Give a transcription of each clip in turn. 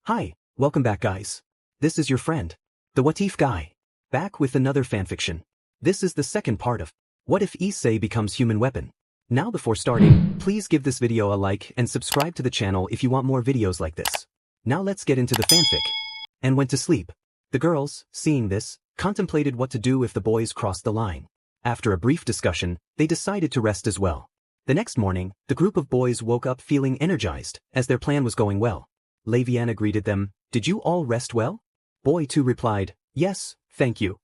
Hi, welcome back guys. This is your friend, the What If guy, back with another fanfiction. This is the second part of What If Issei Becomes Human Weapon. Now before starting, please give this video a like and subscribe to the channel if you want more videos like this. Now let's get into the fanfic. And went to sleep. The girls, seeing this, contemplated what to do if the boys crossed the line. After a brief discussion, they decided to rest as well. The next morning, the group of boys woke up feeling energized, as their plan was going well. Laviana greeted them, "Did you all rest well?" Boy 2 replied, "Yes, thank you."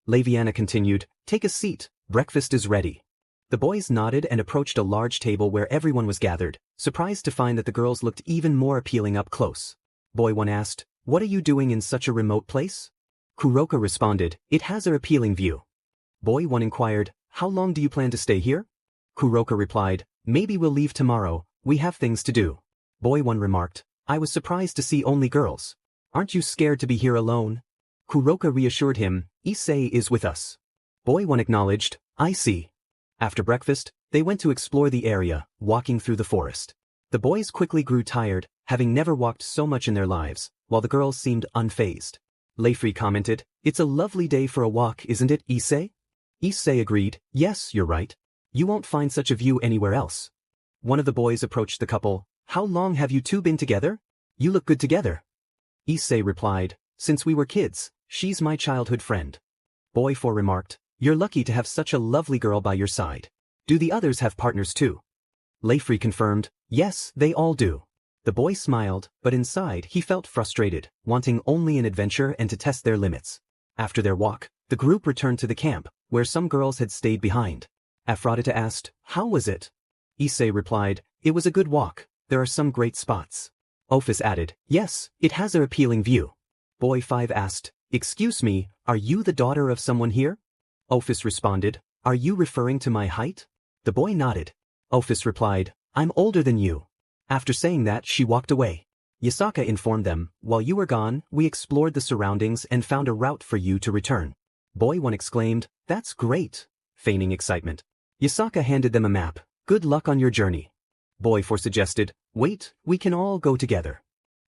Laviana continued, "Take a seat, breakfast is ready." The boys nodded and approached a large table where everyone was gathered, surprised to find that the girls looked even more appealing up close. Boy 1 asked, "What are you doing in such a remote place?" Kuroka responded, "It has an appealing view." Boy 1 inquired, "How long do you plan to stay here?" Kuroka replied, "Maybe we'll leave tomorrow, we have things to do." Boy 1 remarked, "I was surprised to see only girls. Aren't you scared to be here alone?" Kuroka reassured him, "Issei is with us." Boy 1 acknowledged, "I see." After breakfast, they went to explore the area, walking through the forest. The boys quickly grew tired, having never walked so much in their lives, while the girls seemed unfazed. Leifri commented, "It's a lovely day for a walk, isn't it, Issei?" Issei agreed, "Yes, you're right. You won't find such a view anywhere else." One of the boys approached the couple, "How long have you two been together? You look good together." Issei replied, "Since we were kids, she's my childhood friend." Boy 4 remarked, "You're lucky to have such a lovely girl by your side. Do the others have partners too?" Leifri confirmed, "Yes, they all do." The boy smiled, but inside he felt frustrated, wanting only an adventure and to test their limits. After their walk, the group returned to the camp, where some girls had stayed behind. Aphrodite asked, "How was it?" Issei replied, "It was a good walk, there are some great spots." Ophis added, "Yes, it has an appealing view." Boy 5 asked, "Excuse me, are you the daughter of someone here?" Ophis responded, "Are you referring to my height?" The boy nodded. Ophis replied, "I'm older than you." After saying that, she walked away. Yasaka informed them, "While you were gone, we explored the surroundings and found a route for you to return." Boy 1 exclaimed, "That's great," feigning excitement. Yasaka handed them a map, "Good luck on your journey." Boy 4 suggested, "Wait, we can all go together."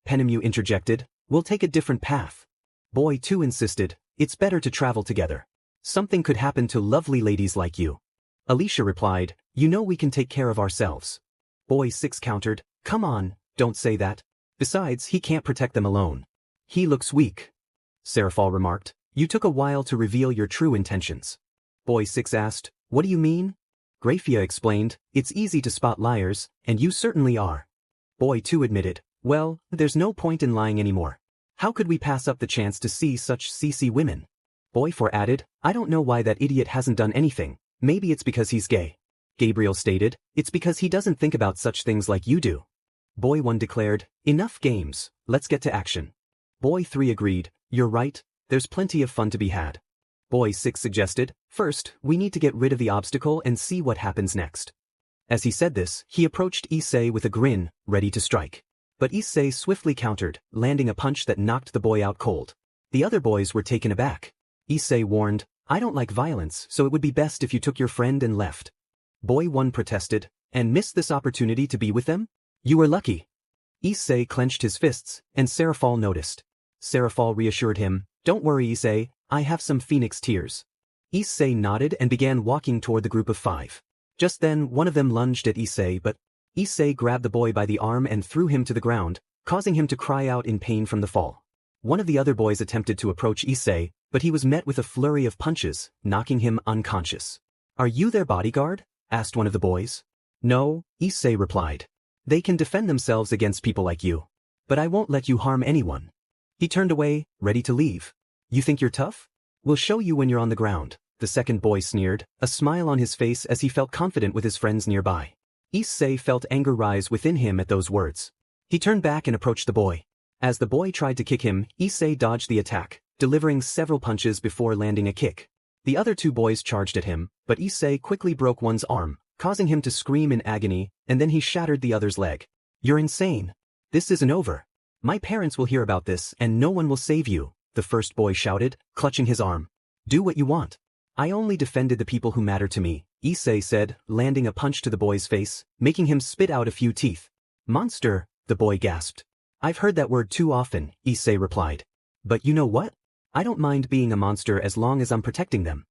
Penemu interjected, "We'll take a different path." Boy 2 insisted, "It's better to travel together. Something could happen to lovely ladies like you." Alicia replied, "You know we can take care of ourselves." Boy 6 countered, "Come on, don't say that. Besides, he can't protect them alone. He looks weak." Seraphal remarked, "You took a while to reveal your true intentions." Boy 6 asked, "What do you mean?" Graphia explained, "It's easy to spot liars, and you certainly are." Boy 2 admitted, "Well, there's no point in lying anymore. How could we pass up the chance to see such CC women?" Boy 4 added, "I don't know why that idiot hasn't done anything, maybe it's because he's gay." Gabriel stated, "It's because he doesn't think about such things like you do." Boy 1 declared, "Enough games, let's get to action." Boy 3 agreed, "You're right, there's plenty of fun to be had." Boy 6 suggested, "First, we need to get rid of the obstacle and see what happens next." As he said this, he approached Issei with a grin, ready to strike. But Issei swiftly countered, landing a punch that knocked the boy out cold. The other boys were taken aback. Issei warned, "I don't like violence, so it would be best if you took your friend and left." Boy 1 protested, "And missed this opportunity to be with them? You were lucky." Issei clenched his fists, and Seraphal noticed. Seraphal reassured him, "Don't worry Issei, I have some phoenix tears." Issei nodded and began walking toward the group of 5. Just then, one of them lunged at Issei, but Issei grabbed the boy by the arm and threw him to the ground, causing him to cry out in pain from the fall. One of the other boys attempted to approach Issei, but he was met with a flurry of punches, knocking him unconscious. "Are you their bodyguard?" asked one of the boys. "No," Issei replied. "They can defend themselves against people like you. But I won't let you harm anyone." He turned away, ready to leave. "You think you're tough? We'll show you when you're on the ground," the second boy sneered, a smile on his face as he felt confident with his friends nearby. Issei felt anger rise within him at those words. He turned back and approached the boy. As the boy tried to kick him, Issei dodged the attack, delivering several punches before landing a kick. The other 2 boys charged at him, but Issei quickly broke one's arm, causing him to scream in agony, and then he shattered the other's leg. "You're insane. This isn't over. My parents will hear about this and no one will save you," the first boy shouted, clutching his arm. "Do what you want. I only defended the people who matter to me," Issei said, landing a punch to the boy's face, making him spit out a few teeth. "Monster," the boy gasped. I've heard that word too often, Issei replied. But you know what? I don't mind being a monster as long as I'm protecting them.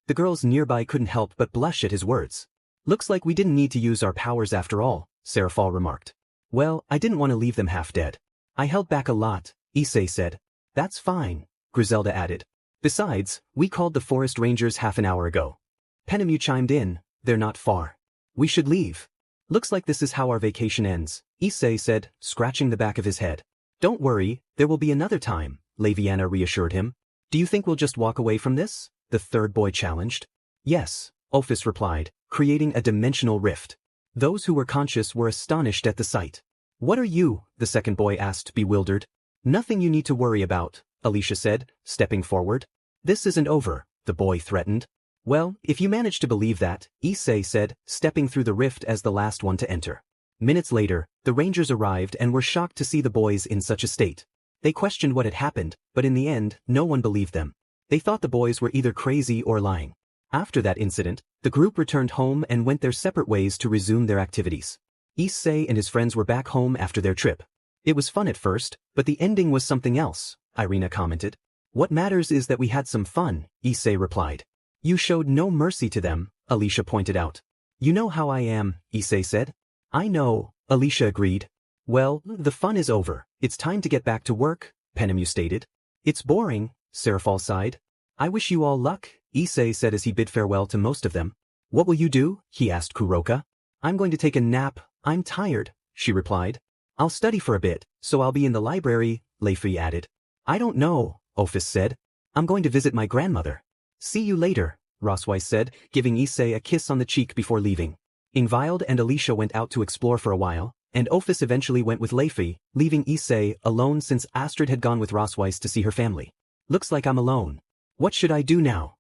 The girls nearby couldn't help but blush at his words. Looks like we didn't need to use our powers after all, Serafal remarked. Well, I didn't want to leave them half dead. I held back a lot, Issei said. That's fine, Griselda added. Besides, we called the forest rangers half an hour ago. Penemu chimed in, they're not far. We should leave. Looks like this is how our vacation ends, Issei said, scratching the back of his head. Don't worry, there will be another time, Laviana reassured him. Do you think we'll just walk away from this? The third boy challenged. Yes, Ophis replied, creating a dimensional rift. Those who were conscious were astonished at the sight. What are you? The second boy asked, bewildered. Nothing you need to worry about, Alicia said, stepping forward. This isn't over, the boy threatened. Well, if you manage to believe that, Issei said, stepping through the rift as the last one to enter. Minutes later, the rangers arrived and were shocked to see the boys in such a state. They questioned what had happened, but in the end, no one believed them. They thought the boys were either crazy or lying. After that incident, the group returned home and went their separate ways to resume their activities. Issei and his friends were back home after their trip. It was fun at first, but the ending was something else, Irina commented. What matters is that we had some fun, Issei replied. You showed no mercy to them, Alicia pointed out. You know how I am, Issei said. I know, Alicia agreed. Well, the fun is over. It's time to get back to work, Penemu stated. It's boring, Serafal sighed. I wish you all luck, Issei said as he bid farewell to most of them. What will you do? He asked Kuroka. I'm going to take a nap. I'm tired, she replied. I'll study for a bit, so I'll be in the library, Leifi added. I don't know, Ophis said. I'm going to visit my grandmother. See you later, Rosweiss said, giving Issei a kiss on the cheek before leaving. Ingvild and Alicia went out to explore for a while, and Ophis eventually went with Leifi, leaving Issei alone since Astrid had gone with Rosweiss to see her family. Looks like I'm alone. What should I do now?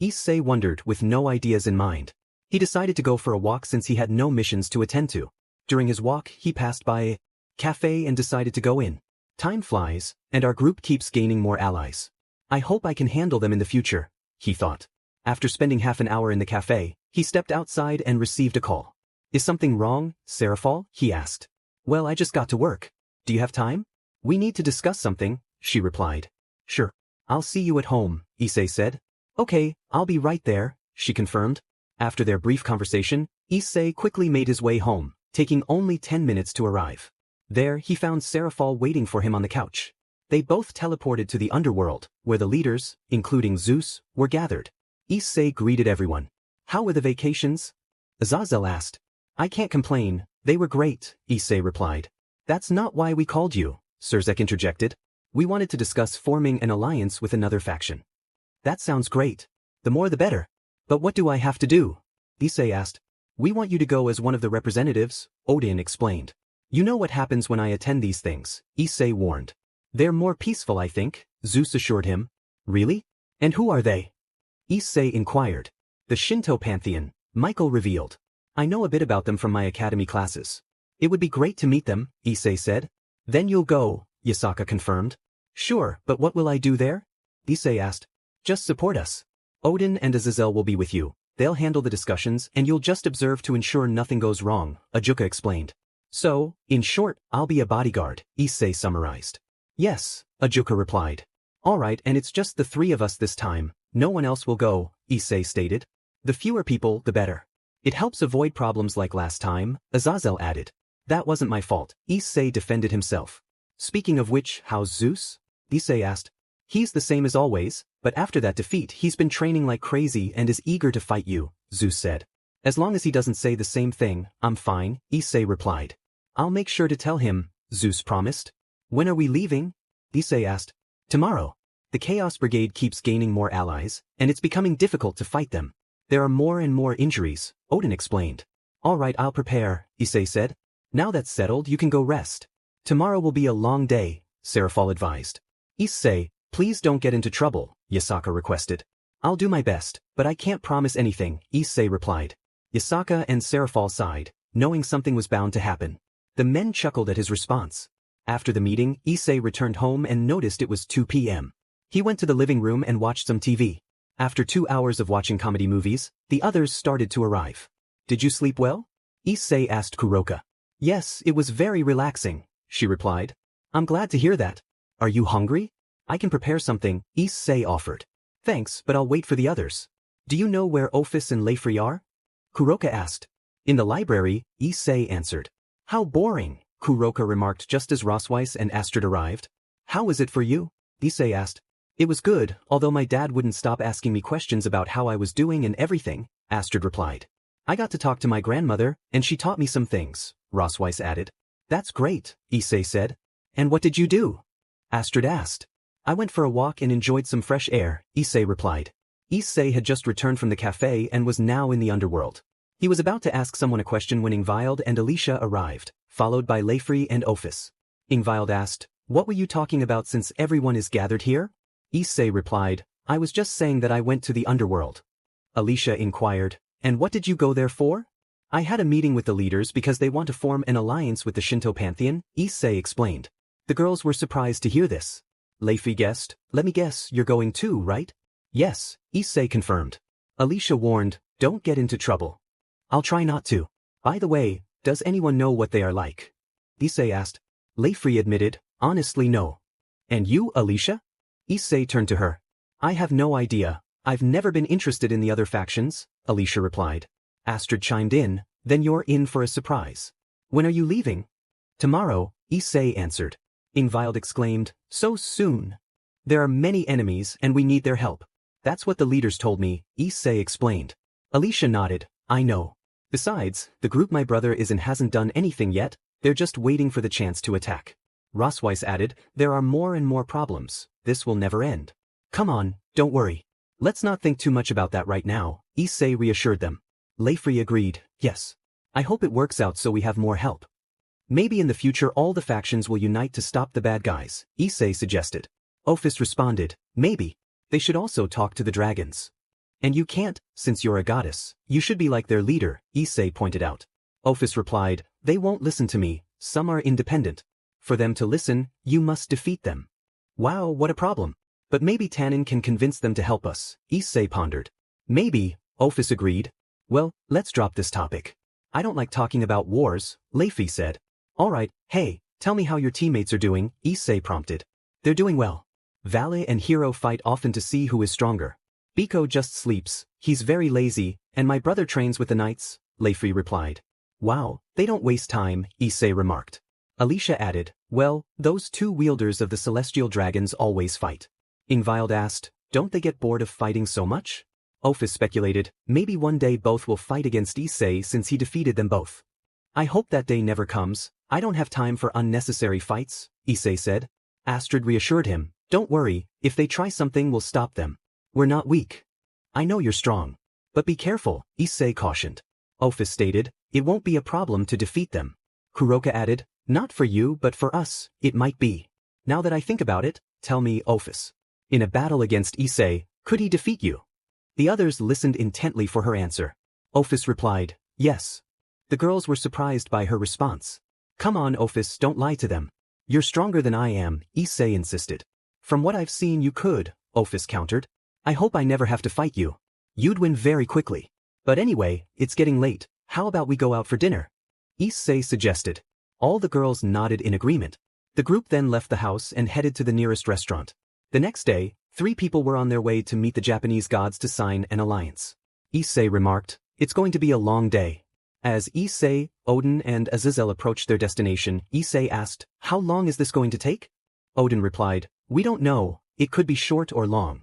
Issei wondered with no ideas in mind. He decided to go for a walk since he had no missions to attend to. During his walk, he passed by a cafe and decided to go in. Time flies, and our group keeps gaining more allies. I hope I can handle them in the future, he thought. After spending half an hour in the cafe, he stepped outside and received a call. Is something wrong, Serafal? He asked. Well, I just got to work. Do you have time? We need to discuss something, she replied. Sure. I'll see you at home, Issei said. Okay, I'll be right there, she confirmed. After their brief conversation, Issei quickly made his way home, taking only 10 minutes to arrive. There, he found Serafal waiting for him on the couch. They both teleported to the Underworld, where the leaders, including Zeus, were gathered. Issei greeted everyone. How were the vacations? Azazel asked. I can't complain, they were great, Issei replied. That's not why we called you, Serzek interjected. We wanted to discuss forming an alliance with another faction. That sounds great. The more the better. But what do I have to do? Issei asked. We want you to go as one of the representatives, Odin explained. You know what happens when I attend these things, Issei warned. They're more peaceful, I think, Zeus assured him. Really? And who are they? Issei inquired. The Shinto pantheon, Michael revealed. I know a bit about them from my academy classes. It would be great to meet them, Issei said. Then you'll go, Yasaka confirmed. Sure, but what will I do there? Issei asked. Just support us. Odin and Azazel will be with you. They'll handle the discussions and you'll just observe to ensure nothing goes wrong, Ajuka explained. So, in short, I'll be a bodyguard, Issei summarized. Yes, Ajuka replied. All right, and it's just the three of us this time. No one else will go, Issei stated. The fewer people, the better. It helps avoid problems like last time, Azazel added. That wasn't my fault, Issei defended himself. Speaking of which, how's Zeus? Issei asked. He's the same as always, but after that defeat he's been training like crazy and is eager to fight you, Zeus said. As long as he doesn't say the same thing, I'm fine, Issei replied. I'll make sure to tell him, Zeus promised. When are we leaving? Issei asked. Tomorrow. The Chaos Brigade keeps gaining more allies, and it's becoming difficult to fight them. There are more and more injuries, Odin explained. All right, I'll prepare, Issei said. Now that's settled, you can go rest. Tomorrow will be a long day, Serafal advised. Issei, please don't get into trouble, Yasaka requested. I'll do my best, but I can't promise anything, Issei replied. Yasaka and Serafal sighed, knowing something was bound to happen. The men chuckled at his response. After the meeting, Issei returned home and noticed it was 2 p.m. He went to the living room and watched some TV. After 2 hours of watching comedy movies, the others started to arrive. Did you sleep well? Issei asked Kuroka. Yes, it was very relaxing, she replied. I'm glad to hear that. Are you hungry? I can prepare something, Issei offered. Thanks, but I'll wait for the others. Do you know where Ophis and Leifri are? Kuroka asked. In the library, Issei answered. How boring, Kuroka remarked just as Rosweiss and Astrid arrived. How is it for you? Issei asked. It was good, although my dad wouldn't stop asking me questions about how I was doing and everything, Astrid replied. I got to talk to my grandmother, and she taught me some things, Rosweiss added. That's great, Issei said. And what did you do? Astrid asked. I went for a walk and enjoyed some fresh air, Issei replied. Issei had just returned from the cafe and was now in the underworld. He was about to ask someone a question when Ingvild and Alicia arrived, followed by Leifri and Ophis. Ingvild asked, What were you talking about since everyone is gathered here? Issei replied, I was just saying that I went to the underworld. Alicia inquired, And what did you go there for? I had a meeting with the leaders because they want to form an alliance with the Shinto pantheon, Issei explained. The girls were surprised to hear this. Leifri guessed, Let me guess, you're going too, right? Yes, Issei confirmed. Alicia warned, Don't get into trouble. I'll try not to. By the way, does anyone know what they are like? Issei asked. Leifri admitted, Honestly no. And you, Alicia? Issei turned to her. I have no idea. I've never been interested in the other factions, Alicia replied. Astrid chimed in, Then you're in for a surprise. When are you leaving? Tomorrow, Issei answered. Ingvild exclaimed, So soon. There are many enemies and we need their help. That's what the leaders told me, Issei explained. Alicia nodded, I know. Besides, the group my brother is in hasn't done anything yet, they're just waiting for the chance to attack. Rosweiss added, There are more and more problems, this will never end. Come on, don't worry. Let's not think too much about that right now, Issei reassured them. Leifri agreed, Yes. I hope it works out so we have more help. Maybe in the future all the factions will unite to stop the bad guys, Issei suggested. Ophis responded, Maybe. They should also talk to the dragons. And you can't, since you're a goddess, you should be like their leader, Issei pointed out. Ophis replied, They won't listen to me, some are independent. For them to listen, you must defeat them. Wow, what a problem. But maybe Tannen can convince them to help us, Issei pondered. Maybe, Ophis agreed. Well, let's drop this topic. I don't like talking about wars, Leifri said. Alright, hey, tell me how your teammates are doing, Issei prompted. They're doing well. Valet and Hero fight often to see who is stronger. Biko just sleeps, he's very lazy, and my brother trains with the knights, Leifri replied. Wow, they don't waste time, Issei remarked. Alicia added, Well, those two wielders of the celestial dragons always fight. Ingvild asked, Don't they get bored of fighting so much? Ophis speculated, Maybe one day both will fight against Issei since he defeated them both. I hope that day never comes, I don't have time for unnecessary fights, Issei said. Astrid reassured him, Don't worry, if they try something we'll stop them. We're not weak. I know you're strong. But be careful, Issei cautioned. Ophis stated, It won't be a problem to defeat them. Kuroka added, Not for you but for us, it might be. Now that I think about it, tell me, Ophis. In a battle against Issei, could he defeat you? The others listened intently for her answer. Ophis replied, Yes. The girls were surprised by her response. Come on, Ophis, don't lie to them. You're stronger than I am, Issei insisted. From what I've seen you could, Ophis countered. I hope I never have to fight you. You'd win very quickly. But anyway, it's getting late, how about we go out for dinner? Issei suggested. All the girls nodded in agreement. The group then left the house and headed to the nearest restaurant. The next day, 3 people were on their way to meet the Japanese gods to sign an alliance. Issei remarked, It's going to be a long day. As Issei, Odin and Azazel approached their destination, Issei asked, How long is this going to take? Odin replied, We don't know, it could be short or long.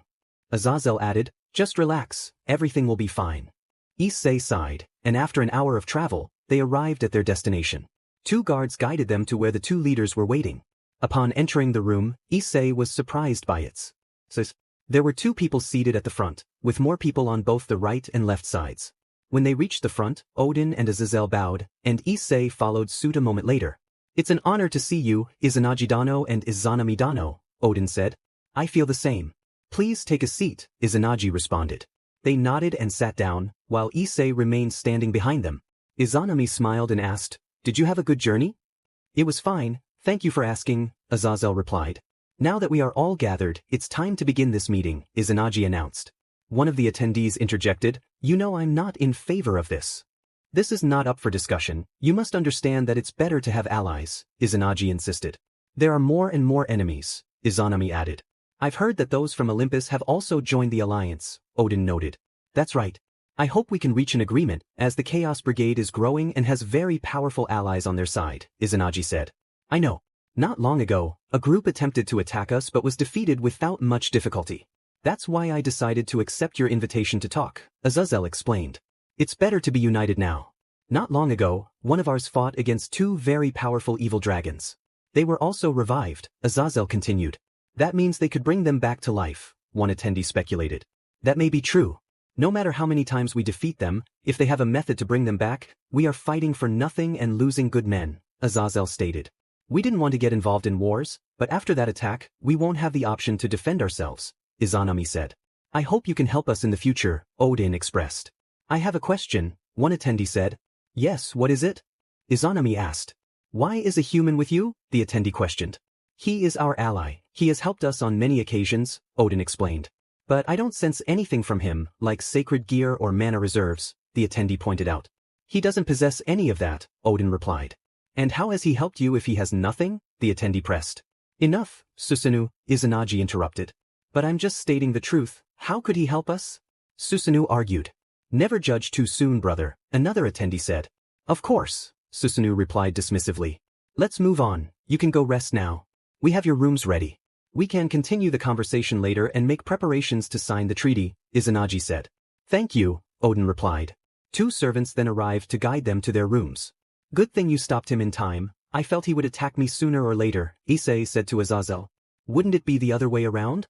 Azazel added, Just relax, everything will be fine. Issei sighed, and after an hour of travel, they arrived at their destination. 2 guards guided them to where the 2 leaders were waiting. Upon entering the room, Issei was surprised by its size. There were 2 people seated at the front, with more people on both the right and left sides. When they reached the front, Odin and Azazel bowed, and Issei followed suit a moment later. It's an honor to see you, Izanagi Dano and Izanami Dano, Odin said. I feel the same. Please take a seat, Izanagi responded. They nodded and sat down, while Issei remained standing behind them. Izanami smiled and asked, Did you have a good journey? It was fine, thank you for asking, Azazel replied. Now that we are all gathered, it's time to begin this meeting, Izanagi announced. One of the attendees interjected, You know I'm not in favor of this. This is not up for discussion, you must understand that it's better to have allies, Izanagi insisted. There are more and more enemies, Izanami added. I've heard that those from Olympus have also joined the alliance, Odin noted. That's right. I hope we can reach an agreement, as the Chaos Brigade is growing and has very powerful allies on their side, Izanagi said. I know. Not long ago, a group attempted to attack us but was defeated without much difficulty. That's why I decided to accept your invitation to talk, Azazel explained. It's better to be united now. Not long ago, one of ours fought against two very powerful evil dragons. They were also revived, Azazel continued. That means they could bring them back to life, one attendee speculated. That may be true. No matter how many times we defeat them, if they have a method to bring them back, we are fighting for nothing and losing good men, Azazel stated. We didn't want to get involved in wars, but after that attack, we won't have the option to defend ourselves, Izanami said. I hope you can help us in the future, Odin expressed. I have a question, one attendee said. Yes, what is it? Izanami asked. Why is a human with you? The attendee questioned. He is our ally. He has helped us on many occasions, Odin explained. But I don't sense anything from him, like sacred gear or mana reserves, the attendee pointed out. He doesn't possess any of that, Odin replied. And how has he helped you if he has nothing? The attendee pressed. Enough, Susanoo, Izanagi interrupted. But I'm just stating the truth. How could he help us? Susanoo argued. Never judge too soon, brother, another attendee said. Of course, Susanoo replied dismissively. Let's move on. You can go rest now. We have your rooms ready. We can continue the conversation later and make preparations to sign the treaty, Izanagi said. Thank you, Odin replied. Two servants then arrived to guide them to their rooms. Good thing you stopped him in time. I felt he would attack me sooner or later, Issei said to Azazel. Wouldn't it be the other way around?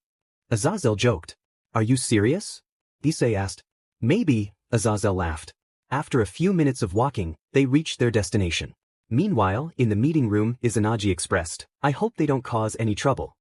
Azazel joked. Are you serious? Issei asked. Maybe, Azazel laughed. After a few minutes of walking, they reached their destination. Meanwhile, in the meeting room, Izanagi expressed, I hope they don't cause any trouble.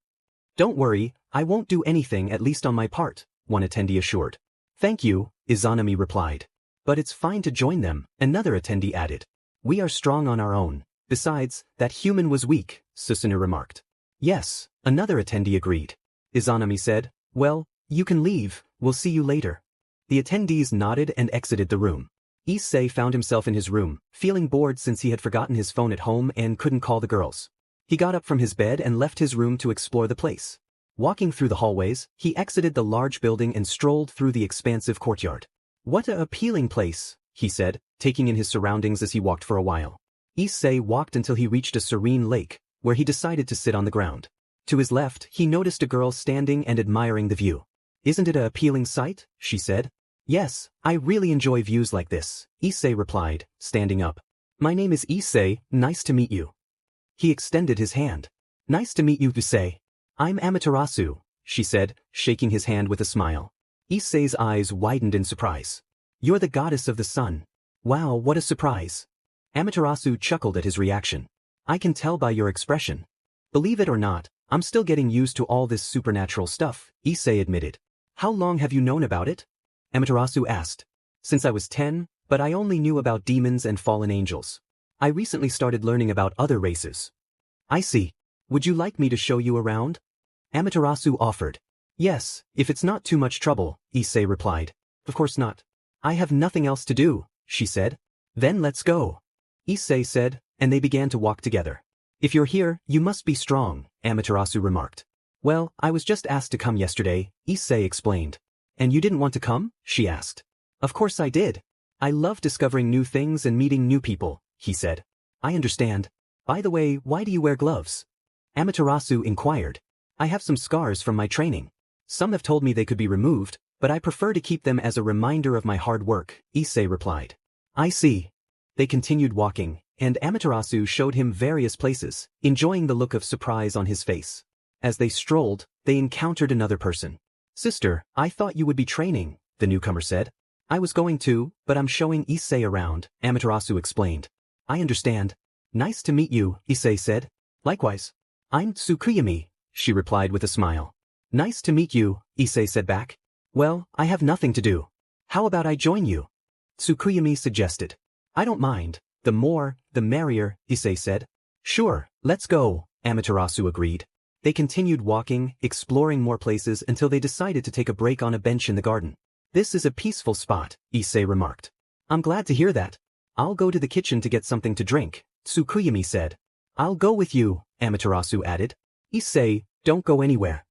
Don't worry, I won't do anything, at least on my part, one attendee assured. Thank you, Izanami replied. But it's fine to join them, another attendee added. We are strong on our own. Besides, that human was weak, Susanoo remarked. Yes, another attendee agreed. Izanami said, well, you can leave, we'll see you later. The attendees nodded and exited the room. Issei found himself in his room, feeling bored since he had forgotten his phone at home and couldn't call the girls. He got up from his bed and left his room to explore the place. Walking through the hallways, he exited the large building and strolled through the expansive courtyard. What an appealing place, he said, taking in his surroundings as he walked for a while. Issei walked until he reached a serene lake, where he decided to sit on the ground. To his left, he noticed a girl standing and admiring the view. Isn't it an appealing sight? She said. Yes, I really enjoy views like this, Issei replied, standing up. My name is Issei, nice to meet you. He extended his hand. Nice to meet you, Issei. I'm Amaterasu, she said, shaking his hand with a smile. Issei's eyes widened in surprise. You're the goddess of the sun. Wow, what a surprise. Amaterasu chuckled at his reaction. I can tell by your expression. Believe it or not, I'm still getting used to all this supernatural stuff, Issei admitted. How long have you known about it? Amaterasu asked. Since I was 10, but I only knew about demons and fallen angels. I recently started learning about other races. I see. Would you like me to show you around? Amaterasu offered. Yes, if it's not too much trouble, Issei replied. Of course not. I have nothing else to do, she said. Then let's go. Issei said, and they began to walk together. If you're here, you must be strong, Amaterasu remarked. Well, I was just asked to come yesterday, Issei explained. And you didn't want to come? She asked. Of course I did. I love discovering new things and meeting new people, he said. I understand. By the way, why do you wear gloves? Amaterasu inquired. I have some scars from my training. Some have told me they could be removed, but I prefer to keep them as a reminder of my hard work, Issei replied. I see. They continued walking, and Amaterasu showed him various places, enjoying the look of surprise on his face. As they strolled, they encountered another person. Sister, I thought you would be training, the newcomer said. I was going to, but I'm showing Issei around, Amaterasu explained. I understand. Nice to meet you, Issei said. Likewise. I'm Tsukuyami, she replied with a smile. Nice to meet you, Issei said back. Well, I have nothing to do. How about I join you? Tsukuyami suggested. I don't mind. The more, the merrier, Issei said. Sure, let's go, Amaterasu agreed. They continued walking, exploring more places until they decided to take a break on a bench in the garden. This is a peaceful spot, Issei remarked. I'm glad to hear that. I'll go to the kitchen to get something to drink, Tsukuyami said. I'll go with you, Amaterasu added. Issei, don't go anywhere.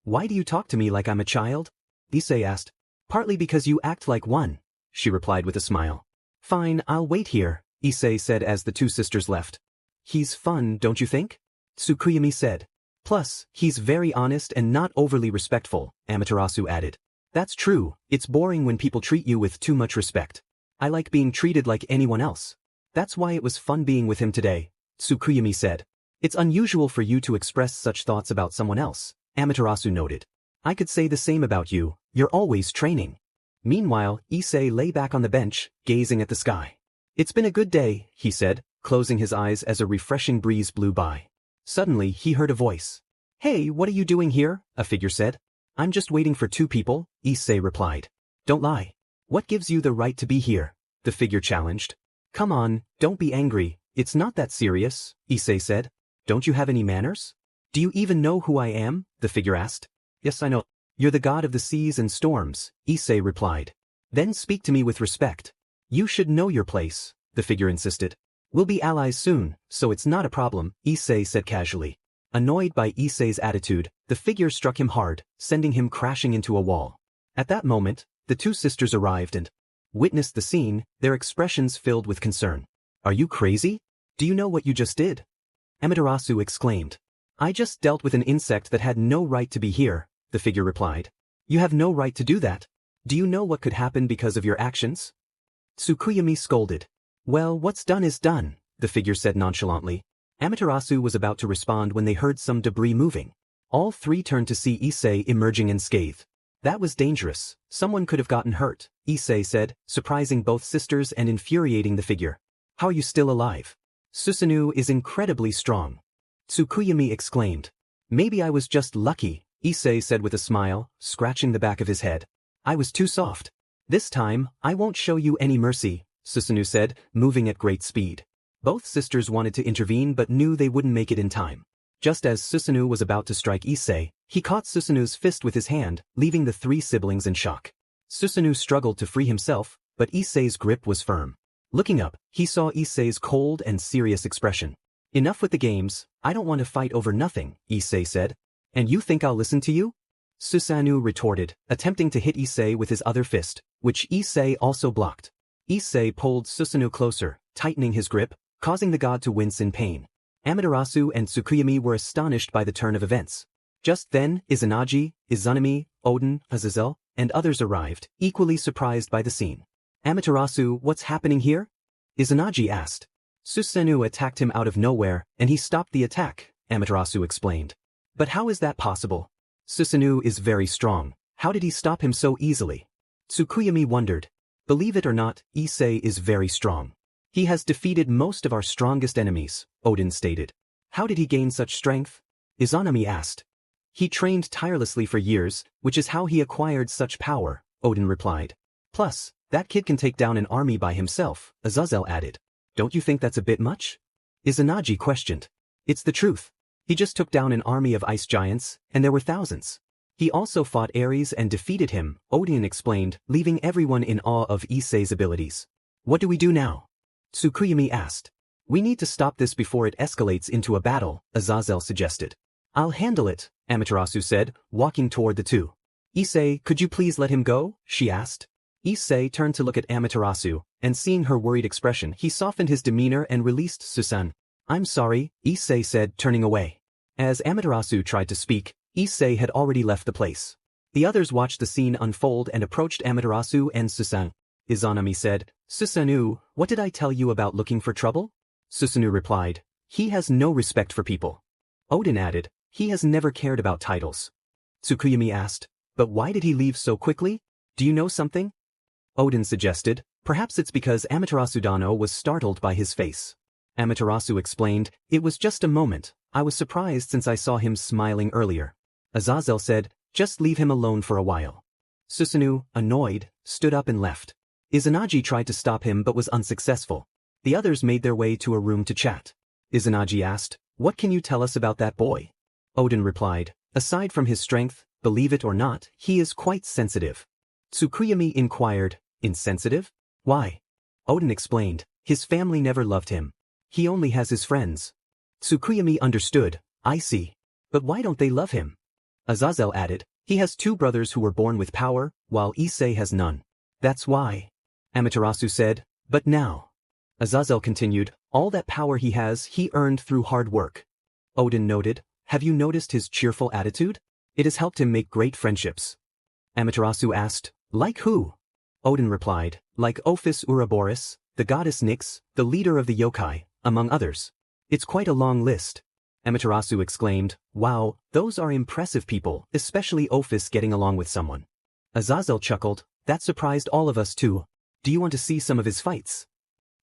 Why do you talk to me like I'm a child? Issei asked. Partly because you act like one, she replied with a smile. Fine, I'll wait here, Issei said as the two sisters left. He's fun, don't you think? Tsukuyami said. Plus, he's very honest and not overly respectful, Amaterasu added. That's true, it's boring when people treat you with too much respect. I like being treated like anyone else. That's why it was fun being with him today, Tsukuyami said. It's unusual for you to express such thoughts about someone else, Amaterasu noted. I could say the same about you, you're always training. Meanwhile, Issei lay back on the bench, gazing at the sky. It's been a good day, he said, closing his eyes as a refreshing breeze blew by. Suddenly, he heard a voice. Hey, what are you doing here? A figure said. I'm just waiting for two people, Issei replied. Don't lie. What gives you the right to be here? The figure challenged. Come on, don't be angry, it's not that serious, Issei said. Don't you have any manners? Do you even know who I am? The figure asked. Yes, I know. You're the god of the seas and storms, Issei replied. Then speak to me with respect. You should know your place, the figure insisted. We'll be allies soon, so it's not a problem, Issei said casually. Annoyed by Issei's attitude, the figure struck him hard, sending him crashing into a wall. At that moment, the two sisters arrived and witnessed the scene, their expressions filled with concern. Are you crazy? Do you know what you just did? Amaterasu exclaimed. I just dealt with an insect that had no right to be here, the figure replied. You have no right to do that. Do you know what could happen because of your actions? Tsukuyami scolded. Well, what's done is done, the figure said nonchalantly. Amaterasu was about to respond when they heard some debris moving. All three turned to see Issei emerging unscathed. That was dangerous, someone could have gotten hurt, Issei said, surprising both sisters and infuriating the figure. How are you still alive? Susanoo is incredibly strong. Tsukuyami exclaimed. Maybe I was just lucky, Issei said with a smile, scratching the back of his head. I was too soft. This time, I won't show you any mercy, Susanoo said, moving at great speed. Both sisters wanted to intervene but knew they wouldn't make it in time. Just as Susanoo was about to strike Issei, he caught Susanoo's fist with his hand, leaving the three siblings in shock. Susanoo struggled to free himself, but Issei's grip was firm. Looking up, he saw Issei's cold and serious expression. Enough with the games, I don't want to fight over nothing, Issei said. And you think I'll listen to you? Susanoo retorted, attempting to hit Issei with his other fist, which Issei also blocked. Issei pulled Susanoo closer, tightening his grip, causing the god to wince in pain. Amaterasu and Tsukuyami were astonished by the turn of events. Just then, Izanagi, Izanami, Odin, Azazel, and others arrived, equally surprised by the scene. Amaterasu, what's happening here? Izanagi asked. Susanoo attacked him out of nowhere, and he stopped the attack, Amaterasu explained. But how is that possible? Susanoo is very strong. How did he stop him so easily? Tsukuyami wondered. Believe it or not, Issei is very strong. He has defeated most of our strongest enemies, Odin stated. How did he gain such strength? Izanami asked. He trained tirelessly for years, which is how he acquired such power, Odin replied. Plus, that kid can take down an army by himself, Azazel added. Don't you think that's a bit much? Izanagi questioned. It's the truth. He just took down an army of ice giants, and there were thousands. He also fought Ares and defeated him, Odin explained, leaving everyone in awe of Issei's abilities. What do we do now? Tsukuyami asked. We need to stop this before it escalates into a battle, Azazel suggested. I'll handle it, Amaterasu said, walking toward the two. Issei, could you please let him go? She asked. Issei turned to look at Amaterasu, and seeing her worried expression, he softened his demeanor and released Susan. I'm sorry, Issei said, turning away. As Amaterasu tried to speak, Issei had already left the place. The others watched the scene unfold and approached Amaterasu and Susan. Izanami said, Susanoo, what did I tell you about looking for trouble? Susanoo replied, he has no respect for people. Odin added, he has never cared about titles. Tsukuyami asked, but why did he leave so quickly? Do you know something? Odin suggested, perhaps it's because Amaterasu Dano was startled by his face. Amaterasu explained, it was just a moment, I was surprised since I saw him smiling earlier. Azazel said, just leave him alone for a while. Susanoo, annoyed, stood up and left. Izanagi tried to stop him but was unsuccessful. The others made their way to a room to chat. Izanagi asked, what can you tell us about that boy? Odin replied, aside from his strength, believe it or not, he is quite sensitive. Tsukuyami inquired, insensitive? Why? Odin explained, his family never loved him. He only has his friends. Tsukuyami understood, I see. But why don't they love him? Azazel added, he has 2 brothers who were born with power, while Issei has none. That's why. Amaterasu said, but now. Azazel continued, all that power he has he earned through hard work. Odin noted, have you noticed his cheerful attitude? It has helped him make great friendships. Amaterasu asked, like who? Odin replied, like Ophis Ouroboros, the goddess Nyx, the leader of the yokai, among others. It's quite a long list. Amaterasu exclaimed, wow, those are impressive people, especially Ophis getting along with someone. Azazel chuckled, that surprised all of us too. Do you want to see some of his fights?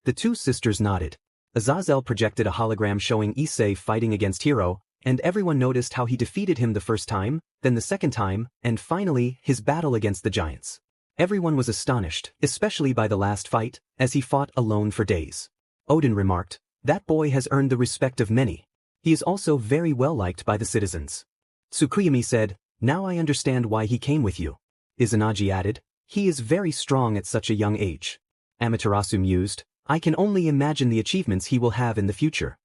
The 2 sisters nodded. Azazel projected a hologram showing Issei fighting against Hero, and everyone noticed how he defeated him the first time, then the second time, and finally, his battle against the giants. Everyone was astonished, especially by the last fight, as he fought alone for days. Odin remarked, that boy has earned the respect of many. He is also very well liked by the citizens. Tsukuyami said, now I understand why he came with you. Izanagi added, he is very strong at such a young age. Amaterasu mused, I can only imagine the achievements he will have in the future.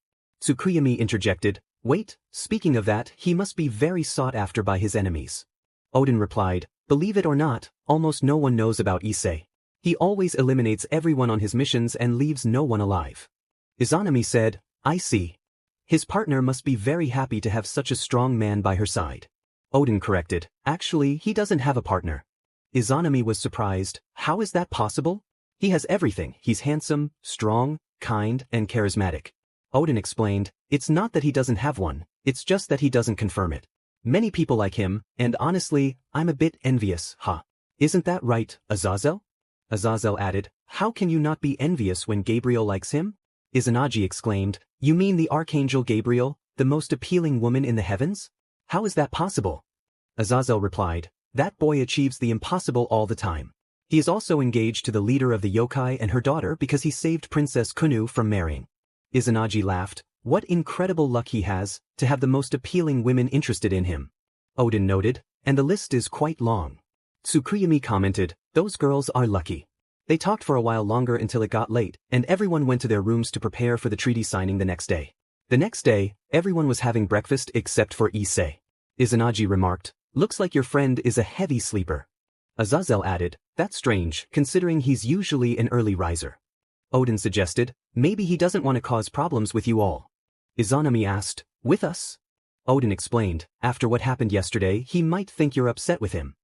Tsukuyami interjected, wait, speaking of that, he must be very sought after by his enemies. Odin replied, believe it or not, almost no one knows about Issei. He always eliminates everyone on his missions and leaves no one alive. Izanami said, I see. His partner must be very happy to have such a strong man by her side. Odin corrected, actually he doesn't have a partner. Izanami was surprised, how is that possible? He has everything, he's handsome, strong, kind, and charismatic. Odin explained, it's not that he doesn't have one, it's just that he doesn't confirm it. Many people like him, and honestly, I'm a bit envious, huh? Isn't that right, Azazel? Azazel added, how can you not be envious when Gabriel likes him? Izanagi exclaimed, you mean the Archangel Gabriel, the most appealing woman in the heavens? How is that possible? Azazel replied, that boy achieves the impossible all the time. He is also engaged to the leader of the yokai and her daughter because he saved Princess Kunu from marrying. Izanagi laughed, what incredible luck he has, to have the most appealing women interested in him. Odin noted, and the list is quite long. Tsukuyami commented, those girls are lucky. They talked for a while longer until it got late, and everyone went to their rooms to prepare for the treaty signing the next day. The next day, everyone was having breakfast except for Issei. Izanagi remarked, looks like your friend is a heavy sleeper. Azazel added, that's strange, considering he's usually an early riser. Odin suggested, maybe he doesn't want to cause problems with you all. Izanami asked, with us? Odin explained, after what happened yesterday he might think you're upset with him.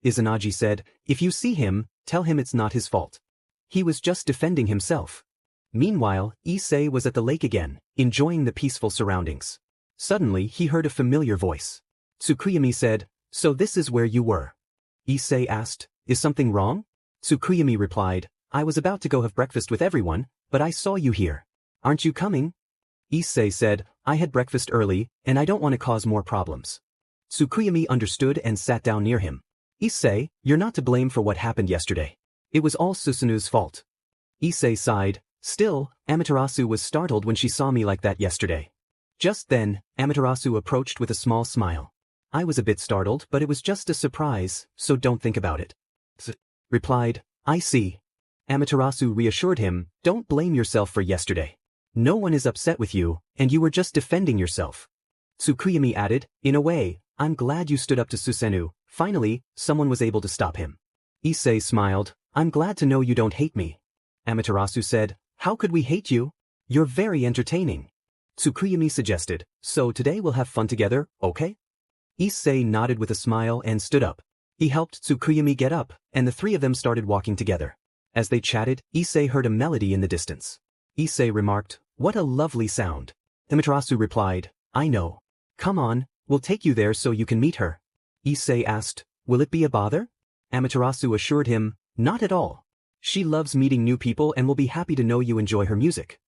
Izanagi said, if you see him, tell him it's not his fault. He was just defending himself. Meanwhile, Issei was at the lake again, enjoying the peaceful surroundings. Suddenly he heard a familiar voice. Tsukuyami said, so this is where you were? Issei asked, is something wrong? Tsukuyami replied, I was about to go have breakfast with everyone, but I saw you here. Aren't you coming? Issei said, I had breakfast early, and I don't want to cause more problems. Tsukuyami understood and sat down near him. Issei, you're not to blame for what happened yesterday. It was all Susanu's fault. Issei sighed, still, Amaterasu was startled when she saw me like that yesterday. Just then, Amaterasu approached with a small smile. I was a bit startled, but it was just a surprise, so don't think about it. Replied, I see. Amaterasu reassured him, don't blame yourself for yesterday. No one is upset with you, and you were just defending yourself. Tsukuyami added, in a way, I'm glad you stood up to Susanoo. Finally, someone was able to stop him. Issei smiled, I'm glad to know you don't hate me. Amaterasu said, how could we hate you? You're very entertaining. Tsukuyami suggested, so today we'll have fun together, okay? Issei nodded with a smile and stood up. He helped Tsukuyami get up, and the 3 of them started walking together. As they chatted, Issei heard a melody in the distance. Issei remarked, what a lovely sound. Amaterasu replied, I know. Come on, we'll take you there so you can meet her. Issei asked, will it be a bother? Amaterasu assured him, not at all. She loves meeting new people and will be happy to know you enjoy her music.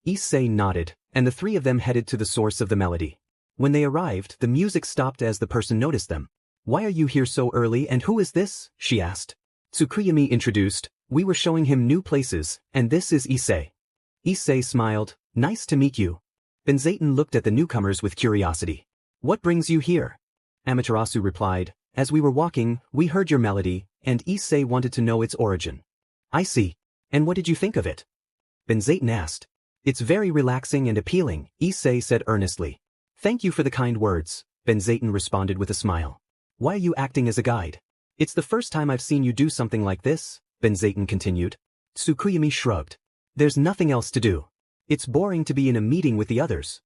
Issei nodded, and the 3 of them headed to the source of the melody. When they arrived, the music stopped as the person noticed them. Why are you here so early and who is this? She asked. Tsukuyami introduced, we were showing him new places, and this is Issei. Issei smiled, nice to meet you. Benzaiten looked at the newcomers with curiosity. What brings you here? Amaterasu replied, as we were walking, we heard your melody, and Issei wanted to know its origin. I see. And what did you think of it? Benzaiten asked. It's very relaxing and appealing, Issei said earnestly. Thank you for the kind words, Benzaten responded with a smile. Why are you acting as a guide? It's the first time I've seen you do something like this, Benzaten continued. Tsukuyami shrugged. There's nothing else to do. It's boring to be in a meeting with the others.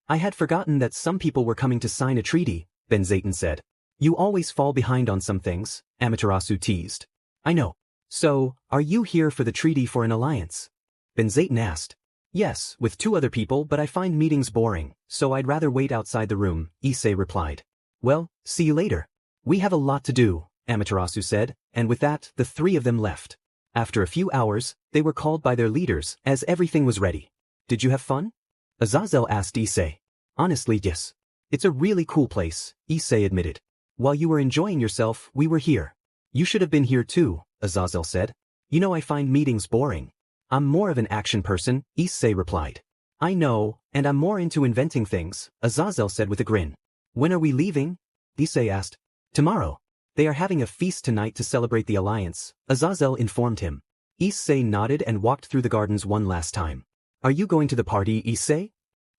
I had forgotten that some people were coming to sign a treaty, Benzaten said. You always fall behind on some things, Amaterasu teased. I know. So, are you here for the treaty for an alliance? Benzaten asked. Yes, with 2 other people, but I find meetings boring, so I'd rather wait outside the room, Issei replied. Well, see you later. We have a lot to do, Amaterasu said, and with that, the 3 of them left. After a few hours, they were called by their leaders, as everything was ready. Did you have fun? Azazel asked Issei. Honestly, yes. It's a really cool place, Issei admitted. While you were enjoying yourself, we were here. You should have been here too, Azazel said. You know I find meetings boring. I'm more of an action person, Issei replied. I know, and I'm more into inventing things, Azazel said with a grin. When are we leaving? Issei asked. Tomorrow. They are having a feast tonight to celebrate the alliance, Azazel informed him. Issei nodded and walked through the gardens one last time. Are you going to the party, Issei?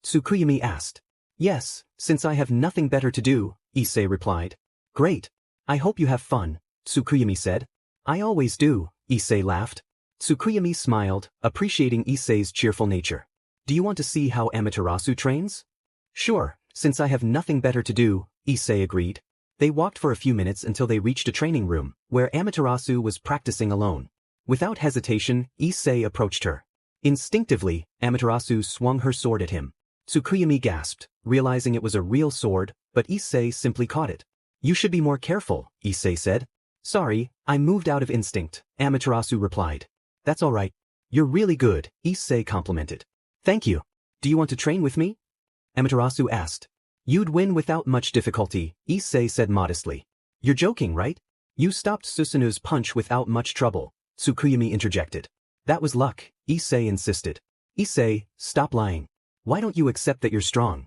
Tsukuyami asked. Yes, since I have nothing better to do, Issei replied. Great. I hope you have fun, Tsukuyami said. I always do, Issei laughed. Tsukuyami smiled, appreciating Issei's cheerful nature. Do you want to see how Amaterasu trains? Sure, since I have nothing better to do, Issei agreed. They walked for a few minutes until they reached a training room, where Amaterasu was practicing alone. Without hesitation, Issei approached her. Instinctively, Amaterasu swung her sword at him. Tsukuyami gasped, realizing it was a real sword, but Issei simply caught it. You should be more careful, Issei said. Sorry, I moved out of instinct, Amaterasu replied. That's all right. You're really good, Issei complimented. Thank you. Do you want to train with me? Amaterasu asked. You'd win without much difficulty, Issei said modestly. You're joking, right? You stopped Susanu's punch without much trouble, Tsukuyami interjected. That was luck, Issei insisted. Issei, stop lying. Why don't you accept that you're strong?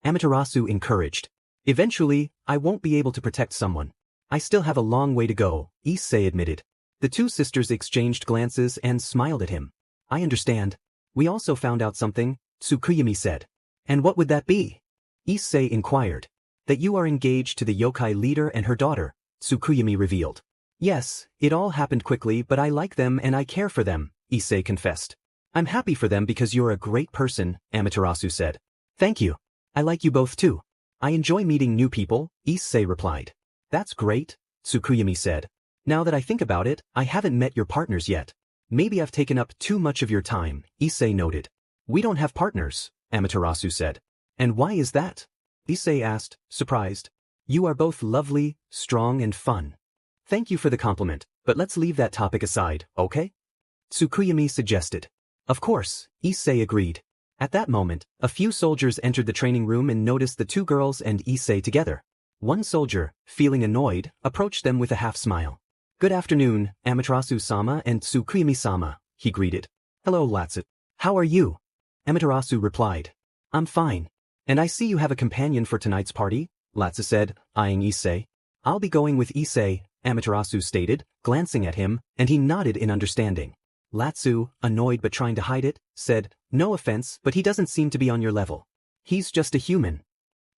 Amaterasu encouraged. Eventually, I won't be able to protect someone. I still have a long way to go, Issei admitted. The 2 sisters exchanged glances and smiled at him. I understand. We also found out something, Tsukuyami said. And what would that be? Issei inquired. That you are engaged to the yokai leader and her daughter, Tsukuyami revealed. Yes, it all happened quickly, but I like them and I care for them, Issei confessed. I'm happy for them because you're a great person, Amaterasu said. Thank you. I like you both too. I enjoy meeting new people, Issei replied. That's great, Tsukuyami said. Now that I think about it, I haven't met your partners yet. Maybe I've taken up too much of your time, Issei noted. We don't have partners, Amaterasu said. And why is that? Issei asked, surprised. You are both lovely, strong and fun. Thank you for the compliment, but let's leave that topic aside, okay? Tsukuyami suggested. Of course, Issei agreed. At that moment, a few soldiers entered the training room and noticed the 2 girls and Issei together. One soldier, feeling annoyed, approached them with a half-smile. Good afternoon, Amaterasu-sama and Tsukuyami-sama, he greeted. Hello, Latsu. How are you? Amaterasu replied. I'm fine. And I see you have a companion for tonight's party, Latsu said, eyeing Issei. I'll be going with Issei, Amaterasu stated, glancing at him, and he nodded in understanding. Latsu, annoyed but trying to hide it, said, No offense, but he doesn't seem to be on your level. He's just a human.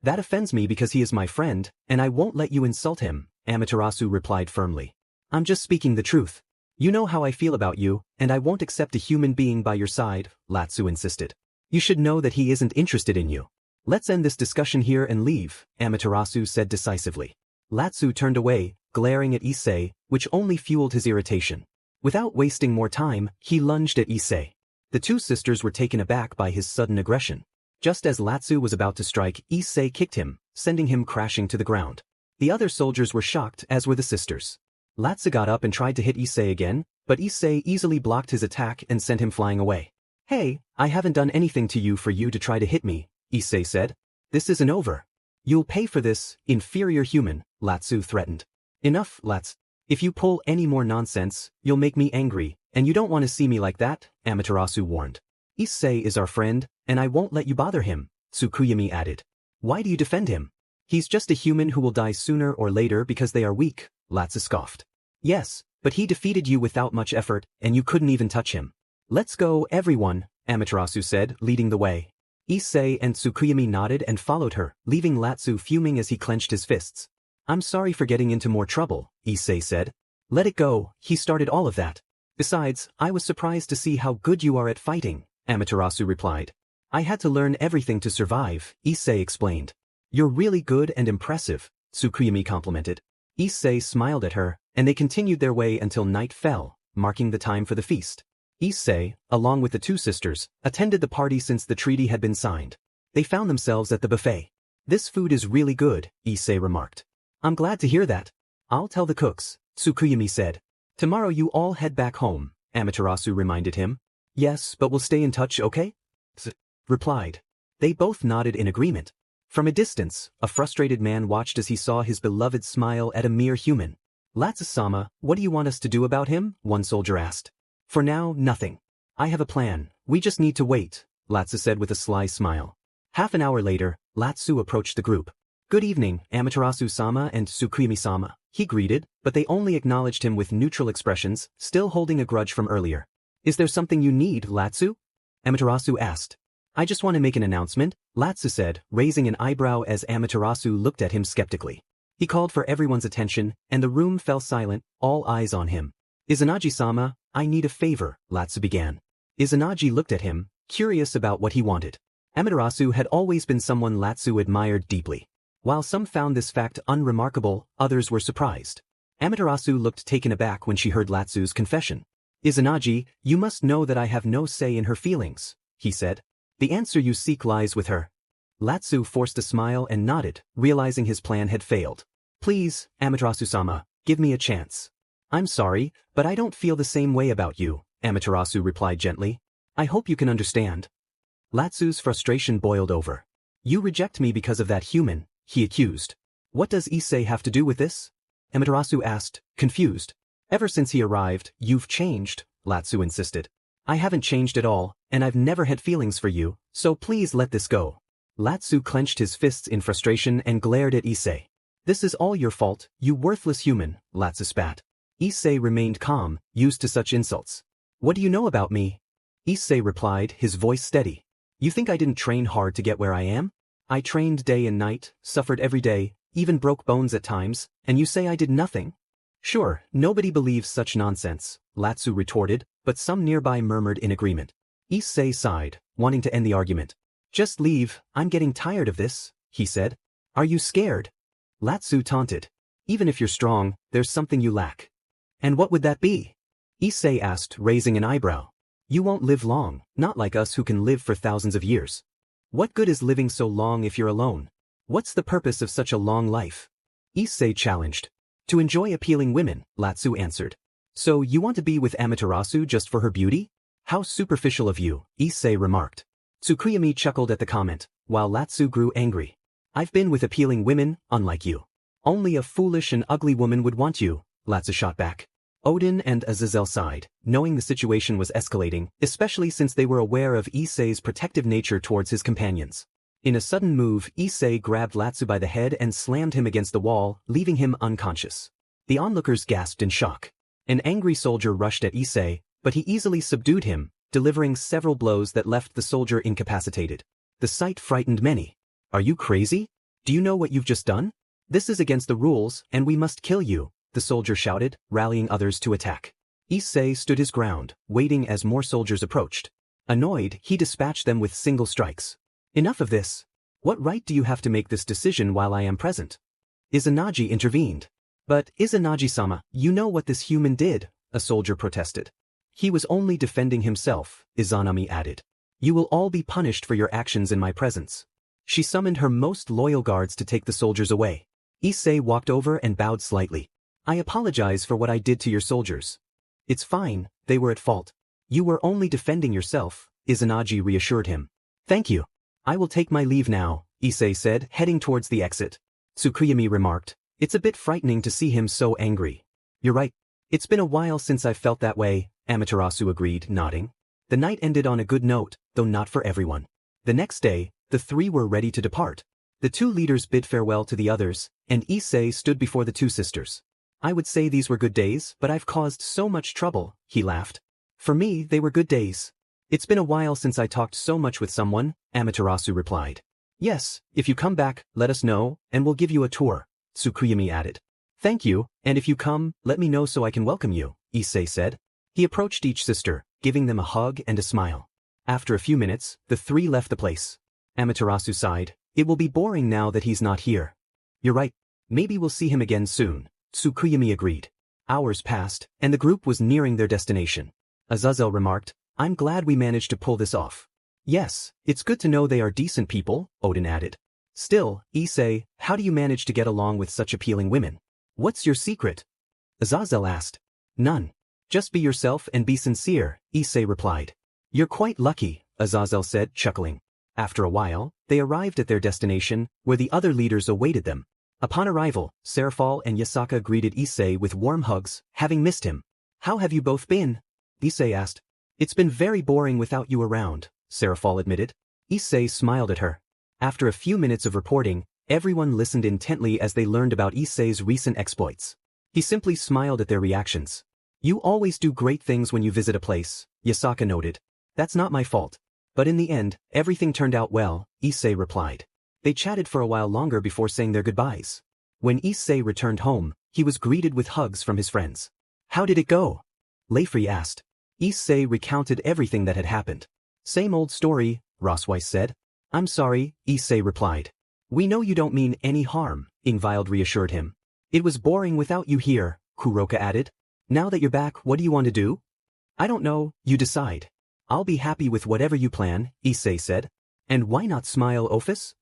That offends me because he is my friend, and I won't let you insult him, Amaterasu replied firmly. I'm just speaking the truth. You know how I feel about you, and I won't accept a human being by your side, Latsu insisted. You should know that he isn't interested in you. Let's end this discussion here and leave, Amaterasu said decisively. Latsu turned away, glaring at Issei, which only fueled his irritation. Without wasting more time, he lunged at Issei. The 2 sisters were taken aback by his sudden aggression. Just as Latsu was about to strike, Issei kicked him, sending him crashing to the ground. The other soldiers were shocked, as were the sisters. Latsu got up and tried to hit Issei again, but Issei easily blocked his attack and sent him flying away. Hey, I haven't done anything to you for you to try to hit me, Issei said. This isn't over. You'll pay for this, inferior human, Latsu threatened. Enough, Latsu. If you pull any more nonsense, you'll make me angry, and you don't want to see me like that, Amaterasu warned. Issei is our friend, and I won't let you bother him, Tsukuyami added. Why do you defend him? He's just a human who will die sooner or later because they are weak, Latsu scoffed. Yes, but he defeated you without much effort, and you couldn't even touch him. Let's go, everyone, Amaterasu said, leading the way. Issei and Tsukuyomi nodded and followed her, leaving Latu fuming as he clenched his fists. I'm sorry for getting into more trouble, Issei said. Let it go, he started all of that. Besides, I was surprised to see how good you are at fighting, Amaterasu replied. I had to learn everything to survive, Issei explained. You're really good and impressive, Tsukuyomi complimented. Issei smiled at her, and they continued their way until night fell, marking the time for the feast. Issei, along with the two sisters, attended the party since the treaty had been signed. They found themselves at the buffet. This food is really good, Issei remarked. I'm glad to hear that. I'll tell the cooks, Tsukuyomi said. Tomorrow you all head back home, Amaterasu reminded him. Yes, but we'll stay in touch, okay? Replied. They both nodded in agreement. From a distance, a frustrated man watched as he saw his beloved smile at a mere human. Latsu-sama, what do you want us to do about him? One soldier asked. For now, nothing. I have a plan, we just need to wait, Latsu said with a sly smile. Half an hour later, Latsu approached the group. Good evening, Amaterasu-sama and Tsukuyomi-sama, he greeted, but they only acknowledged him with neutral expressions, still holding a grudge from earlier. Is there something you need, Latsu? Amaterasu asked. I just want to make an announcement, Latsu said, raising an eyebrow as Amaterasu looked at him skeptically. He called for everyone's attention, and the room fell silent, all eyes on him. Izanagi-sama, I need a favor, Latsu began. Izanagi looked at him, curious about what he wanted. Amaterasu had always been someone Latsu admired deeply. While some found this fact unremarkable, others were surprised. Amaterasu looked taken aback when she heard Latsu's confession. Izanagi, you must know that I have no say in her feelings, he said. The answer you seek lies with her. Latsu forced a smile and nodded, realizing his plan had failed. Please, Amaterasu-sama, give me a chance. I'm sorry, but I don't feel the same way about you, Amaterasu replied gently. I hope you can understand. Latsu's frustration boiled over. You reject me because of that human, he accused. What does Issei have to do with this? Amaterasu asked, confused. Ever since he arrived, you've changed, Latsu insisted. I haven't changed at all, and I've never had feelings for you, so please let this go. Latsu clenched his fists in frustration and glared at Issei. This is all your fault, you worthless human, Latsu spat. Issei remained calm, used to such insults. What do you know about me? Issei replied, his voice steady. You think I didn't train hard to get where I am? I trained day and night, suffered every day, even broke bones at times, and you say I did nothing? Sure, nobody believes such nonsense, Latsu retorted, but some nearby murmured in agreement. Issei sighed, wanting to end the argument. Just leave, I'm getting tired of this, he said. Are you scared? Latsu taunted. Even if you're strong, there's something you lack. And what would that be? Issei asked, raising an eyebrow. You won't live long, not like us who can live for thousands of years. What good is living so long if you're alone? What's the purpose of such a long life? Issei challenged. To enjoy appealing women, Latsu answered. So you want to be with Amaterasu just for her beauty? How superficial of you, Issei remarked. Tsukuyomi chuckled at the comment, while Latsu grew angry. I've been with appealing women, unlike you. Only a foolish and ugly woman would want you, Latsu shot back. Odin and Azazel sighed, knowing the situation was escalating, especially since they were aware of Issei's protective nature towards his companions. In a sudden move, Issei grabbed Latsu by the head and slammed him against the wall, leaving him unconscious. The onlookers gasped in shock. An angry soldier rushed at Issei, but he easily subdued him, delivering several blows that left the soldier incapacitated. The sight frightened many. Are you crazy? Do you know what you've just done? This is against the rules, and we must kill you, the soldier shouted, rallying others to attack. Issei stood his ground, waiting as more soldiers approached. Annoyed, he dispatched them with single strikes. Enough of this. What right do you have to make this decision while I am present? Izanagi intervened. But, Izanagi-sama, you know what this human did, a soldier protested. He was only defending himself, Izanami added. You will all be punished for your actions in my presence. She summoned her most loyal guards to take the soldiers away. Issei walked over and bowed slightly. I apologize for what I did to your soldiers. It's fine, they were at fault. You were only defending yourself, Izanagi reassured him. Thank you. I will take my leave now, Issei said, heading towards the exit. Tsukuyomi remarked. It's a bit frightening to see him so angry. You're right. It's been a while since I've felt that way, Amaterasu agreed, nodding. The night ended on a good note, though not for everyone. The next day, the three were ready to depart. The two leaders bid farewell to the others, and Issei stood before the two sisters. I would say these were good days, but I've caused so much trouble, he laughed. For me, they were good days. It's been a while since I talked so much with someone, Amaterasu replied. Yes, if you come back, let us know, and we'll give you a tour, Tsukuyumi added. Thank you, and if you come, let me know so I can welcome you, Issei said. He approached each sister, giving them a hug and a smile. After a few minutes, the three left the place. Amaterasu sighed. It will be boring now that he's not here. You're right. Maybe we'll see him again soon, Tsukuyumi agreed. Hours passed, and the group was nearing their destination. Azazel remarked, I'm glad we managed to pull this off. Yes, it's good to know they are decent people, Odin added. Still, Issei, how do you manage to get along with such appealing women? What's your secret? Azazel asked. None. Just be yourself and be sincere, Issei replied. You're quite lucky, Azazel said, chuckling. After a while, they arrived at their destination, where the other leaders awaited them. Upon arrival, Serafal and Yasaka greeted Issei with warm hugs, having missed him. How have you both been? Issei asked. It's been very boring without you around, Serafal admitted. Issei smiled at her. After a few minutes of reporting, everyone listened intently as they learned about Issei's recent exploits. He simply smiled at their reactions. You always do great things when you visit a place, Yasaka noted. That's not my fault. But in the end, everything turned out well, Issei replied. They chatted for a while longer before saying their goodbyes. When Issei returned home, he was greeted with hugs from his friends. How did it go? Leifri asked. Issei recounted everything that had happened. Same old story, Rosweiss said. I'm sorry, Issei replied. We know you don't mean any harm, Ingvild reassured him. It was boring without you here, Kuroka added. Now that you're back, what do you want to do? I don't know, you decide. I'll be happy with whatever you plan, Issei said. And why not smile, Ophis?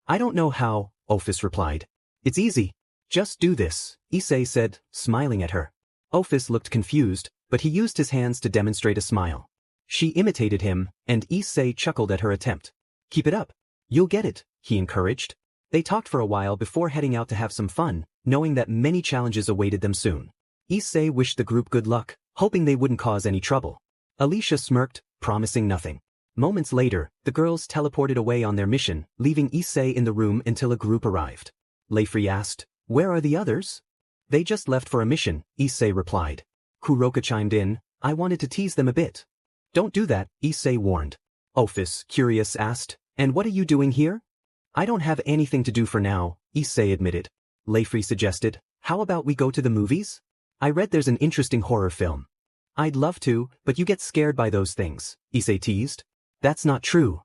I don't know how, Ophis replied. It's easy. Just do this, Issei said, smiling at her. Ophis looked confused, but he used his hands to demonstrate a smile. She imitated him, and Issei chuckled at her attempt. Keep it up. You'll get it, he encouraged. They talked for a while before heading out to have some fun, knowing that many challenges awaited them soon. Issei wished the group good luck, hoping they wouldn't cause any trouble. Alicia smirked, promising nothing. Moments later, the girls teleported away on their mission, leaving Issei in the room until a group arrived. Leifri asked, Where are the others? They just left for a mission, Issei replied. Kuroka chimed in, I wanted to tease them a bit. Don't do that, Issei warned. Ophis, curious, asked, And what are you doing here? I don't have anything to do for now, Issei admitted. Leifri suggested, How about we go to the movies? I read there's an interesting horror film. I'd love to, but you get scared by those things, Issei teased. That's not true.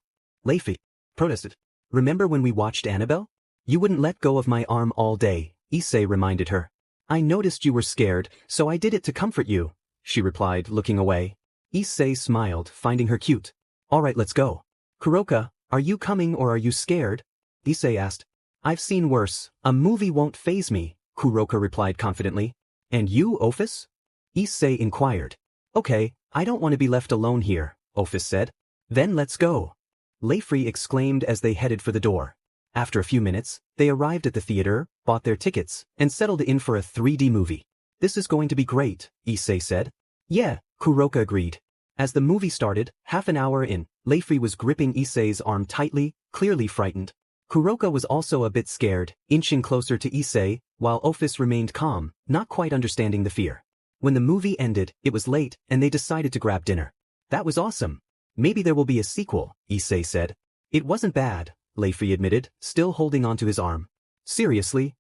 Leifri protested. Remember when we watched Annabelle? You wouldn't let go of my arm all day, Issei reminded her. I noticed you were scared, so I did it to comfort you, she replied, looking away. Issei smiled, finding her cute. All right, let's go. Kuroka, are you coming or are you scared? Issei asked. I've seen worse. A movie won't faze me, Kuroka replied confidently. And you, Ophis? Issei inquired. Okay, I don't want to be left alone here, Ophis said. Then let's go. Leifri exclaimed as they headed for the door. After a few minutes, they arrived at the theater, bought their tickets, and settled in for a 3D movie. This is going to be great, Issei said. Yeah, Kuroka agreed. As the movie started, half an hour in, Leifri was gripping Issei's arm tightly, clearly frightened. Kuroka was also a bit scared, inching closer to Issei, while Ophis remained calm, not quite understanding the fear. When the movie ended, it was late, and they decided to grab dinner. That was awesome. Maybe there will be a sequel, Issei said. It wasn't bad, Leifri admitted, still holding onto his arm. Seriously?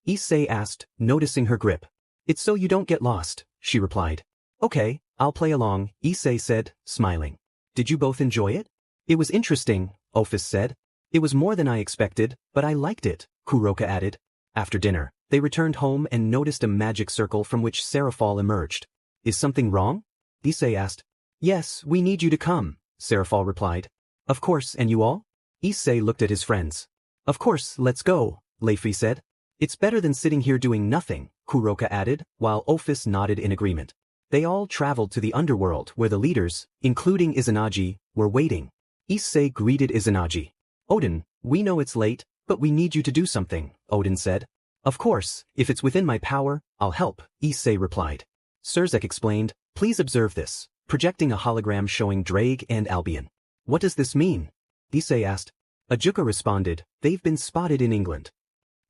Issei asked, noticing her grip. It's so you don't get lost, she replied. Okay, I'll play along, Issei said, smiling. Did you both enjoy it? It was interesting, Ophis said. It was more than I expected, but I liked it, Kuroka added. After dinner, they returned home and noticed a magic circle from which Serafal emerged. Is something wrong? Issei asked. Yes, we need you to come, Serafal replied. Of course, and you all? Issei looked at his friends. Of course, let's go, Leifri said. It's better than sitting here doing nothing, Kuroka added, while Ophis nodded in agreement. They all traveled to the Underworld where the leaders, including Izanagi, were waiting. Issei greeted Izanagi. Odin, we know it's late, but we need you to do something, Odin said. Of course, if it's within my power, I'll help, Issei replied. Surzek explained, please observe this, projecting a hologram showing Drake and Albion. What does this mean? Issei asked. Ajuka responded, they've been spotted in England.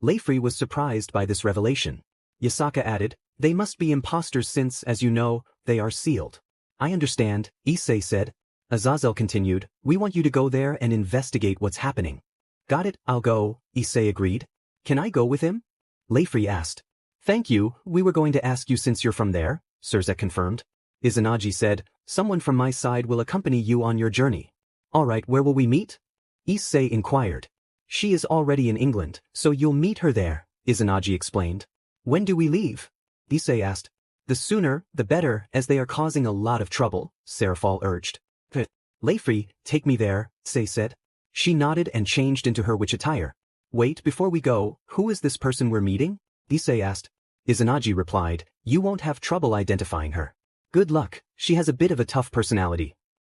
Leifri was surprised by this revelation. Yasaka added, they must be imposters since, as you know, they are sealed. I understand, Issei said. Azazel continued, we want you to go there and investigate what's happening. Got it, I'll go, Issei agreed. Can I go with him? Leifri asked. Thank you, we were going to ask you since you're from there, Surzek confirmed. Izanagi said, someone from my side will accompany you on your journey. Alright, where will we meet? Issei inquired. She is already in England, so you'll meet her there, Izanagi explained. When do we leave? Issei asked. The sooner, the better, as they are causing a lot of trouble, Serafal urged. Leifri, take me there, Issei said. She nodded and changed into her witch attire. Wait, before we go, who is this person we're meeting? Issei asked. Izanagi replied, you won't have trouble identifying her. Good luck, she has a bit of a tough personality.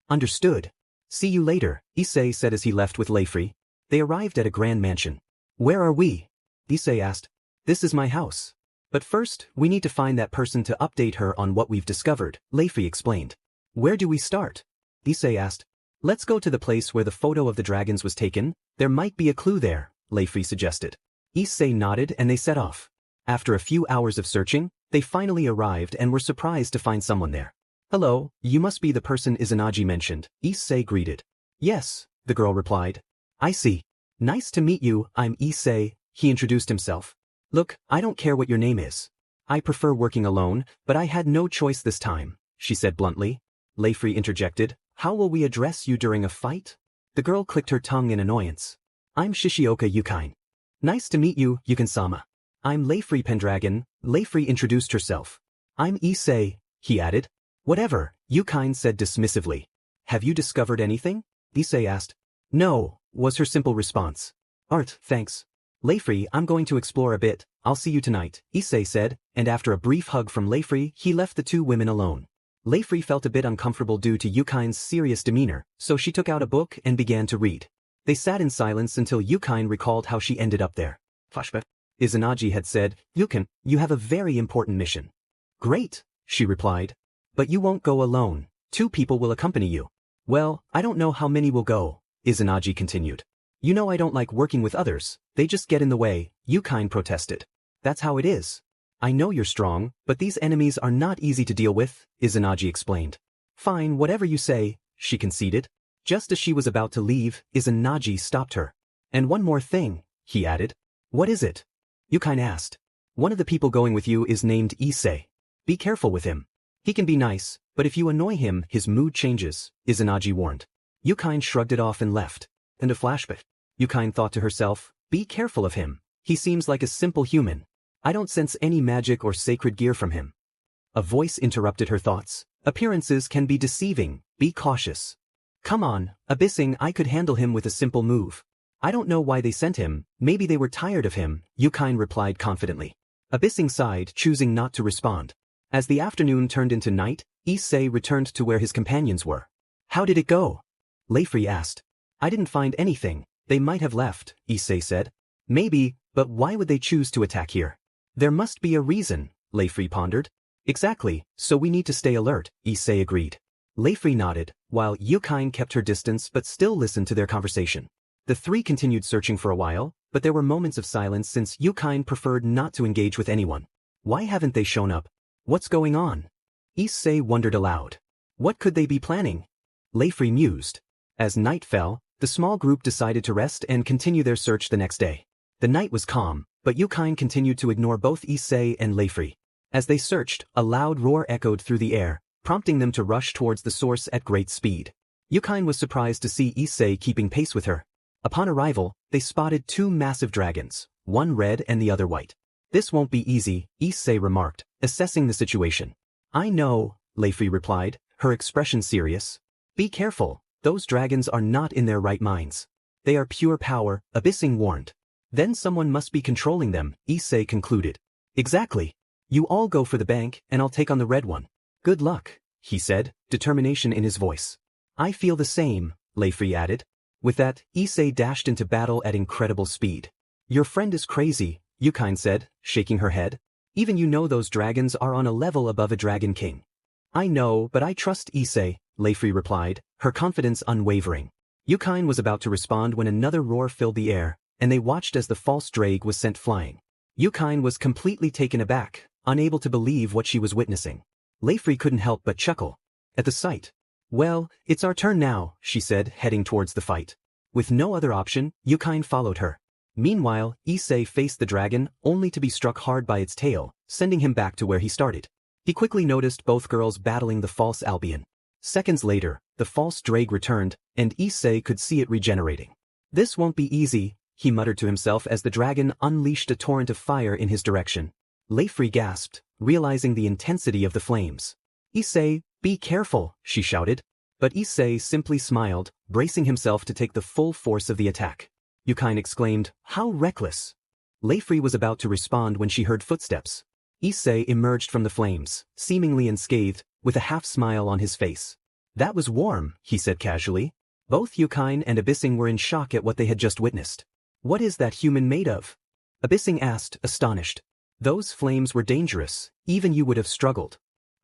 Understood. See you later, Issei said as he left with Leifri. They arrived at a grand mansion. Where are we? Issei asked. This is my house. But first, we need to find that person to update her on what we've discovered, Leifri explained. Where do we start? Issei asked. Let's go to the place where the photo of the dragons was taken, there might be a clue there, Leifri suggested. Issei nodded and they set off. After a few hours of searching, they finally arrived and were surprised to find someone there. Hello, you must be the person Izanagi mentioned, Issei greeted. Yes, the girl replied. I see. Nice to meet you, I'm Issei, he introduced himself. Look, I don't care what your name is. I prefer working alone, but I had no choice this time, she said bluntly. Leifri interjected, how will we address you during a fight? The girl clicked her tongue in annoyance. I'm Shishioka Yukine. Nice to meet you, Yukine-sama. I'm Leifri Pendragon, Leifri introduced herself. I'm Issei, he added. Whatever, Yukine said dismissively. Have you discovered anything? Issei asked. No, was her simple response. Art, thanks. Leifri, I'm going to explore a bit, I'll see you tonight, Issei said, and after a brief hug from Leifri, he left the two women alone. Leifri felt a bit uncomfortable due to Yukine's serious demeanor, so she took out a book and began to read. They sat in silence until Yukine recalled how she ended up there. Flashback. Izanagi had said, Yukine, you have a very important mission. Great, she replied. But you won't go alone, 2 people will accompany you. Well, I don't know how many will go, Izanagi continued. You know I don't like working with others, they just get in the way, Yukine protested. That's how it is. I know you're strong, but these enemies are not easy to deal with, Izanagi explained. Fine, whatever you say, she conceded. Just as she was about to leave, Izanagi stopped her. And one more thing, he added. What is it? Yukine asked. One of the people going with you is named Issei. Be careful with him. He can be nice, but if you annoy him, his mood changes, Izanagi warned. Yukine shrugged it off and left. And a flashback. Yukine thought to herself, be careful of him. He seems like a simple human. I don't sense any magic or sacred gear from him. A voice interrupted her thoughts. Appearances can be deceiving, be cautious. Come on, Abyssing, I could handle him with a simple move. I don't know why they sent him, maybe they were tired of him, Yukine replied confidently. Abyssing sighed, choosing not to respond. As the afternoon turned into night, Issei returned to where his companions were. How did it go? Leifri asked. I didn't find anything, they might have left, Issei said. Maybe, but why would they choose to attack here? There must be a reason, Leifri pondered. Exactly, so we need to stay alert, Issei agreed. Leifri nodded, while Yukine kept her distance but still listened to their conversation. The 3 continued searching for a while, but there were moments of silence since Yukine preferred not to engage with anyone. Why haven't they shown up? What's going on? Issei wondered aloud. What could they be planning? Leifri mused. As night fell, the small group decided to rest and continue their search the next day. The night was calm, but Yukine continued to ignore both Issei and Leifri. As they searched, a loud roar echoed through the air, prompting them to rush towards the source at great speed. Yukine was surprised to see Issei keeping pace with her. Upon arrival, they spotted 2 massive dragons, one red and the other white. This won't be easy, Issei remarked, assessing the situation. I know, Leifri replied, her expression serious. Be careful, those dragons are not in their right minds. They are pure power, Abyssing warned. Then someone must be controlling them, Issei concluded. Exactly. You all go for the bank, and I'll take on the red one. Good luck, he said, determination in his voice. I feel the same, Leifri added. With that, Issei dashed into battle at incredible speed. Your friend is crazy, Yukine said, shaking her head. Even you know those dragons are on a level above a dragon king. I know, but I trust Issei, Leifri replied, her confidence unwavering. Yukine was about to respond when another roar filled the air, and they watched as the false drake was sent flying. Yukine was completely taken aback, unable to believe what she was witnessing. Leifri couldn't help but chuckle. At the sight, Well, it's our turn now, she said, heading towards the fight. With no other option, Yukine followed her. Meanwhile, Issei faced the dragon, only to be struck hard by its tail, sending him back to where he started. He quickly noticed both girls battling the false Albion. Seconds later, the false Drake returned, and Issei could see it regenerating. This won't be easy, he muttered to himself as the dragon unleashed a torrent of fire in his direction. Leifri gasped, realizing the intensity of the flames. Issei, be careful, she shouted. But Issei simply smiled, bracing himself to take the full force of the attack. Yukine exclaimed, how reckless! Leifri was about to respond when she heard footsteps. Issei emerged from the flames, seemingly unscathed, with a half-smile on his face. That was warm, he said casually. Both Yukine and Abyssing were in shock at what they had just witnessed. What is that human made of? Abyssing asked, astonished. Those flames were dangerous, even you would have struggled.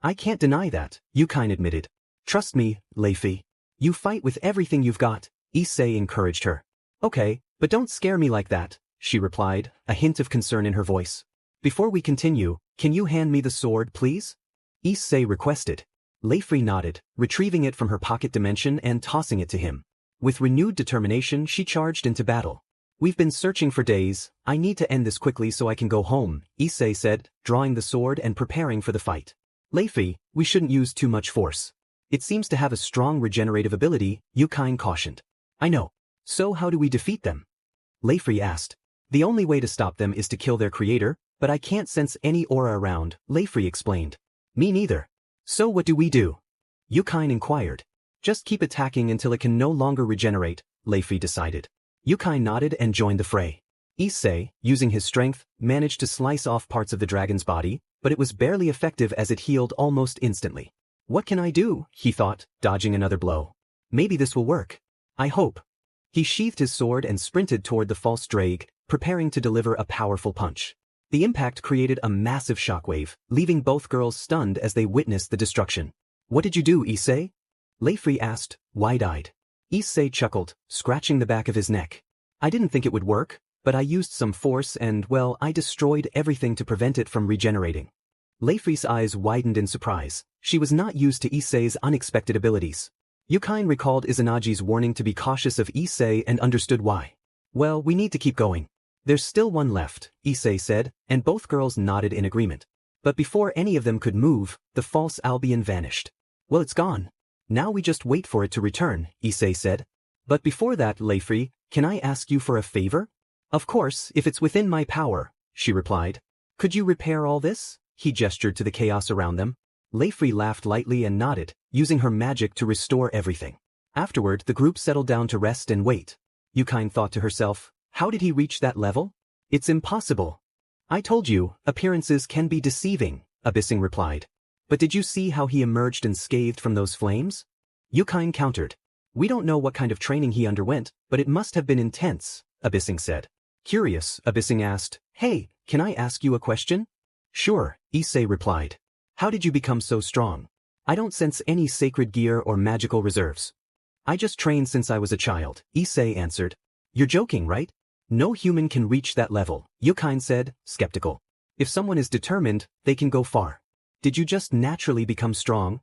I can't deny that, Yukine admitted. Trust me, Leifri. You fight with everything you've got, Issei encouraged her. Okay, but don't scare me like that, she replied, a hint of concern in her voice. Before we continue, can you hand me the sword, please? Issei requested. Leifri nodded, retrieving it from her pocket dimension and tossing it to him. With renewed determination, she charged into battle. We've been searching for days, I need to end this quickly so I can go home, Issei said, drawing the sword and preparing for the fight. Leifri, we shouldn't use too much force. It seems to have a strong regenerative ability, Yukine cautioned. I know. So how do we defeat them? Leifri asked. The only way to stop them is to kill their creator, but I can't sense any aura around, Leifri explained. Me neither. So what do we do? Yukine inquired. Just keep attacking until it can no longer regenerate, Leifri decided. Yukine nodded and joined the fray. Issei, using his strength, managed to slice off parts of the dragon's body, but it was barely effective as it healed almost instantly. What can I do? He thought, dodging another blow. Maybe this will work. I hope. He sheathed his sword and sprinted toward the false Drake, preparing to deliver a powerful punch. The impact created a massive shockwave, leaving both girls stunned as they witnessed the destruction. What did you do, Issei? Leifri asked, wide-eyed. Issei chuckled, scratching the back of his neck. I didn't think it would work, but I used some force and, well, I destroyed everything to prevent it from regenerating. Leifri's eyes widened in surprise. She was not used to Issei's unexpected abilities. Yukine recalled Izanagi's warning to be cautious of Issei and understood why. Well, we need to keep going. There's still one left, Issei said, and both girls nodded in agreement. But before any of them could move, the false Albion vanished. Well, it's gone. Now we just wait for it to return, Issei said. But before that, Leifri, can I ask you for a favor? Of course, if it's within my power, she replied. Could you repair all this? He gestured to the chaos around them. Leifri laughed lightly and nodded, using her magic to restore everything. Afterward, the group settled down to rest and wait. Yukine thought to herself, how did he reach that level? It's impossible. I told you, appearances can be deceiving, Abyssing replied. But did you see how he emerged unscathed from those flames? Yukine countered. We don't know what kind of training he underwent, but it must have been intense, Abyssing said. Curious, Abyssing asked, hey, can I ask you a question? Sure, Issei replied. How did you become so strong? I don't sense any sacred gear or magical reserves. I just trained since I was a child, Issei answered. You're joking, right? No human can reach that level, Yukine said, skeptical. If someone is determined, they can go far. Did you just naturally become strong?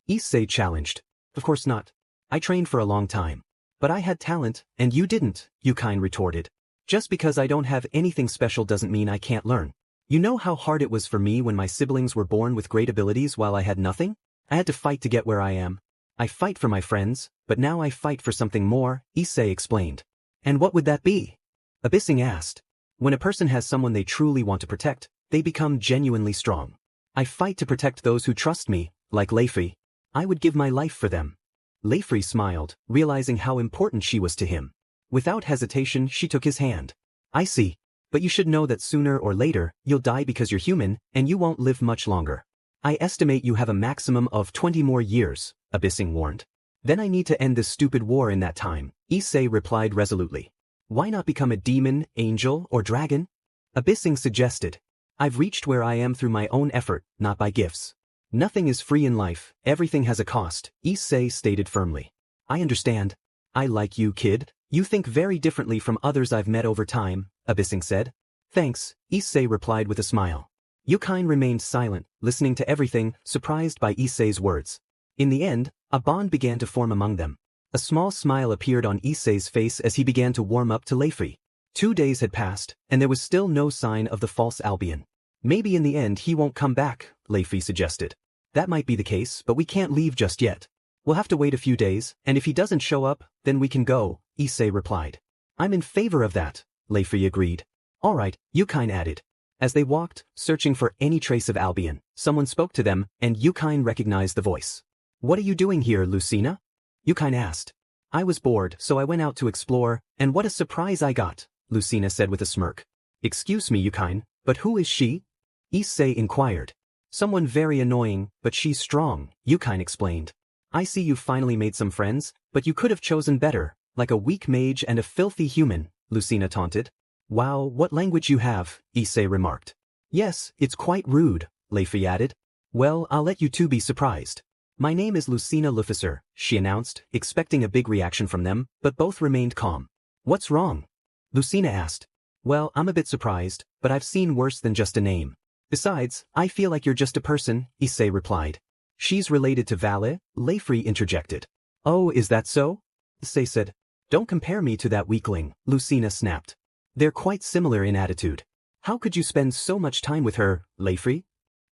Issei challenged. Of course not. I trained for a long time. But I had talent, and you didn't, Yukine retorted. Just because I don't have anything special doesn't mean I can't learn. You know how hard it was for me when my siblings were born with great abilities while I had nothing? I had to fight to get where I am. I fight for my friends, but now I fight for something more, Issei explained. And what would that be? Abyssing asked. When a person has someone they truly want to protect, they become genuinely strong. I fight to protect those who trust me, like Leifri. I would give my life for them. Leifri smiled, realizing how important she was to him. Without hesitation, she took his hand. I see. But you should know that sooner or later, you'll die because you're human, and you won't live much longer. I estimate you have a maximum of 20 more years, Abyssing warned. Then I need to end this stupid war in that time, Issei replied resolutely. Why not become a demon, angel, or dragon? Abyssing suggested. I've reached where I am through my own effort, not by gifts. Nothing is free in life, everything has a cost, Issei stated firmly. I understand. I like you, kid. You think very differently from others I've met over time, Abyssing said. Thanks, Issei replied with a smile. Yukine remained silent, listening to everything, surprised by Issei's words. In the end, a bond began to form among them. A small smile appeared on Issei's face as he began to warm up to Leifri. 2 days had passed, and there was still no sign of the false Albion. Maybe in the end he won't come back, Leifri suggested. That might be the case, but we can't leave just yet. We'll have to wait a few days, and if he doesn't show up, then we can go, Issei replied. I'm in favor of that, Leifri agreed. Alright, Yukine added. As they walked, searching for any trace of Albion, someone spoke to them, and Yukine recognized the voice. What are you doing here, Lucina? Yukine asked. I was bored, so I went out to explore, and what a surprise I got, Lucina said with a smirk. Excuse me, Yukine, but who is she? Issei inquired. Someone very annoying, but she's strong, Yukine explained. I see you finally made some friends, but you could have chosen better, like a weak mage and a filthy human, Lucina taunted. Wow, what language you have, Issei remarked. Yes, it's quite rude, Leifri added. Well, I'll let you two be surprised. My name is Lucina Luficer, she announced, expecting a big reaction from them, but both remained calm. What's wrong? Lucina asked. Well, I'm a bit surprised, but I've seen worse than just a name. Besides, I feel like you're just a person, Issei replied. She's related to Valle, Leifri interjected. Oh, is that so? Issei said. Don't compare me to that weakling, Lucina snapped. They're quite similar in attitude. How could you spend so much time with her, Leifri?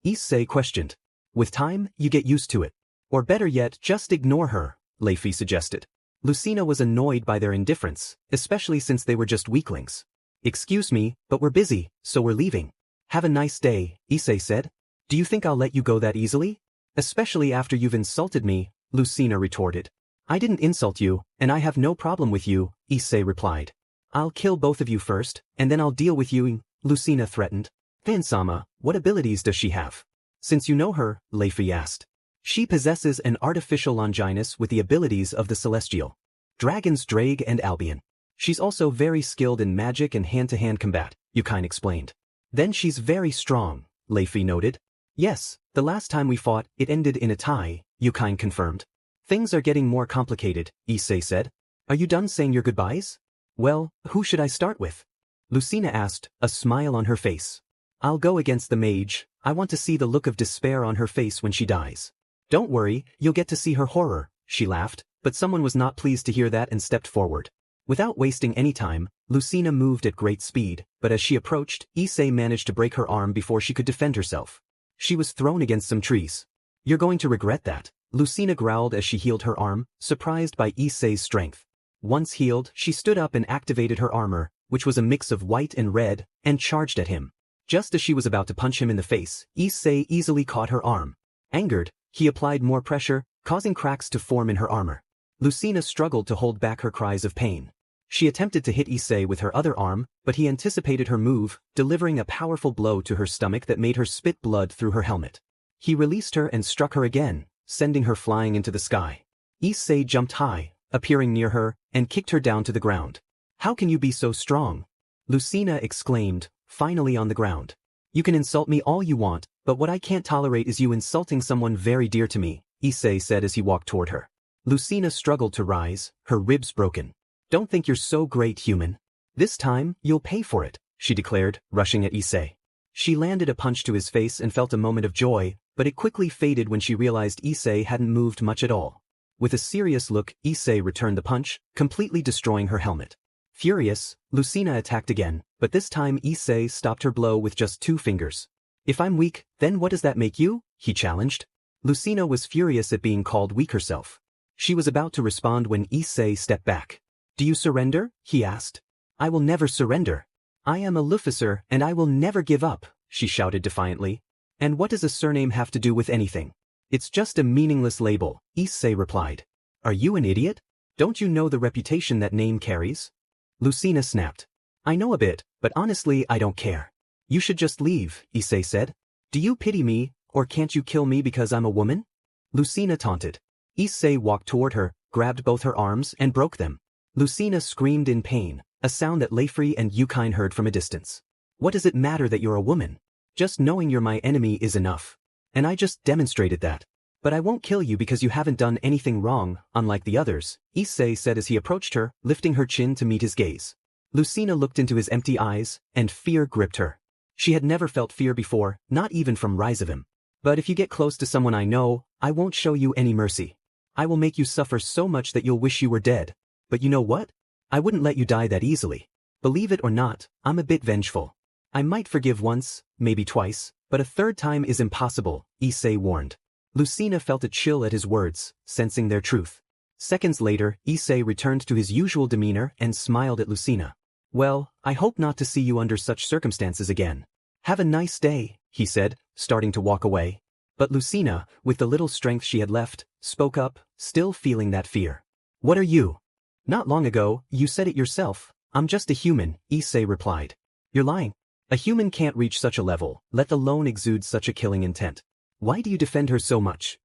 Issei questioned. With time, you get used to it. Or better yet, just ignore her, Leifri suggested. Lucina was annoyed by their indifference, especially since they were just weaklings. Excuse me, but we're busy, so we're leaving. Have a nice day, Issei said. Do you think I'll let you go that easily? Especially after you've insulted me, Lucina retorted. I didn't insult you, and I have no problem with you, Issei replied. I'll kill both of you first, and then I'll deal with you, Lucina threatened. Then-sama, what abilities does she have? Since you know her, Leifri asked. She possesses an artificial Longinus with the abilities of the Celestial Dragons Drake and Albion. She's also very skilled in magic and hand-to-hand combat, Yukine explained. Then she's very strong, Leifri noted. Yes, the last time we fought, it ended in a tie, Yukine confirmed. Things are getting more complicated, Issei said. Are you done saying your goodbyes? Well, who should I start with? Lucina asked, a smile on her face. I'll go against the mage. I want to see the look of despair on her face when she dies. Don't worry, you'll get to see her horror, she laughed, but someone was not pleased to hear that and stepped forward. Without wasting any time, Lucina moved at great speed, but as she approached, Issei managed to break her arm before she could defend herself. She was thrown against some trees. You're going to regret that, Lucina growled as she healed her arm, surprised by Issei's strength. Once healed, she stood up and activated her armor, which was a mix of white and red, and charged at him. Just as she was about to punch him in the face, Issei easily caught her arm. Angered, he applied more pressure, causing cracks to form in her armor. Lucina struggled to hold back her cries of pain. She attempted to hit Issei with her other arm, but he anticipated her move, delivering a powerful blow to her stomach that made her spit blood through her helmet. He released her and struck her again, sending her flying into the sky. Issei jumped high, appearing near her, and kicked her down to the ground. How can you be so strong? Lucina exclaimed, finally on the ground. You can insult me all you want, but what I can't tolerate is you insulting someone very dear to me, Issei said as he walked toward her. Lucina struggled to rise, her ribs broken. Don't think you're so great, human. This time, you'll pay for it, she declared, rushing at Issei. She landed a punch to his face and felt a moment of joy, but it quickly faded when she realized Issei hadn't moved much at all. With a serious look, Issei returned the punch, completely destroying her helmet. Furious, Lucina attacked again, but this time Issei stopped her blow with just 2 fingers. If I'm weak, then what does that make you? He challenged. Lucina was furious at being called weak herself. She was about to respond when Issei stepped back. Do you surrender? He asked. I will never surrender. I am a Luficer and I will never give up, she shouted defiantly. And what does a surname have to do with anything? It's just a meaningless label, Issei replied. Are you an idiot? Don't you know the reputation that name carries? Lucina snapped. I know a bit, but honestly I don't care. You should just leave, Issei said. Do you pity me, or can't you kill me because I'm a woman? Lucina taunted. Issei walked toward her, grabbed both her arms and broke them. Lucina screamed in pain, a sound that Leifri and Yukine heard from a distance. What does it matter that you're a woman? Just knowing you're my enemy is enough. And I just demonstrated that. But I won't kill you because you haven't done anything wrong, unlike the others, Issei said as he approached her, lifting her chin to meet his gaze. Lucina looked into his empty eyes, and fear gripped her. She had never felt fear before, not even from Rise of him. But if you get close to someone I know, I won't show you any mercy. I will make you suffer so much that you'll wish you were dead. But you know what? I wouldn't let you die that easily. Believe it or not, I'm a bit vengeful. I might forgive once, maybe twice, but a third time is impossible, Issei warned. Lucina felt a chill at his words, sensing their truth. Seconds later, Issei returned to his usual demeanor and smiled at Lucina. Well, I hope not to see you under such circumstances again. Have a nice day, he said, starting to walk away. But Lucina, with the little strength she had left, spoke up, still feeling that fear. What are you? Not long ago, you said it yourself. I'm just a human, Issei replied. You're lying. A human can't reach such a level, let alone exude such a killing intent. Why do you defend her so much?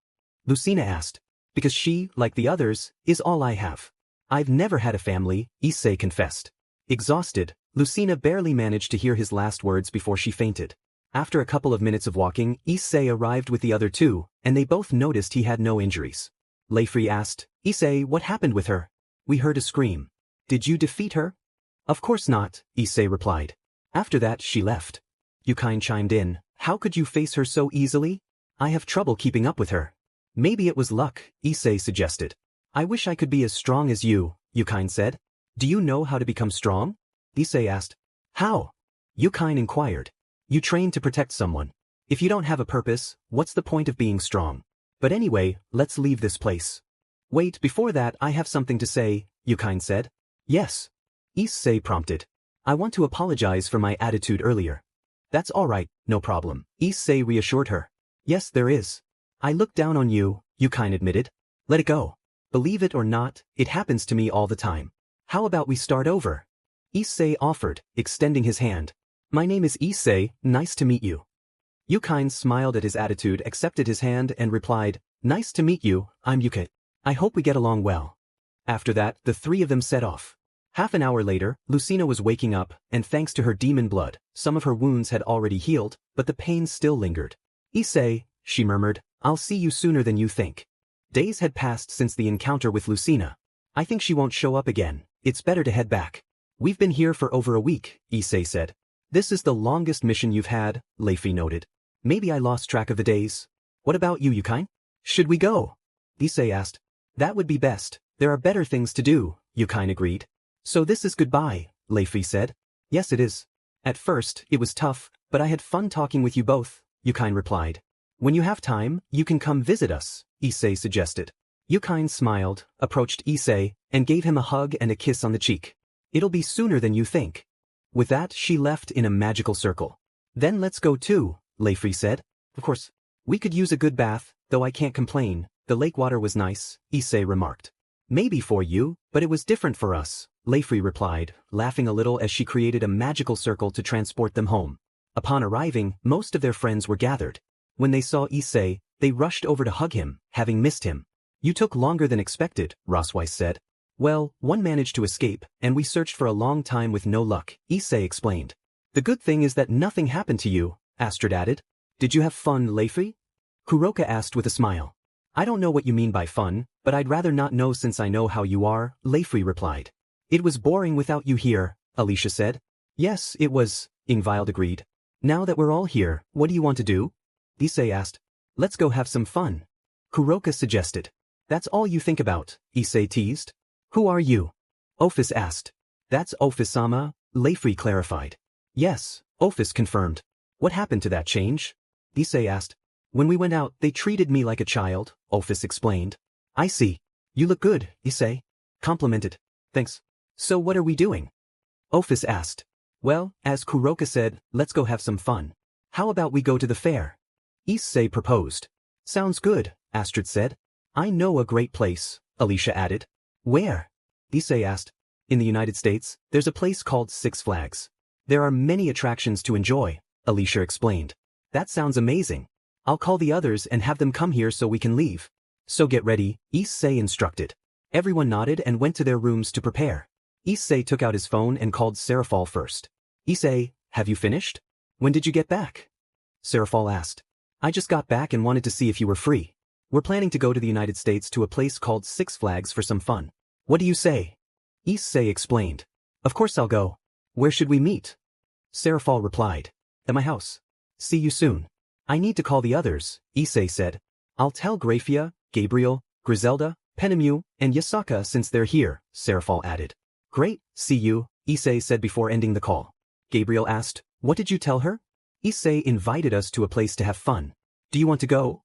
Lucina asked. Because she, like the others, is all I have. I've never had a family, Issei confessed. Exhausted, Lucina barely managed to hear his last words before she fainted. After a couple of minutes of walking, Issei arrived with the other two, and they both noticed he had no injuries. Leifri asked, Issei, what happened with her? We heard a scream. Did you defeat her? Of course not, Issei replied. After that she left. Yukine chimed in, how could you face her so easily? I have trouble keeping up with her. Maybe it was luck, Issei suggested. I wish I could be as strong as you, Yukine said. Do you know how to become strong? Issei asked. How? Yukine inquired. You train to protect someone. If you don't have a purpose, what's the point of being strong? But anyway, let's leave this place. Wait, before that I have something to say, Yukine said. Yes. Issei prompted. I want to apologize for my attitude earlier. That's all right, no problem, Issei reassured her. Yes, there is. I looked down on you, Yukine admitted. Let it go. Believe it or not, it happens to me all the time. How about we start over? Issei offered, extending his hand. My name is Issei, nice to meet you. Yukine smiled at his attitude, accepted his hand and replied, Nice to meet you, I'm Yukine. I hope we get along well. After that, the three of them set off. Half an hour later, Lucina was waking up, and thanks to her demon blood, some of her wounds had already healed, but the pain still lingered. Issei, she murmured, I'll see you sooner than you think. Days had passed since the encounter with Lucina. I think she won't show up again, it's better to head back. We've been here for over a week, Issei said. This is the longest mission you've had, Leifri noted. Maybe I lost track of the days. What about you, Yukine? Should we go? Issei asked. That would be best, there are better things to do, Yukine agreed. So this is goodbye, Leifri said. Yes it is. At first, it was tough, but I had fun talking with you both, Yukine replied. When you have time, you can come visit us, Issei suggested. Yukine smiled, approached Issei, and gave him a hug and a kiss on the cheek. It'll be sooner than you think. With that, she left in a magical circle. Then let's go too, Leifri said. Of course. We could use a good bath, though I can't complain, the lake water was nice, Issei remarked. Maybe for you, but it was different for us, Leifri replied, laughing a little as she created a magical circle to transport them home. Upon arriving, most of their friends were gathered. When they saw Issei, they rushed over to hug him, having missed him. You took longer than expected, Rosweiss said. Well, one managed to escape, and we searched for a long time with no luck, Issei explained. The good thing is that nothing happened to you, Astrid added. Did you have fun, Leifri? Kuroka asked with a smile. I don't know what you mean by fun, but I'd rather not know since I know how you are, Leifri replied. It was boring without you here, Alicia said. Yes, it was, Ingvild agreed. Now that we're all here, what do you want to do? Issei asked. Let's go have some fun. Kuroka suggested. That's all you think about, Issei teased. Who are you? Ophis asked. That's Ophis-sama, Leifri clarified. Yes, Ophis confirmed. What happened to that change? Issei asked. When we went out, they treated me like a child, Ophis explained. I see. You look good, Issei. Complimented. Thanks. So what are we doing? Ophis asked. Well, as Kuroka said, let's go have some fun. How about we go to the fair? Issei proposed. Sounds good, Astrid said. I know a great place, Alicia added. Where? Issei asked. In the United States, there's a place called Six Flags. There are many attractions to enjoy, Alicia explained. That sounds amazing. I'll call the others and have them come here so we can leave. So get ready, Issei instructed. Everyone nodded and went to their rooms to prepare. Issei took out his phone and called Serafal first. Issei, have you finished? When did you get back? Serafal asked. I just got back and wanted to see if you were free. We're planning to go to the United States to a place called Six Flags for some fun. What do you say? Issei explained. Of course I'll go. Where should we meet? Serafal replied. At my house. See you soon. I need to call the others, Issei said. I'll tell Grafia, Gabriel, Griselda, Penemu, and Yasaka since they're here, Serafal added. Great, see you, Issei said before ending the call. Gabriel asked, what did you tell her? Issei invited us to a place to have fun. Do you want to go?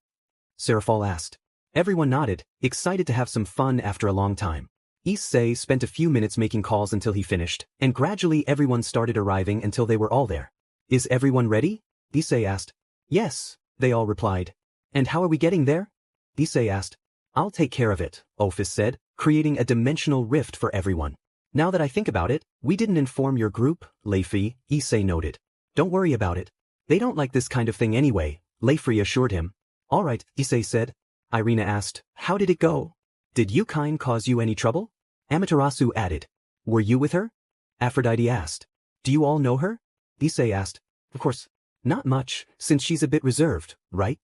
Serafal asked. Everyone nodded, excited to have some fun after a long time. Issei spent a few minutes making calls until he finished, and gradually everyone started arriving until they were all there. Is everyone ready? Issei asked. Yes, they all replied. And how are we getting there? Issei asked. I'll take care of it, Ophis said, creating a dimensional rift for everyone. Now that I think about it, we didn't inform your group, Leifi, Issei noted. Don't worry about it. They don't like this kind of thing anyway, Leifi assured him. All right, Issei said. Irina asked, how did it go? Did Yukine cause you any trouble? Amaterasu added. Were you with her? Aphrodite asked. Do you all know her? Issei asked. Of course. Not much, since she's a bit reserved, right?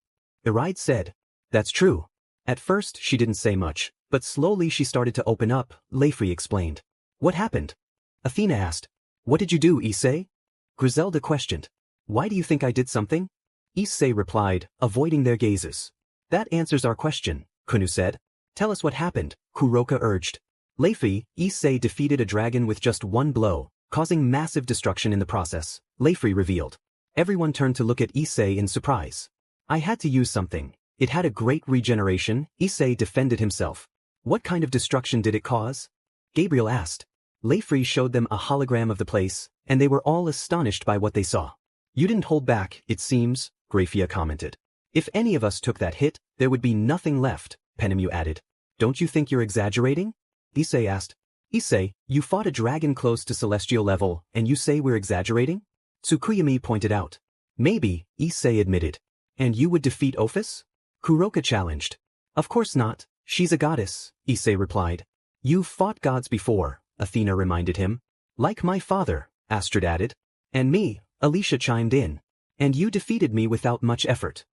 Iraide said. That's true. At first she didn't say much, but slowly she started to open up, Leifi explained. What happened? Athena asked. What did you do, Issei? Griselda questioned. Why do you think I did something? Issei replied, avoiding their gazes. That answers our question, Kunu said. Tell us what happened, Kuroka urged. Leifi, Issei defeated a dragon with just one blow, causing massive destruction in the process, Leifi revealed. Everyone turned to look at Issei in surprise. I had to use something. It had a great regeneration, Issei defended himself. What kind of destruction did it cause? Gabriel asked. Leifi showed them a hologram of the place, and they were all astonished by what they saw. You didn't hold back, it seems, Grafia commented. If any of us took that hit, there would be nothing left, Penemu added. Don't you think you're exaggerating? Issei asked. Issei, you fought a dragon close to celestial level, and you say we're exaggerating? Tsukuyami pointed out. Maybe, Issei admitted. And you would defeat Ophis? Kuroka challenged. Of course not, she's a goddess, Issei replied. You've fought gods before, Athena reminded him. Like my father, Astrid added. And me, Alicia chimed in. And you defeated me without much effort.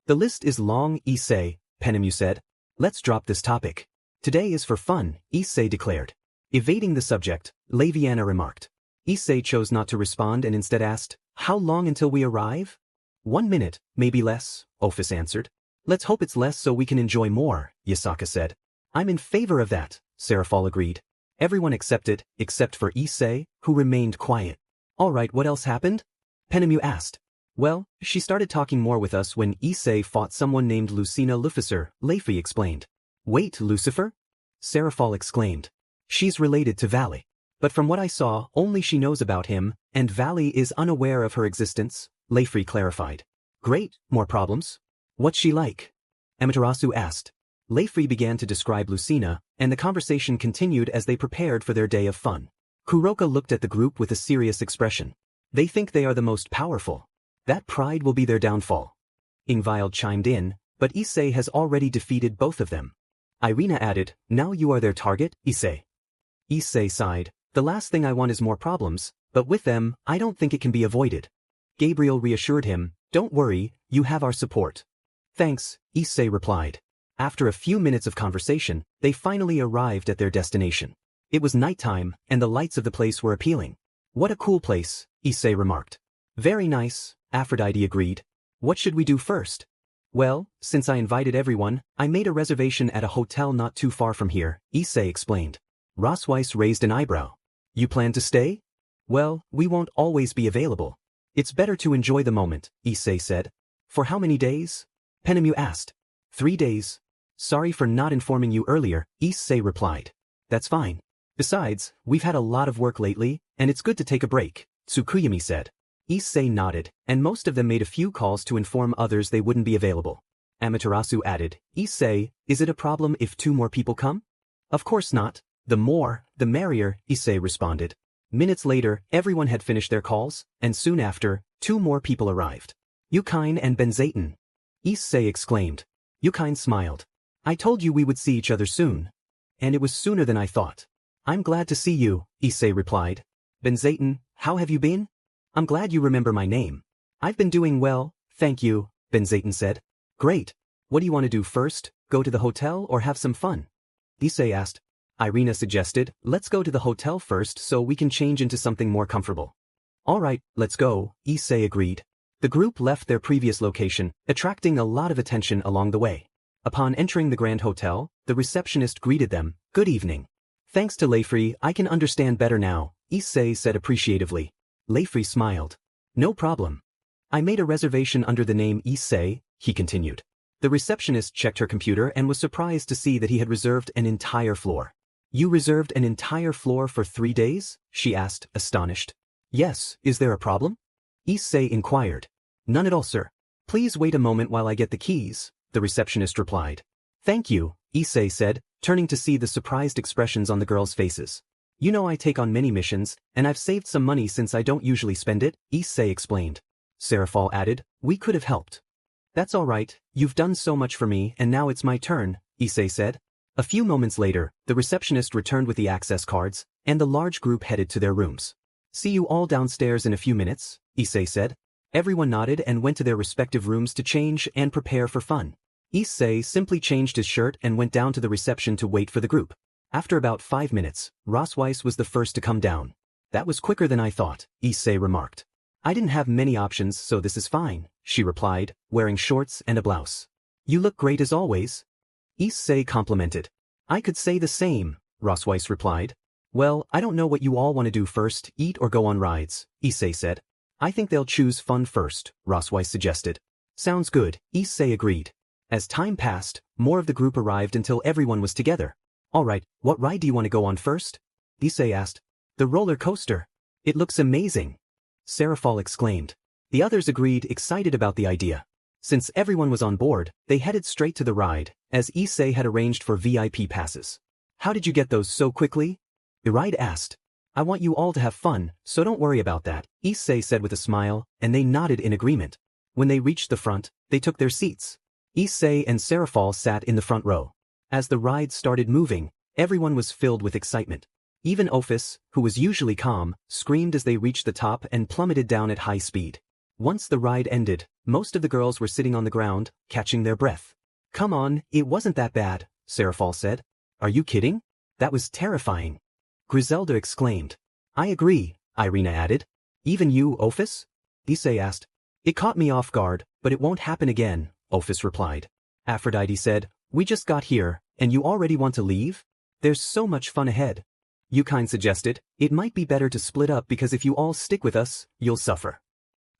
The list is long, Issei, Penemu said. Let's drop this topic. Today is for fun, Issei declared. Evading the subject, Laviana remarked. Issei chose not to respond and instead asked, how long until we arrive? 1 minute, maybe less, Ophis answered. Let's hope it's less so we can enjoy more, Yasaka said. I'm in favor of that, Serafal agreed. Everyone accepted, except for Issei, who remained quiet. All right, what else happened? Penemu asked. Well, she started talking more with us when Issei fought someone named Lucina Lucifer, Leifi explained. Wait, Lucifer? Serafal exclaimed. She's related to Valley. But from what I saw, only she knows about him, and Valley is unaware of her existence, Leifi clarified. Great, more problems? What's she like? Amaterasu asked. Leifi began to describe Lucina, and the conversation continued as they prepared for their day of fun. Kuroka looked at the group with a serious expression. They think they are the most powerful. That pride will be their downfall. Ingvild chimed in, but Issei has already defeated both of them. Irina added, now you are their target, Issei. Issei sighed, the last thing I want is more problems, but with them, I don't think it can be avoided. Gabriel reassured him, don't worry, you have our support. Thanks, Issei replied. After a few minutes of conversation, they finally arrived at their destination. It was nighttime, and the lights of the place were appealing. What a cool place, Issei remarked. Very nice, Aphrodite agreed. What should we do first? Well, since I invited everyone, I made a reservation at a hotel not too far from here, Issei explained. Rosweiss raised an eyebrow. You plan to stay? Well, we won't always be available. It's better to enjoy the moment, Issei said. For how many days? Penemu asked. 3 days. Sorry for not informing you earlier, Issei replied. That's fine. Besides, we've had a lot of work lately, and it's good to take a break, Tsukuyami said. Issei nodded, and most of them made a few calls to inform others they wouldn't be available. Amaterasu added, Issei, is it a problem if 2 more people come? Of course not. The more, the merrier, Issei responded. Minutes later, everyone had finished their calls, and soon after, 2 more people arrived. Yukine and Benzaiten. Issei exclaimed. Yukine smiled. I told you we would see each other soon. And it was sooner than I thought. I'm glad to see you, Issei replied. Benzaiten, how have you been? I'm glad you remember my name. I've been doing well, thank you, Benzaiten said. Great. What do you want to do first, go to the hotel or have some fun? Issei asked. Irina suggested, let's go to the hotel first so we can change into something more comfortable. All right, let's go, Issei agreed. The group left their previous location, attracting a lot of attention along the way. Upon entering the Grand Hotel, the receptionist greeted them, "Good evening." "Thanks to Leifri, I can understand better now," Issei said appreciatively. Leifri smiled. "No problem. I made a reservation under the name Issei," he continued. The receptionist checked her computer and was surprised to see that he had reserved an entire floor. "You reserved an entire floor for 3 days?" she asked, astonished. "Yes, is there a problem?" Issei inquired. "None at all, sir. Please wait a moment while I get the keys," the receptionist replied. "Thank you," Issei said, turning to see the surprised expressions on the girls' faces. "You know I take on many missions, and I've saved some money since I don't usually spend it," Issei explained. Serafal added, "We could have helped." "That's all right, you've done so much for me and now it's my turn," Issei said. A few moments later, the receptionist returned with the access cards, and the large group headed to their rooms. "See you all downstairs in a few minutes," Issei said. Everyone nodded and went to their respective rooms to change and prepare for fun. Issei simply changed his shirt and went down to the reception to wait for the group. After about 5 minutes, Rosweiss was the first to come down. "That was quicker than I thought," Issei remarked. "I didn't have many options, so this is fine," she replied, wearing shorts and a blouse. "You look great as always," Issei complimented. "I could say the same," Rosweiss replied. "Well, I don't know what you all want to do first, eat or go on rides," Issei said. "I think they'll choose fun first," Rosweiss suggested. "Sounds good," Issei agreed. As time passed, more of the group arrived until everyone was together. "All right, what ride do you want to go on first?" Issei asked. "The roller coaster. It looks amazing," Serafal exclaimed. The others agreed, excited about the idea. Since everyone was on board, they headed straight to the ride, as Issei had arranged for VIP passes. "How did you get those so quickly?" the ride asked. "I want you all to have fun, so don't worry about that," Issei said with a smile, and they nodded in agreement. When they reached the front, they took their seats. Issei and Serafal sat in the front row. As the ride started moving, everyone was filled with excitement. Even Ophis, who was usually calm, screamed as they reached the top and plummeted down at high speed. Once the ride ended, most of the girls were sitting on the ground, catching their breath. "Come on, it wasn't that bad," Serafal said. "Are you kidding? That was terrifying," Griselda exclaimed. "I agree," Irina added. "Even you, Ophis?" Issei asked. "It caught me off guard, but it won't happen again," Ophis replied. Aphrodite said, "We just got here, and you already want to leave? There's so much fun ahead." Yukine suggested, "It might be better to split up because if you all stick with us, you'll suffer."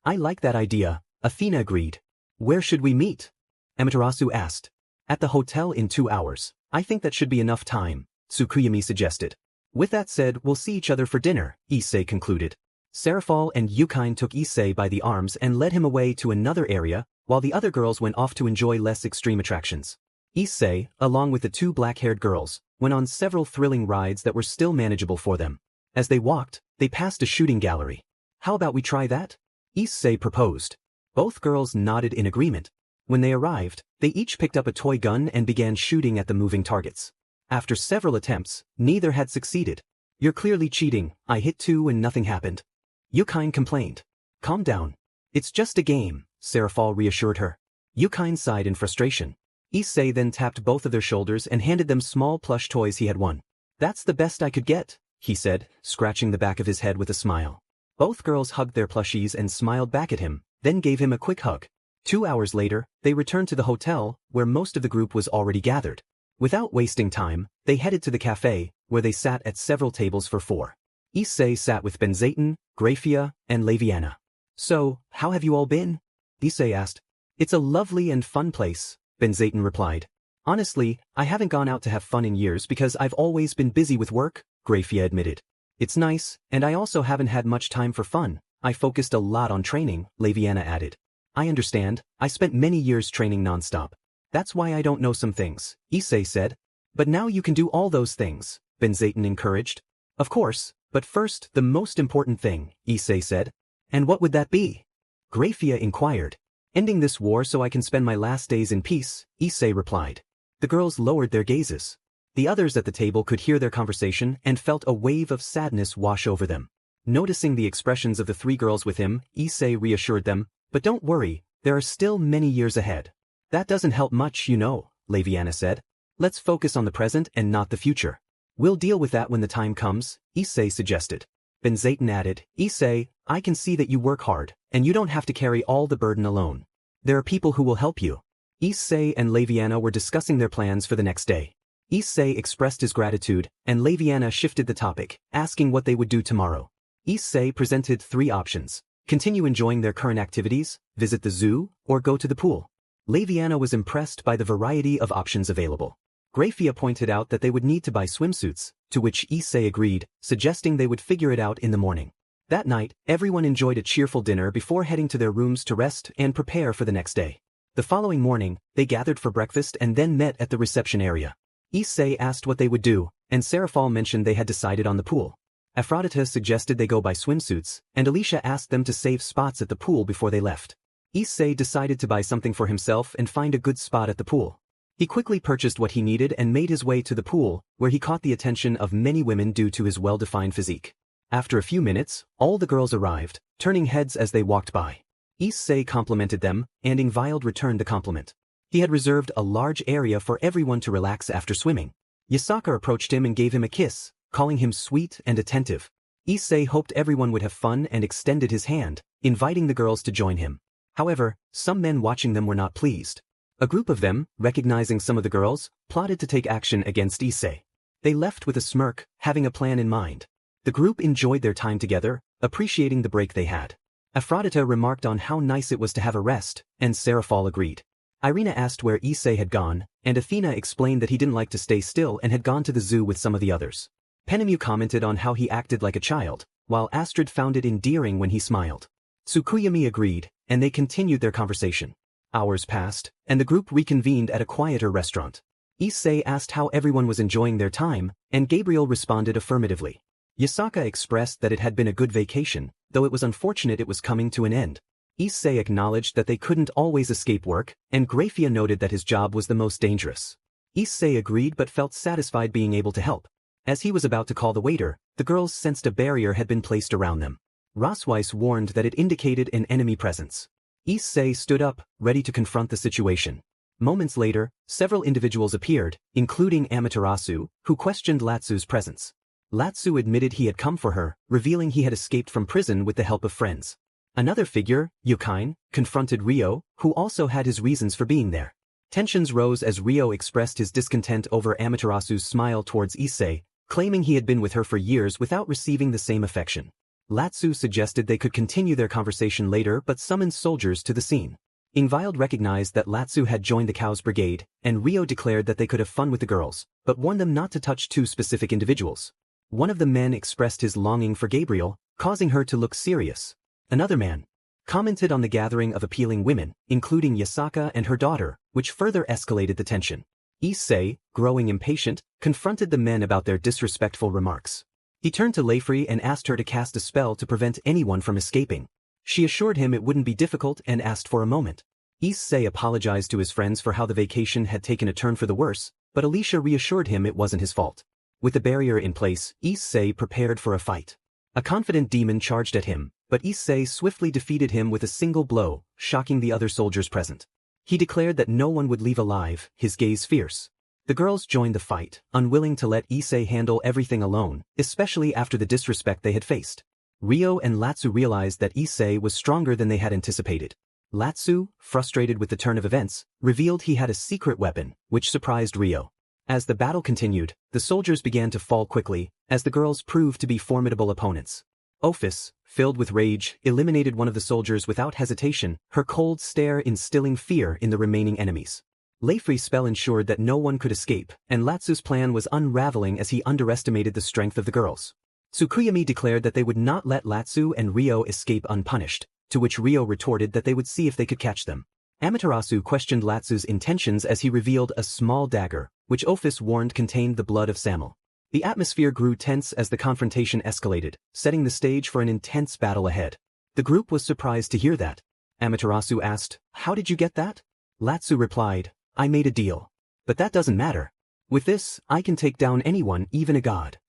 "I like that idea," Athena agreed. "Where should we meet?" Amaterasu asked. "At the hotel in 2 hours. I think that should be enough time," Tsukuyami suggested. "With that said, we'll see each other for dinner," Issei concluded. Serafal and Yukine took Issei by the arms and led him away to another area, while the other girls went off to enjoy less extreme attractions. Issei, along with the 2 black-haired girls, went on several thrilling rides that were still manageable for them. As they walked, they passed a shooting gallery. "How about we try that?" Issei proposed. Both girls nodded in agreement. When they arrived, they each picked up a toy gun and began shooting at the moving targets. After several attempts, neither had succeeded. "You're clearly cheating, I hit 2 and nothing happened," Yukine complained. "Calm down. It's just a game," Serafal reassured her. Yukine sighed in frustration. Issei then tapped both of their shoulders and handed them small plush toys he had won. "That's the best I could get," he said, scratching the back of his head with a smile. Both girls hugged their plushies and smiled back at him, then gave him a quick hug. 2 hours later, they returned to the hotel, where most of the group was already gathered. Without wasting time, they headed to the cafe, where they sat at several tables for 4. Issei sat with Benzaten, Graphia, and Laviana. "So, how have you all been?" Issei asked. "It's a lovely and fun place," Benzaten replied. "Honestly, I haven't gone out to have fun in years because I've always been busy with work," Graphia admitted. "It's nice, and I also haven't had much time for fun. I focused a lot on training," Laviana added. "I understand, I spent many years training nonstop. That's why I don't know some things," Issei said. "But now you can do all those things," Benzaten encouraged. "Of course, but first, the most important thing," Issei said. "And what would that be?" Graphia inquired. "Ending this war so I can spend my last days in peace," Issei replied. The girls lowered their gazes. The others at the table could hear their conversation and felt a wave of sadness wash over them. Noticing the expressions of the 3 girls with him, Issei reassured them, "But don't worry, there are still many years ahead." "That doesn't help much, you know," Laviana said. "Let's focus on the present and not the future." "We'll deal with that when the time comes," Issei suggested. Benzaten added, Issei, I can see that you work hard, and you don't have to carry all the burden alone. There are people who will help you. Issei and Laviana were discussing their plans for the next day. Issei expressed his gratitude, and Laviana shifted the topic, asking what they would do tomorrow. Issei presented 3 options: continue enjoying their current activities, visit the zoo, or go to the pool. Laviana was impressed by the variety of options available. Grafia pointed out that they would need to buy swimsuits, to which Issei agreed, suggesting they would figure it out in the morning. That night, everyone enjoyed a cheerful dinner before heading to their rooms to rest and prepare for the next day. The following morning, they gathered for breakfast and then met at the reception area. Issei asked what they would do, and Serafal mentioned they had decided on the pool. Aphrodite suggested they go buy swimsuits, and Alicia asked them to save spots at the pool before they left. Issei decided to buy something for himself and find a good spot at the pool. He quickly purchased what he needed and made his way to the pool, where he caught the attention of many women due to his well-defined physique. After a few minutes, all the girls arrived, turning heads as they walked by. Issei complimented them, and Ingvild returned the compliment. He had reserved a large area for everyone to relax after swimming. Yasaka approached him and gave him a kiss, calling him sweet and attentive. Issei hoped everyone would have fun and extended his hand, inviting the girls to join him. However, some men watching them were not pleased. A group of them, recognizing some of the girls, plotted to take action against Issei. They left with a smirk, having a plan in mind. The group enjoyed their time together, appreciating the break they had. Aphrodite remarked on how nice it was to have a rest, and Serafal agreed. Irina asked where Issei had gone, and Athena explained that he didn't like to stay still and had gone to the zoo with some of the others. Penemu commented on how he acted like a child, while Astrid found it endearing when he smiled. Tsukuyami agreed, and they continued their conversation. Hours passed, and the group reconvened at a quieter restaurant. Issei asked how everyone was enjoying their time, and Gabriel responded affirmatively. Yasaka expressed that it had been a good vacation, though it was unfortunate it was coming to an end. Issei acknowledged that they couldn't always escape work, and Grafia noted that his job was the most dangerous. Issei agreed but felt satisfied being able to help. As he was about to call the waiter, the girls sensed a barrier had been placed around them. Rosweiss warned that it indicated an enemy presence. Issei stood up, ready to confront the situation. Moments later, several individuals appeared, including Amaterasu, who questioned Latsu's presence. Latsu admitted he had come for her, revealing he had escaped from prison with the help of friends. Another figure, Yukine, confronted Ryo, who also had his reasons for being there. Tensions rose as Ryo expressed his discontent over Amaterasu's smile towards Issei, claiming he had been with her for years without receiving the same affection. Latsu suggested they could continue their conversation later but summoned soldiers to the scene. Ingvild recognized that Latsu had joined the Cow's brigade, and Ryo declared that they could have fun with the girls, but warned them not to touch 2 specific individuals. One of the men expressed his longing for Gabriel, causing her to look serious. Another man commented on the gathering of appealing women, including Yasaka and her daughter, which further escalated the tension. Issei, growing impatient, confronted the men about their disrespectful remarks. He turned to Leifri and asked her to cast a spell to prevent anyone from escaping. She assured him it wouldn't be difficult and asked for a moment. Issei apologized to his friends for how the vacation had taken a turn for the worse, but Alicia reassured him it wasn't his fault. With the barrier in place, Issei prepared for a fight. A confident demon charged at him, but Issei swiftly defeated him with a single blow, shocking the other soldiers present. He declared that no one would leave alive, his gaze fierce. The girls joined the fight, unwilling to let Issei handle everything alone, especially after the disrespect they had faced. Ryo and Latsu realized that Issei was stronger than they had anticipated. Latsu, frustrated with the turn of events, revealed he had a secret weapon, which surprised Ryo. As the battle continued, the soldiers began to fall quickly, as the girls proved to be formidable opponents. Ophis, filled with rage, eliminated one of the soldiers without hesitation, her cold stare instilling fear in the remaining enemies. Leifri's spell ensured that no one could escape, and Latsu's plan was unraveling as he underestimated the strength of the girls. Tsukuyami declared that they would not let Latsu and Ryo escape unpunished, to which Ryo retorted that they would see if they could catch them. Amaterasu questioned Latsu's intentions as he revealed a small dagger, which Ophis warned contained the blood of Samel. The atmosphere grew tense as the confrontation escalated, setting the stage for an intense battle ahead. The group was surprised to hear that. Amaterasu asked, "How did you get that?" Latsu replied, "I made a deal. But that doesn't matter. With this, I can take down anyone, even a god."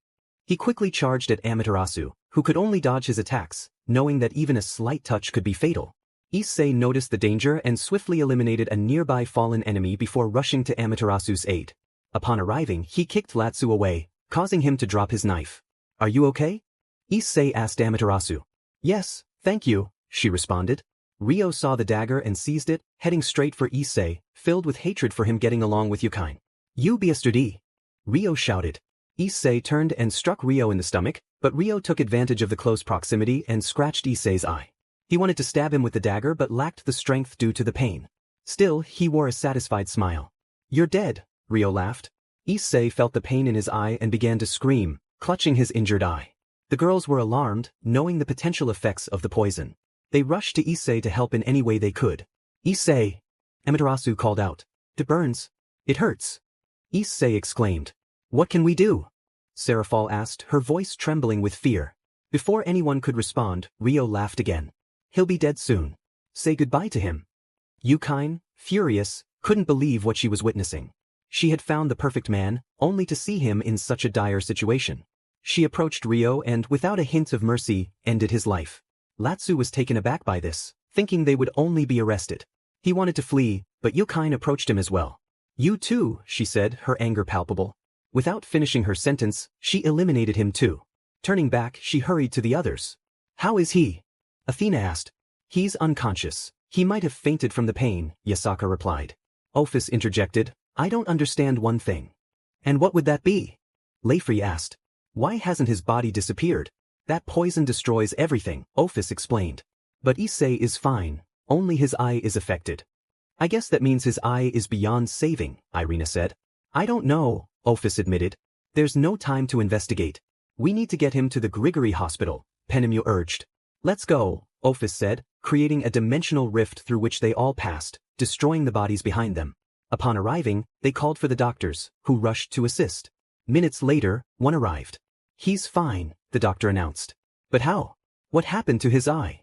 He quickly charged at Amaterasu, who could only dodge his attacks, knowing that even a slight touch could be fatal. Issei noticed the danger and swiftly eliminated a nearby fallen enemy before rushing to Amaterasu's aid. Upon arriving, he kicked Latsu away, causing him to drop his knife. "Are you okay?" Issei asked Amaterasu. Yes, thank you, she responded. Rio saw the dagger and seized it, heading straight for Issei, filled with hatred for him getting along with Yukine. You bastard! Rio shouted. Issei turned and struck Rio in the stomach, but Rio took advantage of the close proximity and scratched Issei's eye. He wanted to stab him with the dagger but lacked the strength due to the pain. Still, he wore a satisfied smile. You're dead, Rio laughed. Issei felt the pain in his eye and began to scream, clutching his injured eye. The girls were alarmed, knowing the potential effects of the poison. They rushed to Issei to help in any way they could. Issei! Amaterasu called out. It burns. It hurts. Issei exclaimed. What can we do? Serafal asked, her voice trembling with fear. Before anyone could respond, Rio laughed again. He'll be dead soon. Say goodbye to him. Yukine, furious, couldn't believe what she was witnessing. She had found the perfect man, only to see him in such a dire situation. She approached Rio and, without a hint of mercy, ended his life. Latu was taken aback by this, thinking they would only be arrested. He wanted to flee, but Yukine approached him as well. You too, she said, her anger palpable. Without finishing her sentence, she eliminated him too. Turning back, she hurried to the others. How is he? Athena asked. He's unconscious. He might have fainted from the pain, Yasaka replied. Ophis interjected. I don't understand one thing. And what would that be? Leifri asked. Why hasn't his body disappeared? That poison destroys everything, Ophis explained. But Issei is fine, only his eye is affected. I guess that means his eye is beyond saving, Irina said. I don't know, Ophis admitted. There's no time to investigate. We need to get him to the Grigori hospital, Penemu urged. Let's go, Ophis said, creating a dimensional rift through which they all passed, destroying the bodies behind them. Upon arriving, they called for the doctors, who rushed to assist. Minutes later, one arrived. He's fine, the doctor announced. But how? What happened to his eye?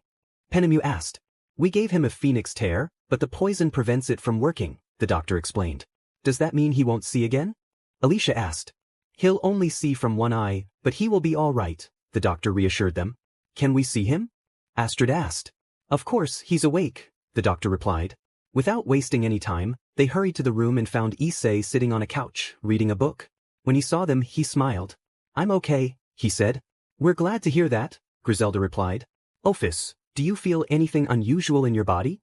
Penemu asked. We gave him a phoenix tear, but the poison prevents it from working, the doctor explained. Does that mean he won't see again? Alicia asked. He'll only see from one eye, but he will be all right, the doctor reassured them. Can we see him? Astrid asked. Of course, he's awake, the doctor replied. Without wasting any time, they hurried to the room and found Issei sitting on a couch, reading a book. When he saw them, he smiled. I'm okay, he said. We're glad to hear that, Griselda replied. Ophis, do you feel anything unusual in your body?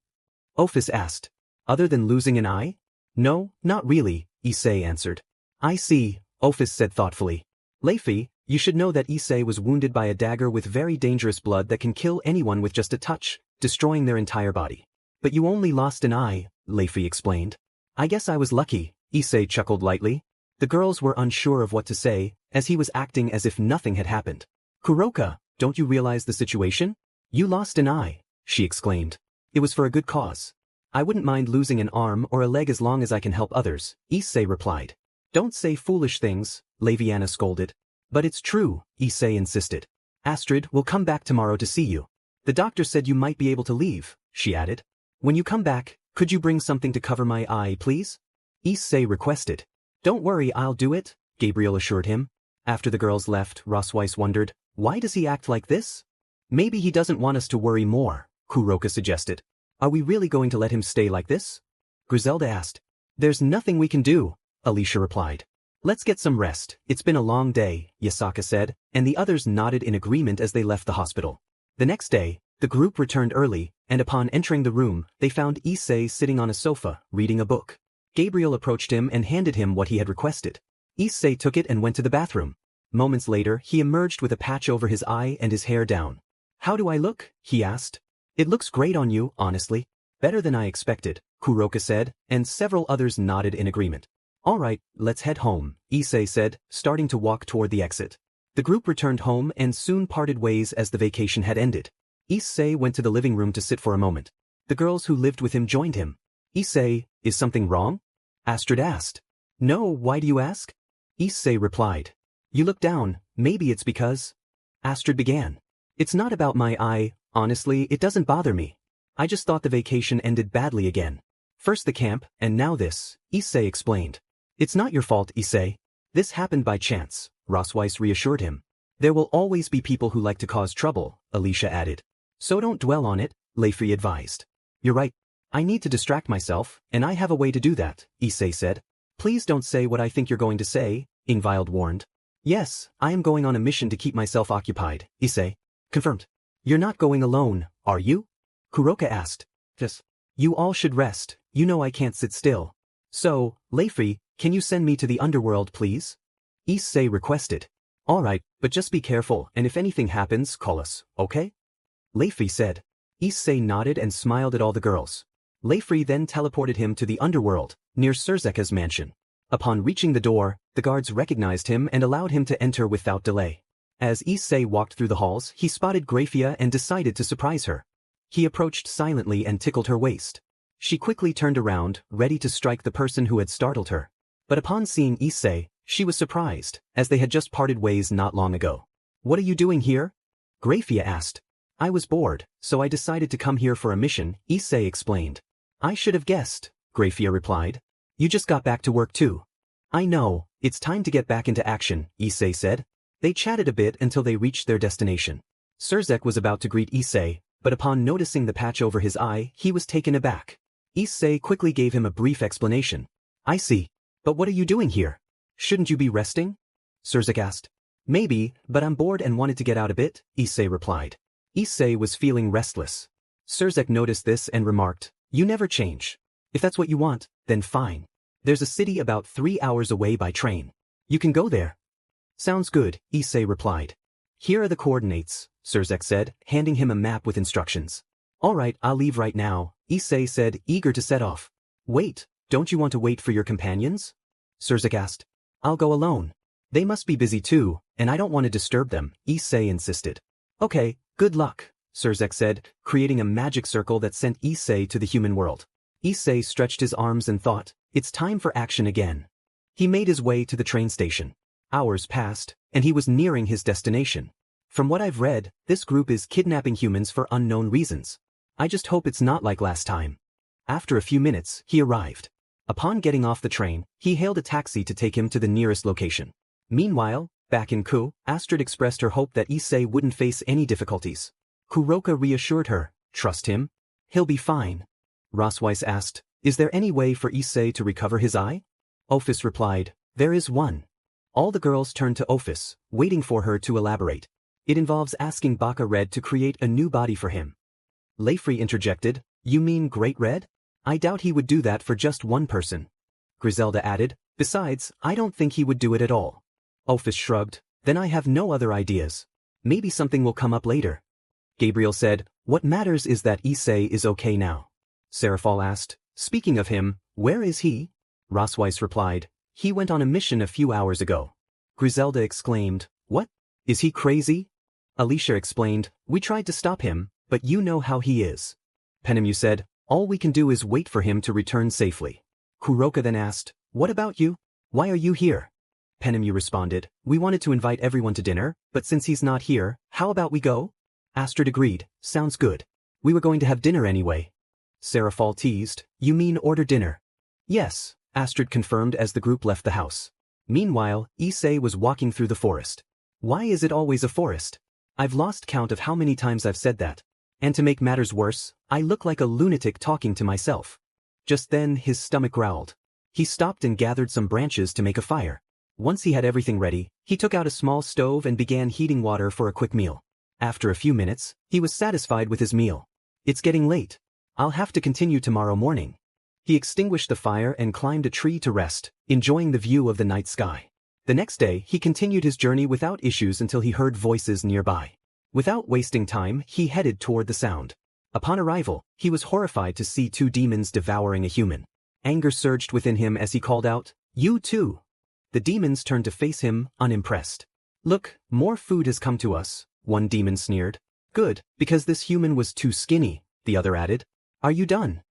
Ophis asked. Other than losing an eye? No, not really, Issei answered. I see, Ophis said thoughtfully. Leifi, you should know that Issei was wounded by a dagger with very dangerous blood that can kill anyone with just a touch, destroying their entire body. But you only lost an eye, Leifi explained. I guess I was lucky, Issei chuckled lightly. The girls were unsure of what to say, as he was acting as if nothing had happened. Kuroka, don't you realize the situation? You lost an eye, she exclaimed. It was for a good cause. I wouldn't mind losing an arm or a leg as long as I can help others, Issei replied. Don't say foolish things, Laviana scolded. But it's true, Issei insisted. Astrid will come back tomorrow to see you. The doctor said you might be able to leave, she added. When you come back, could you bring something to cover my eye, please? Issei requested. Don't worry, I'll do it, Gabriel assured him. After the girls left, Rosweiss wondered, why does he act like this? Maybe he doesn't want us to worry more, Kuroka suggested. Are we really going to let him stay like this? Griselda asked. There's nothing we can do, Alicia replied. Let's get some rest, it's been a long day, Yasaka said, and the others nodded in agreement as they left the hospital. The next day, the group returned early, and upon entering the room, they found Issei sitting on a sofa, reading a book. Gabriel approached him and handed him what he had requested. Issei took it and went to the bathroom. Moments later, he emerged with a patch over his eye and his hair down. How do I look? He asked. It looks great on you, honestly. Better than I expected, Kuroka said, and several others nodded in agreement. All right, let's head home, Issei said, starting to walk toward the exit. The group returned home and soon parted ways as the vacation had ended. Issei went to the living room to sit for a moment. The girls who lived with him joined him. Issei, is something wrong? Astrid asked. No, why do you ask? Issei replied. You look down, maybe it's because... Astrid began. It's not about my eye, honestly, it doesn't bother me. I just thought the vacation ended badly again. First the camp, and now this, Issei explained. It's not your fault, Issei. This happened by chance, Rosweiss reassured him. There will always be people who like to cause trouble, Alicia added. So don't dwell on it, Leifi advised. You're right. I need to distract myself, and I have a way to do that, Issei said. Please don't say what I think you're going to say, Ingvild warned. Yes, I am going on a mission to keep myself occupied, Issei. Confirmed. You're not going alone, are you? Kuroka asked. Yes. You all should rest, you know I can't sit still. So, Leifri, can you send me to the Underworld please? Issei requested. Alright, but just be careful and if anything happens, call us, okay? Leifri said. Issei nodded and smiled at all the girls. Leifri then teleported him to the Underworld, near Surzeka's mansion. Upon reaching the door, the guards recognized him and allowed him to enter without delay. As Issei walked through the halls, he spotted Grafia and decided to surprise her. He approached silently and tickled her waist. She quickly turned around, ready to strike the person who had startled her. But upon seeing Issei, she was surprised, as they had just parted ways not long ago. What are you doing here? Grafia asked. I was bored, so I decided to come here for a mission, Issei explained. I should have guessed, Grafia replied. You just got back to work too. I know, it's time to get back into action, Issei said. They chatted a bit until they reached their destination. Surzek was about to greet Issei, but upon noticing the patch over his eye, he was taken aback. Issei quickly gave him a brief explanation. I see. But what are you doing here? Shouldn't you be resting? Surzek asked. Maybe, but I'm bored and wanted to get out a bit, Issei replied. Issei was feeling restless. Surzek noticed this and remarked, You never change. If that's what you want, then fine. There's a city about 3 hours away by train. You can go there. Sounds good, Issei replied. Here are the coordinates, Surzek said, handing him a map with instructions. Alright, I'll leave right now, Issei said, eager to set off. Wait, don't you want to wait for your companions? Surzek asked. I'll go alone. They must be busy too, and I don't want to disturb them, Issei insisted. Okay, good luck, Surzek said, creating a magic circle that sent Issei to the human world. Issei stretched his arms and thought, it's time for action again. He made his way to the train station. Hours passed, and he was nearing his destination. From what I've read, this group is kidnapping humans for unknown reasons. I just hope it's not like last time. After a few minutes, he arrived. Upon getting off the train, he hailed a taxi to take him to the nearest location. Meanwhile, back in Ku, Astrid expressed her hope that Issei wouldn't face any difficulties. Kuroka reassured her, trust him. He'll be fine. Rosweiss asked, is there any way for Issei to recover his eye? Ophis replied, there is one. All the girls turned to Ophis, waiting for her to elaborate. It involves asking Baka Red to create a new body for him. Leifri interjected, you mean Great Red? I doubt he would do that for just one person. Griselda added, besides, I don't think he would do it at all. Ophis shrugged, then I have no other ideas. Maybe something will come up later. Gabriel said, what matters is that Issei is okay now. Seraphal asked, speaking of him, where is he? Rosweiss replied, he went on a mission a few hours ago. Griselda exclaimed, what? Is he crazy? Alicia explained, we tried to stop him, but you know how he is. Penemu said, all we can do is wait for him to return safely. Kuroka then asked, what about you? Why are you here? Penemu responded, we wanted to invite everyone to dinner, but since he's not here, how about we go? Astrid agreed, sounds good. We were going to have dinner anyway. Seraphal teased, you mean order dinner? Yes, Astrid confirmed as the group left the house. Meanwhile, Issei was walking through the forest. Why is it always a forest? I've lost count of how many times I've said that. And to make matters worse, I look like a lunatic talking to myself. Just then his stomach growled. He stopped and gathered some branches to make a fire. Once he had everything ready, he took out a small stove and began heating water for a quick meal. After a few minutes, he was satisfied with his meal. It's getting late. I'll have to continue tomorrow morning. He extinguished the fire and climbed a tree to rest, enjoying the view of the night sky. The next day, he continued his journey without issues until he heard voices nearby. Without wasting time, he headed toward the sound. Upon arrival, he was horrified to see 2 demons devouring a human. Anger surged within him as he called out, you too. The demons turned to face him, unimpressed. Look, more food has come to us, one demon sneered. Good, because this human was too skinny, the other added. Are you done?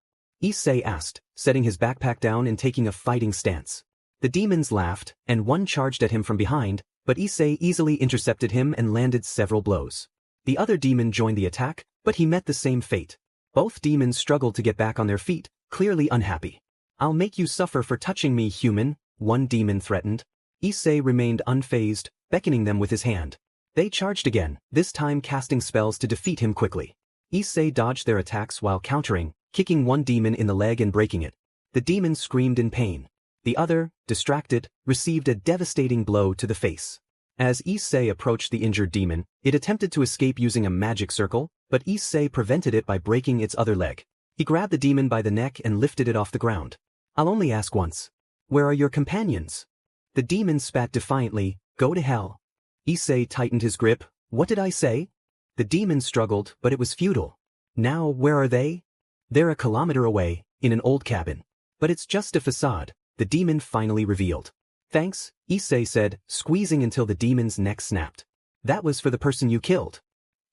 Issei asked, setting his backpack down and taking a fighting stance. The demons laughed, and one charged at him from behind, but Issei easily intercepted him and landed several blows. The other demon joined the attack, but he met the same fate. Both demons struggled to get back on their feet, clearly unhappy. I'll make you suffer for touching me, human, one demon threatened. Issei remained unfazed, beckoning them with his hand. They charged again, this time casting spells to defeat him quickly. Issei dodged their attacks while countering, kicking one demon in the leg and breaking it. The demon screamed in pain. The other, distracted, received a devastating blow to the face. As Issei approached the injured demon, it attempted to escape using a magic circle, but Issei prevented it by breaking its other leg. He grabbed the demon by the neck and lifted it off the ground. I'll only ask once. Where are your companions? The demon spat defiantly, go to hell. Issei tightened his grip. What did I say? The demon struggled, but it was futile. Now, where are they? They're a kilometer away, in an old cabin. But it's just a facade, the demon finally revealed. Thanks, Issei said, squeezing until the demon's neck snapped. That was for the person you killed.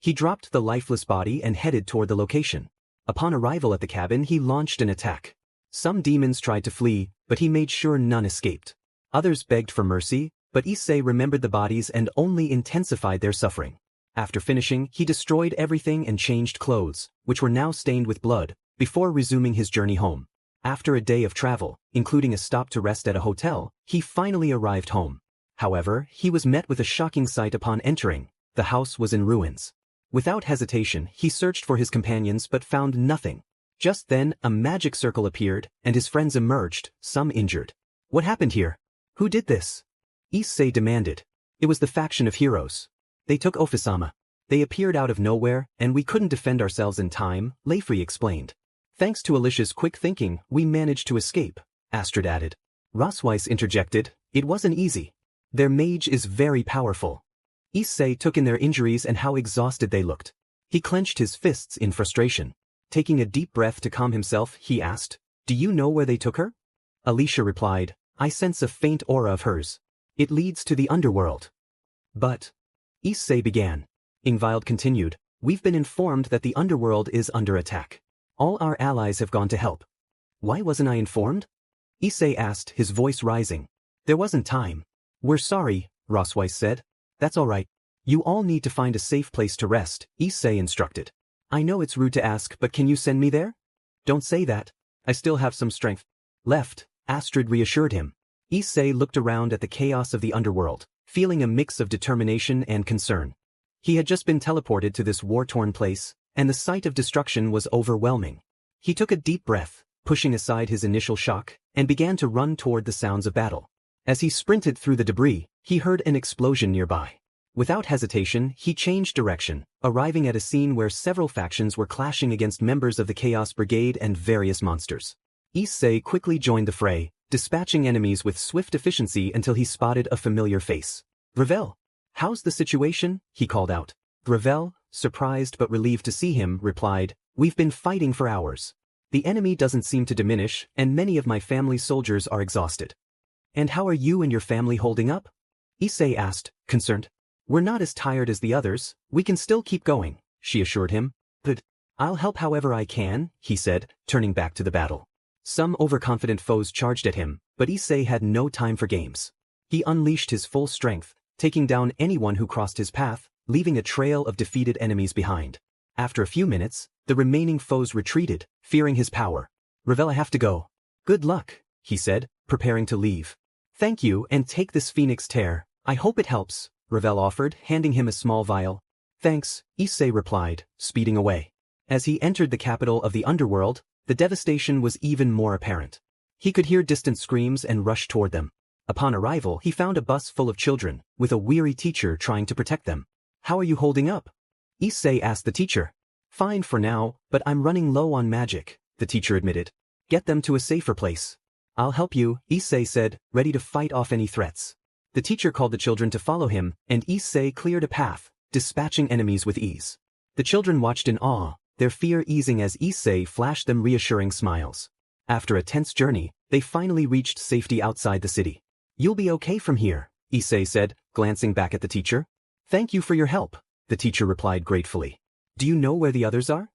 He dropped the lifeless body and headed toward the location. Upon arrival at the cabin, he launched an attack. Some demons tried to flee, but he made sure none escaped. Others begged for mercy, but Issei remembered the bodies and only intensified their suffering. After finishing, he destroyed everything and changed clothes, which were now stained with blood, before resuming his journey home. After a day of travel, including a stop to rest at a hotel, he finally arrived home. However, he was met with a shocking sight upon entering. The house was in ruins. Without hesitation, he searched for his companions but found nothing. Just then, a magic circle appeared, and his friends emerged, some injured. What happened here? Who did this? Issei demanded. It was the faction of heroes. They took Ofisama. They appeared out of nowhere, and we couldn't defend ourselves in time, Leifri explained. Thanks to Alicia's quick thinking, we managed to escape, Astrid added. Rosweiss interjected, it wasn't easy. Their mage is very powerful. Issei took in their injuries and how exhausted they looked. He clenched his fists in frustration. Taking a deep breath to calm himself, he asked, do you know where they took her? Alicia replied, I sense a faint aura of hers. It leads to the Underworld. But, Issei began. Ingvild continued, we've been informed that the Underworld is under attack. All our allies have gone to help. Why wasn't I informed? Issei asked, his voice rising. There wasn't time. We're sorry, Rosweiss said. That's all right. You all need to find a safe place to rest, Issei instructed. I know it's rude to ask, but can you send me there? Don't say that. I still have some strength left, Astrid reassured him. Issei looked around at the chaos of the Underworld, feeling a mix of determination and concern. He had just been teleported to this war-torn place, and the sight of destruction was overwhelming. He took a deep breath, pushing aside his initial shock, and began to run toward the sounds of battle. As he sprinted through the debris, he heard an explosion nearby. Without hesitation, he changed direction, arriving at a scene where several factions were clashing against members of the Chaos Brigade and various monsters. Issei quickly joined the fray, dispatching enemies with swift efficiency until he spotted a familiar face. Gravel! How's the situation? He called out. Gravel, surprised but relieved to see him, replied, we've been fighting for hours. The enemy doesn't seem to diminish, and many of my family's soldiers are exhausted. And how are you and your family holding up? Issei asked, concerned. We're not as tired as the others, we can still keep going, she assured him. But I'll help however I can, he said, turning back to the battle. Some overconfident foes charged at him, but Issei had no time for games. He unleashed his full strength, taking down anyone who crossed his path, leaving a trail of defeated enemies behind. After a few minutes, the remaining foes retreated, fearing his power. Ravel, I have to go. Good luck, he said, preparing to leave. Thank you, and take this Phoenix Tear, I hope it helps, Ravel offered, handing him a small vial. Thanks, Issei replied, speeding away. As he entered the capital of the Underworld, the devastation was even more apparent. He could hear distant screams and rushed toward them. Upon arrival, he found a bus full of children, with a weary teacher trying to protect them. How are you holding up? Issei asked the teacher. Fine for now, but I'm running low on magic, the teacher admitted. Get them to a safer place. I'll help you, Issei said, ready to fight off any threats. The teacher called the children to follow him, and Issei cleared a path, dispatching enemies with ease. The children watched in awe, their fear easing as Issei flashed them reassuring smiles. After a tense journey, they finally reached safety outside the city. You'll be okay from here, Issei said, glancing back at the teacher. Thank you for your help, the teacher replied gratefully. Do you know where the others are?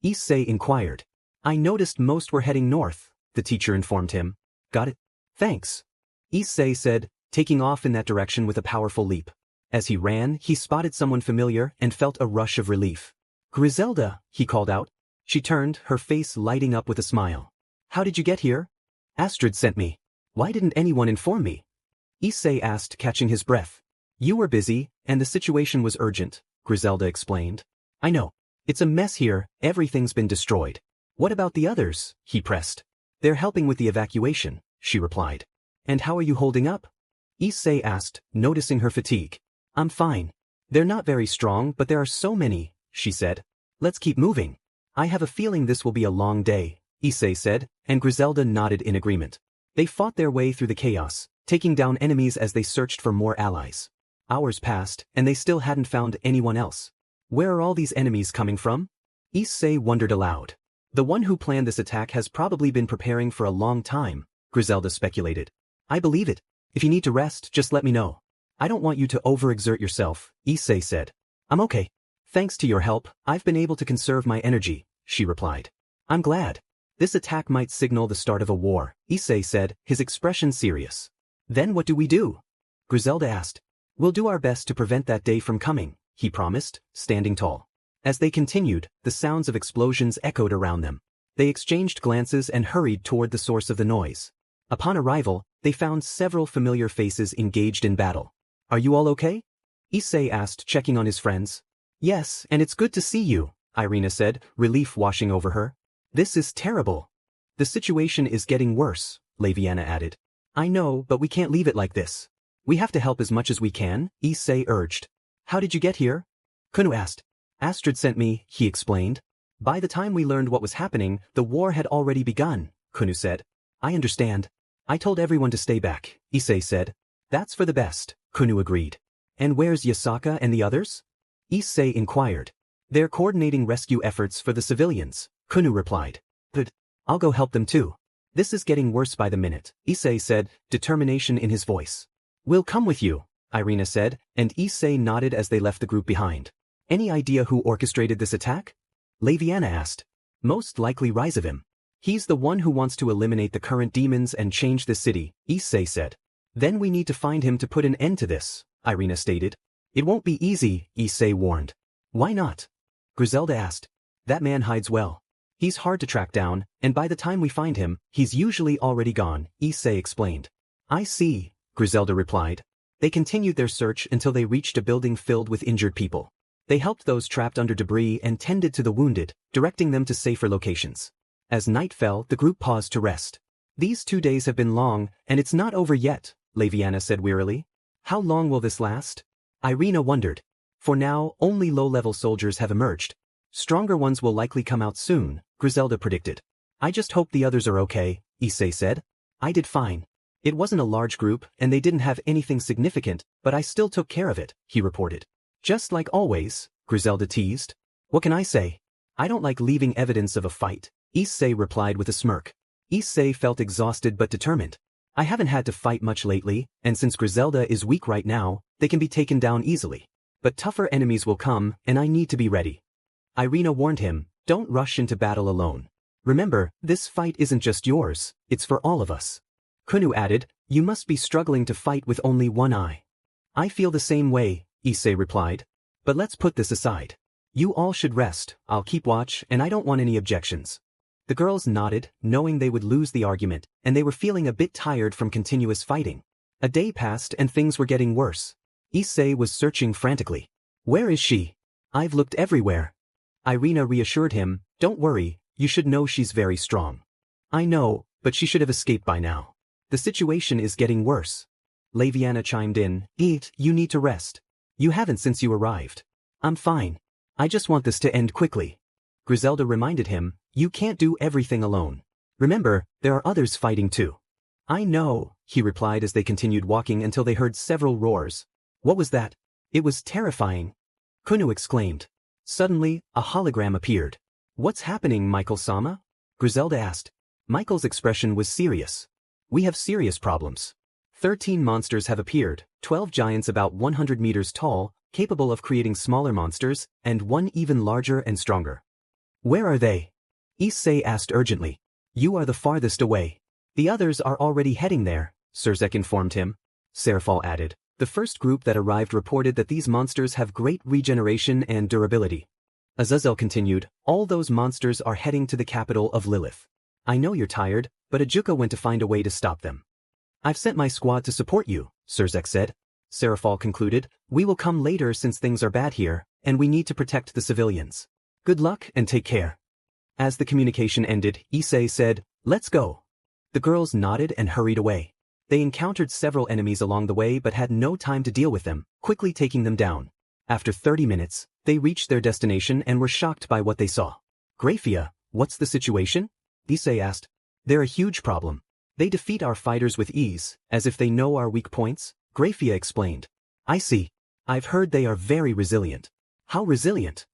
Issei inquired. I noticed most were heading north, the teacher informed him. Got it? Thanks. Issei said, taking off in that direction with a powerful leap. As he ran, he spotted someone familiar and felt a rush of relief. Griselda, he called out. She turned, her face lighting up with a smile. How did you get here? Astrid sent me. Why didn't anyone inform me? Issei asked, catching his breath. You were busy, and the situation was urgent, Griselda explained. I know. It's a mess here, everything's been destroyed. What about the others? He pressed. They're helping with the evacuation, she replied. And how are you holding up? Issei asked, noticing her fatigue. I'm fine. They're not very strong, but there are so many, she said. Let's keep moving. I have a feeling this will be a long day, Issei said, and Griselda nodded in agreement. They fought their way through the chaos, taking down enemies as they searched for more allies. Hours passed, and they still hadn't found anyone else. Where are all these enemies coming from? Issei wondered aloud. The one who planned this attack has probably been preparing for a long time, Griselda speculated. I believe it. If you need to rest, just let me know. I don't want you to overexert yourself, Issei said. I'm okay. Thanks to your help, I've been able to conserve my energy, she replied. I'm glad. This attack might signal the start of a war, Issei said, his expression serious. Then what do we do? Griselda asked. We'll do our best to prevent that day from coming, he promised, standing tall. As they continued, the sounds of explosions echoed around them. They exchanged glances and hurried toward the source of the noise. Upon arrival, they found several familiar faces engaged in battle. Are you all okay? Issei asked, checking on his friends. Yes, and it's good to see you, Irina said, relief washing over her. This is terrible. The situation is getting worse, Laviana added. I know, but we can't leave it like this. We have to help as much as we can, Issei urged. How did you get here? Kunu asked. Astrid sent me, he explained. By the time we learned what was happening, the war had already begun, Kunu said. I understand. I told everyone to stay back, Issei said. That's for the best, Kunu agreed. And where's Yasaka and the others? Issei inquired. They're coordinating rescue efforts for the civilians, Kunu replied. Good. I'll go help them too. This is getting worse by the minute, Issei said, determination in his voice. We'll come with you, Irina said, and Issei nodded as they left the group behind. Any idea who orchestrated this attack? Laviana asked. Most likely Rizavim. He's the one who wants to eliminate the current demons and change the city, Issei said. Then we need to find him to put an end to this, Irina stated. It won't be easy, Issei warned. Why not? Griselda asked. That man hides well. He's hard to track down, and by the time we find him, he's usually already gone, Issei explained. I see, Griselda replied. They continued their search until they reached a building filled with injured people. They helped those trapped under debris and tended to the wounded, directing them to safer locations. As night fell, the group paused to rest. These 2 days have been long, and it's not over yet, Laviana said wearily. How long will this last? Irina wondered. For now, only low-level soldiers have emerged. Stronger ones will likely come out soon, Griselda predicted. I just hope the others are okay, Issei said. I did fine. It wasn't a large group, and they didn't have anything significant, but I still took care of it, he reported. Just like always, Griselda teased. What can I say? I don't like leaving evidence of a fight, Issei replied with a smirk. Issei felt exhausted but determined. I haven't had to fight much lately, and since Griselda is weak right now, they can be taken down easily. But tougher enemies will come, and I need to be ready. Irina warned him, don't rush into battle alone. Remember, this fight isn't just yours, it's for all of us. Kunu added, you must be struggling to fight with only one eye. I feel the same way, Issei replied. But let's put this aside. You all should rest, I'll keep watch, and I don't want any objections. The girls nodded, knowing they would lose the argument, and they were feeling a bit tired from continuous fighting. A day passed and things were getting worse. Issei was searching frantically. Where is she? I've looked everywhere. Irina reassured him, don't worry, you should know she's very strong. I know, but she should have escaped by now. The situation is getting worse. Laviana chimed in, you need to rest. You haven't since you arrived. I'm fine. I just want this to end quickly. Griselda reminded him, you can't do everything alone. Remember, there are others fighting too. I know, he replied as they continued walking until they heard several roars. What was that? It was terrifying. Kunu exclaimed. Suddenly, a hologram appeared. What's happening, Michael-sama? Griselda asked. Michael's expression was serious. We have serious problems. 13 monsters have appeared, 12 giants about 100 meters tall, capable of creating smaller monsters, and one even larger and stronger. Where are they? Issei asked urgently. You are the farthest away. The others are already heading there, Surzek informed him. Serafal added. The first group that arrived reported that these monsters have great regeneration and durability. Azazel continued, all those monsters are heading to the capital of Lilith. I know you're tired, but Ajuka went to find a way to stop them. I've sent my squad to support you, Surzek said. Serafal concluded, we will come later since things are bad here, and we need to protect the civilians. Good luck and take care. As the communication ended, Issei said, let's go. The girls nodded and hurried away. They encountered several enemies along the way but had no time to deal with them, quickly taking them down. After 30 minutes, they reached their destination and were shocked by what they saw. Grafia, what's the situation? Issei asked. They're a huge problem. They defeat our fighters with ease, as if they know our weak points, Grafia explained. I see. I've heard they are very resilient. How resilient?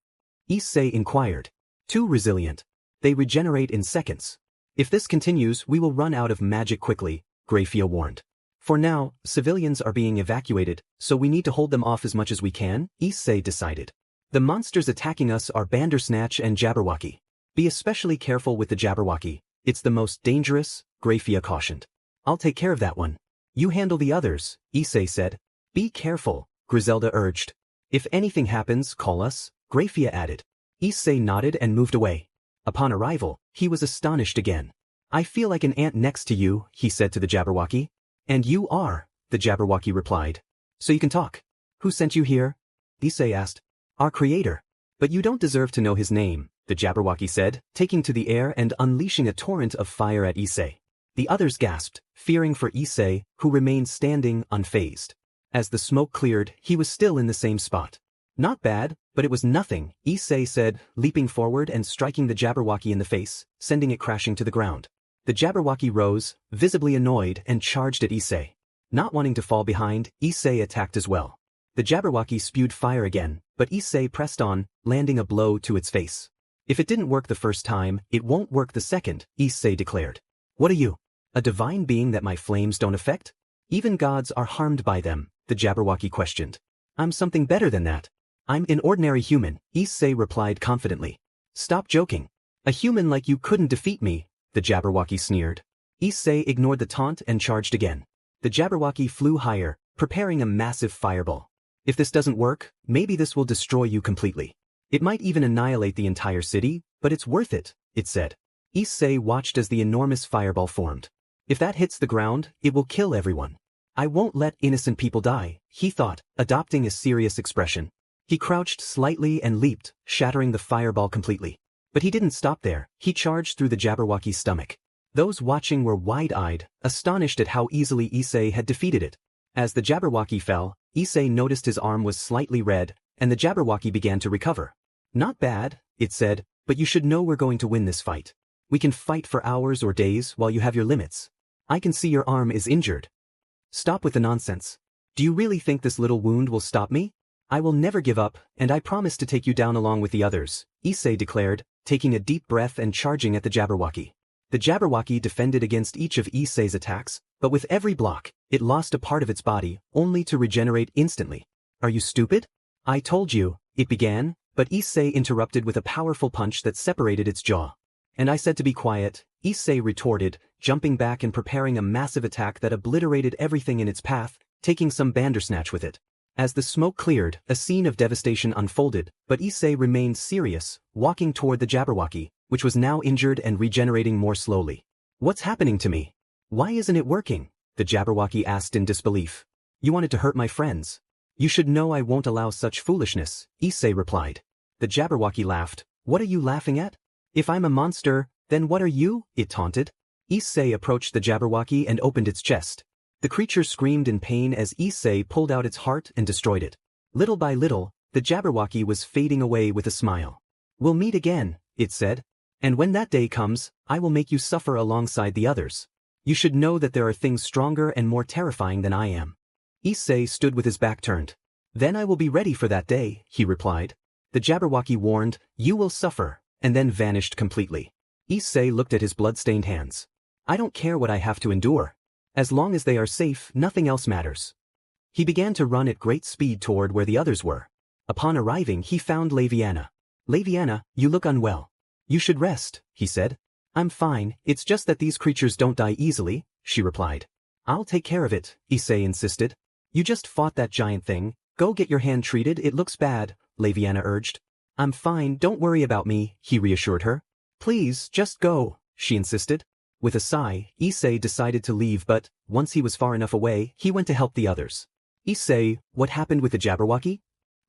Issei inquired. Too resilient. They regenerate in seconds. If this continues, we will run out of magic quickly, Grafia warned. For now, civilians are being evacuated, so we need to hold them off as much as we can, Issei decided. The monsters attacking us are Bandersnatch and Jabberwocki. Be especially careful with the Jabberwocki. It's the most dangerous, Grafia cautioned. I'll take care of that one. You handle the others, Issei said. Be careful, Griselda urged. If anything happens, call us, Grafia added. Issei nodded and moved away. Upon arrival, he was astonished again. I feel like an ant next to you, he said to the Jabberwocki. And you are, the Jabberwocki replied. So you can talk. Who sent you here? Issei asked. Our creator. But you don't deserve to know his name, the Jabberwocki said, taking to the air and unleashing a torrent of fire at Issei. The others gasped, fearing for Issei, who remained standing unfazed. As the smoke cleared, he was still in the same spot. Not bad, but it was nothing, Issei said, leaping forward and striking the Jabberwocki in the face, sending it crashing to the ground. The Jabberwocki rose, visibly annoyed, and charged at Issei. Not wanting to fall behind, Issei attacked as well. The Jabberwocki spewed fire again, but Issei pressed on, landing a blow to its face. If it didn't work the first time, it won't work the second, Issei declared. What are you? A divine being that my flames don't affect? Even gods are harmed by them, the Jabberwocki questioned. I'm something better than that. I'm an ordinary human, Issei replied confidently. Stop joking. A human like you couldn't defeat me, the Jabberwocki sneered. Issei ignored the taunt and charged again. The Jabberwocki flew higher, preparing a massive fireball. If this doesn't work, maybe this will destroy you completely. It might even annihilate the entire city, but it's worth it, it said. Issei watched as the enormous fireball formed. If that hits the ground, it will kill everyone. I won't let innocent people die, he thought, adopting a serious expression. He crouched slightly and leaped, shattering the fireball completely. But he didn't stop there, he charged through the Jabberwocki's stomach. Those watching were wide-eyed, astonished at how easily Issei had defeated it. As the Jabberwocki fell, Issei noticed his arm was slightly red, and the Jabberwocki began to recover. Not bad, it said, but you should know we're going to win this fight. We can fight for hours or days while you have your limits. I can see your arm is injured. Stop with the nonsense. Do you really think this little wound will stop me? I will never give up, and I promise to take you down along with the others, Issei declared, taking a deep breath and charging at the Jabberwocki. The Jabberwocki defended against each of Issei's attacks, but with every block, it lost a part of its body, only to regenerate instantly. Are you stupid? I told you, it began, but Issei interrupted with a powerful punch that separated its jaw. And I said to be quiet, Issei retorted, jumping back and preparing a massive attack that obliterated everything in its path, taking some Bandersnatch with it. As the smoke cleared, a scene of devastation unfolded, but Issei remained serious, walking toward the Jabberwocki, which was now injured and regenerating more slowly. What's happening to me? Why isn't it working? The Jabberwocki asked in disbelief. You wanted to hurt my friends. You should know I won't allow such foolishness, Issei replied. The Jabberwocki laughed. What are you laughing at? If I'm a monster, then what are you? It taunted. Issei approached the Jabberwocki and opened its chest. The creature screamed in pain as Issei pulled out its heart and destroyed it. Little by little, the Jabberwocki was fading away with a smile. We'll meet again, it said. And when that day comes, I will make you suffer alongside the others. You should know that there are things stronger and more terrifying than I am. Issei stood with his back turned. Then I will be ready for that day, he replied. The Jabberwocki warned, you will suffer, and then vanished completely. Issei looked at his blood-stained hands. I don't care what I have to endure. As long as they are safe, nothing else matters. He began to run at great speed toward where the others were. Upon arriving, he found Laviana. Laviana, you look unwell. You should rest, he said. I'm fine, it's just that these creatures don't die easily, she replied. I'll take care of it, Issei insisted. You just fought that giant thing, go get your hand treated, it looks bad, Laviana urged. I'm fine, don't worry about me, he reassured her. Please, just go, she insisted. With a sigh, Issei decided to leave, but, once he was far enough away, he went to help the others. Issei, what happened with the Jabberwocki?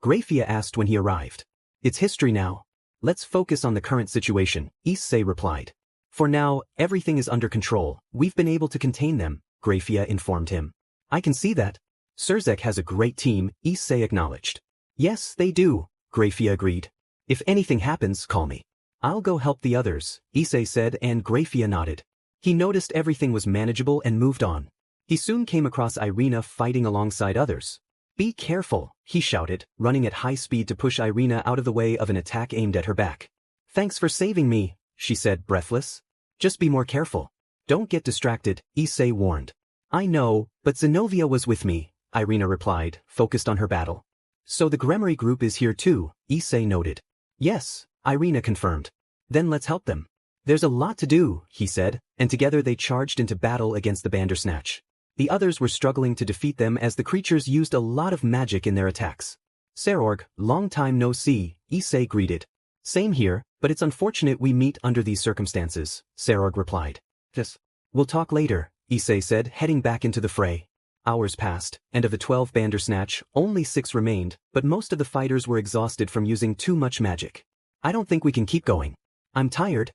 Grafia asked when he arrived. It's history now. Let's focus on the current situation, Issei replied. For now, everything is under control, we've been able to contain them, Grafia informed him. I can see that. Surzek has a great team, Issei acknowledged. Yes, they do, Grafia agreed. If anything happens, call me. I'll go help the others, Issei said, and Grafia nodded. He noticed everything was manageable and moved on. He soon came across Irina fighting alongside others. Be careful, he shouted, running at high speed to push Irina out of the way of an attack aimed at her back. Thanks for saving me, she said, breathless. Just be more careful. Don't get distracted, Issei warned. I know, but Zenobia was with me, Irina replied, focused on her battle. So the Gremory group is here too, Issei noted. Yes, Irina confirmed. Then let's help them. There's a lot to do, he said, and together they charged into battle against the Bandersnatch. The others were struggling to defeat them as the creatures used a lot of magic in their attacks. Serorg, long time no see, Issei greeted. Same here, but it's unfortunate we meet under these circumstances, Serorg replied. Yes. We'll talk later, Issei said, heading back into the fray. Hours passed, and of the 12 Bandersnatch, only 6 remained, but most of the fighters were exhausted from using too much magic. I don't think we can keep going. I'm tired.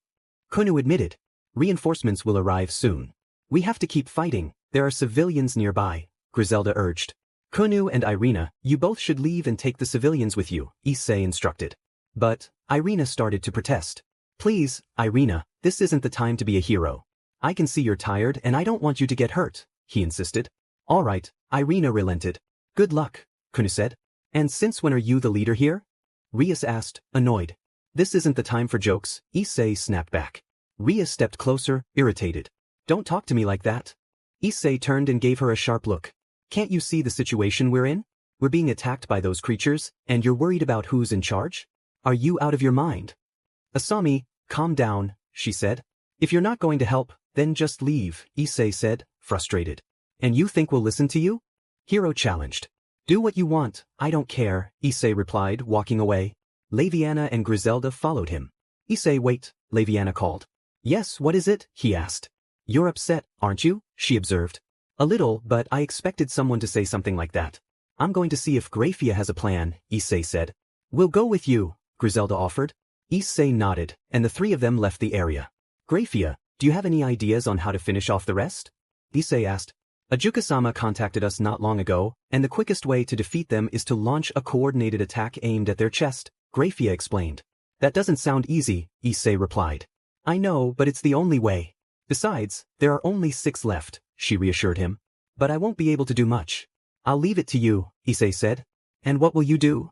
Kunu admitted. Reinforcements will arrive soon. We have to keep fighting, there are civilians nearby, Griselda urged. Kunu and Irina, you both should leave and take the civilians with you, Issei instructed. But, Irina started to protest. Please, Irina, this isn't the time to be a hero. I can see you're tired and I don't want you to get hurt, he insisted. All right, Irina relented. Good luck, Kunu said. And since when are you the leader here? Rias asked, annoyed. This isn't the time for jokes, Issei snapped back. Rias stepped closer, irritated. Don't talk to me like that. Issei turned and gave her a sharp look. Can't you see the situation we're in? We're being attacked by those creatures, and you're worried about who's in charge? Are you out of your mind? Asami, calm down, she said. If you're not going to help, then just leave, Issei said, frustrated. And you think we'll listen to you? Hiro challenged. Do what you want, I don't care, Issei replied, walking away. Laviana and Griselda followed him. Issei, wait, Laviana called. Yes, what is it? He asked. You're upset, aren't you? She observed. A little, but I expected someone to say something like that. I'm going to see if Grafia has a plan, Issei said. We'll go with you, Griselda offered. Issei nodded, and the 3 of them left the area. Grafia, do you have any ideas on how to finish off the rest? Issei asked. Ajuka-sama contacted us not long ago, and the quickest way to defeat them is to launch a coordinated attack aimed at their chest, Grafia explained. That doesn't sound easy, Issei replied. I know, but it's the only way. Besides, there are only 6 left, she reassured him. But I won't be able to do much. I'll leave it to you, Issei said. And what will you do?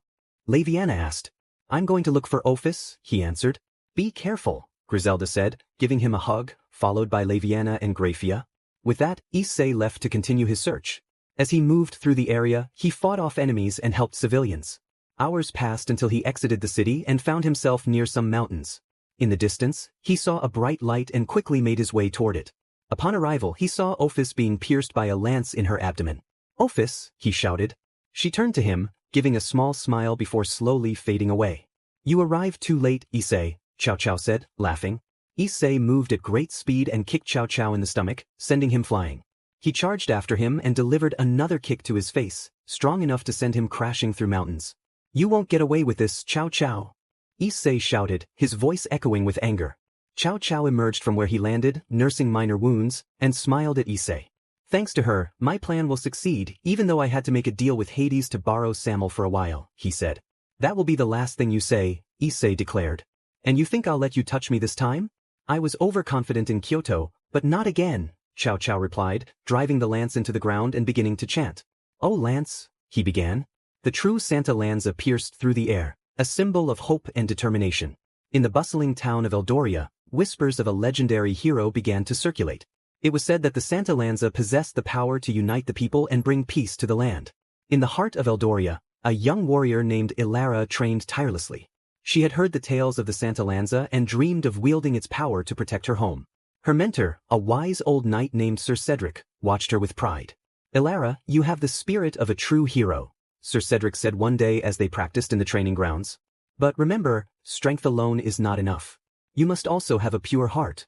Laviana asked. I'm going to look for Ophis, he answered. Be careful, Griselda said, giving him a hug, followed by Laviana and Grafia. With that, Issei left to continue his search. As he moved through the area, he fought off enemies and helped civilians. Hours passed until he exited the city and found himself near some mountains. In the distance, he saw a bright light and quickly made his way toward it. Upon arrival, he saw Ophis being pierced by a lance in her abdomen. Ophis, he shouted. She turned to him, giving a small smile before slowly fading away. You arrived too late, Issei, Chow said, laughing. Issei moved at great speed and kicked Chow in the stomach, sending him flying. He charged after him and delivered another kick to his face, strong enough to send him crashing through mountains. You won't get away with this, Chow. Issei shouted, his voice echoing with anger. Chow emerged from where he landed, nursing minor wounds, and smiled at Issei. Thanks to her, my plan will succeed, even though I had to make a deal with Hades to borrow Samel for a while, he said. That will be the last thing you say, Issei declared. And you think I'll let you touch me this time? I was overconfident in Kyoto, but not again, Chow replied, driving the lance into the ground and beginning to chant. Oh Lance, he began. The true Santaanza pierced through the air, a symbol of hope and determination. In the bustling town of Eldoria, whispers of a legendary hero began to circulate. It was said that the Santaanza possessed the power to unite the people and bring peace to the land. In the heart of Eldoria, a young warrior named Ilara trained tirelessly. She had heard the tales of the Santaanza and dreamed of wielding its power to protect her home. Her mentor, a wise old knight named Sir Cedric, watched her with pride. Ilara, you have the spirit of a true hero, Sir Cedric said one day as they practiced in the training grounds. But remember, strength alone is not enough. You must also have a pure heart.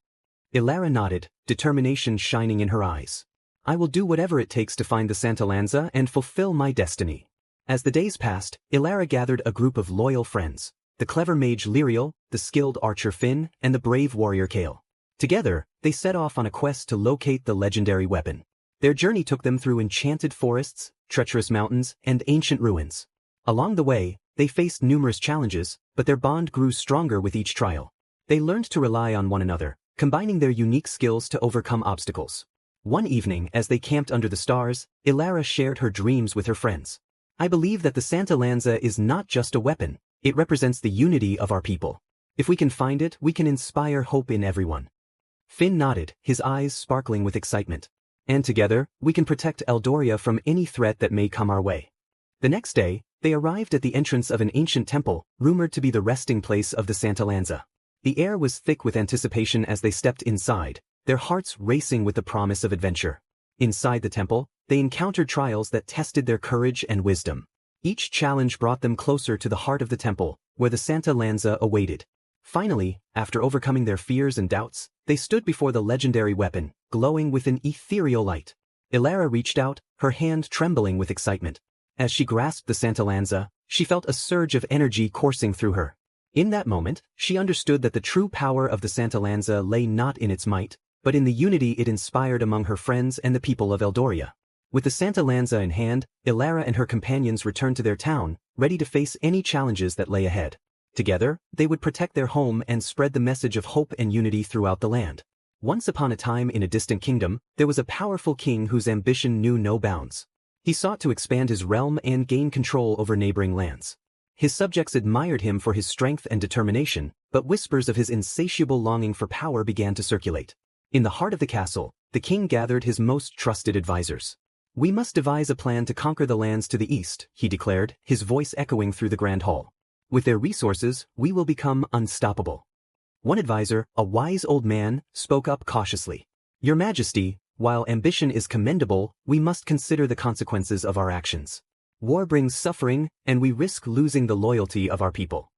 Ilara nodded, determination shining in her eyes. I will do whatever it takes to find the Santaanza and fulfill my destiny. As the days passed, Ilara gathered a group of loyal friends. The clever mage Lyriel, the skilled archer Finn, and the brave warrior Kale. Together, they set off on a quest to locate the legendary weapon. Their journey took them through enchanted forests, treacherous mountains, and ancient ruins. Along the way, they faced numerous challenges, but their bond grew stronger with each trial. They learned to rely on one another, combining their unique skills to overcome obstacles. One evening, as they camped under the stars, Ilara shared her dreams with her friends. I believe that the Santaanza is not just a weapon, it represents the unity of our people. If we can find it, we can inspire hope in everyone. Finn nodded, his eyes sparkling with excitement. And together, we can protect Eldoria from any threat that may come our way. The next day, they arrived at the entrance of an ancient temple, rumored to be the resting place of the Santaanza. The air was thick with anticipation as they stepped inside, their hearts racing with the promise of adventure. Inside the temple, they encountered trials that tested their courage and wisdom. Each challenge brought them closer to the heart of the temple, where the Santaanza awaited. Finally, after overcoming their fears and doubts, they stood before the legendary weapon, glowing with an ethereal light. Ilara reached out, her hand trembling with excitement. As she grasped the Santaanza, she felt a surge of energy coursing through her. In that moment, she understood that the true power of the Santaanza lay not in its might, but in the unity it inspired among her friends and the people of Eldoria. With the Santaanza in hand, Ilara and her companions returned to their town, ready to face any challenges that lay ahead. Together, they would protect their home and spread the message of hope and unity throughout the land. Once upon a time in a distant kingdom, there was a powerful king whose ambition knew no bounds. He sought to expand his realm and gain control over neighboring lands. His subjects admired him for his strength and determination, but whispers of his insatiable longing for power began to circulate. In the heart of the castle, the king gathered his most trusted advisors. "We must devise a plan to conquer the lands to the east," he declared, his voice echoing through the grand hall. "With their resources, we will become unstoppable." One advisor, a wise old man, spoke up cautiously. "Your Majesty, while ambition is commendable, we must consider the consequences of our actions. War brings suffering, and we risk losing the loyalty of our people."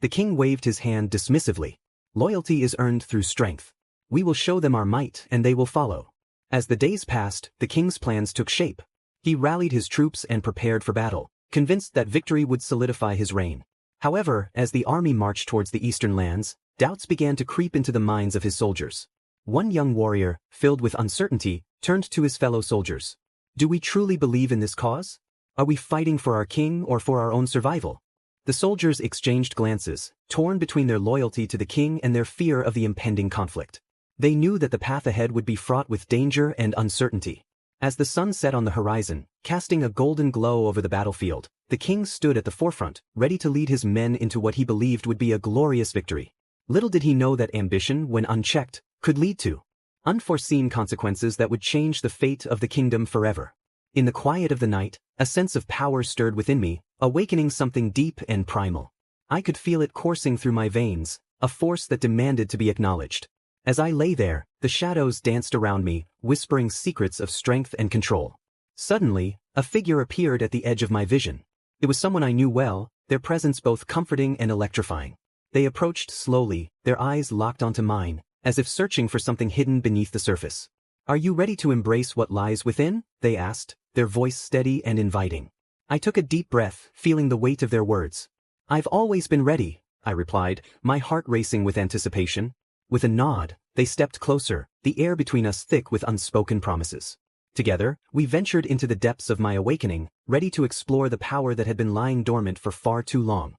The king waved his hand dismissively. "Loyalty is earned through strength. We will show them our might, and they will follow." As the days passed, the king's plans took shape. He rallied his troops and prepared for battle, convinced that victory would solidify his reign. However, as the army marched towards the eastern lands, doubts began to creep into the minds of his soldiers. One young warrior, filled with uncertainty, turned to his fellow soldiers. "Do we truly believe in this cause? Are we fighting for our king or for our own survival?" The soldiers exchanged glances, torn between their loyalty to the king and their fear of the impending conflict. They knew that the path ahead would be fraught with danger and uncertainty. As the sun set on the horizon, casting a golden glow over the battlefield, the king stood at the forefront, ready to lead his men into what he believed would be a glorious victory. Little did he know that ambition, when unchecked, could lead to unforeseen consequences that would change the fate of the kingdom forever. In the quiet of the night, a sense of power stirred within me, awakening something deep and primal. I could feel it coursing through my veins, a force that demanded to be acknowledged. As I lay there, the shadows danced around me, whispering secrets of strength and control. Suddenly, a figure appeared at the edge of my vision. It was someone I knew well, their presence both comforting and electrifying. They approached slowly, their eyes locked onto mine, as if searching for something hidden beneath the surface. "Are you ready to embrace what lies within?" they asked, their voice steady and inviting. I took a deep breath, feeling the weight of their words. "I've always been ready," I replied, my heart racing with anticipation. With a nod, they stepped closer, the air between us thick with unspoken promises. Together, we ventured into the depths of my awakening, ready to explore the power that had been lying dormant for far too long.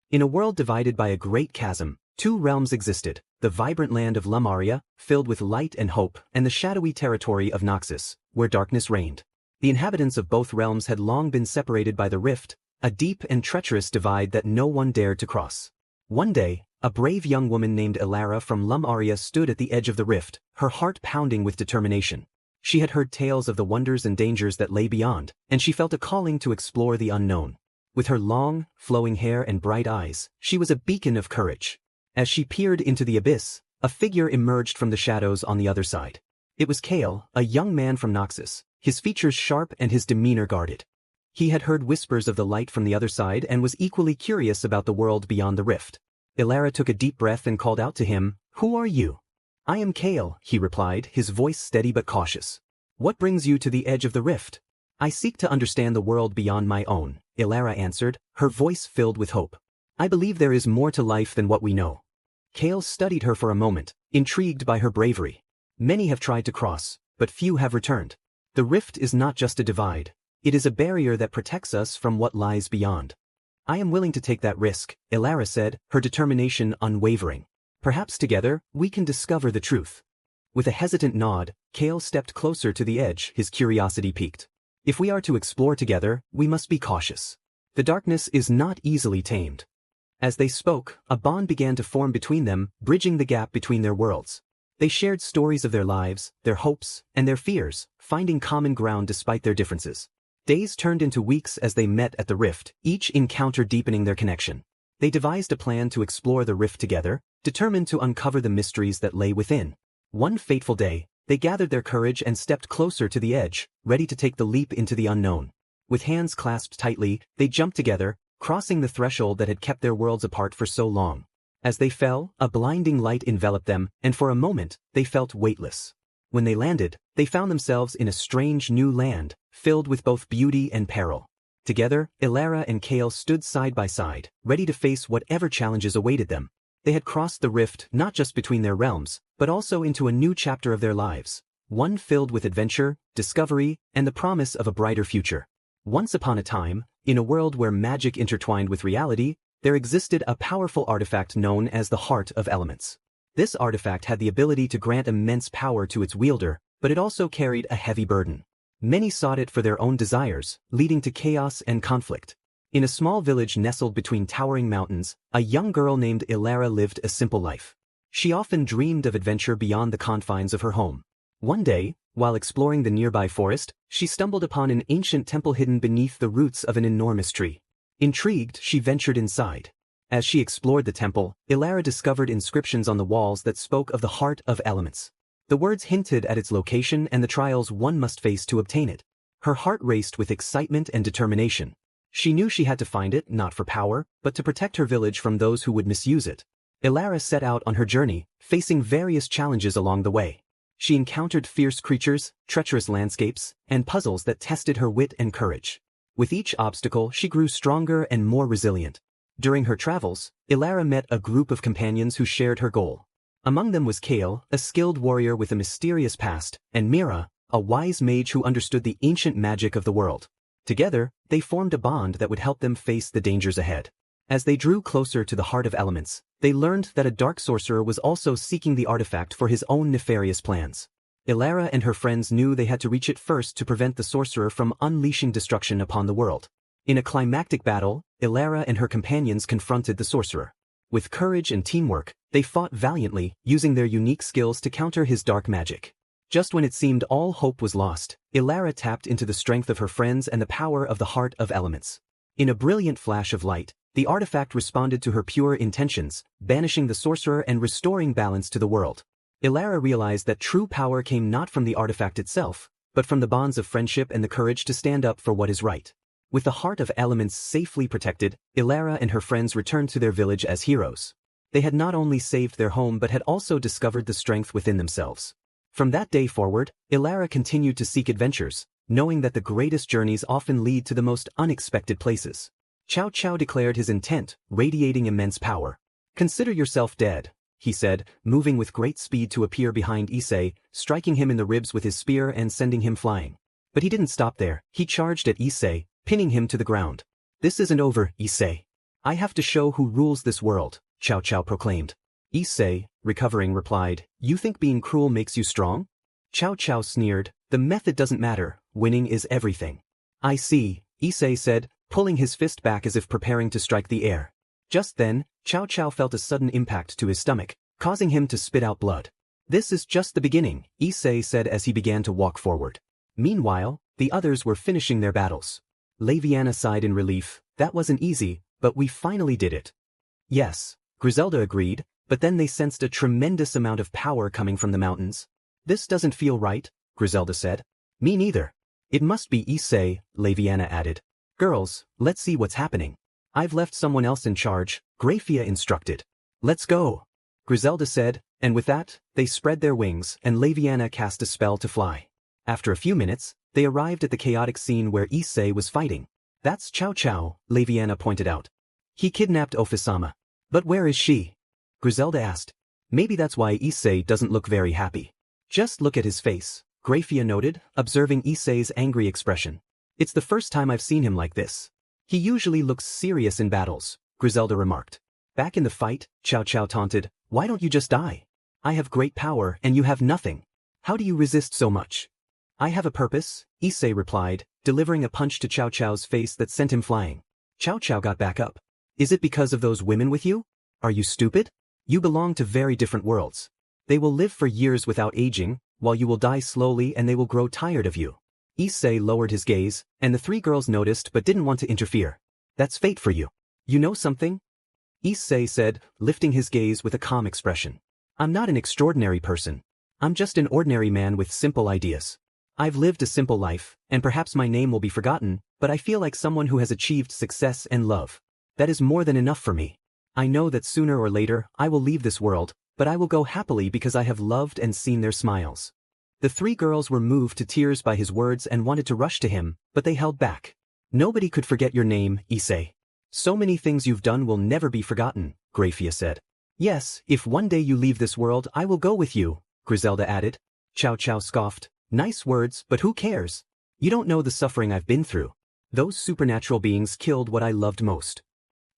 In a world divided by a great chasm, two realms existed, the vibrant land of Lumaria, filled with light and hope, and the shadowy territory of Noxus, where darkness reigned. The inhabitants of both realms had long been separated by the rift, a deep and treacherous divide that no one dared to cross. One day, a brave young woman named Ilara from Lumaria stood at the edge of the rift, her heart pounding with determination. She had heard tales of the wonders and dangers that lay beyond, and she felt a calling to explore the unknown. With her long, flowing hair and bright eyes, she was a beacon of courage. As she peered into the abyss, a figure emerged from the shadows on the other side. It was Kale, a young man from Noxus, his features sharp and his demeanor guarded. He had heard whispers of the light from the other side and was equally curious about the world beyond the rift. Ilara took a deep breath and called out to him, "Who are you?" "I am Kale," he replied, his voice steady but cautious. "What brings you to the edge of the rift?" "I seek to understand the world beyond my own," Ilara answered, her voice filled with hope. "I believe there is more to life than what we know." Kale studied her for a moment, intrigued by her bravery. "Many have tried to cross, but few have returned. The rift is not just a divide. It is a barrier that protects us from what lies beyond. I am willing to take that risk, Elara said, her determination unwavering. Perhaps together, we can discover the truth. With a hesitant nod, Kale stepped closer to the edge, his curiosity piqued. If we are to explore together, we must be cautious. The darkness is not easily tamed. As they spoke, a bond began to form between them, bridging the gap between their worlds. They shared stories of their lives, their hopes, and their fears, finding common ground despite their differences. Days turned into weeks as they met at the rift, each encounter deepening their connection. They devised a plan to explore the rift together, determined to uncover the mysteries that lay within. One fateful day, they gathered their courage and stepped closer to the edge, ready to take the leap into the unknown. With hands clasped tightly, they jumped together, crossing the threshold that had kept their worlds apart for so long. As they fell, a blinding light enveloped them, and for a moment, they felt weightless. When they landed, they found themselves in a strange new land, filled with both beauty and peril. Together, Elara and Kale stood side by side, ready to face whatever challenges awaited them. They had crossed the rift not just between their realms, but also into a new chapter of their lives, one filled with adventure, discovery, and the promise of a brighter future. Once upon a time, in a world where magic intertwined with reality, there existed a powerful artifact known as the Heart of Elements. This artifact had the ability to grant immense power to its wielder, but it also carried a heavy burden. Many sought it for their own desires, leading to chaos and conflict. In a small village nestled between towering mountains, a young girl named Elara lived a simple life. She often dreamed of adventure beyond the confines of her home. One day, while exploring the nearby forest, she stumbled upon an ancient temple hidden beneath the roots of an enormous tree. Intrigued, she ventured inside. As she explored the temple, Elara discovered inscriptions on the walls that spoke of the Heart of Elements. The words hinted at its location and the trials one must face to obtain it. Her heart raced with excitement and determination. She knew she had to find it, not for power, but to protect her village from those who would misuse it. Elara set out on her journey, facing various challenges along the way. She encountered fierce creatures, treacherous landscapes, and puzzles that tested her wit and courage. With each obstacle, she grew stronger and more resilient. During her travels, Elara met a group of companions who shared her goal. Among them was Kale, a skilled warrior with a mysterious past, and Mira, a wise mage who understood the ancient magic of the world. Together, they formed a bond that would help them face the dangers ahead. As they drew closer to the Heart of Elements, they learned that a dark sorcerer was also seeking the artifact for his own nefarious plans. Elara and her friends knew they had to reach it first to prevent the sorcerer from unleashing destruction upon the world. In a climactic battle, Elara and her companions confronted the sorcerer. With courage and teamwork, they fought valiantly, using their unique skills to counter his dark magic. Just when it seemed all hope was lost, Elara tapped into the strength of her friends and the power of the Heart of Elements. In a brilliant flash of light, the artifact responded to her pure intentions, banishing the sorcerer and restoring balance to the world. Elara realized that true power came not from the artifact itself, but from the bonds of friendship and the courage to stand up for what is right. With the Heart of Elements safely protected, Elara and her friends returned to their village as heroes. They had not only saved their home but had also discovered the strength within themselves. From that day forward, Elara continued to seek adventures, knowing that the greatest journeys often lead to the most unexpected places. Chow declared his intent, radiating immense power. "Consider yourself dead," he said, moving with great speed to appear behind Issei, striking him in the ribs with his spear and sending him flying. But he didn't stop there. He charged at Issei, pinning him to the ground. "This isn't over, Issei. I have to show who rules this world," Chow proclaimed. Issei, recovering, replied, "You think being cruel makes you strong?" Chow sneered, "The method doesn't matter, winning is everything." "I see," Issei said, pulling his fist back as if preparing to strike the air. Just then, Chow felt a sudden impact to his stomach, causing him to spit out blood. "This is just the beginning," Issei said as he began to walk forward. Meanwhile, the others were finishing their battles. Laviana sighed in relief. "That wasn't easy, but we finally did it." "Yes," Griselda agreed, but then they sensed a tremendous amount of power coming from the mountains. "This doesn't feel right," Griselda said. "Me neither." "It must be Issei," Laviana added. "Girls, let's see what's happening. I've left someone else in charge," Grafia instructed. "Let's go," Griselda said, and with that, they spread their wings and Laviana cast a spell to fly. After a few minutes, they arrived at the chaotic scene where Issei was fighting. "That's Chow," Laviana pointed out. "He kidnapped Ofisama." "But where is she?" Griselda asked. "Maybe that's why Issei doesn't look very happy. Just look at his face. Grafia noted, observing Issei's angry expression. It's the first time I've seen him like this. He usually looks serious in battles, Griselda remarked. Back in the fight, Chow taunted, why don't you just die? I have great power and you have nothing. How do you resist so much? I have a purpose, Issei replied, delivering a punch to Chow's face that sent him flying. Chow got back up. Is it because of those women with you? Are you stupid? You belong to very different worlds. They will live for years without aging, while you will die slowly and they will grow tired of you. Issei lowered his gaze, and the three girls noticed but didn't want to interfere. That's fate for you. You know something? Issei said, lifting his gaze with a calm expression. I'm not an extraordinary person. I'm just an ordinary man with simple ideas. I've lived a simple life, and perhaps my name will be forgotten, but I feel like someone who has achieved success and love. That is more than enough for me. I know that sooner or later I will leave this world, but I will go happily because I have loved and seen their smiles. The three girls were moved to tears by his words and wanted to rush to him, but they held back. Nobody could forget your name, Issei. So many things you've done will never be forgotten, Grafia said. Yes, if one day you leave this world I will go with you, Griselda added. Chow scoffed. Nice words, but who cares? You don't know the suffering I've been through. Those supernatural beings killed what I loved most.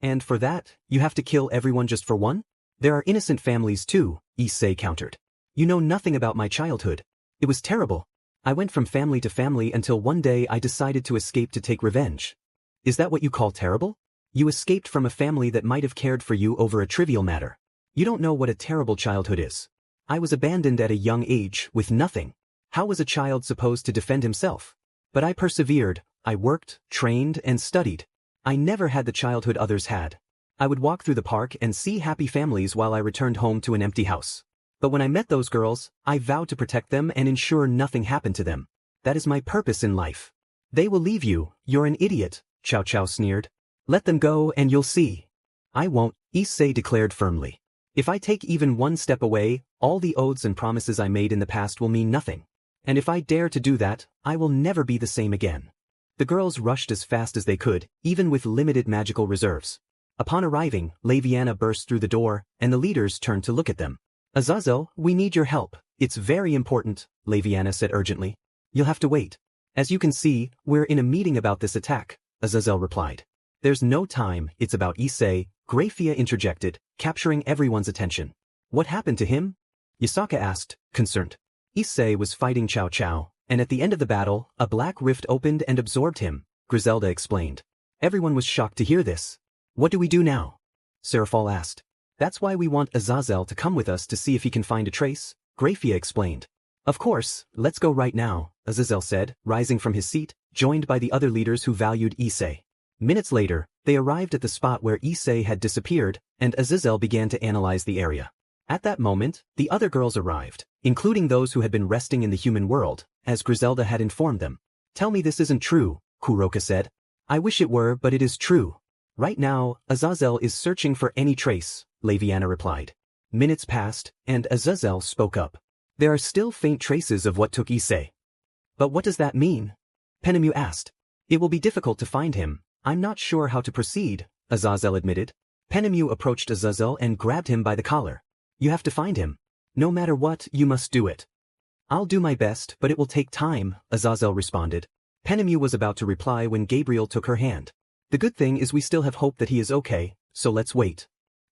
And for that, you have to kill everyone just for one? There are innocent families too, Issei countered. You know nothing about my childhood. It was terrible. I went from family to family until one day I decided to escape to take revenge. Is that what you call terrible? You escaped from a family that might have cared for you over a trivial matter. You don't know what a terrible childhood is. I was abandoned at a young age, with nothing. How was a child supposed to defend himself? But I persevered, I worked, trained, and studied. I never had the childhood others had. I would walk through the park and see happy families while I returned home to an empty house. But when I met those girls, I vowed to protect them and ensure nothing happened to them. That is my purpose in life. They will leave you, you're an idiot, Chow sneered. Let them go and you'll see. I won't, Issei declared firmly. If I take even one step away, all the oaths and promises I made in the past will mean nothing. And if I dare to do that, I will never be the same again. The girls rushed as fast as they could, even with limited magical reserves. Upon arriving, Laviana burst through the door, and the leaders turned to look at them. Azazel, we need your help. It's very important, Laviana said urgently. You'll have to wait. As you can see, we're in a meeting about this attack, Azazel replied. There's no time, it's about Issei, Grafia interjected, capturing everyone's attention. What happened to him? Yasaka asked, concerned. Issei was fighting Chow, and at the end of the battle, a black rift opened and absorbed him, Griselda explained. Everyone was shocked to hear this. What do we do now? Serafal asked. That's why we want Azazel to come with us to see if he can find a trace, Grafia explained. Of course, let's go right now, Azazel said, rising from his seat, joined by the other leaders who valued Issei. Minutes later, they arrived at the spot where Issei had disappeared, and Azazel began to analyze the area. At that moment, the other girls arrived, including those who had been resting in the human world, as Griselda had informed them. Tell me this isn't true, Kuroka said. I wish it were, but it is true. Right now, Azazel is searching for any trace, Laviana replied. Minutes passed, and Azazel spoke up. There are still faint traces of what took Issei. But what does that mean? Penemu asked. It will be difficult to find him. I'm not sure how to proceed, Azazel admitted. Penemu approached Azazel and grabbed him by the collar. You have to find him. No matter what, you must do it. I'll do my best, but it will take time, Azazel responded. Penemu was about to reply when Gabriel took her hand. The good thing is we still have hope that he is okay, so let's wait.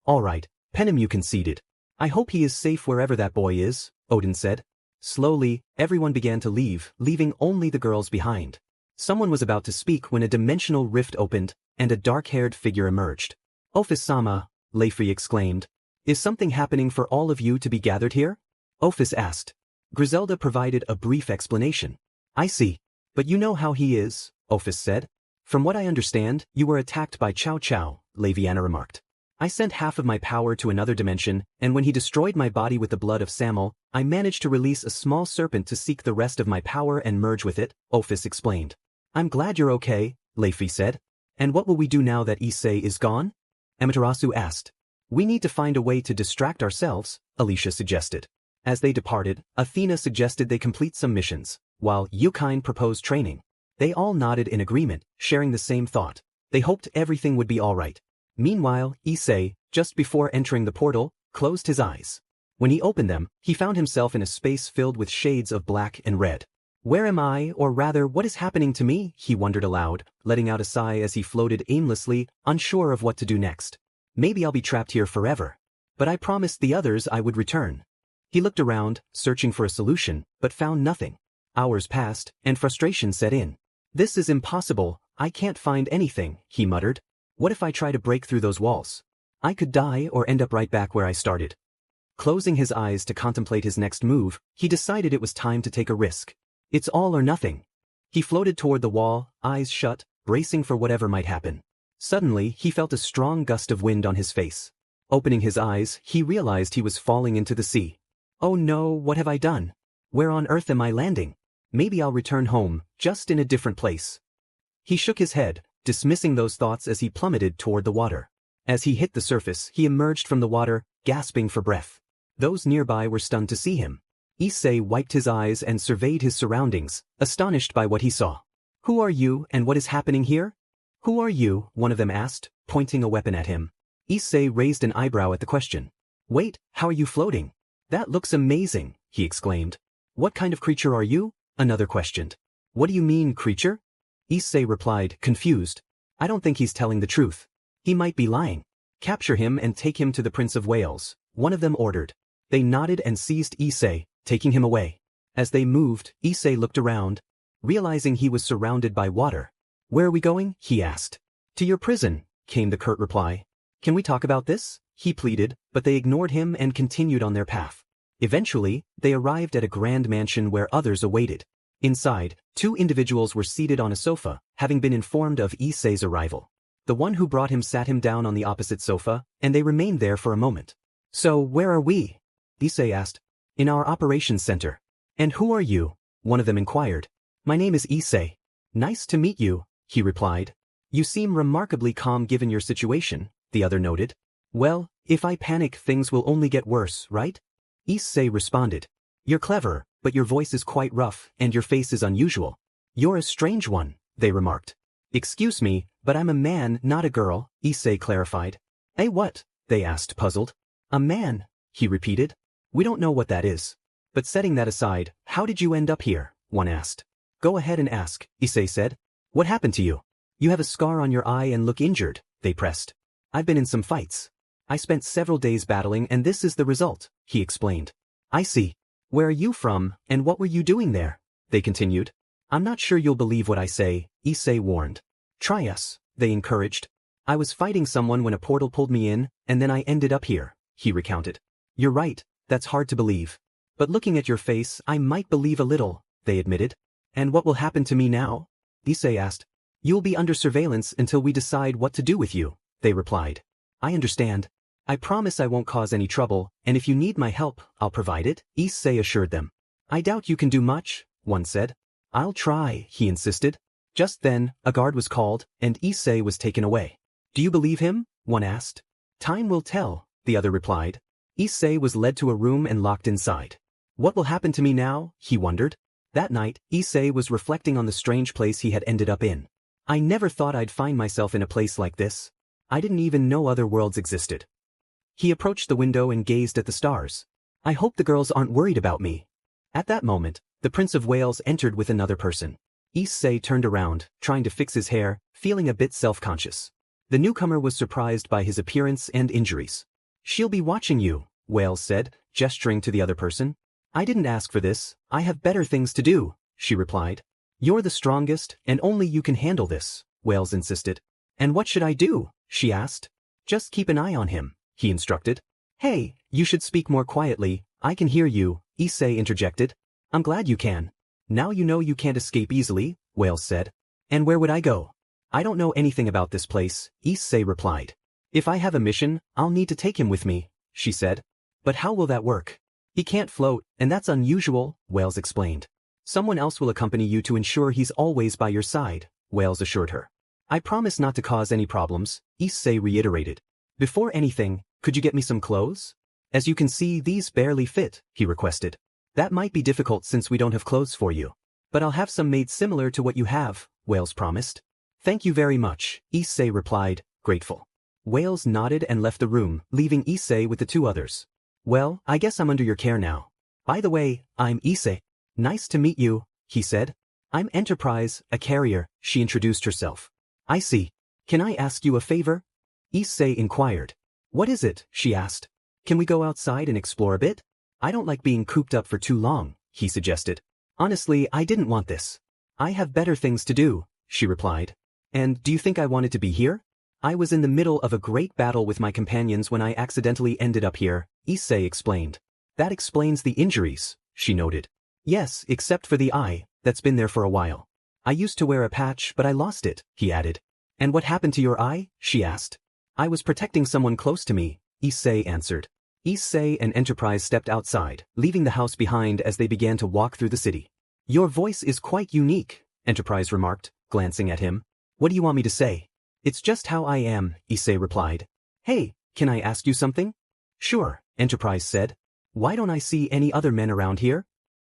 All right, Penemu conceded. I hope he is safe wherever that boy is, Odin said. Slowly, everyone began to leave, leaving only the girls behind. Someone was about to speak when a dimensional rift opened, and a dark-haired figure emerged. Ophis-sama, Leifri exclaimed. Is something happening for all of you to be gathered here? Ophis asked. Griselda provided a brief explanation. I see. But you know how he is, Ophis said. From what I understand, you were attacked by Chow, Laviana remarked. I sent half of my power to another dimension, and when he destroyed my body with the blood of Samuel, I managed to release a small serpent to seek the rest of my power and merge with it, Ophis explained. I'm glad you're okay, Leifri said. And what will we do now that Issei is gone? Amaterasu asked. We need to find a way to distract ourselves, Alicia suggested. As they departed, Athena suggested they complete some missions, while Yukine proposed training. They all nodded in agreement, sharing the same thought. They hoped everything would be all right. Meanwhile, Issei, just before entering the portal, closed his eyes. When he opened them, he found himself in a space filled with shades of black and red. Where am I, or rather what is happening to me, he wondered aloud, letting out a sigh as he floated aimlessly, unsure of what to do next. Maybe I'll be trapped here forever. But I promised the others I would return. He looked around, searching for a solution, but found nothing. Hours passed, and frustration set in. This is impossible, I can't find anything, he muttered. What if I try to break through those walls? I could die or end up right back where I started. Closing his eyes to contemplate his next move, he decided it was time to take a risk. It's all or nothing. He floated toward the wall, eyes shut, bracing for whatever might happen. Suddenly, he felt a strong gust of wind on his face. Opening his eyes, he realized he was falling into the sea. Oh no, what have I done? Where on earth am I landing? Maybe I'll return home, just in a different place. He shook his head, dismissing those thoughts as he plummeted toward the water. As he hit the surface, he emerged from the water, gasping for breath. Those nearby were stunned to see him. Issei wiped his eyes and surveyed his surroundings, astonished by what he saw. Who are you and what is happening here? Who are you? One of them asked, pointing a weapon at him. Issei raised an eyebrow at the question. Wait, how are you floating? That looks amazing, he exclaimed. What kind of creature are you? Another questioned. What do you mean, creature? Issei replied, confused. I don't think he's telling the truth. He might be lying. Capture him and take him to the Prince of Wales, one of them ordered. They nodded and seized Issei, taking him away. As they moved, Issei looked around, realizing he was surrounded by water. Where are we going? He asked. To your prison, came the curt reply. Can we talk about this? He pleaded, but they ignored him and continued on their path. Eventually, they arrived at a grand mansion where others awaited. Inside, two individuals were seated on a sofa, having been informed of Issei's arrival. The one who brought him sat him down on the opposite sofa, and they remained there for a moment. So, where are we? Issei asked. In our operations center. And who are you? One of them inquired. My name is Issei. Nice to meet you, he replied. You seem remarkably calm given your situation, the other noted. Well, if I panic things will only get worse, right? Issei responded. You're clever, but your voice is quite rough and your face is unusual. You're a strange one, they remarked. Excuse me, but I'm a man, not a girl, Issei clarified. Eh, what? They asked, puzzled. A man, he repeated. We don't know what that is. But setting that aside, how did you end up here? One asked. Go ahead and ask, Issei said. What happened to you? You have a scar on your eye and look injured, they pressed. I've been in some fights. I spent several days battling and this is the result, he explained. I see. Where are you from, and what were you doing there? They continued. I'm not sure you'll believe what I say, Issei warned. Try us, they encouraged. I was fighting someone when a portal pulled me in, and then I ended up here, he recounted. You're right, that's hard to believe. But looking at your face, I might believe a little, they admitted. And what will happen to me now? Issei asked. You'll be under surveillance until we decide what to do with you, they replied. I understand. I promise I won't cause any trouble, and if you need my help, I'll provide it, Issei assured them. I doubt you can do much, one said. I'll try, he insisted. Just then, a guard was called, and Issei was taken away. Do you believe him? One asked. Time will tell, the other replied. Issei was led to a room and locked inside. What will happen to me now? He wondered. That night, Issei was reflecting on the strange place he had ended up in. I never thought I'd find myself in a place like this. I didn't even know other worlds existed. He approached the window and gazed at the stars. I hope the girls aren't worried about me. At that moment, the Prince of Wales entered with another person. Issei turned around, trying to fix his hair, feeling a bit self-conscious. The newcomer was surprised by his appearance and injuries. She'll be watching you, Wales said, gesturing to the other person. I didn't ask for this, I have better things to do, she replied. You're the strongest, and only you can handle this, Wales insisted. And what should I do? She asked. Just keep an eye on him, he instructed. Hey, you should speak more quietly, I can hear you, Issei interjected. I'm glad you can. Now you know you can't escape easily, Wales said. And where would I go? I don't know anything about this place, Issei replied. If I have a mission, I'll need to take him with me, she said. But how will that work? He can't float, and that's unusual, Wales explained. Someone else will accompany you to ensure he's always by your side, Wales assured her. I promise not to cause any problems, Issei reiterated. Before anything, could you get me some clothes? As you can see, these barely fit, he requested. That might be difficult since we don't have clothes for you. But I'll have some made similar to what you have, Wales promised. Thank you very much, Issei replied, grateful. Wales nodded and left the room, leaving Issei with the two others. Well, I guess I'm under your care now. By the way, I'm Issei. Nice to meet you, he said. I'm Enterprise, a carrier, she introduced herself. I see. Can I ask you a favor? Issei inquired. What is it, she asked. Can we go outside and explore a bit? I don't like being cooped up for too long, he suggested. Honestly, I didn't want this. I have better things to do, she replied. And do you think I wanted to be here? I was in the middle of a great battle with my companions when I accidentally ended up here, Issei explained. That explains the injuries, she noted. Yes, except for the eye, that's been there for a while. I used to wear a patch but I lost it, he added. And what happened to your eye? She asked. I was protecting someone close to me, Issei answered. Issei and Enterprise stepped outside, leaving the house behind as they began to walk through the city. Your voice is quite unique, Enterprise remarked, glancing at him. What do you want me to say? It's just how I am, Issei replied. Hey, can I ask you something? Sure, Enterprise said. Why don't I see any other men around here?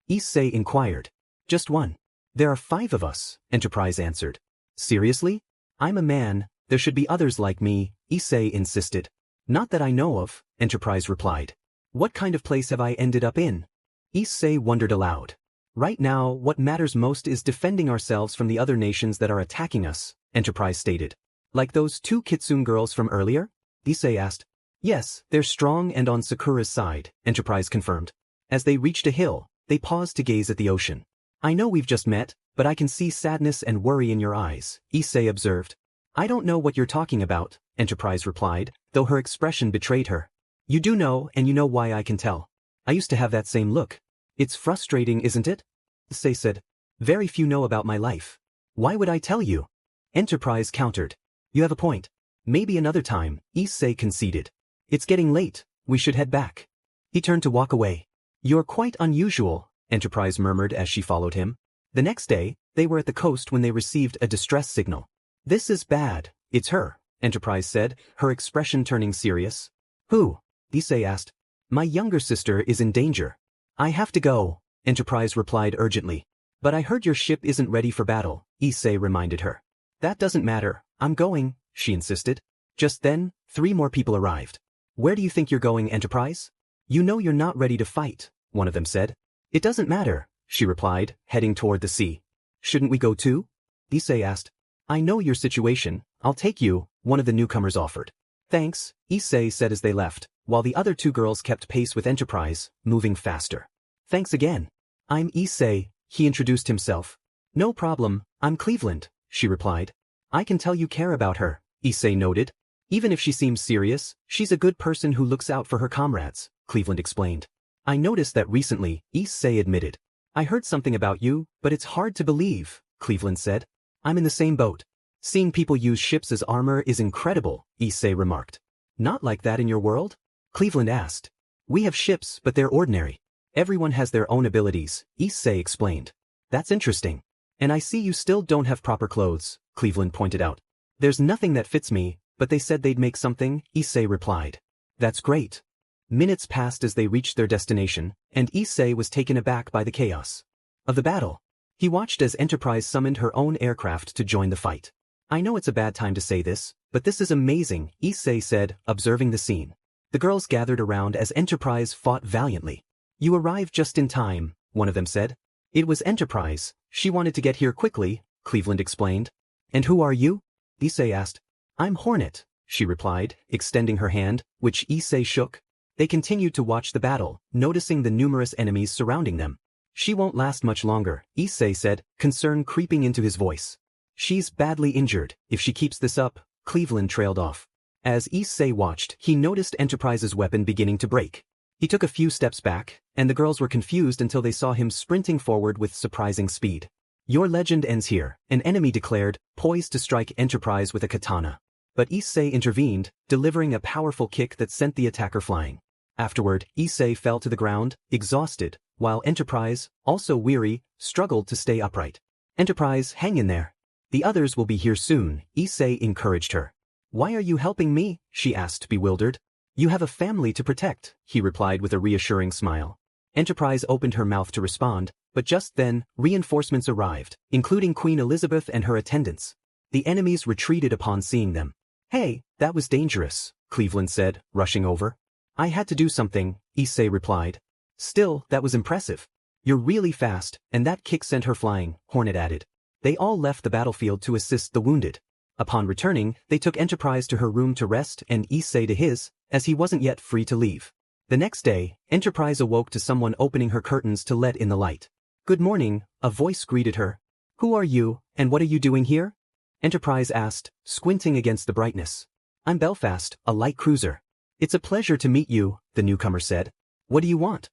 Issei inquired. Just one. There are 5 of us, Enterprise answered. Seriously? I'm a man, there should be others like me, Issei insisted. Not that I know of, Enterprise replied. What kind of place have I ended up in? Issei wondered aloud. Right now, what matters most is defending ourselves from the other nations that are attacking us, Enterprise stated. Like those 2 Kitsune girls from earlier? Issei asked. Yes, they're strong and on Sakura's side, Enterprise confirmed. As they reached a hill, they paused to gaze at the ocean. I know we've just met, but I can see sadness and worry in your eyes, Issei observed. I don't know what you're talking about, Enterprise replied, though her expression betrayed her. You do know, and you know why I can tell. I used to have that same look. It's frustrating, isn't it? Issei said. Very few know about my life. Why would I tell you? Enterprise countered. You have a point. Maybe another time, Issei conceded. It's getting late, we should head back. He turned to walk away. You're quite unusual, Enterprise murmured as she followed him. The next day, they were at the coast when they received a distress signal. This is bad, it's her, Enterprise said, her expression turning serious. Who? Issei asked. My younger sister is in danger. I have to go, Enterprise replied urgently. But I heard your ship isn't ready for battle, Issei reminded her. That doesn't matter, I'm going, she insisted. Just then, 3 more people arrived. Where do you think you're going, Enterprise? You know you're not ready to fight, one of them said. It doesn't matter, she replied, heading toward the sea. Shouldn't we go too? Issei asked. I know your situation, I'll take you, one of the newcomers offered. Thanks, Issei said as they left, while the other 2 girls kept pace with Enterprise, moving faster. Thanks again. I'm Issei, he introduced himself. No problem, I'm Cleveland, she replied. I can tell you care about her, Issei noted. Even if she seems serious, she's a good person who looks out for her comrades, Cleveland explained. I noticed that recently, Issei admitted. I heard something about you, but it's hard to believe, Cleveland said. I'm in the same boat. Seeing people use ships as armor is incredible, Issei remarked. Not like that in your world? Cleveland asked. We have ships, but they're ordinary. Everyone has their own abilities, Issei explained. That's interesting. And I see you still don't have proper clothes, Cleveland pointed out. There's nothing that fits me, but they said they'd make something, Issei replied. That's great. Minutes passed as they reached their destination, and Issei was taken aback by the chaos of the battle. He watched as Enterprise summoned her own aircraft to join the fight. I know it's a bad time to say this, but this is amazing, Issei said, observing the scene. The girls gathered around as Enterprise fought valiantly. You arrived just in time, one of them said. It was Enterprise, she wanted to get here quickly, Cleveland explained. And who are you? Issei asked. I'm Hornet, she replied, extending her hand, which Issei shook. They continued to watch the battle, noticing the numerous enemies surrounding them. She won't last much longer, Issei said, concern creeping into his voice. She's badly injured, if she keeps this up, Cleveland trailed off. As Issei watched, he noticed Enterprise's weapon beginning to break. He took a few steps back, and the girls were confused until they saw him sprinting forward with surprising speed. Your legend ends here, an enemy declared, poised to strike Enterprise with a katana. But Issei intervened, delivering a powerful kick that sent the attacker flying. Afterward, Issei fell to the ground, exhausted, while Enterprise, also weary, struggled to stay upright. Enterprise, hang in there. The others will be here soon, Issei encouraged her. Why are you helping me? She asked, bewildered. You have a family to protect, he replied with a reassuring smile. Enterprise opened her mouth to respond, but just then, reinforcements arrived, including Queen Elizabeth and her attendants. The enemies retreated upon seeing them. Hey, that was dangerous, Cleveland said, rushing over. I had to do something, Issei replied. Still, that was impressive. You're really fast, and that kick sent her flying, Hornet added. They all left the battlefield to assist the wounded. Upon returning, they took Enterprise to her room to rest and Issei to his, as he wasn't yet free to leave. The next day, Enterprise awoke to someone opening her curtains to let in the light. Good morning, a voice greeted her. Who are you, and what are you doing here? Enterprise asked, squinting against the brightness. I'm Belfast, a light cruiser. It's a pleasure to meet you, the newcomer said. What do you want?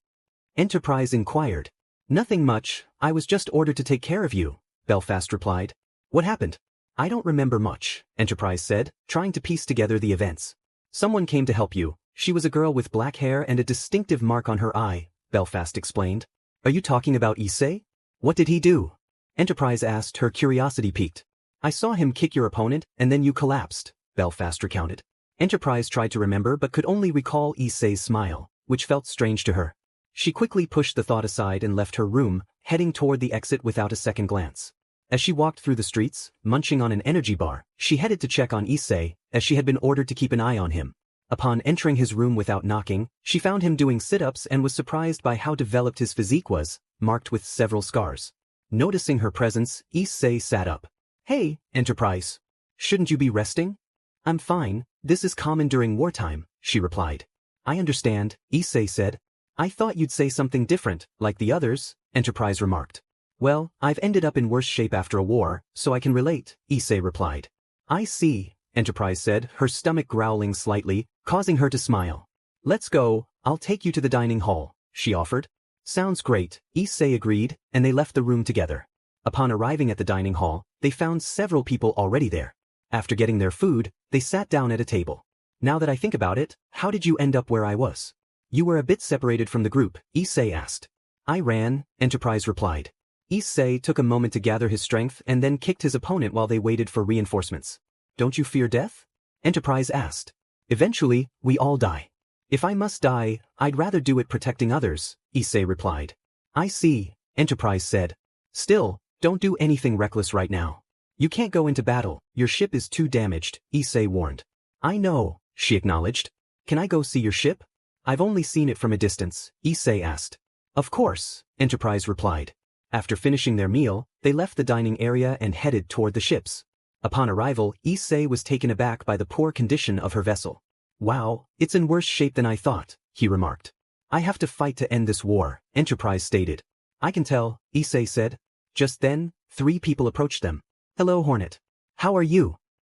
Enterprise inquired. Nothing much, I was just ordered to take care of you, Belfast replied. What happened? I don't remember much, Enterprise said, trying to piece together the events. Someone came to help you. She was a girl with black hair and a distinctive mark on her eye, Belfast explained. Are you talking about Issei? What did he do? Enterprise asked, her curiosity piqued. I saw him kick your opponent and then you collapsed, Belfast recounted. Enterprise tried to remember but could only recall Issei's smile, which felt strange to her. She quickly pushed the thought aside and left her room, heading toward the exit without a second glance. As she walked through the streets, munching on an energy bar, she headed to check on Issei, as she had been ordered to keep an eye on him. Upon entering his room without knocking, she found him doing sit-ups and was surprised by how developed his physique was, marked with several scars. Noticing her presence, Issei sat up. Hey, Enterprise. Shouldn't you be resting? I'm fine, this is common during wartime, she replied. I understand, Issei said. I thought you'd say something different, like the others, Enterprise remarked. Well, I've ended up in worse shape after a war, so I can relate, Issei replied. I see, Enterprise said, her stomach growling slightly, causing her to smile. Let's go, I'll take you to the dining hall, she offered. Sounds great, Issei agreed, and they left the room together. Upon arriving at the dining hall, they found several people already there. After getting their food, they sat down at a table. Now that I think about it, how did you end up where I was? You were a bit separated from the group, Issei asked. I ran, Enterprise replied. Issei took a moment to gather his strength and then kicked his opponent while they waited for reinforcements. Don't you fear death? Enterprise asked. Eventually, we all die. If I must die, I'd rather do it protecting others, Issei replied. I see, Enterprise said. Still, don't do anything reckless right now. You can't go into battle, your ship is too damaged, Issei warned. I know, she acknowledged. Can I go see your ship? I've only seen it from a distance, Issei asked. Of course, Enterprise replied. After finishing their meal, they left the dining area and headed toward the ships. Upon arrival, Issei was taken aback by the poor condition of her vessel. Wow, it's in worse shape than I thought, he remarked. I have to fight to end this war, Enterprise stated. I can tell, Issei said. Just then, 3 people approached them. Hello, Hornet. How are you?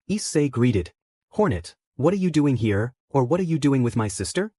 Issei greeted. Hornet, what are you doing here, or what are you doing with my sister?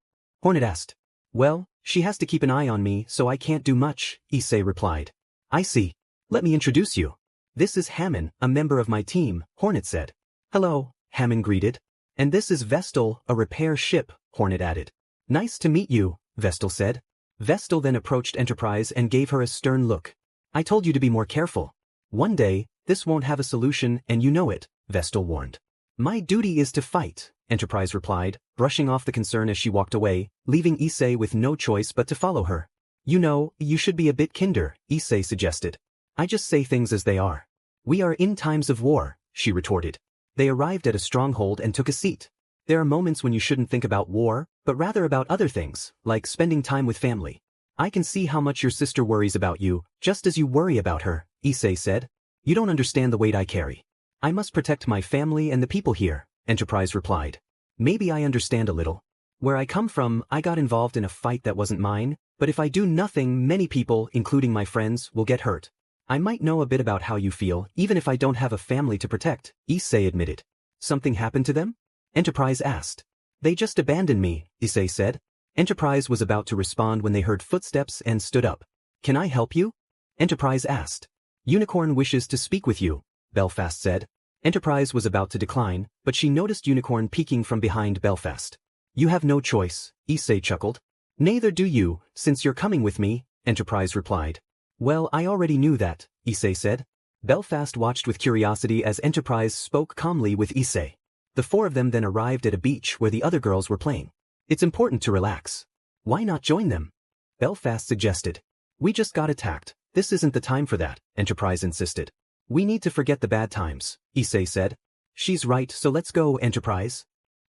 Hornet asked. Well, she has to keep an eye on me, so I can't do much, Issei replied. I see. Let me introduce you. This is Hammond, a member of my team, Hornet said. Hello, Hammond greeted. And this is Vestal, a repair ship, Hornet added. Nice to meet you, Vestal said. Vestal then approached Enterprise and gave her a stern look. I told you to be more careful. One day, this won't have a solution and you know it, Vestal warned. My duty is to fight, Enterprise replied, brushing off the concern as she walked away, leaving Issei with no choice but to follow her. You know, you should be a bit kinder, Issei suggested. I just say things as they are. We are in times of war, she retorted. They arrived at a stronghold and took a seat. There are moments when you shouldn't think about war, but rather about other things, like spending time with family. I can see how much your sister worries about you, just as you worry about her, Issei said. You don't understand the weight I carry. I must protect my family and the people here, Enterprise replied. Maybe I understand a little. Where I come from, I got involved in a fight that wasn't mine, but if I do nothing, many people, including my friends, will get hurt. I might know a bit about how you feel, even if I don't have a family to protect, Issei admitted. Something happened to them? Enterprise asked. They just abandoned me, Issei said. Enterprise was about to respond when they heard footsteps and stood up. Can I help you? Enterprise asked. Unicorn wishes to speak with you, Belfast said. Enterprise was about to decline, but she noticed Unicorn peeking from behind Belfast. You have no choice, Issei chuckled. Neither do you, since you're coming with me, Enterprise replied. Well, I already knew that, Issei said. Belfast watched with curiosity as Enterprise spoke calmly with Issei. The 4 of them then arrived at a beach where the other girls were playing. It's important to relax. Why not join them? Belfast suggested. We just got attacked. This isn't the time for that, Enterprise insisted. We need to forget the bad times, Issei said. She's right, so let's go, Enterprise.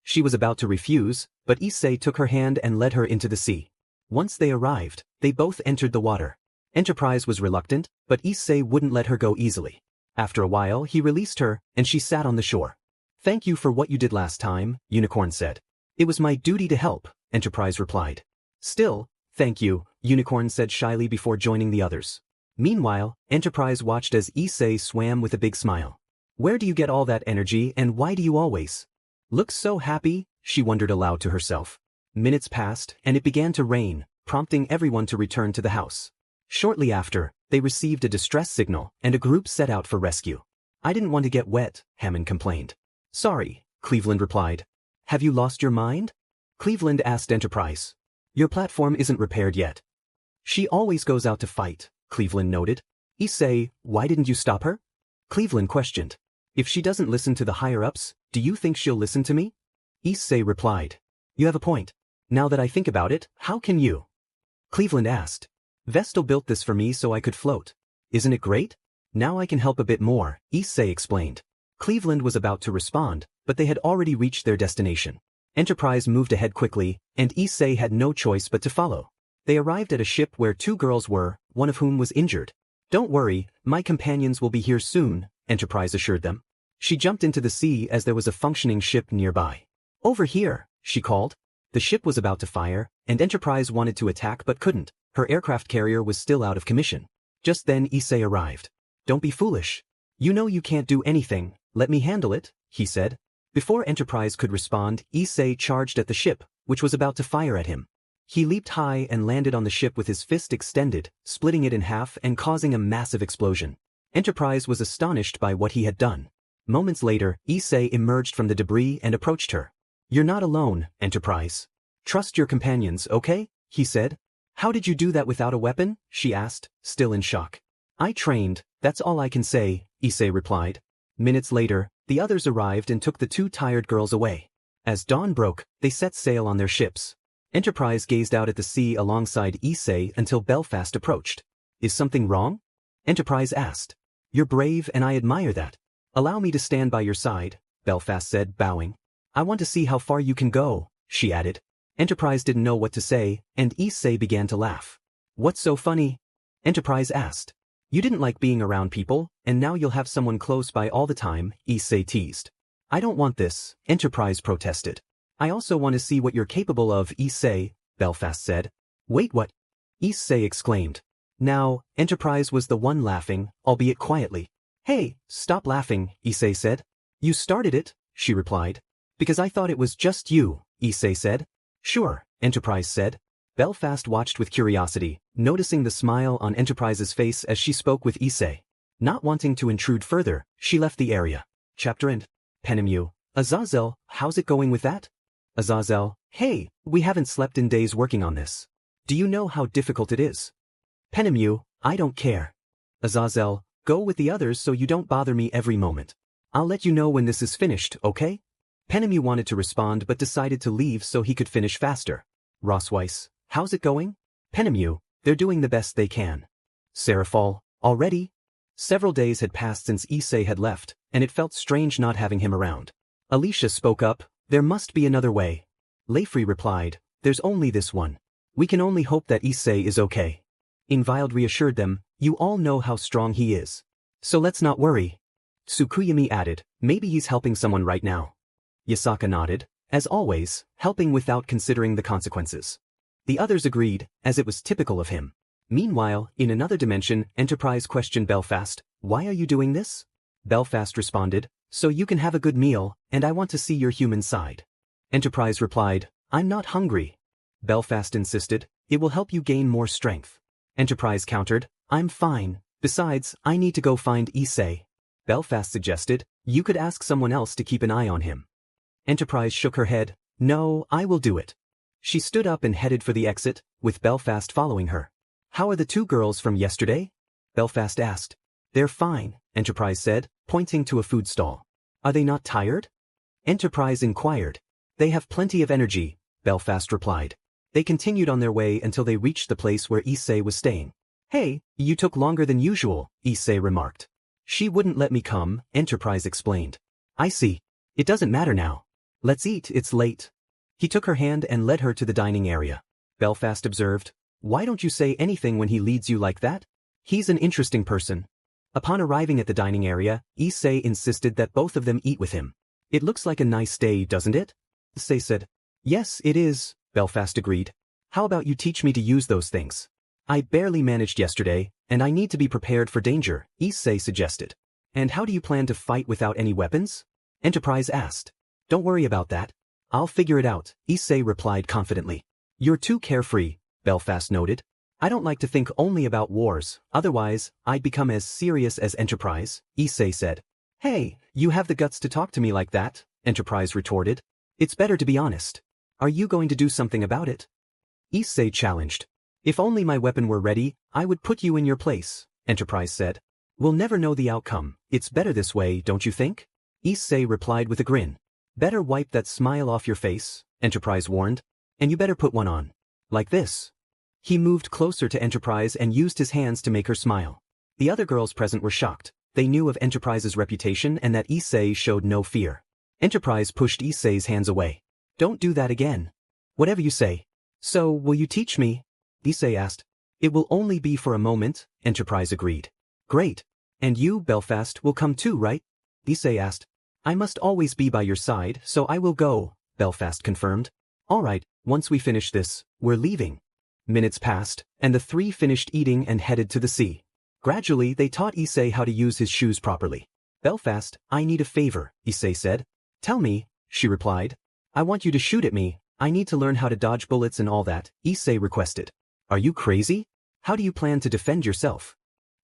She was about to refuse, but Issei took her hand and led her into the sea. Once they arrived, they both entered the water. Enterprise was reluctant, but Issei wouldn't let her go easily. After a while he released her, and she sat on the shore. "Thank you for what you did last time," Unicorn said. "It was my duty to help," Enterprise replied. "Still, thank you," Unicorn said shyly before joining the others. Meanwhile, Enterprise watched as Issei swam with a big smile. "Where do you get all that energy and why do you always look so happy?" she wondered aloud to herself. Minutes passed, and it began to rain, prompting everyone to return to the house. Shortly after, they received a distress signal, and a group set out for rescue. "I didn't want to get wet," Hammond complained. "Sorry," Cleveland replied. "Have you lost your mind?" Cleveland asked Enterprise. "Your platform isn't repaired yet." "She always goes out to fight," Cleveland noted. "Issei, why didn't you stop her?" Cleveland questioned. "If she doesn't listen to the higher-ups, do you think she'll listen to me?" Issei replied. "You have a point. Now that I think about it, how can you?" Cleveland asked. "Vestal built this for me so I could float. Isn't it great? Now I can help a bit more," Issei explained. Cleveland was about to respond, but they had already reached their destination. Enterprise moved ahead quickly, and Issei had no choice but to follow. They arrived at a ship where two girls were, one of whom was injured. "Don't worry, my companions will be here soon," Enterprise assured them. She jumped into the sea as there was a functioning ship nearby. "Over here," she called. The ship was about to fire, and Enterprise wanted to attack but couldn't. Her aircraft carrier was still out of commission. Just then Issei arrived. "Don't be foolish. You know you can't do anything, let me handle it," he said. Before Enterprise could respond, Issei charged at the ship, which was about to fire at him. He leaped high and landed on the ship with his fist extended, splitting it in half and causing a massive explosion. Enterprise was astonished by what he had done. Moments later, Issei emerged from the debris and approached her. "You're not alone, Enterprise. Trust your companions, okay?" he said. "How did you do that without a weapon?" she asked, still in shock. "I trained, that's all I can say," Issei replied. Minutes later, the others arrived and took the two tired girls away. As dawn broke, they set sail on their ships. Enterprise gazed out at the sea alongside Issei until Belfast approached. "Is something wrong?" Enterprise asked. "You're brave and I admire that. Allow me to stand by your side," Belfast said, bowing. "I want to see how far you can go," she added. Enterprise didn't know what to say, and Issei began to laugh. "What's so funny?" Enterprise asked. "You didn't like being around people, and now you'll have someone close by all the time," Issei teased. "I don't want this," Enterprise protested. "I also want to see what you're capable of, Issei," Belfast said. "Wait, what?" Issei exclaimed. Now, Enterprise was the one laughing, albeit quietly. "Hey, stop laughing," Issei said. "You started it," she replied. "Because I thought it was just you," Issei said. "Sure," Enterprise said. Belfast watched with curiosity, noticing the smile on Enterprise's face as she spoke with Issei. Not wanting to intrude further, she left the area. Chapter End. Penemu. "Azazel, how's it going with that?" Azazel, "Hey, we haven't slept in days working on this. Do you know how difficult it is?" Penemu, "I don't care." Azazel, "Go with the others so you don't bother me every moment. I'll let you know when this is finished, okay?" Penemu wanted to respond but decided to leave so he could finish faster. Rossweiss, "How's it going?" Penemu, "They're doing the best they can." Serafal, "Already?" Several days had passed since Issei had left, and it felt strange not having him around. Alicia spoke up, "There must be another way." Leifri replied, "There's only this one. We can only hope that Issei is okay." Invild reassured them, "You all know how strong he is. So let's not worry." Tsukuyami added, "Maybe he's helping someone right now." Yasaka nodded, as always, helping without considering the consequences. The others agreed, as it was typical of him. Meanwhile, in another dimension, Enterprise questioned Belfast, "Why are you doing this?" Belfast responded, "So you can have a good meal, and I want to see your human side." Enterprise replied, "I'm not hungry." Belfast insisted, "It will help you gain more strength." Enterprise countered, "I'm fine, besides, I need to go find Issei." Belfast suggested, "You could ask someone else to keep an eye on him." Enterprise shook her head, "No, I will do it." She stood up and headed for the exit, with Belfast following her. "How are the two girls from yesterday?" Belfast asked. "They're fine," Enterprise said, pointing to a food stall. "Are they not tired?" Enterprise inquired. "They have plenty of energy," Belfast replied. They continued on their way until they reached the place where Issei was staying. "Hey, you took longer than usual," Issei remarked. "She wouldn't let me come," Enterprise explained. "I see. It doesn't matter now. Let's eat, it's late. He took her hand and led her to the dining area. Belfast observed. Why don't you say anything when he leads you like that? He's an interesting person. Upon arriving at the dining area, Issei insisted that both of them eat with him. It looks like a nice day, doesn't it? Issei said. Yes, it is, Belfast agreed. How about you teach me to use those things? I barely managed yesterday, and I need to be prepared for danger, Issei suggested. And how do you plan to fight without any weapons? Enterprise asked. Don't worry about that. I'll figure it out, Issei replied confidently. You're too carefree, Belfast noted. I don't like to think only about wars, otherwise, I'd become as serious as Enterprise, Issei said. Hey, you have the guts to talk to me like that, Enterprise retorted. It's better to be honest. Are you going to do something about it? Issei challenged. If only my weapon were ready, I would put you in your place, Enterprise said. We'll never know the outcome, it's better this way, don't you think? Issei replied with a grin. Better wipe that smile off your face, Enterprise warned. And you better put one on. Like this. He moved closer to Enterprise and used his hands to make her smile. The other girls present were shocked. They knew of Enterprise's reputation and that Issei showed no fear. Enterprise pushed Issei's hands away. Don't do that again. Whatever you say. So, will you teach me? Issei asked. It will only be for a moment, Enterprise agreed. Great. And you, Belfast, will come too, right? Issei asked. I must always be by your side, so I will go, Belfast confirmed. All right, once we finish this, we're leaving. Minutes passed, and the three finished eating and headed to the sea. Gradually, they taught Issei how to use his shoes properly. Belfast, I need a favor, Issei said. Tell me, she replied. I want you to shoot at me. I need to learn how to dodge bullets and all that, Issei requested. Are you crazy? How do you plan to defend yourself?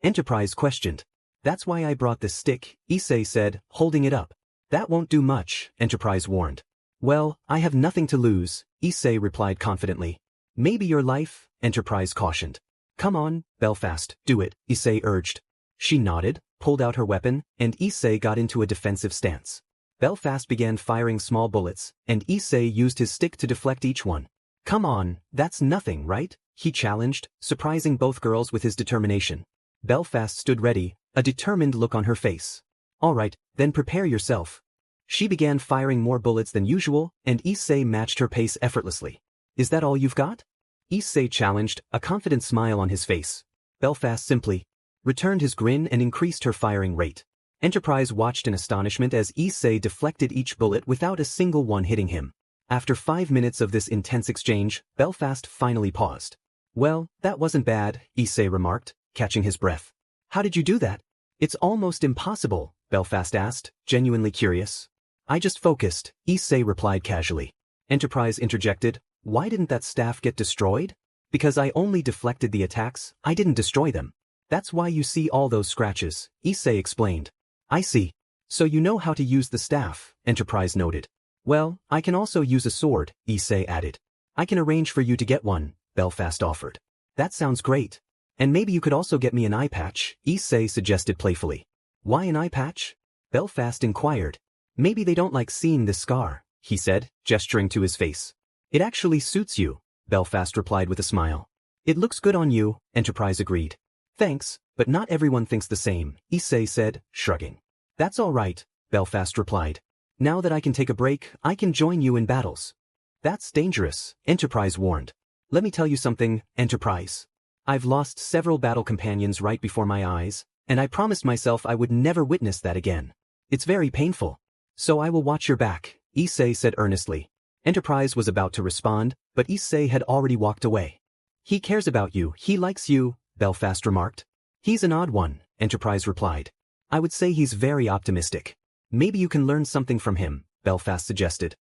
Enterprise questioned. That's why I brought this stick, Issei said, holding it up. That won't do much, Enterprise warned. Well, I have nothing to lose, Issei replied confidently. Maybe your life, Enterprise cautioned. Come on, Belfast, do it, Issei urged. She nodded, pulled out her weapon, and Issei got into a defensive stance. Belfast began firing small bullets, and Issei used his stick to deflect each one. Come on, that's nothing, right? He challenged, surprising both girls with his determination. Belfast stood ready, a determined look on her face. All right, then prepare yourself. She began firing more bullets than usual, and Issei matched her pace effortlessly. Is that all you've got? Issei challenged, a confident smile on his face. Belfast simply returned his grin and increased her firing rate. Enterprise watched in astonishment as Issei deflected each bullet without a single one hitting him. After 5 minutes of this intense exchange, Belfast finally paused. Well, that wasn't bad, Issei remarked, catching his breath. How did you do that? It's almost impossible, Belfast asked, genuinely curious. I just focused, Issei replied casually. Enterprise interjected, why didn't that staff get destroyed? Because I only deflected the attacks, I didn't destroy them. That's why you see all those scratches, Issei explained. I see. So you know how to use the staff, Enterprise noted. Well, I can also use a sword, Issei added. I can arrange for you to get one, Belfast offered. That sounds great. And maybe you could also get me an eye patch, Issei suggested playfully. Why an eye patch? Belfast inquired. Maybe they don't like seeing this scar, he said, gesturing to his face. It actually suits you, Belfast replied with a smile. It looks good on you, Enterprise agreed. Thanks, but not everyone thinks the same, Issei said, shrugging. That's all right, Belfast replied. Now that I can take a break, I can join you in battles. That's dangerous, Enterprise warned. Let me tell you something, Enterprise. I've lost several battle companions right before my eyes, and I promised myself I would never witness that again. It's very painful. So I will watch your back, Issei said earnestly. Enterprise was about to respond, but Issei had already walked away. He cares about you, he likes you, Belfast remarked. He's an odd one, Enterprise replied. I would say he's very optimistic. Maybe you can learn something from him, Belfast suggested.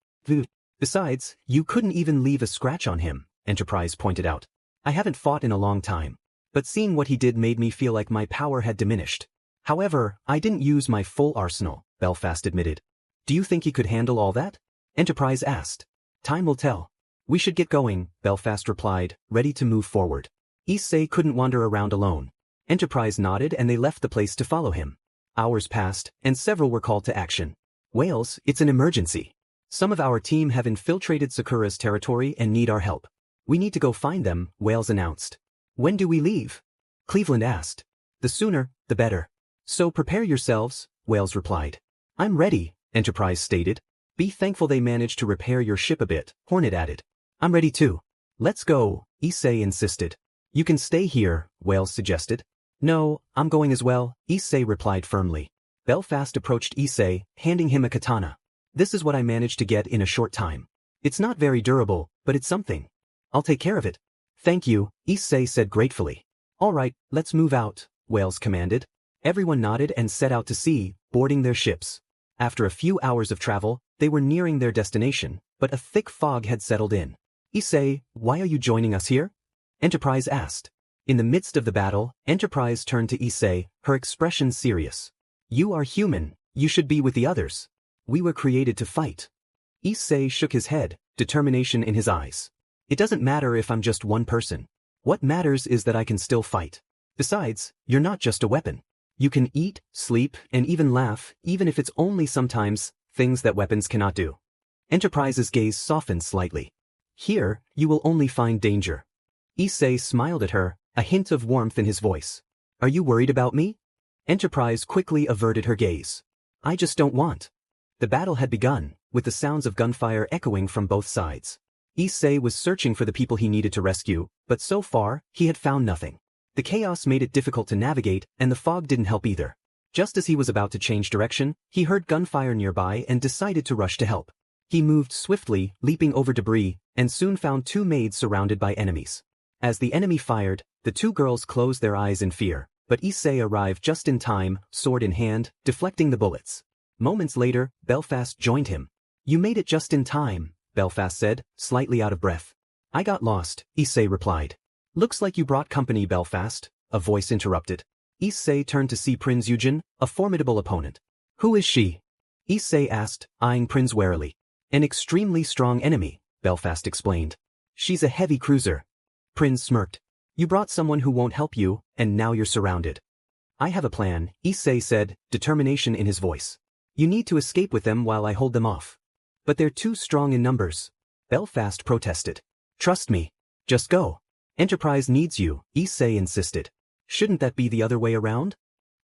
Besides, you couldn't even leave a scratch on him, Enterprise pointed out. I haven't fought in a long time. But seeing what he did made me feel like my power had diminished. However, I didn't use my full arsenal, Belfast admitted. Do you think he could handle all that? Enterprise asked. Time will tell. We should get going, Belfast replied, ready to move forward. Issei couldn't wander around alone. Enterprise nodded and they left the place to follow him. Hours passed, and several were called to action. Whales, it's an emergency. Some of our team have infiltrated Sakura's territory and need our help. We need to go find them, Whales announced. When do we leave? Cleveland asked. The sooner, the better. So prepare yourselves, Whales replied. I'm ready, Enterprise stated. Be thankful they managed to repair your ship a bit, Hornet added. I'm ready too. Let's go, Issei insisted. You can stay here, Wales suggested. No, I'm going as well, Issei replied firmly. Belfast approached Issei, handing him a katana. This is what I managed to get in a short time. It's not very durable, but it's something. I'll take care of it. Thank you, Issei said gratefully. All right, let's move out, Wales commanded. Everyone nodded and set out to sea, boarding their ships. After a few hours of travel, they were nearing their destination, but a thick fog had settled in. Issei, why are you joining us here? Enterprise asked. In the midst of the battle, Enterprise turned to Issei, her expression serious. You are human, you should be with the others. We were created to fight. Issei shook his head, determination in his eyes. It doesn't matter if I'm just one person. What matters is that I can still fight. Besides, you're not just a weapon. You can eat, sleep, and even laugh, even if it's only sometimes, things that weapons cannot do. Enterprise's gaze softened slightly. Here, you will only find danger. Issei smiled at her, a hint of warmth in his voice. Are you worried about me? Enterprise quickly averted her gaze. I just don't want. The battle had begun, with the sounds of gunfire echoing from both sides. Issei was searching for the people he needed to rescue, but so far, he had found nothing. The chaos made it difficult to navigate, and the fog didn't help either. Just as he was about to change direction, he heard gunfire nearby and decided to rush to help. He moved swiftly, leaping over debris, and soon found two maids surrounded by enemies. As the enemy fired, the two girls closed their eyes in fear, but Issei arrived just in time, sword in hand, deflecting the bullets. Moments later, Belfast joined him. You made it just in time, Belfast said, slightly out of breath. I got lost, Issei replied. Looks like you brought company, Belfast, a voice interrupted. Issei turned to see Prince Yukine, a formidable opponent. Who is she? Issei asked, eyeing Prince warily. An extremely strong enemy, Belfast explained. She's a heavy cruiser. Prince smirked. You brought someone who won't help you, and now you're surrounded. I have a plan, Issei said, determination in his voice. You need to escape with them while I hold them off. But they're too strong in numbers. Belfast protested. Trust me. Just go. Enterprise needs you, Issei insisted. Shouldn't that be the other way around?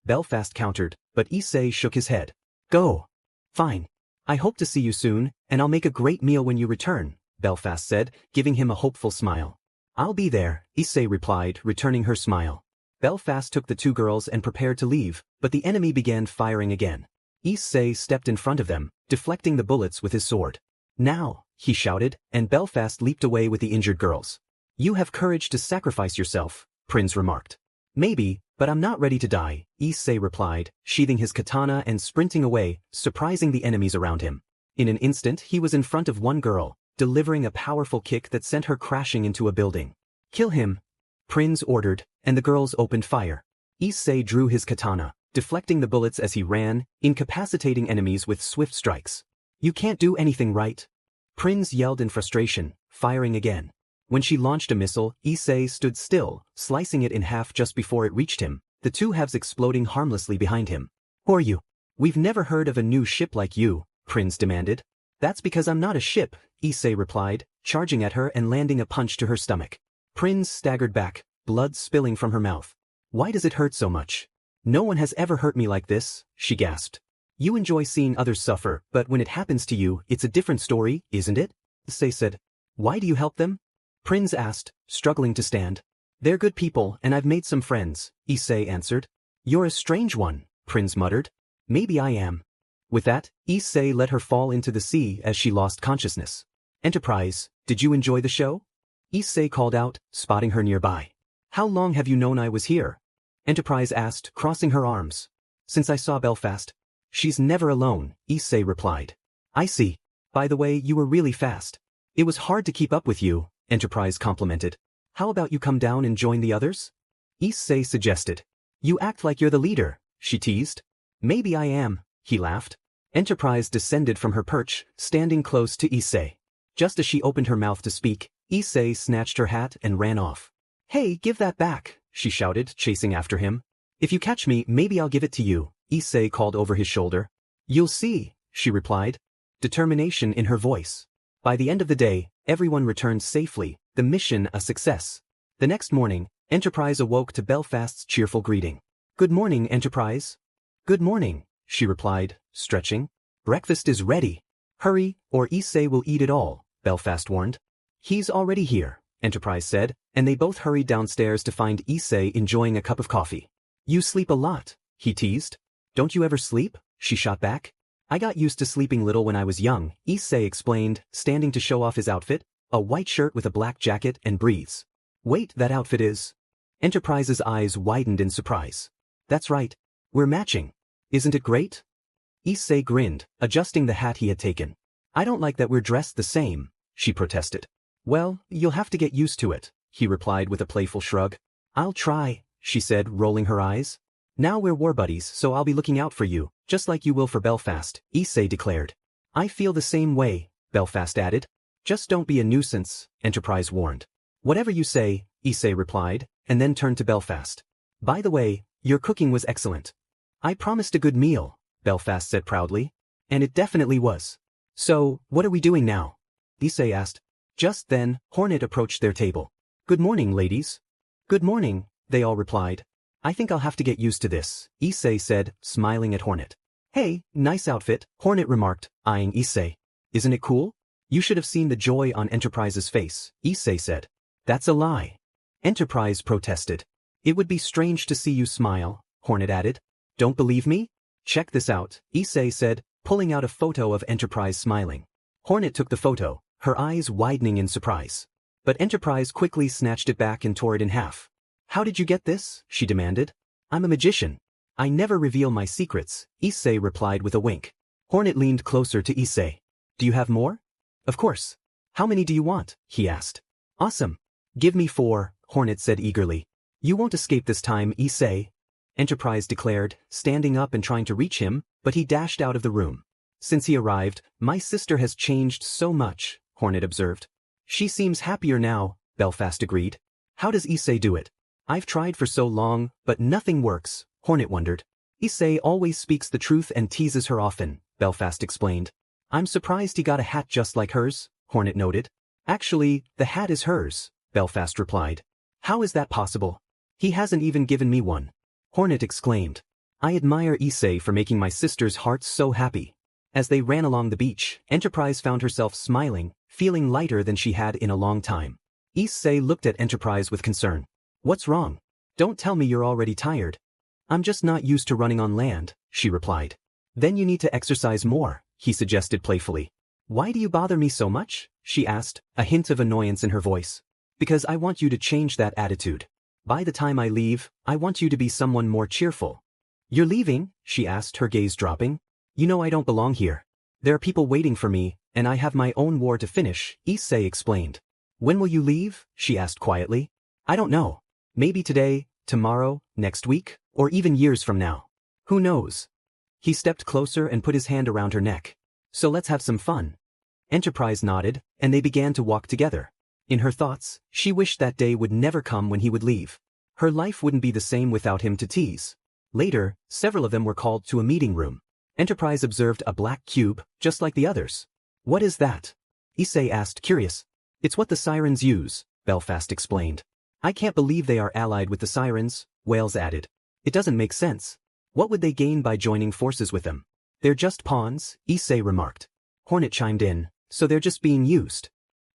Belfast countered, but Issei shook his head. Go. Fine. I hope to see you soon, and I'll make a great meal when you return, Belfast said, giving him a hopeful smile. I'll be there, Issei replied, returning her smile. Belfast took the two girls and prepared to leave, but the enemy began firing again. Issei stepped in front of them, deflecting the bullets with his sword. Now, he shouted, and Belfast leaped away with the injured girls. You have courage to sacrifice yourself, Prince remarked. Maybe, but I'm not ready to die, Issei replied, sheathing his katana and sprinting away, surprising the enemies around him. In an instant he was in front of one girl, delivering a powerful kick that sent her crashing into a building. Kill him, Prince ordered, and the girls opened fire. Issei drew his katana, deflecting the bullets as he ran, incapacitating enemies with swift strikes. You can't do anything right. Prince yelled in frustration, firing again. When she launched a missile, Issei stood still, slicing it in half just before it reached him, the two halves exploding harmlessly behind him. Who are you? We've never heard of a new ship like you, Prince demanded. That's because I'm not a ship, Issei replied, charging at her and landing a punch to her stomach. Prince staggered back, blood spilling from her mouth. Why does it hurt so much? No one has ever hurt me like this, she gasped. You enjoy seeing others suffer, but when it happens to you, it's a different story, isn't it? Issei said. Why do you help them? Prince asked, struggling to stand. They're good people and I've made some friends, Issei answered. You're a strange one, Prince muttered. Maybe I am. With that, Issei let her fall into the sea as she lost consciousness. Enterprise, did you enjoy the show? Issei called out, spotting her nearby. How long have you known I was here? Enterprise asked, crossing her arms. Since I saw Belfast. She's never alone, Issei replied. I see. By the way, you were really fast. It was hard to keep up with you, Enterprise complimented. How about you come down and join the others? Issei suggested. You act like you're the leader, she teased. Maybe I am, he laughed. Enterprise descended from her perch, standing close to Issei. Just as she opened her mouth to speak, Issei snatched her hat and ran off. Hey, give that back, she shouted, chasing after him. If you catch me, maybe I'll give it to you, Issei called over his shoulder. You'll see, she replied, determination in her voice. By the end of the day, everyone returned safely, the mission a success. The next morning, Enterprise awoke to Belfast's cheerful greeting. Good morning, Enterprise. Good morning, she replied, stretching. Breakfast is ready. Hurry, or Issei will eat it all, Belfast warned. He's already here, Enterprise said, and they both hurried downstairs to find Issei enjoying a cup of coffee. You sleep a lot, he teased. Don't you ever sleep? She shot back. I got used to sleeping little when I was young, Issei explained, standing to show off his outfit, a white shirt with a black jacket and breathes. Wait, that outfit is? Enterprise's eyes widened in surprise. That's right. We're matching. Isn't it great? Issei grinned, adjusting the hat he had taken. I don't like that we're dressed the same, she protested. Well, you'll have to get used to it, he replied with a playful shrug. I'll try, she said, rolling her eyes. Now we're war buddies, so I'll be looking out for you, just like you will for Belfast, Issei declared. I feel the same way, Belfast added. Just don't be a nuisance, Enterprise warned. Whatever you say, Issei replied, and then turned to Belfast. By the way, your cooking was excellent. I promised a good meal, Belfast said proudly. And it definitely was. So, what are we doing now? Issei asked. Just then, Hornet approached their table. Good morning, ladies. Good morning, they all replied. I think I'll have to get used to this, Issei said, smiling at Hornet. Hey, nice outfit, Hornet remarked, eyeing Issei. Isn't it cool? You should have seen the joy on Enterprise's face, Issei said. That's a lie. Enterprise protested. It would be strange to see you smile, Hornet added. Don't believe me? Check this out, Issei said, pulling out a photo of Enterprise smiling. Hornet took the photo, her eyes widening in surprise. But Enterprise quickly snatched it back and tore it in half. How did you get this? She demanded. I'm a magician. I never reveal my secrets, Issei replied with a wink. Hornet leaned closer to Issei. Do you have more? Of course. How many do you want? He asked. Awesome. Give me 4, Hornet said eagerly. You won't escape this time, Issei, Enterprise declared, standing up and trying to reach him, but he dashed out of the room. Since he arrived, my sister has changed so much, Hornet observed. She seems happier now, Belfast agreed. How does Issei do it? I've tried for so long, but nothing works, Hornet wondered. Issei always speaks the truth and teases her often, Belfast explained. I'm surprised he got a hat just like hers, Hornet noted. Actually, the hat is hers, Belfast replied. How is that possible? He hasn't even given me one. Hornet exclaimed. I admire Issei for making my sister's heart so happy. As they ran along the beach, Enterprise found herself smiling, feeling lighter than she had in a long time. Issei looked at Enterprise with concern. What's wrong? Don't tell me you're already tired. I'm just not used to running on land, she replied. Then you need to exercise more, he suggested playfully. Why do you bother me so much? She asked, a hint of annoyance in her voice. Because I want you to change that attitude. By the time I leave, I want you to be someone more cheerful. You're leaving? She asked, her gaze dropping. You know I don't belong here. There are people waiting for me, and I have my own war to finish, Issei explained. When will you leave? She asked quietly. I don't know. Maybe today, tomorrow, next week, or even years from now. Who knows? He stepped closer and put his hand around her neck. So let's have some fun. Enterprise nodded, and they began to walk together. In her thoughts, she wished that day would never come when he would leave. Her life wouldn't be the same without him to tease. Later, several of them were called to a meeting room. Enterprise observed a black cube, just like the others. What is that? Issei asked, curious. It's what the sirens use, Belfast explained. I can't believe they are allied with the sirens, Wales added. It doesn't make sense. What would they gain by joining forces with them? They're just pawns, Issei remarked. Hornet chimed in, so they're just being used.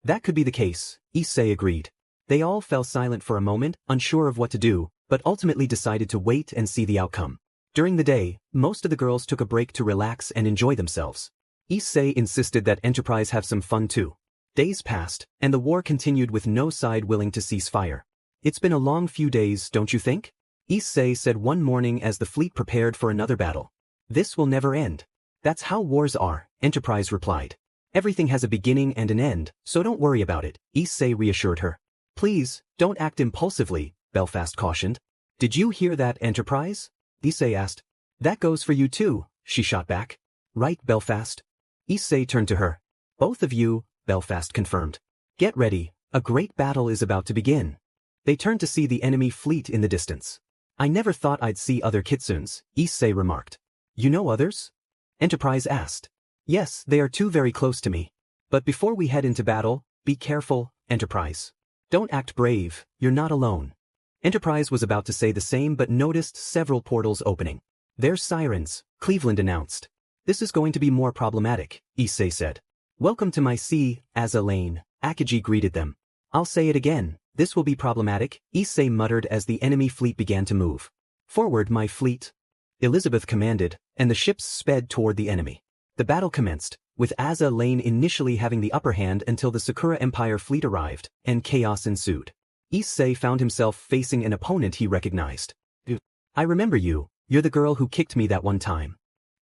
That could be the case, Issei agreed. They all fell silent for a moment, unsure of what to do, but ultimately decided to wait and see the outcome. During the day, most of the girls took a break to relax and enjoy themselves. Issei insisted that Enterprise have some fun too. Days passed, and the war continued with no side willing to cease fire. It's been a long few days, don't you think? Issei said one morning as the fleet prepared for another battle. This will never end. That's how wars are, Enterprise replied. Everything has a beginning and an end, so don't worry about it, Issei reassured her. Please, don't act impulsively, Belfast cautioned. Did you hear that, Enterprise? Issei asked. That goes for you too, she shot back. Right, Belfast? Issei turned to her. Both of you, Belfast confirmed. Get ready, a great battle is about to begin. They turned to see the enemy fleet in the distance. I never thought I'd see other kitsunes, Issei remarked. You know others? Enterprise asked. Yes, they are two very close to me. But before we head into battle, be careful, Enterprise. Don't act brave, you're not alone. Enterprise was about to say the same but noticed several portals opening. There's sirens, Cleveland announced. This is going to be more problematic, Issei said. Welcome to my sea, Aza lane, Akagi greeted them. I'll say it again, this will be problematic, Issei muttered as the enemy fleet began to move. Forward, my fleet, Elizabeth commanded, and the ships sped toward the enemy. The battle commenced, with Aza lane initially having the upper hand until the Sakura Empire fleet arrived, and chaos ensued. Issei found himself facing an opponent he recognized. I remember you, you're the girl who kicked me that one time.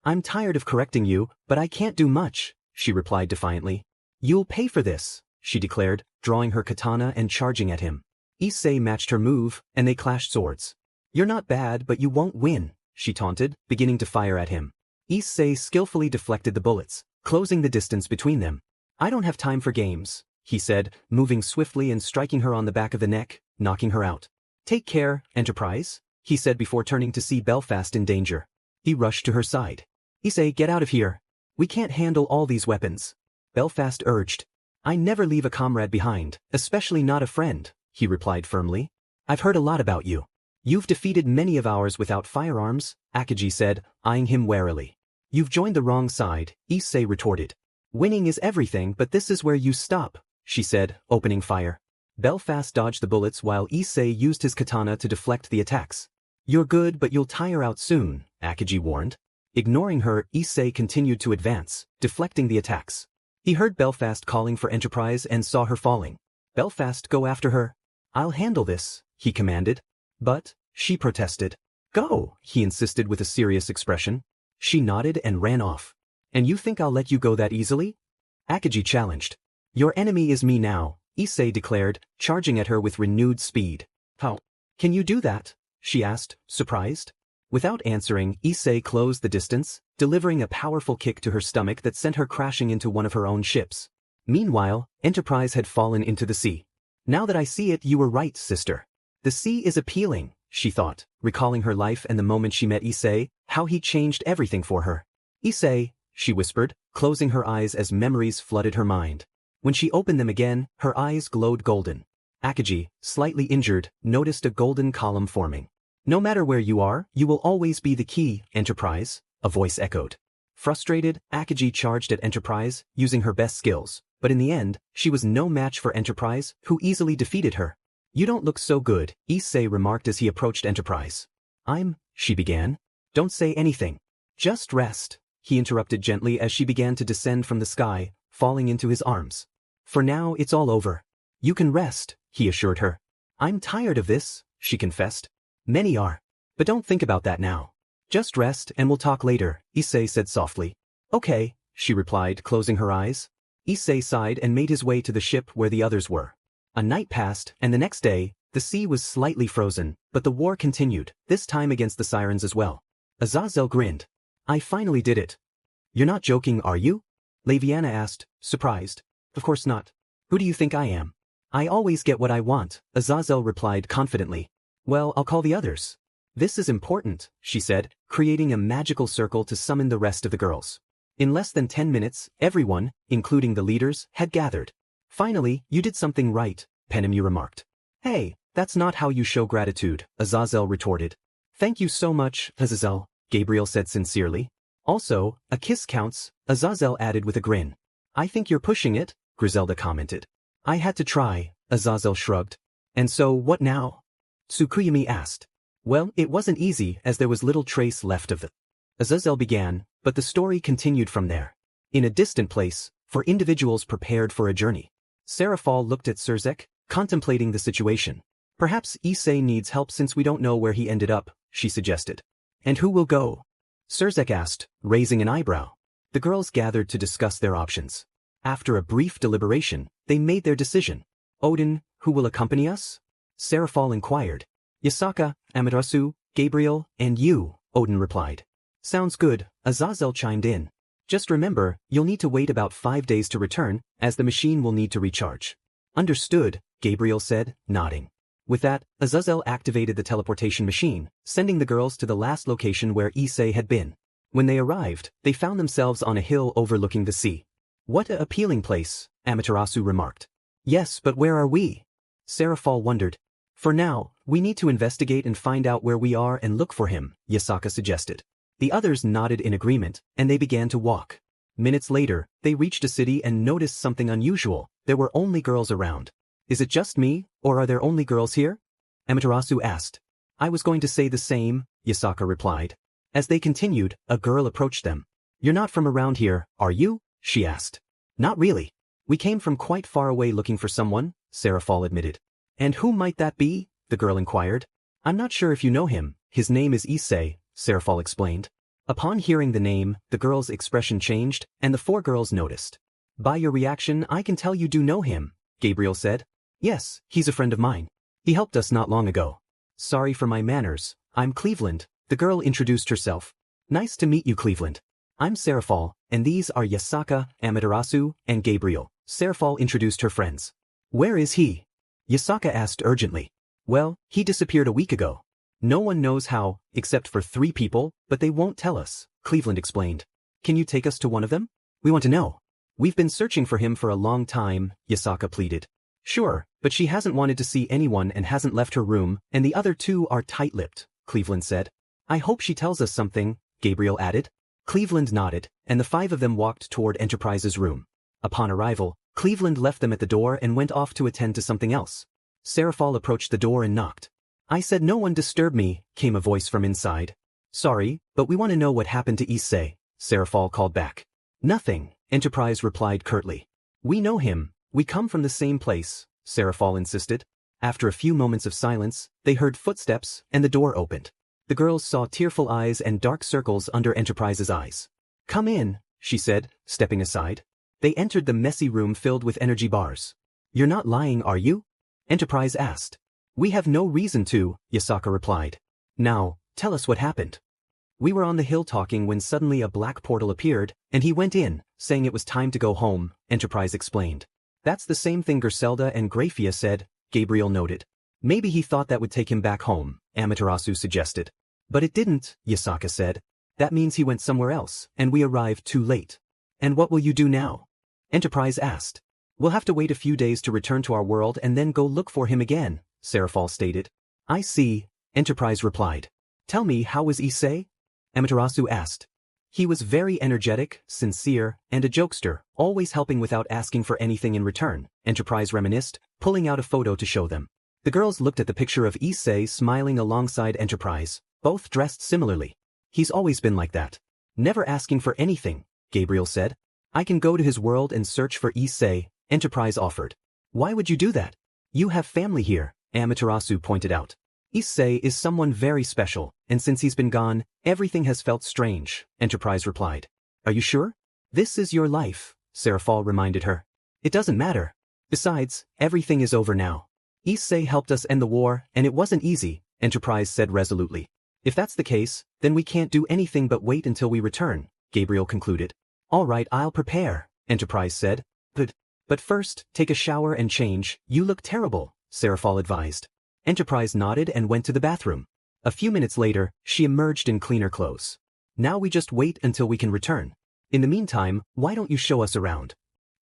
I'm tired of correcting you, but I can't do much, she replied defiantly. You'll pay for this, she declared, drawing her katana and charging at him. Issei matched her move, and they clashed swords. You're not bad, but you won't win, she taunted, beginning to fire at him. Issei skillfully deflected the bullets, closing the distance between them. I don't have time for games, he said, moving swiftly and striking her on the back of the neck, knocking her out. Take care, Enterprise, he said before turning to see Belfast in danger. He rushed to her side. Issei, get out of here. We can't handle all these weapons. Belfast urged. I never leave a comrade behind, especially not a friend, he replied firmly. I've heard a lot about you. You've defeated many of ours without firearms, Akagi said, eyeing him warily. You've joined the wrong side, Issei retorted. Winning is everything, but this is where you stop, she said, opening fire. Belfast dodged the bullets while Issei used his katana to deflect the attacks. You're good, but you'll tire out soon, Akagi warned. Ignoring her, Issei continued to advance, deflecting the attacks. He heard Belfast calling for Enterprise and saw her falling. Belfast, go after her. I'll handle this, he commanded. But, she protested. Go, he insisted with a serious expression. She nodded and ran off. And you think I'll let you go that easily? Akagi challenged. Your enemy is me now, Issei declared, charging at her with renewed speed. How can you do that? She asked, surprised. Without answering, Issei closed the distance, delivering a powerful kick to her stomach that sent her crashing into one of her own ships. Meanwhile, Enterprise had fallen into the sea. Now that I see it, you were right, sister. The sea is appealing, she thought, recalling her life and the moment she met Issei, how he changed everything for her. Issei, she whispered, closing her eyes as memories flooded her mind. When she opened them again, her eyes glowed golden. Akagi, slightly injured, noticed a golden column forming. No matter where you are, you will always be the key, Enterprise, a voice echoed. Frustrated, Akagi charged at Enterprise, using her best skills, but in the end, she was no match for Enterprise, who easily defeated her. You don't look so good, Issei remarked as he approached Enterprise. She began. Don't say anything. Just rest, he interrupted gently as she began to descend from the sky, falling into his arms. For now, it's all over. You can rest, he assured her. I'm tired of this, she confessed. Many are. But don't think about that now. Just rest and we'll talk later, Issei said softly. Okay, she replied, closing her eyes. Issei sighed and made his way to the ship where the others were. A night passed, and the next day, the sea was slightly frozen, but the war continued, this time against the Sirens as well. Azazel grinned. I finally did it. You're not joking, are you? Laviana asked, surprised. Of course not. Who do you think I am? I always get what I want, Azazel replied confidently. Well, I'll call the others. This is important, she said, creating a magical circle to summon the rest of the girls. In less than 10 minutes, everyone, including the leaders, had gathered. Finally, you did something right, Penemu remarked. Hey, that's not how you show gratitude, Azazel retorted. Thank you so much, Azazel, Gabriel said sincerely. Also, a kiss counts, Azazel added with a grin. I think you're pushing it, Griselda commented. I had to try, Azazel shrugged. And so, what now? Tsukuyumi asked. Well, it wasn't easy as there was little trace left of it. Azazel began, but the story continued from there. In a distant place, for individuals prepared for a journey. Serafal looked at Surzek, contemplating the situation. Perhaps Issei needs help since we don't know where he ended up, she suggested. And who will go? Surzek asked, raising an eyebrow. The girls gathered to discuss their options. After a brief deliberation, they made their decision. Odin, who will accompany us? Serafal inquired. Yasaka, Amaterasu, Gabriel, and you, Odin replied. Sounds good, Azazel chimed in. Just remember, you'll need to wait about 5 days to return, as the machine will need to recharge. Understood, Gabriel said, nodding. With that, Azazel activated the teleportation machine, sending the girls to the last location where Issei had been. When they arrived, they found themselves on a hill overlooking the sea. What a appealing place, Amaterasu remarked. Yes, but where are we? Serafal wondered. For now, we need to investigate and find out where we are and look for him, Yasaka suggested. The others nodded in agreement, and they began to walk. Minutes later, they reached a city and noticed something unusual. There were only girls around. Is it just me, or are there only girls here? Amaterasu asked. I was going to say the same, Yasaka replied. As they continued, a girl approached them. You're not from around here, are you? She asked. Not really. We came from quite far away looking for someone, Seraphol admitted. And who might that be? The girl inquired. I'm not sure if you know him. His name is Issei, Seraphol explained. Upon hearing the name, the girl's expression changed, and the 4 girls noticed. By your reaction, I can tell you do know him, Gabriel said. Yes, he's a friend of mine. He helped us not long ago. Sorry for my manners, I'm Cleveland, the girl introduced herself. Nice to meet you, Cleveland. I'm Seraphol, and these are Yasaka, Amaterasu, and Gabriel. Seraphol introduced her friends. Where is he? Yasaka asked urgently. Well, he disappeared a week ago. No one knows how, except for 3 people, but they won't tell us, Cleveland explained. Can you take us to one of them? We want to know. We've been searching for him for a long time, Yasaka pleaded. Sure, but she hasn't wanted to see anyone and hasn't left her room, and the other 2 are tight-lipped, Cleveland said. I hope she tells us something, Gabriel added. Cleveland nodded, and the 5 of them walked toward Enterprise's room. Upon arrival, Cleveland left them at the door and went off to attend to something else. Seraphol approached the door and knocked. I said no one disturb me, came a voice from inside. Sorry, but we want to know what happened to Issei, Seraphol called back. Nothing, Enterprise replied curtly. We know him, we come from the same place, Seraphol insisted. After a few moments of silence, they heard footsteps and the door opened. The girls saw tearful eyes and dark circles under Enterprise's eyes. Come in, she said, stepping aside. They entered the messy room filled with energy bars. You're not lying, are you? Enterprise asked. We have no reason to, Yasaka replied. Now, tell us what happened. We were on the hill talking when suddenly a black portal appeared, and he went in, saying it was time to go home, Enterprise explained. That's the same thing Griselda and Graphia said, Gabriel noted. Maybe he thought that would take him back home, Amaterasu suggested. But it didn't, Yasaka said. That means he went somewhere else, and we arrived too late. And what will you do now? Enterprise asked. We'll have to wait a few days to return to our world and then go look for him again, Seraphol stated. I see, Enterprise replied. Tell me, how was Issei? Amaterasu asked. He was very energetic, sincere, and a jokester, always helping without asking for anything in return, Enterprise reminisced, pulling out a photo to show them. The girls looked at the picture of Issei smiling alongside Enterprise, both dressed similarly. He's always been like that. Never asking for anything, Gabriel said. I can go to his world and search for Issei, Enterprise offered. Why would you do that? You have family here, Amaterasu pointed out. Issei is someone very special, and since he's been gone, everything has felt strange, Enterprise replied. Are you sure? This is your life, Seraphol reminded her. It doesn't matter. Besides, everything is over now. Issei helped us end the war, and it wasn't easy, Enterprise said resolutely. If that's the case, then we can't do anything but wait until we return, Gabriel concluded. All right, I'll prepare, Enterprise said. But first, take a shower and change, you look terrible, Seraphol advised. Enterprise nodded and went to the bathroom. A few minutes later, she emerged in cleaner clothes. Now we just wait until we can return. In the meantime, why don't you show us around?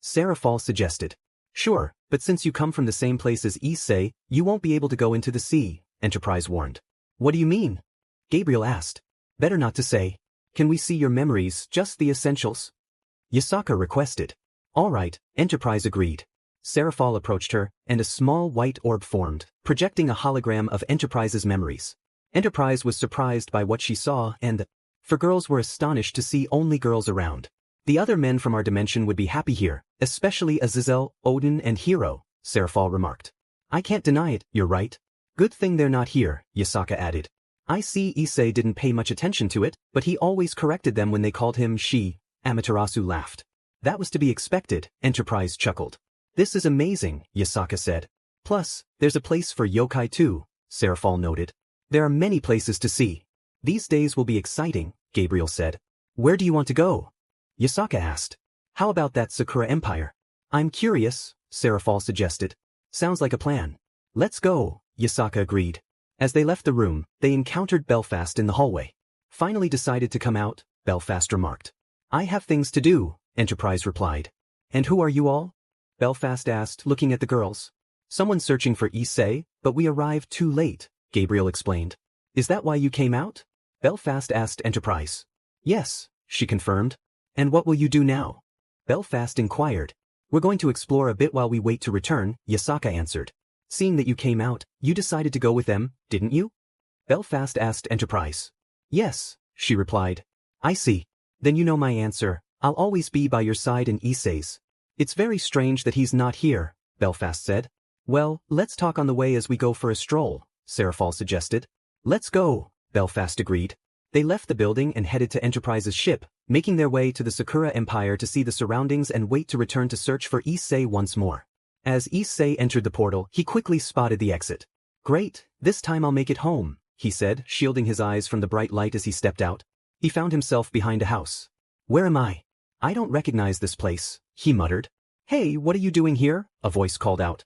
Seraphol suggested. Sure, but since you come from the same place as Issei, you won't be able to go into the sea, Enterprise warned. What do you mean? Gabriel asked. Better not to say. Can we see your memories, just the essentials? Yasaka requested. All right, Enterprise agreed. Seraphol approached her, and a small white orb formed, projecting a hologram of Enterprise's memories. Enterprise was surprised by what she saw and, for girls were astonished to see only girls around. The other men from our dimension would be happy here, especially Azazel, Odin and Hero, Seraphol remarked. I can't deny it, you're right. Good thing they're not here, Yasaka added. I see Issei didn't pay much attention to it, but he always corrected them when they called him she, Amaterasu laughed. That was to be expected, Enterprise chuckled. This is amazing, Yasaka said. Plus, there's a place for yokai too, Seraphol noted. There are many places to see. These days will be exciting, Gabriel said. Where do you want to go? Yasaka asked. How about that Sakura Empire? I'm curious, Seraphol suggested. Sounds like a plan. Let's go, Yasaka agreed. As they left the room, they encountered Belfast in the hallway. Finally decided to come out, Belfast remarked. I have things to do, Enterprise replied. And who are you all? Belfast asked, looking at the girls. Someone searching for Issei, but we arrived too late, Gabriel explained. Is that why you came out? Belfast asked Enterprise. Yes, she confirmed. And what will you do now? Belfast inquired. We're going to explore a bit while we wait to return, Yasaka answered. Seeing that you came out, you decided to go with them, didn't you? Belfast asked Enterprise. Yes, she replied. I see. Then you know my answer. I'll always be by your side in Issei's. It's very strange that he's not here, Belfast said. Well, let's talk on the way as we go for a stroll, Serafal suggested. Let's go, Belfast agreed. They left the building and headed to Enterprise's ship, making their way to the Sakura Empire to see the surroundings and wait to return to search for Issei once more. As Issei entered the portal, he quickly spotted the exit. Great, this time I'll make it home, he said, shielding his eyes from the bright light as he stepped out. He found himself behind a house. Where am I? I don't recognize this place, he muttered. Hey, what are you doing here? A voice called out.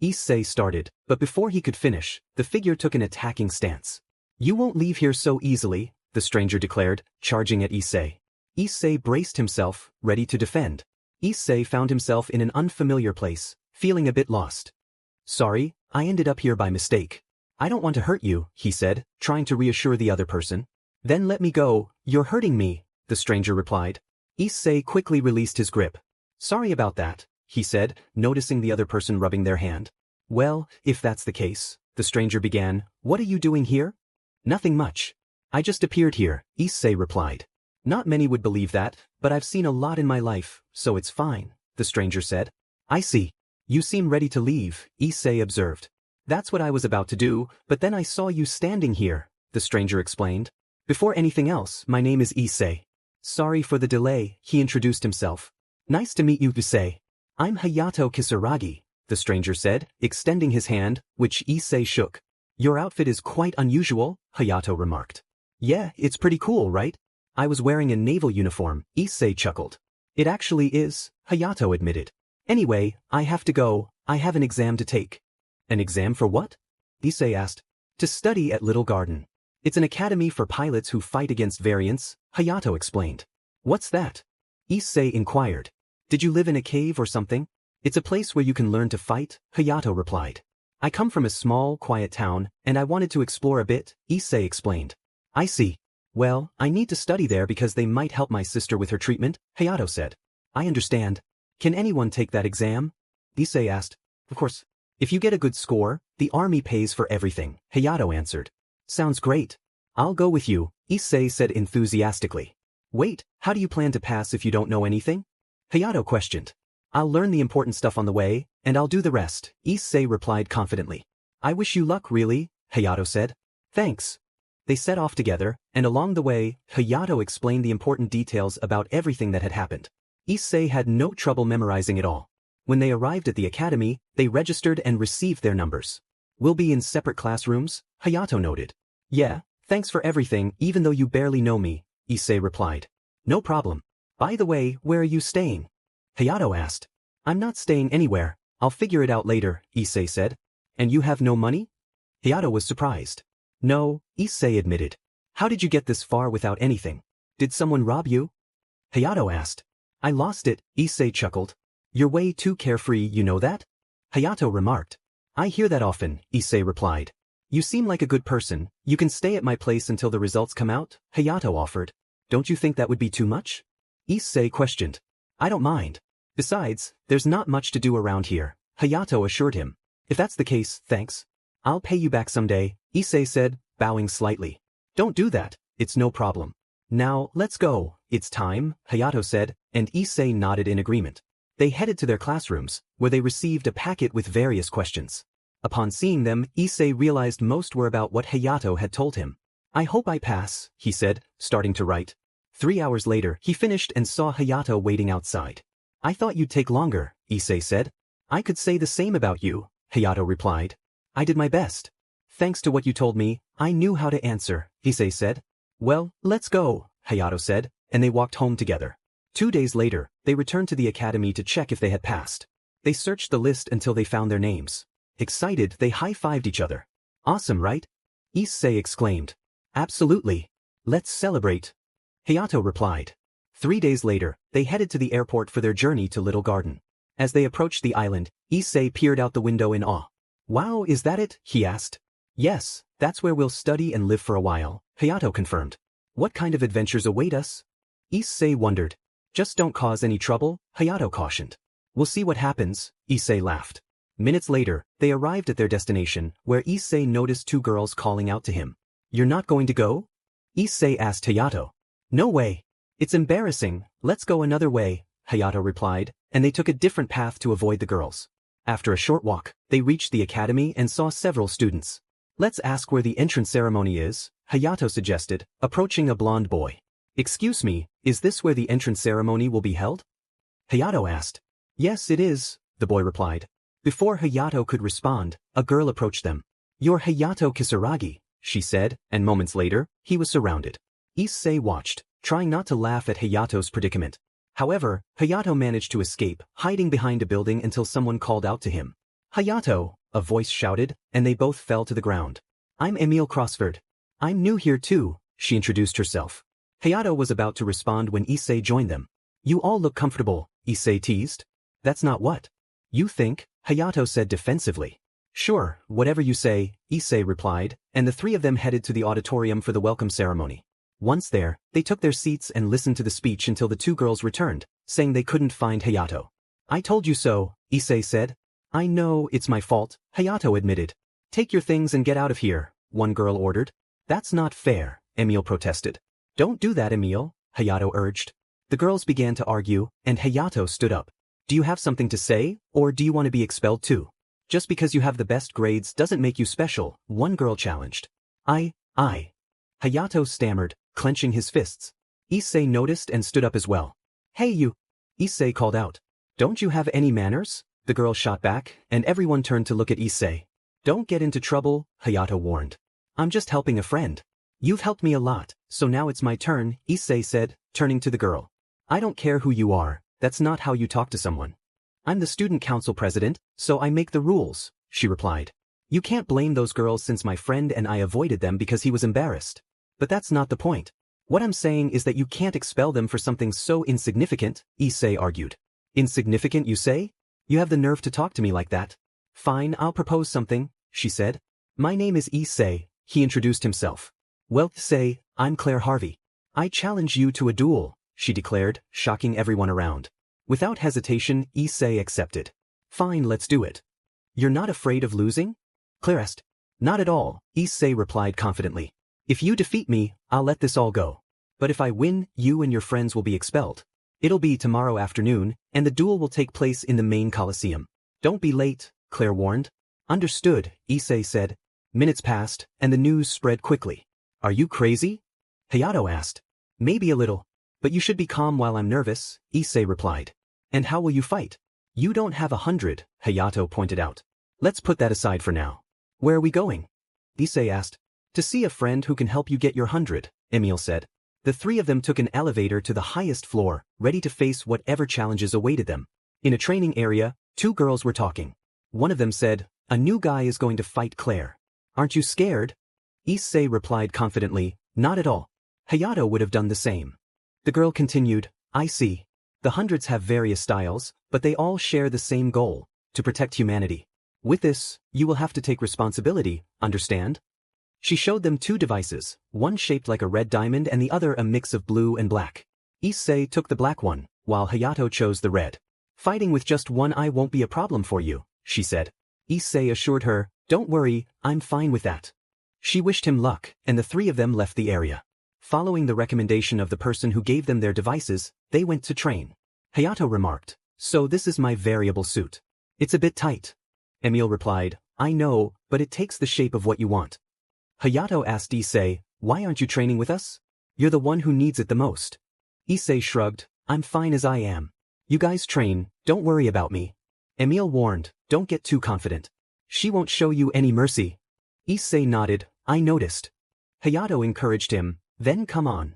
Issei started, but before he could finish, the figure took an attacking stance. You won't leave here so easily, the stranger declared, charging at Issei. Issei braced himself, ready to defend. Issei found himself in an unfamiliar place, feeling a bit lost. Sorry, I ended up here by mistake. I don't want to hurt you, he said, trying to reassure the other person. Then let me go, you're hurting me, the stranger replied. Issei quickly released his grip. Sorry about that, he said, noticing the other person rubbing their hand. Well, if that's the case, the stranger began, what are you doing here? Nothing much. I just appeared here, Issei replied. Not many would believe that, but I've seen a lot in my life, so it's fine, the stranger said. I see. You seem ready to leave, Issei observed. That's what I was about to do, but then I saw you standing here, the stranger explained. Before anything else, my name is Issei. Sorry for the delay, he introduced himself. Nice to meet you, Issei. I'm Hayato Kisaragi, the stranger said, extending his hand, which Issei shook. Your outfit is quite unusual, Hayato remarked. Yeah, it's pretty cool, right? I was wearing a naval uniform, Issei chuckled. It actually is, Hayato admitted. Anyway, I have to go, I have an exam to take. An exam for what? Issei asked. To study at Little Garden. It's an academy for pilots who fight against variants, Hayato explained. What's that? Issei inquired. Did you live in a cave or something? It's a place where you can learn to fight, Hayato replied. I come from a small, quiet town, and I wanted to explore a bit, Issei explained. I see. Well, I need to study there because they might help my sister with her treatment, Hayato said. I understand. Can anyone take that exam? Issei asked. Of course. If you get a good score, the army pays for everything, Hayato answered. Sounds great. I'll go with you, Issei said enthusiastically. Wait, how do you plan to pass if you don't know anything? Hayato questioned. I'll learn the important stuff on the way, and I'll do the rest, Issei replied confidently. I wish you luck really, Hayato said. Thanks. They set off together, and along the way, Hayato explained the important details about everything that had happened. Issei had no trouble memorizing it all. When they arrived at the academy, they registered and received their numbers. We'll be in separate classrooms, Hayato noted. Yeah, thanks for everything even though you barely know me, Issei replied. No problem. By the way, where are you staying? Hayato asked. I'm not staying anywhere, I'll figure it out later, Issei said. And you have no money? Hayato was surprised. No, Issei admitted. How did you get this far without anything? Did someone rob you? Hayato asked. I lost it, Issei chuckled. You're way too carefree, you know that? Hayato remarked. I hear that often, Issei replied. You seem like a good person, you can stay at my place until the results come out, Hayato offered. Don't you think that would be too much? Issei questioned. I don't mind. Besides, there's not much to do around here, Hayato assured him. If that's the case, thanks. I'll pay you back someday, Issei said, bowing slightly. Don't do that, it's no problem. Now, let's go, it's time, Hayato said, and Issei nodded in agreement. They headed to their classrooms, where they received a packet with various questions. Upon seeing them, Issei realized most were about what Hayato had told him. I hope I pass, he said, starting to write. 3 hours later, he finished and saw Hayato waiting outside. I thought you'd take longer, Issei said. I could say the same about you, Hayato replied. I did my best. Thanks to what you told me, I knew how to answer, Issei said. Well, let's go, Hayato said, and they walked home together. 2 days later, they returned to the academy to check if they had passed. They searched the list until they found their names. Excited, they high-fived each other. Awesome, right? Issei exclaimed. Absolutely. Let's celebrate. Hayato replied. 3 days later, they headed to the airport for their journey to Little Garden. As they approached the island, Issei peered out the window in awe. Wow, is that it? He asked. Yes, That's where we'll study and live for a while, Hayato confirmed. What kind of adventures await us? Issei wondered. Just don't cause any trouble, Hayato cautioned. We'll see what happens, Issei laughed. Minutes later, they arrived at their destination, where Issei noticed two girls calling out to him. You're not going to go? Issei asked Hayato. No way. It's embarrassing, let's go another way, Hayato replied, and they took a different path to avoid the girls. After a short walk, they reached the academy and saw several students. Let's ask where the entrance ceremony is, Hayato suggested, approaching a blonde boy. Excuse me, is this where the entrance ceremony will be held? Hayato asked. Yes, it is, the boy replied. Before Hayato could respond, a girl approached them. You're Hayato Kisaragi, she said, and moments later, he was surrounded. Issei watched, trying not to laugh at Hayato's predicament. However, Hayato managed to escape, hiding behind a building until someone called out to him. Hayato, a voice shouted, and they both fell to the ground. I'm Emile Crossford. I'm new here too, she introduced herself. Hayato was about to respond when Issei joined them. You all look comfortable, Issei teased. That's not what you think, Hayato said defensively. Sure, whatever you say, Issei replied, and the three of them headed to the auditorium for the welcome ceremony. Once there, they took their seats and listened to the speech until the two girls returned, saying they couldn't find Hayato. I told you so, Issei said. I know, it's my fault, Hayato admitted. Take your things and get out of here, one girl ordered. That's not fair, Emile protested. Don't do that, Emile, Hayato urged. The girls began to argue, and Hayato stood up. Do you have something to say, or do you want to be expelled too? Just because you have the best grades doesn't make you special, one girl challenged. Hayato stammered, clenching his fists. Issei noticed and stood up as well. Hey you! Issei called out. Don't you have any manners? The girl shot back, and everyone turned to look at Issei. Don't get into trouble, Hayato warned. I'm just helping a friend. You've helped me a lot, so now it's my turn, Issei said, turning to the girl. I don't care who you are, that's not how you talk to someone. I'm the student council president, so I make the rules, she replied. You can't blame those girls since my friend and I avoided them because he was embarrassed. But that's not the point. What I'm saying is that you can't expel them for something so insignificant, Issei argued. Insignificant, you say? You have the nerve to talk to me like that. Fine, I'll propose something, she said. My name is Issei, he introduced himself. Well, say, I'm Clare Harvey. I challenge you to a duel, she declared, shocking everyone around. Without hesitation, Issei accepted. Fine, let's do it. You're not afraid of losing? Clare asked. Not at all, Issei replied confidently. If you defeat me, I'll let this all go. But if I win, you and your friends will be expelled. It'll be tomorrow afternoon, and the duel will take place in the main coliseum. Don't be late, Clare warned. Understood, Issei said. Minutes passed, and the news spread quickly. Are you crazy? Hayato asked. Maybe a little. But you should be calm while I'm nervous, Issei replied. And how will you fight? You don't have 100, Hayato pointed out. Let's put that aside for now. Where are we going? Issei asked. To see a friend who can help you get your 100, Emile said. The three of them took an elevator to the highest floor, ready to face whatever challenges awaited them. In a training area, two girls were talking. One of them said, a new guy is going to fight Clare. Aren't you scared? Issei replied confidently, not at all. Hayato would have done the same. The girl continued, I see. The hundreds have various styles, but they all share the same goal, to protect humanity. With this, you will have to take responsibility, understand? She showed them two devices, one shaped like a red diamond and the other a mix of blue and black. Issei took the black one, while Hayato chose the red. Fighting with just one eye won't be a problem for you, she said. Issei assured her, don't worry, I'm fine with that. She wished him luck, and the three of them left the area. Following the recommendation of the person who gave them their devices, they went to train. Hayato remarked, so this is my variable suit. It's a bit tight. Emile replied, I know, but it takes the shape of what you want. Hayato asked Issei, why aren't you training with us? You're the one who needs it the most. Issei shrugged, I'm fine as I am. You guys train, don't worry about me. Emile warned, don't get too confident. She won't show you any mercy. Issei nodded, I noticed. Hayato encouraged him, then come on.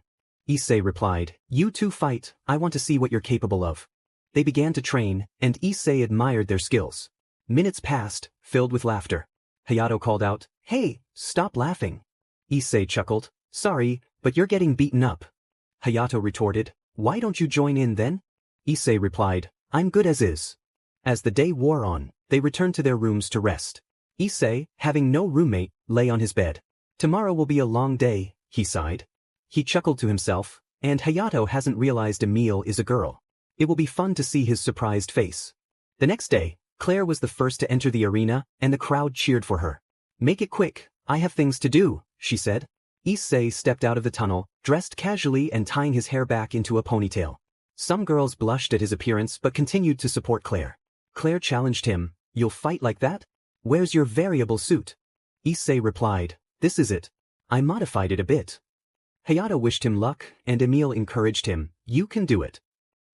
Issei replied, you two fight, I want to see what you're capable of. They began to train, and Issei admired their skills. Minutes passed, filled with laughter. Hayato called out, hey, stop laughing. Issei chuckled, sorry, but you're getting beaten up. Hayato retorted, why don't you join in then? Issei replied, I'm good as is. As the day wore on, they returned to their rooms to rest. Issei, having no roommate, lay on his bed. Tomorrow will be a long day, he sighed. He chuckled to himself, and Hayato hasn't realized Emil is a girl. It will be fun to see his surprised face. The next day, Clare was the first to enter the arena, and the crowd cheered for her. Make it quick, I have things to do, she said. Issei stepped out of the tunnel, dressed casually and tying his hair back into a ponytail. Some girls blushed at his appearance but continued to support Clare. Clare challenged him, you'll fight like that? Where's your variable suit? Issei replied, this is it. I modified it a bit. Hayato wished him luck, and Emil encouraged him, you can do it.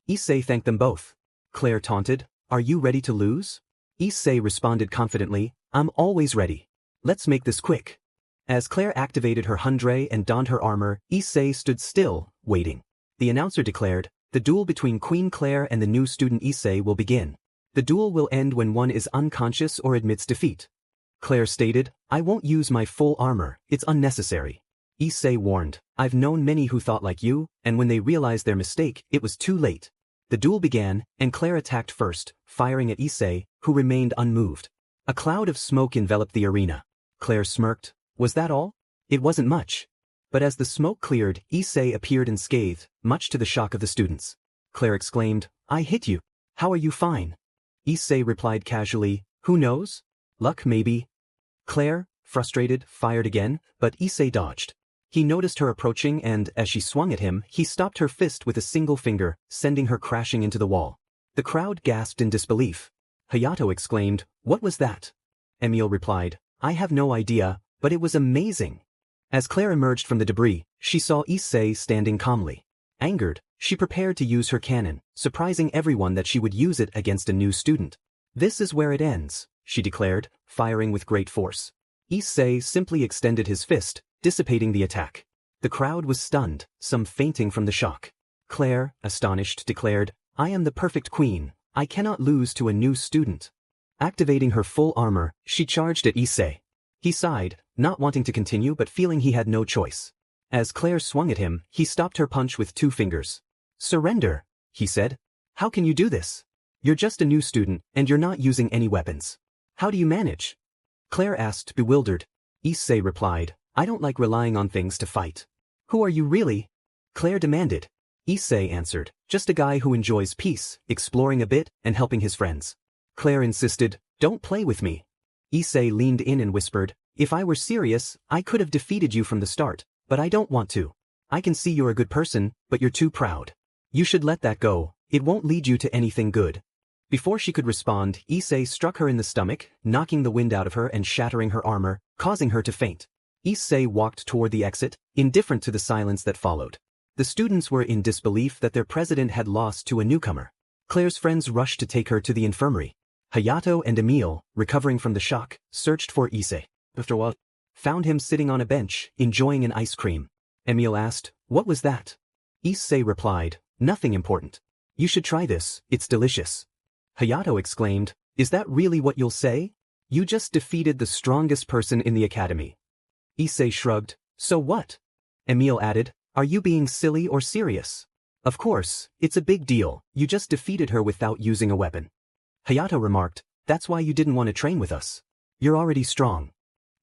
Issei thanked them both. Clare taunted, are you ready to lose? Issei responded confidently, I'm always ready. Let's make this quick. As Clare activated her hundred and donned her armor, Issei stood still, waiting. The announcer declared, the duel between Queen Clare and the new student Issei will begin. The duel will end when one is unconscious or admits defeat. Clare stated, I won't use my full armor, it's unnecessary. Issei warned, I've known many who thought like you, and when they realized their mistake, it was too late. The duel began, and Clare attacked first, firing at Issei, who remained unmoved. A cloud of smoke enveloped the arena. Clare smirked, was that all? It wasn't much. But as the smoke cleared, Issei appeared unscathed, much to the shock of the students. Clare exclaimed, I hit you. How are you fine? Issei replied casually, who knows? Luck maybe. Clare, frustrated, fired again, but Issei dodged. He noticed her approaching and, as she swung at him, he stopped her fist with a single finger, sending her crashing into the wall. The crowd gasped in disbelief. Hayato exclaimed, what was that? Emil replied, I have no idea, but it was amazing. As Clare emerged from the debris, she saw Issei standing calmly. Angered, she prepared to use her cannon, surprising everyone that she would use it against a new student. This is where it ends, she declared, firing with great force. Issei simply extended his fist, dissipating the attack. The crowd was stunned, some fainting from the shock. Clare, astonished, declared, I am the perfect queen, I cannot lose to a new student. Activating her full armor, she charged at Issei. He sighed, not wanting to continue but feeling he had no choice. As Clare swung at him, he stopped her punch with 2 fingers. Surrender, he said. How can you do this? You're just a new student, and you're not using any weapons. How do you manage? Clare asked, bewildered. Issei replied, I don't like relying on things to fight. Who are you really? Clare demanded. Issei answered, just a guy who enjoys peace, exploring a bit, and helping his friends. Clare insisted, don't play with me. Issei leaned in and whispered, if I were serious, I could have defeated you from the start, but I don't want to. I can see you're a good person, but you're too proud. You should let that go, it won't lead you to anything good. Before she could respond, Issei struck her in the stomach, knocking the wind out of her and shattering her armor, causing her to faint. Issei walked toward the exit, indifferent to the silence that followed. The students were in disbelief that their president had lost to a newcomer. Clare's friends rushed to take her to the infirmary. Hayato and Emil, recovering from the shock, searched for Issei. After a while, found him sitting on a bench, enjoying an ice cream. Emil asked, what was that? Issei replied, nothing important. You should try this, it's delicious. Hayato exclaimed, is that really what you'll say? You just defeated the strongest person in the academy. Issei shrugged, so what? Emil added, are you being silly or serious? Of course, it's a big deal, you just defeated her without using a weapon. Hayato remarked, that's why you didn't want to train with us. You're already strong.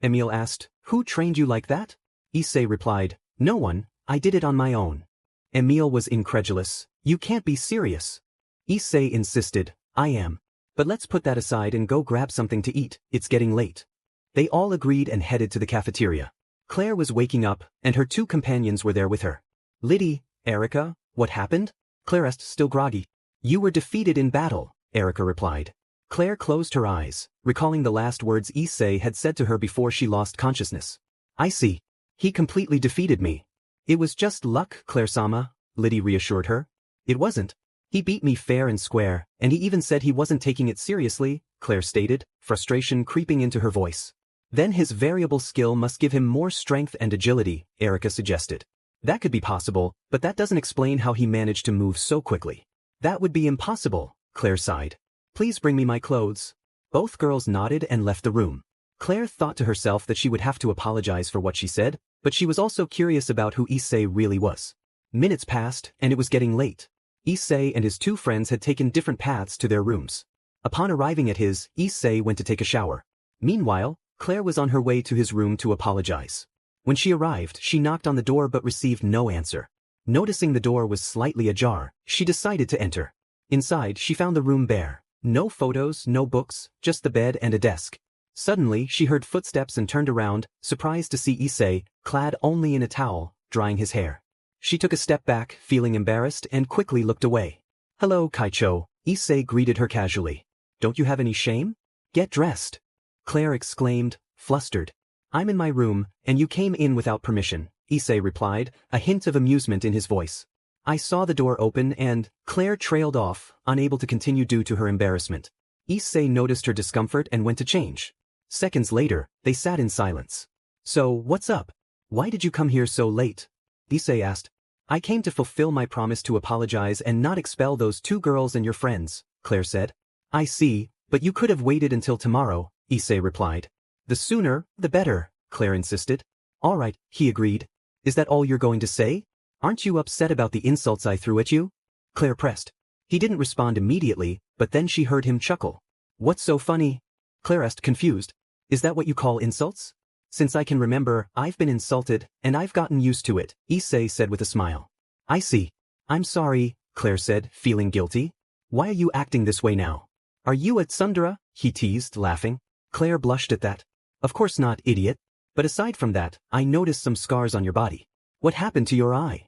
Emil asked, who trained you like that? Issei replied, no one, I did it on my own. Emil was incredulous, you can't be serious. Issei insisted, I am. But let's put that aside and go grab something to eat, it's getting late. They all agreed and headed to the cafeteria. Clare was waking up, and her 2 companions were there with her. Liddy, Erica, what happened? Clare asked, still groggy. You were defeated in battle, Erica replied. Clare closed her eyes, recalling the last words Issei had said to her before she lost consciousness. I see. He completely defeated me. It was just luck, Clare-sama, Liddy reassured her. It wasn't. He beat me fair and square, and he even said he wasn't taking it seriously, Clare stated, frustration creeping into her voice. Then his variable skill must give him more strength and agility, Erica suggested. That could be possible, but that doesn't explain how he managed to move so quickly. That would be impossible, Clare sighed. Please bring me my clothes. Both girls nodded and left the room. Clare thought to herself that she would have to apologize for what she said, but she was also curious about who Issei really was. Minutes passed, and it was getting late. Issei and his 2 friends had taken different paths to their rooms. Upon arriving at his, Issei went to take a shower. Meanwhile, Clare was on her way to his room to apologize. When she arrived, she knocked on the door but received no answer. Noticing the door was slightly ajar, she decided to enter. Inside, she found the room bare. No photos, no books, just the bed and a desk. Suddenly, she heard footsteps and turned around, surprised to see Issei, clad only in a towel, drying his hair. She took a step back, feeling embarrassed, and quickly looked away. "Hello, Kaicho," Issei greeted her casually. "Don't you have any shame? Get dressed," Clare exclaimed, flustered. "I'm in my room, and you came in without permission," Issei replied, a hint of amusement in his voice. "I saw the door open and..." Clare trailed off, unable to continue due to her embarrassment. Issei noticed her discomfort and went to change. Seconds later, they sat in silence. "So, what's up? Why did you come here so late?" Issei asked. "I came to fulfill my promise to apologize and not expel those two girls and your friends," Clare said. "I see, but you could have waited until tomorrow," Issei replied. "The sooner, the better," Clare insisted. "All right," he agreed. "Is that all you're going to say? Aren't you upset about the insults I threw at you?" Clare pressed. He didn't respond immediately, but then she heard him chuckle. "What's so funny?" Clare asked, confused. "Is that what you call insults?" "Since I can remember, I've been insulted, and I've gotten used to it," Issei said with a smile. "I see. I'm sorry," Clare said, feeling guilty. "Why are you acting this way now? Are you a tsundere?" he teased, laughing. Clare blushed at that. "Of course not, idiot. But aside from that, I noticed some scars on your body. What happened to your eye?"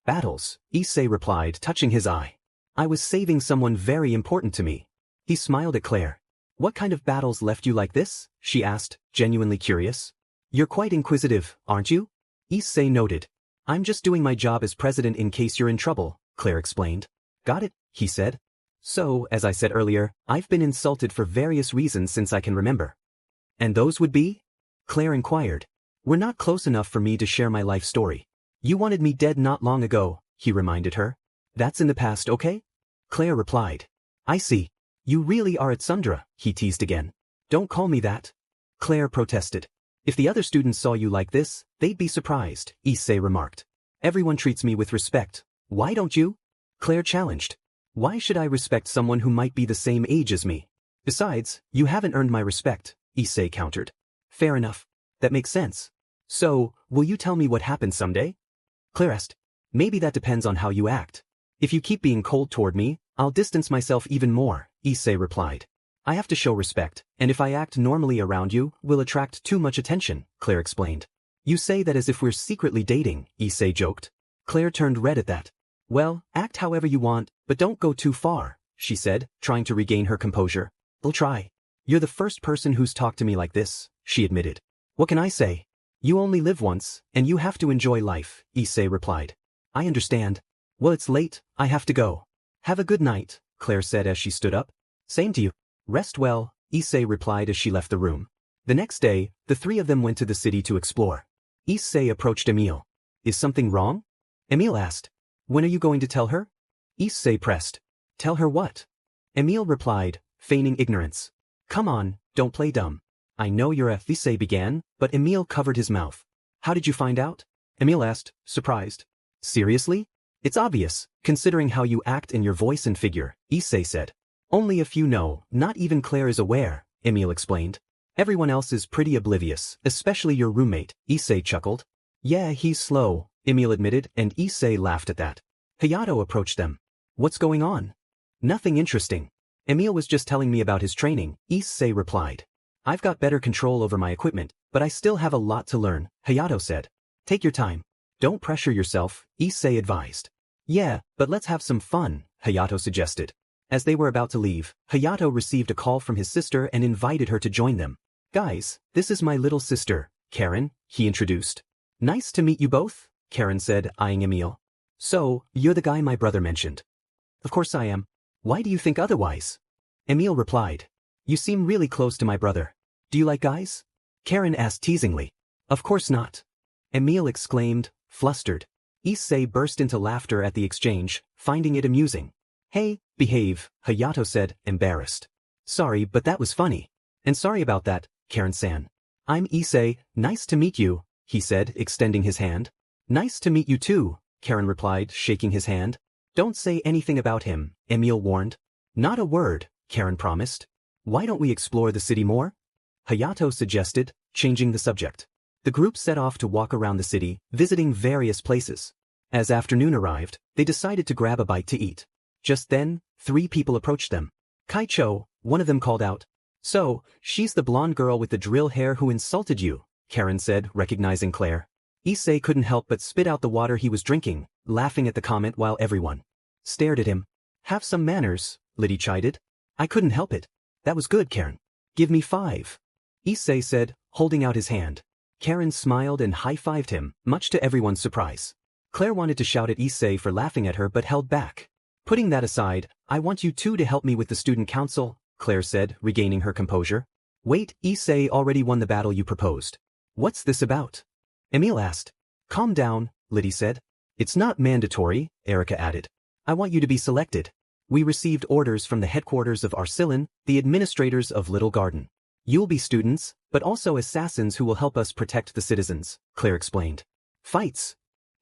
"Battles," Issei replied, touching his eye. "I was saving someone very important to me." He smiled at Clare. "What kind of battles left you like this?" she asked, genuinely curious. "You're quite inquisitive, aren't you?" Issei noted. "I'm just doing my job as president in case you're in trouble," Clare explained. "Got it," he said. "So, as I said earlier, I've been insulted for various reasons since I can remember." "And those would be?" Clare inquired. "We're not close enough for me to share my life story. You wanted me dead not long ago," he reminded her. "That's in the past, okay?" Clare replied. "I see. You really are a tsundere," he teased again. "Don't call me that." Clare protested. "If the other students saw you like this, they'd be surprised," Issei remarked. "Everyone treats me with respect. Why don't you?" Clare challenged. "Why should I respect someone who might be the same age as me? Besides, you haven't earned my respect," Issei countered. "Fair enough. That makes sense. So, will you tell me what happened someday?" Clare asked. "Maybe that depends on how you act. If you keep being cold toward me, I'll distance myself even more," Issei replied. "I have to show respect, and if I act normally around you, we'll attract too much attention," Clare explained. "You say that as if we're secretly dating," Issei joked. Clare turned red at that. "Well, act however you want, but don't go too far," she said, trying to regain her composure. "I'll try." "You're the first person who's talked to me like this," she admitted. "What can I say? You only live once, and you have to enjoy life," Issei replied. "I understand. Well, it's late, I have to go." "Have a good night," Clare said as she stood up. "Same to you." "Rest well," Issei replied as she left the room. The next day, the three of them went to the city to explore. Issei approached Emile. "Is something wrong?" Emile asked. "When are you going to tell her?" Issei pressed. "Tell her what?" Emile replied, feigning ignorance. "Come on, don't play dumb." "I know you're a..." Issei began, but Emile covered his mouth. "How did you find out?" Emile asked, surprised. "Seriously? It's obvious, considering how you act and your voice and figure," Issei said. "Only a few know, not even Clare is aware," Emile explained. "Everyone else is pretty oblivious, especially your roommate," Issei chuckled. "Yeah, he's slow," Emile admitted, and Issei laughed at that. Hayato approached them. "What's going on?" "Nothing interesting. Emile was just telling me about his training," Issei replied. "I've got better control over my equipment, but I still have a lot to learn," Hayato said. "Take your time. Don't pressure yourself," Issei advised. "Yeah, but let's have some fun," Hayato suggested. As they were about to leave, Hayato received a call from his sister and invited her to join them. "Guys, this is my little sister, Karen," he introduced. "Nice to meet you both," Karen said, eyeing Emile. "So, you're the guy my brother mentioned." "Of course I am. Why do you think otherwise?" Emile replied. "You seem really close to my brother. Do you like guys?" Karen asked teasingly. "Of course not." Emile exclaimed, flustered. Issei burst into laughter at the exchange, finding it amusing. "Hey, behave," Hayato said, embarrassed. "Sorry, but that was funny." "And sorry about that, Karen-san." "I'm Issei, nice to meet you," he said, extending his hand. "Nice to meet you too," Karen replied, shaking his hand. "Don't say anything about him," Emile warned. "Not a word," Karen promised. "Why don't we explore the city more?" Hayato suggested, changing the subject. The group set off to walk around the city, visiting various places. As afternoon arrived, they decided to grab a bite to eat. Just then, 3 people approached them. Chow, one of them called out. "So, she's the blonde girl with the drill hair who insulted you," Karen said, recognizing Clare. Issei couldn't help but spit out the water he was drinking, laughing at the comment while everyone stared at him. "Have some manners," Liddy chided. "I couldn't help it. That was good, Karen. Give me 5. Issei said, holding out his hand. Karen smiled and high-fived him, much to everyone's surprise. Clare wanted to shout at Issei for laughing at her but held back. "Putting that aside, I want you 2 to help me with the student council," Clare said, regaining her composure. "Wait, Issei already won the battle you proposed. What's this about?" Emil asked. "Calm down," Liddy said. "It's not mandatory," Erica added. "I want you to be selected. We received orders from the headquarters of Arcillon, the administrators of Little Garden. You'll be students, but also assassins who will help us protect the citizens," Clare explained. "Fights?"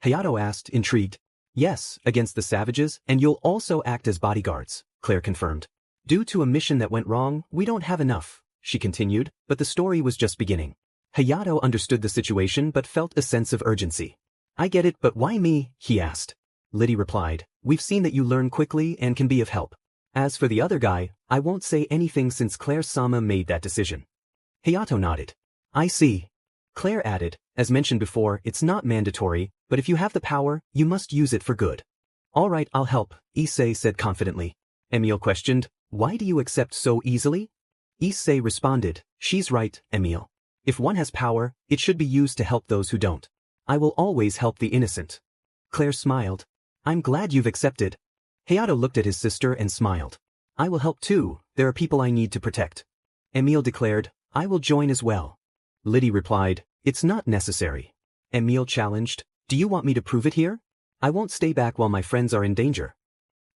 Hayato asked, intrigued. "Yes, against the savages, and you'll also act as bodyguards," Clare confirmed. "Due to a mission that went wrong, we don't have enough," she continued, but the story was just beginning. Hayato understood the situation but felt a sense of urgency. "I get it, but why me?" he asked. Liddy replied, "We've seen that you learn quickly and can be of help. As for the other guy, I won't say anything since Claire-sama made that decision." Hayato nodded. "I see." Clare added, "As mentioned before, it's not mandatory, but if you have the power, you must use it for good." "All right, I'll help," Issei said confidently. Emil questioned, "Why do you accept so easily?" Issei responded, "She's right, Emil. If one has power, it should be used to help those who don't. I will always help the innocent." Clare smiled. "I'm glad you've accepted." Hayato looked at his sister and smiled. "I will help too, there are people I need to protect." Emil declared, "I will join as well." Liddy replied, "It's not necessary." Emil challenged, "Do you want me to prove it here? I won't stay back while my friends are in danger."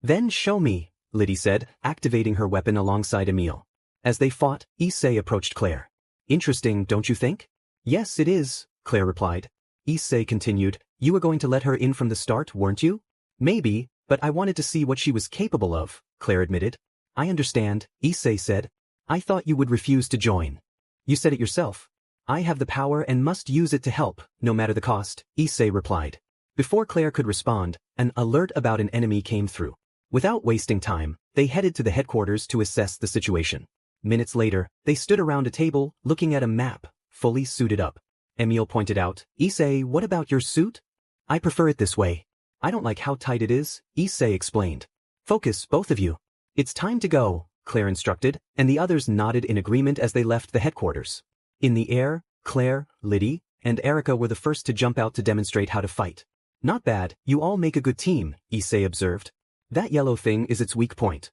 "Then show me," Liddy said, activating her weapon alongside Emil. As they fought, Issei approached Clare. "Interesting, don't you think?" "Yes, it is," Clare replied. Issei continued, "You were going to let her in from the start, weren't you?" "Maybe, but I wanted to see what she was capable of," Clare admitted. "I understand," Issei said. "I thought you would refuse to join." "You said it yourself. I have the power and must use it to help, no matter the cost," Issei replied. Before Clare could respond, an alert about an enemy came through. Without wasting time, they headed to the headquarters to assess the situation. Minutes later, they stood around a table, looking at a map, fully suited up. Emil pointed out, "Issei, what about your suit?" "I prefer it this way. I don't like how tight it is," Issei explained. "Focus, both of you. It's time to go," Clare instructed, and the others nodded in agreement as they left the headquarters. In the air, Clare, Liddy, and Erica were the first to jump out to demonstrate how to fight. "Not bad, you all make a good team," Issei observed. "That yellow thing is its weak point."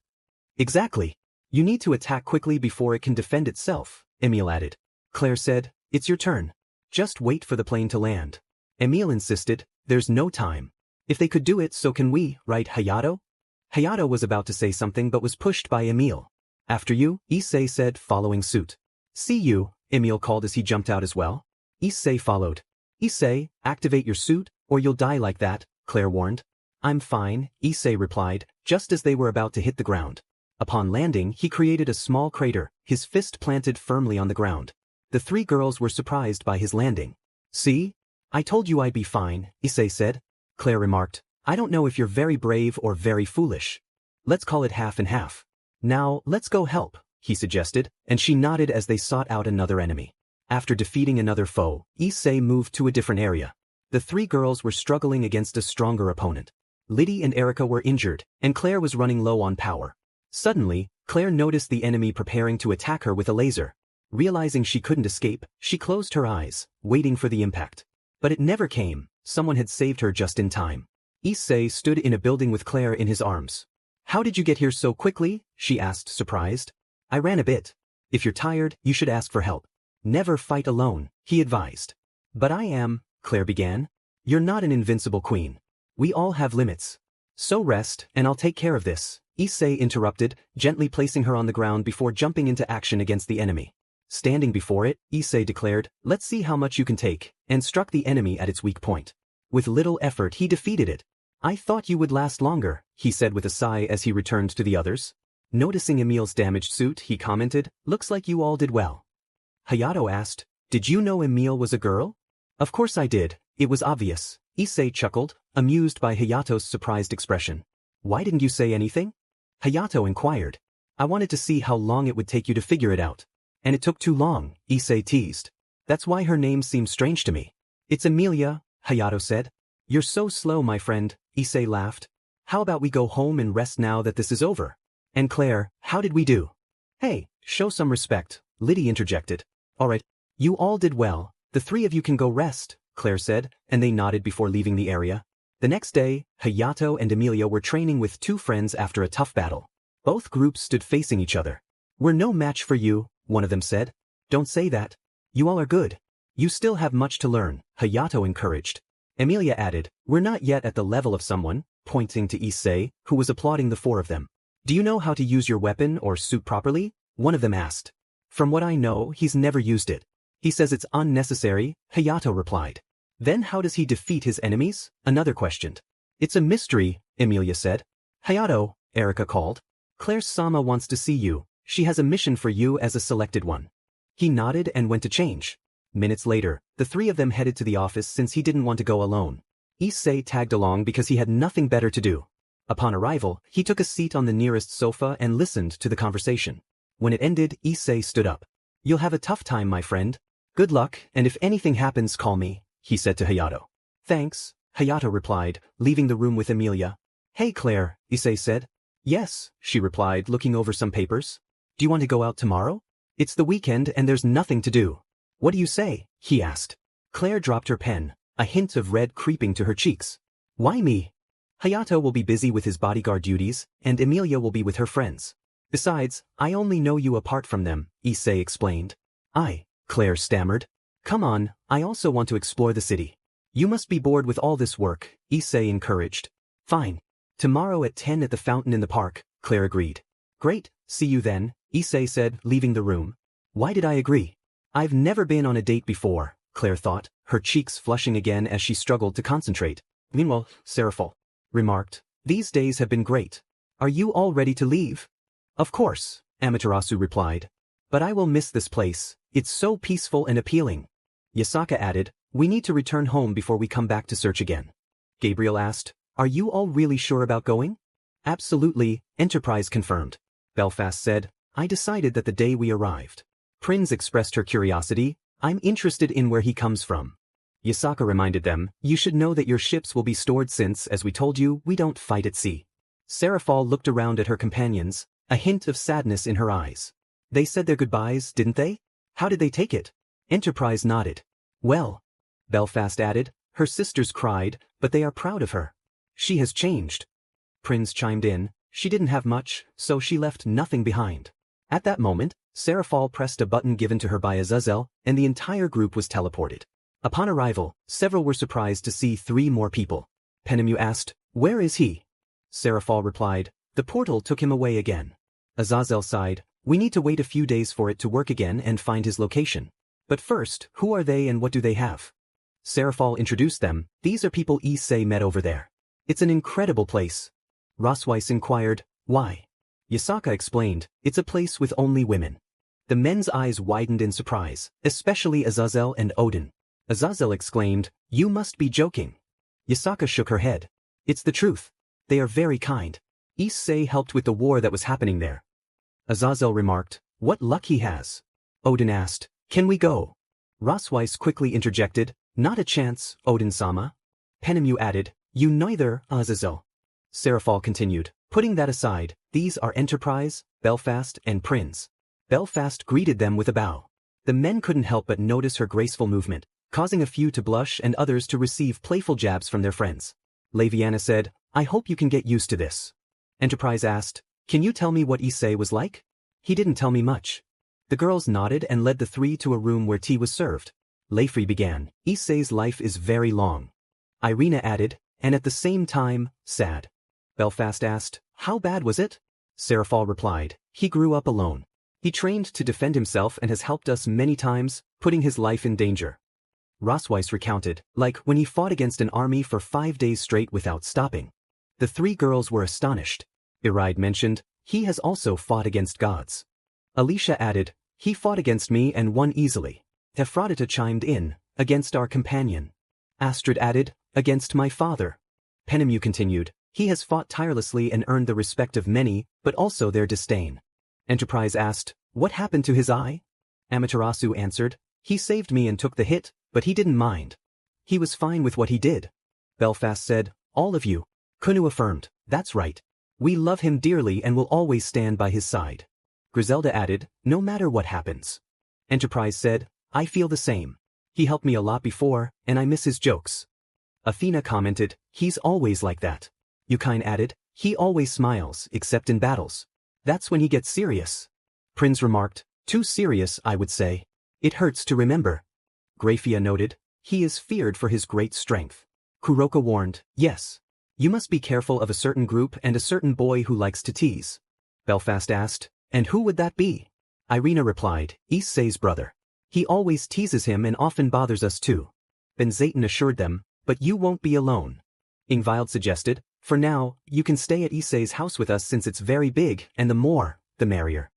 "Exactly. You need to attack quickly before it can defend itself," Emil added. Clare said, "It's your turn. Just wait for the plane to land." Emil insisted, "There's no time. If they could do it, so can we, right, Hayato?" Hayato was about to say something but was pushed by Emil. "After you," Issei said, following suit. "See you," Emil called as he jumped out as well. Issei followed. "Issei, activate your suit, or you'll die like that," Clare warned. "I'm fine," Issei replied, just as they were about to hit the ground. Upon landing, he created a small crater, his fist planted firmly on the ground. The 3 girls were surprised by his landing. "See? I told you I'd be fine," Issei said. Clare remarked, "I don't know if you're very brave or very foolish. Let's call it half and half. Now, let's go help," he suggested, and she nodded as they sought out another enemy. After defeating another foe, Issei moved to a different area. The 3 girls were struggling against a stronger opponent. Liddy and Erica were injured, and Clare was running low on power. Suddenly, Clare noticed the enemy preparing to attack her with a laser. Realizing she couldn't escape, she closed her eyes, waiting for the impact. But it never came. Someone had saved her just in time. Issei stood in a building with Clare in his arms. "How did you get here so quickly?" she asked, surprised. "I ran a bit. If you're tired, you should ask for help. Never fight alone," he advised. "But I am," Clare began. "You're not an invincible queen. We all have limits. So rest, and I'll take care of this," Issei interrupted, gently placing her on the ground before jumping into action against the enemy. Standing before it, Issei declared, "Let's see how much you can take," and struck the enemy at its weak point. With little effort he defeated it. "I thought you would last longer," he said with a sigh as he returned to the others. Noticing Emil's damaged suit, he commented, "Looks like you all did well." Hayato asked, "Did you know Emil was a girl?" Of course I did, it was obvious, Issei chuckled, amused by Hayato's surprised expression. Why didn't you say anything? Hayato inquired. I wanted to see how long it would take you to figure it out. And it took too long, Issei teased. That's why her name seems strange to me. It's Emilia, Hayato said. You're so slow, my friend, Issei laughed. How about we go home and rest now that this is over? And Clare, how did we do? Hey, show some respect, Liddy interjected. Alright, you all did well, the three of you can go rest, Clare said, and they nodded before leaving the area. The next day, Hayato and Emilia were training with two friends after a tough battle. Both groups stood facing each other. We're no match for you, one of them said. Don't say that. You all are good. You still have much to learn, Hayato encouraged. Emilia added, we're not yet at the level of someone, pointing to Issei, who was applauding the four of them. Do you know how to use your weapon or suit properly? One of them asked. From what I know, he's never used it. He says it's unnecessary, Hayato replied. Then how does he defeat his enemies? Another questioned. It's a mystery, Emilia said. Hayato, Erika called. Claire-sama wants to see you. She has a mission for you as a selected one. He nodded and went to change. Minutes later, the three of them headed to the office since he didn't want to go alone. Issei tagged along because he had nothing better to do. Upon arrival, he took a seat on the nearest sofa and listened to the conversation. When it ended, Issei stood up. You'll have a tough time, my friend. Good luck, and if anything happens, call me, he said to Hayato. Thanks, Hayato replied, leaving the room with Emilia. Hey Claire, Issei said. Yes, she replied, looking over some papers. Do you want to go out tomorrow? It's the weekend and there's nothing to do. What do you say? He asked. Claire dropped her pen, a hint of red creeping to her cheeks. Why me? Hayato will be busy with his bodyguard duties, and Emilia will be with her friends. Besides, I only know you apart from them, Issei explained. Claire stammered. Come on, I also want to explore the city. You must be bored with all this work, Issei encouraged. Fine. Tomorrow at 10 at the fountain in the park, Claire agreed. Great, see you then, Issei said, leaving the room. Why did I agree? I've never been on a date before, Claire thought, her cheeks flushing again as she struggled to concentrate. Meanwhile, Seraphol remarked, these days have been great. Are you all ready to leave? Of course, Amaterasu replied. But I will miss this place, it's so peaceful and appealing. Yasaka added, we need to return home before we come back to search again. Gabriel asked, are you all really sure about going? Absolutely, Enterprise confirmed. Belfast said, I decided that the day we arrived. Prinz expressed her curiosity, I'm interested in where he comes from. Yasaka reminded them, you should know that your ships will be stored since, as we told you, we don't fight at sea. Seraphol looked around at her companions, a hint of sadness in her eyes. They said their goodbyes, didn't they? How did they take it? Enterprise nodded. Well, Belfast added, her sisters cried, but they are proud of her. She has changed. Prinz chimed in, she didn't have much, so she left nothing behind. At that moment, Seraphol pressed a button given to her by Azazel, and the entire group was teleported. Upon arrival, several were surprised to see 3 more people. Penemu asked, where is he? Seraphol replied, the portal took him away again. Azazel sighed, we need to wait a few days for it to work again and find his location. But first, who are they and what do they have? Seraphol introduced them, these are people Issei met over there. It's an incredible place. Rosweiss inquired, why? Yasaka explained, it's a place with only women. The men's eyes widened in surprise, especially Azazel and Odin. Azazel exclaimed, you must be joking. Yasaka shook her head. It's the truth. They are very kind. Issei helped with the war that was happening there. Azazel remarked, what luck he has. Odin asked, can we go? Rosweiss quickly interjected, not a chance, Odin-sama. Penemu added, you neither, Azazel. Seraphol continued, putting that aside, these are Enterprise, Belfast, and Prinz. Belfast greeted them with a bow. The men couldn't help but notice her graceful movement, causing a few to blush and others to receive playful jabs from their friends. Laviana said, I hope you can get used to this. Enterprise asked, can you tell me what Issei was like? He didn't tell me much. The girls nodded and led the 3 to a room where tea was served. Leifri began, Issei's life is very long. Irina added, and at the same time, sad. Belfast asked, how bad was it? Seraphol replied, he grew up alone. He trained to defend himself and has helped us many times, putting his life in danger. Rosweiss recounted, like when he fought against an army for 5 days straight without stopping. The 3 girls were astonished. Iraid mentioned, he has also fought against gods. Alicia added, he fought against me and won easily. Aphrodita chimed in, Against our companion. Astrid added, against my father. Penemu continued, he has fought tirelessly and earned the respect of many, but also their disdain. Enterprise asked, what happened to his eye? Amaterasu answered, he saved me and took the hit, but he didn't mind. He was fine with what he did. Belfast said, all of you. Kunu affirmed, that's right. We love him dearly and will always stand by his side. Griselda added, no matter what happens. Enterprise said, I feel the same. He helped me a lot before, and I miss his jokes. Athena commented, he's always like that. Yukine added, he always smiles, except in battles. That's when he gets serious. Prince remarked, too serious, I would say. It hurts to remember. Graphia noted, he is feared for his great strength. Kuroka warned, yes. You must be careful of a certain group and a certain boy who likes to tease. Belfast asked, and who would that be? Irina replied, Issei's brother. He always teases him and often bothers us too. Benzaten assured them, but you won't be alone. Ingvild suggested, for now, you can stay at Issei's house with us since it's very big, and the more, the merrier.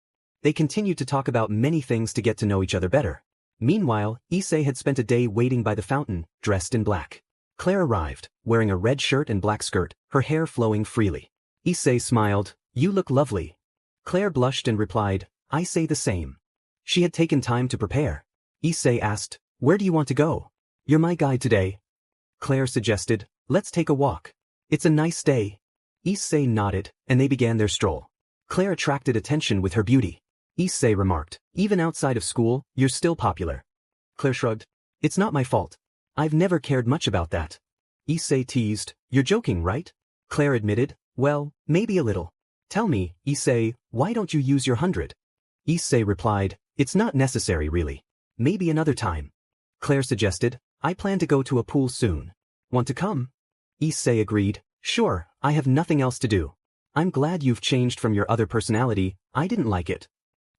They continued to talk about many things to get to know each other better. Meanwhile, Issei had spent a day waiting by the fountain, dressed in black. Clare arrived, wearing a red shirt and black skirt, her hair flowing freely. Issei smiled, you look lovely. Clare blushed and replied, I say the same. She had taken time to prepare. Issei asked, where do you want to go? You're my guide today. Clare suggested, let's take a walk. It's a nice day. Issei nodded, and they began their stroll. Clare attracted attention with her beauty. Issei remarked, even outside of school, you're still popular. Clare shrugged, it's not my fault. I've never cared much about that. Issei teased, you're joking, right? Clare admitted, well, maybe a little. Tell me, Issei, why don't you use your 100? Issei replied, it's not necessary really. Maybe another time. Clare suggested, I plan to go to a pool soon. Want to come? Issei agreed, sure, I have nothing else to do. I'm glad you've changed from your other personality, I didn't like it.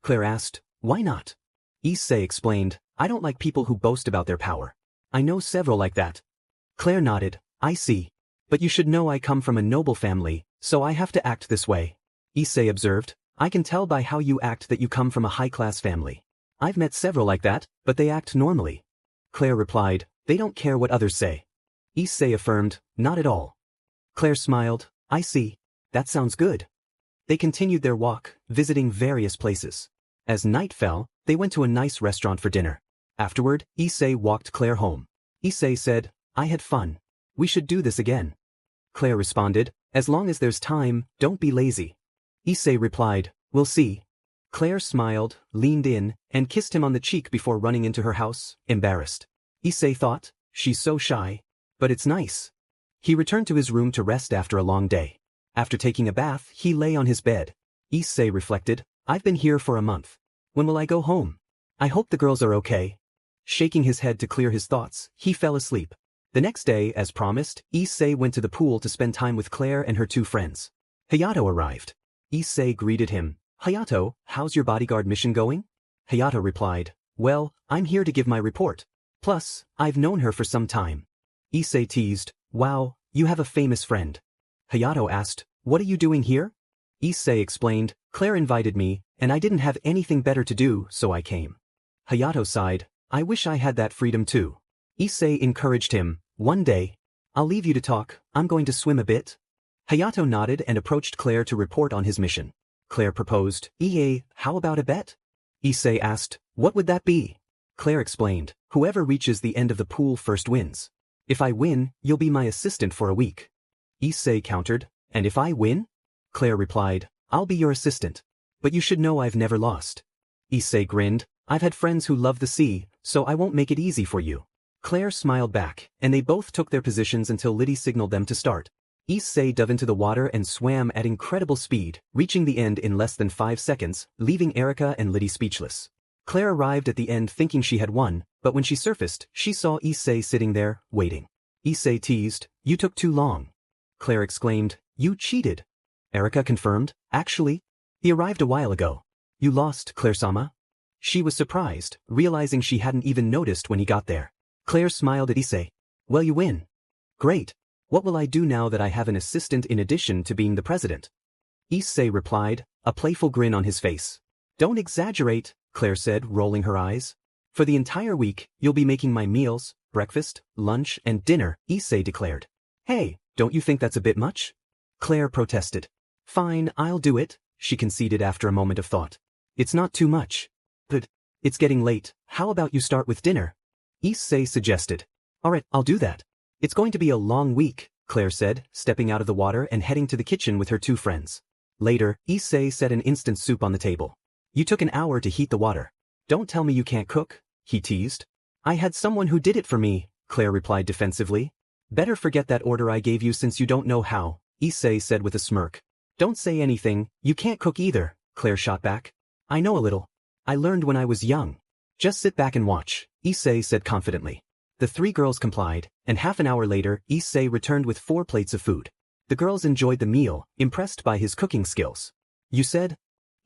Clare asked, why not? Issei explained, I don't like people who boast about their power. I know several like that. Clare nodded, I see. But you should know I come from a noble family, so I have to act this way. Issei observed, I can tell by how you act that you come from a high-class family. I've met several like that, but they act normally. Clare replied, they don't care what others say. Issei affirmed, not at all. Clare smiled, I see. That sounds good. They continued their walk, visiting various places. As night fell, they went to a nice restaurant for dinner. Afterward, Issei walked Clare home. Issei said, I had fun. We should do this again. Clare responded, as long as there's time, don't be lazy. Issei replied, we'll see. Clare smiled, leaned in, and kissed him on the cheek before running into her house, embarrassed. Issei thought, she's so shy. But it's nice. He returned to his room to rest after a long day. After taking a bath, he lay on his bed. Issei reflected, I've been here for a month. When will I go home? I hope the girls are okay. Shaking his head to clear his thoughts, he fell asleep. The next day, as promised, Issei went to the pool to spend time with Clare and her two friends. Hayato arrived. Issei greeted him. Hayato, how's your bodyguard mission going? Hayato replied, well, I'm here to give my report. Plus, I've known her for some time. Issei teased, wow, you have a famous friend. Hayato asked, what are you doing here? Issei explained, Clare invited me, and I didn't have anything better to do, so I came. Hayato sighed, I wish I had that freedom too. Issei encouraged him, one day. I'll leave you to talk, I'm going to swim a bit. Hayato nodded and approached Clare to report on his mission. Clare proposed, how about a bet? Issei asked, what would that be? Clare explained, whoever reaches the end of the pool first wins. If I win, you'll be my assistant for a week. Issei countered, and if I win? Clare replied, I'll be your assistant. But you should know I've never lost. Issei grinned, I've had friends who love the sea, so I won't make it easy for you. Clare smiled back, and they both took their positions until Liddy signaled them to start. Issei dove into the water and swam at incredible speed, reaching the end in less than 5 seconds, leaving Erika and Liddy speechless. Clare arrived at the end thinking she had won, but when she surfaced, she saw Issei sitting there, waiting. Issei teased, you took too long. Clare exclaimed, you cheated. Erika confirmed, actually, he arrived a while ago. You lost, Clare-sama. She was surprised, realizing she hadn't even noticed when he got there. Clare smiled at Issei. Well, you win. Great. What will I do now that I have an assistant in addition to being the president? Issei replied, a playful grin on his face. Don't exaggerate, Clare said, rolling her eyes. For the entire week, you'll be making my meals, breakfast, lunch, and dinner, Issei declared. Hey, don't you think that's a bit much? Clare protested. Fine, I'll do it, she conceded after a moment of thought. It's not too much. But it's getting late, how about you start with dinner? Issei suggested. Alright, I'll do that. It's going to be a long week, Clare said, stepping out of the water and heading to the kitchen with her two friends. Later, Issei set an instant soup on the table. You took an hour to heat the water. Don't tell me you can't cook, he teased. I had someone who did it for me, Clare replied defensively. Better forget that order I gave you since you don't know how, Issei said with a smirk. Don't say anything, you can't cook either, Clare shot back. I know a little. I learned when I was young. Just sit back and watch, Issei said confidently. The three girls complied, and half an hour later, Issei returned with 4 plates of food. The girls enjoyed the meal, impressed by his cooking skills. You said?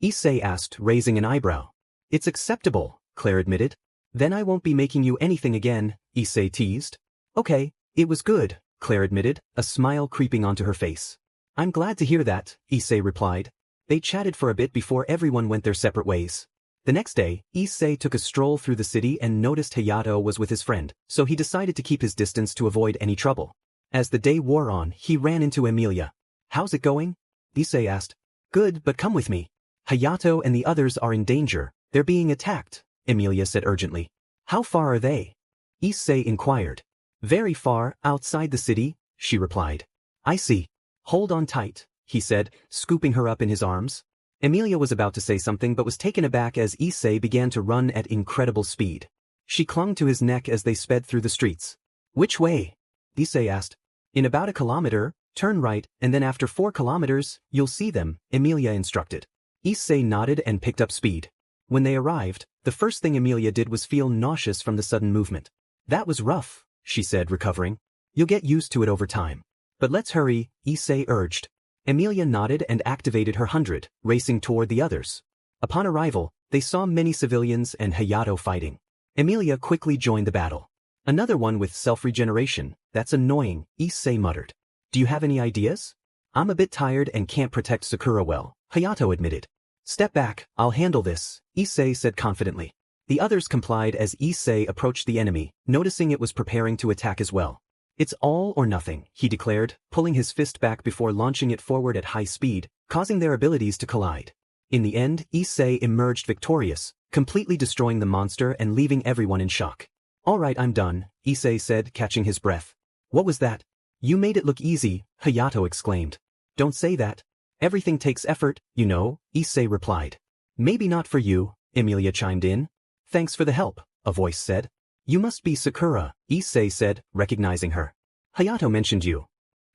Issei asked, raising an eyebrow. It's acceptable, Clare admitted. Then I won't be making you anything again, Issei teased. Okay, it was good, Clare admitted, a smile creeping onto her face. I'm glad to hear that, Issei replied. They chatted for a bit before everyone went their separate ways. The next day, Issei took a stroll through the city and noticed Hayato was with his friend, so he decided to keep his distance to avoid any trouble. As the day wore on, he ran into Emilia. How's it going? Issei asked. Good, but come with me. Hayato and the others are in danger. They're being attacked, Emilia said urgently. How far are they? Issei inquired. Very far, outside the city, she replied. I see. Hold on tight, he said, scooping her up in his arms. Emilia was about to say something but was taken aback as Issei began to run at incredible speed. She clung to his neck as they sped through the streets. Which way? Issei asked. In about a kilometer, turn right, and then after 4 kilometers, you'll see them, Emilia instructed. Issei nodded and picked up speed. When they arrived, the first thing Emilia did was feel nauseous from the sudden movement. That was rough, she said, recovering. You'll get used to it over time. But let's hurry, Issei urged. Emilia nodded and activated her 100, racing toward the others. Upon arrival, they saw many civilians and Hayato fighting. Emilia quickly joined the battle. Another one with self-regeneration, that's annoying, Issei muttered. Do you have any ideas? I'm a bit tired and can't protect Sakura well, Hayato admitted. Step back, I'll handle this, Issei said confidently. The others complied as Issei approached the enemy, noticing it was preparing to attack as well. It's all or nothing, he declared, pulling his fist back before launching it forward at high speed, causing their abilities to collide. In the end, Issei emerged victorious, completely destroying the monster and leaving everyone in shock. All right, I'm done, Issei said, catching his breath. What was that? You made it look easy, Hayato exclaimed. Don't say that. Everything takes effort, you know, Issei replied. Maybe not for you, Emilia chimed in. Thanks for the help, a voice said. You must be Sakura, Issei said, recognizing her. Hayato mentioned you.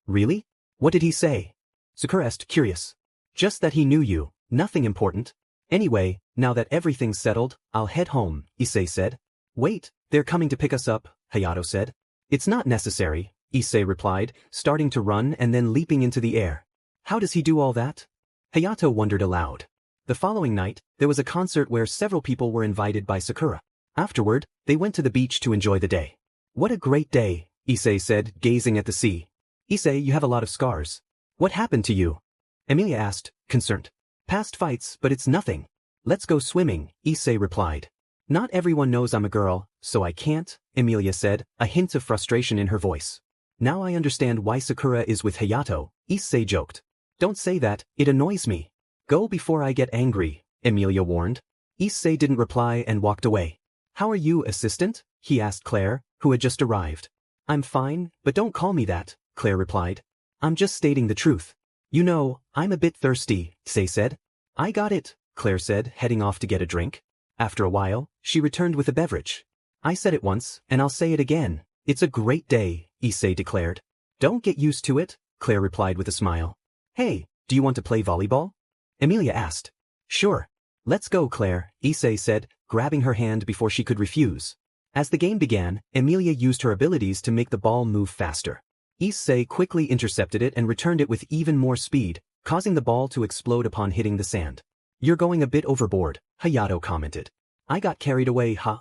Really? What did he say? Sakura asked, curious. Just that he knew you, nothing important. Anyway, now that everything's settled, I'll head home, Issei said. Wait, they're coming to pick us up, Hayato said. It's not necessary, Issei replied, starting to run and then leaping into the air. How does he do all that? Hayato wondered aloud. The following night, there was a concert where several people were invited by Sakura. Afterward, they went to the beach to enjoy the day. What a great day, Issei said, gazing at the sea. Issei, you have a lot of scars. What happened to you? Emilia asked, concerned. Past fights, but it's nothing. Let's go swimming, Issei replied. Not everyone knows I'm a girl, so I can't, Emilia said, a hint of frustration in her voice. Now I understand why Sakura is with Hayato, Issei joked. Don't say that, it annoys me. Go before I get angry, Emilia warned. Issei didn't reply and walked away. How are you, assistant? He asked Clare, who had just arrived. I'm fine, but don't call me that, Clare replied. I'm just stating the truth. You know, I'm a bit thirsty, Issei said. I got it, Clare said, heading off to get a drink. After a while, she returned with a beverage. I said it once, and I'll say it again. It's a great day, Issei declared. Don't get used to it, Clare replied with a smile. Hey, do you want to play volleyball? Emilia asked. Sure. Let's go, Clare, Issei said, grabbing her hand before she could refuse. As the game began, Emilia used her abilities to make the ball move faster. Issei quickly intercepted it and returned it with even more speed, causing the ball to explode upon hitting the sand. You're going a bit overboard, Hayato commented. I got carried away, huh?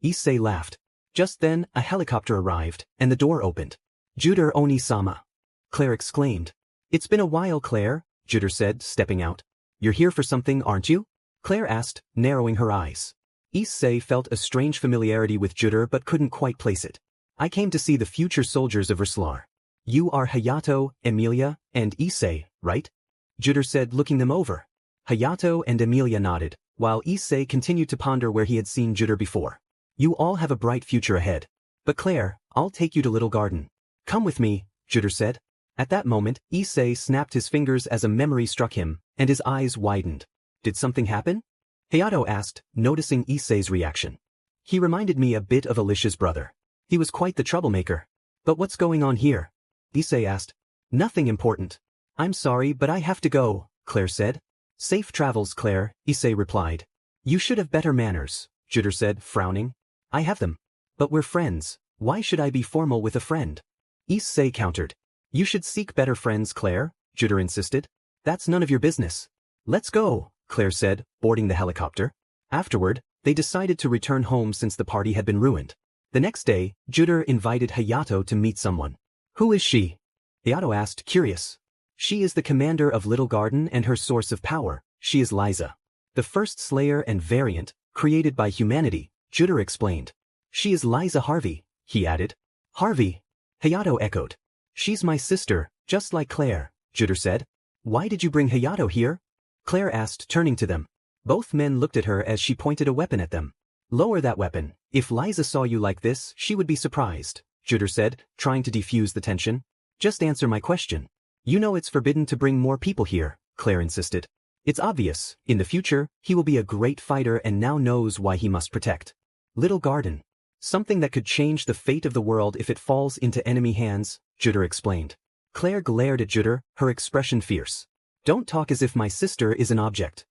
Issei laughed. Just then, a helicopter arrived, and the door opened. Juder Oni-sama. Clare exclaimed. It's been a while, Clare, Juder said, stepping out. You're here for something, aren't you? Clare asked, narrowing her eyes. Issei felt a strange familiarity with Juder but couldn't quite place it. I came to see the future soldiers of Verslar. You are Hayato, Emilia, and Issei, right? Juder said, looking them over. Hayato and Emilia nodded, while Issei continued to ponder where he had seen Juder before. You all have a bright future ahead. But Clare, I'll take you to Little Garden. Come with me, Juder said. At that moment, Issei snapped his fingers as a memory struck him, and his eyes widened. Did something happen? Hayato asked, noticing Issei's reaction. He reminded me a bit of Alicia's brother. He was quite the troublemaker. But what's going on here? Issei asked. Nothing important. I'm sorry but I have to go, Clare said. Safe travels, Clare, Issei replied. You should have better manners, Juder said, frowning. I have them. But we're friends. Why should I be formal with a friend? Issei countered. You should seek better friends, Clare, Juder insisted. That's none of your business. Let's go, Clare said, boarding the helicopter. Afterward, they decided to return home since the party had been ruined. The next day, Juder invited Hayato to meet someone. Who is she? Hayato asked, curious. She is the commander of Little Garden and her source of power. She is Liza. The first slayer and variant, created by humanity, Juder explained. She is Liza Harvey, he added. Harvey? Hayato echoed. She's my sister, just like Clare, Juder said. Why did you bring Hayato here? Clare asked, turning to them. Both men looked at her as she pointed a weapon at them. Lower that weapon. If Liza saw you like this, she would be surprised, Juder said, trying to defuse the tension. Just answer my question. You know it's forbidden to bring more people here, Clare insisted. It's obvious, in the future, he will be a great fighter and now knows why he must protect. Little Garden. Something that could change the fate of the world if it falls into enemy hands, Juder explained. Clare glared at Juder, her expression fierce. Don't talk as if my sister is an object.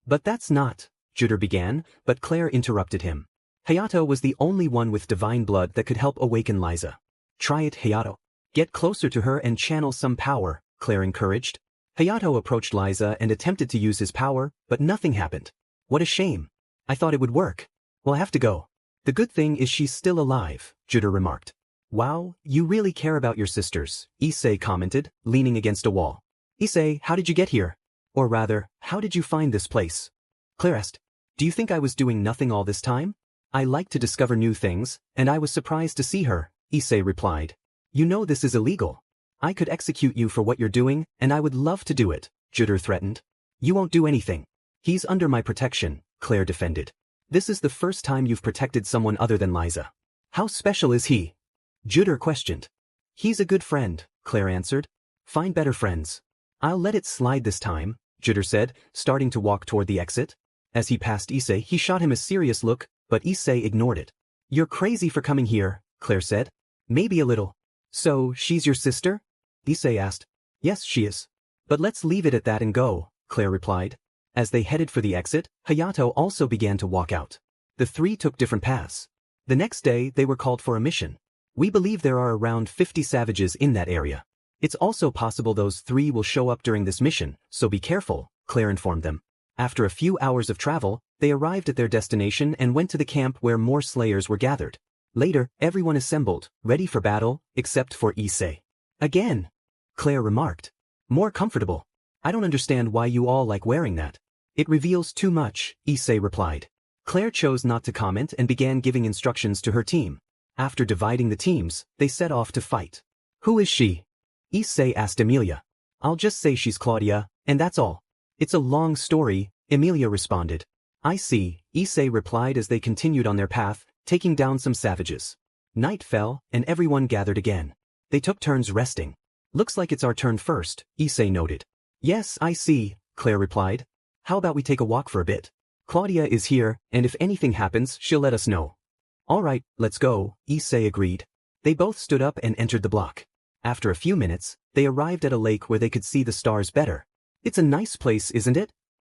But that's not, Juder began, but Clare interrupted him. Hayato was the only one with divine blood that could help awaken Liza. Try it, Hayato. Get closer to her and channel some power, Clare encouraged. Hayato approached Liza and attempted to use his power, but nothing happened. What a shame. I thought it would work. Well, I have to go. The good thing is she's still alive, Juder remarked. Wow, you really care about your sisters, Issei commented, leaning against a wall. Issei, how did you get here? Or rather, how did you find this place? Clare asked. Do you think I was doing nothing all this time? I like to discover new things, and I was surprised to see her, Issei replied. You know this is illegal. I could execute you for what you're doing, and I would love to do it, Juder threatened. You won't do anything. He's under my protection, Clare defended. This is the first time you've protected someone other than Liza. How special is he? Juder questioned. He's a good friend, Clare answered. Find better friends. I'll let it slide this time, Juder said, starting to walk toward the exit. As he passed Issei, he shot him a serious look, but Issei ignored it. You're crazy for coming here, Clare said. Maybe a little. So, she's your sister? Issei asked. Yes, she is. But let's leave it at that and go, Clare replied. As they headed for the exit, Hayato also began to walk out. The three took different paths. The next day, they were called for a mission. We believe there are around 50 savages in that area. It's also possible those three will show up during this mission, so be careful, Clare informed them. After a few hours of travel, they arrived at their destination and went to the camp where more slayers were gathered. Later, everyone assembled, ready for battle, except for Issei. Again, Clare remarked. More comfortable. I don't understand why you all like wearing that. It reveals too much, Issei replied. Clare chose not to comment and began giving instructions to her team. After dividing the teams, they set off to fight. Who is she? Issei asked Emilia. I'll just say she's Claudia, and that's all. It's a long story, Emilia responded. I see, Issei replied as they continued on their path, taking down some savages. Night fell, and everyone gathered again. They took turns resting. Looks like it's our turn first, Issei noted. Yes, I see, Clare replied. How about we take a walk for a bit? Claudia is here, and if anything happens, she'll let us know. All right, let's go, Issei agreed. They both stood up and entered the block. After a few minutes, they arrived at a lake where they could see the stars better. It's a nice place, isn't it?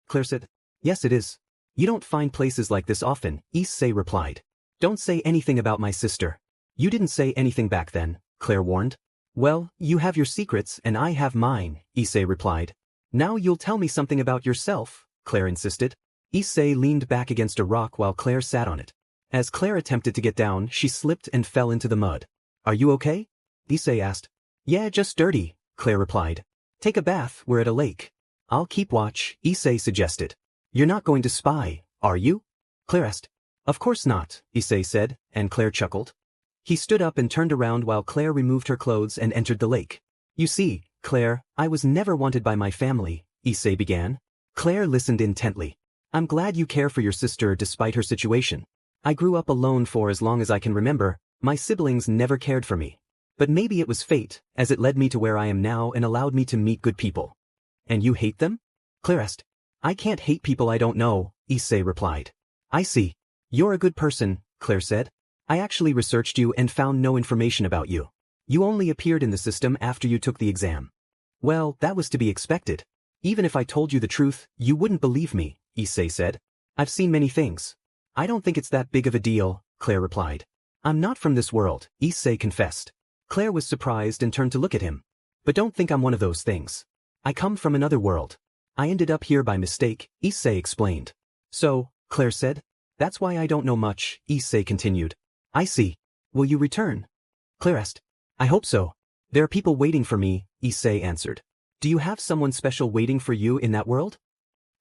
Clare said. Yes, it is. You don't find places like this often, Issei replied. Don't say anything about my sister. You didn't say anything back then, Clare warned. Well, you have your secrets and I have mine, Issei replied. Now you'll tell me something about yourself, Clare insisted. Issei leaned back against a rock while Clare sat on it. As Clare attempted to get down, she slipped and fell into the mud. Are you okay? Issei asked. Yeah, just dirty, Clare replied. Take a bath, we're at a lake. I'll keep watch, Issei suggested. You're not going to spy, are you? Clare asked. Of course not, Issei said, and Clare chuckled. He stood up and turned around while Clare removed her clothes and entered the lake. You see, Clare, I was never wanted by my family, Issei began. Clare listened intently. I'm glad you care for your sister despite her situation. I grew up alone for as long as I can remember, my siblings never cared for me. But maybe it was fate, as it led me to where I am now and allowed me to meet good people. And you hate them? Clare asked. I can't hate people I don't know, Issei replied. I see. You're a good person, Clare said. I actually researched you and found no information about you. You only appeared in the system after you took the exam. Well, that was to be expected. Even if I told you the truth, you wouldn't believe me, Issei said. I've seen many things. I don't think it's that big of a deal, Clare replied. I'm not from this world, Issei confessed. Clare was surprised and turned to look at him. But don't think I'm one of those things. I come from another world. I ended up here by mistake, Issei explained. So, Clare said. That's why I don't know much, Issei continued. I see. Will you return? Clare asked. I hope so. There are people waiting for me, Issei answered. Do you have someone special waiting for you in that world?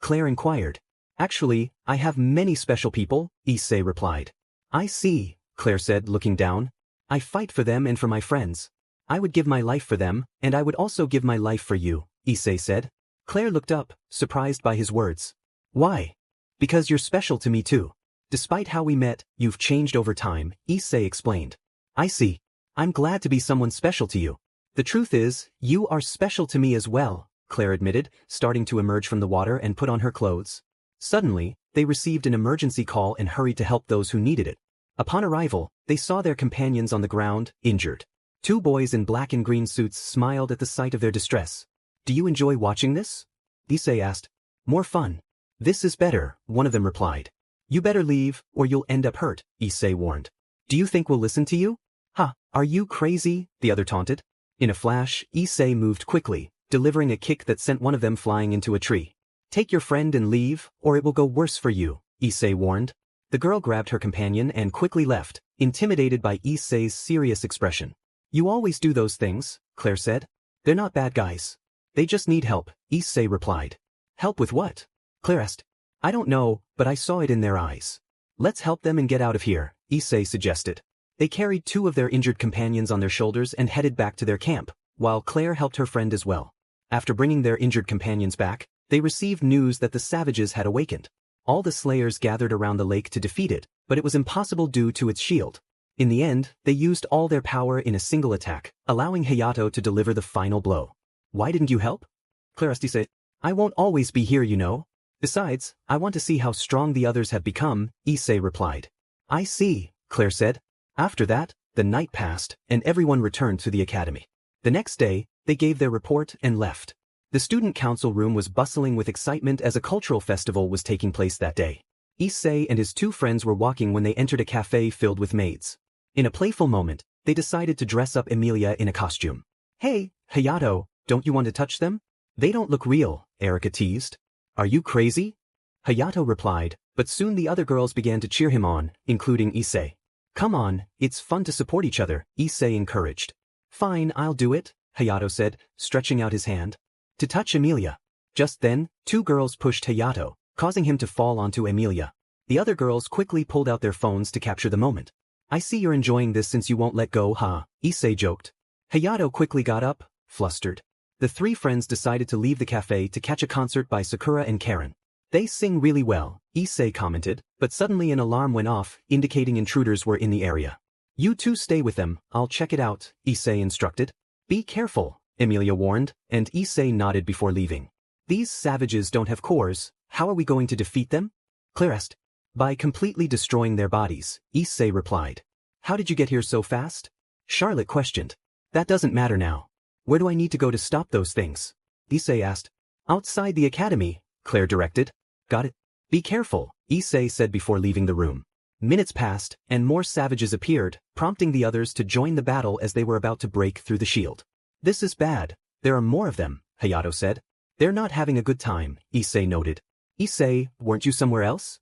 Clare inquired. Actually, I have many special people, Issei replied. I see, Clare said, looking down. I fight for them and for my friends. I would give my life for them, and I would also give my life for you, Issei said. Clare looked up, surprised by his words. Why? Because you're special to me too. Despite how we met, you've changed over time, Issei explained. I see. I'm glad to be someone special to you. The truth is, you are special to me as well, Clare admitted, starting to emerge from the water and put on her clothes. Suddenly, they received an emergency call and hurried to help those who needed it. Upon arrival, they saw their companions on the ground, injured. Two boys in black and green suits smiled at the sight of their distress. Do you enjoy watching this? Issei asked. More fun. This is better, one of them replied. You better leave, or you'll end up hurt, Issei warned. Do you think we'll listen to you? Ha, are you crazy? The other taunted. In a flash, Issei moved quickly, delivering a kick that sent one of them flying into a tree. Take your friend and leave, or it will go worse for you, Issei warned. The girl grabbed her companion and quickly left, intimidated by Issei's serious expression. You always do those things, Clare said. They're not bad guys. They just need help, Issei replied. Help with what? Clare asked. I don't know, but I saw it in their eyes. Let's help them and get out of here, Issei suggested. They carried two of their injured companions on their shoulders and headed back to their camp, while Clare helped her friend as well. After bringing their injured companions back, they received news that the savages had awakened. All the slayers gathered around the lake to defeat it, but it was impossible due to its shield. In the end, they used all their power in a single attack, allowing Hayato to deliver the final blow. Why didn't you help? Clare asked Issei. I won't always be here, you know. Besides, I want to see how strong the others have become, Issei replied. I see, Clare said. After that, the night passed, and everyone returned to the academy. The next day, they gave their report and left. The student council room was bustling with excitement as a cultural festival was taking place that day. Issei and his two friends were walking when they entered a cafe filled with maids. In a playful moment, they decided to dress up Emilia in a costume. Hey, Hayato, don't you want to touch them? They don't look real, Erika teased. Are you crazy? Hayato replied, but soon the other girls began to cheer him on, including Issei. Come on, it's fun to support each other, Issei encouraged. Fine, I'll do it, Hayato said, stretching out his hand. To touch Emilia. Just then, two girls pushed Hayato, causing him to fall onto Emilia. The other girls quickly pulled out their phones to capture the moment. I see you're enjoying this since you won't let go, huh? Issei joked. Hayato quickly got up, flustered. The three friends decided to leave the cafe to catch a concert by Sakura and Karen. They sing really well, Issei commented, but suddenly an alarm went off, indicating intruders were in the area. You two stay with them, I'll check it out, Issei instructed. Be careful, Emilia warned, and Issei nodded before leaving. These savages don't have cores, how are we going to defeat them? Clare asked. By completely destroying their bodies, Issei replied. How did you get here so fast? Charlotte questioned. That doesn't matter now. Where do I need to go to stop those things? Issei asked. Outside the academy, Clare directed. Got it. Be careful, Issei said before leaving the room. Minutes passed, and more savages appeared, prompting the others to join the battle as they were about to break through the shield. This is bad. There are more of them, Hayato said. They're not having a good time, Issei noted. Issei, weren't you somewhere else?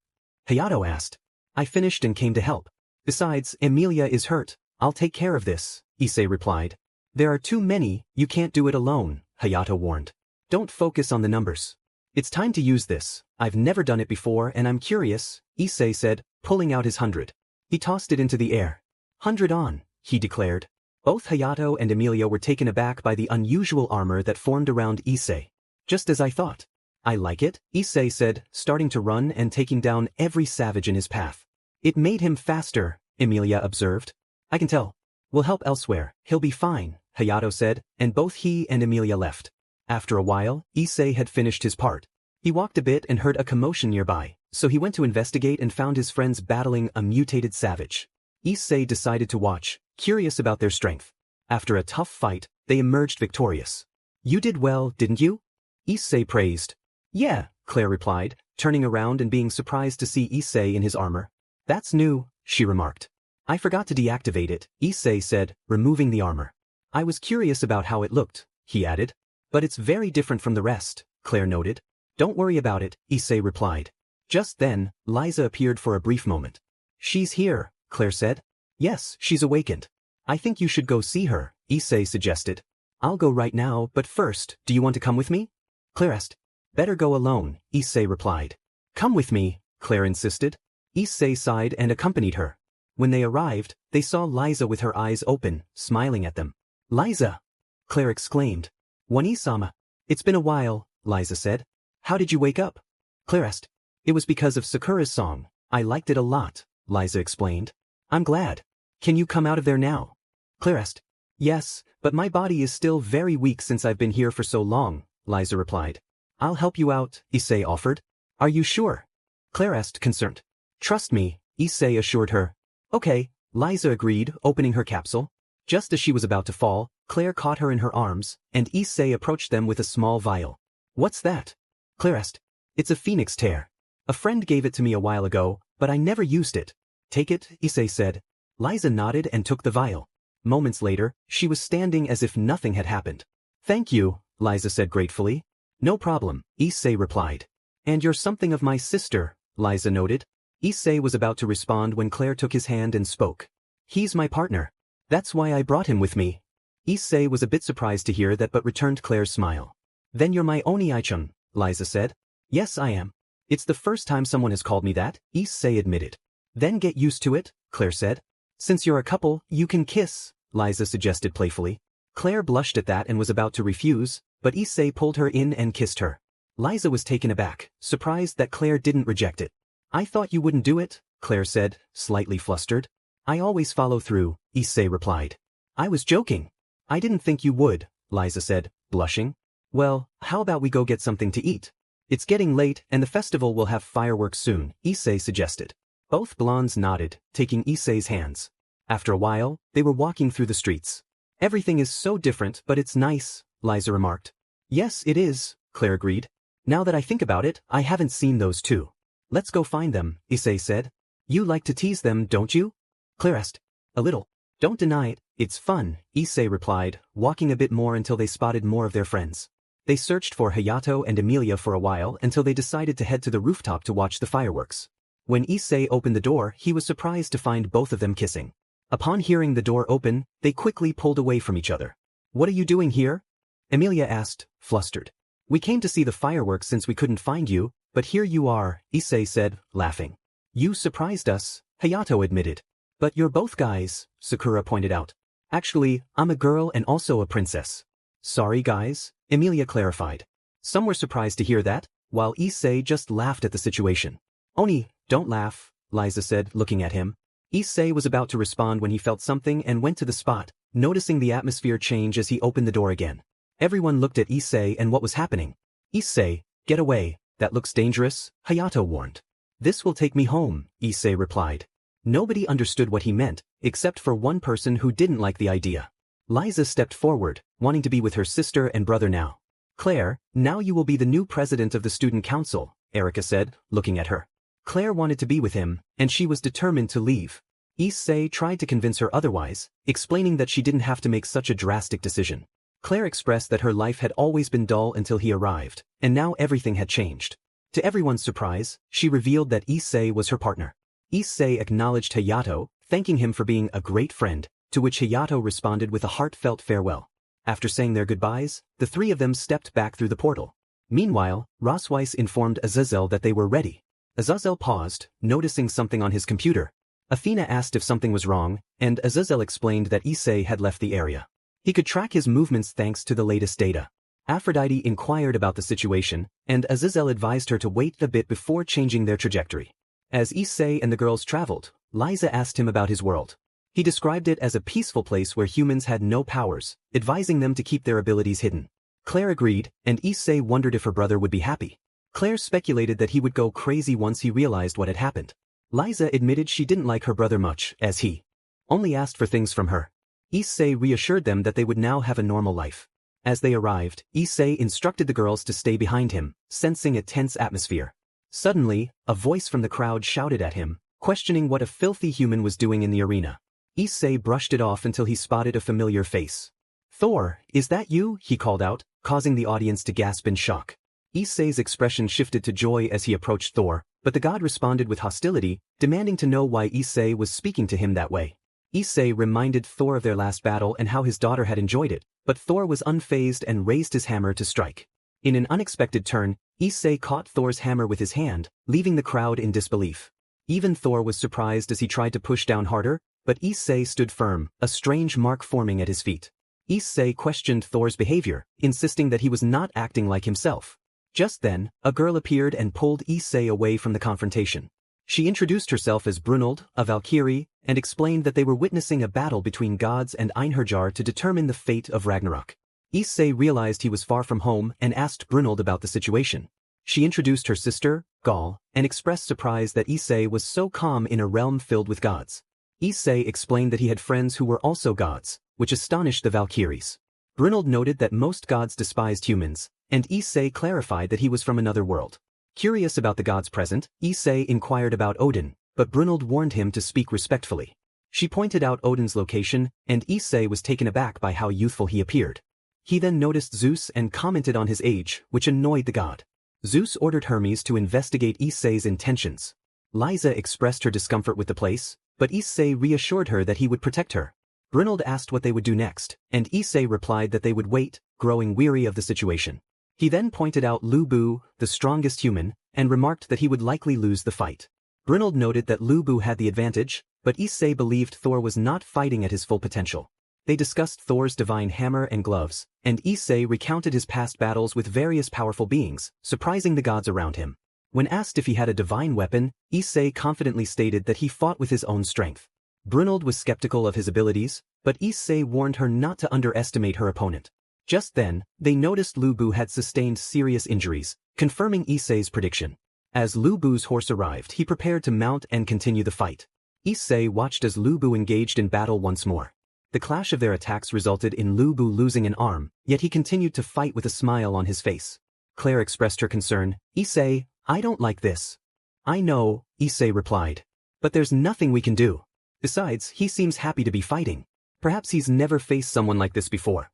Hayato asked. I finished and came to help. Besides, Emilia is hurt. I'll take care of this, Issei replied. There are too many, you can't do it alone, Hayato warned. Don't focus on the numbers. It's time to use this. I've never done it before and I'm curious, Issei said, pulling out his 100. He tossed it into the air. 100 on, he declared. Both Hayato and Emilia were taken aback by the unusual armor that formed around Issei. Just as I thought. I like it, Issei said, starting to run and taking down every savage in his path. It made him faster, Emilia observed. I can tell. We'll help elsewhere, he'll be fine, Hayato said, and both he and Emilia left. After a while, Issei had finished his part. He walked a bit and heard a commotion nearby, so he went to investigate and found his friends battling a mutated savage. Issei decided to watch, curious about their strength. After a tough fight, they emerged victorious. You did well, didn't you? Issei praised. Yeah, Clare replied, turning around and being surprised to see Issei in his armor. That's new, she remarked. I forgot to deactivate it, Issei said, removing the armor. I was curious about how it looked, he added. But it's very different from the rest, Clare noted. Don't worry about it, Issei replied. Just then, Liza appeared for a brief moment. She's here, Clare said. Yes, she's awakened. I think you should go see her, Issei suggested. I'll go right now, but first, do you want to come with me? Clare asked. Better go alone, Issei replied. Come with me, Clare insisted. Issei sighed and accompanied her. When they arrived, they saw Liza with her eyes open, smiling at them. Liza! Clare exclaimed. Wani-sama. It's been a while, Liza said. How did you wake up? Clare asked. It was because of Sakura's song. I liked it a lot, Liza explained. I'm glad. Can you come out of there now? Clare asked. Yes, but my body is still very weak since I've been here for so long, Liza replied. I'll help you out, Issei offered. Are you sure? Clare asked, concerned. Trust me, Issei assured her. Okay, Liza agreed, opening her capsule. Just as she was about to fall, Clare caught her in her arms, and Issei approached them with a small vial. What's that? Clare asked. It's a phoenix tear. A friend gave it to me a while ago, but I never used it. Take it, Issei said. Liza nodded and took the vial. Moments later, she was standing as if nothing had happened. Thank you, Liza said gratefully. No problem, Issei replied. And you're something of my sister, Liza noted. Issei was about to respond when Clare took his hand and spoke. He's my partner. That's why I brought him with me. Issei was a bit surprised to hear that but returned Clare's smile. Then you're my Oni-ai-chun, Liza said. Yes, I am. It's the first time someone has called me that, Issei admitted. Then get used to it, Clare said. Since you're a couple, you can kiss, Liza suggested playfully. Clare blushed at that and was about to refuse, but Issei pulled her in and kissed her. Liza was taken aback, surprised that Clare didn't reject it. I thought you wouldn't do it, Clare said, slightly flustered. I always follow through, Issei replied. I was joking. I didn't think you would, Liza said, blushing. Well, how about we go get something to eat? It's getting late and the festival will have fireworks soon, Issei suggested. Both blondes nodded, taking Issei's hands. After a while, they were walking through the streets. Everything is so different, but it's nice, Liza remarked. Yes, it is, Clare agreed. Now that I think about it, I haven't seen those two. Let's go find them, Issei said. You like to tease them, don't you? Clare asked. A little. Don't deny it, it's fun, Issei replied, walking a bit more until they spotted more of their friends. They searched for Hayato and Emilia for a while until they decided to head to the rooftop to watch the fireworks. When Issei opened the door, he was surprised to find both of them kissing. Upon hearing the door open, they quickly pulled away from each other. What are you doing here? Emilia asked, flustered. We came to see the fireworks since we couldn't find you, but here you are, Issei said, laughing. You surprised us, Hayato admitted. But you're both guys, Sakura pointed out. Actually, I'm a girl and also a princess. Sorry guys, Emilia clarified. Some were surprised to hear that, while Issei just laughed at the situation. Oni, don't laugh, Liza said, looking at him. Issei was about to respond when he felt something and went to the spot, noticing the atmosphere change as he opened the door again. Everyone looked at Issei and what was happening. Issei, get away, that looks dangerous, Hayato warned. This will take me home, Issei replied. Nobody understood what he meant, except for one person who didn't like the idea. Liza stepped forward, wanting to be with her sister and brother now. Clare, now you will be the new president of the student council, Erica said, looking at her. Clare wanted to be with him, and she was determined to leave. Issei tried to convince her otherwise, explaining that she didn't have to make such a drastic decision. Clare expressed that her life had always been dull until he arrived, and now everything had changed. To everyone's surprise, she revealed that Issei was her partner. Issei acknowledged Hayato, thanking him for being a great friend, to which Hayato responded with a heartfelt farewell. After saying their goodbyes, the three of them stepped back through the portal. Meanwhile, Rosweiss informed Azazel that they were ready. Azazel paused, noticing something on his computer. Athena asked if something was wrong, and Azazel explained that Issei had left the area. He could track his movements thanks to the latest data. Aphrodite inquired about the situation, and Azazel advised her to wait a bit before changing their trajectory. As Issei and the girls traveled, Liza asked him about his world. He described it as a peaceful place where humans had no powers, advising them to keep their abilities hidden. Clare agreed, and Issei wondered if her brother would be happy. Clare speculated that he would go crazy once he realized what had happened. Liza admitted she didn't like her brother much, as he only asked for things from her. Issei reassured them that they would now have a normal life. As they arrived, Issei instructed the girls to stay behind him, sensing a tense atmosphere. Suddenly, a voice from the crowd shouted at him, questioning what a filthy human was doing in the arena. Issei brushed it off until he spotted a familiar face. "Thor, is that you?" he called out, causing the audience to gasp in shock. Issei's expression shifted to joy as he approached Thor, but the god responded with hostility, demanding to know why Issei was speaking to him that way. Issei reminded Thor of their last battle and how his daughter had enjoyed it, but Thor was unfazed and raised his hammer to strike. In an unexpected turn, Issei caught Thor's hammer with his hand, leaving the crowd in disbelief. Even Thor was surprised as he tried to push down harder, but Issei stood firm, a strange mark forming at his feet. Issei questioned Thor's behavior, insisting that he was not acting like himself. Just then, a girl appeared and pulled Issei away from the confrontation. She introduced herself as Brunhild, a Valkyrie, and explained that they were witnessing a battle between gods and Einherjar to determine the fate of Ragnarok. Issei realized he was far from home and asked Brunhild about the situation. She introduced her sister, Gal, and expressed surprise that Issei was so calm in a realm filled with gods. Issei explained that he had friends who were also gods, which astonished the Valkyries. Brunhild noted that most gods despised humans, and Issei clarified that he was from another world. Curious about the gods present, Issei inquired about Odin, but Brunhild warned him to speak respectfully. She pointed out Odin's location, and Issei was taken aback by how youthful he appeared. He then noticed Zeus and commented on his age, which annoyed the god. Zeus ordered Hermes to investigate Issei's intentions. Liza expressed her discomfort with the place, but Issei reassured her that he would protect her. Brunhild asked what they would do next, and Issei replied that they would wait, growing weary of the situation. He then pointed out Lu Bu, the strongest human, and remarked that he would likely lose the fight. Brunhild noted that Lu Bu had the advantage, but Issei believed Thor was not fighting at his full potential. They discussed Thor's divine hammer and gloves, and Issei recounted his past battles with various powerful beings, surprising the gods around him. When asked if he had a divine weapon, Issei confidently stated that he fought with his own strength. Brunhild was skeptical of his abilities, but Issei warned her not to underestimate her opponent. Just then, they noticed Lu Bu had sustained serious injuries, confirming Issei's prediction. As Lu Bu's horse arrived, he prepared to mount and continue the fight. Issei watched as Lu Bu engaged in battle once more. The clash of their attacks resulted in Lu Bu losing an arm, yet he continued to fight with a smile on his face. Clare expressed her concern. "Issei, I don't like this." "I know," Issei replied. "But there's nothing we can do. Besides, he seems happy to be fighting. Perhaps he's never faced someone like this before."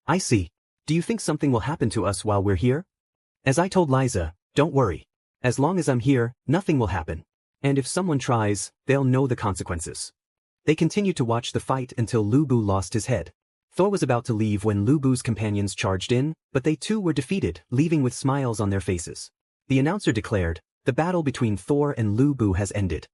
"I see. Do you think something will happen to us while we're here?" "As I told Liza, don't worry. As long as I'm here, nothing will happen. And if someone tries, they'll know the consequences." They continued to watch the fight until Lu Bu lost his head. Thor was about to leave when Lu Bu's companions charged in, but they too were defeated, leaving with smiles on their faces. The announcer declared, "The battle between Thor and Lu Bu has ended."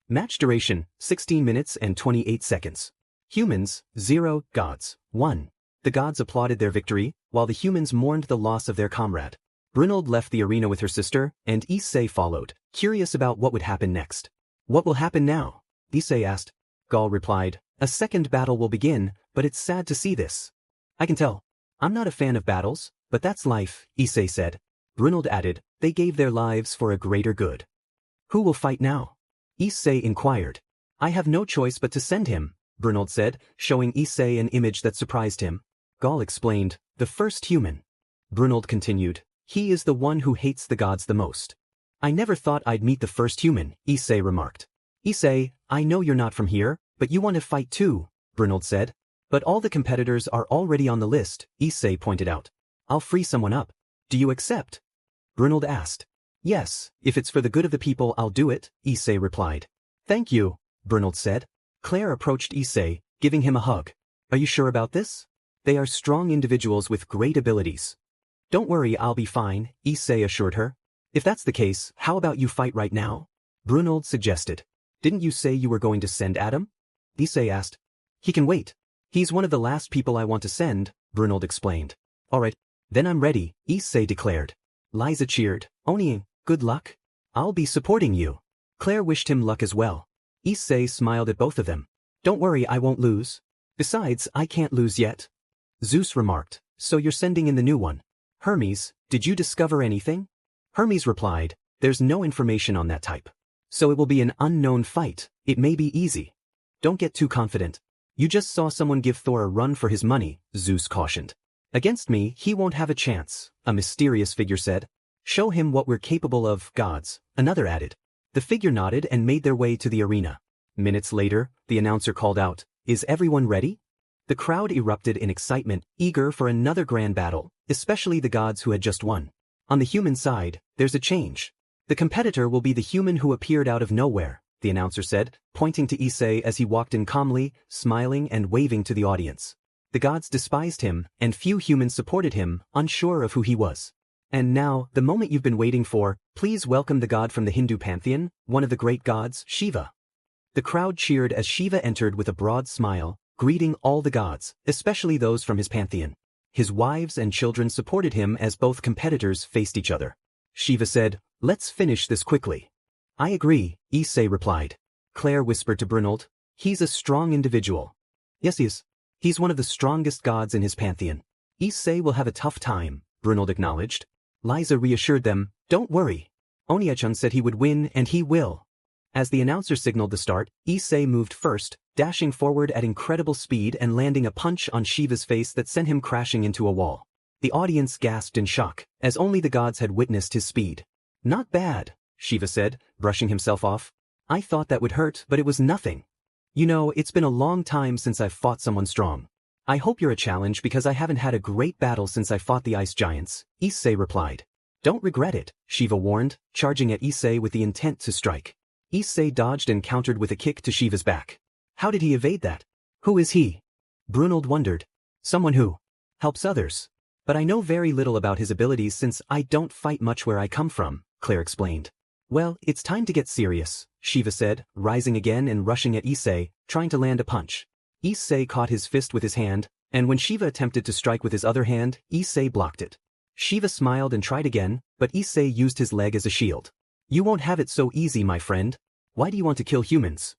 Match duration, 16 minutes and 28 seconds. Humans, 0, gods, 1. The gods applauded their victory, while the humans mourned the loss of their comrade. Brunhild left the arena with her sister, and Issei followed, curious about what would happen next. "What will happen now?" Issei asked. Gal replied, "A second battle will begin, but it's sad to see this." "I can tell. I'm not a fan of battles, but that's life," Issei said. Brunhild added, "They gave their lives for a greater good." "Who will fight now?" Issei inquired. "I have no choice but to send him," Brunhild said, showing Issei an image that surprised him. Gal explained, "The first human." Brunhild continued, "He is the one who hates the gods the most." "I never thought I'd meet the first human," Issei remarked. "Issei, I know you're not from here, but you want to fight too," Brunhild said. "But all the competitors are already on the list," Issei pointed out. "I'll free someone up. Do you accept?" Brunhild asked. "Yes, if it's for the good of the people I'll do it," Issei replied. "Thank you," Brunhild said. Clare approached Issei, giving him a hug. "Are you sure about this? They are strong individuals with great abilities." "Don't worry, I'll be fine," Issei assured her. If that's the case, how about you fight right now? Brunold suggested. Didn't you say you were going to send Adam? Issei asked. He can wait. He's one of the last people I want to send, Brunold explained. Alright, then I'm ready, Issei declared. Liza cheered. Oni, good luck. I'll be supporting you. Clare wished him luck as well. Issei smiled at both of them. Don't worry, I won't lose. Besides, I can't lose yet. Zeus remarked. So you're sending in the new one. Hermes, did you discover anything? Hermes replied, there's no information on that type. So it will be an unknown fight, it may be easy. Don't get too confident. You just saw someone give Thor a run for his money, Zeus cautioned. Against me, he won't have a chance, a mysterious figure said. Show him what we're capable of, gods, another added. The figure nodded and made their way to the arena. Minutes later, the announcer called out, is everyone ready? The crowd erupted in excitement, eager for another grand battle, especially the gods who had just won. On the human side, there's a change. The competitor will be the human who appeared out of nowhere, the announcer said, pointing to Issei as he walked in calmly, smiling and waving to the audience. The gods despised him, and few humans supported him, unsure of who he was. And now, the moment you've been waiting for, please welcome the god from the Hindu pantheon, one of the great gods, Shiva. The crowd cheered as Shiva entered with a broad smile, greeting all the gods, especially those from his pantheon. His wives and children supported him as both competitors faced each other. Shiva said, let's finish this quickly. I agree, Issei replied. Clare whispered to Brunold, he's a strong individual. Yes, he is. He's one of the strongest gods in his pantheon. Issei will have a tough time, Brunold acknowledged. Liza reassured them, don't worry. Onyechan said he would win and he will. As the announcer signaled the start, Issei moved first, dashing forward at incredible speed and landing a punch on Shiva's face that sent him crashing into a wall. The audience gasped in shock, as only the gods had witnessed his speed. Not bad, Shiva said, brushing himself off. I thought that would hurt, but it was nothing. You know, it's been a long time since I've fought someone strong. I hope you're a challenge because I haven't had a great battle since I fought the ice giants, Issei replied. Don't regret it, Shiva warned, charging at Issei with the intent to strike. Issei dodged and countered with a kick to Shiva's back. How did he evade that? Who is he? Brunold wondered. Someone who helps others. But I know very little about his abilities since I don't fight much where I come from, Clare explained. Well, it's time to get serious, Shiva said, rising again and rushing at Issei, trying to land a punch. Issei caught his fist with his hand, and when Shiva attempted to strike with his other hand, Issei blocked it. Shiva smiled and tried again, but Issei used his leg as a shield. You won't have it so easy, my friend. Why do you want to kill humans?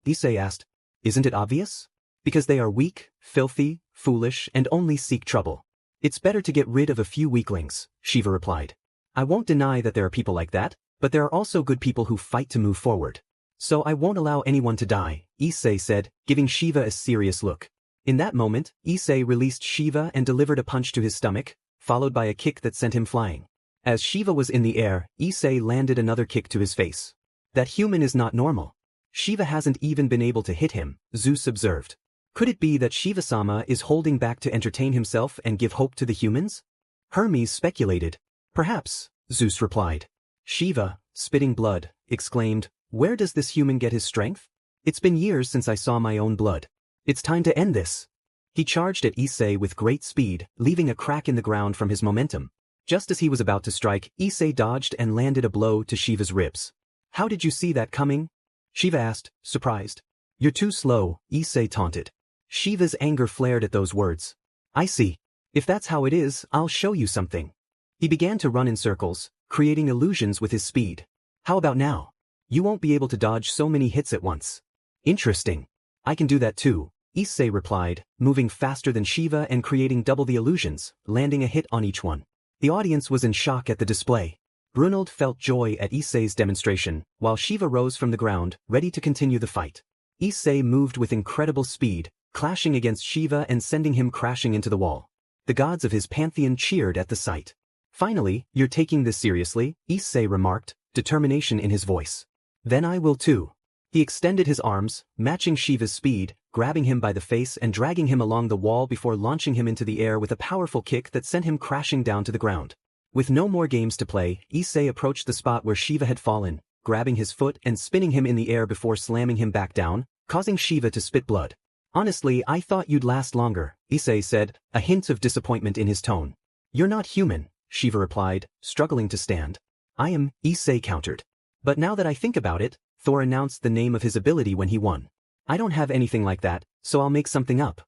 Issei asked. Isn't it obvious? Because they are weak, filthy, foolish, and only seek trouble. It's better to get rid of a few weaklings, Shiva replied. I won't deny that there are people like that, but there are also good people who fight to move forward. So I won't allow anyone to die, Issei said, giving Shiva a serious look. In that moment, Issei released Shiva and delivered a punch to his stomach, followed by a kick that sent him flying. As Shiva was in the air, Issei landed another kick to his face. That human is not normal. Shiva hasn't even been able to hit him, Zeus observed. Could it be that Shiva-sama is holding back to entertain himself and give hope to the humans? Hermes speculated. Perhaps, Zeus replied. Shiva, spitting blood, exclaimed, where does this human get his strength? It's been years since I saw my own blood. It's time to end this. He charged at Issei with great speed, leaving a crack in the ground from his momentum. Just as he was about to strike, Issei dodged and landed a blow to Shiva's ribs. How did you see that coming? Shiva asked, surprised. You're too slow, Issei taunted. Shiva's anger flared at those words. I see. If that's how it is, I'll show you something. He began to run in circles, creating illusions with his speed. How about now? You won't be able to dodge so many hits at once. Interesting. I can do that too, Issei replied, moving faster than Shiva and creating double the illusions, landing a hit on each one. The audience was in shock at the display. Brunold felt joy at Issei's demonstration, while Shiva rose from the ground, ready to continue the fight. Issei moved with incredible speed, clashing against Shiva and sending him crashing into the wall. The gods of his pantheon cheered at the sight. Finally, you're taking this seriously, Issei remarked, determination in his voice. Then I will too. He extended his arms, matching Shiva's speed, grabbing him by the face and dragging him along the wall before launching him into the air with a powerful kick that sent him crashing down to the ground. With no more games to play, Issei approached the spot where Shiva had fallen, grabbing his foot and spinning him in the air before slamming him back down, causing Shiva to spit blood. Honestly, I thought you'd last longer, Issei said, a hint of disappointment in his tone. You're not human, Shiva replied, struggling to stand. I am, Issei countered. But now that I think about it, Thor announced the name of his ability when he won. I don't have anything like that, so I'll make something up.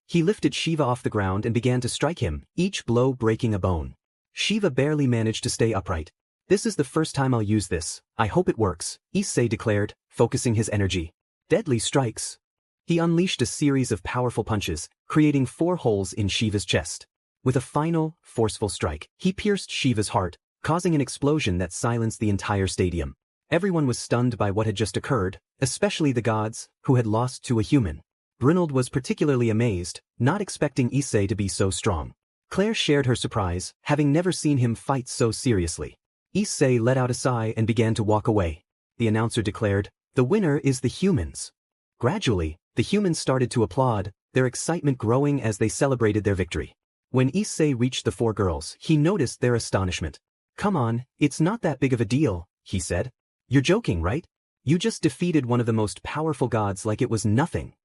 He lifted Shiva off the ground and began to strike him, each blow breaking a bone. Shiva barely managed to stay upright. This is the first time I'll use this, I hope it works, Issei declared, focusing his energy. Deadly strikes. He unleashed a series of powerful punches, creating 4 holes in Shiva's chest. With a final, forceful strike, he pierced Shiva's heart, causing an explosion that silenced the entire stadium. Everyone was stunned by what had just occurred, especially the gods, who had lost to a human. Brynhild was particularly amazed, not expecting Issei to be so strong. Clare shared her surprise, having never seen him fight so seriously. Issei let out a sigh and began to walk away. The announcer declared, "The winner is the humans." Gradually, the humans started to applaud, their excitement growing as they celebrated their victory. When Issei reached the 4 girls, he noticed their astonishment. "Come on, it's not that big of a deal," he said. "You're joking, right? You just defeated one of the most powerful gods like it was nothing."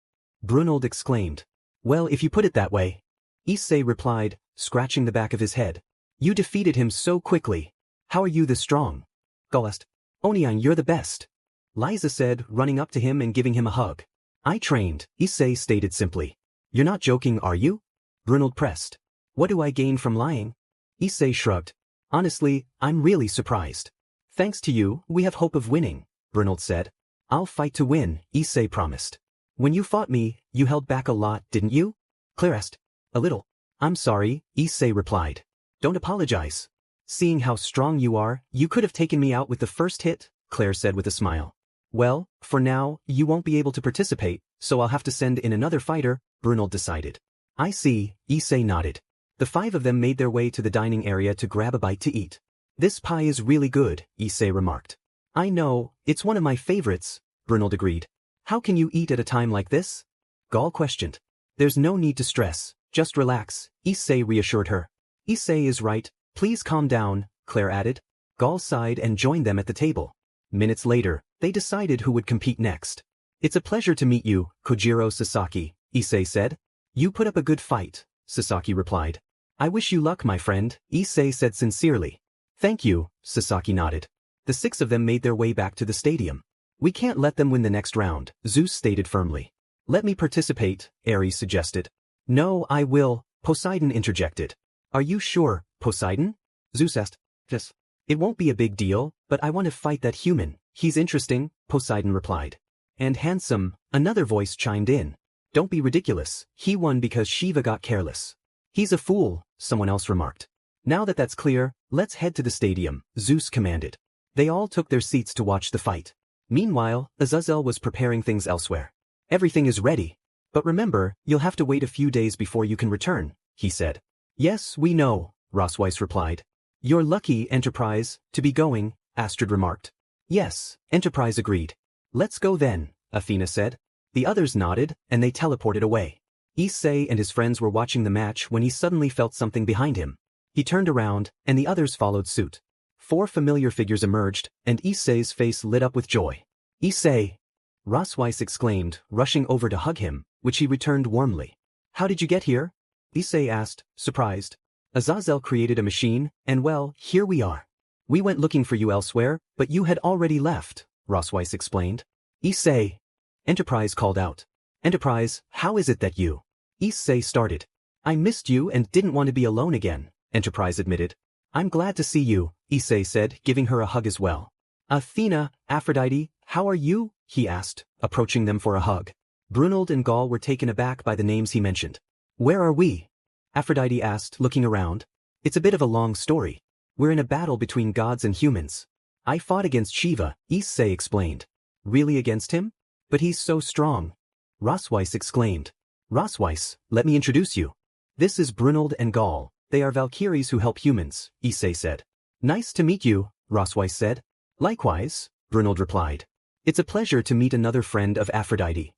Brynhild exclaimed. "Well, if you put it that way." Issei replied, scratching the back of his head. "You defeated him so quickly. How are you this strong?" Gullest. "Onion, you're the best," Liza said, running up to him and giving him a hug. "I trained," Issei stated simply. "You're not joking, are you?" Brynhild pressed. "What do I gain from lying?" Issei shrugged. "Honestly, I'm really surprised." "Thanks to you, we have hope of winning," Brynhild said. "I'll fight to win," Issei promised. "When you fought me, you held back a lot, didn't you?" Clare asked. "A little." "I'm sorry," Issei replied. "Don't apologize. Seeing how strong you are, you could have taken me out with the first hit," Clare said with a smile. "Well, for now, you won't be able to participate, so I'll have to send in another fighter," Brynhild decided. "I see," Issei nodded. The 5 of them made their way to the dining area to grab a bite to eat. "This pie is really good," Issei remarked. "I know, it's one of my favorites," Brynhild agreed. "How can you eat at a time like this?" Gall questioned. "There's no need to stress, just relax," Issei reassured her. "Issei is right, please calm down," Clare added. Gall sighed and joined them at the table. Minutes later, they decided who would compete next. "It's a pleasure to meet you, Kojiro Sasaki," Issei said. "You put up a good fight," Sasaki replied. "I wish you luck, my friend," Issei said sincerely. "Thank you," Sasaki nodded. The 6 of them made their way back to the stadium. "We can't let them win the next round," Zeus stated firmly. "Let me participate," Ares suggested. "No, I will," Poseidon interjected. "Are you sure, Poseidon?" Zeus asked. "Yes. It won't be a big deal, but I want to fight that human. He's interesting," Poseidon replied. "And handsome," another voice chimed in. "Don't be ridiculous, he won because Shiva got careless." "He's a fool," someone else remarked. "Now that that's clear, let's head to the stadium," Zeus commanded. They all took their seats to watch the fight. Meanwhile, Azazel was preparing things elsewhere. "Everything is ready. But remember, you'll have to wait a few days before you can return," he said. "Yes, we know," Rosweiss replied. "You're lucky, Enterprise, to be going," Astrid remarked. "Yes," Enterprise agreed. "Let's go then," Athena said. The others nodded, and they teleported away. Issei and his friends were watching the match when he suddenly felt something behind him. He turned around, and the others followed suit. 4 familiar figures emerged, and Issei's face lit up with joy. "Issei!" Rosweiss exclaimed, rushing over to hug him, which he returned warmly. "How did you get here?" Issei asked, surprised. "Azazel created a machine, and well, here we are. We went looking for you elsewhere, but you had already left," Rosweiss explained. "Issei!" Enterprise called out. "Enterprise, how is it that you?" Issei started. "I missed you and didn't want to be alone again," Enterprise admitted. "I'm glad to see you," Issei said, giving her a hug as well. "Athena, Aphrodite, how are you?" he asked, approaching them for a hug. Brynhild and Gall were taken aback by the names he mentioned. "Where are we?" Aphrodite asked, looking around. "It's a bit of a long story. We're in a battle between gods and humans. I fought against Shiva," Issei explained. "Really against him? But he's so strong," Rosweiss exclaimed. "Rosweiss, let me introduce you. This is Brynhild and Gall. They are Valkyries who help humans," Issei said. "Nice to meet you," Rosweiss said. "Likewise," Brynhild replied. "It's a pleasure to meet another friend of Aphrodite."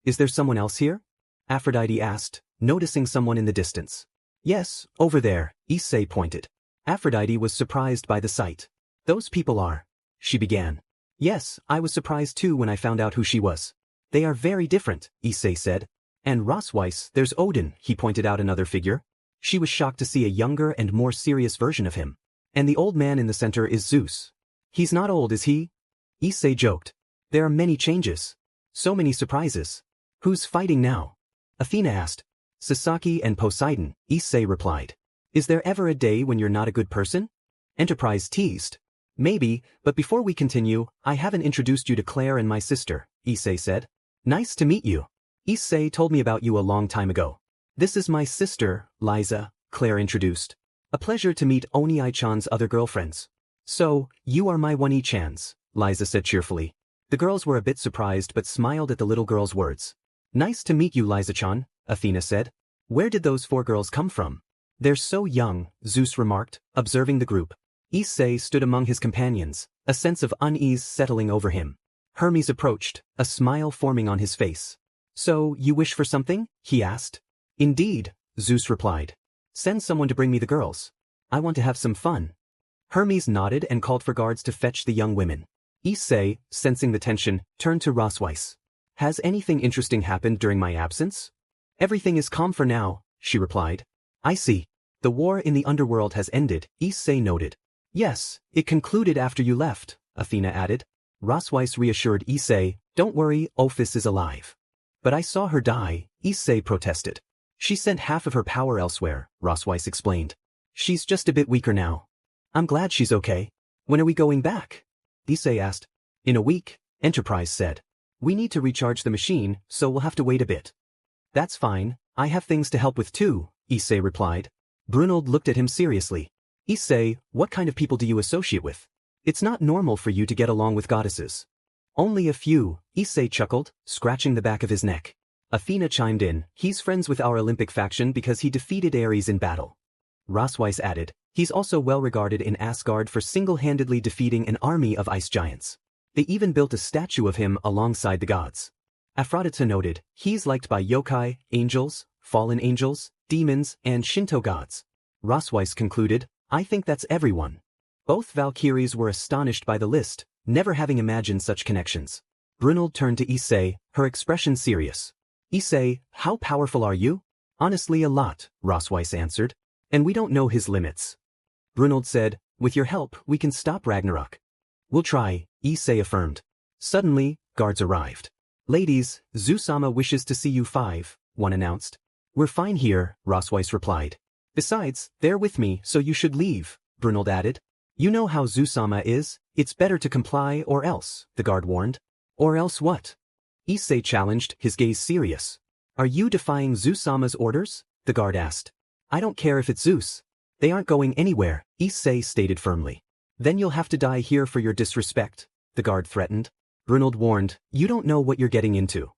"Is there someone else here?" Aphrodite asked, noticing someone in the distance. "Yes, over there," Issei pointed. Aphrodite was surprised by the sight. "Those people are..." she began. "Yes, I was surprised too when I found out who she was. They are very different," Issei said. "And Rosweiss, there's Odin," he pointed out another figure. She was shocked to see a younger and more serious version of him. And the old man in the center is Zeus. He's not old, is he? Issei joked. There are many changes. So many surprises. Who's fighting now? Athena asked. Sasaki and Poseidon, Issei replied. Is there ever a day when you're not a good person? Enterprise teased. Maybe, but before we continue, I haven't introduced you to Clare and my sister, Issei said. Nice to meet you. Issei told me about you a long time ago. This is my sister, Liza, Clare introduced. A pleasure to meet Oni-chan's other girlfriends. So, you are my Oni-chans, Liza said cheerfully. The girls were a bit surprised but smiled at the little girl's words. Nice to meet you, Liza-chan, Athena said. Where did those 4 girls come from? They're so young, Zeus remarked, observing the group. Issei stood among his companions, a sense of unease settling over him. Hermes approached, a smile forming on his face. So, you wish for something? He asked. Indeed, Zeus replied. Send someone to bring me the girls. I want to have some fun. Hermes nodded and called for guards to fetch the young women. Issei, sensing the tension, turned to Rosweiss. Has anything interesting happened during my absence? Everything is calm for now, she replied. I see. The war in the Underworld has ended, Issei noted. Yes, it concluded after you left, Athena added. Rosweiss reassured Issei, don't worry, Ophis is alive. But I saw her die, Issei protested. She sent half of her power elsewhere, Rosweiss explained. She's just a bit weaker now. I'm glad she's okay. When are we going back? Issei asked. In a week, Enterprise said. We need to recharge the machine, so we'll have to wait a bit. That's fine, I have things to help with too, Issei replied. Brunold looked at him seriously. Issei, what kind of people do you associate with? It's not normal for you to get along with goddesses. Only a few, Issei chuckled, scratching the back of his neck. Athena chimed in, he's friends with our Olympic faction because he defeated Ares in battle. Rosweiss added, he's also well regarded in Asgard for single-handedly defeating an army of ice giants. They even built a statue of him alongside the gods. Aphrodite noted, he's liked by yokai, angels, fallen angels, demons, and Shinto gods. Rosweiss concluded, I think that's everyone. Both Valkyries were astonished by the list, never having imagined such connections. Brunold turned to Issei, her expression serious. Issei, how powerful are you? Honestly, a lot, Rosweiss answered. And we don't know his limits. Brunold said, with your help, we can stop Ragnarok. We'll try, Issei affirmed. Suddenly, guards arrived. Ladies, Zeus-sama wishes to see you 5, one announced. We're fine here, Rosweiss replied. Besides, they're with me, so you should leave, Brunold added. You know how Zeus-sama is, it's better to comply or else, the guard warned. Or else what? Issei challenged, his gaze serious. Are you defying Zeus-sama's orders? The guard asked. I don't care if it's Zeus. They aren't going anywhere, Issei stated firmly. Then you'll have to die here for your disrespect, the guard threatened. Brunold warned, you don't know what you're getting into.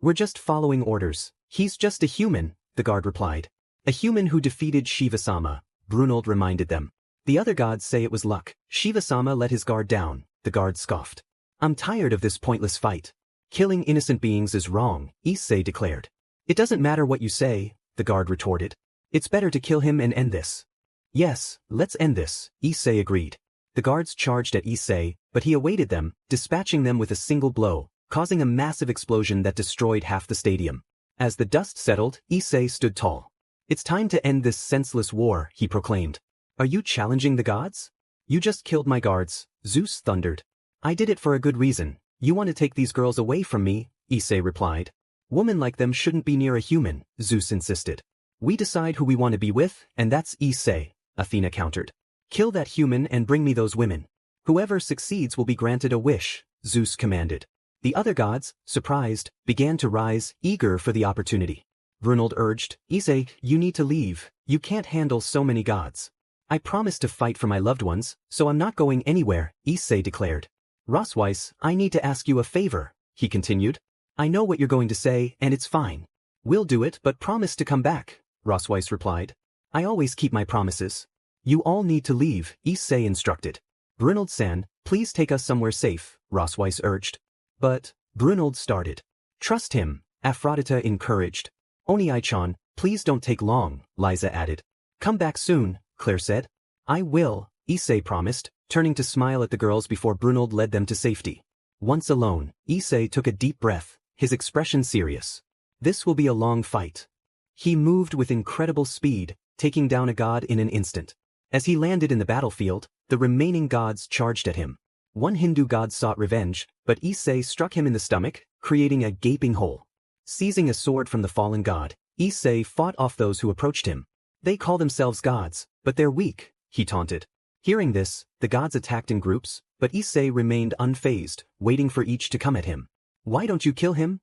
We're just following orders. He's just a human, the guard replied. A human who defeated Shiva-sama, Brunold reminded them. The other gods say it was luck. Shiva-sama let his guard down, the guard scoffed. I'm tired of this pointless fight. Killing innocent beings is wrong, Issei declared. It doesn't matter what you say, the guard retorted. It's better to kill him and end this. Yes, let's end this, Issei agreed. The guards charged at Issei, but he awaited them, dispatching them with a single blow, causing a massive explosion that destroyed half the stadium. As the dust settled, Issei stood tall. It's time to end this senseless war, he proclaimed. Are you challenging the gods? You just killed my guards, Zeus thundered. I did it for a good reason. You want to take these girls away from me, Issei replied. Women like them shouldn't be near a human, Zeus insisted. We decide who we want to be with, and that's Issei, Athena countered. Kill that human and bring me those women. Whoever succeeds will be granted a wish, Zeus commanded. The other gods, surprised, began to rise, eager for the opportunity. Brunold urged, Issei, you need to leave. You can't handle so many gods. I promised to fight for my loved ones, so I'm not going anywhere, Issei declared. Rosweiss, I need to ask you a favor, he continued. I know what you're going to say, and it's fine. We'll do it, but promise to come back, Rosweiss replied. I always keep my promises. You all need to leave, Issei instructed. Brunold-san, please take us somewhere safe, Rosweiss urged. But, Brunold started. Trust him, Aphrodite encouraged. Oni-chan, please don't take long, Liza added. Come back soon, Clare said. I will, Issei promised, turning to smile at the girls before Brunold led them to safety. Once alone, Issei took a deep breath, his expression serious. This will be a long fight. He moved with incredible speed, taking down a god in an instant. As he landed in the battlefield, the remaining gods charged at him. One Hindu god sought revenge, but Issei struck him in the stomach, creating a gaping hole. Seizing a sword from the fallen god, Issei fought off those who approached him. They call themselves gods, but they're weak, he taunted. Hearing this, the gods attacked in groups, but Issei remained unfazed, waiting for each to come at him. Why don't you kill him?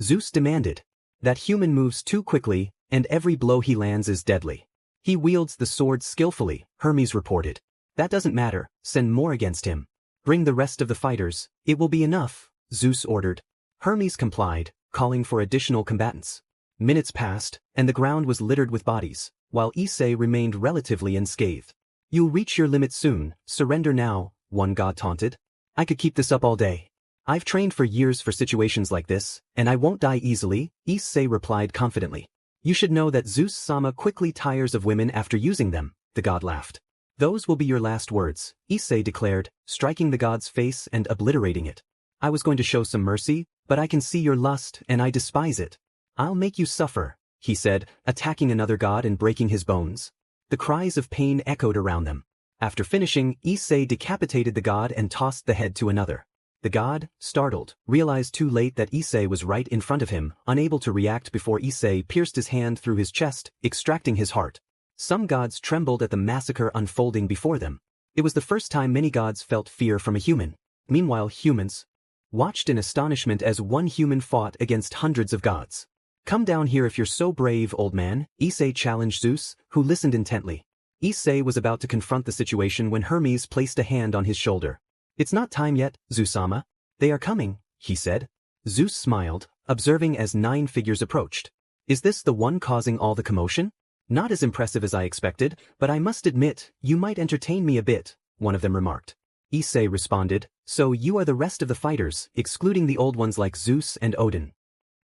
Zeus demanded. That human moves too quickly, and every blow he lands is deadly. He wields the sword skillfully, Hermes reported. That doesn't matter, send more against him. Bring the rest of the fighters, it will be enough, Zeus ordered. Hermes complied, calling for additional combatants. Minutes passed, and the ground was littered with bodies, while Issei remained relatively unscathed. You'll reach your limit soon, surrender now, one god taunted. I could keep this up all day. I've trained for years for situations like this, and I won't die easily, Issei replied confidently. You should know that Zeus-sama quickly tires of women after using them, the god laughed. Those will be your last words, Issei declared, striking the god's face and obliterating it. I was going to show some mercy, but I can see your lust and I despise it. I'll make you suffer, he said, attacking another god and breaking his bones. The cries of pain echoed around them. After finishing, Issei decapitated the god and tossed the head to another. The god, startled, realized too late that Issei was right in front of him, unable to react before Issei pierced his hand through his chest, extracting his heart. Some gods trembled at the massacre unfolding before them. It was the first time many gods felt fear from a human. Meanwhile, humans watched in astonishment as one human fought against hundreds of gods. Come down here if you're so brave, old man, Issei challenged Zeus, who listened intently. Issei was about to confront the situation when Hermes placed a hand on his shoulder. It's not time yet, Zeus-sama. They are coming, he said. Zeus smiled, observing as 9 figures approached. Is this the one causing all the commotion? Not as impressive as I expected, but I must admit, you might entertain me a bit, one of them remarked. Issei responded, so you are the rest of the fighters, excluding the old ones like Zeus and Odin.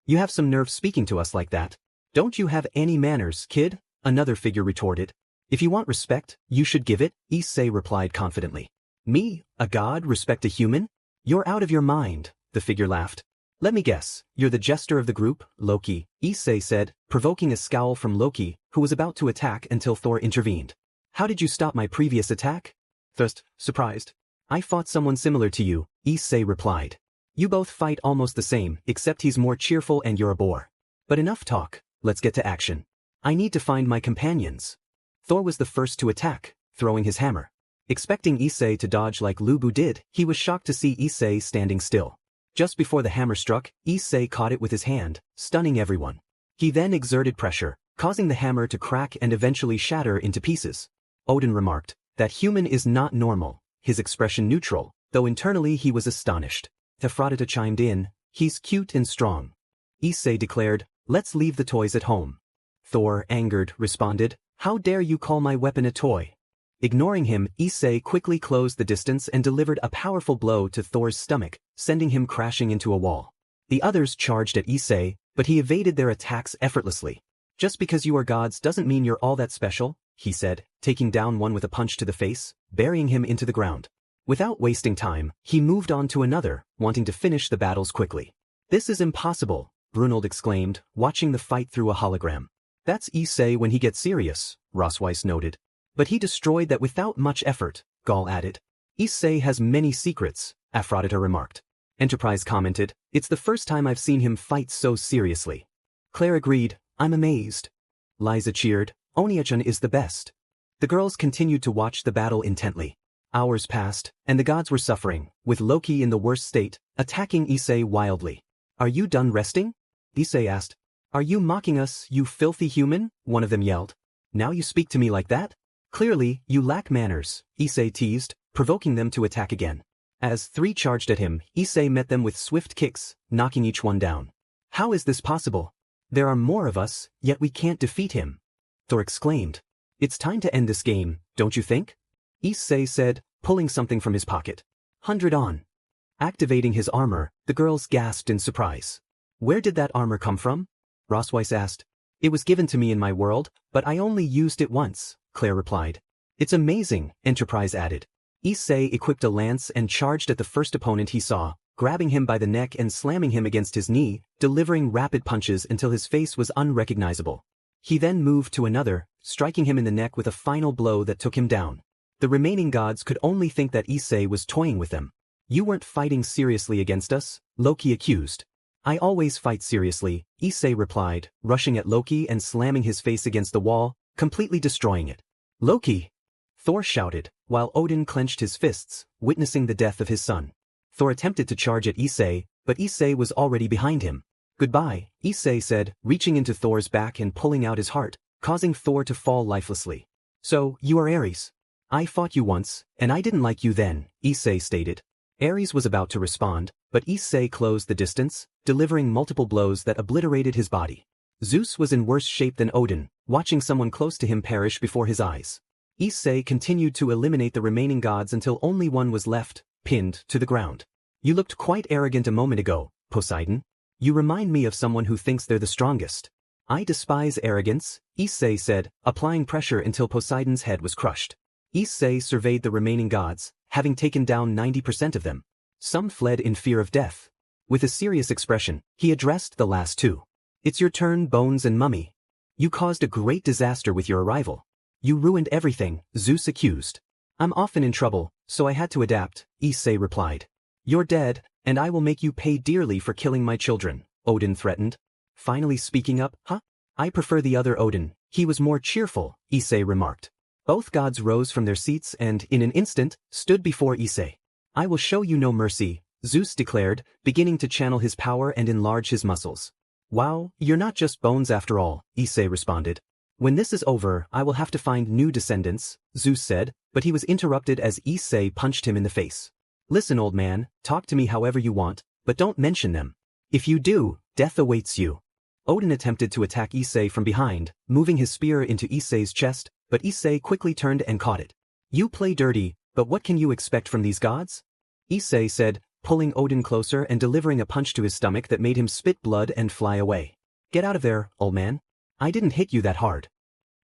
You have some nerve speaking to us like that. Don't you have any manners, kid? Another figure retorted. If you want respect, you should give it, Issei replied confidently. Me, a god, respect a human? You're out of your mind, the figure laughed. Let me guess, you're the jester of the group, Loki, Issei said, provoking a scowl from Loki, who was about to attack until Thor intervened. How did you stop my previous attack? Thirst, surprised. I fought someone similar to you, Issei replied. You both fight almost the same, except he's more cheerful and you're a bore. But enough talk, let's get to action. I need to find my companions. Thor was the first to attack, throwing his hammer. Expecting Issei to dodge like Lubu did, he was shocked to see Issei standing still. Just before the hammer struck, Issei caught it with his hand, stunning everyone. He then exerted pressure, causing the hammer to crack and eventually shatter into pieces. Odin remarked, that human is not normal, his expression neutral, though internally he was astonished. Aphrodite chimed in, he's cute and strong. Issei declared, let's leave the toys at home. Thor, angered, responded, how dare you call my weapon a toy? Ignoring him, Issei quickly closed the distance and delivered a powerful blow to Thor's stomach, sending him crashing into a wall. The others charged at Issei, but he evaded their attacks effortlessly. Just because you are gods doesn't mean you're all that special, he said, taking down one with a punch to the face, burying him into the ground. Without wasting time, he moved on to another, wanting to finish the battles quickly. This is impossible, Brunold exclaimed, watching the fight through a hologram. That's Issei when he gets serious, Rosweiss noted. But he destroyed that without much effort, Gaul added. Issei has many secrets, Aphrodite remarked. Enterprise commented, it's the first time I've seen him fight so seriously. Clare agreed, I'm amazed. Liza cheered, Oniachan is the best. The girls continued to watch the battle intently. Hours passed, and the gods were suffering, with Loki in the worst state, attacking Issei wildly. Are you done resting? Issei asked. Are you mocking us, you filthy human? One of them yelled. Now you speak to me like that? Clearly, you lack manners, Issei teased, provoking them to attack again. As 3 charged at him, Issei met them with swift kicks, knocking each one down. How is this possible? There are more of us, yet we can't defeat him. Thor exclaimed. It's time to end this game, don't you think? Issei said, pulling something from his pocket. 100 on. Activating his armor, the girls gasped in surprise. Where did that armor come from? Rosweiss asked. It was given to me in my world, but I only used it once, Clare replied. It's amazing, Enterprise added. Issei equipped a lance and charged at the first opponent he saw, grabbing him by the neck and slamming him against his knee, delivering rapid punches until his face was unrecognizable. He then moved to another, striking him in the neck with a final blow that took him down. The remaining gods could only think that Issei was toying with them. You weren't fighting seriously against us, Loki accused. I always fight seriously, Issei replied, rushing at Loki and slamming his face against the wall, completely destroying it. Loki! Thor shouted, while Odin clenched his fists, witnessing the death of his son. Thor attempted to charge at Issei, but Issei was already behind him. Goodbye, Issei said, reaching into Thor's back and pulling out his heart, causing Thor to fall lifelessly. So, you are Ares. I fought you once, and I didn't like you then, Issei stated. Ares was about to respond, but Issei closed the distance, delivering multiple blows that obliterated his body. Zeus was in worse shape than Odin, watching someone close to him perish before his eyes. Issei continued to eliminate the remaining gods until only one was left, pinned to the ground. You looked quite arrogant a moment ago, Poseidon. You remind me of someone who thinks they're the strongest. I despise arrogance, Issei said, applying pressure until Poseidon's head was crushed. Issei surveyed the remaining gods, having taken down 90% of them. Some fled in fear of death. With a serious expression, he addressed the last two. It's your turn, Bones and Mummy. You caused a great disaster with your arrival. You ruined everything, Zeus accused. I'm often in trouble, so I had to adapt, Issei replied. You're dead, and I will make you pay dearly for killing my children, Odin threatened. Finally speaking up, I prefer the other Odin, he was more cheerful, Issei remarked. Both gods rose from their seats and, in an instant, stood before Issei. I will show you no mercy, Zeus declared, beginning to channel his power and enlarge his muscles. Wow, you're not just bones after all, Issei responded. When this is over, I will have to find new descendants, Zeus said, but he was interrupted as Issei punched him in the face. Listen, old man, talk to me however you want, but don't mention them. If you do, death awaits you. Odin attempted to attack Issei from behind, moving his spear into Issei's chest, but Issei quickly turned and caught it. You play dirty, but what can you expect from these gods? Issei said, pulling Odin closer and delivering a punch to his stomach that made him spit blood and fly away. Get out of there, old man. I didn't hit you that hard.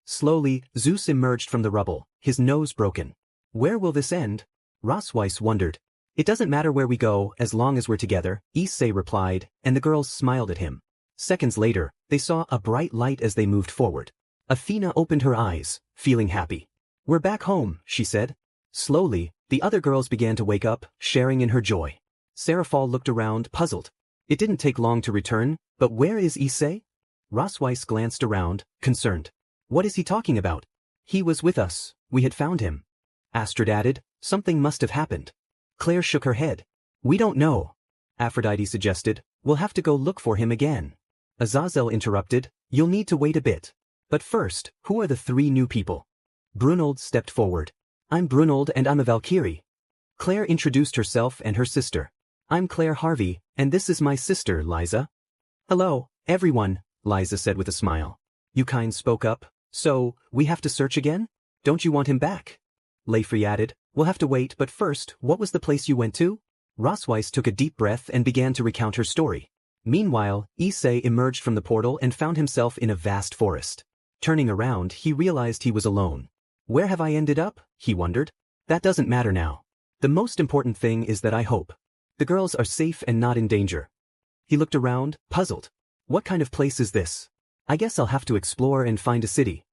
Slowly, Zeus emerged from the rubble, his nose broken. Where will this end? Rosweiss wondered. It doesn't matter where we go as long as we're together, Issei replied, and the girls smiled at him. Seconds later, they saw a bright light as they moved forward. Athena opened her eyes, feeling happy. We're back home, she said. Slowly, the other girls began to wake up, sharing in her joy. Seraphol looked around, puzzled. It didn't take long to return, but where is Issei? Rosweiss glanced around, concerned. What is he talking about? He was with us, we had found him. Astrid added, something must have happened. Clare shook her head. We don't know. Aphrodite suggested, we'll have to go look for him again. Azazel interrupted, you'll need to wait a bit. But first, who are the three new people? Brunold stepped forward. I'm Brunold and I'm a Valkyrie. Clare introduced herself and her sister. I'm Clare Harvey, and this is my sister, Liza. Hello, everyone, Liza said with a smile. Yukine spoke up, so, we have to search again? Don't you want him back? Leifri added, we'll have to wait, but first, what was the place you went to? Rosweiss took a deep breath and began to recount her story. Meanwhile, Issei emerged from the portal and found himself in a vast forest. Turning around, he realized he was alone. Where have I ended up? He wondered. That doesn't matter now. The most important thing is that I hope the girls are safe and not in danger. He looked around, puzzled. What kind of place is this? I guess I'll have to explore and find a city.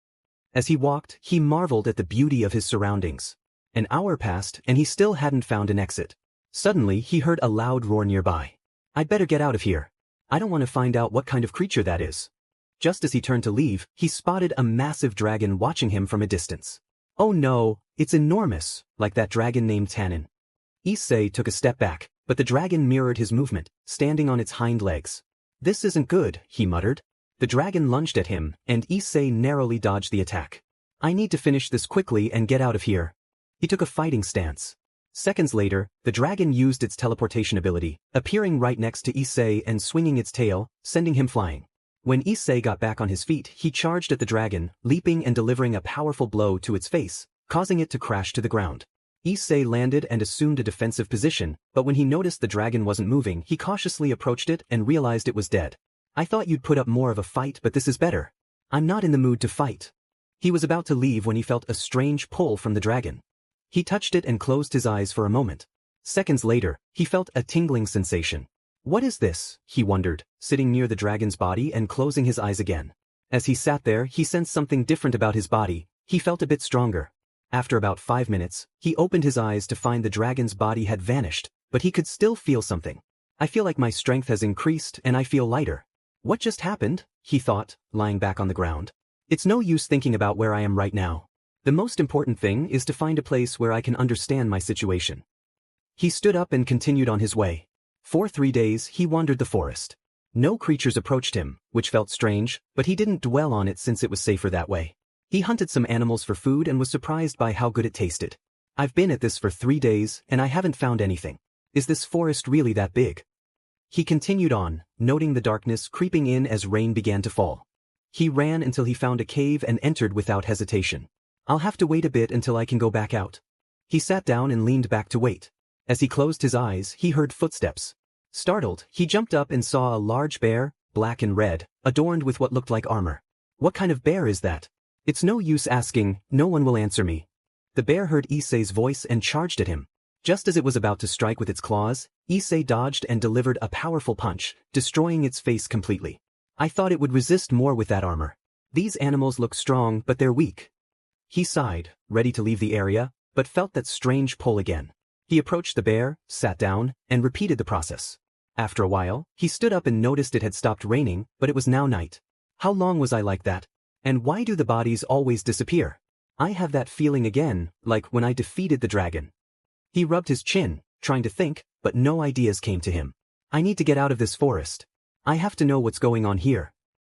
As he walked, he marveled at the beauty of his surroundings. An hour passed and he still hadn't found an exit. Suddenly, he heard a loud roar nearby. I'd better get out of here. I don't want to find out what kind of creature that is. Just as he turned to leave, he spotted a massive dragon watching him from a distance. Oh no, it's enormous, like that dragon named Tannin. Issei took a step back, but the dragon mirrored his movement, standing on its hind legs. This isn't good, he muttered. The dragon lunged at him, and Issei narrowly dodged the attack. I need to finish this quickly and get out of here. He took a fighting stance. Seconds later, the dragon used its teleportation ability, appearing right next to Issei and swinging its tail, sending him flying. When Issei got back on his feet, he charged at the dragon, leaping and delivering a powerful blow to its face, causing it to crash to the ground. Issei landed and assumed a defensive position, but when he noticed the dragon wasn't moving, he cautiously approached it and realized it was dead. I thought you'd put up more of a fight, but this is better. I'm not in the mood to fight. He was about to leave when he felt a strange pull from the dragon. He touched it and closed his eyes for a moment. Seconds later, he felt a tingling sensation. What is this? He wondered, sitting near the dragon's body and closing his eyes again. As he sat there, he sensed something different about his body. He felt a bit stronger. After about 5 minutes, he opened his eyes to find the dragon's body had vanished, but he could still feel something. I feel like my strength has increased and I feel lighter. What just happened? He thought, lying back on the ground. It's no use thinking about where I am right now. The most important thing is to find a place where I can understand my situation. He stood up and continued on his way. For 3 days, he wandered the forest. No creatures approached him, which felt strange, but he didn't dwell on it since it was safer that way. He hunted some animals for food and was surprised by how good it tasted. I've been at this for 3 days and I haven't found anything. Is this forest really that big? He continued on, noting the darkness creeping in as rain began to fall. He ran until he found a cave and entered without hesitation. I'll have to wait a bit until I can go back out. He sat down and leaned back to wait. As he closed his eyes, he heard footsteps. Startled, he jumped up and saw a large bear, black and red, adorned with what looked like armor. What kind of bear is that? It's no use asking, no one will answer me. The bear heard Issei's voice and charged at him. Just as it was about to strike with its claws, Issei dodged and delivered a powerful punch, destroying its face completely. I thought it would resist more with that armor. These animals look strong but they're weak. He sighed, ready to leave the area, but felt that strange pull again. He approached the bear, sat down, and repeated the process. After a while, he stood up and noticed it had stopped raining, but it was now night. How long was I like that? And why do the bodies always disappear? I have that feeling again, like when I defeated the dragon. He rubbed his chin, trying to think, but no ideas came to him. I need to get out of this forest. I have to know what's going on here.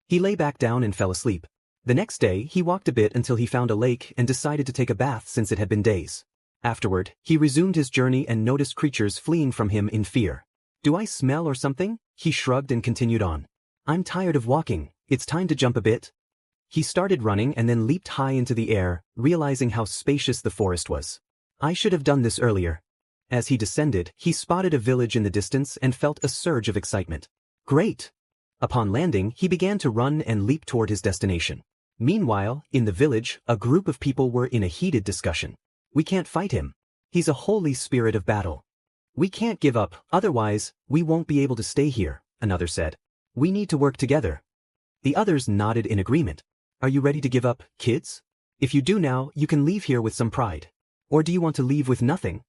He lay back down and fell asleep. The next day, he walked a bit until he found a lake and decided to take a bath since it had been days. Afterward, he resumed his journey and noticed creatures fleeing from him in fear. Do I smell or something? He shrugged and continued on. I'm tired of walking, it's time to jump a bit. He started running and then leaped high into the air, realizing how spacious the forest was. I should have done this earlier. As he descended, he spotted a village in the distance and felt a surge of excitement. Great! Upon landing, he began to run and leap toward his destination. Meanwhile, in the village, a group of people were in a heated discussion. We can't fight him. He's a holy spirit of battle. We can't give up, otherwise, we won't be able to stay here, another said. We need to work together. The others nodded in agreement. Are you ready to give up, kids? If you do now, you can leave here with some pride. Or do you want to leave with nothing?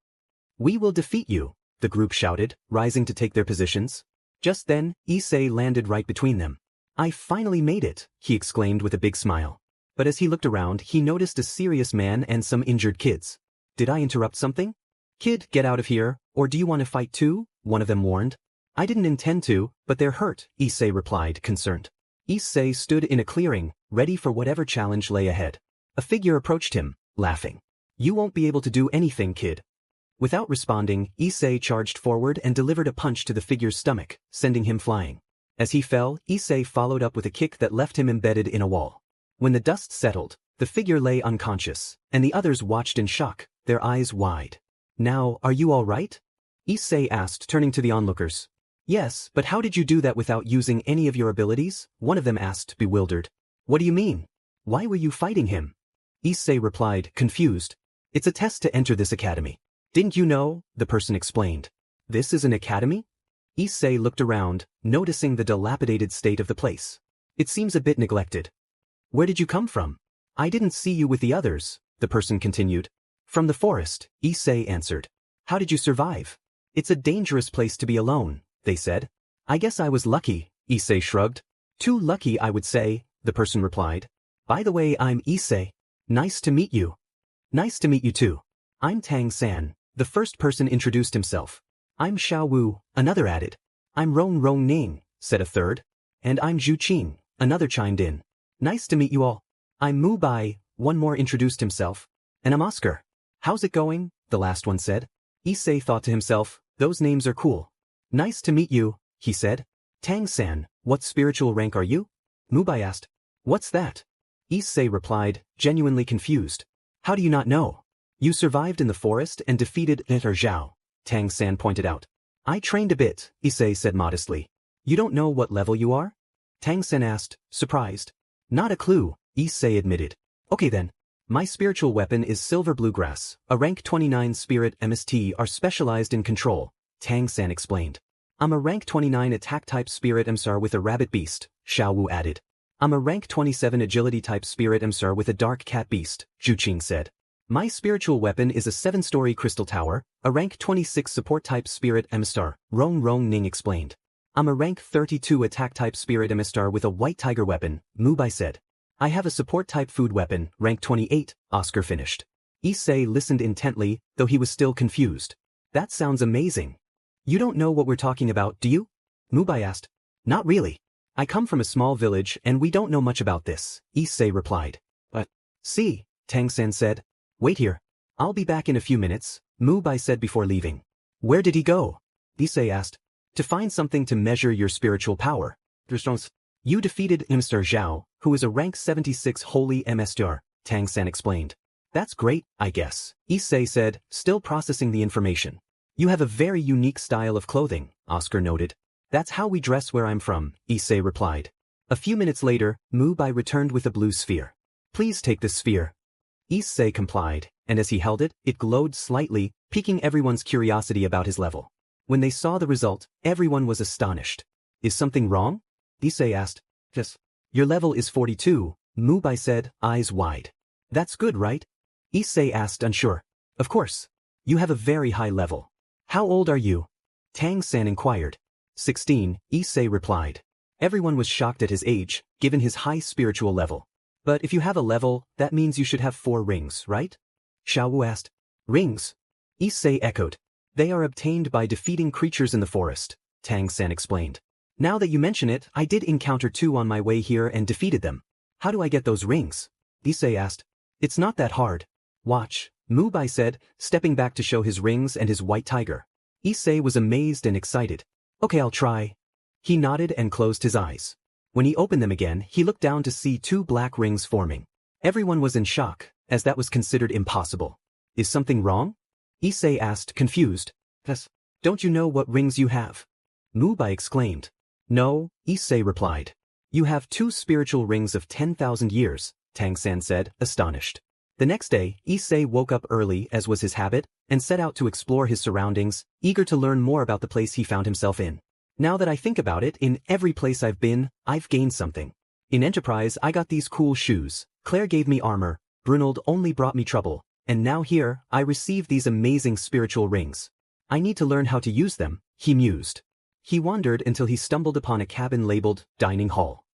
We will defeat you, the group shouted, rising to take their positions. Just then, Issei landed right between them. I finally made it, he exclaimed with a big smile. But as he looked around, he noticed a serious man and some injured kids. Did I interrupt something? Kid, get out of here, or do you want to fight too? One of them warned. I didn't intend to, but they're hurt, Issei replied, concerned. Issei stood in a clearing, ready for whatever challenge lay ahead. A figure approached him, laughing. You won't be able to do anything, kid. Without responding, Issei charged forward and delivered a punch to the figure's stomach, sending him flying. As he fell, Issei followed up with a kick that left him embedded in a wall. When the dust settled, the figure lay unconscious, and the others watched in shock, their eyes wide. Now, are you all right? Issei asked, turning to the onlookers. Yes, but how did you do that without using any of your abilities? One of them asked, bewildered. What do you mean? Why were you fighting him? Issei replied, confused. It's a test to enter this academy. Didn't you know? The person explained. This is an academy? Issei looked around, noticing the dilapidated state of the place. It seems a bit neglected. Where did you come from? I didn't see you with the others, the person continued. From the forest, Issei answered. How did you survive? It's a dangerous place to be alone, they said. I guess I was lucky, Issei shrugged. Too lucky, I would say, the person replied. By the way, I'm Issei. Nice to meet you. Nice to meet you too. I'm Tang-san, the first person introduced himself. I'm Xiao Wu, another added. I'm Rong Rong Ning, said a third. And I'm Zhu Qing, another chimed in. Nice to meet you all. I'm Mu Bai, one more introduced himself. And I'm Oscar. How's it going? The last one said. Issei thought to himself, those names are cool. Nice to meet you, he said. Tang-san, what spiritual rank are you? Mu Bai asked. What's that? Issei replied, genuinely confused. How do you not know? You survived in the forest and defeated Enter Zhao, Tang-san pointed out. I trained a bit, Issei said modestly. You don't know what level you are? Tang-san asked, surprised. Not a clue, Issei admitted. Okay then. My spiritual weapon is Silver Bluegrass, a rank 29 spirit MST are specialized in control, Tang-san explained. I'm a rank 29 attack type spirit MSR with a rabbit beast, Xiao Wu added. I'm a rank 27 agility type spirit emissar with a dark cat beast, Yukine said. My spiritual weapon is a 7-story crystal tower, a rank 26 support type spirit emissar, Ning explained. I'm a rank 32 attack type spirit emissar with a white tiger weapon, Mubai said. I have a support type food weapon, rank 28, Oscar finished. Issei listened intently, though he was still confused. That sounds amazing. You don't know what we're talking about, do you? Mubai asked. Not really. I come from a small village and we don't know much about this, Issei replied. But, see, Tang-san said. Wait here. I'll be back in a few minutes, Mubai said before leaving. Where did he go? Issei asked. To find something to measure your spiritual power. You defeated Mr. Zhao, who is a rank 76 holy MSR, Tang-san explained. That's great, I guess, Issei said, still processing the information. You have a very unique style of clothing, Oscar noted. That's how we dress where I'm from, Issei replied. A few minutes later, Mubai returned with a blue sphere. Please take this sphere. Issei complied, and as he held it, it glowed slightly, piquing everyone's curiosity about his level. When they saw the result, everyone was astonished. Is something wrong? Issei asked. Yes. Your level is 42, Mubai said, eyes wide. That's good, right? Issei asked, unsure. Of course. You have a very high level. How old are you? Tang-san inquired. 16, Issei replied. Everyone was shocked at his age, given his high spiritual level. But if you have a level, that means you should have 4 rings, right? Chow asked. Rings? Issei echoed. They are obtained by defeating creatures in the forest, Tang-san explained. Now that you mention it, I did encounter 2 on my way here and defeated them. How do I get those rings? Issei asked. It's not that hard. Watch, Mubai said, stepping back to show his rings and his white tiger. Issei was amazed and excited. Okay, I'll try. He nodded and closed his eyes. When he opened them again, he looked down to see 2 black rings forming. Everyone was in shock, as that was considered impossible. Is something wrong? Issei asked, confused. Yes. Don't you know what rings you have? Mubai exclaimed. No, Issei replied. You have 2 spiritual rings of 10,000 years, Tang-san said, astonished. The next day, Issei woke up early as was his habit, and set out to explore his surroundings, eager to learn more about the place he found himself in. Now that I think about it, in every place I've been, I've gained something. In Enterprise I got these cool shoes, Clare gave me armor, Brunald only brought me trouble, and now here, I receive these amazing spiritual rings. I need to learn how to use them, he mused. He wandered until he stumbled upon a cabin labeled, Dining Hall.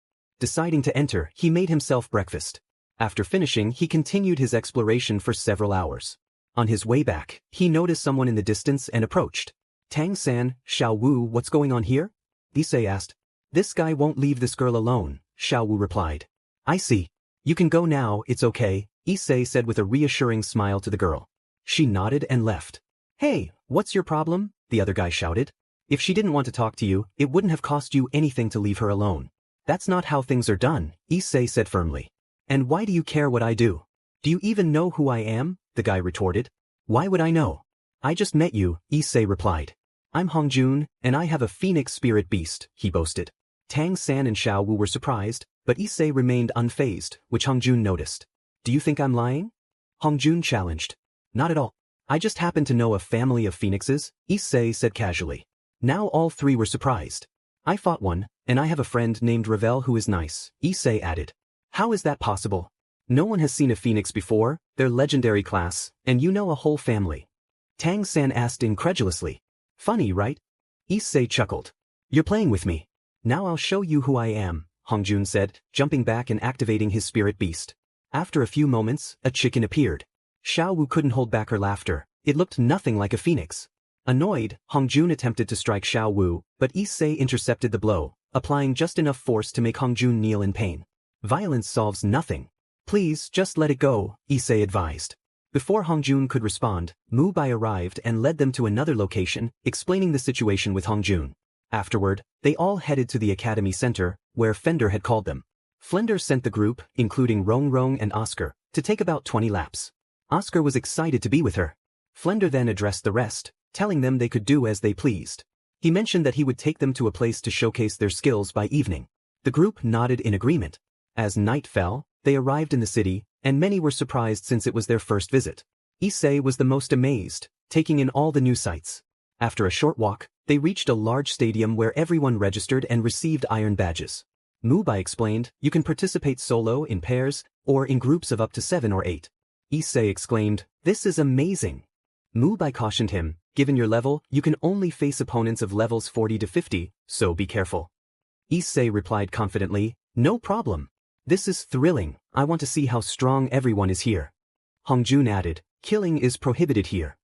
Deciding to enter, he made himself breakfast. After finishing, he continued his exploration for several hours. On his way back, he noticed someone in the distance and approached. Tang-san, Xiao Wu, what's going on here? Issei asked. This guy won't leave this girl alone, Xiao Wu replied. I see. You can go now, it's okay, Issei said with a reassuring smile to the girl. She nodded and left. Hey, what's your problem? The other guy shouted. If she didn't want to talk to you, it wouldn't have cost you anything to leave her alone. That's not how things are done, Issei said firmly. And why do you care what I do? Do you even know who I am? The guy retorted. Why would I know? I just met you, Issei replied. I'm Hongjun, and I have a phoenix spirit beast, he boasted. Tang-san and Xiao Wu were surprised, but Issei remained unfazed, which Hongjun noticed. Do you think I'm lying? Hongjun challenged. Not at all. I just happen to know a family of phoenixes, Issei said casually. Now all 3 were surprised. I fought one, and I have a friend named Ravel who is nice, Issei added. How is that possible? No one has seen a phoenix before, they're legendary class, and you know a whole family. Tang-san asked incredulously. Funny, right? Issei chuckled. You're playing with me. Now I'll show you who I am, Hongjun said, jumping back and activating his spirit beast. After a few moments, a chicken appeared. Xiao Wu couldn't hold back her laughter. It looked nothing like a phoenix. Annoyed, Hongjun attempted to strike Xiao Wu, but Issei intercepted the blow, applying just enough force to make Hongjun kneel in pain. Violence solves nothing. Please, just let it go, Issei advised. Before Hongjun could respond, Mubai arrived and led them to another location, explaining the situation with Hongjun. Afterward, they all headed to the Academy Center, where Fender had called them. Flender sent the group, including Rong and Oscar, to take about 20 laps. Oscar was excited to be with her. Flender then addressed the rest, telling them they could do as they pleased. He mentioned that he would take them to a place to showcase their skills by evening. The group nodded in agreement. As night fell, they arrived in the city, and many were surprised since it was their first visit. Issei was the most amazed, taking in all the new sights. After a short walk, they reached a large stadium where everyone registered and received iron badges. Mubai explained, you can participate solo, in pairs, or in groups of up to 7 or 8. Issei exclaimed, this is amazing. Mubai cautioned him, given your level, you can only face opponents of levels 40 to 50, so be careful. Issei replied confidently, no problem. This is thrilling, I want to see how strong everyone is here. Hongjun added, killing is prohibited here.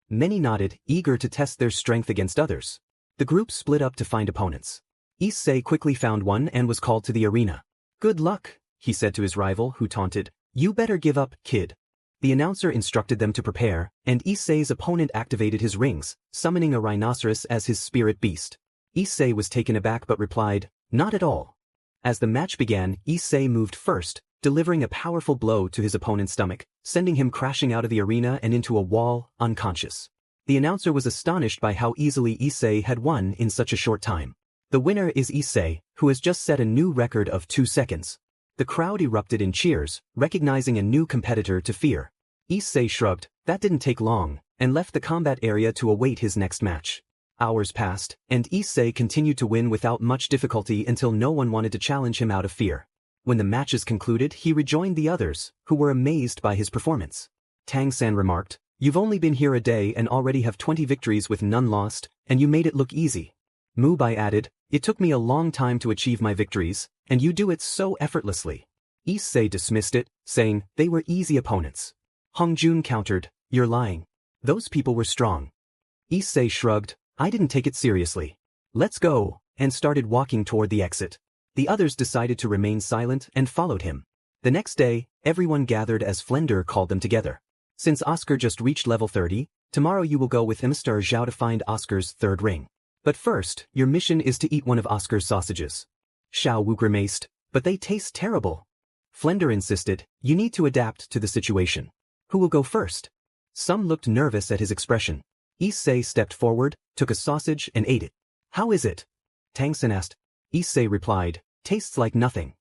Many nodded, eager to test their strength against others. The group split up to find opponents. Issei quickly found one and was called to the arena. Good luck, he said to his rival, who taunted, you better give up, kid. The announcer instructed them to prepare, and Issei's opponent activated his rings, summoning a rhinoceros as his spirit beast. Issei was taken aback but replied, not at all. As the match began, Issei moved first, delivering a powerful blow to his opponent's stomach, sending him crashing out of the arena and into a wall, unconscious. The announcer was astonished by how easily Issei had won in such a short time. The winner is Issei, who has just set a new record of 2 seconds. The crowd erupted in cheers, recognizing a new competitor to fear. Issei shrugged, that didn't take long, and left the combat area to await his next match. Hours passed, and Issei continued to win without much difficulty until no one wanted to challenge him out of fear. When the matches concluded, he rejoined the others, who were amazed by his performance. Tang-san remarked, you've only been here a day and already have 20 victories with none lost, and you made it look easy. Mubai added, it took me a long time to achieve my victories, and you do it so effortlessly. Issei dismissed it, saying, they were easy opponents. Hongjun countered, you're lying. Those people were strong. Issei shrugged, I didn't take it seriously. Let's go, and started walking toward the exit. The others decided to remain silent and followed him. The next day, everyone gathered as Flender called them together. Since Oscar just reached level 30, tomorrow you will go with Mr. Zhao to find Oscar's 3rd ring. But first, your mission is to eat one of Oscar's sausages. Xiao Wu grimaced, but they taste terrible. Flender insisted, you need to adapt to the situation. Who will go first? Some looked nervous at his expression. Issei stepped forward, took a sausage and ate it. How is it? Tang-san asked. Issei replied, tastes like nothing.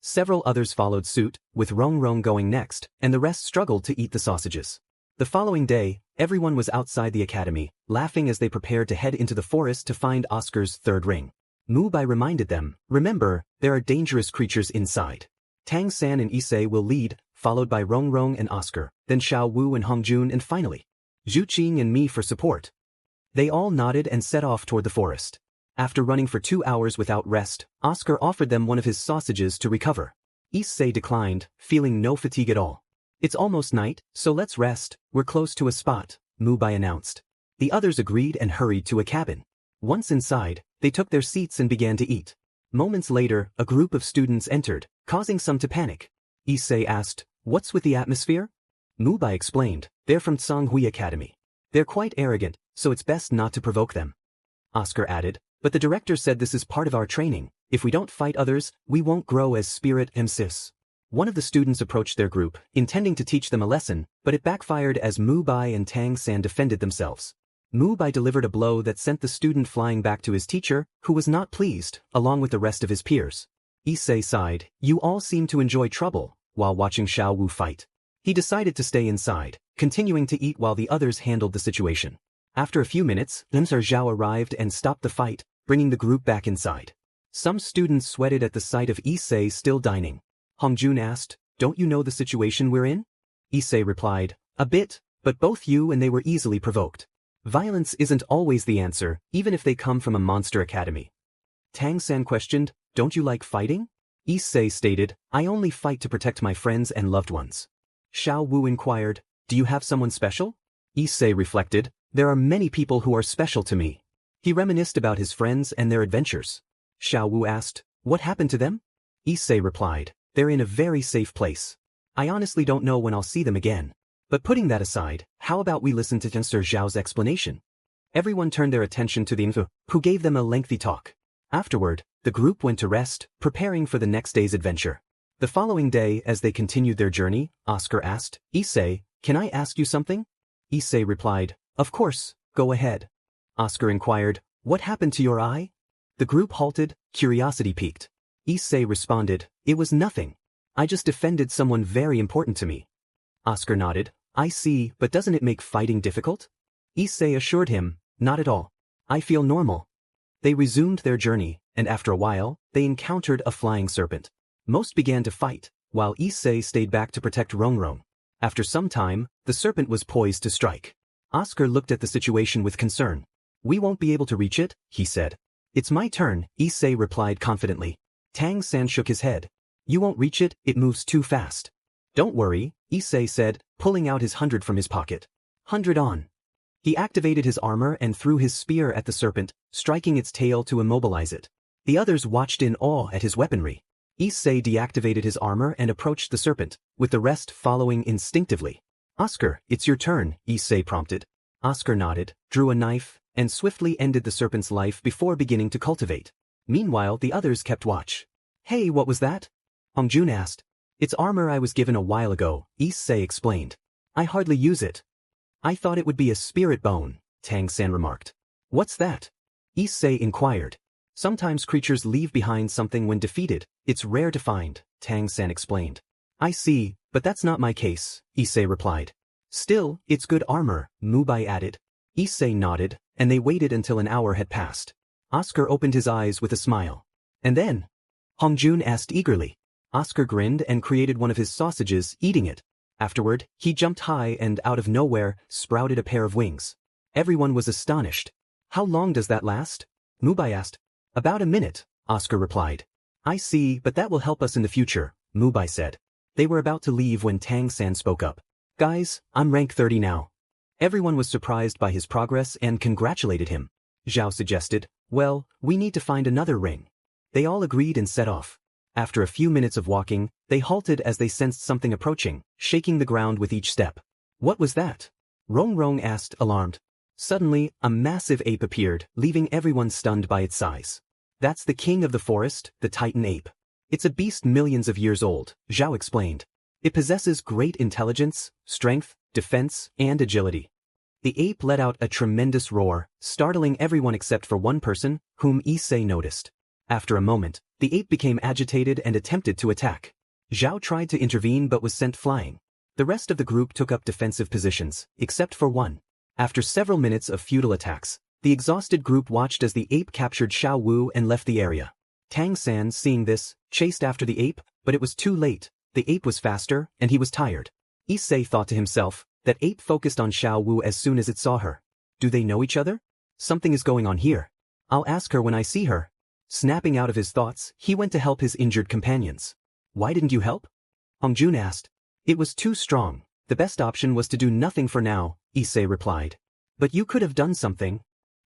Several others followed suit, with Rong going next, and the rest struggled to eat the sausages. The following day, everyone was outside the academy, laughing as they prepared to head into the forest to find Oscar's 3rd ring. Mubai reminded them, remember, there are dangerous creatures inside. Tang-san and Issei will lead, followed by Rong and Oscar, then Xiao Wu and Hongjun and finally, Zhu Qing and me for support. They all nodded and set off toward the forest. After running for 2 hours without rest, Oscar offered them one of his sausages to recover. Issei declined, feeling no fatigue at all. It's almost night, so let's rest, we're close to a spot, Mubai announced. The others agreed and hurried to a cabin. Once inside, they took their seats and began to eat. Moments later, a group of students entered, causing some to panic. Issei asked, what's with the atmosphere? Mubai explained, they're from Tsanghui Academy. They're quite arrogant, so it's best not to provoke them. Oscar added, but the director said this is part of our training. If we don't fight others, we won't grow as spirit MSIS. One of the students approached their group, intending to teach them a lesson, but it backfired as Mubai and Tang-san defended themselves. Mubai delivered a blow that sent the student flying back to his teacher, who was not pleased, along with the rest of his peers. Issei sighed, you all seem to enjoy trouble, while watching Xiao Wu fight. He decided to stay inside, continuing to eat while the others handled the situation. After a few minutes, Mr. Zhao arrived and stopped the fight, bringing the group back inside. Some students sweated at the sight of Issei still dining. Hongjun asked, don't you know the situation we're in? Issei replied, a bit, but both you and they were easily provoked. Violence isn't always the answer, even if they come from a monster academy. Tang-san questioned, don't you like fighting? Issei stated, I only fight to protect my friends and loved ones. Xiao Wu inquired, do you have someone special? Issei reflected, there are many people who are special to me. He reminisced about his friends and their adventures. Xiao Wu asked, what happened to them? Issei replied, they're in a very safe place. I honestly don't know when I'll see them again. But putting that aside, how about we listen to Mr. Zhao's explanation? Everyone turned their attention to the Infu, who gave them a lengthy talk. Afterward, the group went to rest, preparing for the next day's adventure. The following day, as they continued their journey, Oscar asked, Issei, can I ask you something? Issei replied, of course, go ahead. Oscar inquired, what happened to your eye? The group halted, curiosity piqued. Issei responded, it was nothing. I just defended someone very important to me. Oscar nodded, I see, but doesn't it make fighting difficult? Issei assured him, not at all. I feel normal. They resumed their journey, and after a while, they encountered a flying serpent. Most began to fight, while Issei stayed back to protect Rongrong. After some time, the serpent was poised to strike. Oscar looked at the situation with concern. "We won't be able to reach it," he said. "It's my turn," Issei replied confidently. Tang-san shook his head. "You won't reach it, it moves too fast." "Don't worry," Issei said, pulling out his 100 from his pocket. 100 on. He activated his armor and threw his spear at the serpent, striking its tail to immobilize it. The others watched in awe at his weaponry. Issei deactivated his armor and approached the serpent, with the rest following instinctively. "Oscar, it's your turn," Issei prompted. Oscar nodded, drew a knife, and swiftly ended the serpent's life before beginning to cultivate. Meanwhile, the others kept watch. "Hey, what was that?" Hongjun asked. "It's armor I was given a while ago," Issei explained. "I hardly use it." "I thought it would be a spirit bone," Tang-san remarked. "What's that?" Issei inquired. "Sometimes creatures leave behind something when defeated. It's rare to find," Tang-san explained. "I see, but that's not my case," Issei replied. "Still, it's good armor," Mubai added. Issei nodded, and they waited until an hour had passed. Oscar opened his eyes with a smile. "And then?" Hongjun asked eagerly. Oscar grinned and created one of his sausages, eating it. Afterward, he jumped high and out of nowhere, sprouted a pair of wings. Everyone was astonished. "How long does that last?" Mubai asked. "About a minute," Oscar replied. "I see, but that will help us in the future," Mubai said. They were about to leave when Tang-san spoke up. "Guys, I'm rank 30 now." Everyone was surprised by his progress and congratulated him. Zhao suggested, "Well, we need to find another ring." They all agreed and set off. After a few minutes of walking, they halted as they sensed something approaching, shaking the ground with each step. "What was that?" Rongrong asked, alarmed. Suddenly, a massive ape appeared, leaving everyone stunned by its size. "That's the king of the forest, the Titan ape. It's a beast millions of years old," Zhao explained. "It possesses great intelligence, strength, defense, and agility." The ape let out a tremendous roar, startling everyone except for one person, whom Issei noticed. After a moment, the ape became agitated and attempted to attack. Zhao tried to intervene but was sent flying. The rest of the group took up defensive positions, except for one. After several minutes of futile attacks, the exhausted group watched as the ape captured Xiao Wu and left the area. Tang-san, seeing this, chased after the ape, but it was too late. The ape was faster, and he was tired. Issei thought to himself, that ape focused on Xiao Wu as soon as it saw her. Do they know each other? Something is going on here. I'll ask her when I see her. Snapping out of his thoughts, he went to help his injured companions. "Why didn't you help?" Hongjun asked. "It was too strong. The best option was to do nothing for now," Issei replied. "But you could have done something."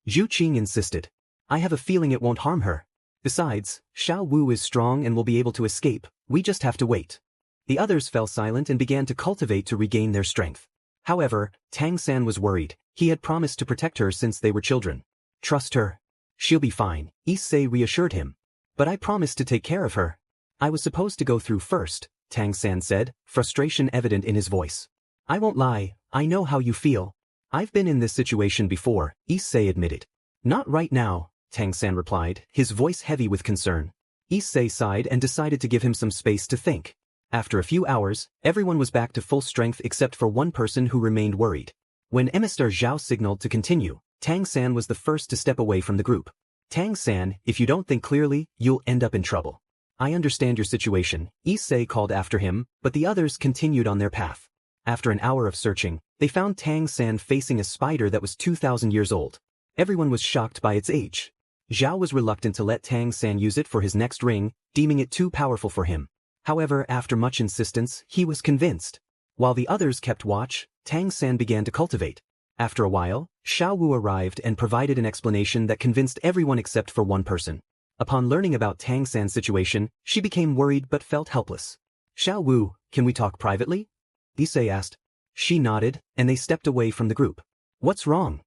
Zhu Qing insisted. "I have a feeling it won't harm her. Besides, Xiao Wu is strong and will be able to escape. We just have to wait." The others fell silent and began to cultivate to regain their strength. However, Tang-san was worried. He had promised to protect her since they were children. "Trust her. She'll be fine," Issei reassured him. "But I promised to take care of her." "I was supposed to go through first," Tang-san said, frustration evident in his voice. "I won't lie, I know how you feel. I've been in this situation before," Issei admitted. "Not right now," Tang-san replied, his voice heavy with concern. Issei sighed and decided to give him some space to think. After a few hours, everyone was back to full strength except for one person who remained worried. When Emissar Zhao signaled to continue, Tang-san was the first to step away from the group. "Tang-san, if you don't think clearly, you'll end up in trouble." "I understand your situation," Issei called after him, but the others continued on their path. After an hour of searching, they found Tang-san facing a spider that was 2,000 years old. Everyone was shocked by its age. Zhao was reluctant to let Tang-san use it for his next ring, deeming it too powerful for him. However, after much insistence, he was convinced. While the others kept watch, Tang-san began to cultivate. After a while, Xiao Wu arrived and provided an explanation that convinced everyone except for one person. Upon learning about Tang-san's situation, she became worried but felt helpless. "Xiao Wu, can we talk privately?" Issei asked. She nodded, and they stepped away from the group. "What's wrong?"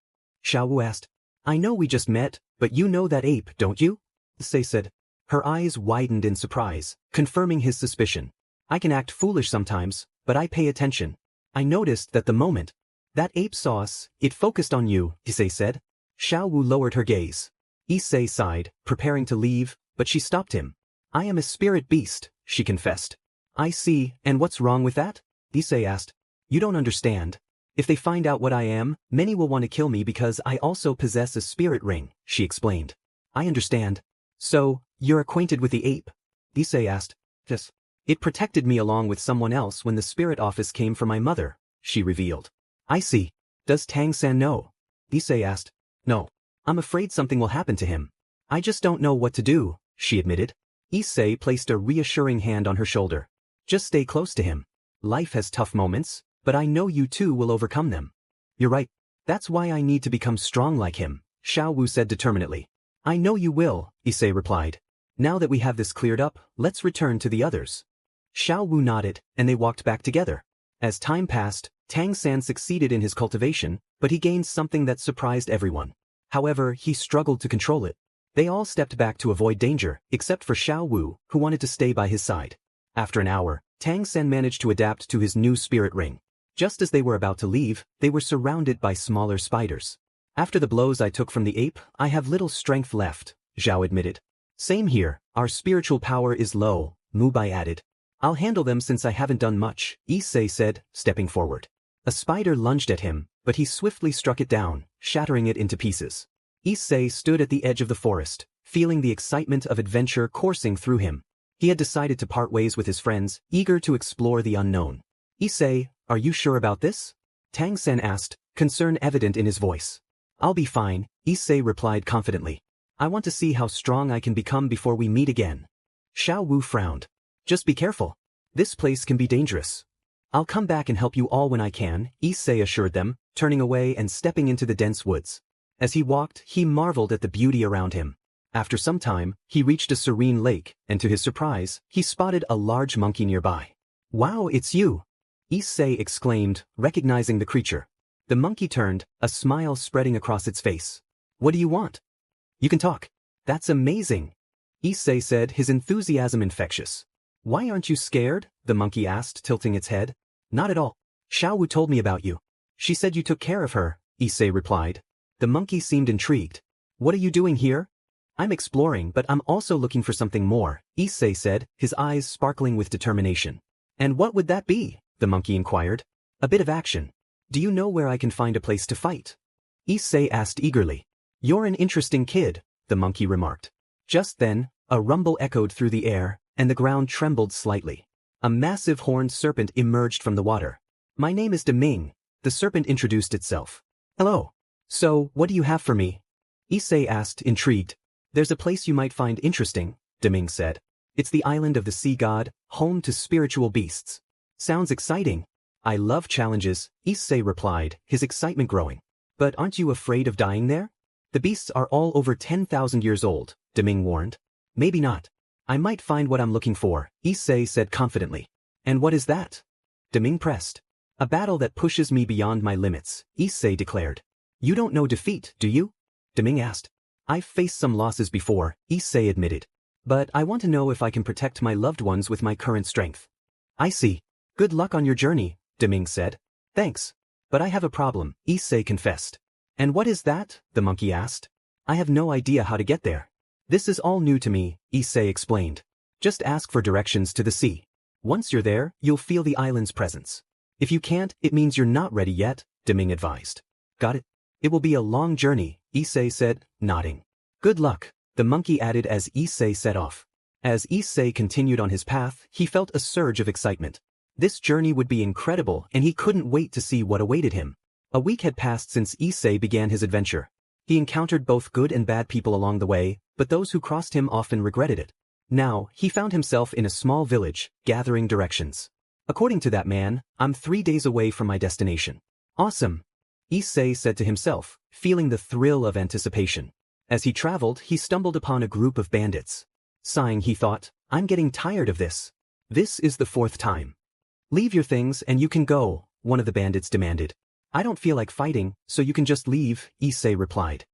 Xiao Wu asked. "I know we just met, but you know that ape, don't you?" Issei said. Her eyes widened in surprise, confirming his suspicion. "I can act foolish sometimes, but I pay attention. I noticed that the moment that ape saw us, it focused on you," Issei said. Xiao Wu lowered her gaze. Issei sighed, preparing to leave, but she stopped him. "I am a spirit beast," she confessed. "I see, and what's wrong with that?" Issei asked. "You don't understand. If they find out what I am, many will want to kill me because I also possess a spirit ring," she explained. I understand. So, you're acquainted with the ape? Issei asked. Yes. It protected me along with someone else when the spirit office came for my mother, she revealed. I see. Does Tang-san know? Issei asked. No. I'm afraid something will happen to him. I just don't know what to do, she admitted. Issei placed a reassuring hand on her shoulder. Just stay close to him. Life has tough moments, but I know you too will overcome them. You're right. That's why I need to become strong like him, Xiaowu said determinedly. I know you will, Issei replied. Now that we have this cleared up, let's return to the others. Xiaowu nodded, and they walked back together. As time passed, Tang-san succeeded in his cultivation, but he gained something that surprised everyone. However, he struggled to control it. They all stepped back to avoid danger, except for Xiaowu, who wanted to stay by his side. After an hour, Tang-san managed to adapt to his new spirit ring. Just as they were about to leave, they were surrounded by smaller spiders. After the blows I took from the ape, I have little strength left, Zhao admitted. Same here, our spiritual power is low, Mubai added. I'll handle them since I haven't done much, Issei said, stepping forward. A spider lunged at him, but he swiftly struck it down, shattering it into pieces. Issei stood at the edge of the forest, feeling the excitement of adventure coursing through him. He had decided to part ways with his friends, eager to explore the unknown. Issei, are you sure about this? Tang-san asked, concern evident in his voice. I'll be fine, Issei replied confidently. I want to see how strong I can become before we meet again. Xiaowu frowned. Just be careful. This place can be dangerous. I'll come back and help you all when I can, Issei assured them, turning away and stepping into the dense woods. As he walked, he marveled at the beauty around him. After some time, he reached a serene lake, and to his surprise, he spotted a large monkey nearby. Wow, it's you! Issei exclaimed, recognizing the creature. The monkey turned, a smile spreading across its face. What do you want? You can talk. That's amazing. Issei said, his enthusiasm infectious. Why aren't you scared? The monkey asked, tilting its head. Not at all. Xiaowu told me about you. She said you took care of her, Issei replied. The monkey seemed intrigued. What are you doing here? I'm exploring, but I'm also looking for something more, Issei said, his eyes sparkling with determination. And what would that be? The monkey inquired. A bit of action. Do you know where I can find a place to fight? Issei asked eagerly. You're an interesting kid, the monkey remarked. Just then, a rumble echoed through the air, and the ground trembled slightly. A massive horned serpent emerged from the water. My name is Deming, the serpent introduced itself. Hello. So, what do you have for me? Issei asked, intrigued. There's a place you might find interesting, Deming said. It's the island of the sea god, home to spiritual beasts. Sounds exciting. I love challenges, Issei replied, his excitement growing. But aren't you afraid of dying there? The beasts are all over 10,000 years old, Deming warned. Maybe not. I might find what I'm looking for, Issei said confidently. And what is that? Deming pressed. A battle that pushes me beyond my limits, Issei declared. You don't know defeat, do you? Deming asked. I've faced some losses before, Issei admitted. But I want to know if I can protect my loved ones with my current strength. I see. Good luck on your journey, Deming said. Thanks. But I have a problem, Issei confessed. And what is that? The monkey asked. I have no idea how to get there. This is all new to me, Issei explained. Just ask for directions to the sea. Once you're there, you'll feel the island's presence. If you can't, it means you're not ready yet, Deming advised. Got it? It will be a long journey, Issei said, nodding. Good luck, the monkey added as Issei set off. As Issei continued on his path, he felt a surge of excitement. This journey would be incredible and he couldn't wait to see what awaited him. A week had passed since Issei began his adventure. He encountered both good and bad people along the way, but those who crossed him often regretted it. Now, he found himself in a small village, gathering directions. According to that man, I'm 3 days away from my destination. Awesome, Issei said to himself, feeling the thrill of anticipation. As he traveled, he stumbled upon a group of bandits. Sighing, he thought, I'm getting tired of this. This is the 4th time. Leave your things and you can go, one of the bandits demanded. I don't feel like fighting, so you can just leave, Issei replied.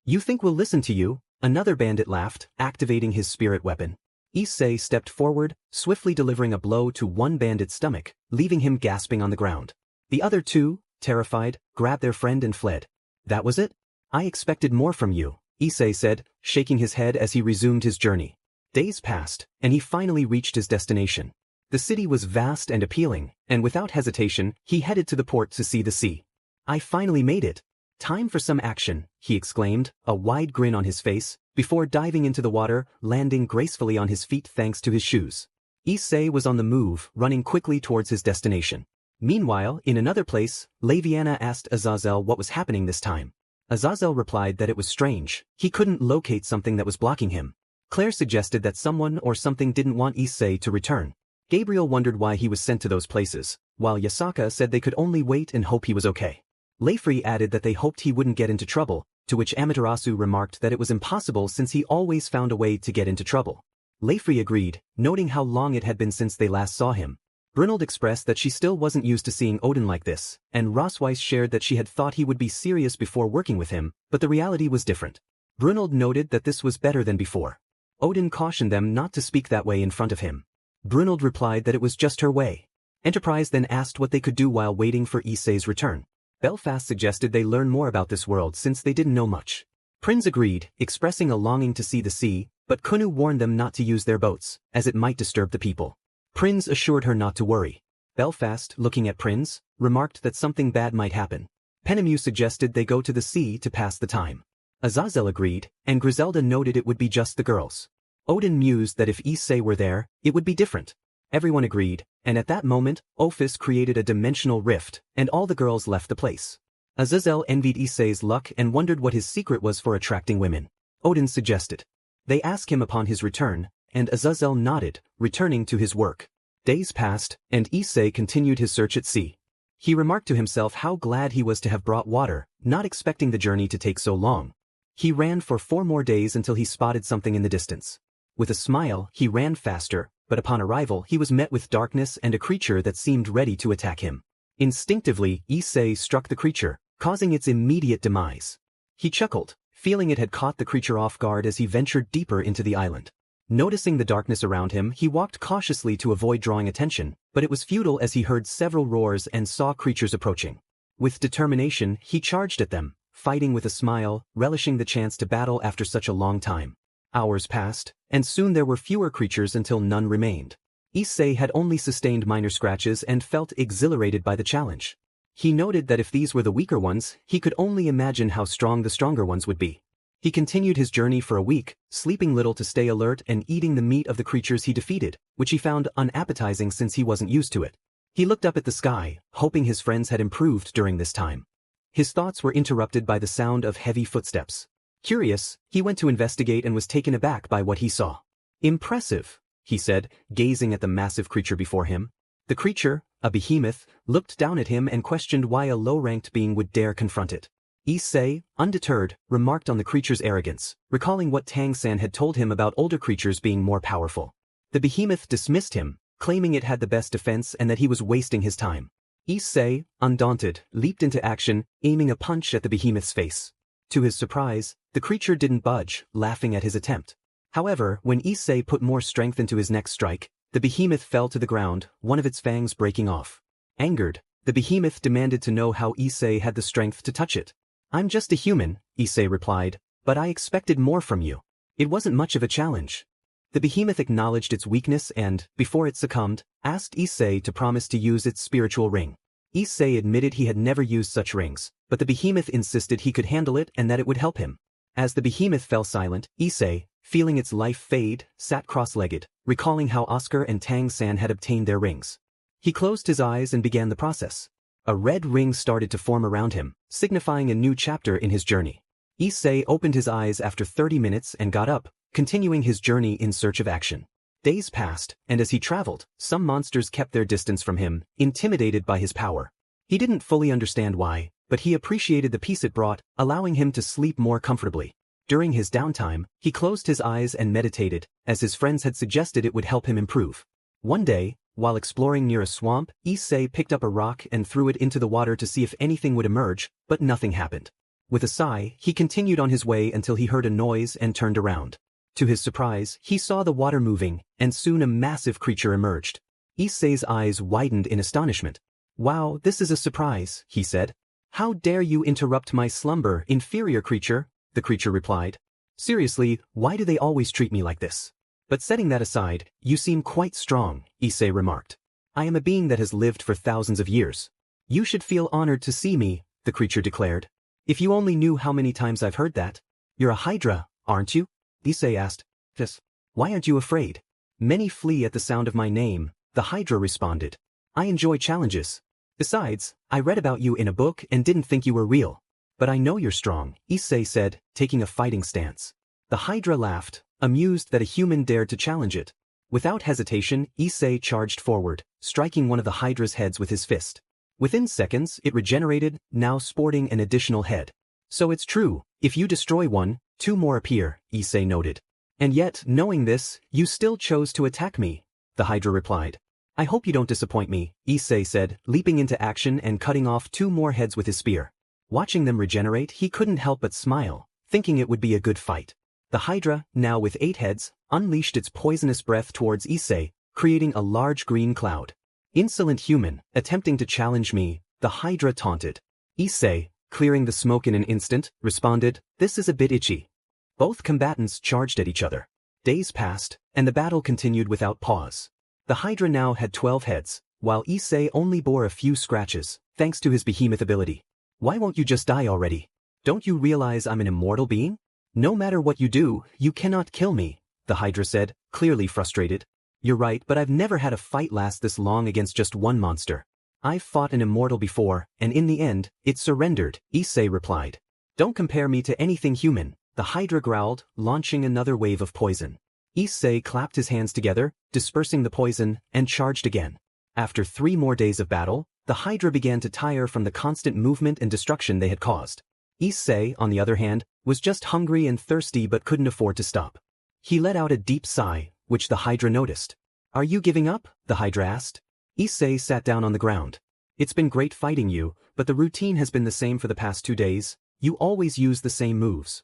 You think we'll listen to you? Another bandit laughed, activating his spirit weapon. Issei stepped forward, swiftly delivering a blow to one bandit's stomach, leaving him gasping on the ground. The other two, terrified, grabbed their friend and fled. That was it? I expected more from you, Issei said, shaking his head as he resumed his journey. Days passed, and he finally reached his destination. The city was vast and appealing, and without hesitation, he headed to the port to see the sea. I finally made it. Time for some action, he exclaimed, a wide grin on his face, before diving into the water, landing gracefully on his feet thanks to his shoes. Issei was on the move, running quickly towards his destination. Meanwhile, in another place, Laviana asked Azazel what was happening this time. Azazel replied that it was strange, he couldn't locate something that was blocking him. Clare suggested that someone or something didn't want Issei to return. Gabriel wondered why he was sent to those places, while Yasaka said they could only wait and hope he was okay. Leifri added that they hoped he wouldn't get into trouble, to which Amaterasu remarked that it was impossible since he always found a way to get into trouble. Leifri agreed, noting how long it had been since they last saw him. Brynhild expressed that she still wasn't used to seeing Odin like this, and Rosweiss shared that she had thought he would be serious before working with him, but the reality was different. Brynhild noted that this was better than before. Odin cautioned them not to speak that way in front of him. Brynhild replied that it was just her way. Enterprise then asked what they could do while waiting for Issei's return. Belfast suggested they learn more about this world since they didn't know much. Prinz agreed, expressing a longing to see the sea, but Kunu warned them not to use their boats, as it might disturb the people. Prinz assured her not to worry. Belfast, looking at Prinz, remarked that something bad might happen. Penemu suggested they go to the sea to pass the time. Azazel agreed, and Griselda noted it would be just the girls. Odin mused that if Issei were there, it would be different. Everyone agreed, and at that moment, Ophis created a dimensional rift, and all the girls left the place. Azazel envied Issei's luck and wondered what his secret was for attracting women. Odin suggested. They asked him upon his return, and Azazel nodded, returning to his work. Days passed, and Issei continued his search at sea. He remarked to himself how glad he was to have brought water, not expecting the journey to take so long. He ran for 4 more days until he spotted something in the distance. With a smile, he ran faster, but upon arrival he was met with darkness and a creature that seemed ready to attack him. Instinctively, Issei struck the creature, causing its immediate demise. He chuckled, feeling it had caught the creature off guard as he ventured deeper into the island. Noticing the darkness around him, he walked cautiously to avoid drawing attention, but it was futile as he heard several roars and saw creatures approaching. With determination, he charged at them, fighting with a smile, relishing the chance to battle after such a long time. Hours passed, and soon there were fewer creatures until none remained. Issei had only sustained minor scratches and felt exhilarated by the challenge. He noted that if these were the weaker ones, he could only imagine how strong the stronger ones would be. He continued his journey for a week, sleeping little to stay alert and eating the meat of the creatures he defeated, which he found unappetizing since he wasn't used to it. He looked up at the sky, hoping his friends had improved during this time. His thoughts were interrupted by the sound of heavy footsteps. Curious, he went to investigate and was taken aback by what he saw. "Impressive," he said, gazing at the massive creature before him. The creature, a behemoth, looked down at him and questioned why a low-ranked being would dare confront it. Issei, undeterred, remarked on the creature's arrogance, recalling what Tang-san had told him about older creatures being more powerful. The behemoth dismissed him, claiming it had the best defense and that he was wasting his time. Issei, undaunted, leaped into action, aiming a punch at the behemoth's face. To his surprise, the creature didn't budge, laughing at his attempt. However, when Issei put more strength into his next strike, the behemoth fell to the ground, one of its fangs breaking off. Angered, the behemoth demanded to know how Issei had the strength to touch it. "I'm just a human," Issei replied, "but I expected more from you. It wasn't much of a challenge." The behemoth acknowledged its weakness and, before it succumbed, asked Issei to promise to use its spiritual ring. Issei admitted he had never used such rings, but the behemoth insisted he could handle it and that it would help him. As the behemoth fell silent, Issei, feeling its life fade, sat cross-legged, recalling how Oscar and Tang-san had obtained their rings. He closed his eyes and began the process. A red ring started to form around him, signifying a new chapter in his journey. Issei opened his eyes after 30 minutes and got up, continuing his journey in search of action. Days passed, and as he traveled, some monsters kept their distance from him, intimidated by his power. He didn't fully understand why, but he appreciated the peace it brought, allowing him to sleep more comfortably. During his downtime, he closed his eyes and meditated, as his friends had suggested it would help him improve. One day, while exploring near a swamp, Issei picked up a rock and threw it into the water to see if anything would emerge, but nothing happened. With a sigh, he continued on his way until he heard a noise and turned around. To his surprise, he saw the water moving, and soon a massive creature emerged. Issei's eyes widened in astonishment. "Wow, this is a surprise," he said. "How dare you interrupt my slumber, inferior creature?" the creature replied. "Seriously, why do they always treat me like this? But setting that aside, you seem quite strong," Issei remarked. "I am a being that has lived for thousands of years. You should feel honored to see me," the creature declared. "If you only knew how many times I've heard that. You're a hydra, aren't you?" Issei asked. Yes. Why aren't you afraid? Many flee at the sound of my name, the Hydra responded. I enjoy challenges. Besides, I read about you in a book and didn't think you were real. But I know you're strong, Issei said, taking a fighting stance. The Hydra laughed, amused that a human dared to challenge it. Without hesitation, Issei charged forward, striking one of the Hydra's heads with his fist. Within seconds, it regenerated, now sporting an additional head. So it's true, if you destroy one, 2 more appear, Issei noted. And yet, knowing this, you still chose to attack me, the Hydra replied. I hope you don't disappoint me, Issei said, leaping into action and cutting off 2 more heads with his spear. Watching them regenerate, he couldn't help but smile, thinking it would be a good fight. The Hydra, now with 8 heads, unleashed its poisonous breath towards Issei, creating a large green cloud. Insolent human, attempting to challenge me, the Hydra taunted. Issei, clearing the smoke in an instant, responded, this is a bit itchy. Both combatants charged at each other. Days passed, and the battle continued without pause. The Hydra now had 12 heads, while Issei only bore a few scratches, thanks to his behemoth ability. Why won't you just die already? Don't you realize I'm an immortal being? No matter what you do, you cannot kill me, the Hydra said, clearly frustrated. You're right, but I've never had a fight last this long against just one monster. I've fought an immortal before, and in the end, it surrendered, Issei replied. Don't compare me to anything human, the Hydra growled, launching another wave of poison. Issei clapped his hands together, dispersing the poison, and charged again. After 3 more days of battle, the Hydra began to tire from the constant movement and destruction they had caused. Issei, on the other hand, was just hungry and thirsty but couldn't afford to stop. He let out a deep sigh, which the Hydra noticed. Are you giving up? The Hydra asked. Issei sat down on the ground. It's been great fighting you, but the routine has been the same for the past 2 days. You always use the same moves.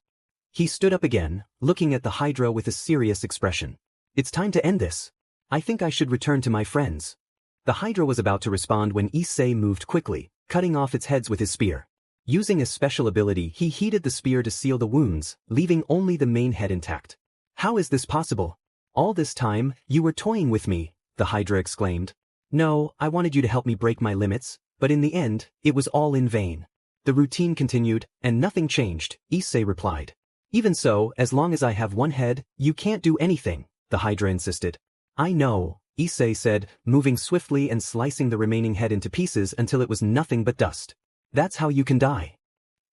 He stood up again, looking at the Hydra with a serious expression. It's time to end this. I think I should return to my friends. The Hydra was about to respond when Issei moved quickly, cutting off its heads with his spear. Using a special ability, he heated the spear to seal the wounds, leaving only the main head intact. How is this possible? All this time, you were toying with me, the Hydra exclaimed. No, I wanted you to help me break my limits, but in the end, it was all in vain. The routine continued, and nothing changed, Issei replied. Even so, as long as I have 1 head, you can't do anything, the Hydra insisted. I know, Issei said, moving swiftly and slicing the remaining head into pieces until it was nothing but dust. That's how you can die.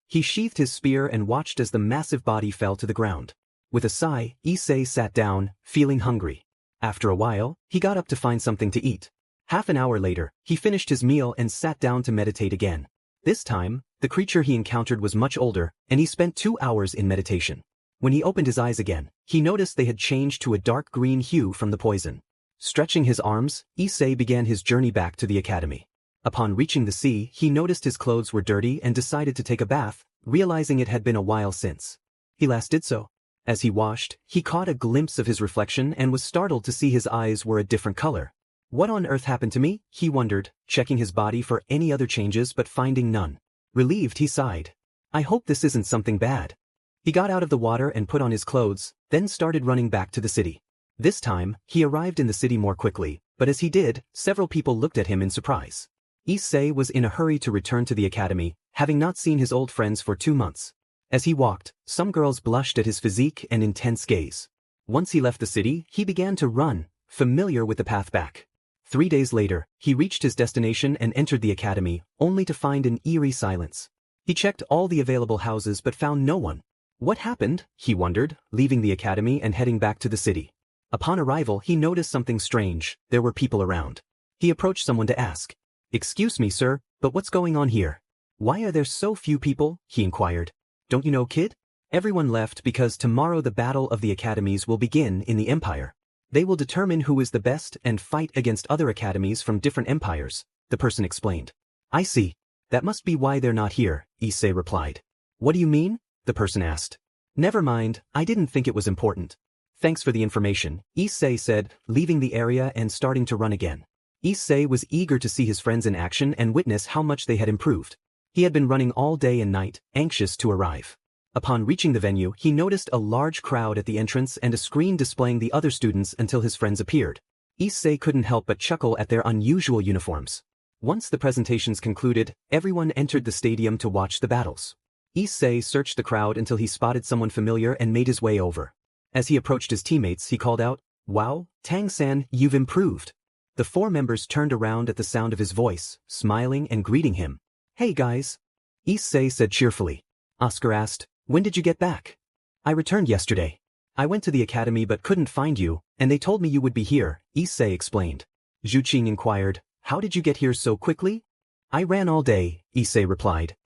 He sheathed his spear and watched as the massive body fell to the ground. With a sigh, Issei sat down, feeling hungry. After a while, he got up to find something to eat. Half an hour later, he finished his meal and sat down to meditate again. This time, the creature he encountered was much older, and he spent 2 hours in meditation. When he opened his eyes again, he noticed they had changed to a dark green hue from the poison. Stretching his arms, Issei began his journey back to the academy. Upon reaching the sea, he noticed his clothes were dirty and decided to take a bath, realizing it had been a while since he last did so. As he washed, he caught a glimpse of his reflection and was startled to see his eyes were a different color. What on earth happened to me? He wondered, checking his body for any other changes but finding none. Relieved, he sighed. I hope this isn't something bad. He got out of the water and put on his clothes, then started running back to the city. This time, he arrived in the city more quickly, but as he did, several people looked at him in surprise. Issei was in a hurry to return to the academy, having not seen his old friends for 2 months. As he walked, some girls blushed at his physique and intense gaze. Once he left the city, he began to run, familiar with the path back. 3 days later, he reached his destination and entered the academy, only to find an eerie silence. He checked all the available houses but found no one. What happened? He wondered, leaving the academy and heading back to the city. Upon arrival, he noticed something strange. There were people around. He approached someone to ask. Excuse me, sir, but what's going on here? Why are there so few people? He inquired. Don't you know, kid? Everyone left because tomorrow the battle of the academies will begin in the Empire. They will determine who is the best and fight against other academies from different empires, the person explained. I see. That must be why they're not here, Issei replied. What do you mean? The person asked. Never mind, I didn't think it was important. Thanks for the information, Issei said, leaving the area and starting to run again. Issei was eager to see his friends in action and witness how much they had improved. He had been running all day and night, anxious to arrive. Upon reaching the venue, he noticed a large crowd at the entrance and a screen displaying the other students until his friends appeared. Issei couldn't help but chuckle at their unusual uniforms. Once the presentations concluded, everyone entered the stadium to watch the battles. Issei searched the crowd until he spotted someone familiar and made his way over. As he approached his teammates, he called out, "Wow, Tang-san, you've improved." The 4 members turned around at the sound of his voice, smiling and greeting him. "Hey guys," Issei said cheerfully. Oscar asked, "When did you get back?" "I returned yesterday. I went to the academy but couldn't find you, and they told me you would be here," Issei explained. Yukine inquired, "How did you get here so quickly?" "I ran all day," Issei replied.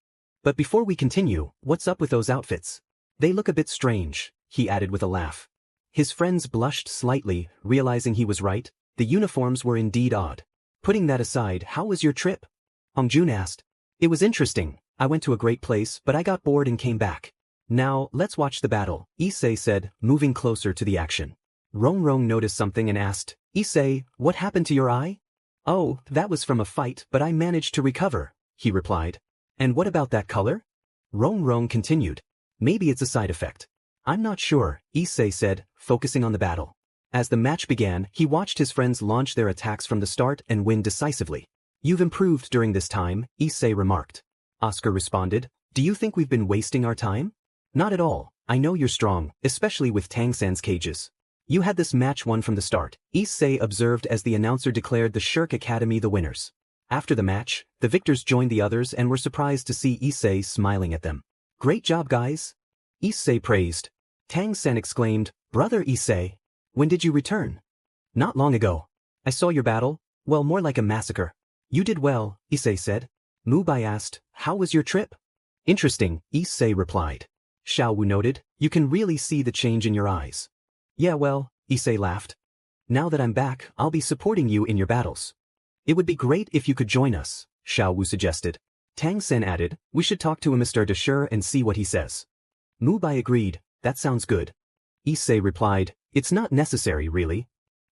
"But before we continue, what's up with those outfits? They look a bit strange," he added with a laugh. His friends blushed slightly, realizing he was right. The uniforms were indeed odd. "Putting that aside, how was your trip?" Hongjun asked. "It was interesting. I went to a great place, but I got bored and came back." "Now, let's watch the battle," Issei said, moving closer to the action. Rong noticed something and asked, "Issei, what happened to your eye?" "Oh, that was from a fight, but I managed to recover," he replied. "And what about that color?" Rong continued. "Maybe it's a side effect. I'm not sure," Issei said, focusing on the battle. As the match began, he watched his friends launch their attacks from the start and win decisively. "You've improved during this time," Issei remarked. Oscar responded, "Do you think we've been wasting our time?" "Not at all. I know you're strong, especially with Tang-san's cages." "You had this match won from the start," Issei observed as the announcer declared the Shirk Academy the winners. After the match, the victors joined the others and were surprised to see Issei smiling at them. "Great job, guys," Issei praised. Tang-san exclaimed, "Brother Issei, when did you return?" "Not long ago. I saw your battle. Well, more like a massacre." "You did well," Issei said. Mubai asked, "How was your trip?" "Interesting," Issei replied. Chow noted, "You can really see the change in your eyes." "Yeah, well," Issei laughed. "Now that I'm back, I'll be supporting you in your battles." "It would be great if you could join us," Chow suggested. Tang-san added, "We should talk to Mr. Deshur and see what he says." Mubai agreed, "That sounds good." Issei replied, "It's not necessary, really."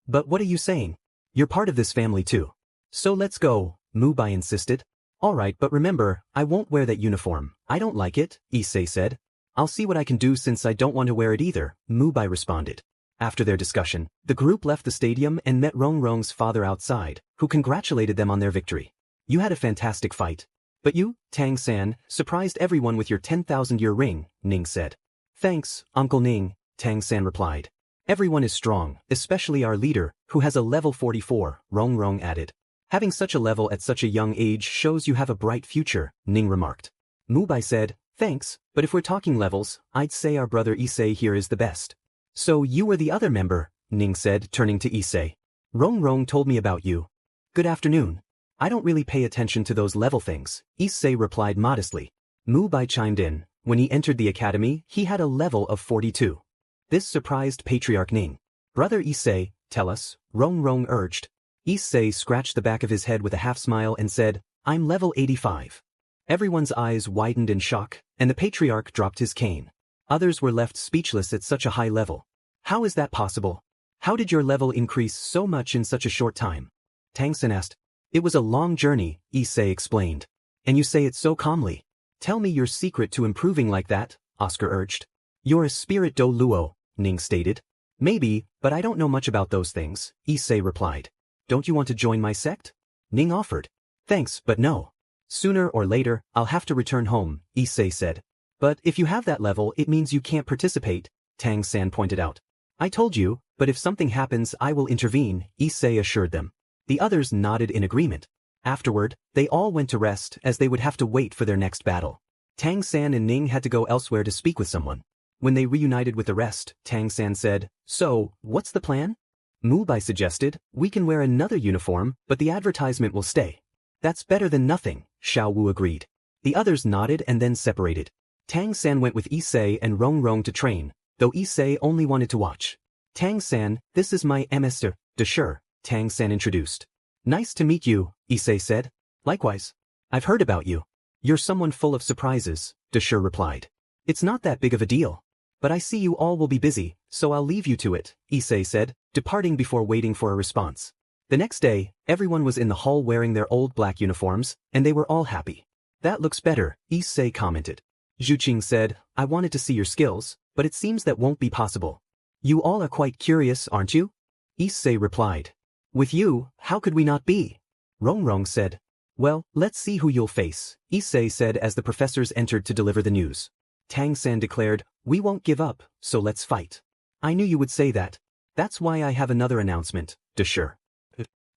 "But what are you saying? You're part of this family too." "So let's go," Mubai insisted. "Alright, but remember, I won't wear that uniform. I don't like it," Issei said. "I'll see what I can do since I don't want to wear it either," Mubai responded. After their discussion, the group left the stadium and met Rong's father outside, who congratulated them on their victory. "You had a fantastic fight. But you, Tang-san, surprised everyone with your 10,000-year ring," Ning said. "Thanks, Uncle Ning," Tang-san replied. "Everyone is strong, especially our leader, who has a level 44, Rong added. "Having such a level at such a young age shows you have a bright future," Ning remarked. Mubai said, "Thanks, but if we're talking levels, I'd say our brother Issei here is the best." "So you were the other member," Ning said, turning to Issei. "Rong told me about you." "Good afternoon. I don't really pay attention to those level things," Issei replied modestly. Mubai chimed in. When he entered the academy, he had a level of 42. This surprised Patriarch Ning. "Brother Issei, tell us," Rong urged. Issei scratched the back of his head with a half-smile and said, "I'm level 85. Everyone's eyes widened in shock, and the Patriarch dropped his cane. Others were left speechless at such a high level. "How is that possible? How did your level increase so much in such a short time?" Tang-san asked. "It was a long journey," Issei explained. "And you say it so calmly. Tell me your secret to improving like that," Oscar urged. "You're a spirit do luo," Ning stated. "Maybe, but I don't know much about those things," Issei replied. "Don't you want to join my sect?" Ning offered. "Thanks, but no. Sooner or later, I'll have to return home," Issei said. "But if you have that level, it means you can't participate," Tang-san pointed out. "I told you, but if something happens I will intervene," Issei assured them. The others nodded in agreement. Afterward, they all went to rest as they would have to wait for their next battle. Tang-san and Ning had to go elsewhere to speak with someone. When they reunited with the rest, Tang-san said, "So, what's the plan?" Mubai suggested, "We can wear another uniform, but the advertisement will stay." "That's better than nothing," Chow agreed. The others nodded and then separated. Tang-san went with Issei and Rong to train, though Issei only wanted to watch. "Tang-san, this is my Mr. Deshur," Tang-san introduced. "Nice to meet you," Issei said. "Likewise. I've heard about you. You're someone full of surprises," Deshur replied. "It's not that big of a deal. But I see you all will be busy, so I'll leave you to it," Issei said, departing before waiting for a response. The next day, everyone was in the hall wearing their old black uniforms, and they were all happy. "That looks better," Issei commented. Zhuqing said, "I wanted to see your skills, but it seems that won't be possible." "You all are quite curious, aren't you?" Issei replied. "With you, how could we not be?" Rong said. "Well, let's see who you'll face," Issei said as the professors entered to deliver the news. Tang-san declared, "We won't give up, so let's fight." I knew you would say that. That's why I have another announcement, Dashur.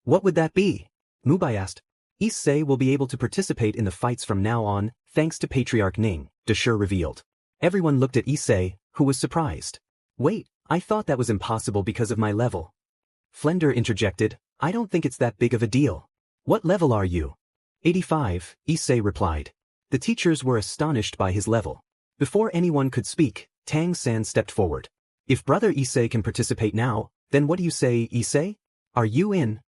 What would that be? Mubai asked. Issei will be able to participate in the fights from now on, thanks to Patriarch Ning, Dashur revealed. Everyone looked at Issei, who was surprised. Wait, I thought that was impossible because of my level. Flender interjected, I don't think it's that big of a deal. What level are you? 85, Issei replied. The teachers were astonished by his level. Before anyone could speak, Tang-san stepped forward. If brother Issei can participate now, then what do you say, Issei? Are you in?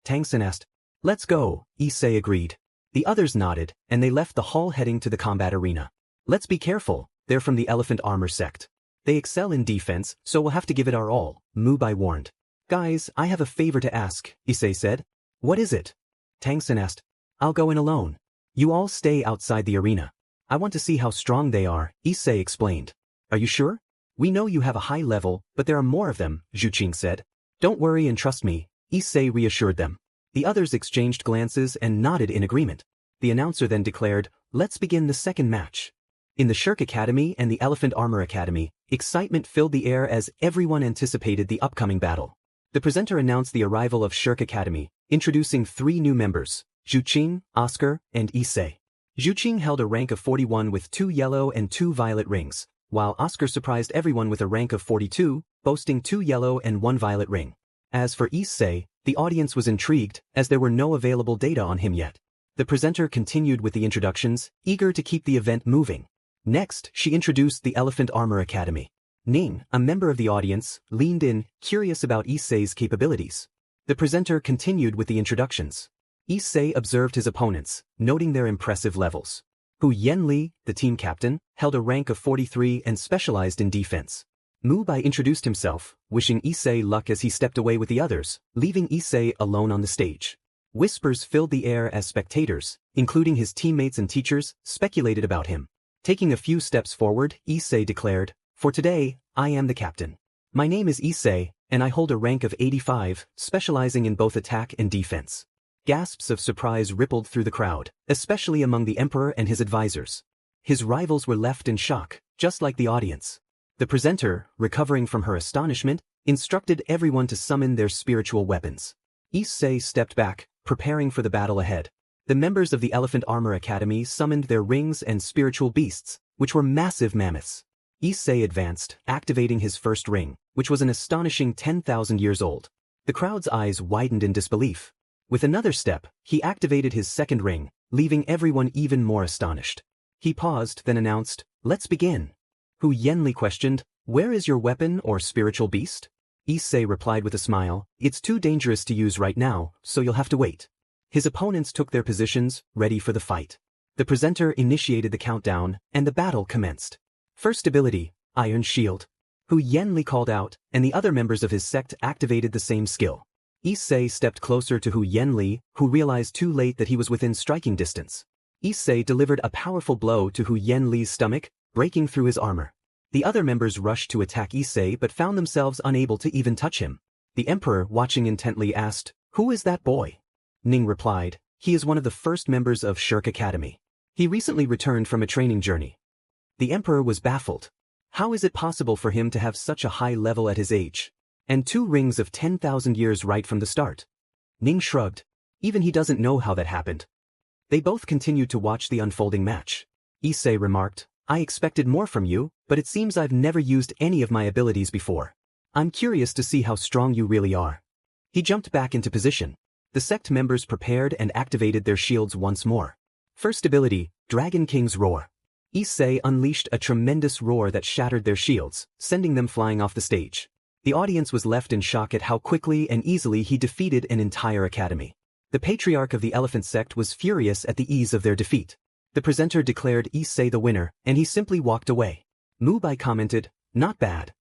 Tang-san asked. Let's go, Issei agreed. The others nodded, and they left the hall heading to the combat arena. Let's be careful, they're from the Elephant Armor sect. They excel in defense, so we'll have to give it our all, Mubai warned. Guys, I have a favor to ask, Issei said. What is it? Tang-san asked. I'll go in alone. You all stay outside the arena. I want to see how strong they are, Issei explained. Are you sure? We know you have a high level, but there are more of them, Zhuqing said. Don't worry and trust me, Issei reassured them. The others exchanged glances and nodded in agreement. The announcer then declared, let's begin the second match. In the Shirk Academy and the Elephant Armor Academy, excitement filled the air as everyone anticipated the upcoming battle. The presenter announced the arrival of Shirk Academy, introducing 3 new members, Zhuqing, Oscar, and Issei. Zhuqing held a rank of 41 with 2 yellow and 2 violet rings, while Oscar surprised everyone with a rank of 42, boasting 2 yellow and 1 violet ring. As for Issei, the audience was intrigued, as there were no available data on him yet. The presenter continued with the introductions, eager to keep the event moving. Next, she introduced the Elephant Armor Academy. Ning, a member of the audience, leaned in, curious about Issei's capabilities. The presenter continued with the introductions. Issei observed his opponents, noting their impressive levels. Hu Yenli, the team captain, held a rank of 43 and specialized in defense. Mubai introduced himself, wishing Issei luck as he stepped away with the others, leaving Issei alone on the stage. Whispers filled the air as spectators, including his teammates and teachers, speculated about him. Taking a few steps forward, Issei declared, For today, I am the captain. My name is Issei, and I hold a rank of 85, specializing in both attack and defense. Gasps of surprise rippled through the crowd, especially among the emperor and his advisors. His rivals were left in shock, just like the audience. The presenter, recovering from her astonishment, instructed everyone to summon their spiritual weapons. Issei stepped back, preparing for the battle ahead. The members of the Elephant Armor Academy summoned their rings and spiritual beasts, which were massive mammoths. Issei advanced, activating his first ring, which was an astonishing 10,000 years old. The crowd's eyes widened in disbelief. With another step, he activated his second ring, leaving everyone even more astonished. He paused, then announced, Let's begin. Hu Yenli questioned, Where is your weapon or spiritual beast? Issei replied with a smile, It's too dangerous to use right now, so you'll have to wait. His opponents took their positions, ready for the fight. The presenter initiated the countdown, and the battle commenced. First ability, Iron Shield. Hu Yenli called out, and the other members of his sect activated the same skill. Issei stepped closer to Hu Yenli, who realized too late that he was within striking distance. Issei delivered a powerful blow to Hu Yenli's stomach, breaking through his armor. The other members rushed to attack Issei but found themselves unable to even touch him. The emperor, watching intently, asked, Who is that boy? Ning replied, He is one of the first members of Shirk Academy. He recently returned from a training journey. The emperor was baffled. How is it possible for him to have such a high level at his age? And 2 rings of 10,000 years right from the start. Ning shrugged. Even he doesn't know how that happened. They both continued to watch the unfolding match. Issei remarked, I expected more from you, but it seems I've never used any of my abilities before. I'm curious to see how strong you really are. He jumped back into position. The sect members prepared and activated their shields once more. First ability, Dragon King's Roar. Issei unleashed a tremendous roar that shattered their shields, sending them flying off the stage. The audience was left in shock at how quickly and easily he defeated an entire academy. The patriarch of the elephant sect was furious at the ease of their defeat. The presenter declared Issei the winner, and he simply walked away. Mubai commented, Not bad.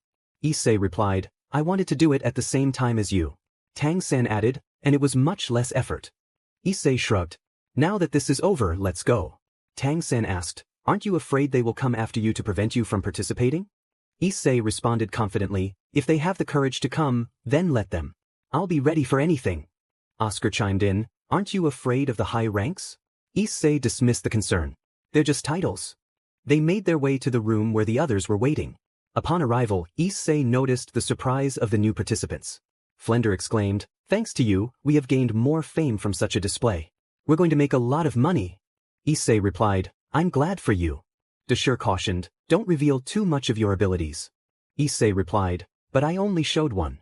Issei replied, I wanted to do it at the same time as you. Tang-san added, and it was much less effort. Issei shrugged. Now that this is over, let's go. Tang-san asked, Aren't you afraid they will come after you to prevent you from participating? Issei responded confidently, If they have the courage to come, then let them. I'll be ready for anything. Oscar chimed in, Aren't you afraid of the high ranks? Issei dismissed the concern. They're just titles. They made their way to the room where the others were waiting. Upon arrival, Issei noticed the surprise of the new participants. Flender exclaimed, "Thanks to you, we have gained more fame from such a display. We're going to make a lot of money." Issei replied, "I'm glad for you." Dashur cautioned, "Don't reveal too much of your abilities." Issei replied, "But I only showed one."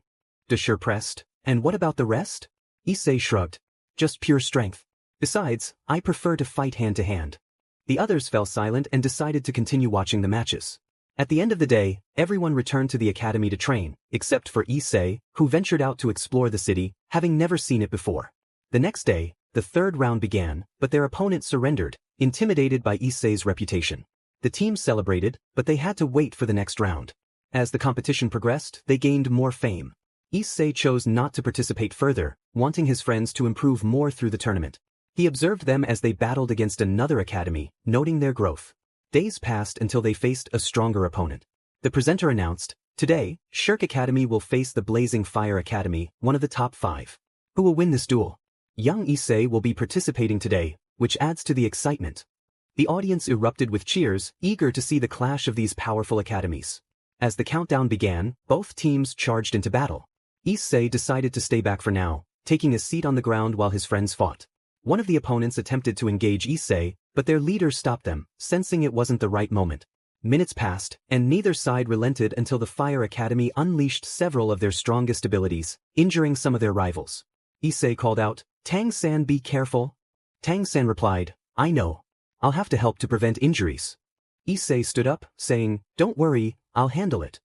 Dashur pressed, "And what about the rest?" Issei shrugged, "Just pure strength. Besides, I prefer to fight hand to hand." The others fell silent and decided to continue watching the matches. At the end of the day, everyone returned to the academy to train, except for Issei, who ventured out to explore the city, having never seen it before. The next day, the third round began, but their opponent surrendered, intimidated by Issei's reputation. The team celebrated, but they had to wait for the next round. As the competition progressed, they gained more fame. Issei chose not to participate further, wanting his friends to improve more through the tournament. He observed them as they battled against another academy, noting their growth. Days passed until they faced a stronger opponent. The presenter announced, "Today, Shirk Academy will face the Blazing Fire Academy, one of the top 5. Who will win this duel?" Young Issei will be participating today, which adds to the excitement. The audience erupted with cheers, eager to see the clash of these powerful academies. As the countdown began, both teams charged into battle. Issei decided to stay back for now, taking a seat on the ground while his friends fought. One of the opponents attempted to engage Issei, but their leader stopped them, sensing it wasn't the right moment. Minutes passed, and neither side relented until the Fire Academy unleashed several of their strongest abilities, injuring some of their rivals. Issei called out, "Tang-san, be careful." Tang-san replied, "I know. I'll have to help to prevent injuries." Issei stood up, saying, "Don't worry, I'll handle it."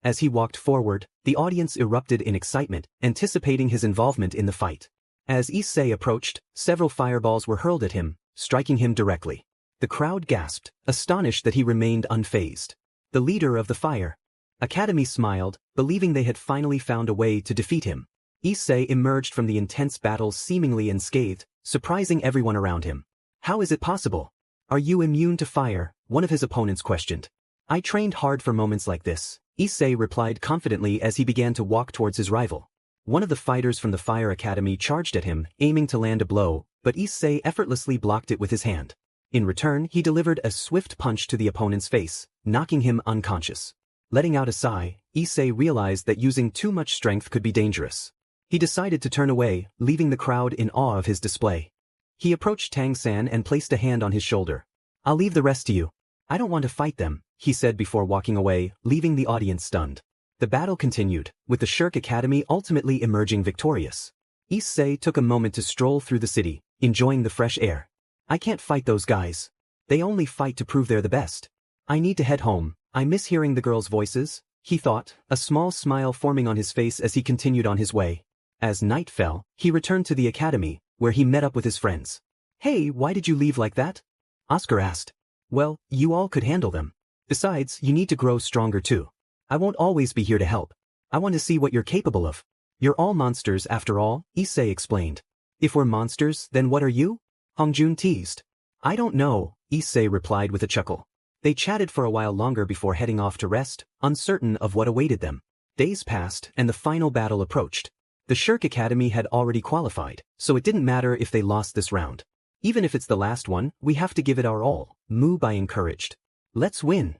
As he walked forward, the audience erupted in excitement, anticipating his involvement in the fight. As Issei approached, several fireballs were hurled at him, striking him directly. The crowd gasped, astonished that he remained unfazed. The leader of the Fire Academy smiled, believing they had finally found a way to defeat him. Issei emerged from the intense battle seemingly unscathed, surprising everyone around him. "How is it possible? Are you immune to fire?" one of his opponents questioned. "I trained hard for moments like this," Issei replied confidently as he began to walk towards his rival. One of the fighters from the Fire Academy charged at him, aiming to land a blow, but Issei effortlessly blocked it with his hand. In return, he delivered a swift punch to the opponent's face, knocking him unconscious. Letting out a sigh, Issei realized that using too much strength could be dangerous. He decided to turn away, leaving the crowd in awe of his display. He approached Tang-san and placed a hand on his shoulder. "I'll leave the rest to you. I don't want to fight them," he said before walking away, leaving the audience stunned. The battle continued, with the Shirk Academy ultimately emerging victorious. Issei took a moment to stroll through the city, enjoying the fresh air. "I can't fight those guys. They only fight to prove they're the best. I need to head home. I miss hearing the girls' voices," he thought, a small smile forming on his face as he continued on his way. As night fell, he returned to the academy, where he met up with his friends. "Hey, why did you leave like that?" Oscar asked. "Well, you all could handle them. Besides, you need to grow stronger too. I won't always be here to help. I want to see what you're capable of." "You're all monsters after all," Issei explained. "If we're monsters, then what are you?" Hongjun teased. "I don't know," Issei replied with a chuckle. They chatted for a while longer before heading off to rest, uncertain of what awaited them. Days passed and the final battle approached. The Shirk Academy had already qualified, so it didn't matter if they lost this round. "Even if it's the last one, we have to give it our all," Mu Bai encouraged. "Let's win."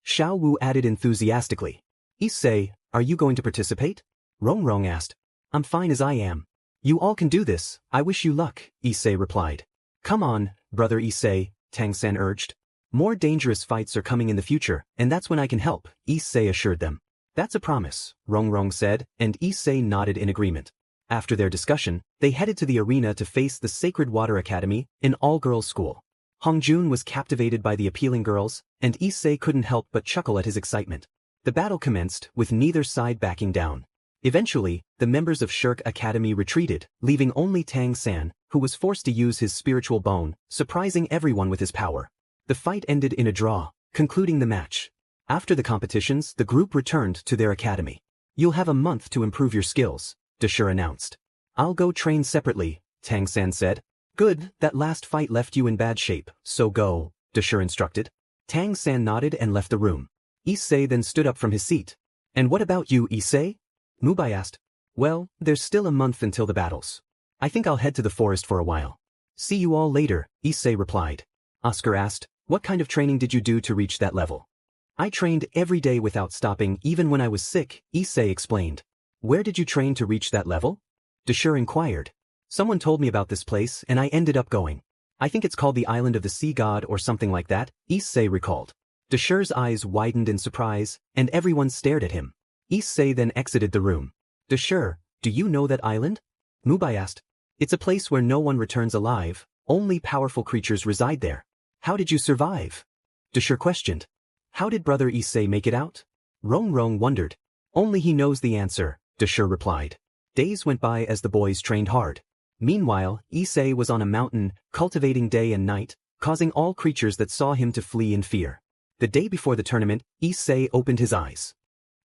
Xiao Wu added enthusiastically. "Issei, are you going to participate?" Rong asked. "I'm fine as I am. You all can do this, I wish you luck," Issei replied. "Come on, brother Issei," Tang-san urged. "More dangerous fights are coming in the future, and that's when I can help," Issei assured them. "That's a promise," Rong said, and Issei nodded in agreement. After their discussion, they headed to the arena to face the Sacred Water Academy, an all-girls school. Hongjun was captivated by the appealing girls, and Issei couldn't help but chuckle at his excitement. The battle commenced, with neither side backing down. Eventually, the members of Shirk Academy retreated, leaving only Tang-san, who was forced to use his spiritual bone, surprising everyone with his power. The fight ended in a draw, concluding the match. After the competitions, the group returned to their academy. "You'll have a month to improve your skills," Dashur announced. "I'll go train separately," Tang-san said. "Good, that last fight left you in bad shape, so go," Dashur instructed. Tang-san nodded and left the room. Issei then stood up from his seat. "And what about you, Issei?" Mu Bai asked. "Well, there's still a month until the battles. I think I'll head to the forest for a while." "See you all later," Issei replied. Oscar asked, "What kind of training did you do to reach that level?" I trained every day without stopping even when I was sick, Issei explained. Where did you train to reach that level? Deshur inquired. Someone told me about this place and I ended up going. I think it's called the Island of the Sea God or something like that, Issei recalled. Deshur's eyes widened in surprise, and everyone stared at him. Issei then exited the room. Deshur, do you know that island? Mubai asked. It's a place where no one returns alive, only powerful creatures reside there. How did you survive? Deshur questioned. How did brother Issei make it out? Rong wondered. Only he knows the answer, Deshur replied. Days went by as the boys trained hard. Meanwhile, Issei was on a mountain, cultivating day and night, causing all creatures that saw him to flee in fear. The day before the tournament, Issei opened his eyes.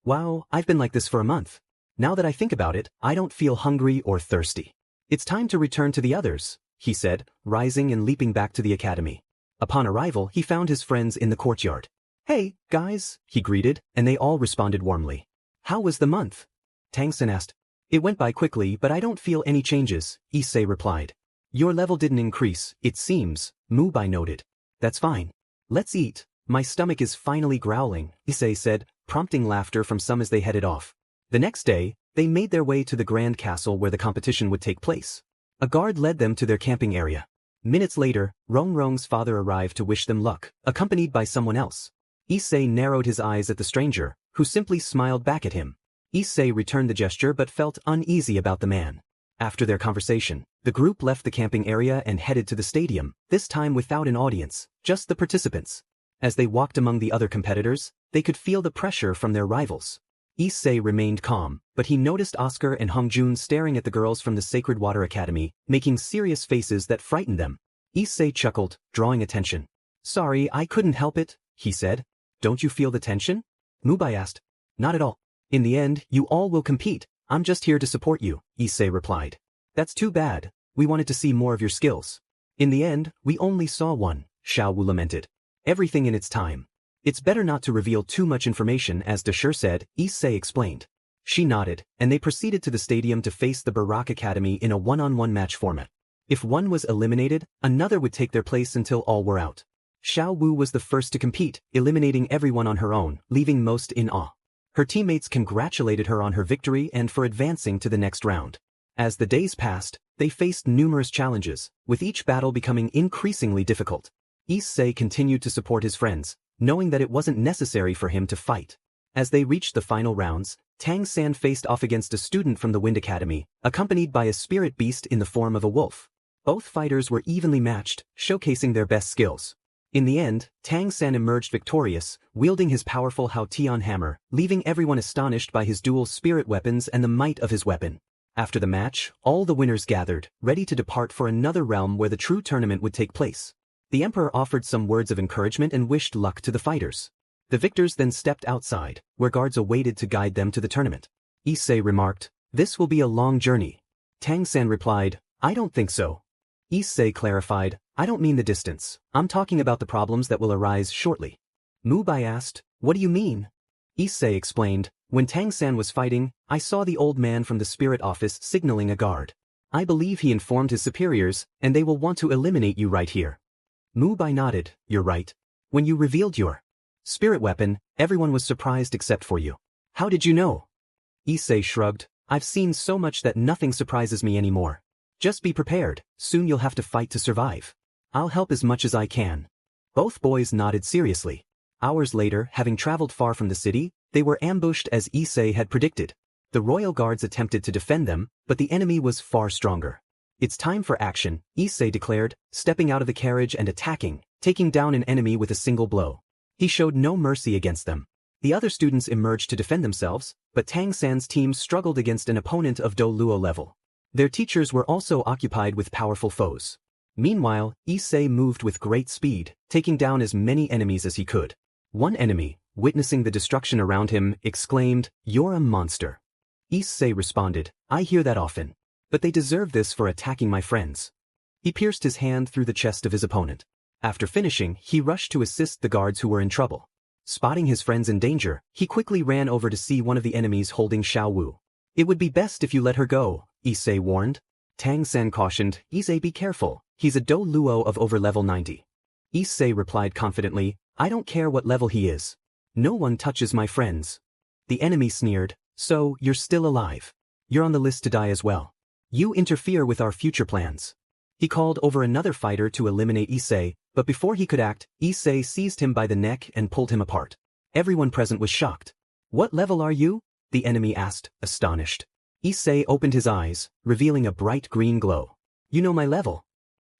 Wow, I've been like this for a month. Now that I think about it, I don't feel hungry or thirsty. It's time to return to the others, he said, rising and leaping back to the academy. Upon arrival, he found his friends in the courtyard. Hey, guys, he greeted, and they all responded warmly. How was the month? Tangsen asked. It went by quickly, but I don't feel any changes, Issei replied. Your level didn't increase, it seems, Mubai noted. That's fine. Let's eat. My stomach is finally growling, Issei said, prompting laughter from some as they headed off. The next day, they made their way to the grand castle where the competition would take place. A guard led them to their camping area. Minutes later, Rong's father arrived to wish them luck, accompanied by someone else. Issei narrowed his eyes at the stranger, who simply smiled back at him. Issei returned the gesture but felt uneasy about the man. After their conversation, the group left the camping area and headed to the stadium, this time without an audience, just the participants. As they walked among the other competitors, they could feel the pressure from their rivals. Issei remained calm, but he noticed Oscar and Hongjun staring at the girls from the Sacred Water Academy, making serious faces that frightened them. Issei chuckled, drawing attention. Sorry, I couldn't help it, he said. Don't you feel the tension? Mubai asked. Not at all. In the end, you all will compete. I'm just here to support you, Issei replied. That's too bad. We wanted to see more of your skills. In the end, we only saw one, Chow lamented. Everything in its time. It's better not to reveal too much information, as Deshur said, Issei explained. She nodded, and they proceeded to the stadium to face the Barak Academy in a one-on-one match format. If one was eliminated, another would take their place until all were out. Xiao Wu was the first to compete, eliminating everyone on her own, leaving most in awe. Her teammates congratulated her on her victory and for advancing to the next round. As the days passed, they faced numerous challenges, with each battle becoming increasingly difficult. Issei continued to support his friends, knowing that it wasn't necessary for him to fight. As they reached the final rounds, Tang San faced off against a student from the Wind Academy, accompanied by a spirit beast in the form of a wolf. Both fighters were evenly matched, showcasing their best skills. In the end, Tang San emerged victorious, wielding his powerful Hao Tian hammer, leaving everyone astonished by his dual spirit weapons and the might of his weapon. After the match, all the winners gathered, ready to depart for another realm where the true tournament would take place. The emperor offered some words of encouragement and wished luck to the fighters. The victors then stepped outside, where guards awaited to guide them to the tournament. Issei remarked, "This will be a long journey." Tang San replied, "I don't think so." Issei clarified, "I don't mean the distance, I'm talking about the problems that will arise shortly." Mubai asked, "What do you mean?" Issei explained, "When Tang San was fighting, I saw the old man from the spirit office signaling a guard. I believe he informed his superiors, and they will want to eliminate you right here." Mubai nodded, "You're right. When you revealed your spirit weapon, everyone was surprised except for you. How did you know?" Issei shrugged, "I've seen so much that nothing surprises me anymore. Just be prepared, soon you'll have to fight to survive. I'll help as much as I can." Both boys nodded seriously. Hours later, having traveled far from the city, they were ambushed as Issei had predicted. The royal guards attempted to defend them, but the enemy was far stronger. "It's time for action," Issei declared, stepping out of the carriage and attacking, taking down an enemy with a single blow. He showed no mercy against them. The other students emerged to defend themselves, but Tang San's team struggled against an opponent of Do Luo level. Their teachers were also occupied with powerful foes. Meanwhile, Issei moved with great speed, taking down as many enemies as he could. One enemy, witnessing the destruction around him, exclaimed, "You're a monster." Issei responded, "I hear that often. But they deserve this for attacking my friends." He pierced his hand through the chest of his opponent. After finishing, he rushed to assist the guards who were in trouble. Spotting his friends in danger, he quickly ran over to see one of the enemies holding Xiao Wu. "It would be best if you let her go," Issei warned. Tang San cautioned, "Issei, be careful, he's a Do Luo of over level 90. Issei replied confidently, "I don't care what level he is. No one touches my friends. The enemy sneered, so, you're still alive. You're on the list to die as well. You interfere with our future plans. He called over another fighter to eliminate Issei, but before he could act, Issei seized him by the neck and pulled him apart. Everyone present was shocked. What level are you? The enemy asked, astonished. Issei opened his eyes, revealing a bright green glow. You know my level.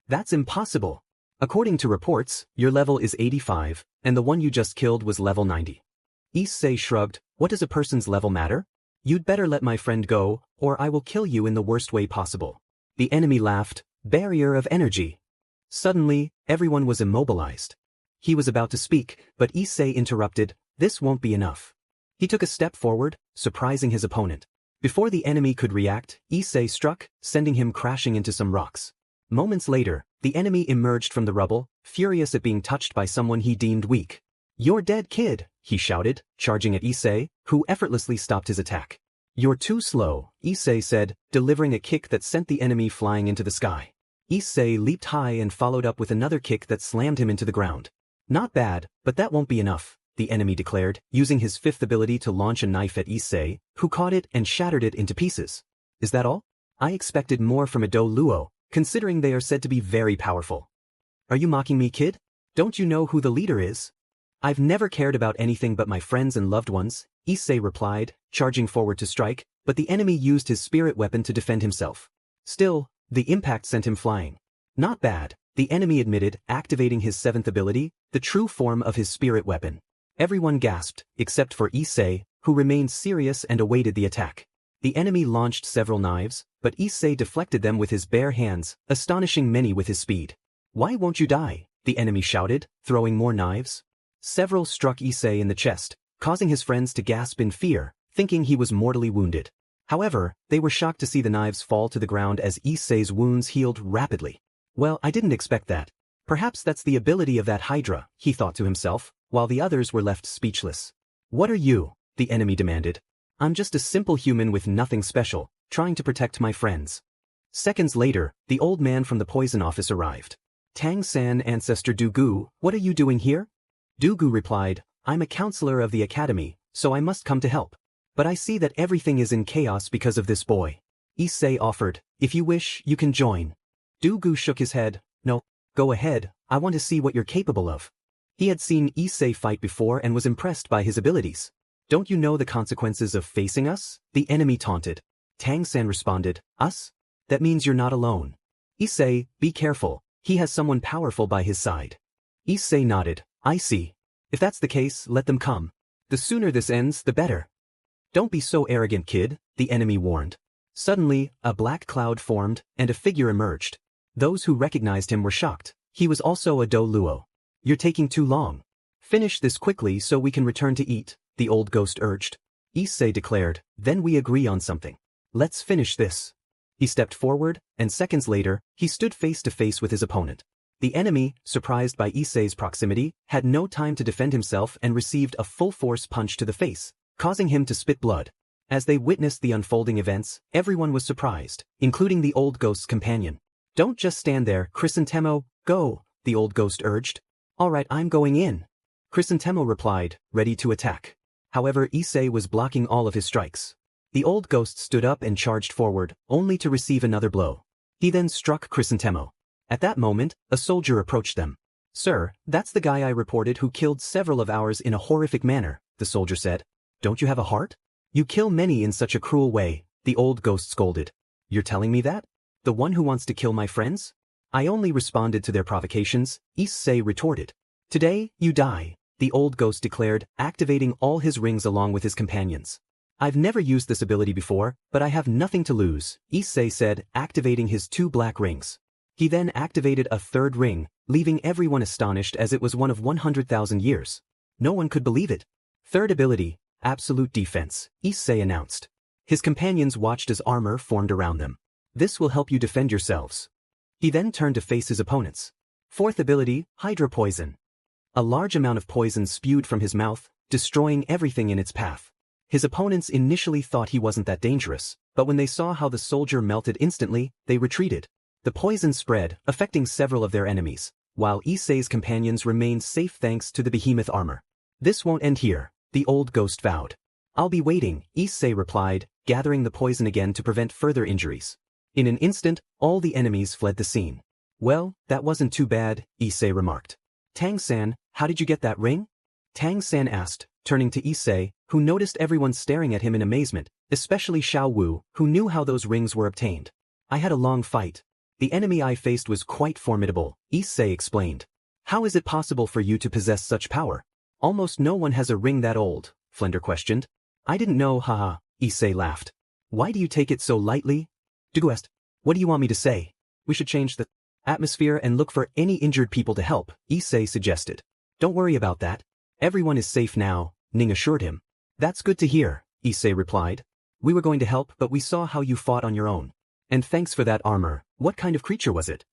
That's impossible. According to reports, your level is 85, and the one you just killed was level 90. Issei shrugged, what does a person's level matter? You'd better let my friend go, or I will kill you in the worst way possible. The enemy laughed, barrier of energy. Suddenly, everyone was immobilized. He was about to speak, but Issei interrupted, this won't be enough. He took a step forward, surprising his opponent. Before the enemy could react, Issei struck, sending him crashing into some rocks. Moments later, the enemy emerged from the rubble, furious at being touched by someone he deemed weak. You're dead, kid, he shouted, charging at Issei, who effortlessly stopped his attack. You're too slow, Issei said, delivering a kick that sent the enemy flying into the sky. Issei leaped high and followed up with another kick that slammed him into the ground. Not bad, but that won't be enough, the enemy declared, using his fifth ability to launch a knife at Issei, who caught it and shattered it into pieces. Is that all? I expected more from a Do Luo, considering they are said to be very powerful. Are you mocking me, kid? Don't you know who the leader is? I've never cared about anything but my friends and loved ones, Issei replied, charging forward to strike, but the enemy used his spirit weapon to defend himself. Still, the impact sent him flying. Not bad, the enemy admitted, activating his seventh ability, the true form of his spirit weapon. Everyone gasped, except for Issei, who remained serious and awaited the attack. The enemy launched several knives, but Issei deflected them with his bare hands, astonishing many with his speed. Why won't you die? The enemy shouted, throwing more knives. Several struck Issei in the chest, causing his friends to gasp in fear, thinking he was mortally wounded. However, they were shocked to see the knives fall to the ground as Issei's wounds healed rapidly. Well, I didn't expect that. Perhaps that's the ability of that Hydra, he thought to himself, while the others were left speechless. What are you? The enemy demanded. I'm just a simple human with nothing special, trying to protect my friends. Seconds later, the old man from the poison office arrived. Tang-san, Ancestor Dugu, what are you doing here? Dugu replied, I'm a counselor of the academy, so I must come to help. But I see that everything is in chaos because of this boy. Issei offered, if you wish, you can join. Dugu shook his head, no, go ahead, I want to see what you're capable of. He had seen Issei fight before and was impressed by his abilities. Don't you know the consequences of facing us? The enemy taunted. Tang-san responded, us? That means you're not alone. Issei, be careful, he has someone powerful by his side. Issei nodded, I see. If that's the case, let them come. The sooner this ends, the better. Don't be so arrogant, kid, the enemy warned. Suddenly, a black cloud formed, and a figure emerged. Those who recognized him were shocked. He was also a Do Luo. You're taking too long. Finish this quickly so we can return to eat, the old ghost urged. Issei declared, then we agree on something. Let's finish this. He stepped forward, and seconds later, he stood face to face with his opponent. The enemy, surprised by Issei's proximity, had no time to defend himself and received a full-force punch to the face, causing him to spit blood. As they witnessed the unfolding events, everyone was surprised, including the old ghost's companion. Don't just stand there, Chrysantemo, go, the old ghost urged. All right, I'm going in. Chrysantemo replied, ready to attack. However, Issei was blocking all of his strikes. The old ghost stood up and charged forward, only to receive another blow. He then struck Chrysantemo. At that moment, a soldier approached them. Sir, that's the guy I reported who killed several of ours in a horrific manner, the soldier said. Don't you have a heart? You kill many in such a cruel way, the old ghost scolded. You're telling me that? The one who wants to kill my friends? I only responded to their provocations, Issei retorted. Today, you die, the old ghost declared, activating all his rings along with his companions. I've never used this ability before, but I have nothing to lose, Issei said, activating his 2 black rings. He then activated a 3rd ring, leaving everyone astonished as it was one of 100,000 years. No one could believe it. 3rd ability, absolute defense, Issei announced. His companions watched as armor formed around them. This will help you defend yourselves. He then turned to face his opponents. 4th ability, Hydra Poison. A large amount of poison spewed from his mouth, destroying everything in its path. His opponents initially thought he wasn't that dangerous, but when they saw how the soldier melted instantly, they retreated. The poison spread, affecting several of their enemies, while Issei's companions remained safe thanks to the behemoth armor. This won't end here, the old ghost vowed. I'll be waiting, Issei replied, gathering the poison again to prevent further injuries. In an instant, all the enemies fled the scene. Well, that wasn't too bad, Issei remarked. Tang-san, how did you get that ring? Tang-san asked, turning to Issei, who noticed everyone staring at him in amazement, especially Xiao Wu, who knew how those rings were obtained. I had a long fight. The enemy I faced was quite formidable, Issei explained. How is it possible for you to possess such power? Almost no one has a ring that old, Flender questioned. I didn't know, haha, Issei laughed. Why do you take it so lightly? Dugu asked. What do you want me to say? We should change the atmosphere and look for any injured people to help, Issei suggested. Don't worry about that. Everyone is safe now, Ning assured him. That's good to hear, Issei replied. We were going to help but we saw how you fought on your own. And thanks for that armor. What kind of creature was it?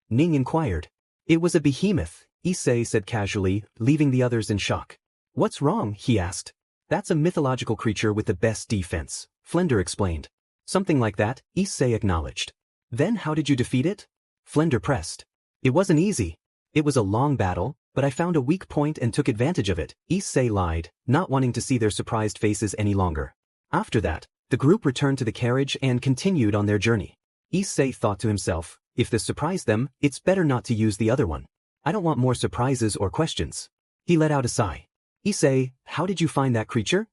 Ning inquired. It was a behemoth, Issei said casually, leaving the others in shock. What's wrong, he asked. That's a mythological creature with the best defense, Flender explained. Something like that, Issei acknowledged. Then how did you defeat it? Flender pressed. It wasn't easy. It was a long battle, but I found a weak point and took advantage of it, Issei lied, not wanting to see their surprised faces any longer. After that, the group returned to the carriage and continued on their journey. Issei thought to himself, if this surprised them, it's better not to use the other one. I don't want more surprises or questions. He let out a sigh. Issei, how did you find that creature?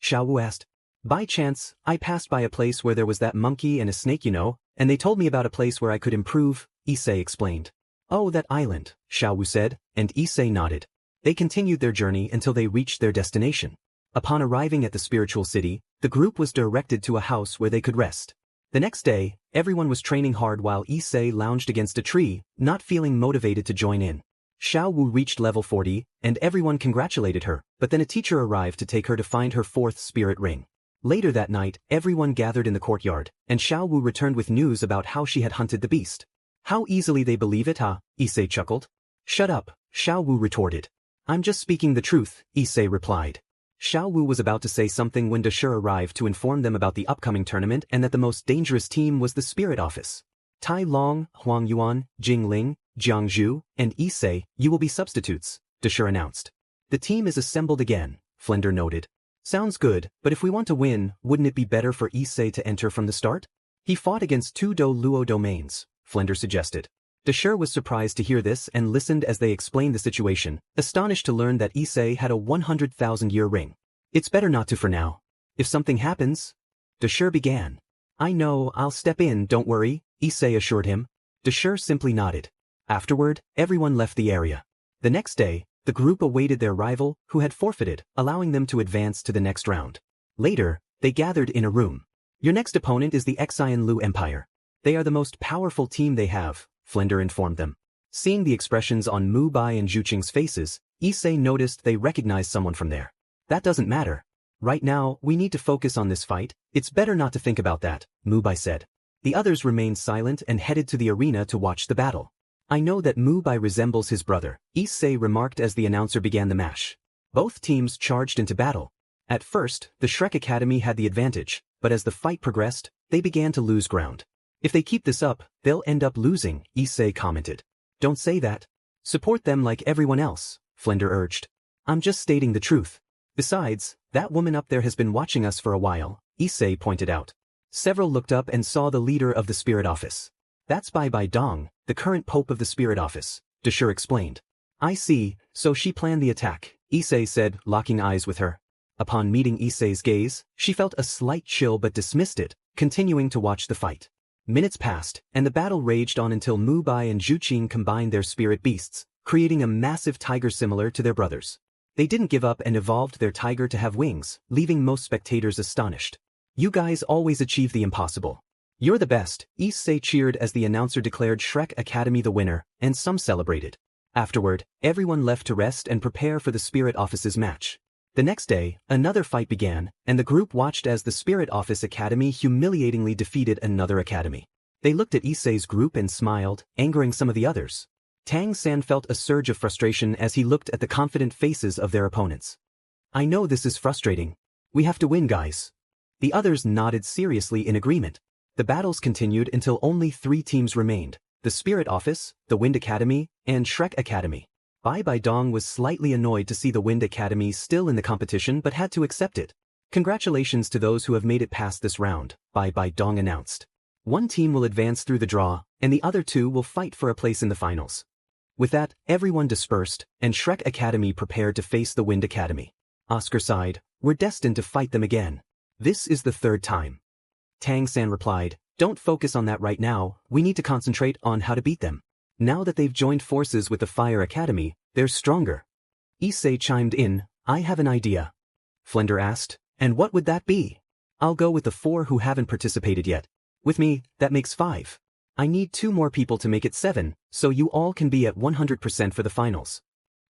Xiao Wu asked. By chance, I passed by a place where there was that monkey and a snake and they told me about a place where I could improve, Issei explained. Oh, that island, Xiao Wu said, and Issei nodded. They continued their journey until they reached their destination. Upon arriving at the spiritual city, the group was directed to a house where they could rest. The next day, everyone was training hard while Issei lounged against a tree, not feeling motivated to join in. Xiao Wu reached level 40, and everyone congratulated her, but then a teacher arrived to take her to find her fourth spirit ring. Later that night, everyone gathered in the courtyard, and Xiao Wu returned with news about how she had hunted the beast. How easily they believe it, huh? Issei chuckled. Shut up, Xiao Wu retorted. I'm just speaking the truth, Issei replied. Xiao Wu was about to say something when Dashur arrived to inform them about the upcoming tournament and that the most dangerous team was the Spirit Office. Tai Long, Huang Yuan, Jing Ling, Jiang Zhu, and Issei, you will be substitutes, Dashur announced. The team is assembled again, Flender noted. Sounds good, but if we want to win, wouldn't it be better for Issei to enter from the start? He fought against two Do Luo domains, Flender suggested. Dashur was surprised to hear this and listened as they explained the situation, astonished to learn that Issei had a 100,000-year ring. It's better not to for now. If something happens, Dashur began. I know, I'll step in, don't worry, Issei assured him. Dashur simply nodded. Afterward, everyone left the area. The next day, the group awaited their rival, who had forfeited, allowing them to advance to the next round. Later, they gathered in a room. Your next opponent is the Xian Lu Empire. They are the most powerful team they have, Flender informed them. Seeing the expressions on Mu Bai and Zhu Qing's faces, Issei noticed they recognized someone from there. That doesn't matter. Right now, we need to focus on this fight. It's better not to think about that, Mu Bai said. The others remained silent and headed to the arena to watch the battle. I know that Mu Bai resembles his brother, Issei remarked as the announcer began the match. Both teams charged into battle. At first, the Shrek Academy had the advantage, but as the fight progressed, they began to lose ground. If they keep this up, they'll end up losing, Issei commented. Don't say that. Support them like everyone else, Flender urged. I'm just stating the truth. Besides, that woman up there has been watching us for a while, Issei pointed out. Several looked up and saw the leader of the Spirit Office. That's Bai Bai Dong, the current pope of the Spirit Office, Dashur explained. I see, so she planned the attack, Issei said, locking eyes with her. Upon meeting Issei's gaze, she felt a slight chill but dismissed it, continuing to watch the fight. Minutes passed, and the battle raged on until Mu Bai and Zhu Qing combined their spirit beasts, creating a massive tiger similar to their brothers. They didn't give up and evolved their tiger to have wings, leaving most spectators astonished. You guys always achieve the impossible. You're the best, Issei cheered as the announcer declared Shrek Academy the winner, and some celebrated. Afterward, everyone left to rest and prepare for the Spirit Office's match. The next day, another fight began, and the group watched as the Spirit Office Academy humiliatingly defeated another academy. They looked at Issei's group and smiled, angering some of the others. Tang-san felt a surge of frustration as he looked at the confident faces of their opponents. I know this is frustrating. We have to win, guys. The others nodded seriously in agreement. The battles continued until only 3 teams remained, the Spirit Office, the Wind Academy, and Shrek Academy. Bai Dong was slightly annoyed to see the Wind Academy still in the competition but had to accept it. Congratulations to those who have made it past this round, Bai Dong announced. One team will advance through the draw, and the other two will fight for a place in the finals. With that, everyone dispersed, and Shrek Academy prepared to face the Wind Academy. Oscar sighed, "We're destined to fight them again. This is the third time." Tang-san replied, "Don't focus on that right now, we need to concentrate on how to beat them. Now that they've joined forces with the Fire Academy, they're stronger." Issei chimed in, "I have an idea." Flender asked, "And what would that be?" "I'll go with the 4 who haven't participated yet. With me, that makes 5. I need 2 more people to make it 7, so you all can be at 100% for the finals."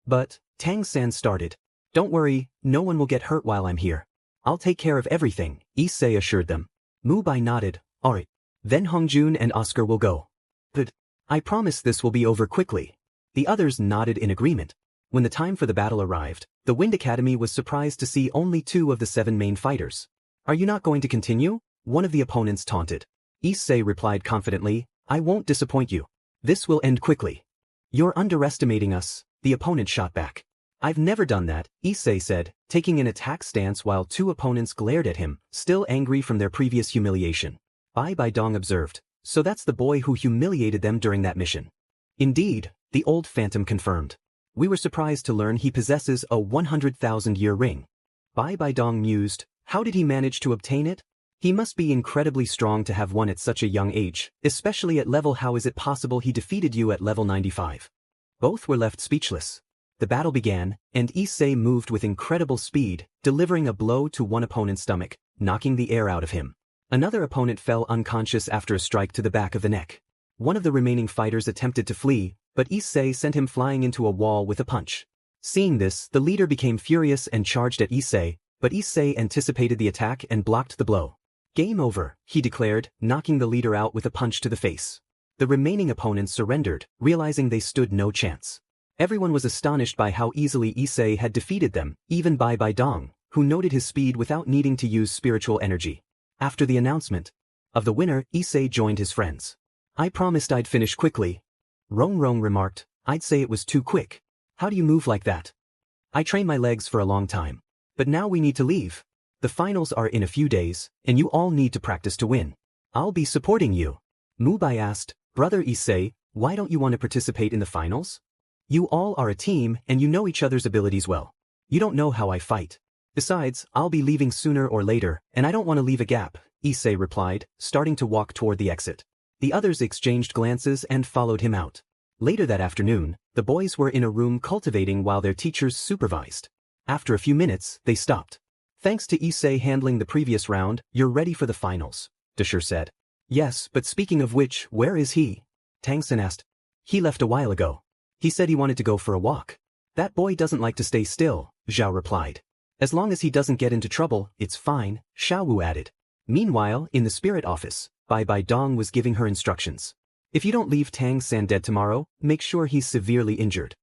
But, Tang-san started, "Don't worry, no one will get hurt while I'm here. I'll take care of everything," Issei assured them. Bai nodded, "Alright. Then Hongjun and Oscar will go." "But, I promise this will be over quickly." The others nodded in agreement. When the time for the battle arrived, the Wind Academy was surprised to see only 2 of the 7 main fighters. "Are you not going to continue?" one of the opponents taunted. Issei replied confidently, "I won't disappoint you. This will end quickly." "You're underestimating us," the opponent shot back. "I've never done that," Issei said, taking an attack stance while 2 opponents glared at him, still angry from their previous humiliation. Bai Dong observed, "So that's the boy who humiliated them during that mission." "Indeed," the old phantom confirmed. "We were surprised to learn he possesses a 100,000-year ring." Bai Dong mused, "How did he manage to obtain it? He must be incredibly strong to have one at such a young age, especially at level. How is it possible he defeated you at level 95? Both were left speechless. The battle began, and Issei moved with incredible speed, delivering a blow to one opponent's stomach, knocking the air out of him. Another opponent fell unconscious after a strike to the back of the neck. One of the remaining fighters attempted to flee, but Issei sent him flying into a wall with a punch. Seeing this, the leader became furious and charged at Issei, but Issei anticipated the attack and blocked the blow. "Game over," he declared, knocking the leader out with a punch to the face. The remaining opponents surrendered, realizing they stood no chance. Everyone was astonished by how easily Issei had defeated them, even Bai Dong, who noted his speed without needing to use spiritual energy. After the announcement of the winner, Issei joined his friends. "I promised I'd finish quickly." Rong remarked, "I'd say it was too quick. How do you move like that?" "I trained my legs for a long time. But now we need to leave. The finals are in a few days, and you all need to practice to win. I'll be supporting you." Bai asked, "Brother Issei, why don't you want to participate in the finals? You all are a team and you know each other's abilities well. You don't know how I fight. Besides, I'll be leaving sooner or later, and I don't want to leave a gap," Issei replied, starting to walk toward the exit. The others exchanged glances and followed him out. Later that afternoon, the boys were in a room cultivating while their teachers supervised. After a few minutes, they stopped. "Thanks to Issei handling the previous round, you're ready for the finals," Dashur said. "Yes, but speaking of which, where is he?" Tangsen asked. "He left a while ago. He said he wanted to go for a walk." "That boy doesn't like to stay still," Zhao replied. "As long as he doesn't get into trouble, it's fine," Xiaowu added. Meanwhile, in the spirit office, Bai Dong was giving her instructions. "If you don't leave Tang-san dead tomorrow, make sure he's severely injured."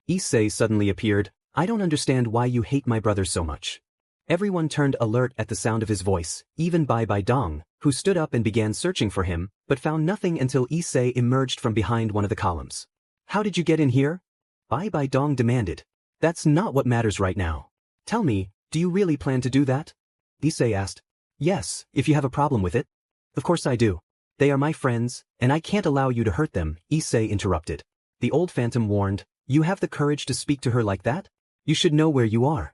Issei suddenly appeared. "I don't understand why you hate my brother so much." Everyone turned alert at the sound of his voice, even Bai Dong, who stood up and began searching for him, but found nothing until Issei emerged from behind one of the columns. "How did you get in here?" Bai Dong demanded. "That's not what matters right now. Tell me, do you really plan to do that?" Issei asked. "Yes, if you have a problem with it." "Of course I do. They are my friends, and I can't allow you to hurt them," Issei interrupted. The old phantom warned, "You have the courage to speak to her like that? You should know where you are."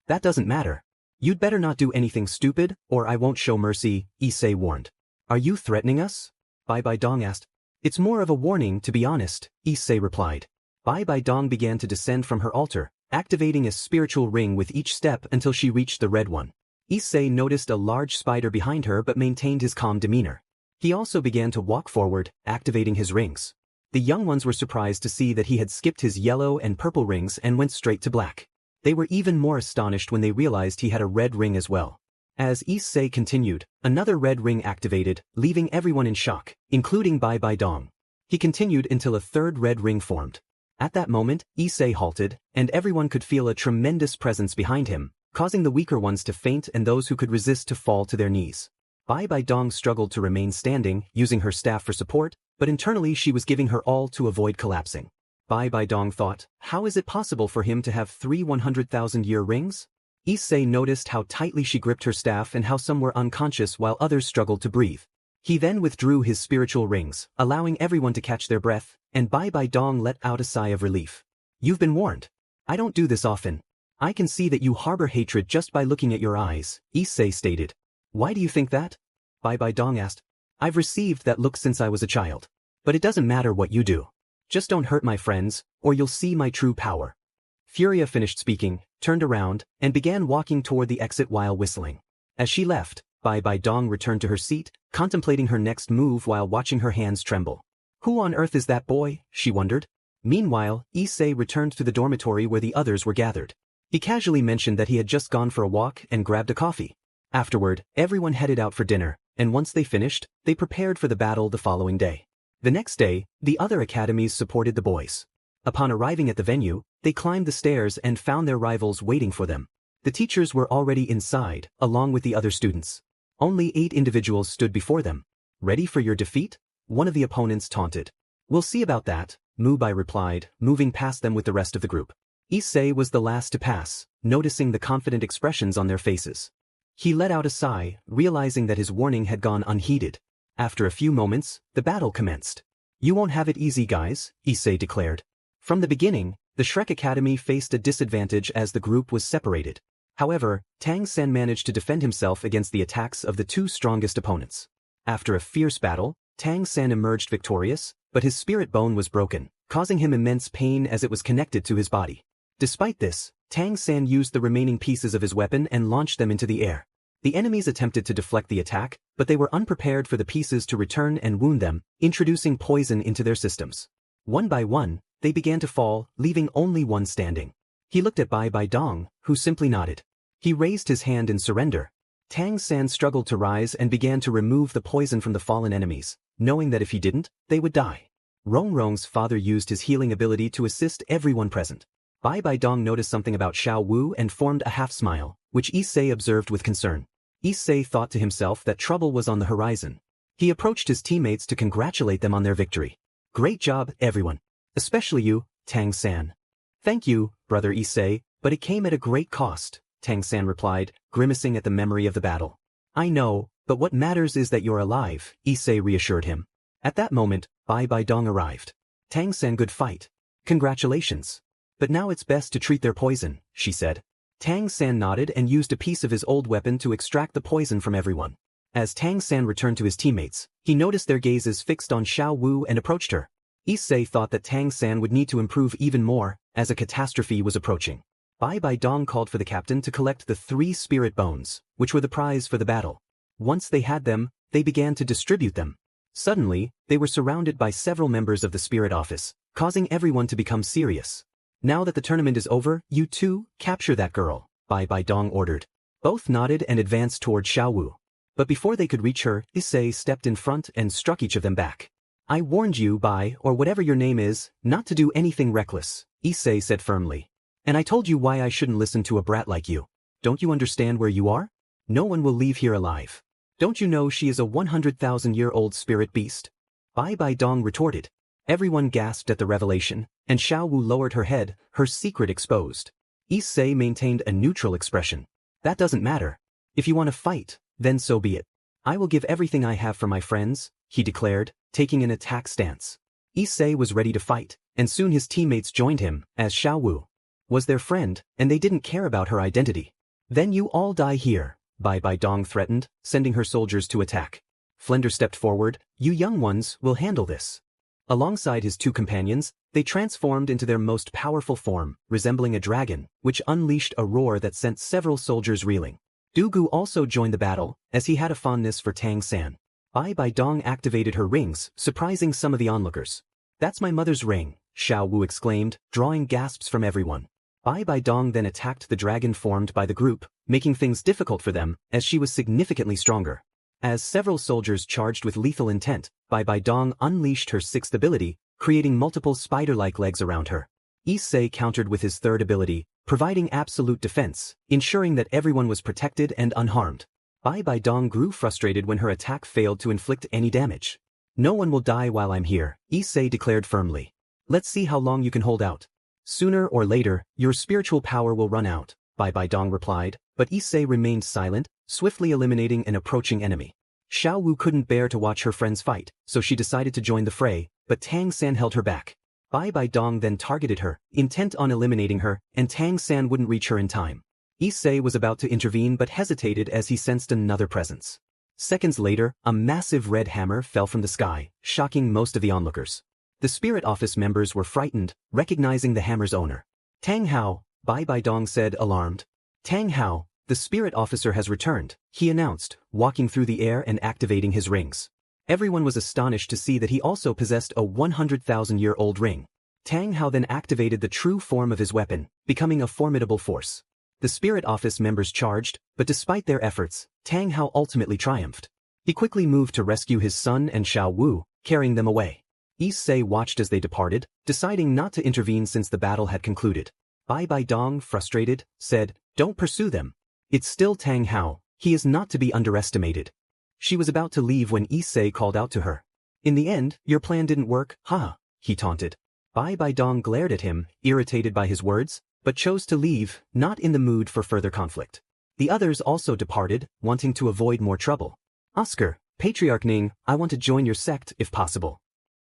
"That doesn't matter. You'd better not do anything stupid, or I won't show mercy," Issei warned. "Are you threatening us?" Bai Dong asked. "It's more of a warning, to be honest," Issei replied. Bai Dong began to descend from her altar, activating a spiritual ring with each step until she reached the red one. Issei noticed a large spider behind her but maintained his calm demeanor. He also began to walk forward, activating his rings. The young ones were surprised to see that he had skipped his yellow and purple rings and went straight to black. They were even more astonished when they realized he had a red ring as well. As Issei continued, another red ring activated, leaving everyone in shock, including Bai Dong. He continued until a third red ring formed. At that moment, Issei halted, and everyone could feel a tremendous presence behind him, causing the weaker ones to faint and those who could resist to fall to their knees. Bai Dong struggled to remain standing, using her staff for support, but internally she was giving her all to avoid collapsing. Bai Dong thought, how is it possible for him to have 3 100,000-year rings? Issei noticed how tightly she gripped her staff and how some were unconscious while others struggled to breathe. He then withdrew his spiritual rings, allowing everyone to catch their breath, and Bai Dong let out a sigh of relief. You've been warned. I don't do this often. I can see that you harbor hatred just by looking at your eyes, Issei stated. Why do you think that? Bai Dong asked. I've received that look since I was a child. But it doesn't matter what you do. Just don't hurt my friends, or you'll see my true power. Furia finished speaking, turned around, and began walking toward the exit while whistling. As she left, Bai Dong returned to her seat, contemplating her next move while watching her hands tremble. Who on earth is that boy? She wondered. Meanwhile, Issei returned to the dormitory where the others were gathered. He casually mentioned that he had just gone for a walk and grabbed a coffee. Afterward, everyone headed out for dinner, and once they finished, they prepared for the battle the following day. The next day, the other academies supported the boys. Upon arriving at the venue, they climbed the stairs and found their rivals waiting for them. The teachers were already inside, along with the other students. Only 8 individuals stood before them. Ready for your defeat? One of the opponents taunted. We'll see about that, Bai replied, moving past them with the rest of the group. Issei was the last to pass, noticing the confident expressions on their faces. He let out a sigh, realizing that his warning had gone unheeded. After a few moments, the battle commenced. You won't have it easy, guys, Issei declared. From the beginning, the Shrek Academy faced a disadvantage as the group was separated. However, Tang San managed to defend himself against the attacks of the 2 strongest opponents. After a fierce battle, Tang San emerged victorious, but his spirit bone was broken, causing him immense pain as it was connected to his body. Despite this, Tang San used the remaining pieces of his weapon and launched them into the air. The enemies attempted to deflect the attack, but they were unprepared for the pieces to return and wound them, introducing poison into their systems. One by one, they began to fall, leaving only one standing. He looked at Bai Dong, who simply nodded. He raised his hand in surrender. Tang San struggled to rise and began to remove the poison from the fallen enemies, knowing that if he didn't, they would die. Rong's father used his healing ability to assist everyone present. Bai Dong noticed something about Xiao Wu and formed a half-smile, which Issei observed with concern. Issei thought to himself that trouble was on the horizon. He approached his teammates to congratulate them on their victory. Great job, everyone. Especially you, Tang San. Thank you, brother Issei, but it came at a great cost, Tang San replied, grimacing at the memory of the battle. I know, but what matters is that you're alive, Issei reassured him. At that moment, Bai Dong arrived. Tang San, good fight. Congratulations. But now it's best to treat their poison, she said. Tang San nodded and used a piece of his old weapon to extract the poison from everyone. As Tang San returned to his teammates, he noticed their gazes fixed on Xiao Wu and approached her. Issei thought that Tang San would need to improve even more, as a catastrophe was approaching. Bai Dong called for the captain to collect the 3 spirit bones, which were the prize for the battle. Once they had them, they began to distribute them. Suddenly, they were surrounded by several members of the spirit office, causing everyone to become serious. Now that the tournament is over, you 2, capture that girl, Bai Dong ordered. Both nodded and advanced toward Xiao Wu. But before they could reach her, Issei stepped in front and struck each of them back. I warned you, Bai, or whatever your name is, not to do anything reckless, Issei said firmly. And I told you why I shouldn't listen to a brat like you. Don't you understand where you are? No one will leave here alive. Don't you know she is a 100,000-year-old spirit beast? Bai Dong retorted. Everyone gasped at the revelation, and Xiao Wu lowered her head, her secret exposed. Issei maintained a neutral expression. That doesn't matter. If you want to fight, then so be it. I will give everything I have for my friends, he declared, taking an attack stance. Issei was ready to fight, and soon his teammates joined him, as Xiao Wu was their friend, and they didn't care about her identity. Then you all die here, Bai Dong threatened, sending her soldiers to attack. Flender stepped forward. You young ones will handle this. Alongside his 2 companions, they transformed into their most powerful form, resembling a dragon, which unleashed a roar that sent several soldiers reeling. Dugu also joined the battle, as he had a fondness for Tang San. Bai Dong activated her rings, surprising some of the onlookers. That's my mother's ring, Xiao Wu exclaimed, drawing gasps from everyone. Bai Dong then attacked the dragon formed by the group, making things difficult for them, as she was significantly stronger. As several soldiers charged with lethal intent, Bai Dong unleashed her 6th ability, creating multiple spider-like legs around her. Issei countered with his 3rd ability, providing absolute defense, ensuring that everyone was protected and unharmed. Bai Dong grew frustrated when her attack failed to inflict any damage. No one will die while I'm here, Issei declared firmly. Let's see how long you can hold out. Sooner or later, your spiritual power will run out, Bai Bai Dong replied, but Issei remained silent, swiftly eliminating an approaching enemy. Xiao Wu couldn't bear to watch her friends fight, so she decided to join the fray, but Tang San held her back. Bai Bai Dong then targeted her, intent on eliminating her, and Tang San wouldn't reach her in time. Issei was about to intervene but hesitated as he sensed another presence. Seconds later, a massive red hammer fell from the sky, shocking most of the onlookers. The spirit office members were frightened, recognizing the hammer's owner. Tang Hao, Bai Bai Dong said, alarmed. Tang Hao, the spirit officer has returned, he announced, walking through the air and activating his rings. Everyone was astonished to see that he also possessed a 100,000-year-old ring. Tang Hao then activated the true form of his weapon, becoming a formidable force. The spirit office members charged, but despite their efforts, Tang Hao ultimately triumphed. He quickly moved to rescue his son and Xiao Wu, carrying them away. Issei watched as they departed, deciding not to intervene since the battle had concluded. Bai Bai Dong, frustrated, said, "Don't pursue them. It's still Tang Hao, he is not to be underestimated." She was about to leave when Issei called out to her. "In the end, your plan didn't work, haha," he taunted. Bai Bai Dong glared at him, irritated by his words, but chose to leave, not in the mood for further conflict. The others also departed, wanting to avoid more trouble. "Oscar, Patriarch Ning, I want to join your sect if possible."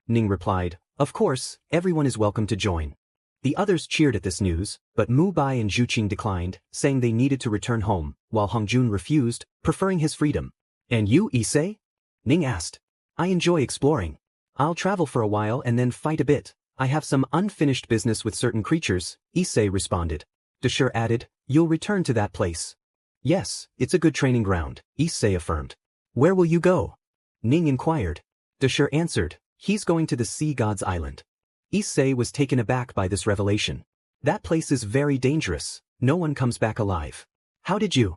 Ning replied, "Of course, everyone is welcome to join." The others cheered at this news, but Mu Bai and Zhu Qing declined, saying they needed to return home, while Hong Jun refused, preferring his freedom. "And you, Issei?" Ning asked. "I enjoy exploring. I'll travel for a while and then fight a bit. I have some unfinished business with certain creatures," Issei responded. Deshir added, "You'll return to that place." "Yes, it's a good training ground," Issei affirmed. "Where will you go?" Ning inquired. Deshir answered, "He's going to the Sea God's Island." Issei was taken aback by this revelation. "That place is very dangerous, no one comes back alive." "How did you?"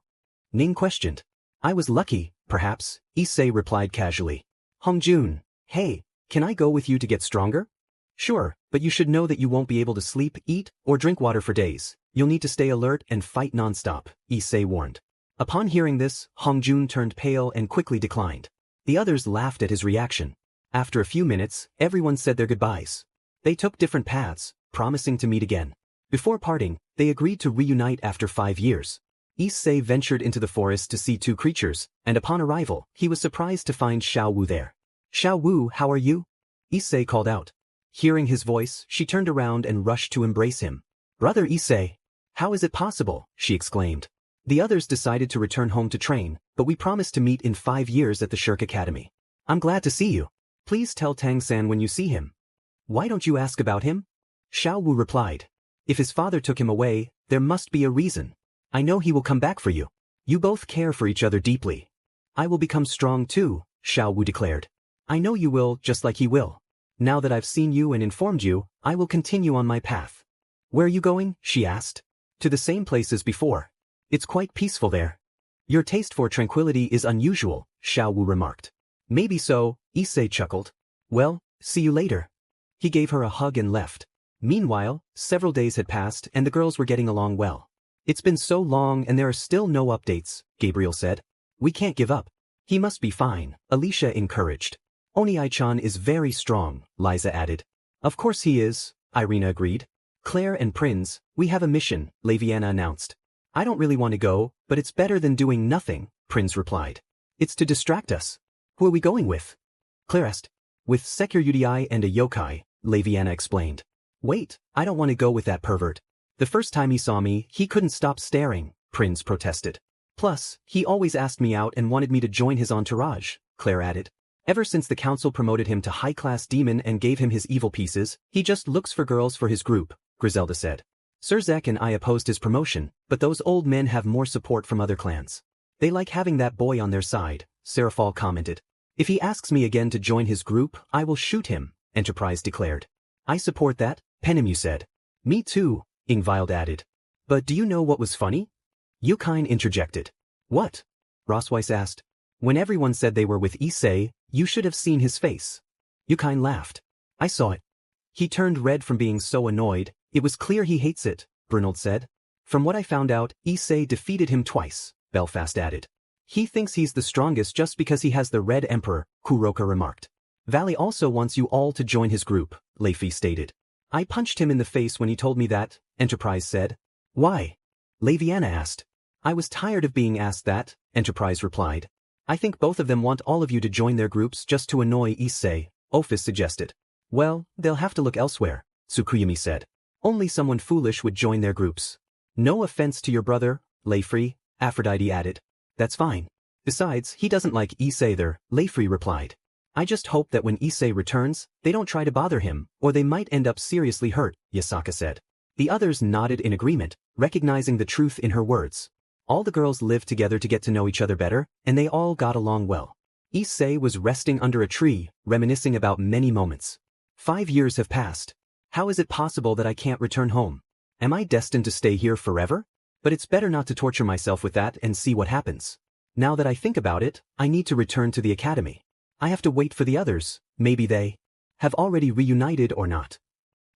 Ning questioned. "I was lucky, perhaps," Issei replied casually. Hong Jun, "Hey, can I go with you to get stronger?" "Sure, but you should know that you won't be able to sleep, eat, or drink water for days. You'll need to stay alert and fight non-stop," Issei warned. Upon hearing this, Hong Jun turned pale and quickly declined. The others laughed at his reaction. After a few minutes, everyone said their goodbyes. They took different paths, promising to meet again. Before parting, they agreed to reunite after 5 years. Issei ventured into the forest to see 2 creatures, and upon arrival, he was surprised to find Xiao Wu there. "Xiao Wu, how are you?" Issei called out. Hearing his voice, she turned around and rushed to embrace him. "Brother Issei! How is it possible?" she exclaimed. "The others decided to return home to train, but we promised to meet in 5 years at the Shirk Academy. I'm glad to see you. Please tell Tang-san when you see him." "Why don't you ask about him?" Xiao Wu replied. "If his father took him away, there must be a reason. I know he will come back for you. You both care for each other deeply." "I will become strong too," Xiao Wu declared. "I know you will, just like he will. Now that I've seen you and informed you, I will continue on my path." "Where are you going?" she asked. "To the same place as before. It's quite peaceful there." "Your taste for tranquility is unusual," Xiao Wu remarked. "Maybe so," Issei chuckled. "Well, see you later." He gave her a hug and left. Meanwhile, several days had passed and the girls were getting along well. "It's been so long and there are still no updates," Gabriel said. "We can't give up." "He must be fine," Alicia encouraged. "Oni-chan is very strong," Liza added. "Of course he is," Irina agreed. "Clare and Prinz, we have a mission," Laviana announced. "I don't really want to go, but it's better than doing nothing," Prinz replied. "It's to distract us." "Who are we going with?" Clare asked. "With Security and a yokai," Laviana explained. "Wait, I don't want to go with that pervert. The first time he saw me, he couldn't stop staring," Prinz protested. "Plus, he always asked me out and wanted me to join his entourage," Clare added. "Ever since the council promoted him to high-class demon and gave him his evil pieces, he just looks for girls for his group," Griselda said. "Surzek and I opposed his promotion, but those old men have more support from other clans. They like having that boy on their side," Serafal commented. "If he asks me again to join his group, I will shoot him," Enterprise declared. "I support that," Penemu said. "Me too," Ingvild added. "But do you know what was funny?" Yukine interjected. "What?" Rossweiss asked. "When everyone said they were with Issei, you should have seen his face." Yukine laughed. "I saw it. He turned red from being so annoyed. It was clear he hates it," Brunold said. "From what I found out, Issei defeated him twice," Belfast added. "He thinks he's the strongest just because he has the Red Emperor," Kuroka remarked. "Valley also wants you all to join his group," Leifi stated. I punched him in the face when he told me that, Enterprise said. Why? Laviana asked. I was tired of being asked that, Enterprise replied. I think both of them want all of you to join their groups just to annoy Issei, Ophis suggested. Well, they'll have to look elsewhere, Tsukuyumi said. Only someone foolish would join their groups. No offense to your brother, Leifri, Aphrodite added. That's fine. Besides, he doesn't like Issei either, Leifri replied. I just hope that when Issei returns, they don't try to bother him, or they might end up seriously hurt, Yasaka said. The others nodded in agreement, recognizing the truth in her words. All the girls lived together to get to know each other better, and they all got along well. Issei was resting under a tree, reminiscing about many moments. 5 years have passed. How is it possible that I can't return home? Am I destined to stay here forever? But it's better not to torture myself with that and see what happens. Now that I think about it, I need to return to the academy. I have to wait for the others, maybe they have already reunited or not.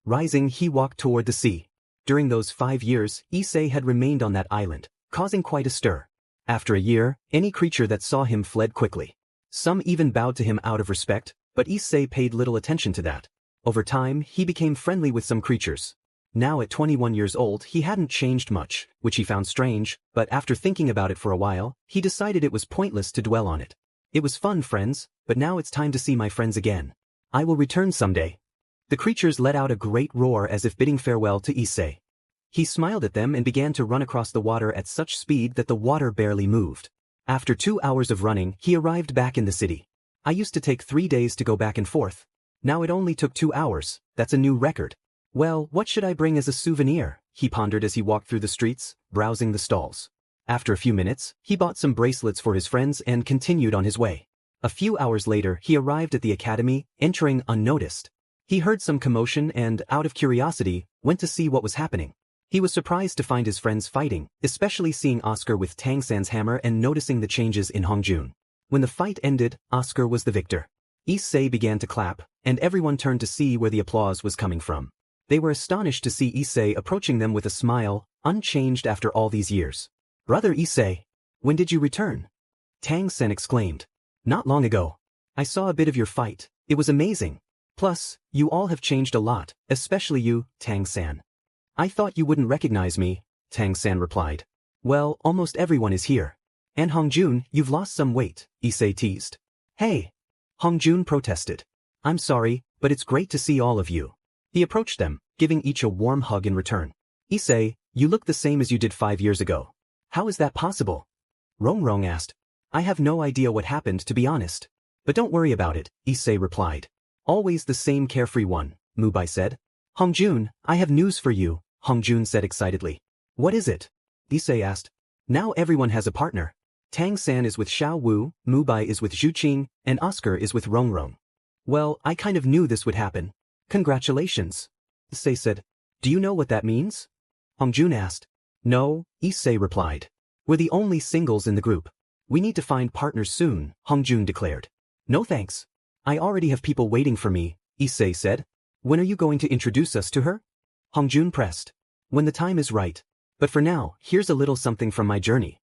Rising, he walked toward the sea. During those 5 years, Issei had remained on that island, causing quite a stir. After a year, any creature that saw him fled quickly. Some even bowed to him out of respect, but Issei paid little attention to that. Over time, he became friendly with some creatures. Now at 21 years old, he hadn't changed much, which he found strange, but after thinking about it for a while, he decided it was pointless to dwell on it. It was fun, friends, but now it's time to see my friends again. I will return someday. The creatures let out a great roar as if bidding farewell to Issei. He smiled at them and began to run across the water at such speed that the water barely moved. After 2 hours of running, he arrived back in the city. I used to take 3 days to go back and forth. Now it only took 2 hours, that's a new record. Well, what should I bring as a souvenir? He pondered as he walked through the streets, browsing the stalls. After a few minutes, he bought some bracelets for his friends and continued on his way. A few hours later, he arrived at the academy, entering unnoticed. He heard some commotion and, out of curiosity, went to see what was happening. He was surprised to find his friends fighting, especially seeing Oscar with Tang-san's hammer and noticing the changes in Hongjun. When the fight ended, Oscar was the victor. Issei began to clap, and everyone turned to see where the applause was coming from. They were astonished to see Issei approaching them with a smile, unchanged after all these years. Brother Issei, when did you return? Tang-san exclaimed. Not long ago. I saw a bit of your fight, it was amazing. Plus, you all have changed a lot, especially you, Tang-san. I thought you wouldn't recognize me, Tang-san replied. Well, almost everyone is here. And Hongjun, you've lost some weight, Issei teased. Hey! Hongjun protested. I'm sorry, but it's great to see all of you. He approached them, giving each a warm hug in return. Issei, you look the same as you did 5 years ago. How is that possible? Rongrong asked. I have no idea what happened, to be honest. But don't worry about it, Issei replied. Always the same carefree one, Mubai said. Hongjun, I have news for you, Hongjun said excitedly. What is it? Issei asked. Now everyone has a partner. Tang-san is with Xiao Wu, Mubai is with Zhuqing, and Oscar is with Rongrong. Well, I kind of knew this would happen. Congratulations. Issei said. Do you know what that means? Hongjun asked. No, Issei replied. We're the only singles in the group. We need to find partners soon, Hongjun declared. No thanks. I already have people waiting for me, Issei said. When are you going to introduce us to her? Hongjun pressed. When the time is right. But for now, here's a little something from my journey.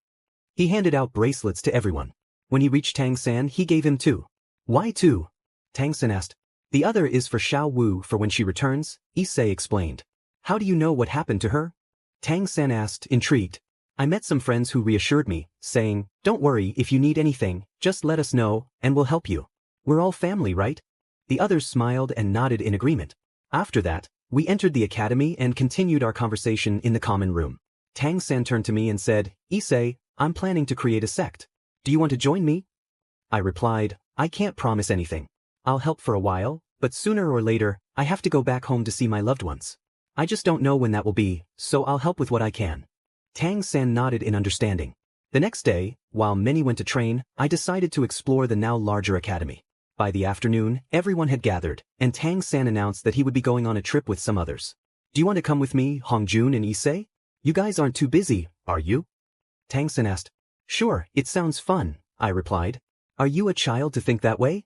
He handed out bracelets to everyone. When he reached Tang-san, he gave him 2. Why 2? Tang-san asked. The other is for Xiao Wu for when she returns, Issei explained. How do you know what happened to her? Tang-san asked, intrigued. I met some friends who reassured me, saying, don't worry, if you need anything, just let us know, and we'll help you. We're all family, right? The others smiled and nodded in agreement. After that, we entered the academy and continued our conversation in the common room. Tang-san turned to me and said, Issei, I'm planning to create a sect. Do you want to join me? I replied, I can't promise anything. I'll help for a while, but sooner or later, I have to go back home to see my loved ones. I just don't know when that will be, so I'll help with what I can. Tang-san nodded in understanding. The next day, while many went to train, I decided to explore the now larger academy. By the afternoon, everyone had gathered, and Tang-san announced that he would be going on a trip with some others. Do you want to come with me, Hongjun and Issei? You guys aren't too busy, are you? Tang-san asked. Sure, it sounds fun, I replied. Are you a child to think that way?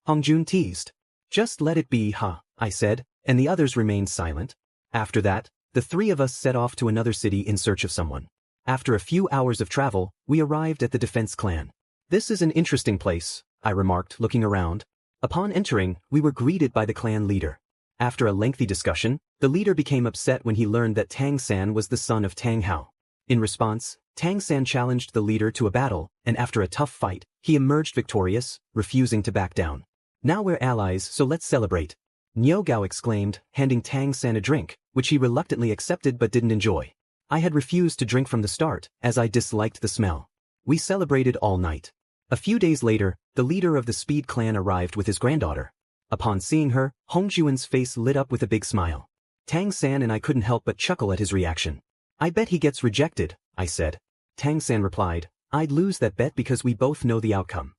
Hongjun teased. Just let it be, huh, I said, and the others remained silent. After that, the 3 of us set off to another city in search of someone. After a few hours of travel, we arrived at the defense clan. This is an interesting place, I remarked, looking around. Upon entering, we were greeted by the clan leader. After a lengthy discussion, The leader became upset when he learned that Tang-san was the son of Tang Hao. In response, Tang-san challenged the leader to a battle, and after a tough fight, he emerged victorious, refusing to back down. Now we're allies, so let's celebrate. Niu Gao exclaimed, handing Tang-san a drink, which he reluctantly accepted but didn't enjoy. I had refused to drink from the start, as I disliked the smell. We celebrated all night. A few days later, the leader of the Speed clan arrived with his granddaughter. Upon seeing her, Hongjuan's face lit up with a big smile. Tang-san and I couldn't help but chuckle at his reaction. I bet he gets rejected, I said. Tang-san replied, I'd lose that bet because we both know the outcome.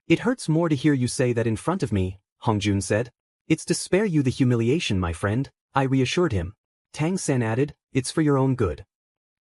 It hurts more to hear you say that in front of me, Hongjun said. It's to spare you the humiliation, my friend, I reassured him. Tang-san added, it's for your own good.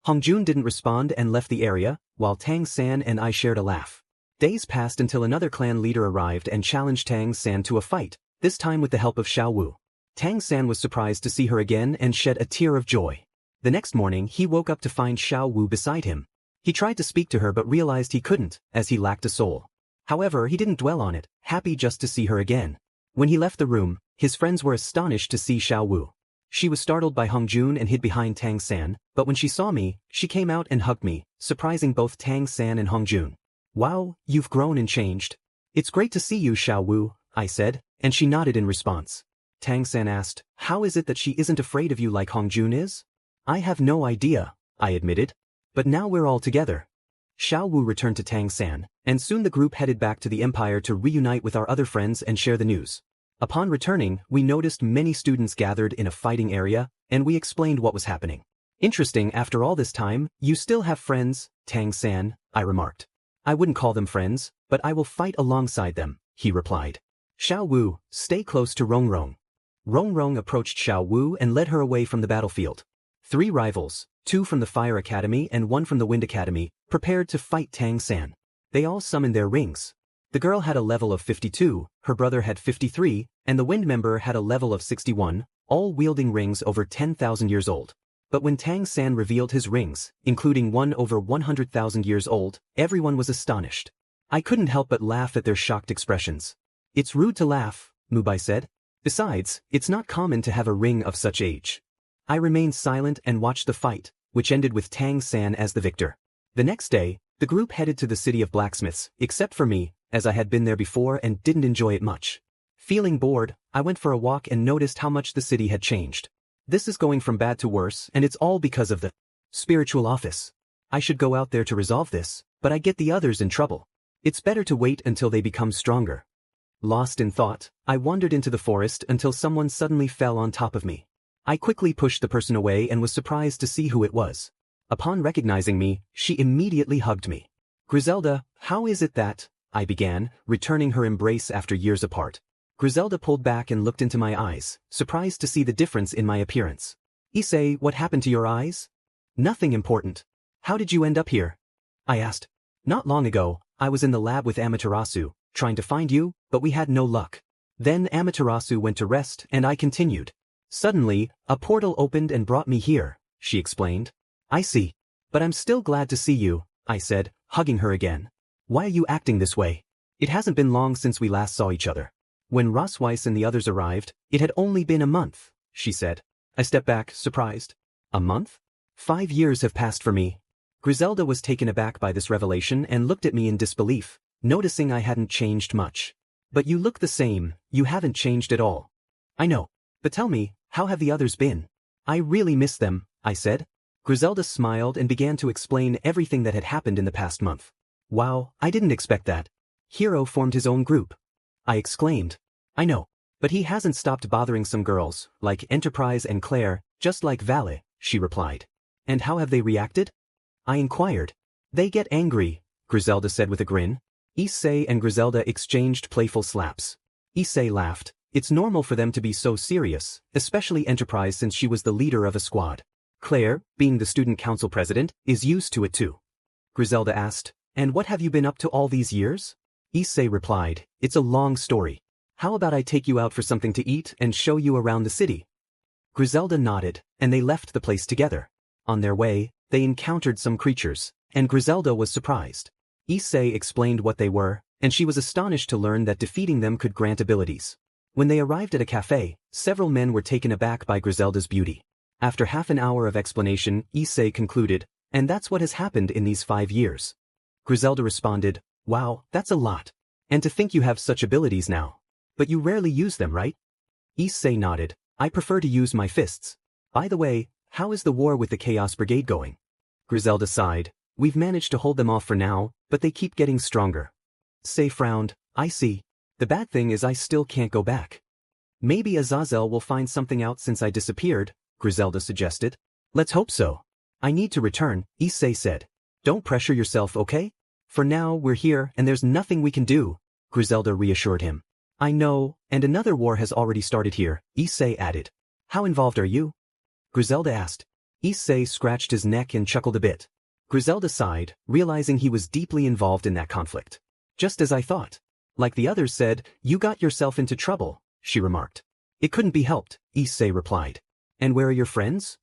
Hongjun didn't respond and left the area, while Tang-san and I shared a laugh. Days passed until another clan leader arrived and challenged Tang-san to a fight, this time with the help of Xiao Wu. Tang-san was surprised to see her again and shed a tear of joy. The next morning he woke up to find Xiao Wu beside him. He tried to speak to her but realized he couldn't, as he lacked a soul. However, he didn't dwell on it, happy just to see her again. When he left the room, his friends were astonished to see Xiao Wu. She was startled by Hongjun and hid behind Tang-san, but when she saw me, she came out and hugged me, surprising both Tang-san and Hongjun. Wow, you've grown and changed. It's great to see you, Xiao Wu, I said, and she nodded in response. Tang-san asked, how is it that she isn't afraid of you like Hongjun is? I have no idea, I admitted. But now we're all together. Xiao Wu returned to Tang-san, and soon the group headed back to the Empire to reunite with our other friends and share the news. Upon returning, we noticed many students gathered in a fighting area, and we explained what was happening. Interesting, after all this time, you still have friends, Tang-san, I remarked. I wouldn't call them friends, but I will fight alongside them, he replied. Xiao Wu, stay close to Rongrong. Rongrong approached Xiao Wu and led her away from the battlefield. 3 rivals, 2 from the Fire Academy and 1 from the Wind Academy, prepared to fight Tang-san. They all summoned their rings. The girl had a level of 52, her brother had 53, and the Wind member had a level of 61, all wielding rings over 10,000 years old. But when Tang-san revealed his rings, including one over 100,000 years old, everyone was astonished. I couldn't help but laugh at their shocked expressions. It's rude to laugh, Mubai said. Besides, it's not common to have a ring of such age. I remained silent and watched the fight, which ended with Tang-san as the victor. The next day, the group headed to the city of blacksmiths, except for me, as I had been there before and didn't enjoy it much. Feeling bored, I went for a walk and noticed how much the city had changed. This is going from bad to worse, and it's all because of the spiritual office. I should go out there to resolve this, but I get the others in trouble. It's better to wait until they become stronger. Lost in thought, I wandered into the forest until someone suddenly fell on top of me. I quickly pushed the person away and was surprised to see who it was. Upon recognizing me, she immediately hugged me. Griselda, how is it that, I began, returning her embrace after years apart. Griselda pulled back and looked into my eyes, surprised to see the difference in my appearance. Issei, what happened to your eyes? Nothing important. How did you end up here? I asked. Not long ago, I was in the lab with Amaterasu, trying to find you, but we had no luck. Then Amaterasu went to rest and I continued. Suddenly, a portal opened and brought me here, she explained. I see. But I'm still glad to see you, I said, hugging her again. Why are you acting this way? It hasn't been long since we last saw each other. When Rosweiss and the others arrived, it had only been a month, she said. I stepped back, surprised. A month? 5 years have passed for me. Griselda was taken aback by this revelation and looked at me in disbelief, noticing I hadn't changed much. But you look the same, you haven't changed at all. I know. But tell me, how have the others been? I really miss them, I said. Griselda smiled and began to explain everything that had happened in the past month. Wow, I didn't expect that. Hero formed his own group. I exclaimed. I know. But he hasn't stopped bothering some girls, like Enterprise and Clare, just like Valet, she replied. And how have they reacted? I inquired. They get angry, Griselda said with a grin. Issei and Griselda exchanged playful slaps. Issei laughed. It's normal for them to be so serious, especially Enterprise since she was the leader of a squad. Clare, being the student council president, is used to it too. Griselda asked, and what have you been up to all these years? Issei replied, it's a long story. How about I take you out for something to eat and show you around the city? Griselda nodded, and they left the place together. On their way, they encountered some creatures, and Griselda was surprised. Issei explained what they were, and she was astonished to learn that defeating them could grant abilities. When they arrived at a cafe, several men were taken aback by Griselda's beauty. After half an hour of explanation, Issei concluded, "And that's what has happened in these 5 years." Griselda responded, "Wow, that's a lot. And to think you have such abilities now. But you rarely use them, right?" Issei nodded, "I prefer to use my fists. By the way, how is the war with the Chaos Brigade going?" Griselda sighed, "We've managed to hold them off for now, but they keep getting stronger." Issei frowned, "I see. The bad thing is I still can't go back." "Maybe Azazel will find something out since I disappeared," Griselda suggested. "Let's hope so. I need to return," Issei said. "Don't pressure yourself, okay? For now, we're here and there's nothing we can do," Griselda reassured him. "I know, and another war has already started here," Issei added. "How involved are you?" Griselda asked. Issei scratched his neck and chuckled a bit. Griselda sighed, realizing he was deeply involved in that conflict. "Just as I thought. Like the others said, you got yourself into trouble," she remarked. "It couldn't be helped," Issei replied. "And where are your friends?"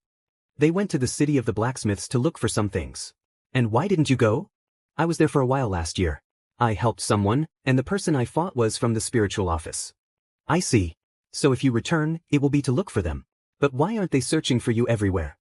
"They went to the city of the blacksmiths to look for some things." "And why didn't you go?" "I was there for a while last year. I helped someone, and the person I fought was from the spiritual office." "I see. So if you return, it will be to look for them. But why aren't they searching for you everywhere?"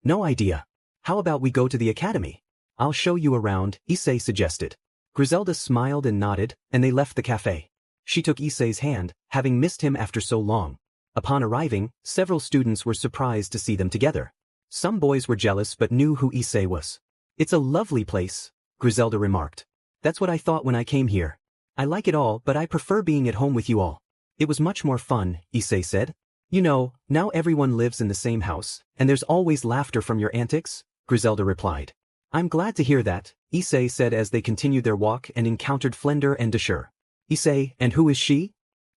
"No idea. How about we go to the academy? I'll show you around," Issei suggested. Griselda smiled and nodded, and they left the cafe. She took Issei's hand, having missed him after so long. Upon arriving, several students were surprised to see them together. Some boys were jealous but knew who Issei was. "It's a lovely place," Griselda remarked. "That's what I thought when I came here. I like it all, but I prefer being at home with you all." "It was much more fun," Issei said. "You know, now everyone lives in the same house, and there's always laughter from your antics," Griselda replied. "I'm glad to hear that," Issei said as they continued their walk and encountered Flender and Dashur. "Issei, and who is she?"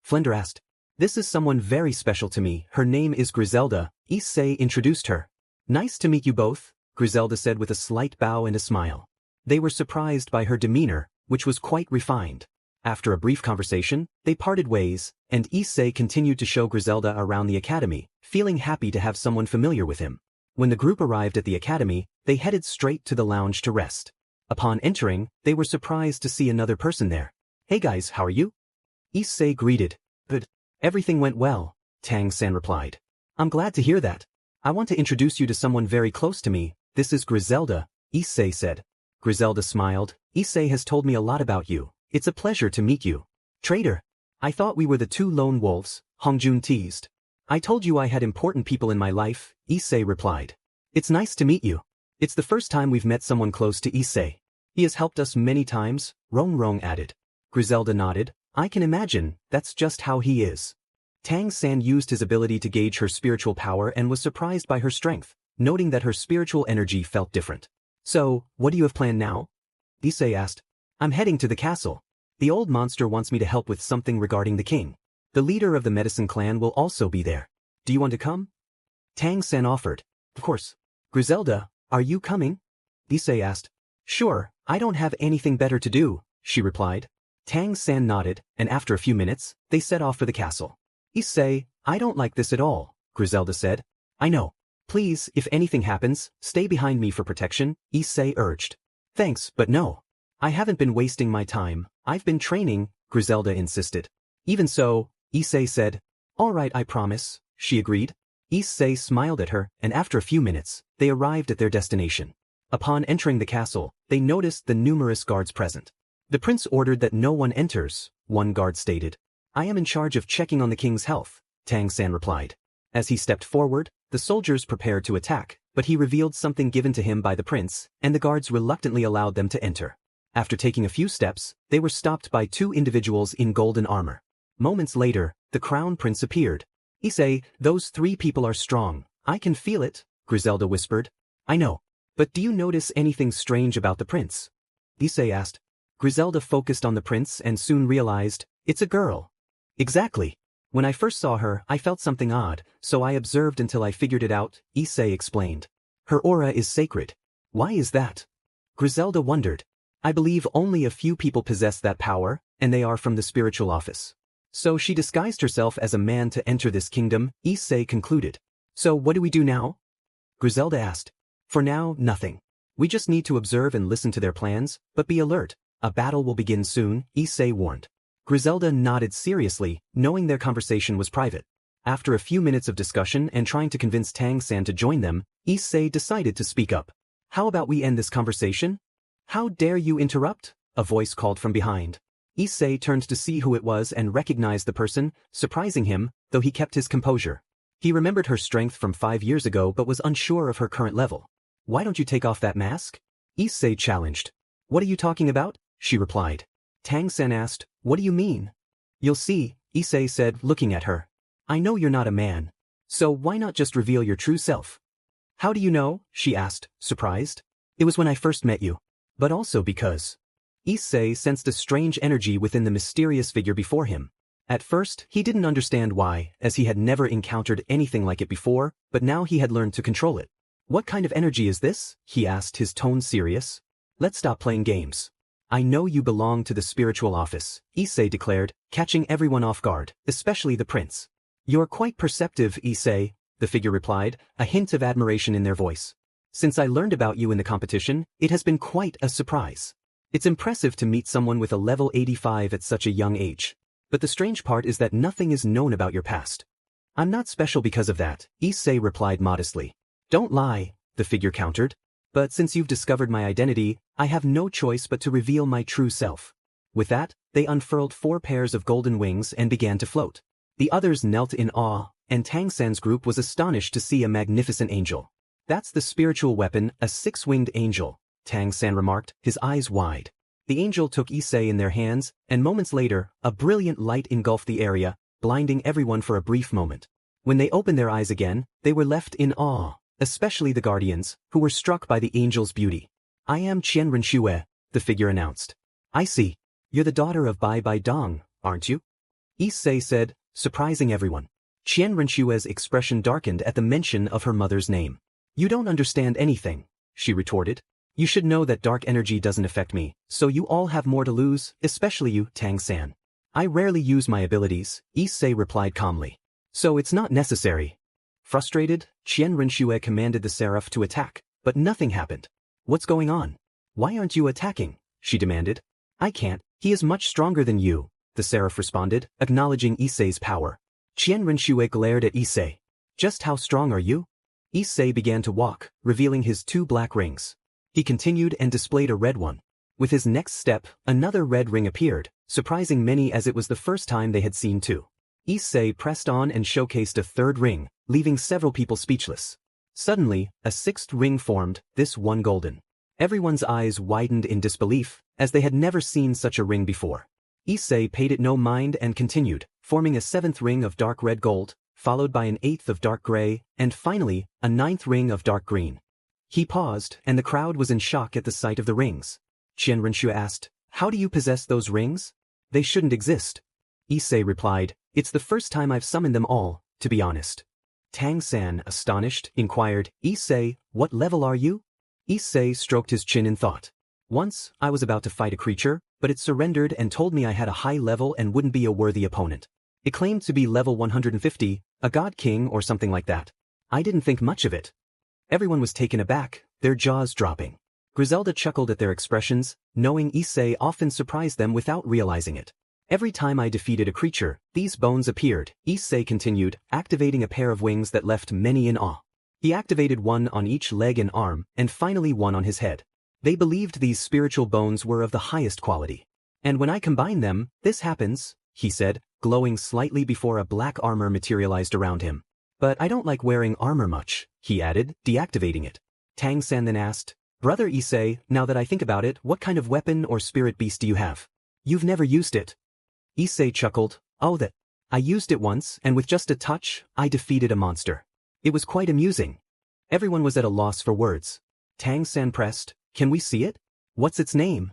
Flender asked. "This is someone very special to me. Her name is Griselda," Issei introduced her. "Nice to meet you both," Griselda said with a slight bow and a smile. They were surprised by her demeanor, which was quite refined. After a brief conversation, they parted ways, and Issei continued to show Griselda around the academy, feeling happy to have someone familiar with him. When the group arrived at the academy, they headed straight to the lounge to rest. Upon entering, they were surprised to see another person there. "Hey guys, how are you?" Issei greeted. "Good. Everything went well," Tang-san replied. "I'm glad to hear that. I want to introduce you to someone very close to me. This is Griselda," Issei said. Griselda smiled. "Issei has told me a lot about you. It's a pleasure to meet you." "Traitor. I thought we were the two lone wolves," Hongjun teased. "I told you I had important people in my life," Issei replied. "It's nice to meet you. It's the first time we've met someone close to Issei. He has helped us many times," Rong added. Griselda nodded. "I can imagine, that's just how he is." Tang-san used his ability to gauge her spiritual power and was surprised by her strength, noting that her spiritual energy felt different. "So, what do you have planned now?" Issei asked. "I'm heading to the castle. The old monster wants me to help with something regarding the king. The leader of the medicine clan will also be there. Do you want to come?" Tang-san offered. "Of course." "Griselda, are you coming?" Issei asked. "Sure, I don't have anything better to do," she replied. Tang-san nodded, and after a few minutes, they set off for the castle. "Issei, I don't like this at all," Griselda said. "I know. Please, if anything happens, stay behind me for protection," Issei urged. "Thanks, but no. I haven't been wasting my time, I've been training," Griselda insisted. "Even so," Issei said. "All right, I promise," she agreed. Issei smiled at her, and after a few minutes, they arrived at their destination. Upon entering the castle, they noticed the numerous guards present. "The prince ordered that no one enters," one guard stated. "I am in charge of checking on the king's health," Tang-san replied. As he stepped forward, the soldiers prepared to attack, but he revealed something given to him by the prince, and the guards reluctantly allowed them to enter. After taking a few steps, they were stopped by two individuals in golden armor. Moments later, the crown prince appeared. "Issei, those 3 people are strong. I can feel it," Griselda whispered. "I know. But do you notice anything strange about the prince?" Issei asked. Griselda focused on the prince and soon realized, it's a girl. "Exactly. When I first saw her, I felt something odd, so I observed until I figured it out," Issei explained. "Her aura is sacred." "Why is that?" Griselda wondered. "I believe only a few people possess that power, and they are from the spiritual office. So she disguised herself as a man to enter this kingdom," Issei concluded. "So what do we do now?" Griselda asked. "For now, nothing. We just need to observe and listen to their plans, but be alert. A battle will begin soon," Issei warned. Griselda nodded seriously, knowing their conversation was private. After a few minutes of discussion and trying to convince Tang-san to join them, Issei decided to speak up. How about we end this conversation? How dare you interrupt? A voice called from behind. Issei turned to see who it was and recognized the person, surprising him, though he kept his composure. He remembered her strength from 5 years ago but was unsure of her current level. Why don't you take off that mask? Issei challenged. What are you talking about? She replied. Tang-san asked, what do you mean? You'll see, Issei said, looking at her. I know you're not a man. So why not just reveal your true self? How do you know? She asked, surprised. It was when I first met you. But also because. Issei sensed a strange energy within the mysterious figure before him. At first, he didn't understand why, as he had never encountered anything like it before, but now he had learned to control it. What kind of energy is this? He asked, his tone serious. Let's stop playing games. I know you belong to the spiritual office, Issei declared, catching everyone off guard, especially the prince. You're quite perceptive, Issei, the figure replied, a hint of admiration in their voice. Since I learned about you in the competition, it has been quite a surprise. It's impressive to meet someone with a level 85 at such a young age. But the strange part is that nothing is known about your past. I'm not special because of that, Issei replied modestly. Don't lie, the figure countered. But since you've discovered my identity, I have no choice but to reveal my true self. With that, they unfurled 4 pairs of golden wings and began to float. The others knelt in awe, and Tang-san's group was astonished to see a magnificent angel. That's the spiritual weapon, a 6-winged angel, Tang-san remarked, his eyes wide. The angel took Issei in their hands, and moments later, a brilliant light engulfed the area, blinding everyone for a brief moment. When they opened their eyes again, they were left in awe, especially the guardians, who were struck by the angel's beauty. I am Qian Renshue, the figure announced. I see. You're the daughter of Bai Bai Dong, aren't you? Issei said, surprising everyone. Qian Renshue's expression darkened at the mention of her mother's name. You don't understand anything, she retorted. You should know that dark energy doesn't affect me, so you all have more to lose, especially you, Tang-san. I rarely use my abilities, Issei replied calmly. So it's not necessary. Frustrated, Qian Renshue commanded the seraph to attack, but nothing happened. What's going on? Why aren't you attacking? She demanded. I can't, he is much stronger than you, the seraph responded, acknowledging Issei's power. Qian Renshue glared at Issei. Just how strong are you? Issei began to walk, revealing his 2 black rings. He continued and displayed a red one. With his next step, another red ring appeared, surprising many as it was the first time they had seen 2. Issei pressed on and showcased a 3rd ring, leaving several people speechless. Suddenly, a 6th ring formed, this one golden. Everyone's eyes widened in disbelief, as they had never seen such a ring before. Issei paid it no mind and continued, forming a 7th ring of dark red gold, followed by an 8th of dark gray, and finally, a 9th ring of dark green. He paused, and the crowd was in shock at the sight of the rings. Qian Renshue asked, how do you possess those rings? They shouldn't exist. Issei replied, it's the first time I've summoned them all, to be honest. Tang-san, astonished, inquired, Issei, what level are you? Issei stroked his chin in thought. Once, I was about to fight a creature, but it surrendered and told me I had a high level and wouldn't be a worthy opponent. It claimed to be level 150, a god king or something like that. I didn't think much of it. Everyone was taken aback, their jaws dropping. Griselda chuckled at their expressions, knowing Issei often surprised them without realizing it. Every time I defeated a creature, these bones appeared, Issei continued, activating a pair of wings that left many in awe. He activated one on each leg and arm, and finally one on his head. They believed these spiritual bones were of the highest quality. And when I combine them, this happens, he said, glowing slightly before a black armor materialized around him. But I don't like wearing armor much, he added, deactivating it. Tang-san then asked, Brother Issei, now that I think about it, what kind of weapon or spirit beast do you have? You've never used it. Issei chuckled, oh that. I used it once, and with just a touch, I defeated a monster. It was quite amusing. Everyone was at a loss for words. Tang-san pressed, can we see it? What's its name?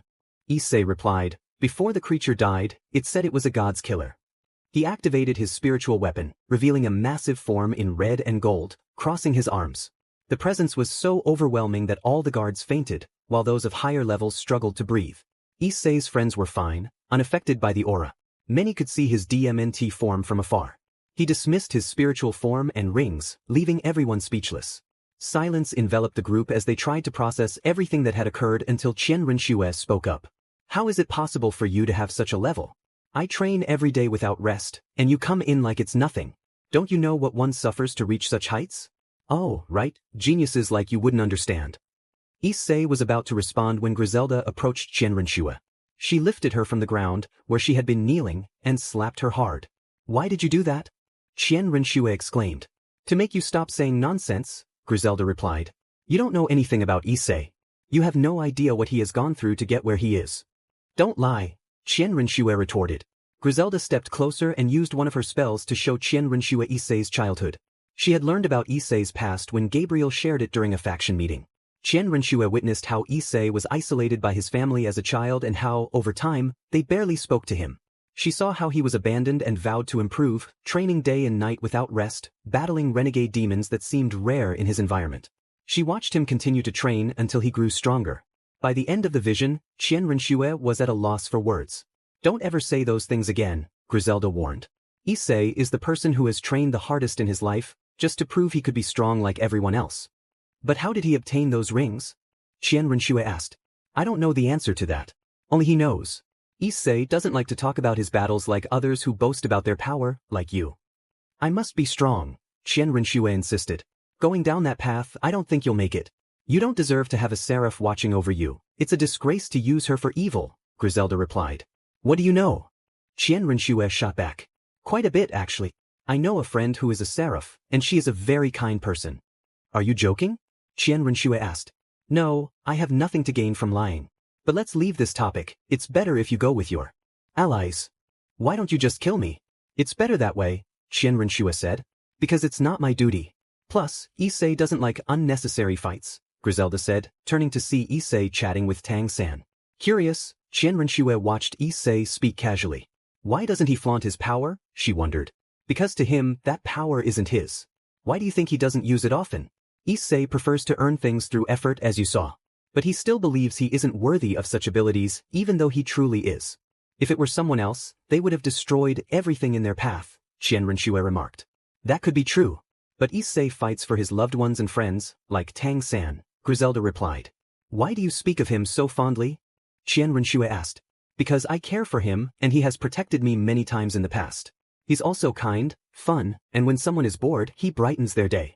Issei replied, before the creature died, it said it was a god's killer. He activated his spiritual weapon, revealing a massive form in red and gold, crossing his arms. The presence was so overwhelming that all the guards fainted, while those of higher levels struggled to breathe. Issei's friends were fine, unaffected by the aura. Many could see his DMNT form from afar. He dismissed his spiritual form and rings, leaving everyone speechless. Silence enveloped the group as they tried to process everything that had occurred until Qian Renshue spoke up. How is it possible for you to have such a level? I train every day without rest, and you come in like it's nothing. Don't you know what one suffers to reach such heights? Oh, right, geniuses like you wouldn't understand. Issei was about to respond when Griselda approached Qianrenshue. She lifted her from the ground, where she had been kneeling, and slapped her hard. Why did you do that? Qianrenshue exclaimed. To make you stop saying nonsense, Griselda replied. You don't know anything about Issei. You have no idea what he has gone through to get where he is. Don't lie, Qianrenshue retorted. Griselda stepped closer and used one of her spells to show Qianrenshue Issei's childhood. She had learned about Issei's past when Gabriel shared it during a faction meeting. Qianrenshue witnessed how Issei was isolated by his family as a child and how, over time, they barely spoke to him. She saw how he was abandoned and vowed to improve, training day and night without rest, battling renegade demons that seemed rare in his environment. She watched him continue to train until he grew stronger. By the end of the vision, Qianrenshue was at a loss for words. Don't ever say those things again, Griselda warned. Issei is the person who has trained the hardest in his life, just to prove he could be strong like everyone else. But how did he obtain those rings? Qianrenshue asked. I don't know the answer to that. Only he knows. Issei doesn't like to talk about his battles like others who boast about their power, like you. I must be strong, Qianrenshue insisted. Going down that path, I don't think you'll make it. You don't deserve to have a seraph watching over you. It's a disgrace to use her for evil, Griselda replied. What do you know? Qianrenshue shot back. Quite a bit, actually. I know a friend who is a seraph, and she is a very kind person. Are you joking? Qianrenshue asked. No, I have nothing to gain from lying. But let's leave this topic. It's better if you go with your allies. Why don't you just kill me? It's better that way, Qianrenshue said. Because it's not my duty. Plus, Issei doesn't like unnecessary fights, Griselda said, turning to see Issei chatting with Tang-san. Curious, Qianrenshue watched Issei speak casually. Why doesn't he flaunt his power? She wondered. Because to him, that power isn't his. Why do you think he doesn't use it often? Issei prefers to earn things through effort, as you saw. But he still believes he isn't worthy of such abilities, even though he truly is. If it were someone else, they would have destroyed everything in their path, Qianrenshue remarked. That could be true. But Issei fights for his loved ones and friends, like Tang-san, Griselda replied. Why do you speak of him so fondly? Qianrenshue asked. Because I care for him, and he has protected me many times in the past. He's also kind, fun, and when someone is bored, he brightens their day.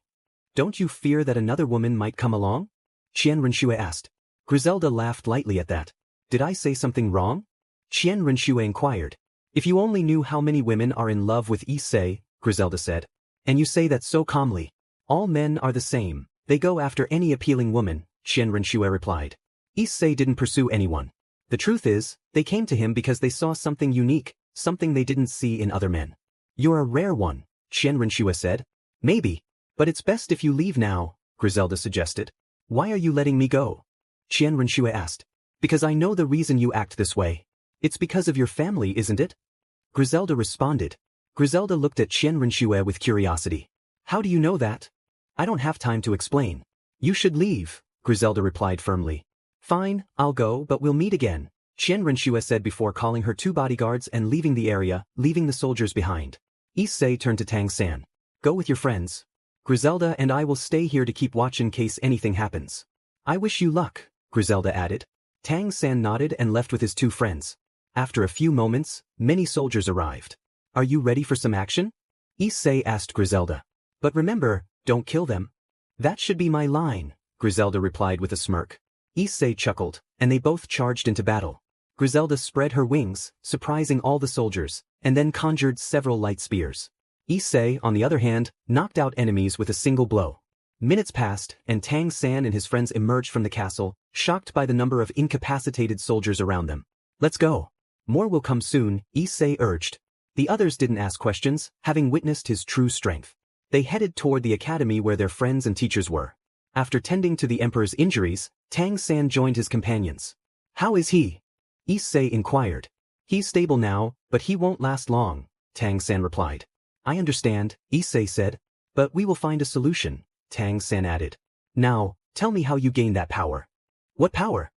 Don't you fear that another woman might come along? Qianrenshue asked. Griselda laughed lightly at that. Did I say something wrong? Qianrenshue inquired. If you only knew how many women are in love with Issei, Griselda said. And you say that so calmly. All men are the same. They go after any appealing woman, Qianrenshue replied. Issei didn't pursue anyone. The truth is, they came to him because they saw something unique, something they didn't see in other men. You're a rare one, Qianrenshue said. Maybe. But it's best if you leave now, Griselda suggested. Why are you letting me go? Qianrenshue asked. Because I know the reason you act this way. It's because of your family, isn't it? Griselda responded. Griselda looked at Qianrenshue with curiosity. How do you know that? I don't have time to explain. You should leave, Griselda replied firmly. Fine, I'll go, but we'll meet again, Qianrenshue said before calling her 2 bodyguards and leaving the area, leaving the soldiers behind. Issei turned to Tang-san. Go with your friends. Griselda and I will stay here to keep watch in case anything happens. I wish you luck, Griselda added. Tang-san nodded and left with his 2 friends. After a few moments, many soldiers arrived. Are you ready for some action? Issei asked Griselda. But remember, don't kill them. That should be my line, Griselda replied with a smirk. Issei chuckled, and they both charged into battle. Griselda spread her wings, surprising all the soldiers, and then conjured several light spears. Issei, on the other hand, knocked out enemies with a single blow. Minutes passed, and Tang-san and his friends emerged from the castle, shocked by the number of incapacitated soldiers around them. Let's go. More will come soon, Issei urged. The others didn't ask questions, having witnessed his true strength. They headed toward the academy where their friends and teachers were. After tending to the emperor's injuries, Tang-san joined his companions. How is he? Issei inquired. He's stable now, but he won't last long, Tang-san replied. I understand, Issei said. But we will find a solution, Tang-san added. Now, tell me how you gained that power. What power?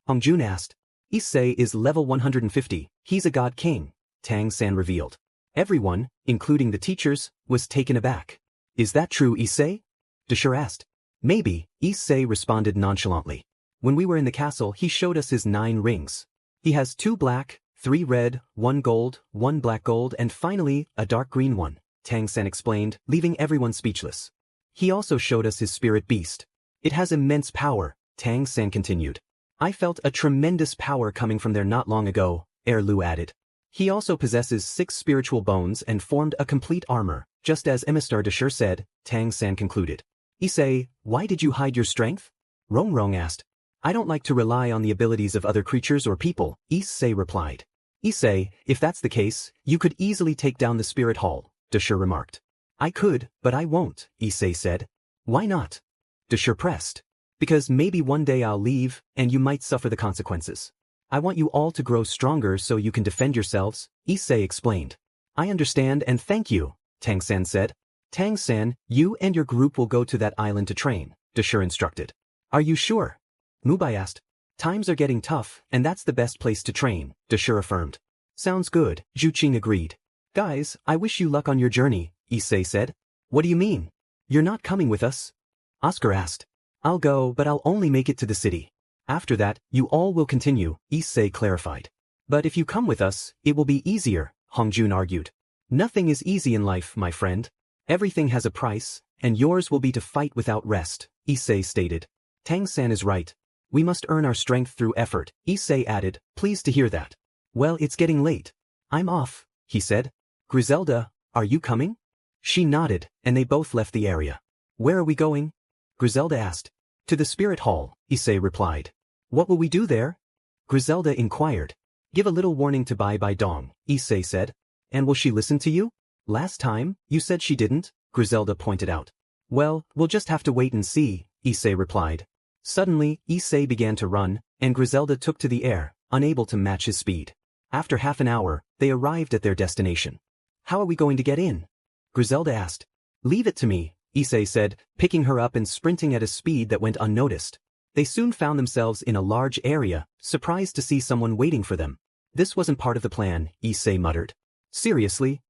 Hongjun asked. Issei is level 150, he's a god king, Tang-san revealed. Everyone, including the teachers, was taken aback. Is that true, Issei? Dashur asked. Maybe, Issei responded nonchalantly. When we were in the castle he showed us his 9 rings. He has 2 black, 3 red, 1 gold, 1 black gold and finally, a dark green one, Tang-san explained, leaving everyone speechless. He also showed us his spirit beast. It has immense power, Tang-san continued. I felt a tremendous power coming from there not long ago, Lu added. He also possesses 6 spiritual bones and formed a complete armor, just as Emistar de Sure said, Tang-san concluded. Issei, why did you hide your strength? Rongrong asked. I don't like to rely on the abilities of other creatures or people, Issei replied. Issei, if that's the case, you could easily take down the spirit hall, de Sure remarked. I could, but I won't, Issei said. Why not? De Sure pressed. Because maybe one day I'll leave, and you might suffer the consequences. I want you all to grow stronger so you can defend yourselves, Issei explained. I understand and thank you, Tang-san said. Tang-san, you and your group will go to that island to train, de Sure instructed. Are you sure? Mubai asked. Times are getting tough, and that's the best place to train, de Sure affirmed. Sounds good, Zhu agreed. Guys, I wish you luck on your journey, Issei said. What do you mean? You're not coming with us? Oscar asked. I'll go, but I'll only make it to the city. After that, you all will continue, Issei clarified. But if you come with us, it will be easier, Hongjun argued. Nothing is easy in life, my friend. Everything has a price, and yours will be to fight without rest, Issei stated. Tang-san is right. We must earn our strength through effort, Issei added, pleased to hear that. Well, it's getting late. I'm off, he said. Griselda, are you coming? She nodded, and they both left the area. Where are we going? Griselda asked. To the spirit hall, Issei replied. What will we do there? Griselda inquired. Give a little warning to Bai Bai Dong, Issei said. And will she listen to you? Last time, you said she didn't, Griselda pointed out. Well, we'll just have to wait and see, Issei replied. Suddenly, Issei began to run, and Griselda took to the air, unable to match his speed. After half an hour, they arrived at their destination. How are we going to get in? Griselda asked. Leave it to me, Issei said, picking her up and sprinting at a speed that went unnoticed. They soon found themselves in a large area, surprised to see someone waiting for them. This wasn't part of the plan, Issei muttered. Seriously?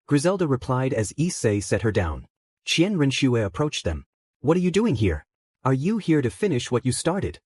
Griselda replied as Issei set her down. Qian Renshue approached them. What are you doing here? Are you here to finish what you started?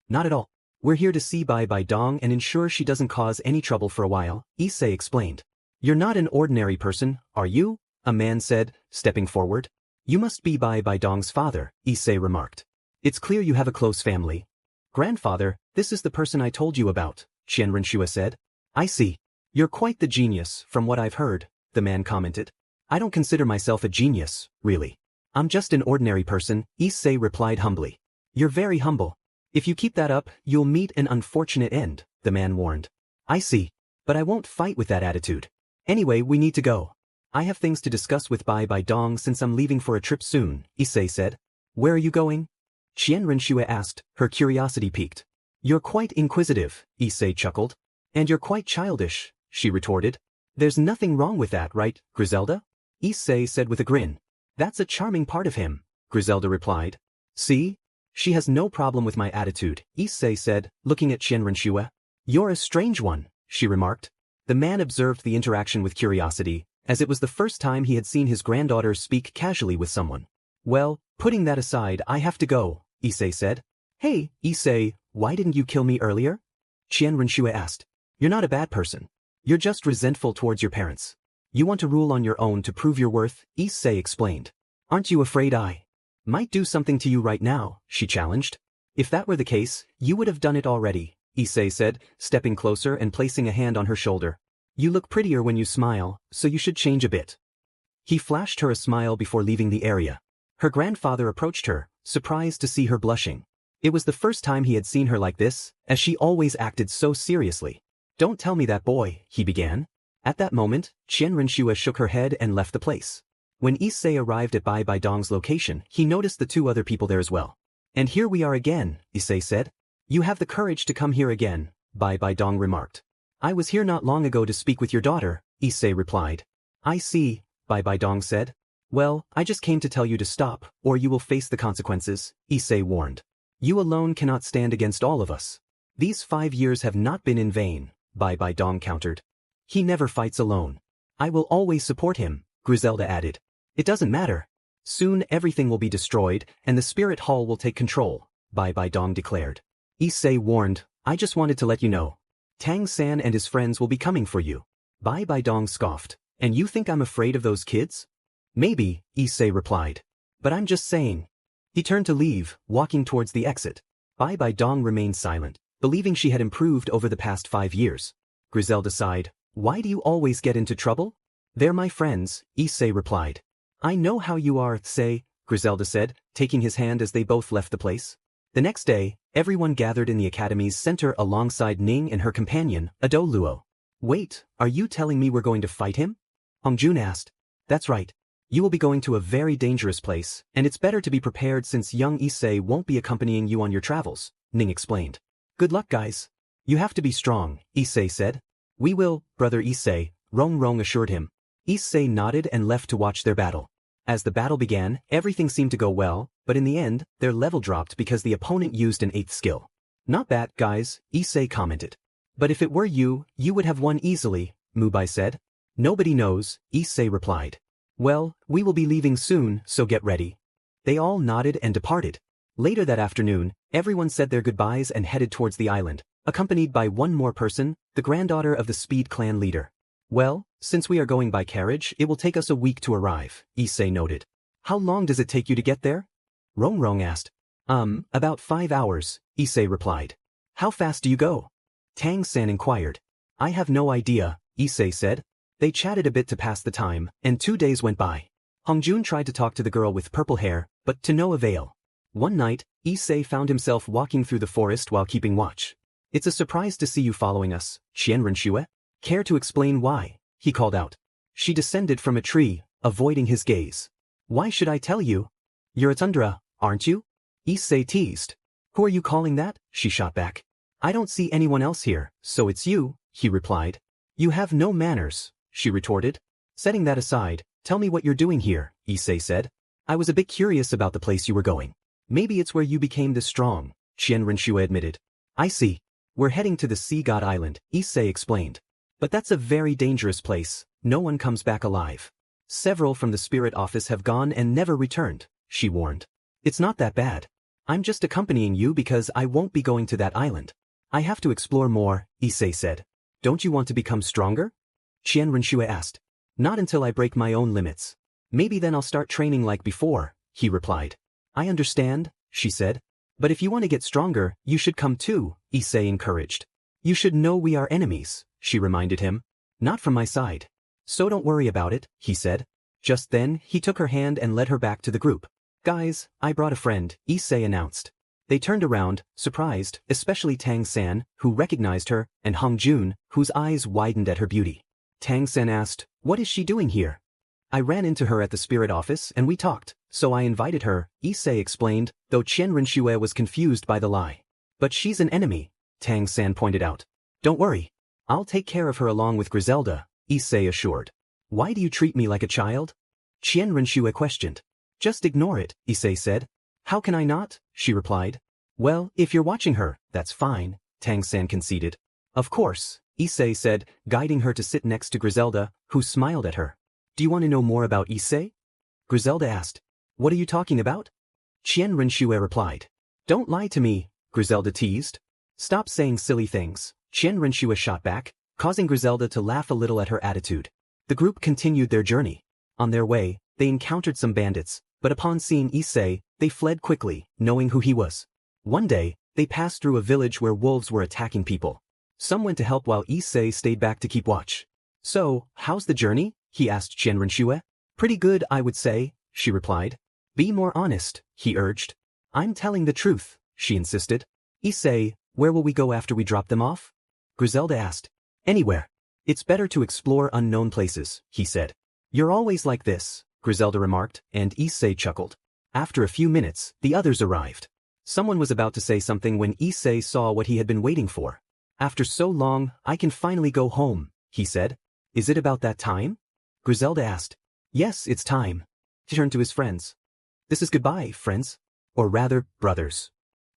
Not at all. We're here to see Bai Bai Dong and ensure she doesn't cause any trouble for a while, Issei explained. You're not an ordinary person, are you? A man said, stepping forward. You must be Bai Bai Dong's father, Issei remarked. It's clear you have a close family. Grandfather, this is the person I told you about, Qian Renshue said. I see. You're quite the genius, from what I've heard, the man commented. I don't consider myself a genius, really. I'm just an ordinary person, Issei replied humbly. You're very humble. If you keep that up, you'll meet an unfortunate end, the man warned. I see. But I won't fight with that attitude. Anyway, we need to go. I have things to discuss with Bai Bai Dong since I'm leaving for a trip soon, Issei said. Where are you going? Qian Renshue asked, her curiosity piqued. You're quite inquisitive, Issei chuckled. And you're quite childish, she retorted. There's nothing wrong with that, right, Griselda? Issei said with a grin. That's a charming part of him, Griselda replied. See? She has no problem with my attitude, Issei said, looking at Qian Renshue. You're a strange one, she remarked. The man observed the interaction with curiosity, as it was the first time he had seen his granddaughter speak casually with someone. Well, putting that aside, I have to go, Issei said. Hey, Issei, why didn't you kill me earlier? Qian Renshue asked. You're not a bad person. You're just resentful towards your parents. You want to rule on your own to prove your worth, Issei explained. Aren't you afraid I might do something to you right now, she challenged. If that were the case, you would have done it already, Issei said, stepping closer and placing a hand on her shoulder. You look prettier when you smile, so you should change a bit. He flashed her a smile before leaving the area. Her grandfather approached her, surprised to see her blushing. It was the first time he had seen her like this, as she always acted so seriously. Don't tell me that, boy, he began. At that moment, Qian Renshue shook her head and left the place. When Issei arrived at Bai Bai Dong's location, he noticed the 2 other people there as well. And here we are again, Issei said. You have the courage to come here again, Bai Bai Dong remarked. I was here not long ago to speak with your daughter, Issei replied. I see, Bai Bai Dong said. Well, I just came to tell you to stop, or you will face the consequences, Issei warned. You alone cannot stand against all of us. These 5 years have not been in vain, Bai Bai Dong countered. He never fights alone. I will always support him, Griselda added. It doesn't matter. Soon everything will be destroyed, and the spirit hall will take control, Bai Bai Dong declared. Issei warned, I just wanted to let you know. Tang-san and his friends will be coming for you. Bai Dong scoffed. And you think I'm afraid of those kids? Maybe, Issei replied. But I'm just saying. He turned to leave, walking towards the exit. Bai Dong remained silent, believing she had improved over the past 5 years. Griselda sighed. Why do you always get into trouble? They're my friends, Issei replied. I know how you are, Issei, Griselda said, taking his hand as they both left the place. The next day, everyone gathered in the academy's center alongside Ning and her companion, Ado Luo. Wait, are you telling me we're going to fight him? Hongjun asked. That's right. You will be going to a very dangerous place, and it's better to be prepared since young Issei won't be accompanying you on your travels, Ning explained. Good luck, guys. You have to be strong, Issei said. We will, brother Issei, Rong assured him. Issei nodded and left to watch their battle. As the battle began, everything seemed to go well, but in the end, their level dropped because the opponent used an 8th skill. Not bad, guys, Issei commented. But if it were you, you would have won easily, Mubai said. Nobody knows, Issei replied. Well, we will be leaving soon, so get ready. They all nodded and departed. Later that afternoon, everyone said their goodbyes and headed towards the island, accompanied by one more person, the granddaughter of the Speed clan leader. Well, since we are going by carriage, it will take us a week to arrive, Issei noted. How long does it take you to get there? Rong asked. About 5 hours, Issei replied. How fast do you go? Tang-san inquired. I have no idea, Issei said. They chatted a bit to pass the time, and 2 days went by. Hongjun tried to talk to the girl with purple hair, but to no avail. One night, Issei found himself walking through the forest while keeping watch. It's a surprise to see you following us, Qianrenshue. Care to explain why? He called out. She descended from a tree, avoiding his gaze. Why should I tell you? You're a tundra, aren't you? Issei teased. Who are you calling that? She shot back. I don't see anyone else here, so it's you, he replied. You have no manners, she retorted. Setting that aside, tell me what you're doing here, Issei said. I was a bit curious about the place you were going. Maybe it's where you became this strong, Qianrenshue admitted. I see. We're heading to the Sea God Island, Issei explained. But that's a very dangerous place, no one comes back alive. Several from the spirit office have gone and never returned, she warned. It's not that bad. I'm just accompanying you because I won't be going to that island. I have to explore more, Issei said. Don't you want to become stronger? Qianrenshue asked. Not until I break my own limits. Maybe then I'll start training like before, he replied. I understand, she said. But if you want to get stronger, you should come too, Issei encouraged. You should know we are enemies, she reminded him. Not from my side. So don't worry about it, he said. Just then, he took her hand and led her back to the group. Guys, I brought a friend, Issei announced. They turned around, surprised, especially Tang-san, who recognized her, and Hongjun, whose eyes widened at her beauty. Tang-san asked, what is she doing here? I ran into her at the spirit office and we talked, so I invited her, Issei explained, though Qianrenshue was confused by the lie. But she's an enemy, Tang-san pointed out. Don't worry. I'll take care of her along with Griselda, Issei assured. Why do you treat me like a child? Qianrenshue questioned. Just ignore it, Issei said. How can I not? She replied. Well, if you're watching her, that's fine, Tang-san conceded. Of course, Issei said, guiding her to sit next to Griselda, who smiled at her. Do you want to know more about Issei? Griselda asked. What are you talking about? Qianrenshue replied. Don't lie to me, Griselda teased. Stop saying silly things, Qianrenshue shot back, causing Griselda to laugh a little at her attitude. The group continued their journey. On their way, they encountered some bandits, but upon seeing Issei, they fled quickly, knowing who he was. One day, they passed through a village where wolves were attacking people. Some went to help while Issei stayed back to keep watch. So, how's the journey? He asked Qianrenshue. Pretty good, I would say, she replied. Be more honest, he urged. I'm telling the truth, she insisted. Issei, where will we go after we drop them off? Griselda asked. Anywhere. It's better to explore unknown places, he said. You're always like this, Griselda remarked, and Issei chuckled. After a few minutes, the others arrived. Someone was about to say something when Issei saw what he had been waiting for. After so long, I can finally go home, he said. Is it about that time? Griselda asked. Yes, it's time. He turned to his friends. This is goodbye, friends. Or rather, brothers.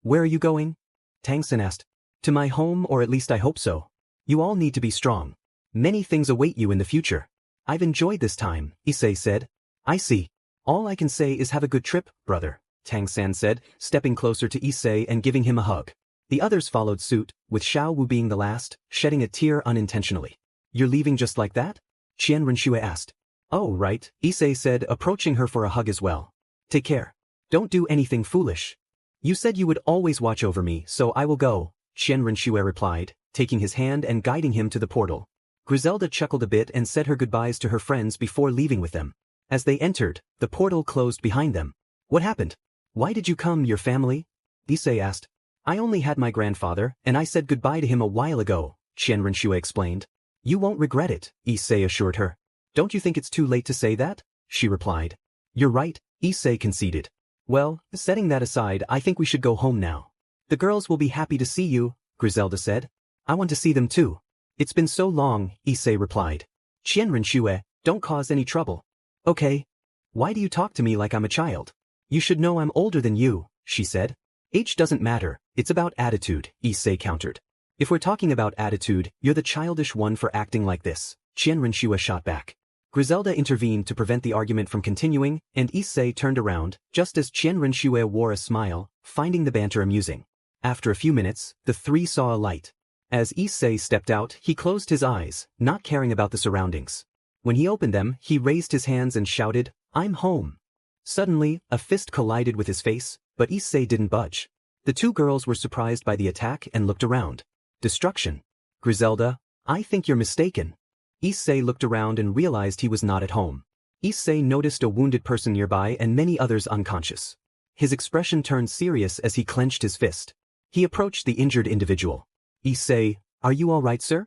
Where are you going? Tang-san asked. To my home, or at least I hope so. You all need to be strong. Many things await you in the future. I've enjoyed this time, Issei said. I see. All I can say is have a good trip, brother, Tang-san said, stepping closer to Issei and giving him a hug. The others followed suit, with Xiao Wu being the last, shedding a tear unintentionally. You're leaving just like that? Qian Renshue asked. Oh right, Issei said, approaching her for a hug as well. Take care. Don't do anything foolish. You said you would always watch over me, so I will go, Qian Renshue replied, taking his hand and guiding him to the portal. Griselda chuckled a bit and said her goodbyes to her friends before leaving with them. As they entered, the portal closed behind them. What happened? Why did you come, your family? Issei asked. I only had my grandfather, and I said goodbye to him a while ago, Qian Renshue explained. You won't regret it, Issei assured her. Don't you think it's too late to say that? She replied. You're right, Issei conceded. Well, setting that aside, I think we should go home now. The girls will be happy to see you, Griselda said. I want to see them too. It's been so long, Issei replied. Qian Renshue, don't cause any trouble. Okay. Why do you talk to me like I'm a child? You should know I'm older than you, she said. Age doesn't matter, it's about attitude, Issei countered. If we're talking about attitude, you're the childish one for acting like this, Qian Renshue shot back. Griselda intervened to prevent the argument from continuing, and Issei turned around, just as Qian Renshue wore a smile, finding the banter amusing. After a few minutes, the three saw a light. As Issei stepped out, he closed his eyes, not caring about the surroundings. When he opened them, he raised his hands and shouted, I'm home. Suddenly, a fist collided with his face, but Issei didn't budge. The two girls were surprised by the attack and looked around. Destruction. Griselda, I think you're mistaken. Issei looked around and realized he was not at home. Issei noticed a wounded person nearby and many others unconscious. His expression turned serious as he clenched his fist. He approached the injured individual. Issei, are you all right, sir?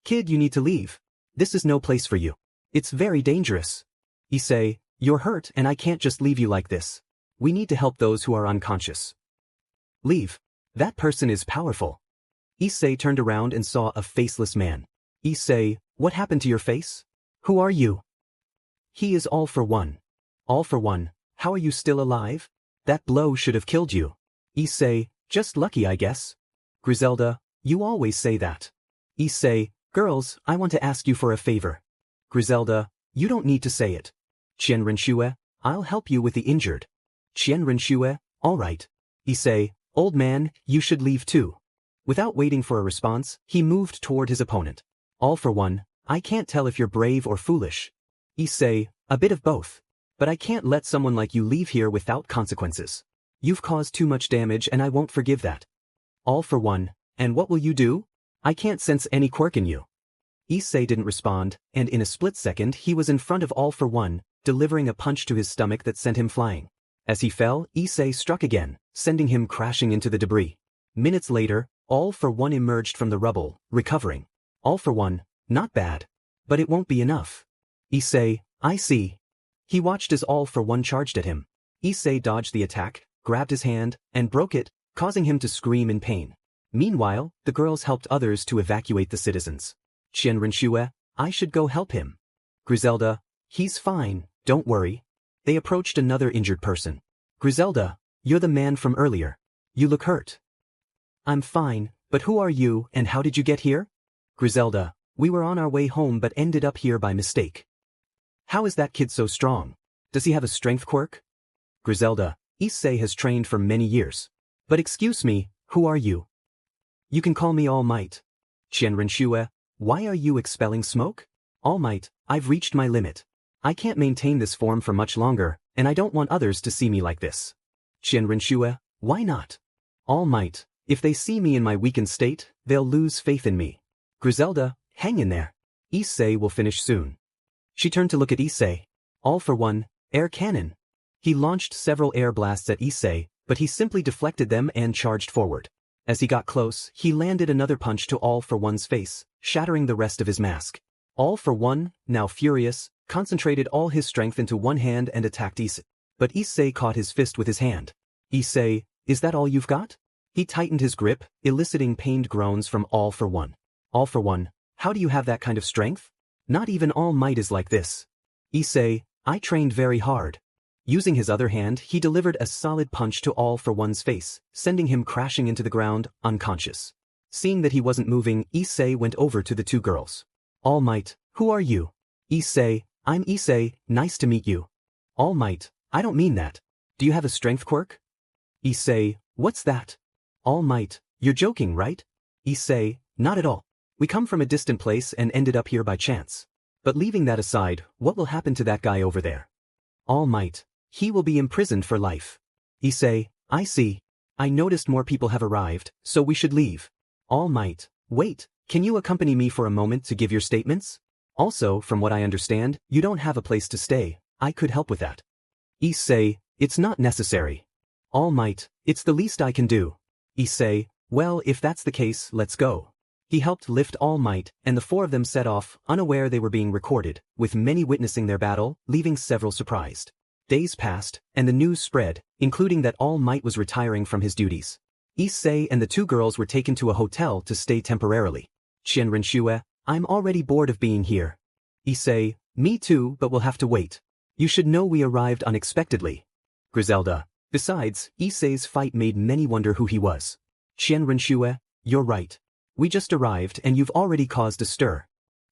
Kid, you need to leave. This is no place for you. It's very dangerous. Issei, you're hurt and I can't just leave you like this. We need to help those who are unconscious. Leave. That person is powerful. Issei turned around and saw a faceless man. Issei, what happened to your face? Who are you? He is All for One. All for One, how are you still alive? That blow should have killed you. Issei, just lucky I guess. Griselda, you always say that. Issei, girls, I want to ask you for a favor. Griselda, you don't need to say it. Qian Renshue, I'll help you with the injured. Qian Renshue, all right. Issei, old man, you should leave too. Without waiting for a response, he moved toward his opponent. All for One, I can't tell if you're brave or foolish. Issei, a bit of both. But I can't let someone like you leave here without consequences. You've caused too much damage and I won't forgive that. All for One, and what will you do? I can't sense any quirk in you. Issei didn't respond, and in a split second he was in front of All for One, delivering a punch to his stomach that sent him flying. As he fell, Issei struck again, sending him crashing into the debris. Minutes later, All for One emerged from the rubble, recovering. All for One, not bad. But it won't be enough. Issei, I see. He watched as All for One charged at him. Issei dodged the attack, grabbed his hand, and broke it, causing him to scream in pain. Meanwhile, the girls helped others to evacuate the citizens. Qian Renshue, I should go help him. Griselda, he's fine, don't worry. They approached another injured person. Griselda, you're the man from earlier. You look hurt. I'm fine, but who are you and how did you get here? Griselda, we were on our way home but ended up here by mistake. How is that kid so strong? Does he have a strength quirk? Griselda, Issei has trained for many years. But excuse me, who are you? You can call me All Might. Qian Renshue, why are you expelling smoke? All Might, I've reached my limit. I can't maintain this form for much longer, and I don't want others to see me like this. Qian Renshue, why not? All Might, if they see me in my weakened state, they'll lose faith in me. Griselda, hang in there. Issei will finish soon. She turned to look at Issei. All for One, air cannon. He launched several air blasts at Issei, but he simply deflected them and charged forward. As he got close, he landed another punch to All for One's face, shattering the rest of his mask. All for One, now furious, concentrated all his strength into one hand and attacked Issei. But Issei caught his fist with his hand. Issei, is that all you've got? He tightened his grip, eliciting pained groans from All for One. All for One, how do you have that kind of strength? Not even All Might is like this. Issei, I trained very hard. Using his other hand, he delivered a solid punch to All for One's face, sending him crashing into the ground, unconscious. Seeing that he wasn't moving, Issei went over to the two girls. All Might, who are you? Issei, I'm Issei, nice to meet you. All Might, I don't mean that. Do you have a strength quirk? Issei, what's that? All Might, You're joking, right? Issei, not at all. We come from a distant place and ended up here by chance. But leaving that aside, what will happen to that guy over there? All Might. He will be imprisoned for life. Issei, I see. I noticed more people have arrived, so we should leave. All Might. Wait, can you accompany me for a moment to give your statements? Also, from what I understand, you don't have a place to stay. I could help with that. Issei, it's not necessary. All Might, it's the least I can do. Issei, well, if that's the case, let's go. He helped lift All Might, and the four of them set off, unaware they were being recorded, with many witnessing their battle, leaving several surprised. Days passed, and the news spread, including that All Might was retiring from his duties. Issei and the two girls were taken to a hotel to stay temporarily. Qianrenxue, I'm already bored of being here. Issei, me too, but we'll have to wait. You should know we arrived unexpectedly. Griselda. Besides, Issei's fight made many wonder who he was. Qianrenxue, you're right. We just arrived and you've already caused a stir.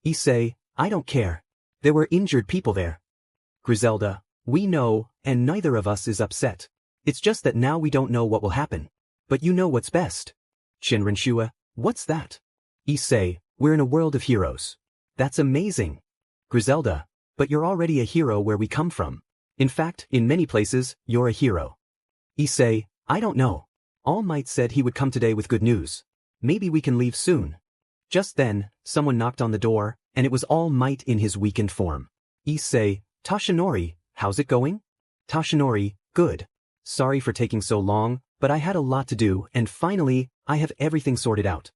Issei, I don't care. There were injured people there. Griselda, we know, and neither of us is upset. It's just that now we don't know what will happen. But you know what's best. Qianrenxue, what's that? Issei, we're in a world of heroes. That's amazing. Griselda, but you're already a hero where we come from. In fact, in many places, you're a hero. Issei, I don't know. All Might said he would come today with good news. Maybe we can leave soon. Just then, someone knocked on the door, and it was All Might in his weakened form. Issei, Toshinori, how's it going? Toshinori, good. Sorry for taking so long, but I had a lot to do and finally, I have everything sorted out.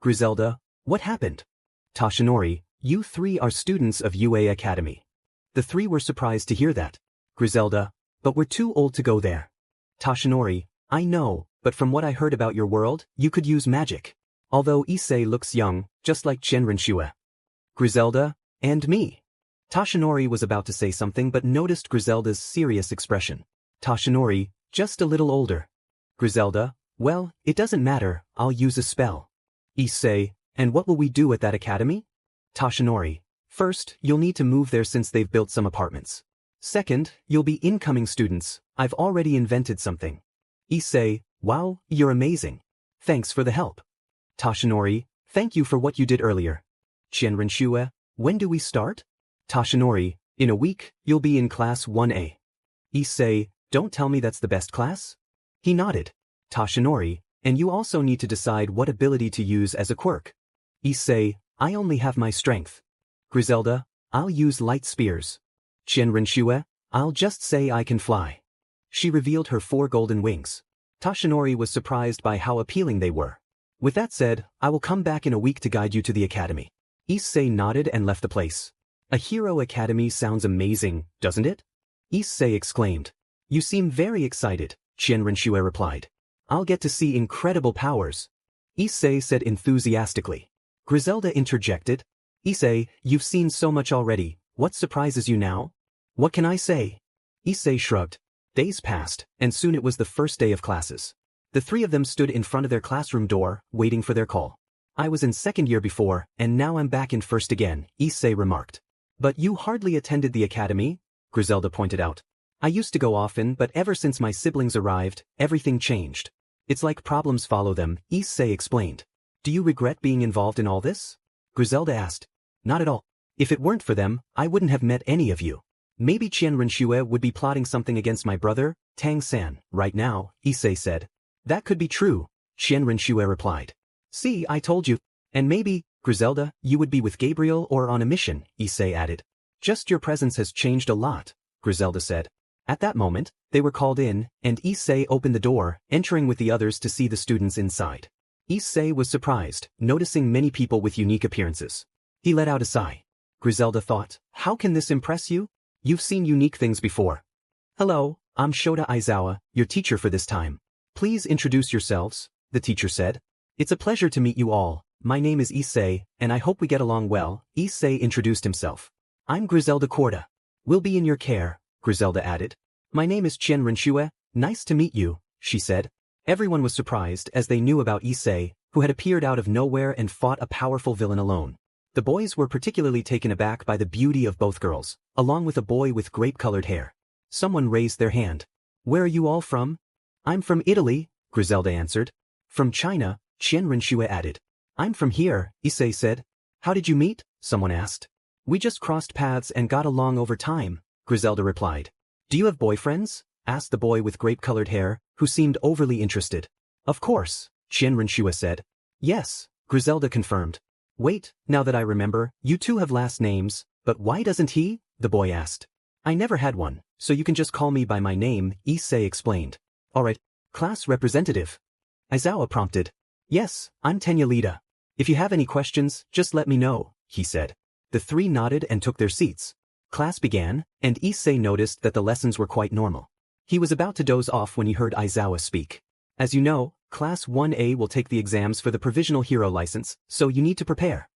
Griselda, what happened? Toshinori, you three are students of UA Academy. The three were surprised to hear that. Griselda, but we're too old to go there. Toshinori, I know, but from what I heard about your world, you could use magic. Although Issei looks young, just like Qianrenxue. Griselda, and me. Toshinori was about to say something but noticed Griselda's serious expression. Toshinori, just a little older. Griselda, well, it doesn't matter, I'll use a spell. Issei, and what will we do at that academy? Toshinori, first, you'll need to move there since they've built some apartments. Second, you'll be incoming students, I've already invented something. Issei, wow, you're amazing. Thanks for the help. Toshinori, thank you for what you did earlier. Qianrenxue, when do we start? Toshinori, in a week, you'll be in class 1A. Issei, don't tell me that's the best class? He nodded. Toshinori, and you also need to decide what ability to use as a quirk. Issei, I only have my strength. Griselda, I'll use light spears. Qianrenxue, I'll just say I can fly. She revealed her 4 golden wings. Toshinori was surprised by how appealing they were. With that said, I will come back in a week to guide you to the academy. Issei nodded and left the place. A hero academy sounds amazing, doesn't it? Issei exclaimed. You seem very excited, Qianrenxue replied. I'll get to see incredible powers. Issei said enthusiastically. Griselda interjected. Issei, you've seen so much already, what surprises you now? What can I say? Issei shrugged. Days passed, and soon it was the first day of classes. The three of them stood in front of their classroom door, waiting for their call. I was in second year before, and now I'm back in first again, Issei remarked. But you hardly attended the academy? Griselda pointed out. I used to go often, but ever since my siblings arrived, everything changed. It's like problems follow them, Issei explained. Do you regret being involved in all this? Griselda asked. Not at all. If it weren't for them, I wouldn't have met any of you. Maybe Qianrenxue would be plotting something against my brother, Tang-san, right now, Issei said. That could be true, Qianrenxue replied. See, I told you. And maybe, Griselda, you would be with Gabriel or on a mission, Issei added. Just your presence has changed a lot, Griselda said. At that moment, they were called in, and Issei opened the door, entering with the others to see the students inside. Issei was surprised, noticing many people with unique appearances. He let out a sigh. Griselda thought, how can this impress you? You've seen unique things before. Hello, I'm Shota Aizawa, your teacher for this time. Please introduce yourselves, the teacher said. It's a pleasure to meet you all. My name is Issei, and I hope we get along well, Issei introduced himself. I'm Griselda Corda. We'll be in your care, Griselda added. My name is Qianrenxue, nice to meet you, she said. Everyone was surprised as they knew about Issei, who had appeared out of nowhere and fought a powerful villain alone. The boys were particularly taken aback by the beauty of both girls, along with a boy with grape-colored hair. Someone raised their hand. Where are you all from? I'm from Italy, Griselda answered. From China, Rinshua added. I'm from here, Issei said. How did you meet? Someone asked. We just crossed paths and got along over time, Griselda replied. Do you have boyfriends? Asked the boy with grape-colored hair, who seemed overly interested. Of course, Rinshua said. Yes, Griselda confirmed. Wait, now that I remember, you two have last names, but why doesn't he? The boy asked. I never had one, so you can just call me by my name, Issei explained. Alright, class representative. Aizawa prompted. Yes, I'm Tenyalita. If you have any questions, just let me know, he said. The three nodded and took their seats. Class began, and Issei noticed that the lessons were quite normal. He was about to doze off when he heard Aizawa speak. As you know, Class 1A will take the exams for the Provisional Hero license, so you need to prepare.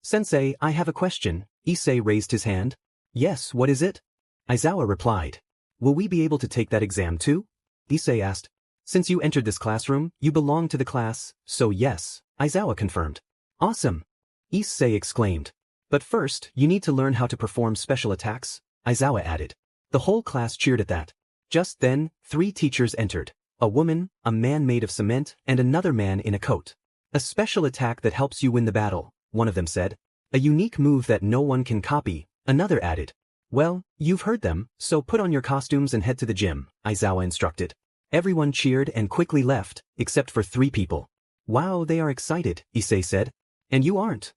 Sensei, I have a question. Issei raised his hand. Yes, what is it? Aizawa replied. Will we be able to take that exam too? Issei asked. Since you entered this classroom, you belong to the class, so yes, Aizawa confirmed. Awesome! Issei exclaimed. But first, you need to learn how to perform special attacks, Aizawa added. The whole class cheered at that. Just then, 3 teachers entered. A woman, a man made of cement, and another man in a coat. A special attack that helps you win the battle, one of them said. A unique move that no one can copy, another added. Well, you've heard them, so put on your costumes and head to the gym, Aizawa instructed. Everyone cheered and quickly left, except for 3 people. Wow, they are excited, Issei said. And you aren't?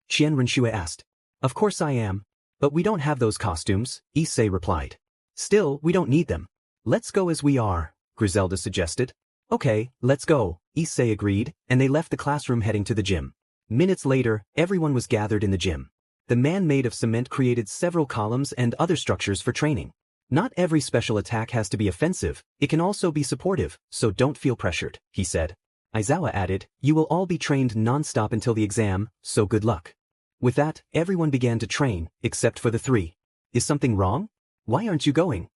Rinshua asked. Of course I am. But we don't have those costumes, Issei replied. Still, we don't need them. Let's go as we are, Griselda suggested. Okay, let's go, Issei agreed, and they left the classroom heading to the gym. Minutes later, everyone was gathered in the gym. The man made of cement created several columns and other structures for training. Not every special attack has to be offensive, it can also be supportive, so don't feel pressured, he said. Aizawa added, you will all be trained non-stop until the exam, so good luck. With that, everyone began to train, except for the 3. Is something wrong? Why aren't you going?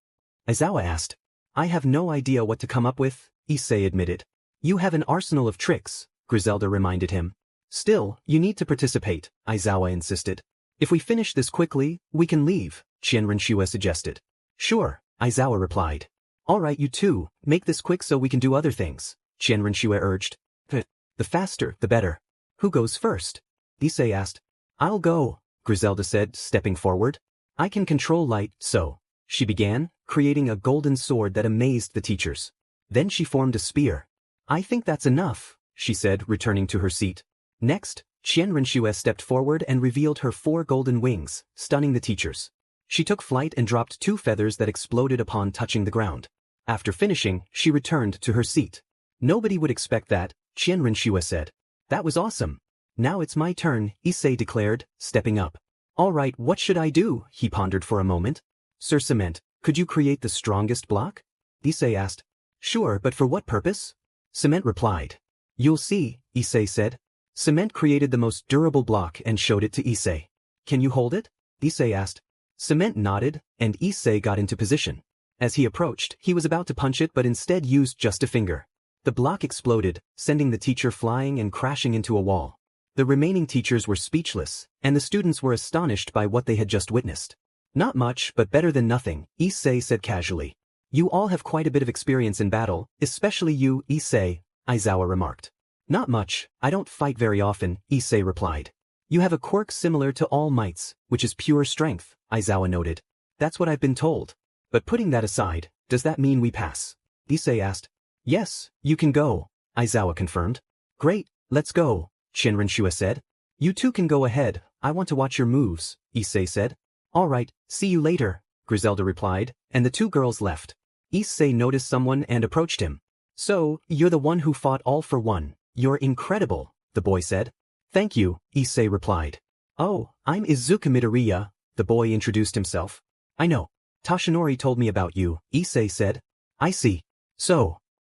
Aizawa asked. I have no idea what to come up with, Issei admitted. You have an arsenal of tricks, Griselda reminded him. Still, you need to participate, Aizawa insisted. If we finish this quickly, we can leave, Rinshua suggested. Sure, Aizawa replied. Alright you two, make this quick so we can do other things, Rinshua urged. The faster, the better. Who goes first? Issei asked. I'll go, Griselda said, stepping forward. I can control light, so. She began, creating a golden sword that amazed the teachers. Then she formed a spear. I think that's enough, she said, returning to her seat. Next, Rinshua stepped forward and revealed her 4 golden wings, stunning the teachers. She took flight and dropped 2 feathers that exploded upon touching the ground. After finishing, she returned to her seat. Nobody would expect that, Rinshua said. That was awesome. Now it's my turn, Issei declared, stepping up. Alright, what should I do? He pondered for a moment. Sir Cement, could you create the strongest block? Issei asked. Sure, but for what purpose? Cement replied. You'll see, Issei said. Cement created the most durable block and showed it to Issei. Can you hold it? Issei asked. Cement nodded, and Issei got into position. As he approached, he was about to punch it but instead used just a finger. The block exploded, sending the teacher flying and crashing into a wall. The remaining teachers were speechless, and the students were astonished by what they had just witnessed. Not much, but better than nothing, Issei said casually. You all have quite a bit of experience in battle, especially you, Issei, Aizawa remarked. Not much, I don't fight very often, Issei replied. You have a quirk similar to All Might's, which is pure strength, Aizawa noted. That's what I've been told. But putting that aside, does that mean we pass? Issei asked. Yes, you can go, Aizawa confirmed. Great, let's go, Rinshua said. You two can go ahead, I want to watch your moves, Issei said. Alright, see you later, Griselda replied, and the 2 girls left. Issei noticed someone and approached him. So, you're the one who fought all for one. You're incredible, the boy said. Thank you, Issei replied. Oh, I'm Izuka Midoriya, the boy introduced himself. I know. Toshinori told me about you, Issei said. I see. So.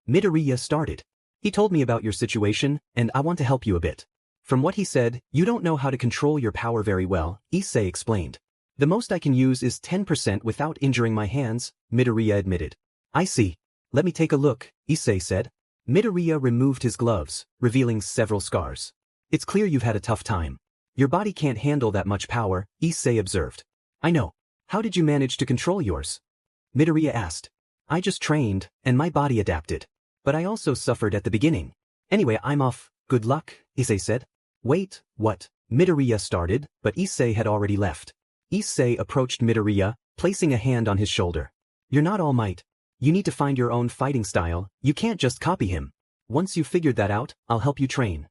Midoriya started. He told me about your situation, and I want to help you a bit. From what he said, you don't know how to control your power very well, Issei explained. The most I can use is 10% without injuring my hands, Midoriya admitted. I see. Let me take a look, Issei said. Midoriya removed his gloves, revealing several scars. It's clear you've had a tough time. Your body can't handle that much power, Issei observed. I know. How did you manage to control yours? Midoriya asked. I just trained, and my body adapted. But I also suffered at the beginning. Anyway, I'm off. Good luck, Issei said. Wait, what? Midoriya started, but Issei had already left. Issei approached Midoriya, placing a hand on his shoulder. You're not All Might. You need to find your own fighting style, you can't just copy him. Once you've figured that out, I'll help you train.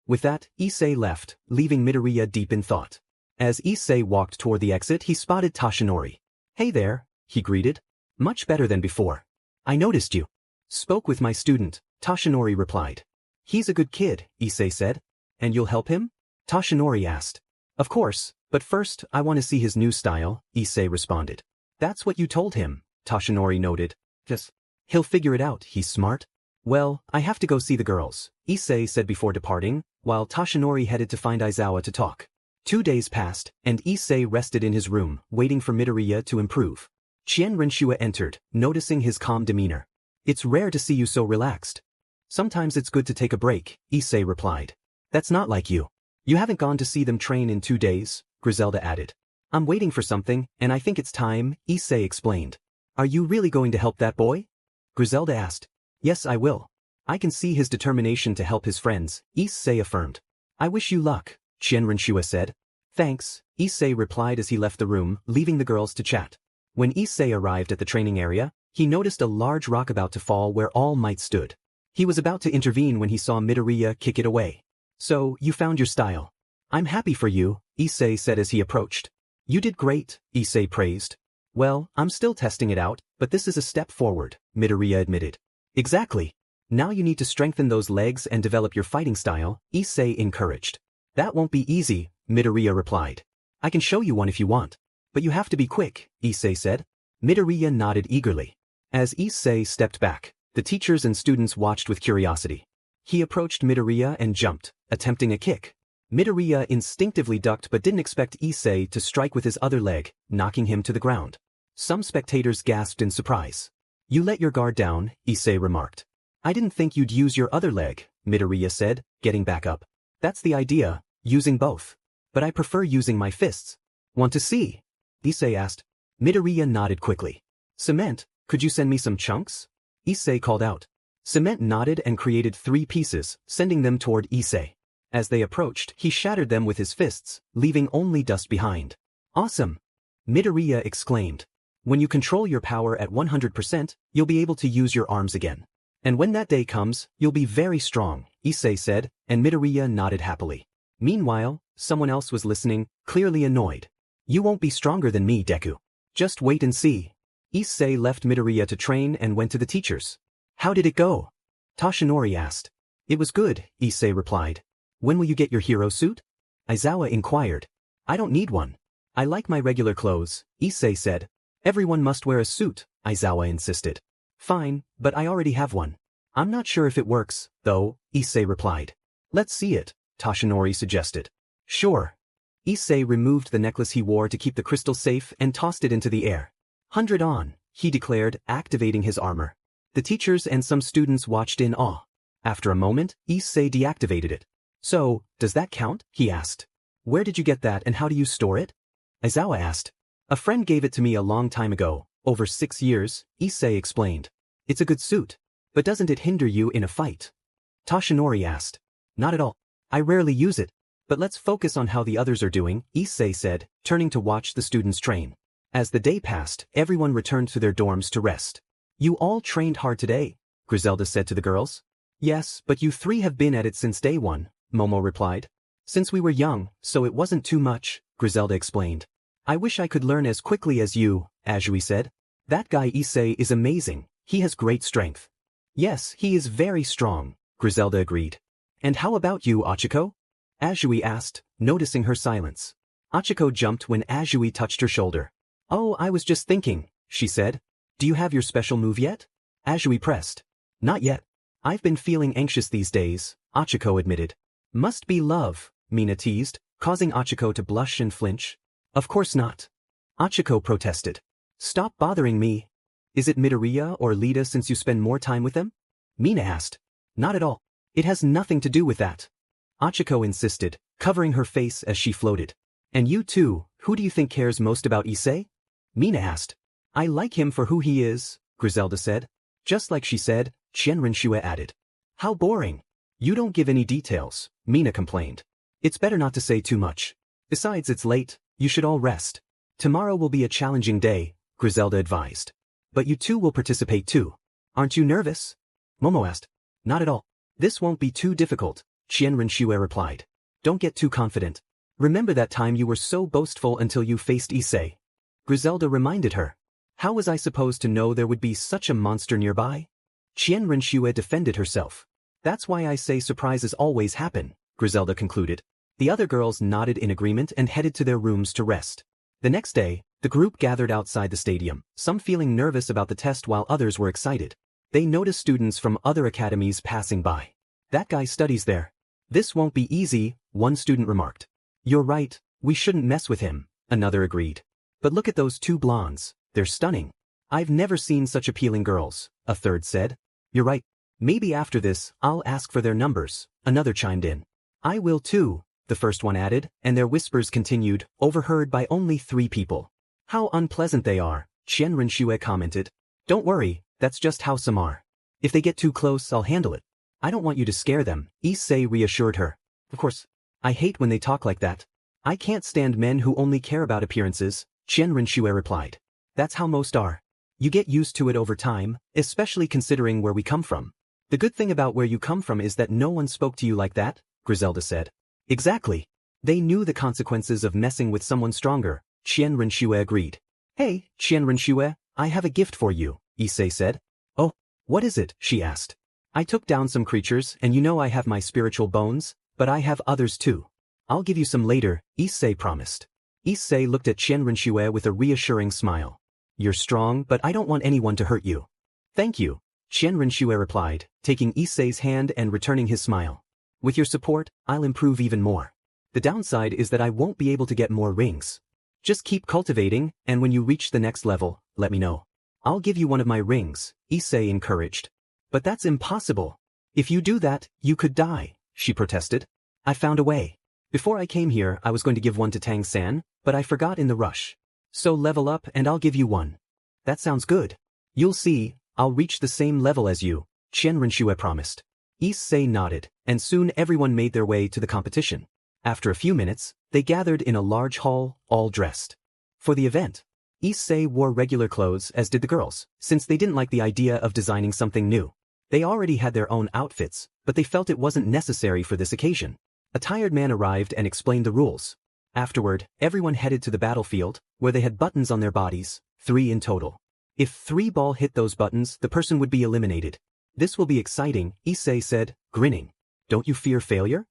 With that, Issei left, leaving Midoriya deep in thought. As Issei walked toward the exit, he spotted Toshinori. Hey there, he greeted. Much better than before. I noticed you. Spoke with my student, Toshinori replied. He's a good kid, Issei said. And you'll help him? Toshinori asked. Of course, but first I want to see his new style, Issei responded. That's what you told him, Toshinori noted. Yes. He'll figure it out, he's smart. Well, I have to go see the girls, Issei said before departing, while Toshinori headed to find Aizawa to talk. 2 days passed, and Issei rested in his room, waiting for Midoriya to improve. Shiva entered, noticing his calm demeanor. It's rare to see you so relaxed. Sometimes it's good to take a break, Issei replied. That's not like you. You haven't gone to see them train in 2 days, Griselda added. I'm waiting for something, and I think it's time, Issei explained. Are you really going to help that boy? Griselda asked. Yes, I will. I can see his determination to help his friends, Issei affirmed. I wish you luck, Shiva said. Thanks, Issei replied as he left the room, leaving the girls to chat. When Issei arrived at the training area, he noticed a large rock about to fall where All Might stood. He was about to intervene when he saw Midoriya kick it away. So, you found your style. I'm happy for you, Issei said as he approached. You did great, Issei praised. Well, I'm still testing it out, but this is a step forward, Midoriya admitted. Exactly. Now you need to strengthen those legs and develop your fighting style, Issei encouraged. That won't be easy, Midoriya replied. I can show you one if you want. But you have to be quick, Issei said. Midoriya nodded eagerly. As Issei stepped back, the teachers and students watched with curiosity. He approached Midoriya and jumped, attempting a kick. Midoriya instinctively ducked but didn't expect Issei to strike with his other leg, knocking him to the ground. Some spectators gasped in surprise. You let your guard down, Issei remarked. I didn't think you'd use your other leg, Midoriya said, getting back up. That's the idea, using both. But I prefer using my fists. Want to see? Issei asked. Midoriya nodded quickly. Cement, could you send me some chunks? Issei called out. Cement nodded and created 3 pieces, sending them toward Issei. As they approached, he shattered them with his fists, leaving only dust behind. Awesome! Midoriya exclaimed. When you control your power at 100%, you'll be able to use your arms again. And when that day comes, you'll be very strong, Issei said, and Midoriya nodded happily. Meanwhile, someone else was listening, clearly annoyed. You won't be stronger than me, Deku. Just wait and see. Issei left Midoriya to train and went to the teachers. How did it go? Toshinori asked. It was good, Issei replied. When will you get your hero suit? Aizawa inquired. I don't need one. I like my regular clothes, Issei said. Everyone must wear a suit, Aizawa insisted. Fine, but I already have one. I'm not sure if it works, though, Issei replied. Let's see it, Toshinori suggested. Sure. Issei removed the necklace he wore to keep the crystal safe and tossed it into the air. 100 on, he declared, activating his armor. The teachers and some students watched in awe. After a moment, Issei deactivated it. So, does that count? He asked. Where did you get that and how do you store it? Aizawa asked. A friend gave it to me a long time ago, over 6 years, Issei explained. It's a good suit. But doesn't it hinder you in a fight? Toshinori asked. Not at all. I rarely use it. But let's focus on how the others are doing, Issei said, turning to watch the students train. As the day passed, everyone returned to their dorms to rest. You all trained hard today, Griselda said to the girls. Yes, but you 3 have been at it since day 1, Momo replied. Since we were young, so it wasn't too much, Griselda explained. I wish I could learn as quickly as you, Azui said. That guy Issei is amazing, he has great strength. Yes, he is very strong, Griselda agreed. And how about you, Achiko? Azui asked, noticing her silence. Achiko jumped when Azui touched her shoulder. Oh, I was just thinking, she said. Do you have your special move yet? Azui pressed. Not yet. I've been feeling anxious these days, Achiko admitted. Must be love, Mina teased, causing Achiko to blush and flinch. Of course not. Achiko protested. Stop bothering me. Is it Midoriya or Lita since you spend more time with them? Mina asked. Not at all. It has nothing to do with that. Achiko insisted, covering her face as she floated. And you too, who do you think cares most about Issei? Mina asked. I like him for who he is, Griselda said. Just like she said, Shiva added. How boring. You don't give any details, Mina complained. It's better not to say too much. Besides, it's late, you should all rest. Tomorrow will be a challenging day, Griselda advised. But you two will participate too. Aren't you nervous? Momo asked. Not at all. This won't be too difficult, Qianren replied. Don't get too confident. Remember that time you were so boastful until you faced Issei? Griselda reminded her. How was I supposed to know there would be such a monster nearby? Qianren defended herself. That's why I say surprises always happen, Griselda concluded. The other girls nodded in agreement and headed to their rooms to rest. The next day, the group gathered outside the stadium, some feeling nervous about the test while others were excited. They noticed students from other academies passing by. That guy studies there. This won't be easy, one student remarked. You're right, we shouldn't mess with him, another agreed. But look at those two blondes, they're stunning. I've never seen such appealing girls, a third said. You're right. Maybe after this, I'll ask for their numbers, another chimed in. I will too, the first one added, and their whispers continued, overheard by only 3 people. How unpleasant they are, Qianren commented. Don't worry, that's just how some are. If they get too close, I'll handle it. I don't want you to scare them, Issei reassured her. Of course. I hate when they talk like that. I can't stand men who only care about appearances, Qianren replied. That's how most are. You get used to it over time, especially considering where we come from. The good thing about where you come from is that no one spoke to you like that, Griselda said. Exactly. They knew the consequences of messing with someone stronger, Qianren agreed. Hey, Qianren, I have a gift for you, Issei said. Oh, what is it? She asked. I took down some creatures and you know I have my spiritual bones, but I have others too. I'll give you some later, Issei promised. Issei looked at Qianren with a reassuring smile. You're strong, but I don't want anyone to hurt you. Thank you, Qianren replied, taking Issei's hand and returning his smile. With your support, I'll improve even more. The downside is that I won't be able to get more rings. Just keep cultivating, and when you reach the next level, let me know. I'll give you one of my rings, Issei encouraged. But that's impossible. If you do that, you could die, she protested. I found a way. Before I came here, I was going to give one to Tang-san, but I forgot in the rush. So level up and I'll give you one. That sounds good. You'll see, I'll reach the same level as you, Qianren promised. Issei nodded, and soon everyone made their way to the competition. After a few minutes, they gathered in a large hall, all dressed. For the event, Issei wore regular clothes as did the girls, since they didn't like the idea of designing something new. They already had their own outfits, but they felt it wasn't necessary for this occasion. A tired man arrived and explained the rules. Afterward, everyone headed to the battlefield, where they had buttons on their bodies, 3 in total. If 3 balls hit those buttons, the person would be eliminated. This will be exciting, Issei said, grinning. Don't you fear failure?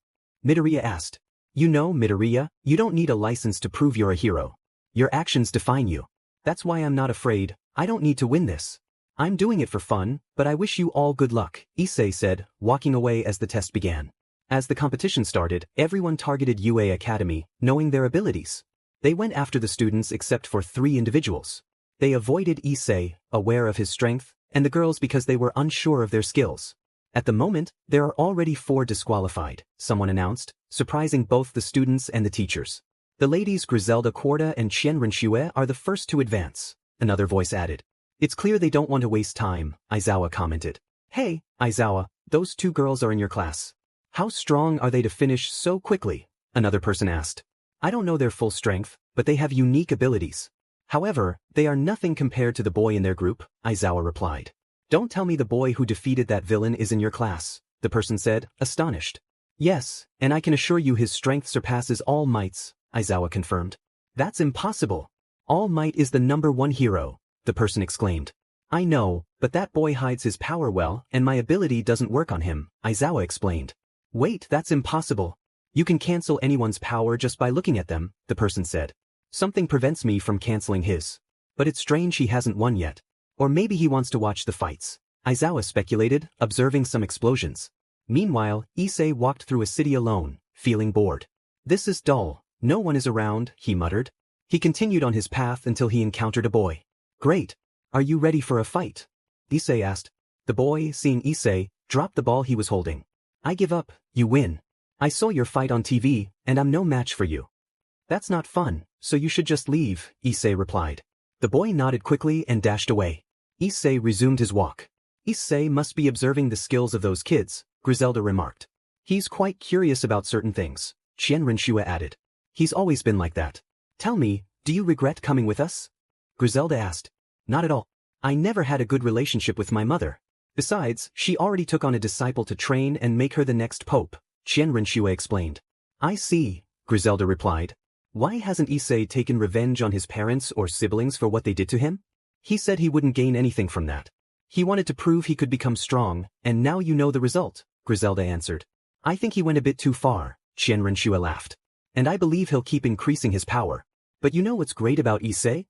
Midoriya asked. You know, Midoriya, you don't need a license to prove you're a hero. Your actions define you. That's why I'm not afraid, I don't need to win this. I'm doing it for fun, but I wish you all good luck, Issei said, walking away as the test began. As the competition started, everyone targeted UA Academy, knowing their abilities. They went after the students except for 3 individuals. They avoided Issei, aware of his strength, and the girls because they were unsure of their skills. At the moment, there are already 4 disqualified, someone announced, surprising both the students and the teachers. The ladies Griselda Quarta and Qianren are the first to advance, another voice added. It's clear they don't want to waste time, Aizawa commented. Hey, Aizawa, those 2 girls are in your class. How strong are they to finish so quickly? Another person asked. I don't know their full strength, but they have unique abilities. However, they are nothing compared to the boy in their group, Aizawa replied. Don't tell me the boy who defeated that villain is in your class, the person said, astonished. Yes, and I can assure you his strength surpasses All Might's, Aizawa confirmed. That's impossible. All Might is the #1 hero, the person exclaimed. I know, but that boy hides his power well, and my ability doesn't work on him, Aizawa explained. Wait, that's impossible. You can cancel anyone's power just by looking at them, the person said. Something prevents me from canceling his. But it's strange he hasn't won yet. Or maybe he wants to watch the fights, Aizawa speculated, observing some explosions. Meanwhile, Issei walked through a city alone, feeling bored. This is dull, no one is around, he muttered. He continued on his path until he encountered a boy. Great. Are you ready for a fight? Issei asked. The boy, seeing Issei, dropped the ball he was holding. I give up, you win. I saw your fight on TV, and I'm no match for you. That's not fun, so you should just leave, Issei replied. The boy nodded quickly and dashed away. Issei resumed his walk. Issei must be observing the skills of those kids, Griselda remarked. He's quite curious about certain things, Qianren added. He's always been like that. Tell me, do you regret coming with us? Griselda asked. Not at all. I never had a good relationship with my mother. Besides, she already took on a disciple to train and make her the next pope, Qianren explained. I see, Griselda replied. Why hasn't Issei taken revenge on his parents or siblings for what they did to him? He said he wouldn't gain anything from that. He wanted to prove he could become strong, and now you know the result, Griselda answered. I think he went a bit too far, Qianren laughed. And I believe he'll keep increasing his power. But you know what's great about Issei?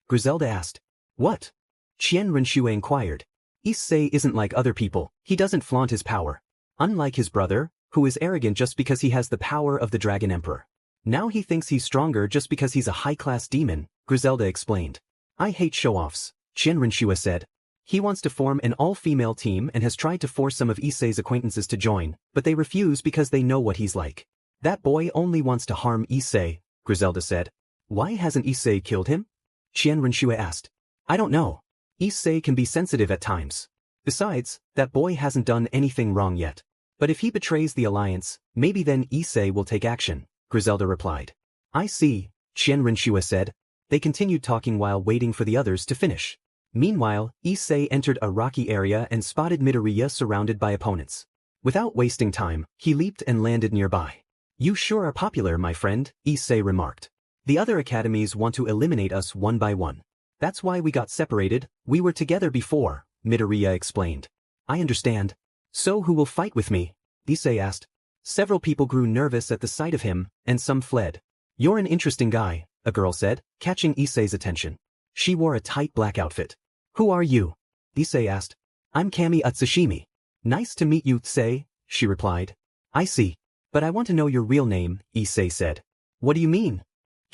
Griselda asked. What? Qianren inquired. Issei isn't like other people, he doesn't flaunt his power. Unlike his brother, who is arrogant just because he has the power of the Dragon Emperor. Now he thinks he's stronger just because he's a high-class demon, Griselda explained. I hate show-offs, Qianren said. He wants to form an all-female team and has tried to force some of Issei's acquaintances to join, but they refuse because they know what he's like. That boy only wants to harm Issei, Griselda said. Why hasn't Issei killed him? Qianren asked. I don't know. Issei can be sensitive at times. Besides, that boy hasn't done anything wrong yet. But if he betrays the alliance, maybe then Issei will take action, Griselda replied. I see, Qianren said. They continued talking while waiting for the others to finish. Meanwhile, Issei entered a rocky area and spotted Midoriya surrounded by opponents. Without wasting time, he leaped and landed nearby. You sure are popular, my friend, Issei remarked. The other academies want to eliminate us one by one. That's why we got separated, we were together before, Midoriya explained. I understand. So who will fight with me? Issei asked. Several people grew nervous at the sight of him, and some fled. You're an interesting guy, a girl said, catching Issei's attention. She wore a tight black outfit. Who are you? Issei asked. I'm Kami Utsushimi. Nice to meet you, Issei, she replied. I see. But I want to know your real name, Issei said. What do you mean?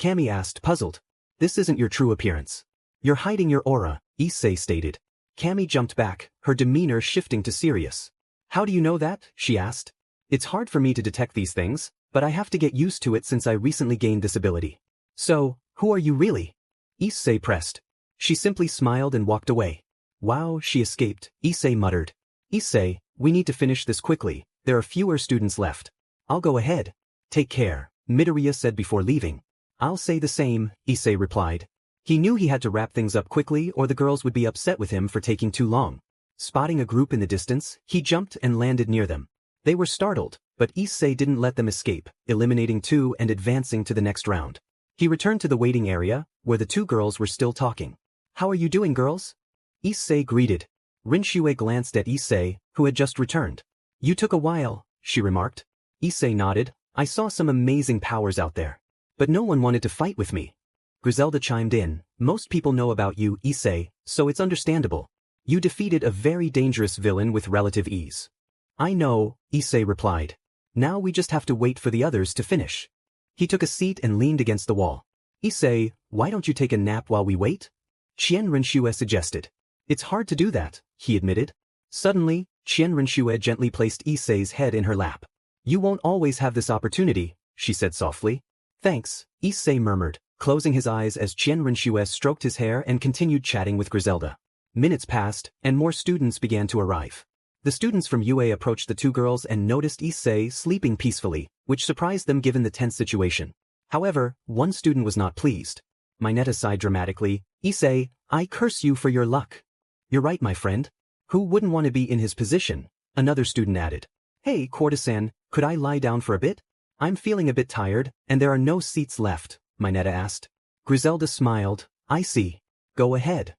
Kami asked, puzzled. This isn't your true appearance. You're hiding your aura, Issei stated. Kami jumped back, her demeanor shifting to serious. How do you know that? She asked. It's hard for me to detect these things, but I have to get used to it since I recently gained this ability. So, who are you really? Issei pressed. She simply smiled and walked away. Wow, she escaped, Issei muttered. Issei, we need to finish this quickly, there are fewer students left. I'll go ahead. Take care, Midoriya said before leaving. I'll say the same, Issei replied. He knew he had to wrap things up quickly or the girls would be upset with him for taking too long. Spotting a group in the distance, he jumped and landed near them. They were startled, but Issei didn't let them escape, eliminating two and advancing to the next round. He returned to the waiting area, where the two girls were still talking. How are you doing, girls? Issei greeted. Rinshue glanced at Issei, who had just returned. You took a while, she remarked. Issei nodded. I saw some amazing powers out there. But no one wanted to fight with me. Griselda chimed in. Most people know about you, Issei, so it's understandable. You defeated a very dangerous villain with relative ease. I know, Issei replied. Now we just have to wait for the others to finish. He took a seat and leaned against the wall. Issei, why don't you take a nap while we wait? Qianren suggested. It's hard to do that, he admitted. Suddenly, Qianren gently placed Issei's head in her lap. You won't always have this opportunity, she said softly. Thanks, Issei murmured, closing his eyes as Qianren stroked his hair and continued chatting with Griselda. Minutes passed, and more students began to arrive. The students from UA approached the two girls and noticed Issei sleeping peacefully, which surprised them given the tense situation. However, one student was not pleased. Mineta sighed dramatically. Issei, I curse you for your luck. You're right, my friend. Who wouldn't want to be in his position? Another student added. Hey, courtesan, could I lie down for a bit? I'm feeling a bit tired, and there are no seats left, Mineta asked. Griselda smiled. I see. Go ahead.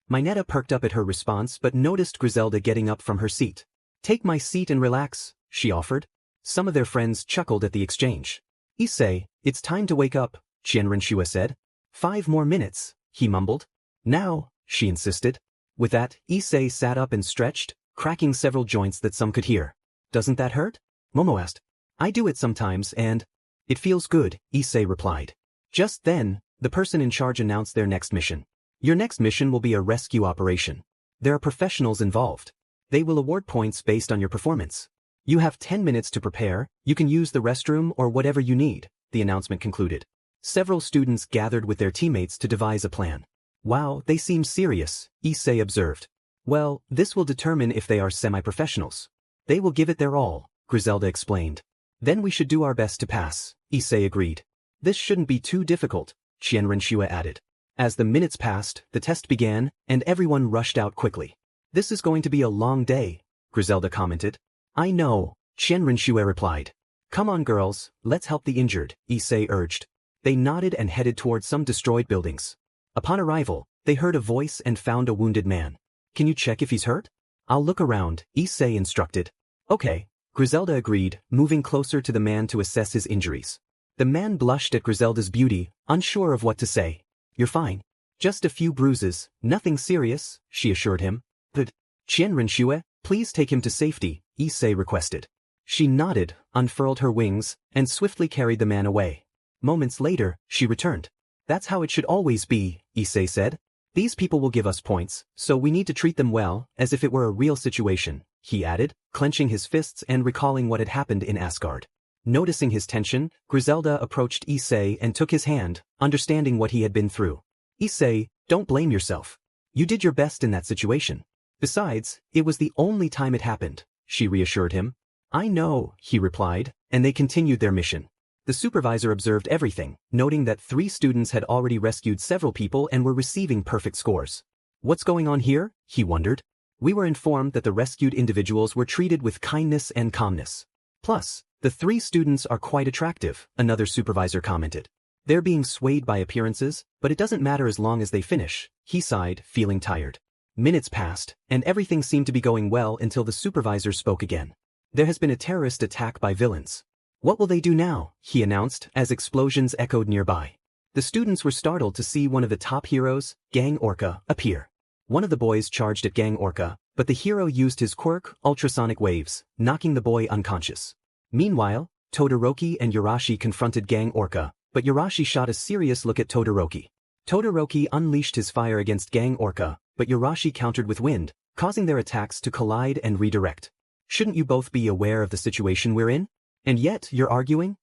Mineta perked up at her response but noticed Griselda getting up from her seat. Take my seat and relax, she offered. Some of their friends chuckled at the exchange. Issei, it's time to wake up, Qianren said. 5 more minutes, he mumbled. Now, she insisted. With that, Issei sat up and stretched, cracking several joints that some could hear. Doesn't that hurt? Momo asked. I do it sometimes and... It feels good, Issei replied. Just then, the person in charge announced their next mission. Your next mission will be a rescue operation. There are professionals involved. They will award points based on your performance. You have 10 minutes to prepare, you can use the restroom or whatever you need, the announcement concluded. Several students gathered with their teammates to devise a plan. Wow, they seem serious, Issei observed. Well, this will determine if they are semi-professionals. They will give it their all, Griselda explained. Then we should do our best to pass, Issei agreed. This shouldn't be too difficult, Qianrenxue added. As the minutes passed, the test began, and everyone rushed out quickly. This is going to be a long day, Griselda commented. I know, Qianrenxue replied. Come on girls, let's help the injured, Issei urged. They nodded and headed towards some destroyed buildings. Upon arrival, they heard a voice and found a wounded man. Can you check if he's hurt? I'll look around, Issei instructed. Okay, Griselda agreed, moving closer to the man to assess his injuries. The man blushed at Griselda's beauty, unsure of what to say. You're fine. Just a few bruises, nothing serious, she assured him. But, Qianrenxue, please take him to safety, Issei requested. She nodded, unfurled her wings, and swiftly carried the man away. Moments later, she returned. That's how it should always be, Issei said. These people will give us points, so we need to treat them well, as if it were a real situation, he added, clenching his fists and recalling what had happened in Asgard. Noticing his tension, Griselda approached Issei and took his hand, understanding what he had been through. Issei, don't blame yourself. You did your best in that situation. Besides, it was the only time it happened, she reassured him. I know, he replied, and they continued their mission. The supervisor observed everything, noting that 3 students had already rescued several people and were receiving perfect scores. What's going on here? He wondered. We were informed that the rescued individuals were treated with kindness and calmness. Plus, the 3 students are quite attractive, another supervisor commented. They're being swayed by appearances, but it doesn't matter as long as they finish, he sighed, feeling tired. Minutes passed, and everything seemed to be going well until the supervisor spoke again. There has been a terrorist attack by villains. What will they do now? He announced as explosions echoed nearby. The students were startled to see one of the top heroes, Gang Orca, appear. One of the boys charged at Gang Orca, but the hero used his quirk, ultrasonic waves, knocking the boy unconscious. Meanwhile, Todoroki and Yurashi confronted Gang Orca, but Yurashi shot a serious look at Todoroki. Todoroki unleashed his fire against Gang Orca, but Yurashi countered with wind, causing their attacks to collide and redirect. Shouldn't you both be aware of the situation we're in? And yet, you're arguing?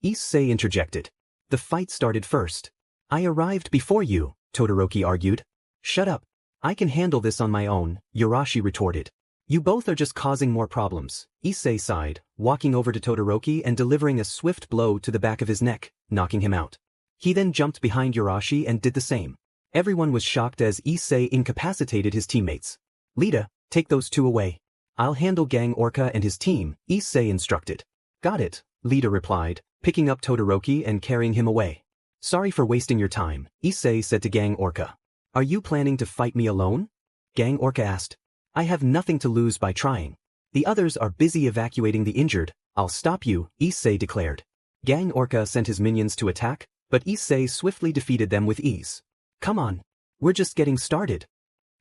Issei interjected. The fight started first. I arrived before you, Todoroki argued. Shut up. I can handle this on my own, Yurashi retorted. You both are just causing more problems, Issei sighed, walking over to Todoroki and delivering a swift blow to the back of his neck, knocking him out. He then jumped behind Yurashi and did the same. Everyone was shocked as Issei incapacitated his teammates. Lita, take those 2 away. I'll handle Gang Orca and his team, Issei instructed. Got it, Lita replied, picking up Todoroki and carrying him away. Sorry for wasting your time, Issei said to Gang Orca. Are you planning to fight me alone? Gang Orca asked. I have nothing to lose by trying. The others are busy evacuating the injured. I'll stop you, Issei declared. Gang Orca sent his minions to attack, but Issei swiftly defeated them with ease. Come on. We're just getting started.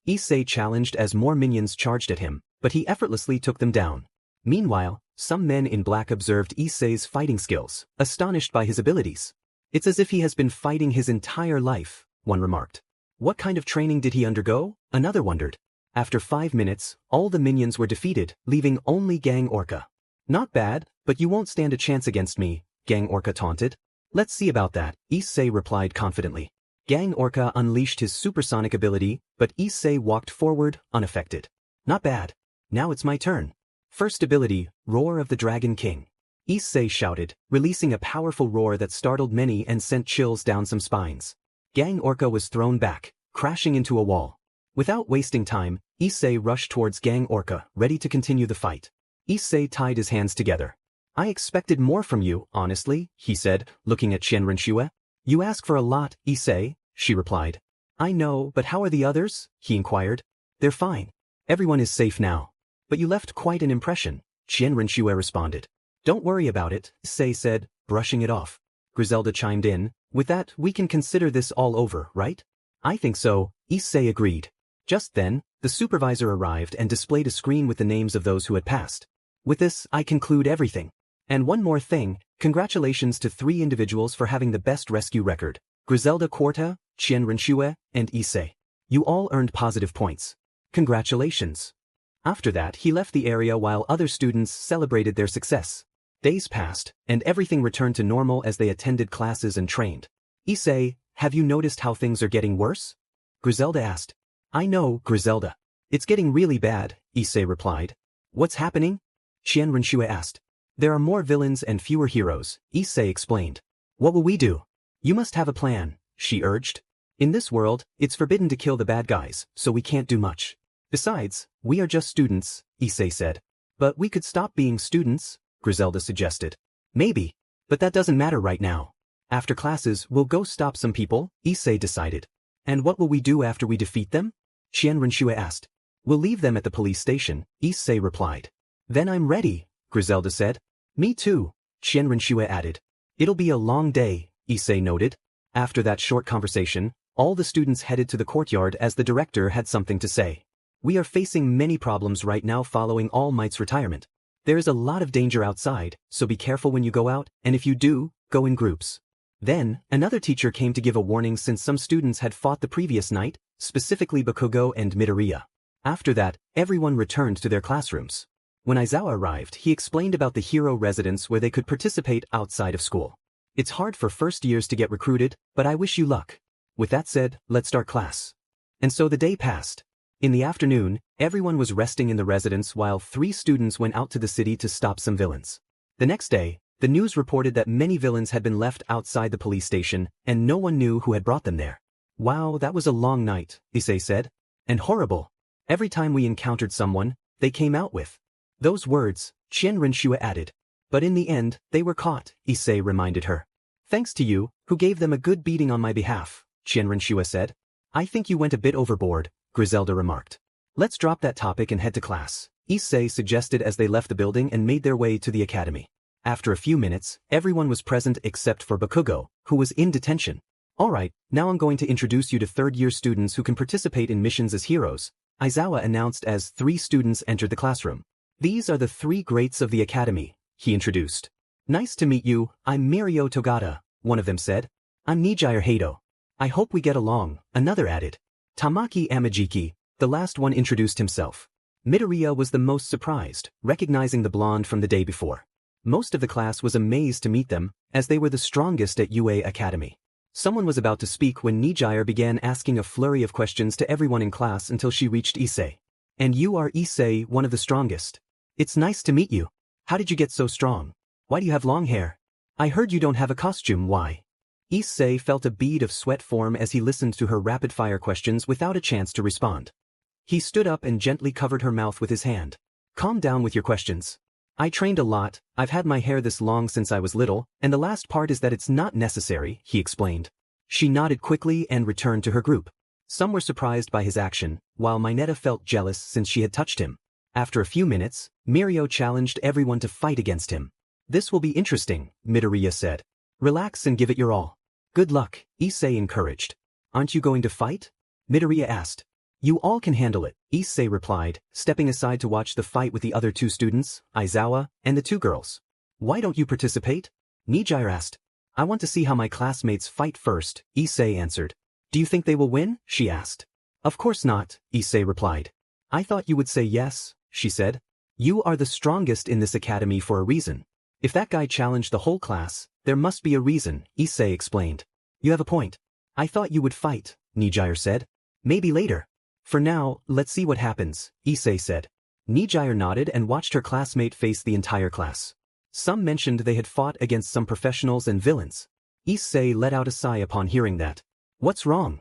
Issei challenged as more minions charged at him, but he effortlessly took them down. Meanwhile, some men in black observed Issei's fighting skills, astonished by his abilities. It's as if he has been fighting his entire life, one remarked. What kind of training did he undergo? Another wondered. After 5 minutes, all the minions were defeated, leaving only Gang Orca. Not bad, but you won't stand a chance against me, Gang Orca taunted. Let's see about that, Issei replied confidently. Gang Orca unleashed his supersonic ability, but Issei walked forward, unaffected. Not bad. Now it's my turn. First ability, Roar of the Dragon King. Issei shouted, releasing a powerful roar that startled many and sent chills down some spines. Gang Orca was thrown back, crashing into a wall. Without wasting time, Issei rushed towards Gang Orca, ready to continue the fight. Issei tied his hands together. I expected more from you, honestly, he said, looking at Qianrenxue. You ask for a lot, Issei, she replied. I know, but how are the others? He inquired. They're fine. Everyone is safe now. But you left quite an impression, Qianrenxue responded. Don't worry about it, Issei said, brushing it off. Griselda chimed in. With that, we can consider this all over, right? I think so, Issei agreed. Just then, the supervisor arrived and displayed a screen with the names of those who had passed. With this, I conclude everything. And one more thing, congratulations to 3 individuals for having the best rescue record. Griselda Quarta, Qianrenxue, and Issei. You all earned positive points. Congratulations. After that, he left the area while other students celebrated their success. Days passed, and everything returned to normal as they attended classes and trained. Issei, have you noticed how things are getting worse? Griselda asked. I know, Griselda. It's getting really bad, Issei replied. What's happening? Qianrenshui asked. There are more villains and fewer heroes, Issei explained. What will we do? You must have a plan, she urged. In this world, it's forbidden to kill the bad guys, so we can't do much. Besides, we are just students, Issei said. But we could stop being students, Griselda suggested. Maybe. But that doesn't matter right now. After classes, we'll go stop some people, Issei decided. And what will we do after we defeat them? Qianrenshui asked. We'll leave them at the police station, Issei replied. Then I'm ready, Griselda said. Me too, Qianrenshui added. It'll be a long day, Issei noted. After that short conversation, all the students headed to the courtyard as the director had something to say. We are facing many problems right now following All Might's retirement. There is a lot of danger outside, so be careful when you go out, and if you do, go in groups. Then, another teacher came to give a warning since some students had fought the previous night, specifically Bakugo and Midoriya. After that, everyone returned to their classrooms. When Aizawa arrived, he explained about the hero residence where they could participate outside of school. It's hard for first years to get recruited, but I wish you luck. With that said, let's start class. And so the day passed. In the afternoon, everyone was resting in the residence while 3 students went out to the city to stop some villains. The next day, the news reported that many villains had been left outside the police station, and no one knew who had brought them there. Wow, that was a long night, Issei said. And horrible. Every time we encountered someone, they came out with those words, Qianrenshui added. But in the end, they were caught, Issei reminded her. Thanks to you, who gave them a good beating on my behalf, Qianrenshui said. I think you went a bit overboard, Griselda remarked. Let's drop that topic and head to class, Issei suggested as they left the building and made their way to the academy. After a few minutes, everyone was present except for Bakugo, who was in detention. Alright, now I'm going to introduce you to third-year students who can participate in missions as heroes, Aizawa announced as 3 students entered the classroom. These are the 3 greats of the academy, he introduced. Nice to meet you, I'm Mirio Togata, one of them said. I'm Nijire Hato. I hope we get along, another added. Tamaki Amajiki, the last one introduced himself. Midoriya was the most surprised, recognizing the blonde from the day before. Most of the class was amazed to meet them, as they were the strongest at UA Academy. Someone was about to speak when Nijire began asking a flurry of questions to everyone in class until she reached Issei. And you are Issei, one of the strongest. It's nice to meet you. How did you get so strong? Why do you have long hair? I heard you don't have a costume, why? Issei felt a bead of sweat form as he listened to her rapid-fire questions without a chance to respond. He stood up and gently covered her mouth with his hand. Calm down with your questions. I trained a lot, I've had my hair this long since I was little, and the last part is that it's not necessary, he explained. She nodded quickly and returned to her group. Some were surprised by his action, while Mineta felt jealous since she had touched him. After a few minutes, Mirio challenged everyone to fight against him. This will be interesting, Midoriya said. Relax and give it your all. Good luck, Issei encouraged. Aren't you going to fight? Midoriya asked. You all can handle it, Issei replied, stepping aside to watch the fight with the other 2 students, Aizawa, and the 2 girls. Why don't you participate? Nijire asked. I want to see how my classmates fight first, Issei answered. Do you think they will win? She asked. Of course not, Issei replied. I thought you would say yes, she said. You are the strongest in this academy for a reason. If that guy challenged the whole class, there must be a reason, Issei explained. You have a point. I thought you would fight, Nijire said. Maybe later. For now, let's see what happens, Issei said. Nijire nodded and watched her classmate face the entire class. Some mentioned they had fought against some professionals and villains. Issei let out a sigh upon hearing that. What's wrong?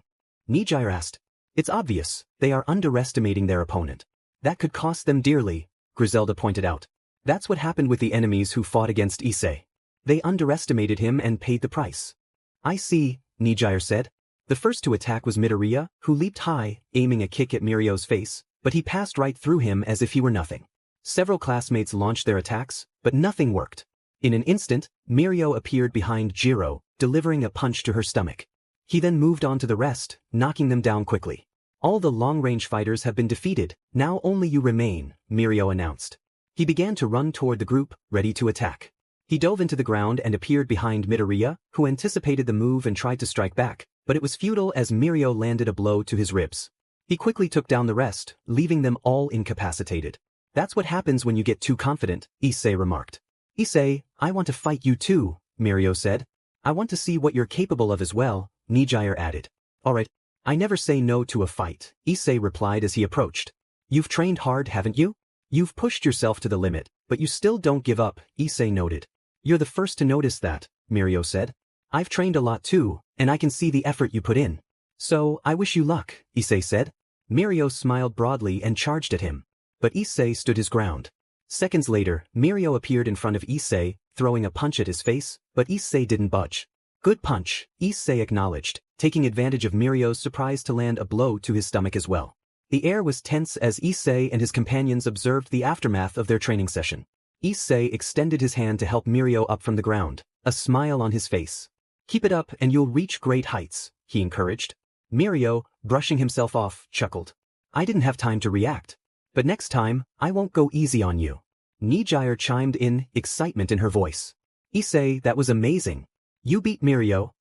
Nijire asked. It's obvious, they are underestimating their opponent. That could cost them dearly, Griselda pointed out. That's what happened with the enemies who fought against Issei. They underestimated him and paid the price. I see, Nijire said. The first to attack was Midoriya, who leaped high, aiming a kick at Mirio's face, but he passed right through him as if he were nothing. Several classmates launched their attacks, but nothing worked. In an instant, Mirio appeared behind Jiro, delivering a punch to her stomach. He then moved on to the rest, knocking them down quickly. All the long-range fighters have been defeated, now only you remain, Mirio announced. He began to run toward the group, ready to attack. He dove into the ground and appeared behind Midoriya, who anticipated the move and tried to strike back, but it was futile as Mirio landed a blow to his ribs. He quickly took down the rest, leaving them all incapacitated. That's what happens when you get too confident, Issei remarked. Issei, I want to fight you too, Mirio said. I want to see what you're capable of as well, Nijire added. Alright, I never say no to a fight, Issei replied as he approached. You've trained hard, haven't you? You've pushed yourself to the limit, But you still don't give up, Issei noted. You're the first to notice that, Mirio said. I've trained a lot too, and I can see the effort you put in. So, I wish you luck, Issei said. Mirio smiled broadly and charged at him. But Issei stood his ground. Seconds later, Mirio appeared in front of Issei, throwing a punch at his face, but Issei didn't budge. Good punch, Issei acknowledged, taking advantage of Mirio's surprise to land a blow to his stomach as well. The air was tense as Issei and his companions observed the aftermath of their training session. Issei extended his hand to help Mirio up from the ground, a smile on his face. Keep it up and you'll reach great heights, he encouraged. Mirio, brushing himself off, chuckled. I didn't have time to react. But next time, I won't go easy on you. Nijire chimed in, excitement in her voice. Issei, that was amazing. You beat Mirio.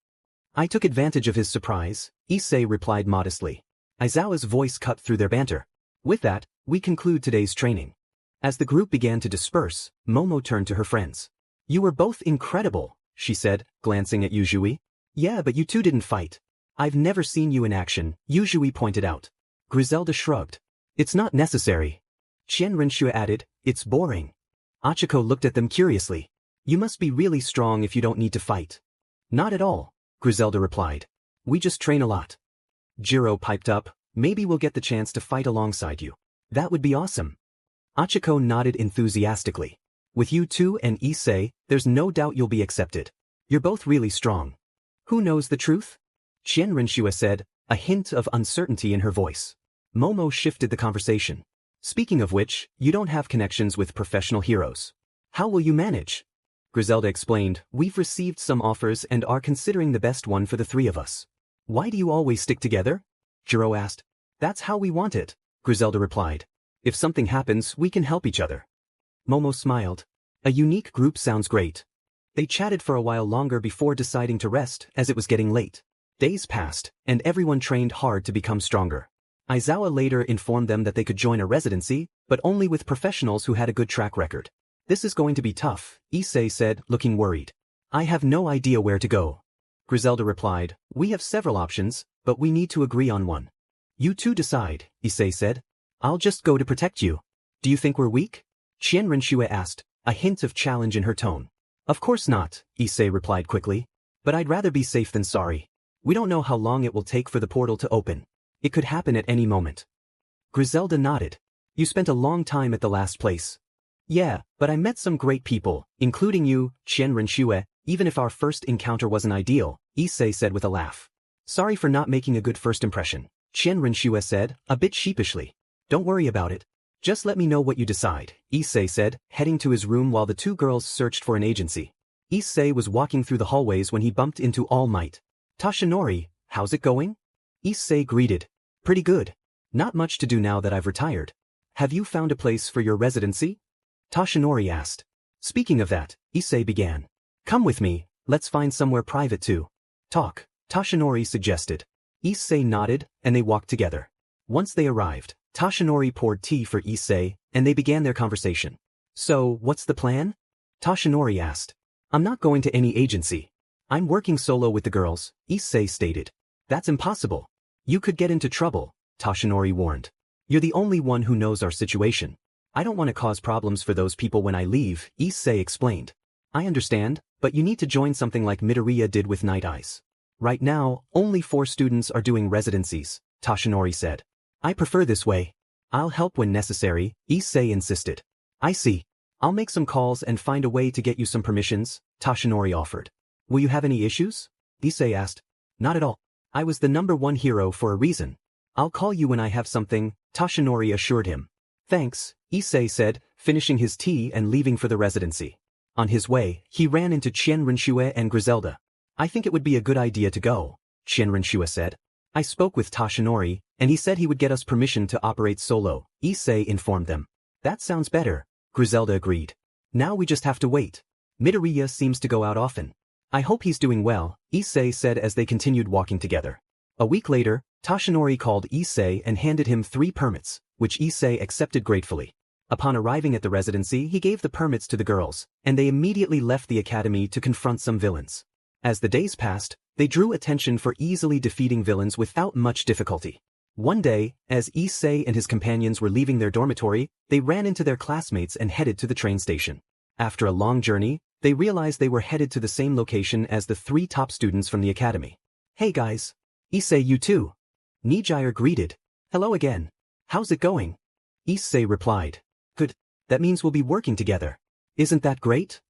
I took advantage of his surprise, Issei replied modestly. Aizawa's voice cut through their banter. With that, we conclude today's training. As the group began to disperse, Momo turned to her friends. You were both incredible, she said, glancing at Yuzui. Yeah, but you two didn't fight. I've never seen you in action, Yuzui pointed out. Griselda shrugged. It's not necessary. Qianrenshua added, it's boring. Achiko looked at them curiously. You must be really strong if you don't need to fight. Not at all, Griselda replied. We just train a lot. Jiro piped up, maybe we'll get the chance to fight alongside you. That would be awesome. Achiko nodded enthusiastically. With you two and Issei, there's no doubt you'll be accepted. You're both really strong. Who knows the truth? Qianrenshua said, a hint of uncertainty in her voice. Momo shifted the conversation. Speaking of which, you don't have connections with professional heroes. How will you manage? Griselda explained, we've received some offers and are considering the best one for the three of us. Why do you always stick together? Jiro asked. That's how we want it, Griselda replied. If something happens, we can help each other. Momo smiled. A unique group sounds great. They chatted for a while longer before deciding to rest as it was getting late. Days passed, and everyone trained hard to become stronger. Aizawa later informed them that they could join a residency, but only with professionals who had a good track record. This is going to be tough, Issei said, looking worried. I have no idea where to go. Griselda replied, we have several options, but we need to agree on one. You two decide, Issei said. I'll just go to protect you. Do you think we're weak? Qianrenshua asked, a hint of challenge in her tone. Of course not, Issei replied quickly. But I'd rather be safe than sorry. We don't know how long it will take for the portal to open. It could happen at any moment. Griselda nodded. You spent a long time at the last place. Yeah, but I met some great people, including you, Qianrenshua, even if our first encounter wasn't ideal, Issei said with a laugh. Sorry for not making a good first impression, Qianrenshua said, a bit sheepishly. Don't worry about it. Just let me know what you decide, Issei said, heading to his room while the two girls searched for an agency. Issei was walking through the hallways when he bumped into All Might. Tashinori, how's it going? Issei greeted. Pretty good. Not much to do now that I've retired. Have you found a place for your residency? Tashinori asked. Speaking of that, Issei began. Come with me, let's find somewhere private to talk, Tashinori suggested. Issei nodded, and they walked together. Once they arrived, Tashinori poured tea for Issei, and they began their conversation. So, what's the plan? Tashinori asked. I'm not going to any agency. I'm working solo with the girls, Issei stated. That's impossible. You could get into trouble, Tashinori warned. You're the only one who knows our situation. I don't want to cause problems for those people when I leave, Issei explained. I understand, but you need to join something like Midoriya did with Night Eyes. Right now, only 4 students are doing residencies, Tashinori said. I prefer this way. I'll help when necessary, Issei insisted. I see. I'll make some calls and find a way to get you some permissions, Tashinori offered. Will you have any issues? Issei asked. Not at all. I was the #1 hero for a reason. I'll call you when I have something, Tashinori assured him. Thanks, Issei said, finishing his tea and leaving for the residency. On his way, he ran into Qianrenshua and Griselda. I think it would be a good idea to go, Qianrenshua said. I spoke with Tashinori, and he said he would get us permission to operate solo, Issei informed them. That sounds better, Griselda agreed. Now we just have to wait. Midoriya seems to go out often. I hope he's doing well, Issei said as they continued walking together. A week later, Tashinori called Issei and handed him 3 permits, which Issei accepted gratefully. Upon arriving at the residency, he gave the permits to the girls, and they immediately left the academy to confront some villains. As the days passed, they drew attention for easily defeating villains without much difficulty. One day, as Issei and his companions were leaving their dormitory, they ran into their classmates and headed to the train station. After a long journey, they realized they were headed to the same location as the 3 top students from the academy. Hey guys. Issei, you too. Nijire greeted. Hello again. How's it going? Issei replied. Good. That means we'll be working together. Isn't that great?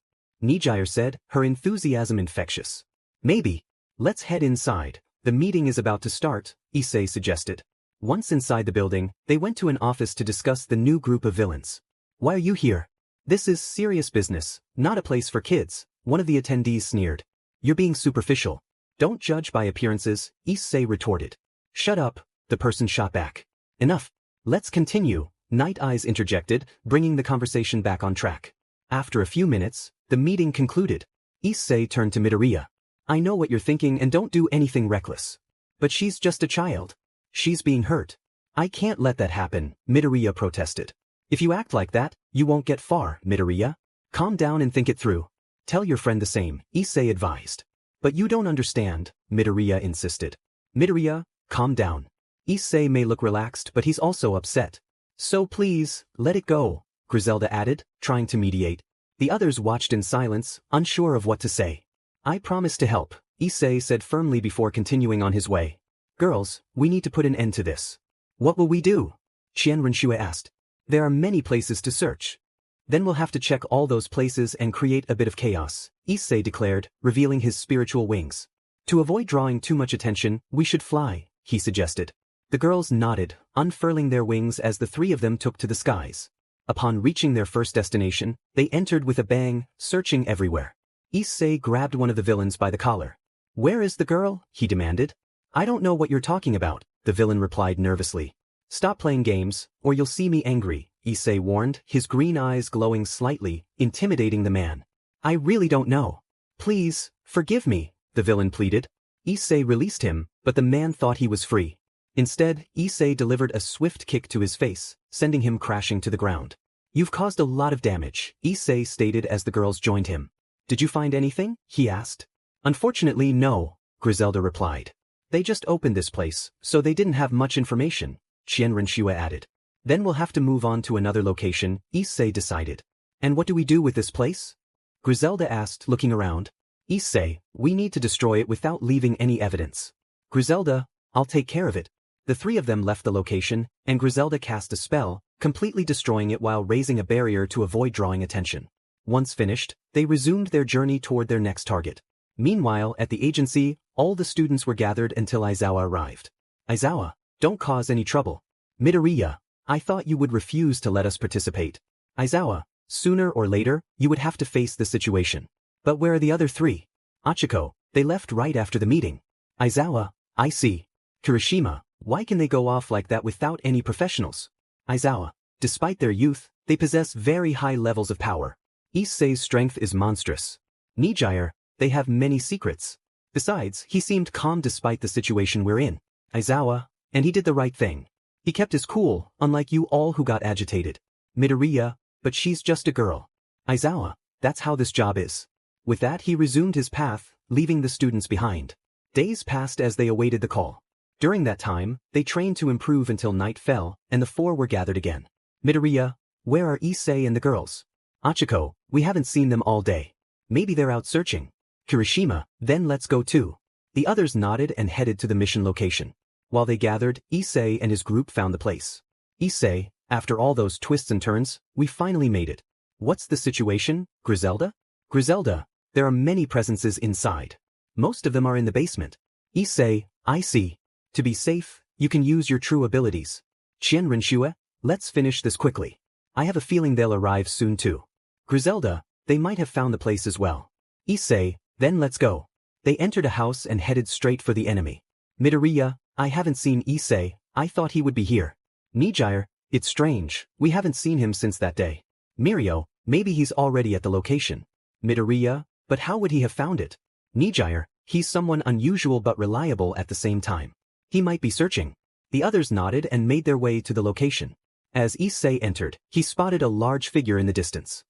Nijire said, her enthusiasm infectious. Maybe. Let's head inside. The meeting is about to start, Issei suggested. Once inside the building, they went to an office to discuss the new group of villains. Why are you here? This is serious business, not a place for kids, one of the attendees sneered. You're being superficial. Don't judge by appearances, Issei retorted. Shut up, the person shot back. Enough. Let's continue, Night Eyes interjected, bringing the conversation back on track. After a few minutes, the meeting concluded. Issei turned to Midoriya. I know what you're thinking and don't do anything reckless. But she's just a child. She's being hurt. I can't let that happen, Midoriya protested. If you act like that, you won't get far, Midoriya. Calm down and think it through. Tell your friend the same, Issei advised. But you don't understand, Midoriya insisted. Midoriya, calm down. Issei may look relaxed but he's also upset. So please, let it go, Griselda added, trying to mediate. The others watched in silence, unsure of what to say. I promise to help, Issei said firmly before continuing on his way. Girls, we need to put an end to this. What will we do? Qianrenshue asked. There are many places to search. Then we'll have to check all those places and create a bit of chaos, Issei declared, revealing his spiritual wings. To avoid drawing too much attention, we should fly, he suggested. The girls nodded, unfurling their wings as the 3 of them took to the skies. Upon reaching their first destination, they entered with a bang, searching everywhere. Issei grabbed one of the villains by the collar. Where is the girl? He demanded. I don't know what you're talking about, the villain replied nervously. Stop playing games, or you'll see me angry, Issei warned, his green eyes glowing slightly, intimidating the man. I really don't know. Please, forgive me, the villain pleaded. Issei released him, but the man thought he was free. Instead, Issei delivered a swift kick to his face, sending him crashing to the ground. You've caused a lot of damage, Issei stated as the girls joined him. Did you find anything? He asked. Unfortunately, no, Griselda replied. They just opened this place, so they didn't have much information, Qianrenshue added. Then we'll have to move on to another location, Issei decided. And what do we do with this place? Griselda asked, looking around. Issei, we need to destroy it without leaving any evidence. Griselda, I'll take care of it. The 3 of them left the location, and Griselda cast a spell, completely destroying it while raising a barrier to avoid drawing attention. Once finished, they resumed their journey toward their next target. Meanwhile, at the agency, all the students were gathered until Aizawa arrived. Aizawa, don't cause any trouble. Midoriya, I thought you would refuse to let us participate. Aizawa, sooner or later, you would have to face the situation. But where are the other 3? Achiko, they left right after the meeting. Aizawa, I see. Kirishima, why can they go off like that without any professionals? Aizawa, despite their youth, they possess very high levels of power. Issei's strength is monstrous. Nijire, they have many secrets. Besides, he seemed calm despite the situation we're in. Aizawa, and he did the right thing. He kept his cool, unlike you all who got agitated. Midoriya, but she's just a girl. Aizawa, that's how this job is. With that he resumed his path, leaving the students behind. Days passed as they awaited the call. During that time, they trained to improve until night fell, and the 4 were gathered again. Midoriya, where are Issei and the girls? Achiko, we haven't seen them all day. Maybe they're out searching. Kirishima, then let's go too. The others nodded and headed to the mission location. While they gathered, Issei and his group found the place. Issei, after all those twists and turns, we finally made it. What's the situation, Griselda? Griselda, there are many presences inside. Most of them are in the basement. Issei, I see. To be safe, you can use your true abilities. Qianrenshue, let's finish this quickly. I have a feeling they'll arrive soon too. Griselda, they might have found the place as well. Issei, then let's go. They entered a house and headed straight for the enemy. Midoriya, I haven't seen Issei, I thought he would be here. Nijire, it's strange, we haven't seen him since that day. Mirio, maybe he's already at the location. Midoriya, but how would he have found it? Nijire, he's someone unusual but reliable at the same time. He might be searching. The others nodded and made their way to the location. As Issei entered, he spotted a large figure in the distance.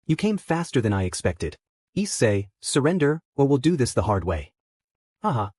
You came faster than I expected. Issei, surrender, or we'll do this the hard way.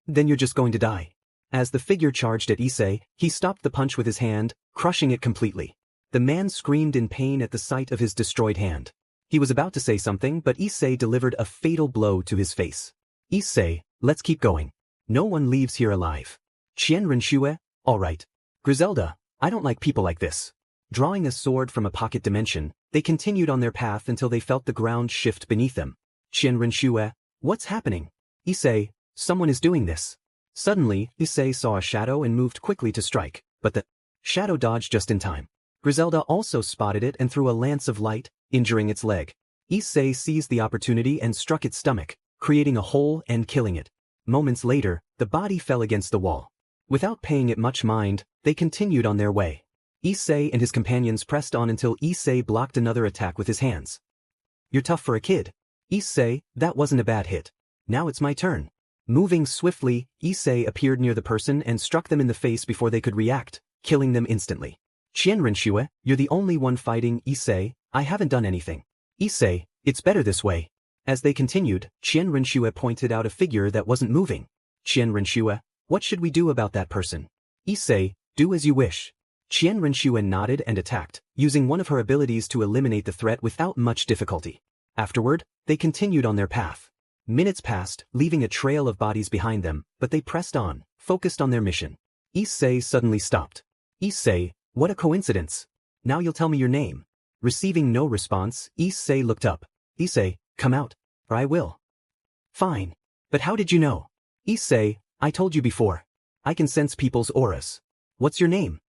Then you're just going to die. As the figure charged at Issei, he stopped the punch with his hand, crushing it completely. The man screamed in pain at the sight of his destroyed hand. He was about to say something, but Issei delivered a fatal blow to his face. Issei, let's keep going. No one leaves here alive. Qianren, alright. Griselda, I don't like people like this. Drawing a sword from a pocket dimension, they continued on their path until they felt the ground shift beneath them. Qianren, what's happening? Issei, someone is doing this. Suddenly, Issei saw a shadow and moved quickly to strike, but the shadow dodged just in time. Griselda also spotted it and threw a lance of light, injuring its leg. Issei seized the opportunity and struck its stomach, creating a hole and killing it. Moments later, the body fell against the wall. Without paying it much mind, they continued on their way. Issei and his companions pressed on until Issei blocked another attack with his hands. You're tough for a kid. Issei, that wasn't a bad hit. Now it's my turn. Moving swiftly, Issei appeared near the person and struck them in the face before they could react, killing them instantly. Qianren, you're the only one fighting. Issei, I haven't done anything. Issei, it's better this way. As they continued, Qianren pointed out a figure that wasn't moving. Qianren, what should we do about that person? Issei, do as you wish. Qianren nodded and attacked, using one of her abilities to eliminate the threat without much difficulty. Afterward, they continued on their path. Minutes passed, leaving a trail of bodies behind them, but they pressed on, focused on their mission. Issei suddenly stopped. Issei, what a coincidence. Now you'll tell me your name. Receiving no response, Issei looked up. Issei, come out, or I will. Fine. But how did you know? Issei, I told you before. I can sense people's auras. What's your name?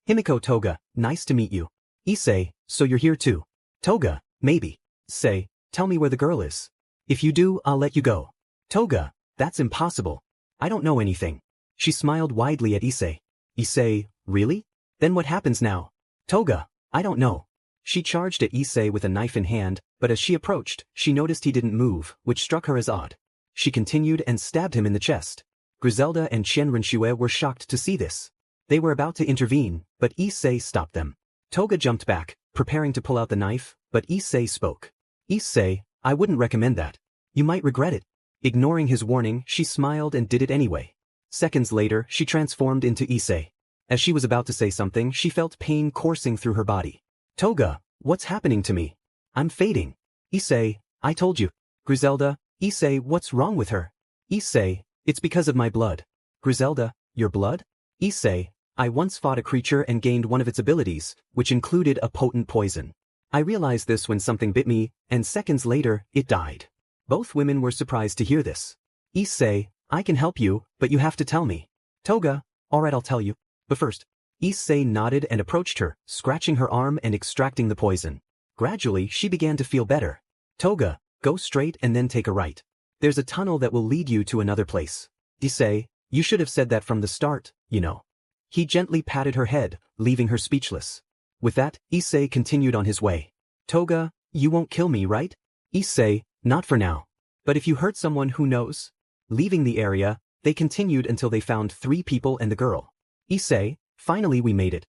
Himiko Toga, nice to meet you. Issei, so you're here too. Toga, maybe. Say, tell me where the girl is. If you do, I'll let you go. Toga, that's impossible. I don't know anything. She smiled widely at Issei. Issei, really? Then what happens now? Toga, I don't know. She charged at Issei with a knife in hand, but as she approached, she noticed he didn't move, which struck her as odd. She continued and stabbed him in the chest. Griselda and Qianren were shocked to see this. They were about to intervene, but Issei stopped them. Toga jumped back, preparing to pull out the knife, but Issei spoke. Issei, I wouldn't recommend that. You might regret it. Ignoring his warning, she smiled and did it anyway. Seconds later, she transformed into Issei. As she was about to say something, she felt pain coursing through her body. Toga, what's happening to me? I'm fading. Issei, I told you. Griselda, Issei, what's wrong with her? Issei, it's because of my blood. Griselda, your blood? Issei, I once fought a creature and gained one of its abilities, which included a potent poison. I realized this when something bit me, and seconds later, it died. Both women were surprised to hear this. Issei, I can help you, but you have to tell me. Toga, alright, I'll tell you. But first, Issei nodded and approached her, scratching her arm and extracting the poison. Gradually, she began to feel better. Toga, go straight and then take a right. There's a tunnel that will lead you to another place. Issei, you should have said that from the start, you know. He gently patted her head, leaving her speechless. With that, Issei continued on his way. Toga, you won't kill me, right? Issei, not for now. But if you hurt someone, who knows? Leaving the area, they continued until they found 3 people and the girl. Issei, finally we made it.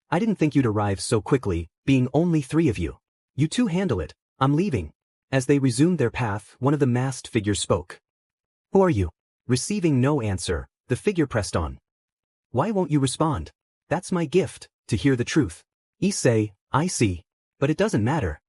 I didn't think you'd arrive so quickly, being only 3 of you. You two handle it, I'm leaving. As they resumed their path, one of the masked figures spoke. Who are you? Receiving no answer, the figure pressed on. Why won't you respond? That's my gift, to hear the truth. Issei, I see. But it doesn't matter.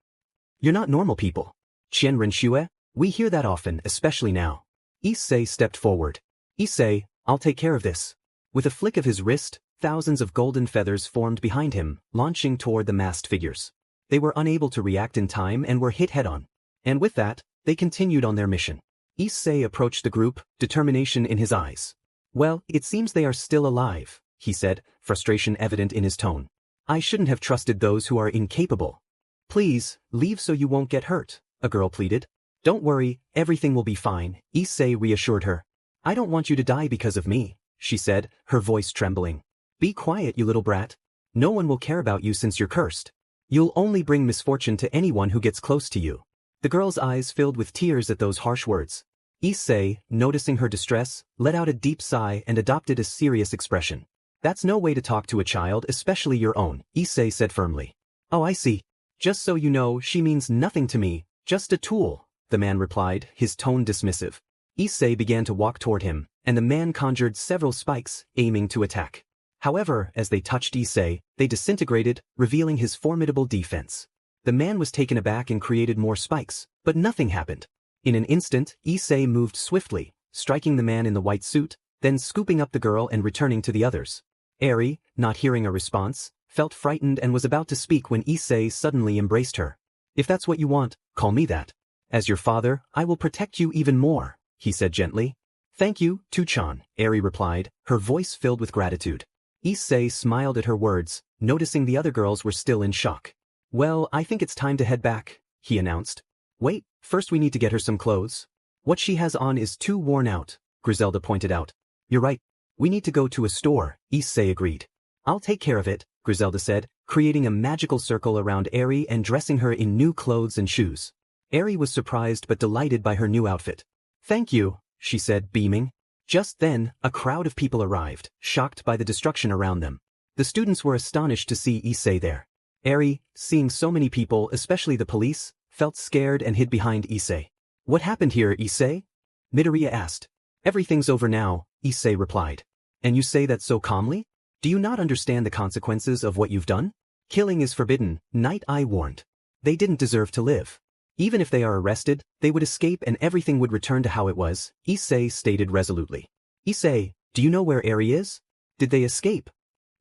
You're not normal people. Qianren, we hear that often, especially now. Issei stepped forward. Issei, I'll take care of this. With a flick of his wrist, thousands of golden feathers formed behind him, launching toward the masked figures. They were unable to react in time and were hit head-on. And with that, they continued on their mission. Issei approached the group, determination in his eyes. Well, it seems they are still alive, he said, frustration evident in his tone. I shouldn't have trusted those who are incapable. Please, leave so you won't get hurt, a girl pleaded. Don't worry, everything will be fine, Issei reassured her. I don't want you to die because of me, she said, her voice trembling. Be quiet, you little brat. No one will care about you since you're cursed. You'll only bring misfortune to anyone who gets close to you. The girl's eyes filled with tears at those harsh words. Issei, noticing her distress, let out a deep sigh and adopted a serious expression. That's no way to talk to a child, especially your own, Issei said firmly. Oh, I see. Just so you know, she means nothing to me, just a tool, the man replied, his tone dismissive. Issei began to walk toward him, and the man conjured several spikes, aiming to attack. However, as they touched Issei, they disintegrated, revealing his formidable defense. The man was taken aback and created more spikes, but nothing happened. In an instant, Issei moved swiftly, striking the man in the white suit, then scooping up the girl and returning to the others. Eri, not hearing a response, felt frightened and was about to speak when Issei suddenly embraced her. "If that's what you want, call me that. As your father, I will protect you even more," he said gently. "Thank you, Tuchan," Eri replied, her voice filled with gratitude. Issei smiled at her words, noticing the other girls were still in shock. "Well, I think it's time to head back," he announced. "Wait, first we need to get her some clothes. What she has on is too worn out," Griselda pointed out. "You're right. We need to go to a store," Issei agreed. "I'll take care of it," Griselda said, creating a magical circle around Eri and dressing her in new clothes and shoes. Eri was surprised but delighted by her new outfit. "Thank you," she said, beaming. Just then, a crowd of people arrived, shocked by the destruction around them. The students were astonished to see Issei there. Eri, seeing so many people, especially the police, felt scared and hid behind Issei. "What happened here, Issei?" Midoriya asked. "Everything's over now," Issei replied. "And you say that so calmly? Do you not understand the consequences of what you've done? Killing is forbidden, Night Eye warned. They didn't deserve to live. Even if they are arrested, they would escape and everything would return to how it was," Issei stated resolutely. "Issei, do you know where Eri is? Did they escape?"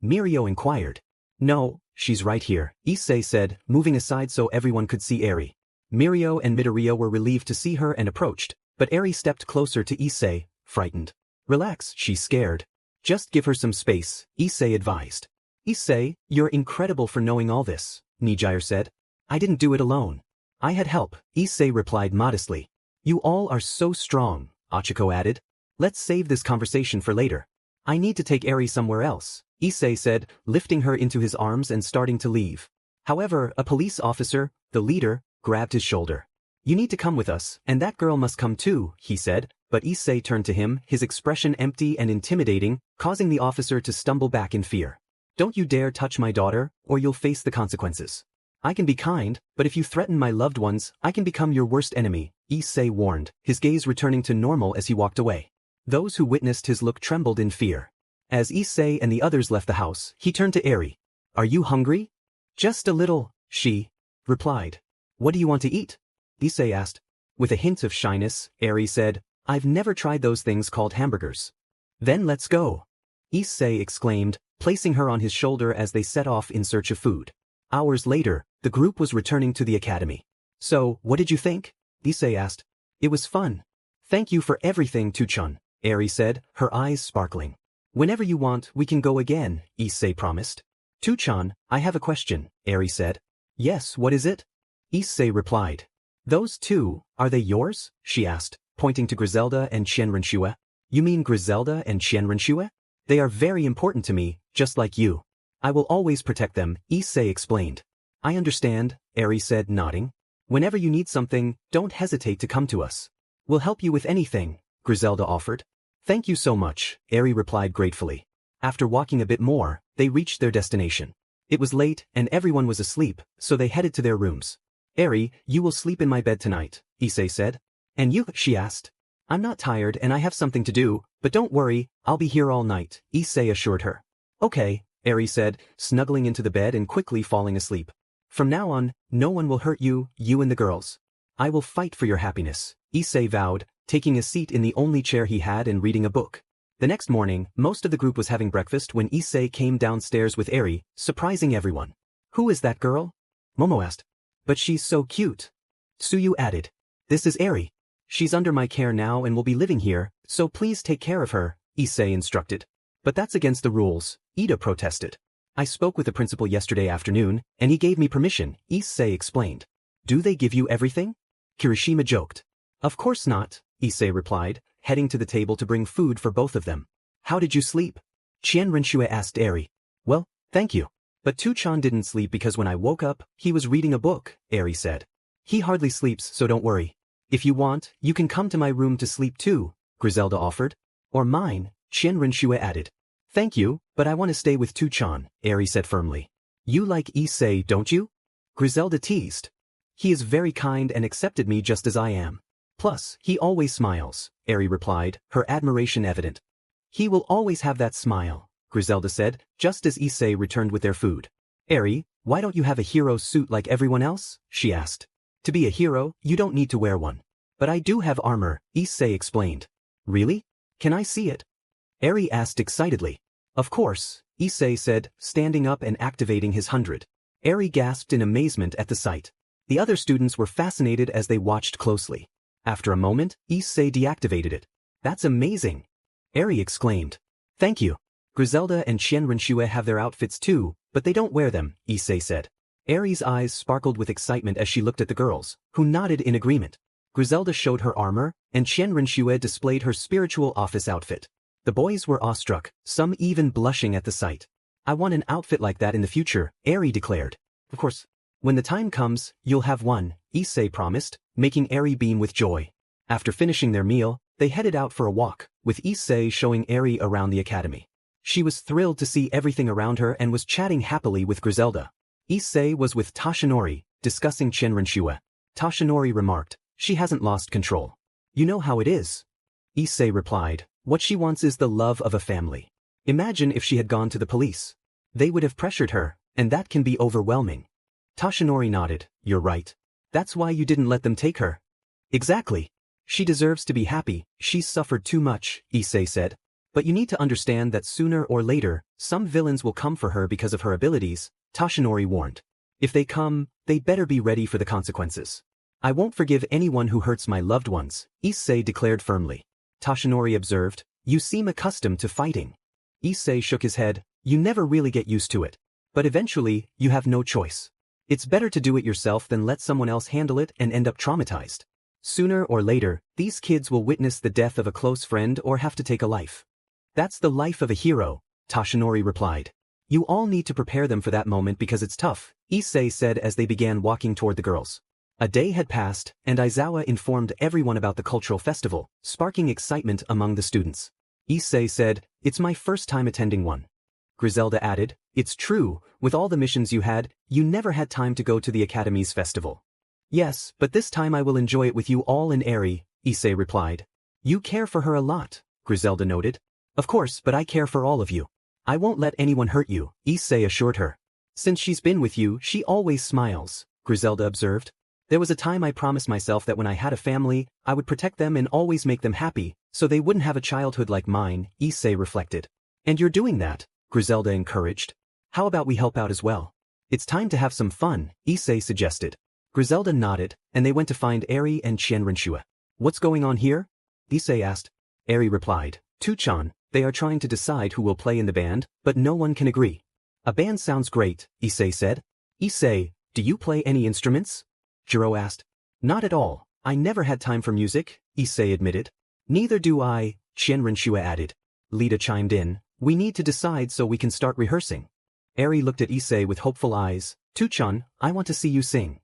Mirio inquired. "No, she's right here," Issei said, moving aside so everyone could see Eri. Mirio and Midoriya were relieved to see her and approached, but Eri stepped closer to Issei, frightened. "Relax, she's scared. Just give her some space," Issei advised. "Issei, you're incredible for knowing all this," Nijire said. "I didn't do it alone. I had help," Issei replied modestly. "You all are so strong," Ochako added. "Let's save this conversation for later. I need to take Eri somewhere else," Issei said, lifting her into his arms and starting to leave. However, a police officer, the leader, grabbed his shoulder. "You need to come with us, and that girl must come too," he said, but Issei turned to him, his expression empty and intimidating, causing the officer to stumble back in fear. "Don't you dare touch my daughter, or you'll face the consequences. I can be kind, but if you threaten my loved ones, I can become your worst enemy," Issei warned, his gaze returning to normal as he walked away. Those who witnessed his look trembled in fear. As Issei and the others left the house, he turned to Eri. "Are you hungry?" "Just a little," she replied. "What do you want to eat?" Issei asked. With a hint of shyness, Eri said, "I've never tried those things called hamburgers." "Then let's go," Issei exclaimed, placing her on his shoulder as they set off in search of food. Hours later, the group was returning to the academy. "So, what did you think?" Issei asked. "It was fun. Thank you for everything, Tuchun," Eri said, her eyes sparkling. "Whenever you want, we can go again," Issei promised. "Tuchun, I have a question," Eri said. "Yes, what is it?" Issei replied. "Those two, are they yours?" she asked, pointing to Griselda and Qianrenshue. "You mean Griselda and Qianrenshue? They are very important to me, just like you. I will always protect them," Issei explained. "I understand," Eri said, nodding. "Whenever you need something, don't hesitate to come to us. We'll help you with anything," Griselda offered. "Thank you so much," Eri replied gratefully. After walking a bit more, they reached their destination. It was late and everyone was asleep, so they headed to their rooms. "Eri, you will sleep in my bed tonight," Issei said. "And you?" she asked. "I'm not tired and I have something to do, but don't worry, I'll be here all night," Issei assured her. "Okay," Eri said, snuggling into the bed and quickly falling asleep. "From now on, no one will hurt you, you and the girls. I will fight for your happiness," Issei vowed, taking a seat in the only chair he had and reading a book. The next morning, most of the group was having breakfast when Issei came downstairs with Eri, surprising everyone. "Who is that girl?" Momo asked. "But she's so cute," Tsuyu added. "This is Eri. She's under my care now and will be living here, so please take care of her," Issei instructed. "But that's against the rules," Ida protested. "I spoke with the principal yesterday afternoon, and he gave me permission," Issei explained. "Do they give you everything?" Kirishima joked. "Of course not," Issei replied, heading to the table to bring food for both of them. "How did you sleep?" Qianrenshue asked Eri. "Well, thank you. But Tuchan didn't sleep because when I woke up, he was reading a book," Eri said. "He hardly sleeps, so don't worry. If you want, you can come to my room to sleep too," Griselda offered. "Or mine," Qianrenshue added. "Thank you, but I want to stay with Tuchan," Eri said firmly. "You like Issei, don't you?" Griselda teased. "He is very kind and accepted me just as I am." Plus, he always smiles, Eri replied, her admiration evident. He will always have that smile, Griselda said, just as Issei returned with their food. Eri, why don't you have a hero suit like everyone else? She asked. To be a hero, you don't need to wear one. But I do have armor, Issei explained. Really? Can I see it? Eri asked excitedly. Of course, Issei said, standing up and activating his 100. Eri gasped in amazement at the sight. The other students were fascinated as they watched closely. After a moment, Issei deactivated it. That's amazing! Eri exclaimed. Thank you. Griselda and Qianrenxue have their outfits too, but they don't wear them, Issei said. Eri's eyes sparkled with excitement as she looked at the girls, who nodded in agreement. Griselda showed her armor, and Qianrenxue displayed her spiritual office outfit. The boys were awestruck, some even blushing at the sight. I want an outfit like that in the future, Eri declared. Of course. When the time comes, you'll have one, Issei promised, making Eri beam with joy. After finishing their meal, they headed out for a walk, with Issei showing Eri around the academy. She was thrilled to see everything around her and was chatting happily with Griselda. Issei was with Toshinori, discussing Qianrenxue. Toshinori remarked, she hasn't lost control. You know how it is. Issei replied, what she wants is the love of a family. Imagine if she had gone to the police. They would have pressured her, and that can be overwhelming. Toshinori nodded, you're right. That's why you didn't let them take her. Exactly. She deserves to be happy, she's suffered too much, Issei said. But you need to understand that sooner or later, some villains will come for her because of her abilities, Toshinori warned. If they come, they better be ready for the consequences. I won't forgive anyone who hurts my loved ones, Issei declared firmly. Toshinori observed, you seem accustomed to fighting. Issei shook his head, you never really get used to it. But eventually, you have no choice. It's better to do it yourself than let someone else handle it and end up traumatized. Sooner or later, these kids will witness the death of a close friend or have to take a life. That's the life of a hero, Toshinori replied. You all need to prepare them for that moment because it's tough, Issei said as they began walking toward the girls. A day had passed, and Aizawa informed everyone about the cultural festival, sparking excitement among the students. Issei said, it's my first time attending one. Griselda added, it's true, with all the missions you had, you never had time to go to the Academy's festival. Yes, but this time I will enjoy it with you all and Eri, Issei replied. You care for her a lot, Griselda noted. Of course, but I care for all of you. I won't let anyone hurt you, Issei assured her. Since she's been with you, she always smiles, Griselda observed. There was a time I promised myself that when I had a family, I would protect them and always make them happy, so they wouldn't have a childhood like mine, Issei reflected. And you're doing that, Griselda encouraged. How about we help out as well? It's time to have some fun, Issei suggested. Griselda nodded, and they went to find Eri and Qianrenxue. What's going on here? Issei asked. Eri replied, Tuchan, they are trying to decide who will play in the band, but no one can agree. A band sounds great, Issei said. Issei, do you play any instruments? Jiro asked. Not at all, I never had time for music, Issei admitted. Neither do I, Qianrenxue added. Lita chimed in, we need to decide so we can start rehearsing. Eri looked at Issei with hopeful eyes. Tuchan, I want to see you sing.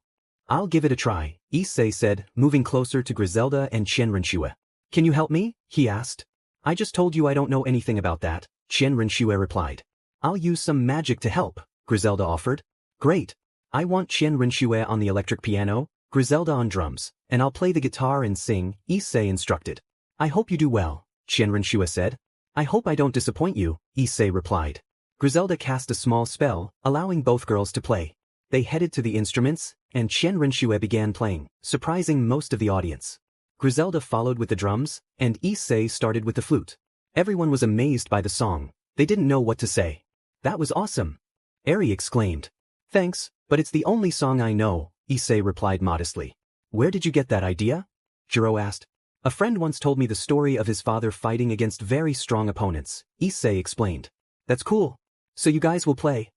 I'll give it a try, Issei said, moving closer to Griselda and Qianrenxue. Can you help me? He asked. I just told you I don't know anything about that, Qianrenxue replied. I'll use some magic to help, Griselda offered. Great. I want Qianrenxue on the electric piano, Griselda on drums, and I'll play the guitar and sing, Issei instructed. I hope you do well, Qianrenxue said. I hope I don't disappoint you, Issei replied. Griselda cast a small spell, allowing both girls to play. They headed to the instruments, and Qianrenxue began playing, surprising most of the audience. Griselda followed with the drums, and Issei started with the flute. Everyone was amazed by the song. They didn't know what to say. That was awesome. Eri exclaimed. Thanks, but it's the only song I know, Issei replied modestly. Where did you get that idea? Jiro asked. A friend once told me the story of his father fighting against very strong opponents, Issei explained. That's cool. So you guys will play?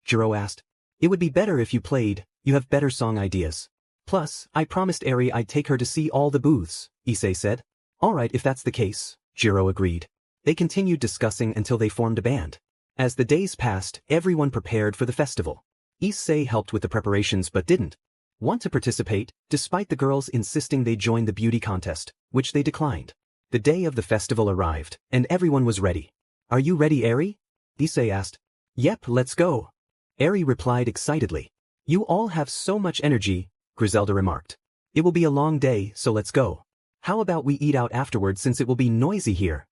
Jiro asked. It would be better if you played, you have better song ideas. Plus, I promised Eri I'd take her to see all the booths, Issei said. Alright if that's the case, Jiro agreed. They continued discussing until they formed a band. As the days passed, everyone prepared for the festival. Issei helped with the preparations but didn't want to participate, despite the girls insisting they join the beauty contest, which they declined. The day of the festival arrived, and everyone was ready. Are you ready, Eri? Issei asked. Yep, let's go. Eri replied excitedly. You all have so much energy, Griselda remarked. It will be a long day, so let's go. How about we eat out afterwards since it will be noisy here?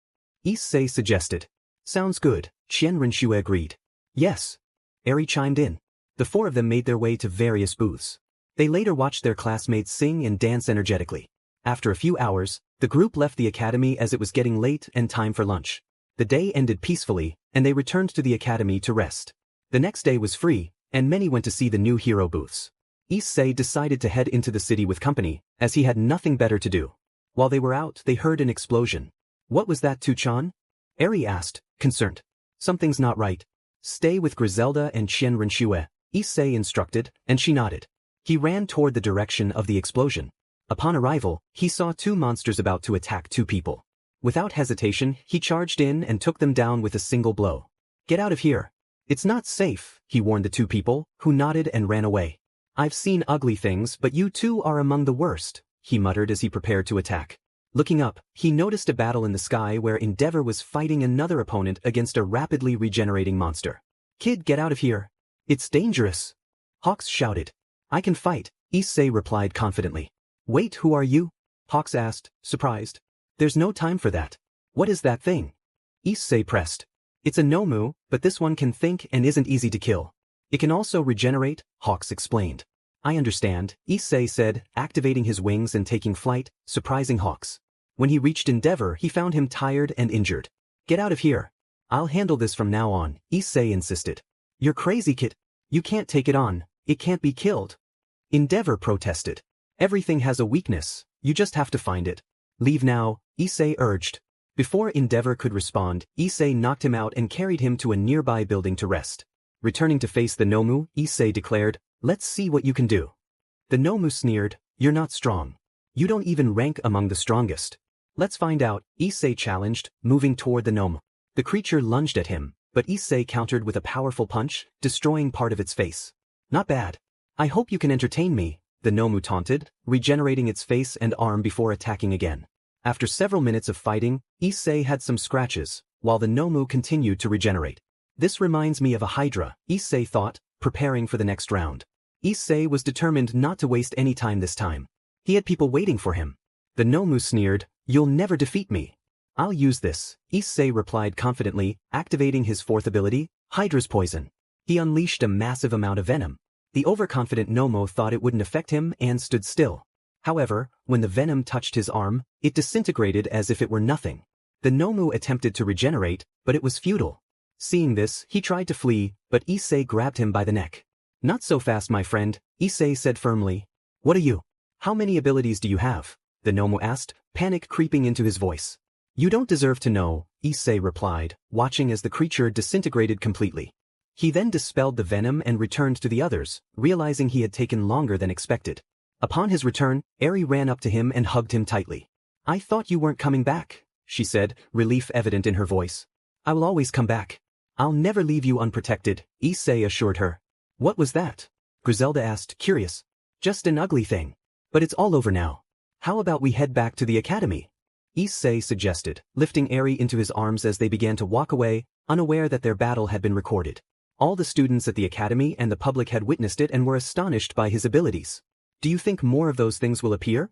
Issei suggested. Sounds good, Qianrenshu agreed. Yes. Eri chimed in. The four of them made their way to various booths. They later watched their classmates sing and dance energetically. After a few hours, the group left the academy as it was getting late and time for lunch. The day ended peacefully, and they returned to the academy to rest. The next day was free, and many went to see the new hero booths. Issei decided to head into the city with company, as he had nothing better to do. While they were out, they heard an explosion. What was that, Tu-chan? Eri asked, concerned. Something's not right. Stay with Griselda and Qianrenshu, Issei instructed, and she nodded. He ran toward the direction of the explosion. Upon arrival, he saw two monsters about to attack two people. Without hesitation, he charged in and took them down with a single blow. Get out of here. It's not safe, he warned the two people, who nodded and ran away. I've seen ugly things, but you two are among the worst, he muttered as he prepared to attack. Looking up, he noticed a battle in the sky where Endeavor was fighting another opponent against a rapidly regenerating monster. Kid, get out of here. It's dangerous. Hawks shouted. I can fight, Issei replied confidently. Wait, who are you? Hawks asked, surprised. There's no time for that. What is that thing? Issei pressed. It's a Nomu, but this one can think and isn't easy to kill. It can also regenerate, Hawks explained. I understand, Issei said, activating his wings and taking flight, surprising Hawks. When he reached Endeavor, he found him tired and injured. Get out of here. I'll handle this from now on, Issei insisted. You're crazy, kid. You can't take it on, it can't be killed. Endeavor protested. Everything has a weakness, you just have to find it. Leave now, Issei urged. Before Endeavor could respond, Issei knocked him out and carried him to a nearby building to rest. Returning to face the Nomu, Issei declared, let's see what you can do. The Nomu sneered, you're not strong. You don't even rank among the strongest. Let's find out, Issei challenged, moving toward the Nomu. The creature lunged at him, but Issei countered with a powerful punch, destroying part of its face. Not bad. I hope you can entertain me, the Nomu taunted, regenerating its face and arm before attacking again. After several minutes of fighting, Issei had some scratches, while the Nomu continued to regenerate. This reminds me of a Hydra, Issei thought, preparing for the next round. Issei was determined not to waste any time this time. He had people waiting for him. The Nomu sneered, you'll never defeat me. I'll use this, Issei replied confidently, activating his fourth ability, Hydra's Poison. He unleashed a massive amount of venom. The overconfident Nomu thought it wouldn't affect him and stood still. However, when the venom touched his arm, it disintegrated as if it were nothing. The Nomu attempted to regenerate, but it was futile. Seeing this, he tried to flee, but Issei grabbed him by the neck. Not so fast, my friend, Issei said firmly. What are you? How many abilities do you have? The Nomu asked, panic creeping into his voice. You don't deserve to know, Issei replied, watching as the creature disintegrated completely. He then dispelled the venom and returned to the others, realizing he had taken longer than expected. Upon his return, Eri ran up to him and hugged him tightly. I thought you weren't coming back, she said, relief evident in her voice. I will always come back. I'll never leave you unprotected, Issei assured her. What was that? Griselda asked, curious. Just an ugly thing. But it's all over now. How about we head back to the academy? Issei suggested, lifting Eri into his arms as they began to walk away, unaware that their battle had been recorded. All the students at the academy and the public had witnessed it and were astonished by his abilities. Do you think more of those things will appear?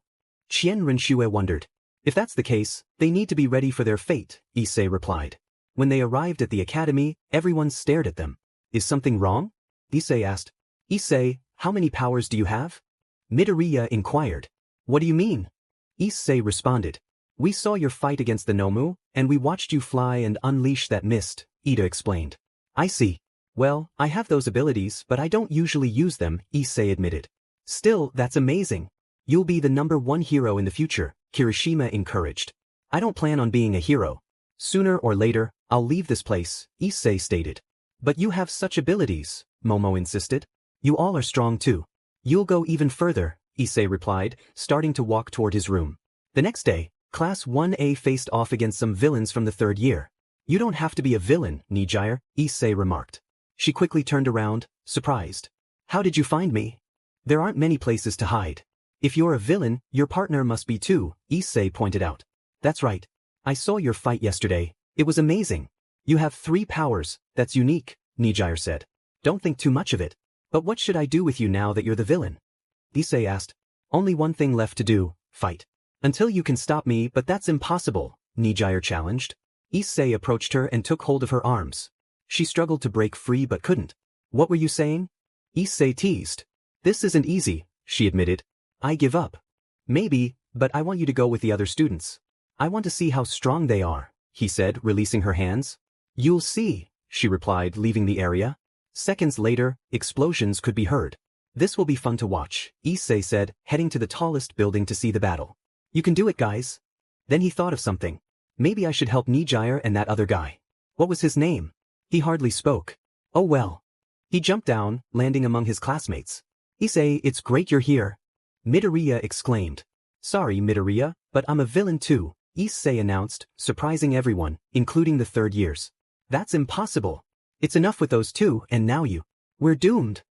Qianrenshu wondered. If that's the case, they need to be ready for their fate, Issei replied. When they arrived at the academy, everyone stared at them. Is something wrong? Issei asked. Issei, how many powers do you have? Midoriya inquired. What do you mean? Issei responded. We saw your fight against the Nomu, and we watched you fly and unleash that mist, Ida explained. I see. Well, I have those abilities, but I don't usually use them, Issei admitted. Still, that's amazing. You'll be the #1 hero in the future, Kirishima encouraged. I don't plan on being a hero. Sooner or later, I'll leave this place, Issei stated. But you have such abilities, Momo insisted. You all are strong too. You'll go even further, Issei replied, starting to walk toward his room. The next day, Class 1A faced off against some villains from the 3rd year. You don't have to be a villain, Nijire, Issei remarked. She quickly turned around, surprised. How did you find me? There aren't many places to hide. If you're a villain, your partner must be too, Issei pointed out. That's right. I saw your fight yesterday. It was amazing. You have 3 powers, that's unique, Nijire said. Don't think too much of it. But what should I do with you now that you're the villain? Issei asked. Only one thing left to do, fight. Until you can stop me, but that's impossible, Nijire challenged. Issei approached her and took hold of her arms. She struggled to break free but couldn't. What were you saying? Issei teased. This isn't easy, she admitted. I give up. Maybe, but I want you to go with the other students. I want to see how strong they are, he said, releasing her hands. You'll see, she replied, leaving the area. Seconds later, explosions could be heard. This will be fun to watch, Issei said, heading to the tallest building to see the battle. You can do it, guys. Then he thought of something. Maybe I should help Nijire and that other guy. What was his name? He hardly spoke. Oh well. He jumped down, landing among his classmates. Issei, it's great you're here. Midoriya exclaimed. Sorry, Midoriya, but I'm a villain too, Issei announced, surprising everyone, including the third years. That's impossible. It's enough with those two, and now you. We're doomed.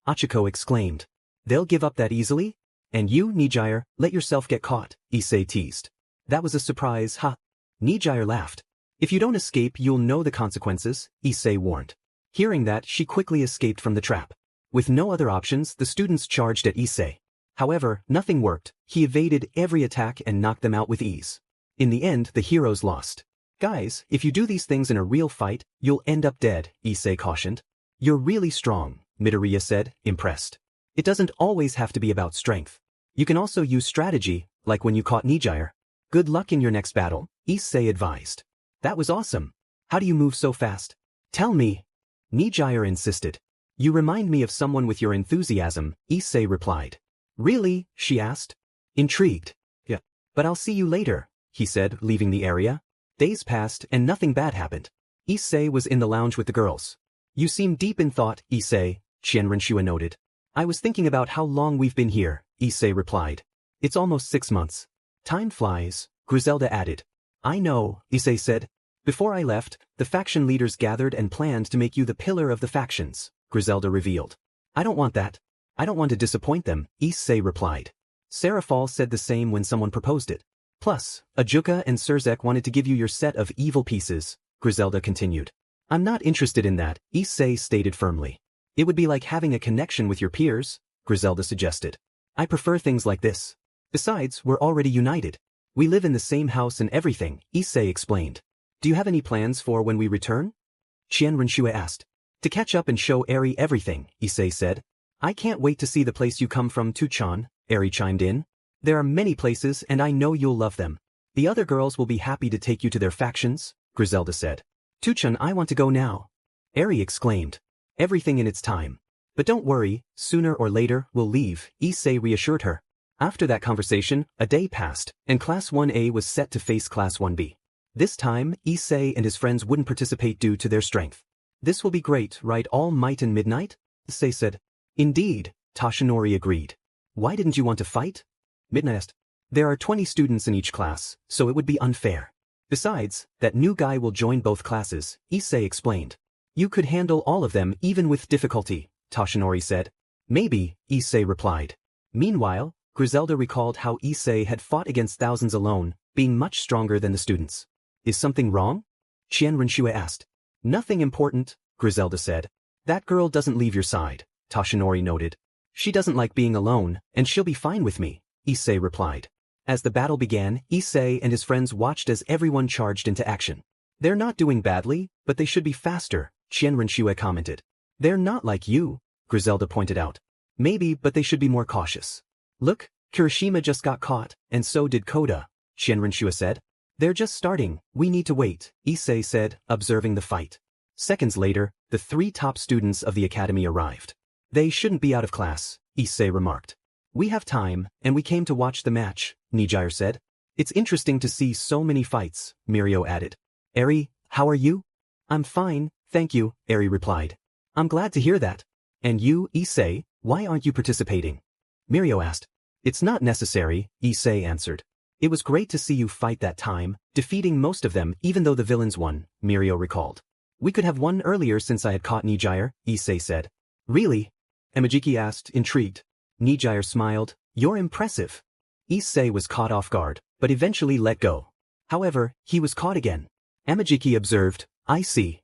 Achiko exclaimed. They'll give up that easily? And you, Nijire, let yourself get caught, Issei teased. That was a surprise, huh? Nijire laughed. If you don't escape, you'll know the consequences, Issei warned. Hearing that, she quickly escaped from the trap. With no other options, the students charged at Issei. However, nothing worked. He evaded every attack and knocked them out with ease. In the end, the heroes lost. Guys, if you do these things in a real fight, you'll end up dead, Issei cautioned. You're really strong, Midoriya said, impressed. It doesn't always have to be about strength. You can also use strategy, like when you caught Nijire. Good luck in your next battle, Issei advised. That was awesome. How do you move so fast? Tell me. Nijire insisted. You remind me of someone with your enthusiasm, Issei replied. Really? She asked. Intrigued. Yeah. But I'll see you later, he said, leaving the area. Days passed and nothing bad happened. Issei was in the lounge with the girls. You seem deep in thought, Issei, Qianrenshua noted. I was thinking about how long we've been here, Issei replied. It's almost 6 months. Time flies, Griselda added. I know, Issei said. Before I left, the faction leaders gathered and planned to make you the pillar of the factions, Griselda revealed. I don't want that. I don't want to disappoint them, Issei replied. Seraphal said the same when someone proposed it. Plus, Ajuka and Surzek wanted to give you your set of evil pieces, Griselda continued. I'm not interested in that, Issei stated firmly. It would be like having a connection with your peers, Griselda suggested. I prefer things like this. Besides, we're already united. We live in the same house and everything, Issei explained. Do you have any plans for when we return? Qianrenshua asked. To catch up and show Eri everything, Issei said. I can't wait to see the place you come from, Tuchan, Eri chimed in. There are many places and I know you'll love them. The other girls will be happy to take you to their factions, Griselda said. Tuchan, I want to go now. Eri exclaimed. Everything in its time. But don't worry, sooner or later, we'll leave, Issei reassured her. After that conversation, a day passed, and Class 1A was set to face Class 1B. This time, Issei and his friends wouldn't participate due to their strength. This will be great, right, All Might and Midnight? Issei said. Indeed, Toshinori agreed. Why didn't you want to fight? Midnight asked. There are 20 students in each class, so it would be unfair. Besides, that new guy will join both classes, Issei explained. You could handle all of them even with difficulty, Toshinori said. Maybe, Issei replied. Meanwhile, Griselda recalled how Issei had fought against thousands alone, being much stronger than the students. Is something wrong? Qianrenshua asked. Nothing important, Griselda said. That girl doesn't leave your side, Toshinori noted. She doesn't like being alone, and she'll be fine with me, Issei replied. As the battle began, Issei and his friends watched as everyone charged into action. They're not doing badly, but they should be faster, Qianrenshua commented. They're not like you, Griselda pointed out. Maybe, but they should be more cautious. Look, Kirishima just got caught, and so did Koda, Qianrenshua said. They're just starting, we need to wait, Issei said, observing the fight. Seconds later, the 3 top students of the academy arrived. They shouldn't be out of class, Issei remarked. We have time, and we came to watch the match, Nijire said. It's interesting to see so many fights, Mirio added. Eri, how are you? I'm fine, thank you, Eri replied. I'm glad to hear that. And you, Issei, why aren't you participating? Mirio asked. It's not necessary, Issei answered. It was great to see you fight that time, defeating most of them even though the villains won, Mirio recalled. We could have won earlier since I had caught Nijire, Issei said. Really? Amajiki asked, intrigued. Nijire smiled. You're impressive. Issei was caught off guard, but eventually let go. However, he was caught again. Amajiki observed, I see.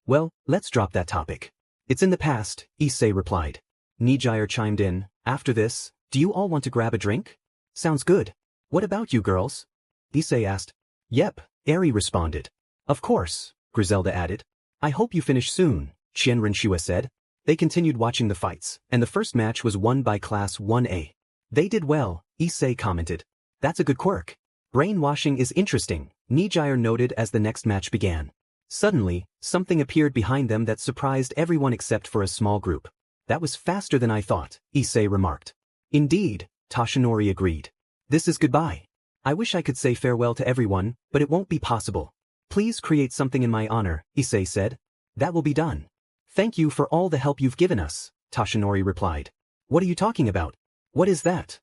Well, let's drop that topic. It's in the past, Issei replied. Nijire chimed in, after this, do you all want to grab a drink? Sounds good. What about you girls? Issei asked. Yep, Eri responded. Of course, Griselda added. I hope you finish soon, Qianren said. They continued watching the fights, and the first match was won by Class 1A. They did well, Issei commented. That's a good quirk. Brainwashing is interesting, Nijire noted as the next match began. Suddenly, something appeared behind them that surprised everyone except for a small group. That was faster than I thought, Issei remarked. Indeed, Toshinori agreed. This is goodbye. I wish I could say farewell to everyone, but it won't be possible. Please create something in my honor, Issei said. That will be done. Thank you for all the help you've given us, Toshinori replied. What are you talking about? What is that?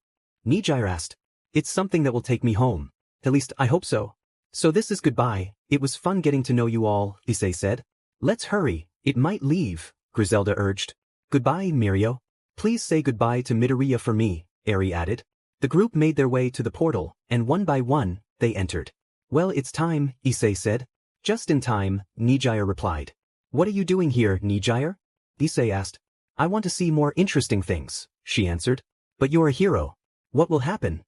Nijire asked. It's something that will take me home. At least I hope so. So this is goodbye. It was fun getting to know you all, Issei said. Let's hurry, it might leave, Griselda urged. Goodbye, Mirio. Please say goodbye to Midoriya for me, Eri added. The group made their way to the portal, and one by one, they entered. Well, it's time, Issei said. Just in time, Nijire replied. What are you doing here, Nijire? Issei asked. I want to see more interesting things, she answered. But you're a hero. What will happen?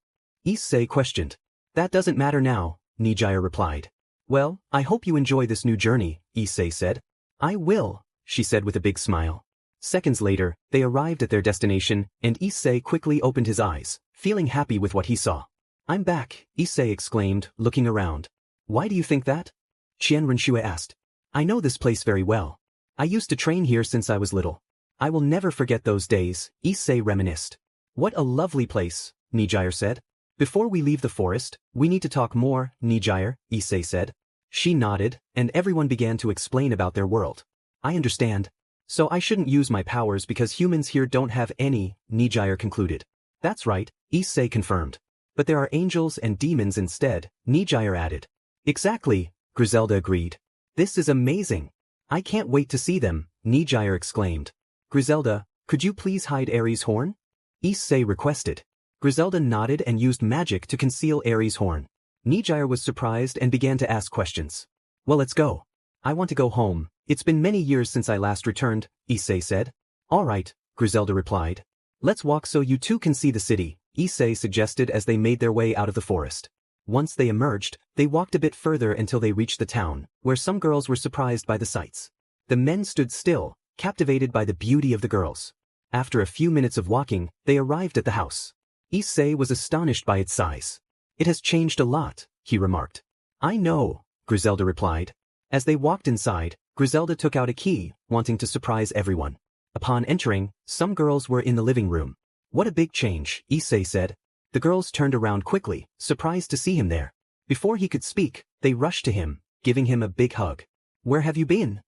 Issei questioned. That doesn't matter now, Nijire replied. Well, I hope you enjoy this new journey, Issei said. I will, she said with a big smile. Seconds later, they arrived at their destination, and Issei quickly opened his eyes, feeling happy with what he saw. I'm back, Issei exclaimed, looking around. Why do you think that? Qianren asked. I know this place very well. I used to train here since I was little. I will never forget those days, Issei reminisced. What a lovely place, Nijire said. Before we leave the forest, we need to talk more, Nijire, Issei said. She nodded, and everyone began to explain about their world. I understand. So I shouldn't use my powers because humans here don't have any, Nijire concluded. That's right, Issei confirmed. But there are angels and demons instead, Nijire added. Exactly, Griselda agreed. This is amazing. I can't wait to see them, Nijire exclaimed. Griselda, could you please hide Eri's horn? Issei requested. Griselda nodded and used magic to conceal Eri's horn. Nijire was surprised and began to ask questions. Well, let's go. I want to go home. It's been many years since I last returned, Issei said. All right, Griselda replied. Let's walk so you too can see the city, Issei suggested as they made their way out of the forest. Once they emerged, they walked a bit further until they reached the town, where some girls were surprised by the sights. The men stood still, captivated by the beauty of the girls. After a few minutes of walking, they arrived at the house. Issei was astonished by its size. It has changed a lot, he remarked. I know, Griselda replied. As they walked inside, Griselda took out a key, wanting to surprise everyone. Upon entering, some girls were in the living room. What a big change, Issei said. The girls turned around quickly, surprised to see him there. Before he could speak, they rushed to him, giving him a big hug. Where have you been?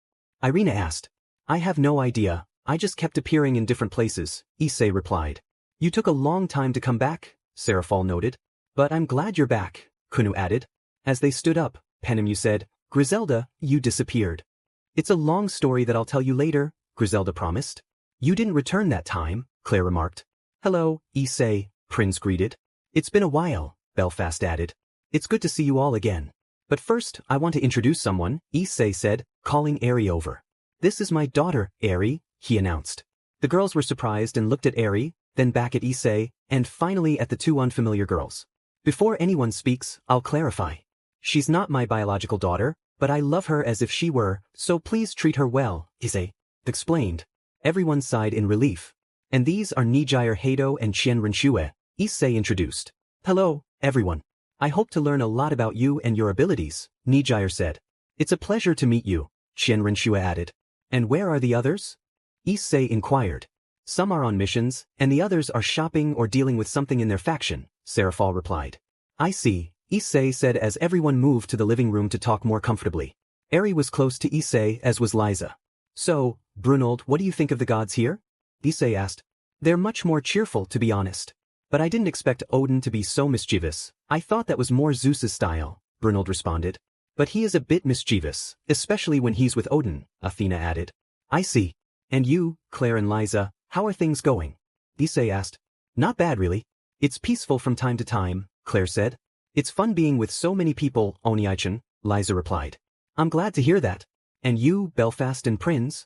Irina asked. I have no idea, I just kept appearing in different places, Issei replied. You took a long time to come back, Serafal noted. But I'm glad you're back, Kunu added. As they stood up, Penemu said, Griselda, you disappeared. It's a long story that I'll tell you later, Griselda promised. You didn't return that time, Clare remarked. Hello, Issei, Prince greeted. It's been a while, Belfast added. It's good to see you all again. But first, I want to introduce someone, Issei said, calling Eri over. This is my daughter, Eri, he announced. The girls were surprised and looked at Eri, then back at Issei, and finally at the two unfamiliar girls. Before anyone speaks, I'll clarify. She's not my biological daughter, but I love her as if she were, so please treat her well, Issei explained. Everyone sighed in relief. And these are Nijire Heido and Qianren, Issei introduced. Hello, everyone. I hope to learn a lot about you and your abilities, Nijire said. It's a pleasure to meet you, Qianren added. And where are the others? Issei inquired. Some are on missions, and the others are shopping or dealing with something in their faction, Serafal replied. I see, Issei said as everyone moved to the living room to talk more comfortably. Eri was close to Issei as was Liza. So, Brunold, what do you think of the gods here? Issei asked. They're much more cheerful, to be honest. But I didn't expect Odin to be so mischievous. I thought that was more Zeus's style, Brunold responded. But he is a bit mischievous, especially when he's with Odin, Athena added. I see. And you, Clare and Liza, how are things going? Issei asked. Not bad really. It's peaceful from time to time, Clare said. It's fun being with so many people, Oniichan, Liza replied. I'm glad to hear that. And you, Belfast and Prince?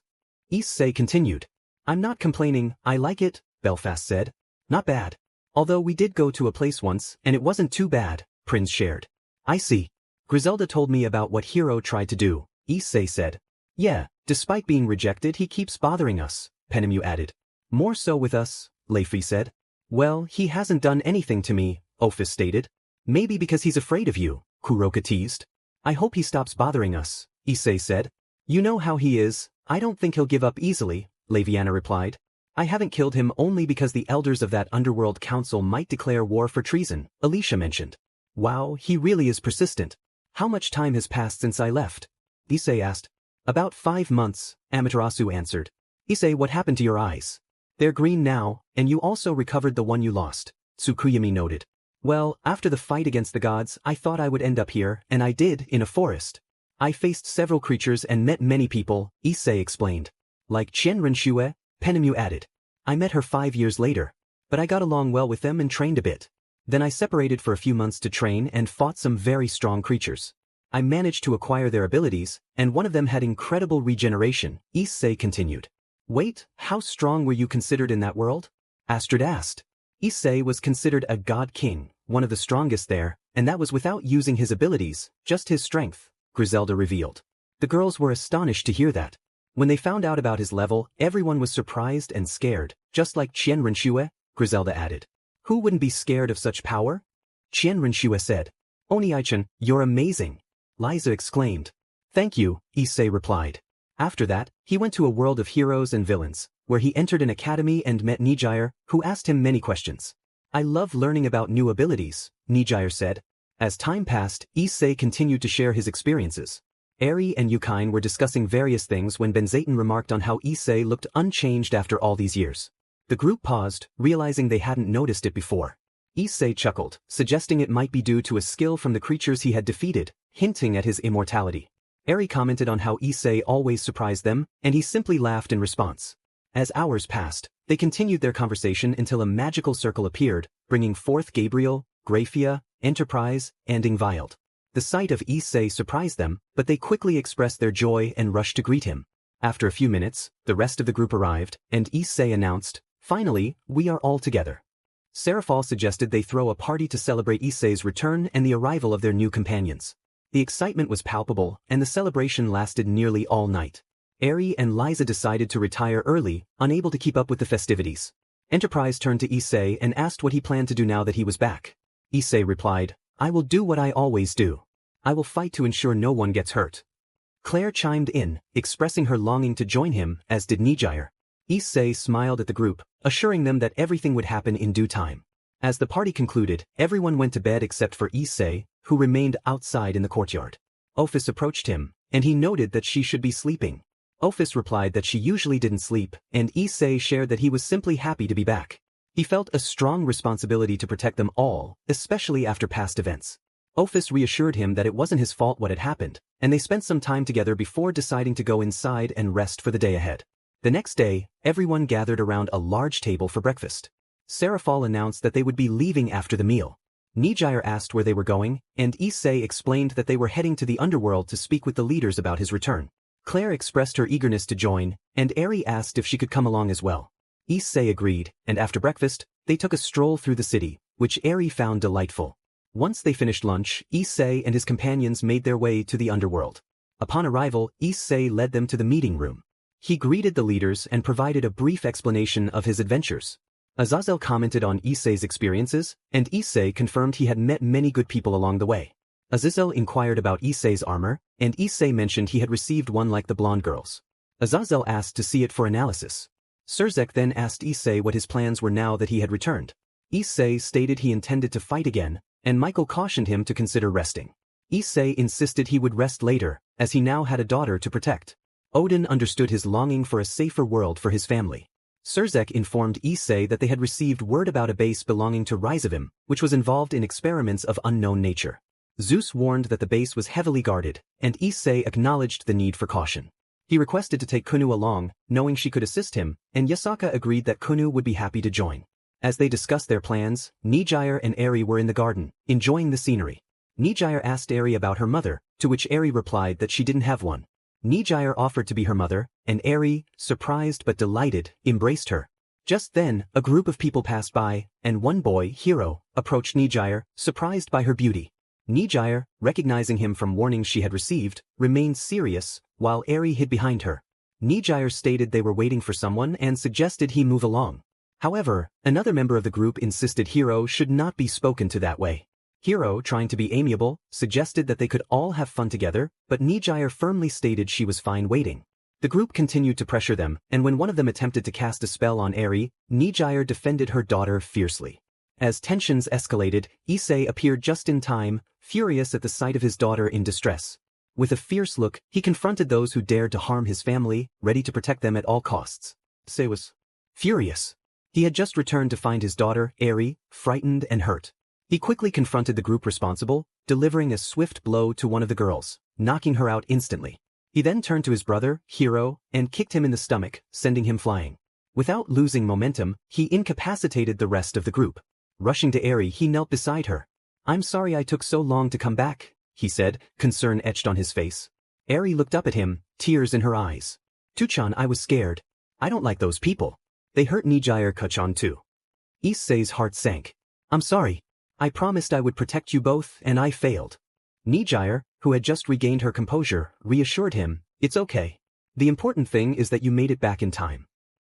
Issei continued. I'm not complaining, I like it, Belfast said. Not bad. Although we did go to a place once, and it wasn't too bad, Prince shared. I see. Griselda told me about what Hero tried to do, Issei said. Yeah, despite being rejected he keeps bothering us, Penemu added. More so with us, Leifi said. Well, he hasn't done anything to me, Ophis stated. Maybe because he's afraid of you, Kuroka teased. I hope he stops bothering us, Issei said. You know how he is, I don't think he'll give up easily, Laviana replied. I haven't killed him only because the elders of that Underworld Council might declare war for treason, Alicia mentioned. Wow, he really is persistent. How much time has passed since I left? Issei asked. About 5 months, Amaterasu answered. Issei, what happened to your eyes? They're green now, and you also recovered the one you lost, Tsukuyami noted. Well, after the fight against the gods I thought I would end up here, and I did, in a forest. I faced several creatures and met many people, Issei explained. Like Qianrenshue, Penemu added. I met her 5 years later. But I got along well with them and trained a bit. Then I separated for a few months to train and fought some very strong creatures. I managed to acquire their abilities, and one of them had incredible regeneration, Issei continued. Wait, how strong were you considered in that world? Astrid asked. Issei was considered a god king, one of the strongest there, and that was without using his abilities, just his strength, Griselda revealed. The girls were astonished to hear that. When they found out about his level, everyone was surprised and scared, just like Qianrenshue, Griselda added. Who wouldn't be scared of such power? Qianrenshue said. Oni-chan, you're amazing. Liza exclaimed. Thank you, Issei replied. After that, he went to a world of heroes and villains, where he entered an academy and met Nijire, who asked him many questions. I love learning about new abilities, Nijire said. As time passed, Issei continued to share his experiences. Eri and Yukine were discussing various things when Benzaiten remarked on how Issei looked unchanged after all these years. The group paused, realizing they hadn't noticed it before. Issei chuckled, suggesting it might be due to a skill from the creatures he had defeated, hinting at his immortality. Eri commented on how Issei always surprised them, and he simply laughed in response. As hours passed, they continued their conversation until a magical circle appeared, bringing forth Gabriel, Graphia, Enterprise, and Ingvild. The sight of Issei surprised them, but they quickly expressed their joy and rushed to greet him. After a few minutes, the rest of the group arrived, and Issei announced, Finally, we are all together. Seraphal suggested they throw a party to celebrate Issei's return and the arrival of their new companions. The excitement was palpable, and the celebration lasted nearly all night. Eri and Liza decided to retire early, unable to keep up with the festivities. Enterprise turned to Issei and asked what he planned to do now that he was back. Issei replied, I will do what I always do. I will fight to ensure no one gets hurt. Clare chimed in, expressing her longing to join him, as did Nijire. Issei smiled at the group, assuring them that everything would happen in due time. As the party concluded, everyone went to bed except for Issei, who remained outside in the courtyard. Ophis approached him, and he noted that she should be sleeping. Ophis replied that she usually didn't sleep, and Issei shared that he was simply happy to be back. He felt a strong responsibility to protect them all, especially after past events. Ophis reassured him that it wasn't his fault what had happened, and they spent some time together before deciding to go inside and rest for the day ahead. The next day, everyone gathered around a large table for breakfast. Seraphal announced that they would be leaving after the meal. Nijire asked where they were going, and Issei explained that they were heading to the Underworld to speak with the leaders about his return. Clare expressed her eagerness to join, and Eri asked if she could come along as well. Issei agreed, and after breakfast, they took a stroll through the city, which Eri found delightful. Once they finished lunch, Issei and his companions made their way to the Underworld. Upon arrival, Issei led them to the meeting room. He greeted the leaders and provided a brief explanation of his adventures. Azazel commented on Issei's experiences, and Issei confirmed he had met many good people along the way. Azazel inquired about Issei's armor, and Issei mentioned he had received one like the blonde girl's. Azazel asked to see it for analysis. Surzek then asked Issei what his plans were now that he had returned. Issei stated he intended to fight again, and Michael cautioned him to consider resting. Issei insisted he would rest later, as he now had a daughter to protect. Odin understood his longing for a safer world for his family. Surzek informed Issei that they had received word about a base belonging to Rizavim, which was involved in experiments of unknown nature. Zeus warned that the base was heavily guarded, and Issei acknowledged the need for caution. He requested to take Kunu along, knowing she could assist him, and Yasaka agreed that Kunu would be happy to join. As they discussed their plans, Nijire and Eri were in the garden, enjoying the scenery. Nijire asked Eri about her mother, to which Eri replied that she didn't have one. Nijire offered to be her mother, and Eri, surprised but delighted, embraced her. Just then, a group of people passed by, and one boy, Hiro, approached Nijire, surprised by her beauty. Nijire, recognizing him from warnings she had received, remained serious, while Eri hid behind her. Nijire stated they were waiting for someone and suggested he move along. However, another member of the group insisted Hiro should not be spoken to that way. Hiro, trying to be amiable, suggested that they could all have fun together, but Nijire firmly stated she was fine waiting. The group continued to pressure them, and when one of them attempted to cast a spell on Eri, Nijire defended her daughter fiercely. As tensions escalated, Issei appeared just in time, furious at the sight of his daughter in distress. With a fierce look, he confronted those who dared to harm his family, ready to protect them at all costs. Issei was furious. He had just returned to find his daughter, Eri, frightened and hurt. He quickly confronted the group responsible, delivering a swift blow to one of the girls, knocking her out instantly. He then turned to his brother, Hiro, and kicked him in the stomach, sending him flying. Without losing momentum, he incapacitated the rest of the group. Rushing to Eri, he knelt beside her. "I'm sorry I took so long to come back," he said, concern etched on his face. Eri looked up at him, tears in her eyes. "Tuchan, I was scared. I don't like those people. They hurt Nijire Kuchan too." Issei's heart sank. "I'm sorry. I promised I would protect you both and I failed." Nijire, who had just regained her composure, reassured him, "It's okay. The important thing is that you made it back in time."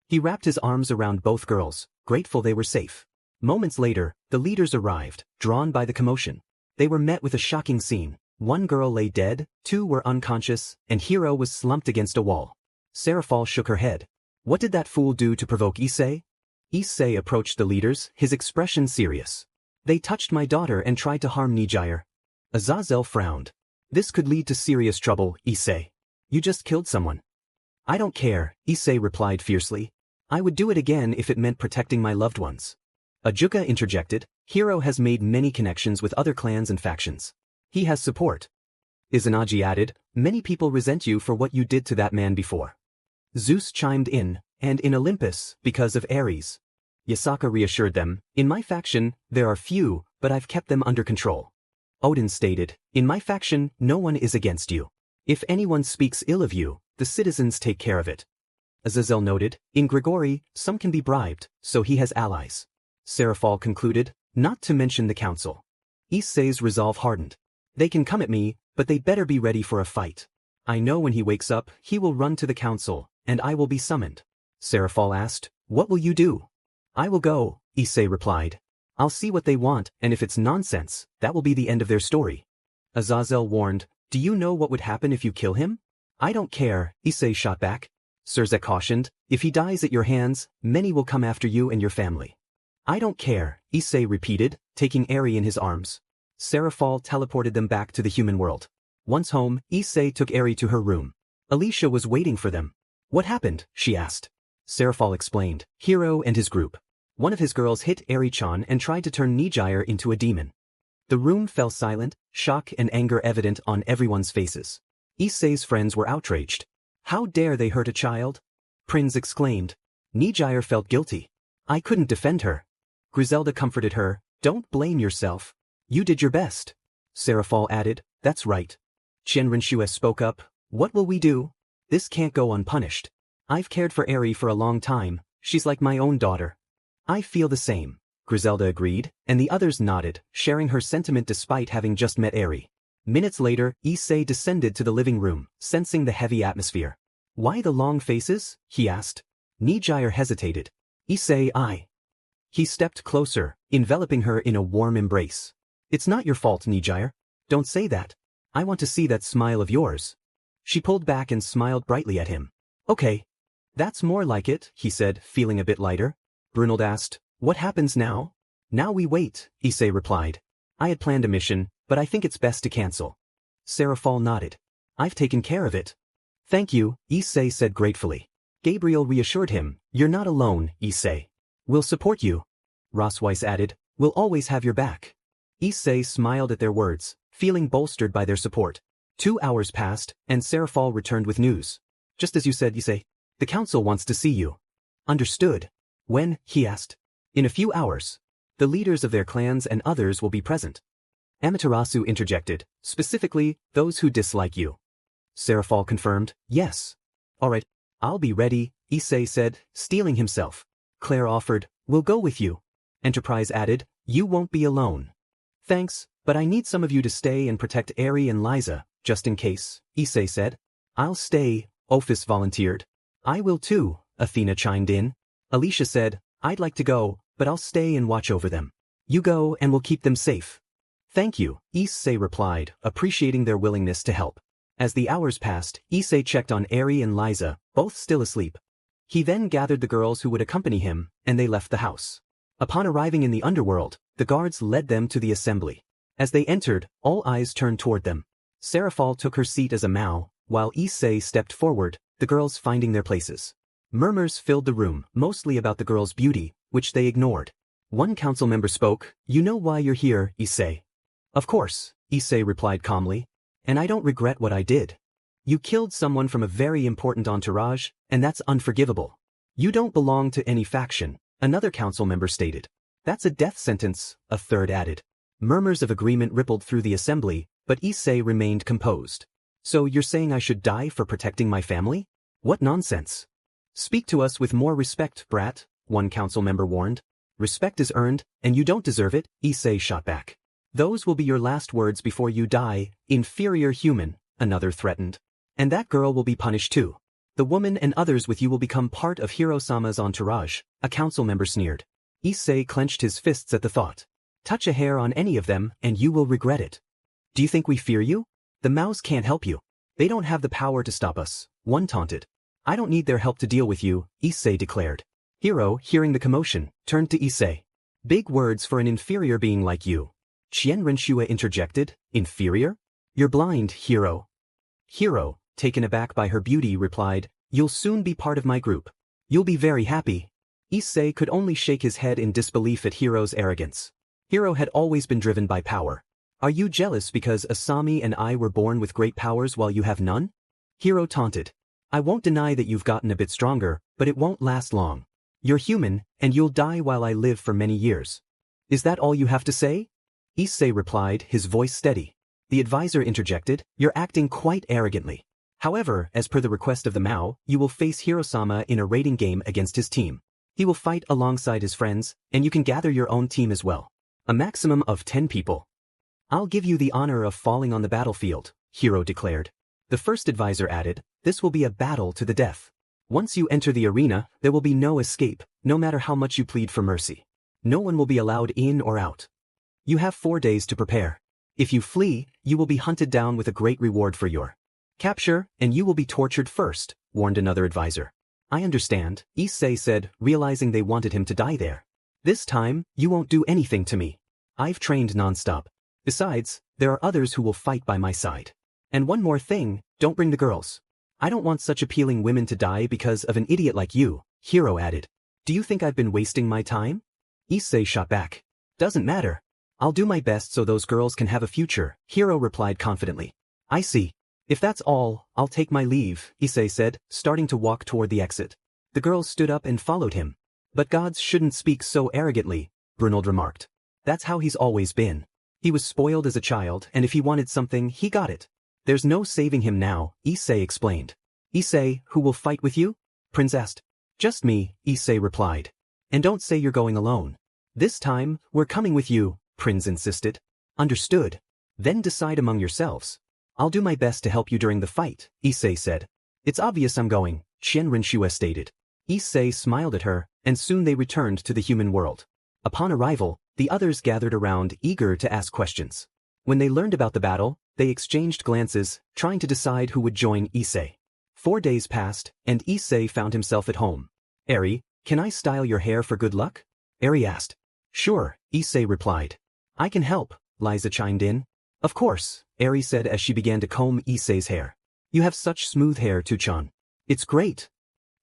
He wrapped his arms around both girls, grateful they were safe. Moments later, the leaders arrived, drawn by the commotion. They were met with a shocking scene. One girl lay dead, two were unconscious, and Hiro was slumped against a wall. Serafal shook her head. "What did that fool do to provoke Issei?" Issei approached the leaders, his expression serious. "They touched my daughter and tried to harm Nijire." Azazel frowned. "This could lead to serious trouble, Issei. You just killed someone." "I don't care," Issei replied fiercely. "I would do it again if it meant protecting my loved ones." Ajuka interjected, "Hiro has made many connections with other clans and factions. He has support." Izanagi added, "Many people resent you for what you did to that man before." Zeus chimed in, "And in Olympus, because of Ares." Yasaka reassured them, "In my faction, there are few, but I've kept them under control." Odin stated, "In my faction, no one is against you. If anyone speaks ill of you, the citizens take care of it." Azazel noted, "In Grigori, some can be bribed, so he has allies." Serafal concluded, "Not to mention the council." Issei's resolve hardened. "They can come at me, but they better be ready for a fight. I know when he wakes up, he will run to the council, and I will be summoned." Serafal asked, "What will you do?" "I will go," Issei replied. "I'll see what they want, and if it's nonsense, that will be the end of their story." Azazel warned, "Do you know what would happen if you kill him?" "I don't care," Issei shot back. Surzek cautioned, "If he dies at your hands, many will come after you and your family." "I don't care," Issei repeated, taking Eri in his arms. Serafal teleported them back to the human world. Once home, Issei took Eri to her room. Alicia was waiting for them. "What happened?" she asked. Serafal explained, "Hiro and his group. One of his girls hit Eri-chan and tried to turn Nijire into a demon." The room fell silent, shock and anger evident on everyone's faces. Issei's friends were outraged. "How dare they hurt a child?" Prinz exclaimed. Nijire felt guilty. "I couldn't defend her." Griselda comforted her, "Don't blame yourself. You did your best." Serafal added, "That's right." Shenrenshue spoke up, "What will we do? This can't go unpunished. I've cared for Eri for a long time, she's like my own daughter." "I feel the same," Griselda agreed, and the others nodded, sharing her sentiment despite having just met Eri. Minutes later, Issei descended to the living room, sensing the heavy atmosphere. "Why the long faces?" he asked. Nijire hesitated. "Issei, I." He stepped closer, enveloping her in a warm embrace. "It's not your fault, Nijire. Don't say that. I want to see that smile of yours." She pulled back and smiled brightly at him. "Okay. That's more like it," he said, feeling a bit lighter. Brunhild asked, "What happens now?" "Now we wait," Issei replied. "I had planned a mission, but I think it's best to cancel." Serafal nodded. "I've taken care of it." "Thank you," Issei said gratefully. Gabriel reassured him, "You're not alone, Issei. We'll support you." Rossweiss added, "We'll always have your back." Issei smiled at their words, feeling bolstered by their support. 2 hours passed, and Serafal returned with news. "Just as you said, Issei. The council wants to see you." "Understood." "When?" he asked. "In a few hours. The leaders of their clans and others will be present." Amaterasu interjected, "Specifically, those who dislike you." Serafal confirmed, "Yes." "All right, I'll be ready," Issei said, steeling himself. Clare offered, we'll go with you. Enterprise added, you won't be alone. Thanks, but I need some of you to stay and protect Eri and Liza, just in case, Issei said. I'll stay, Ophis volunteered. I will too, Athena chimed in. Alicia said, I'd like to go, but I'll stay and watch over them. You go and we'll keep them safe. Thank you, Issei replied, appreciating their willingness to help. As the hours passed, Issei checked on Eri and Liza, both still asleep. He then gathered the girls who would accompany him, and they left the house. Upon arriving in the underworld, the guards led them to the assembly. As they entered, all eyes turned toward them. Seraphal took her seat as a Mao, while Issei stepped forward, the girls finding their places. Murmurs filled the room, mostly about the girls' beauty, which they ignored. One council member spoke, you know why you're here, Issei. Of course, Issei replied calmly. And I don't regret what I did. You killed someone from a very important entourage, and that's unforgivable. You don't belong to any faction, another council member stated. That's a death sentence, a third added. Murmurs of agreement rippled through the assembly, but Issei remained composed. So you're saying I should die for protecting my family? What nonsense. Speak to us with more respect, brat, one council member warned. Respect is earned, and you don't deserve it, Issei shot back. Those will be your last words before you die, inferior human, another threatened. And that girl will be punished too. The woman and others with you will become part of Hiro-sama's entourage, a council member sneered. Issei clenched his fists at the thought. Touch a hair on any of them and you will regret it. Do you think we fear you? The Maos can't help you. They don't have the power to stop us, one taunted. I don't need their help to deal with you, Issei declared. Hiro, hearing the commotion, turned to Issei. Big words for an inferior being like you. Chien Renshua interjected, inferior? You're blind, Hiro. Hiro, taken aback by her beauty, replied, you'll soon be part of my group. You'll be very happy. Issei could only shake his head in disbelief at Hiro's arrogance. Hiro had always been driven by power. Are you jealous because Asami and I were born with great powers while you have none? Hiro taunted. I won't deny that you've gotten a bit stronger, but it won't last long. You're human, and you'll die while I live for many years. Is that all you have to say? Issei replied, his voice steady. The advisor interjected, you're acting quite arrogantly. However, as per the request of the Mao, you will face Hiro-sama in a raiding game against his team. He will fight alongside his friends, and you can gather your own team as well. A maximum of 10 people. I'll give you the honor of falling on the battlefield, Hiro declared. The first advisor added, this will be a battle to the death. Once you enter the arena, there will be no escape, no matter how much you plead for mercy. No one will be allowed in or out. You have 4 days to prepare. If you flee, you will be hunted down with a great reward for your capture, and you will be tortured first, warned another advisor. I understand, Issei said, realizing they wanted him to die there. This time, you won't do anything to me. I've trained non-stop. Besides, there are others who will fight by my side. And one more thing, don't bring the girls. I don't want such appealing women to die because of an idiot like you, Hiro added. Do you think I've been wasting my time? Issei shot back. Doesn't matter. I'll do my best so those girls can have a future, Hiro replied confidently. I see. If that's all, I'll take my leave, Issei said, starting to walk toward the exit. The girls stood up and followed him. But gods shouldn't speak so arrogantly, Brunold remarked. That's how he's always been. He was spoiled as a child, and if he wanted something, he got it. There's no saving him now, Issei explained. Issei, who will fight with you? Prince asked. Just me, Issei replied. And don't say you're going alone. This time, we're coming with you, Prince insisted. Understood. Then decide among yourselves. I'll do my best to help you during the fight, Issei said. It's obvious I'm going, Chien Renshua stated. Issei smiled at her, and soon they returned to the human world. Upon arrival, the others gathered around, eager to ask questions. When they learned about the battle, they exchanged glances, trying to decide who would join Issei. 4 days passed, and Issei found himself at home. Eri, can I style your hair for good luck? Eri asked. Sure, Issei replied. I can help, Liza chimed in. Of course, Eri said as she began to comb Issei's hair. You have such smooth hair, Tuchan. It's great.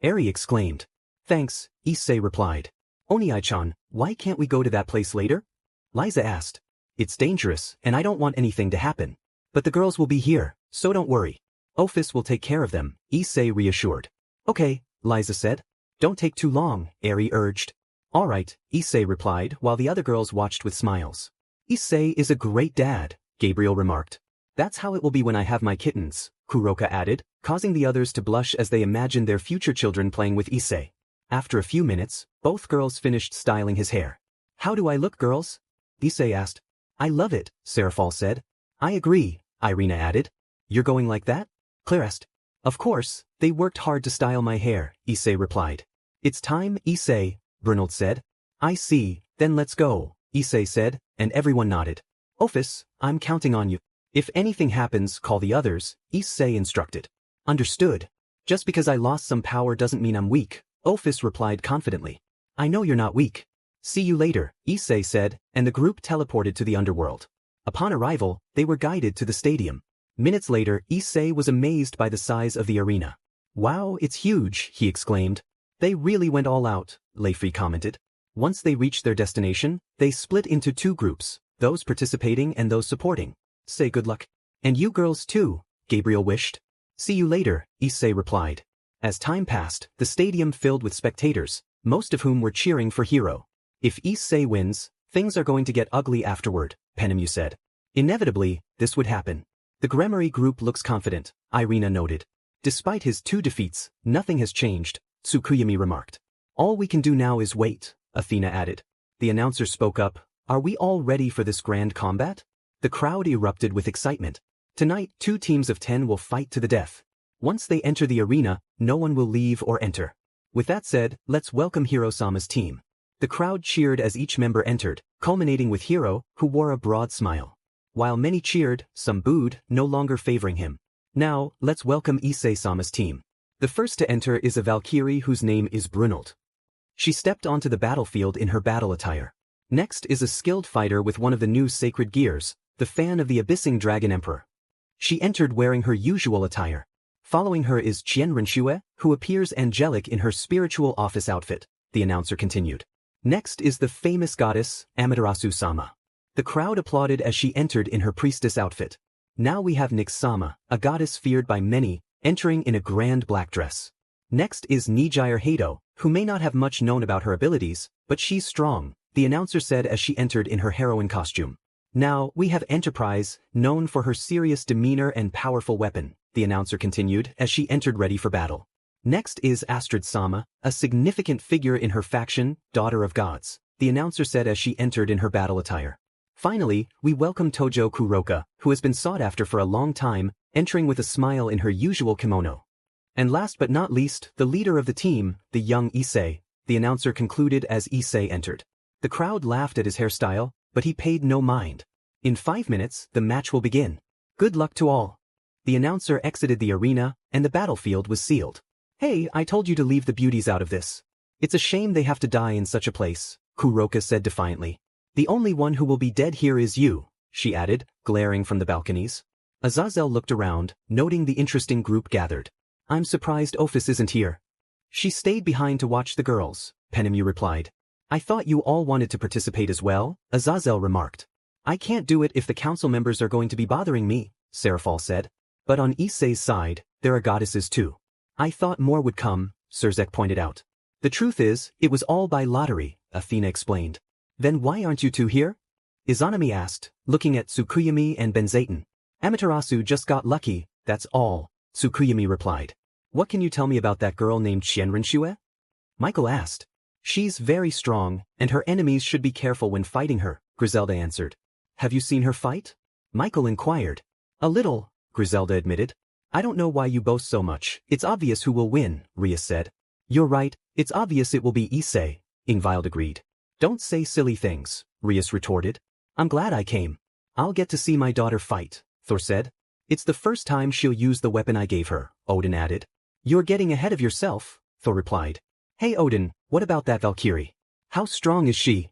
Eri exclaimed. Thanks, Issei replied. Oniai-chan, why can't we go to that place later? Liza asked. It's dangerous, and I don't want anything to happen. But the girls will be here, so don't worry. Ophis will take care of them, Issei reassured. Okay, Liza said. Don't take too long, Eri urged. All right, Issei replied while the other girls watched with smiles. Issei is a great dad, Gabriel remarked. That's how it will be when I have my kittens, Kuroka added, causing the others to blush as they imagined their future children playing with Issei. After a few minutes, both girls finished styling his hair. How do I look, girls? Issei asked. I love it, Serafal said. I agree, Irina added. You're going like that? Clare asked. Of course, they worked hard to style my hair, Issei replied. It's time, Issei, Brynhild said. I see, then let's go, Issei said, and everyone nodded. Ophis, I'm counting on you. If anything happens, call the others, Issei instructed. Understood. Just because I lost some power doesn't mean I'm weak, Ophis replied confidently. I know you're not weak. See you later, Issei said, and the group teleported to the Underworld. Upon arrival, they were guided to the stadium. Minutes later, Issei was amazed by the size of the arena. Wow, it's huge, he exclaimed. They really went all out, Leifi commented. Once they reached their destination, they split into two groups, those participating and those supporting. Say good luck. And you girls too, Gabriel wished. See you later, Issei replied. As time passed, the stadium filled with spectators, most of whom were cheering for Hero. If Issei wins, things are going to get ugly afterward, Penemu said. Inevitably, this would happen. The Gremory group looks confident, Irina noted. Despite his 2 defeats, nothing has changed, Tsukuyami remarked. All we can do now is wait, Athena added. The announcer spoke up. Are we all ready for this grand combat? The crowd erupted with excitement. Tonight, 2 teams of 10 will fight to the death. Once they enter the arena, no one will leave or enter. With that said, let's welcome Hiro-sama's team. The crowd cheered as each member entered, culminating with Hiro, who wore a broad smile. While many cheered, some booed, no longer favoring him. Now, let's welcome Issei-sama's team. The first to enter is a Valkyrie whose name is Brynhild. She stepped onto the battlefield in her battle attire. Next is a skilled fighter with one of the new sacred gears, the fan of the Abyssing Dragon Emperor. She entered wearing her usual attire. Following her is Qianrenshue, who appears angelic in her spiritual office outfit, the announcer continued. Next is the famous goddess, Amaterasu-sama. The crowd applauded as she entered in her priestess outfit. Now we have Nyx-sama, a goddess feared by many, entering in a grand black dress. Next is Nijire Hado, who may not have much known about her abilities, but she's strong, the announcer said as she entered in her heroine costume. Now, we have Enterprise, known for her serious demeanor and powerful weapon, the announcer continued as she entered ready for battle. Next is Astrid-sama, a significant figure in her faction, Daughter of Gods, the announcer said as she entered in her battle attire. Finally, we welcome Tojo Kuroka, who has been sought after for a long time, entering with a smile in her usual kimono. And last but not least, the leader of the team, the young Issei, the announcer concluded as Issei entered. The crowd laughed at his hairstyle, but he paid no mind. In 5 minutes, the match will begin. Good luck to all. The announcer exited the arena, and the battlefield was sealed. Hey, I told you to leave the beauties out of this. It's a shame they have to die in such a place, Kuroka said defiantly. The only one who will be dead here is you, she added, glaring from the balconies. Azazel looked around, noting the interesting group gathered. I'm surprised Ophis isn't here. She stayed behind to watch the girls, Penemu replied. I thought you all wanted to participate as well, Azazel remarked. I can't do it if the council members are going to be bothering me, Serafal said. But on Issei's side, there are goddesses too. I thought more would come, Surzek pointed out. The truth is, it was all by lottery, Athena explained. Then why aren't you two here? Izanami asked, looking at Tsukuyami and Benzaten. Amaterasu just got lucky, that's all, Tsukuyami replied. What can you tell me about that girl named Qianrenshue? Michael asked. She's very strong, and her enemies should be careful when fighting her, Griselda answered. Have you seen her fight? Michael inquired. A little, Griselda admitted. I don't know why you boast so much, it's obvious who will win, Rias said. You're right, it's obvious it will be Issei, Ingvild agreed. Don't say silly things, Rias retorted. I'm glad I came. I'll get to see my daughter fight, Thor said. It's the first time she'll use the weapon I gave her, Odin added. You're getting ahead of yourself, Thor replied. Hey Odin, what about that Valkyrie? How strong is she?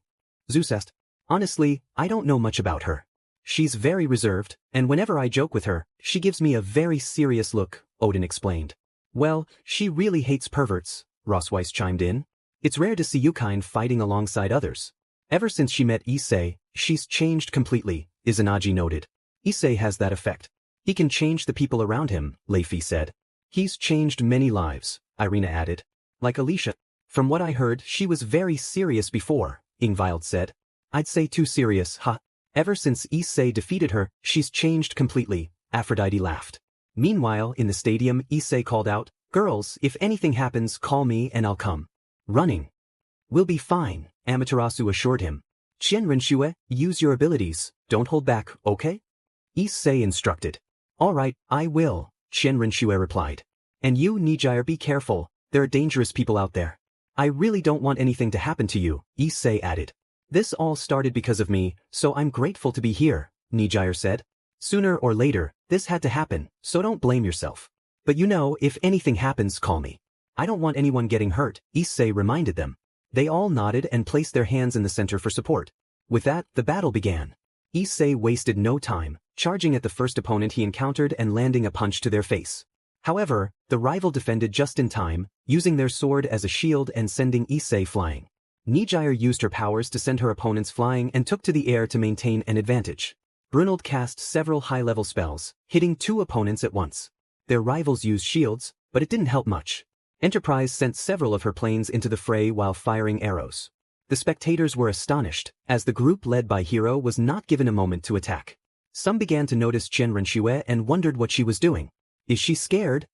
Zeus asked. Honestly, I don't know much about her. She's very reserved, and whenever I joke with her, she gives me a very serious look, Odin explained. Well, she really hates perverts, Rossweiss chimed in. It's rare to see Yukine fighting alongside others. Ever since she met Issei, she's changed completely, Izanagi noted. Issei has that effect. He can change the people around him, Leifi said. He's changed many lives, Irina added. Like Alicia. From what I heard, she was very serious before, Ingvild said. I'd say too serious, huh? Ever since Issei defeated her, she's changed completely, Aphrodite laughed. Meanwhile, in the stadium, Issei called out, Girls, if anything happens, call me and I'll come. Running. We'll be fine, Amaterasu assured him. Qianrenshue, use your abilities, don't hold back, okay? Issei instructed. Alright, I will, Qianrenshue replied. And you, Nijire, be careful, there are dangerous people out there. I really don't want anything to happen to you, Issei added. This all started because of me, so I'm grateful to be here, Nijire said. Sooner or later, this had to happen, so don't blame yourself. But you know, if anything happens, call me. I don't want anyone getting hurt, Issei reminded them. They all nodded and placed their hands in the center for support. With that, the battle began. Issei wasted no time, charging at the first opponent he encountered and landing a punch to their face. However, the rival defended just in time, using their sword as a shield and sending Issei flying. Nijire used her powers to send her opponents flying and took to the air to maintain an advantage. Brunald cast several high-level spells, hitting 2 opponents at once. Their rivals used shields, but it didn't help much. Enterprise sent several of her planes into the fray while firing arrows. The spectators were astonished, as the group led by Hiro was not given a moment to attack. Some began to notice Qianrenshue and wondered what she was doing. Is she scared?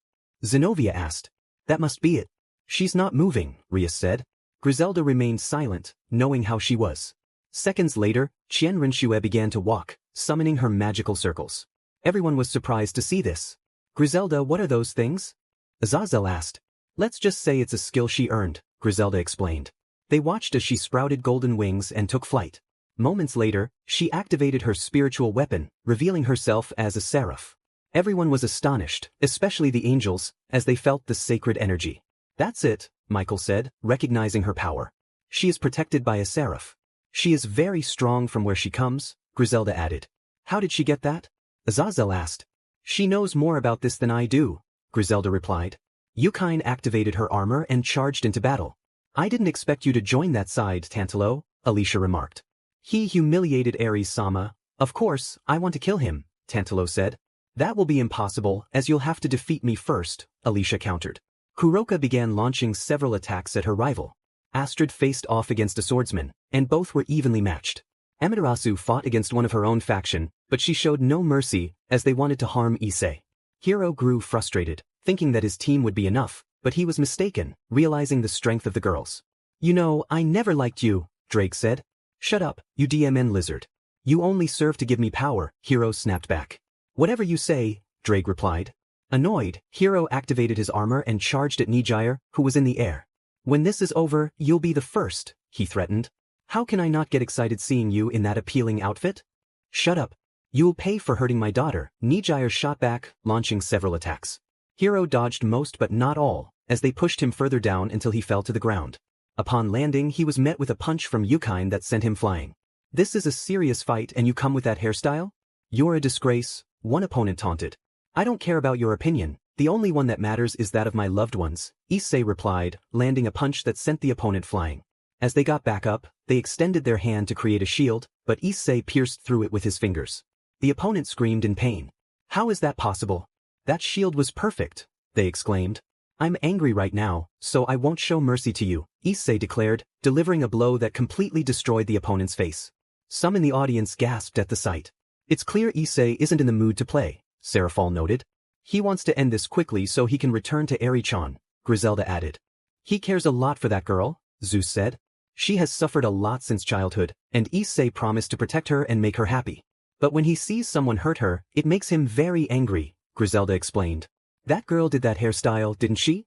Zenobia asked. That must be it. She's not moving, Rias said. Griselda remained silent, knowing how she was. Seconds later, Qianrenshue began to walk, summoning her magical circles. Everyone was surprised to see this. Griselda, what are those things? Azazel asked. Let's just say it's a skill she earned, Griselda explained. They watched as she sprouted golden wings and took flight. Moments later, she activated her spiritual weapon, revealing herself as a seraph. Everyone was astonished, especially the angels, as they felt the sacred energy. That's it, Michael said, recognizing her power. She is protected by a seraph. She is very strong from where she comes, Griselda added. How did she get that? Azazel asked. She knows more about this than I do, Griselda replied. Yukine activated her armor and charged into battle. I didn't expect you to join that side, Tantalo, Alicia remarked. He humiliated Ares-sama. Of course, I want to kill him, Tantalo said. That will be impossible, as you'll have to defeat me first, Alicia countered. Kuroka began launching several attacks at her rival. Astrid faced off against a swordsman, and both were evenly matched. Amaterasu fought against one of her own faction, but she showed no mercy, as they wanted to harm Issei. Hiro grew frustrated, thinking that his team would be enough, but he was mistaken, realizing the strength of the girls. You know, I never liked you, Drake said. Shut up, you DMN lizard. You only serve to give me power, Hiro snapped back. Whatever you say, Drake replied. Annoyed, Hiro activated his armor and charged at Nijire, who was in the air. When this is over, you'll be the first, he threatened. How can I not get excited seeing you in that appealing outfit? Shut up. You'll pay for hurting my daughter, Nijire shot back, launching several attacks. Hiro dodged most but not all, as they pushed him further down until he fell to the ground. Upon landing, he was met with a punch from Yukine that sent him flying. This is a serious fight and you come with that hairstyle? You're a disgrace, one opponent taunted. I don't care about your opinion, the only one that matters is that of my loved ones, Issei replied, landing a punch that sent the opponent flying. As they got back up, they extended their hand to create a shield, but Issei pierced through it with his fingers. The opponent screamed in pain. How is that possible? That shield was perfect, they exclaimed. I'm angry right now, so I won't show mercy to you, Issei declared, delivering a blow that completely destroyed the opponent's face. Some in the audience gasped at the sight. It's clear Issei isn't in the mood to play, Seraphal noted. He wants to end this quickly so he can return to Eri-chan, Griselda added. He cares a lot for that girl, Zeus said. She has suffered a lot since childhood, and Issei promised to protect her and make her happy. But when he sees someone hurt her, it makes him very angry, Griselda explained. That girl did that hairstyle, didn't she?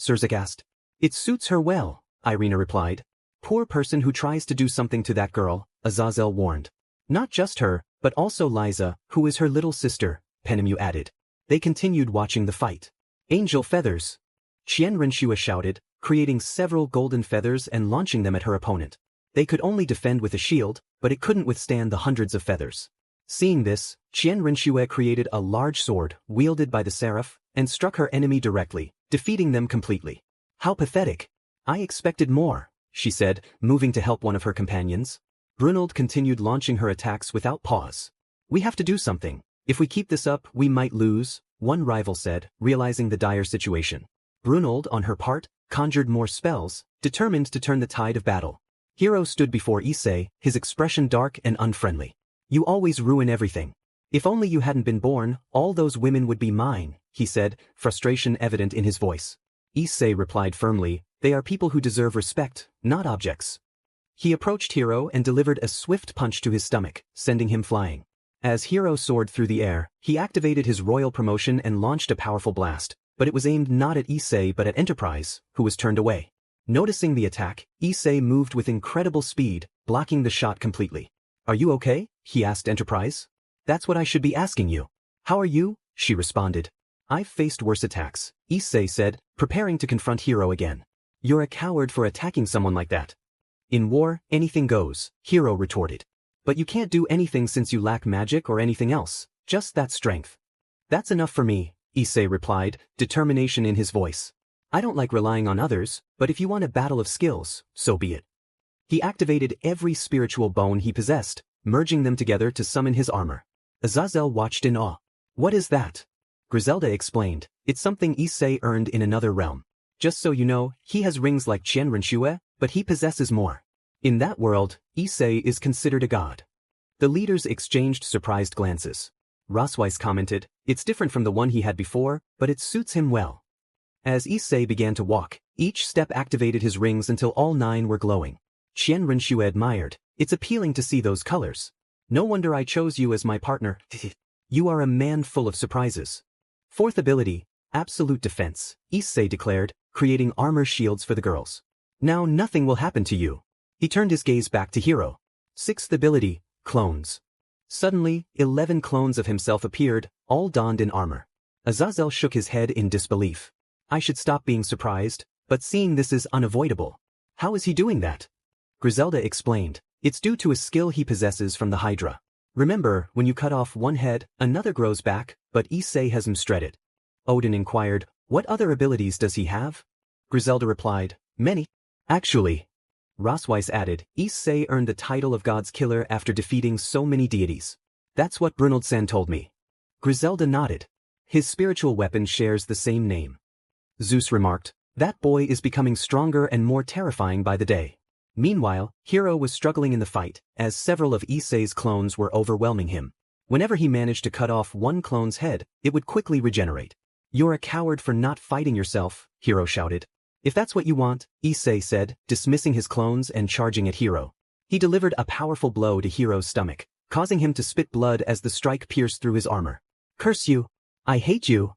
Surzik asked. It suits her well, Irina replied. Poor person who tries to do something to that girl, Azazel warned. Not just her, but also Liza, who is her little sister, Penemu added. They continued watching the fight. Angel feathers. Qianrenshue shouted, creating several golden feathers and launching them at her opponent. They could only defend with a shield, but it couldn't withstand the hundreds of feathers. Seeing this, Qianrenshue created a large sword, wielded by the seraph, and struck her enemy directly, defeating them completely. How pathetic. I expected more, she said, moving to help one of her companions. Brunald continued launching her attacks without pause. We have to do something. If we keep this up, we might lose, one rival said, realizing the dire situation. Brunald, on her part, conjured more spells, determined to turn the tide of battle. Hiro stood before Issei, his expression dark and unfriendly. You always ruin everything. If only you hadn't been born, all those women would be mine, he said, frustration evident in his voice. Issei replied firmly, They are people who deserve respect, not objects. He approached Hiro and delivered a swift punch to his stomach, sending him flying. As Hiro soared through the air, he activated his royal promotion and launched a powerful blast, but it was aimed not at Issei but at Enterprise, who was turned away. Noticing the attack, Issei moved with incredible speed, blocking the shot completely. "Are you okay?" he asked Enterprise. "That's what I should be asking you." "How are you?" she responded. "I've faced worse attacks," Issei said, preparing to confront Hiro again. "You're a coward for attacking someone like that." "In war, anything goes," Hiro retorted. "But you can't do anything since you lack magic or anything else, just that strength." "That's enough for me," Issei replied, determination in his voice. "I don't like relying on others, but if you want a battle of skills, so be it." He activated every spiritual bone he possessed, merging them together to summon his armor. Azazel watched in awe. "What is that?" Griselda explained, "It's something Issei earned in another realm. Just so you know, he has rings like Qianrenshue, but he possesses more. In that world, Issei is considered a god." The leaders exchanged surprised glances. Rosweiss commented, "It's different from the one he had before, but it suits him well." As Issei began to walk, each step activated his rings until all 9 were glowing. Qianrenshue admired, "It's appealing to see those colors. No wonder I chose you as my partner. You are a man full of surprises." Fourth ability, Absolute Defense, Issei declared, creating armor shields for the girls. "Now nothing will happen to you." He turned his gaze back to Hiro. Sixth ability, Clones. Suddenly, 11 clones of himself appeared, all donned in armor. Azazel shook his head in disbelief. "I should stop being surprised, but seeing this is unavoidable." "How is he doing that?" Griselda explained, "It's due to a skill he possesses from the Hydra. Remember, when you cut off one head, another grows back, but Issei has him shredded." Odin inquired, "What other abilities does he have?" Griselda replied, "Many." "Actually," Rosweiss added, "Issei earned the title of God's Killer after defeating so many deities. That's what Brynoldsson told me." Griselda nodded. "His spiritual weapon shares the same name." Zeus remarked, "That boy is becoming stronger and more terrifying by the day." Meanwhile, Hiro was struggling in the fight, as several of Issei's clones were overwhelming him. Whenever he managed to cut off one clone's head, it would quickly regenerate. "You're a coward for not fighting yourself," Hiro shouted. "If that's what you want," Issei said, dismissing his clones and charging at Hiro. He delivered a powerful blow to Hiro's stomach, causing him to spit blood as the strike pierced through his armor. "Curse you! I hate you!"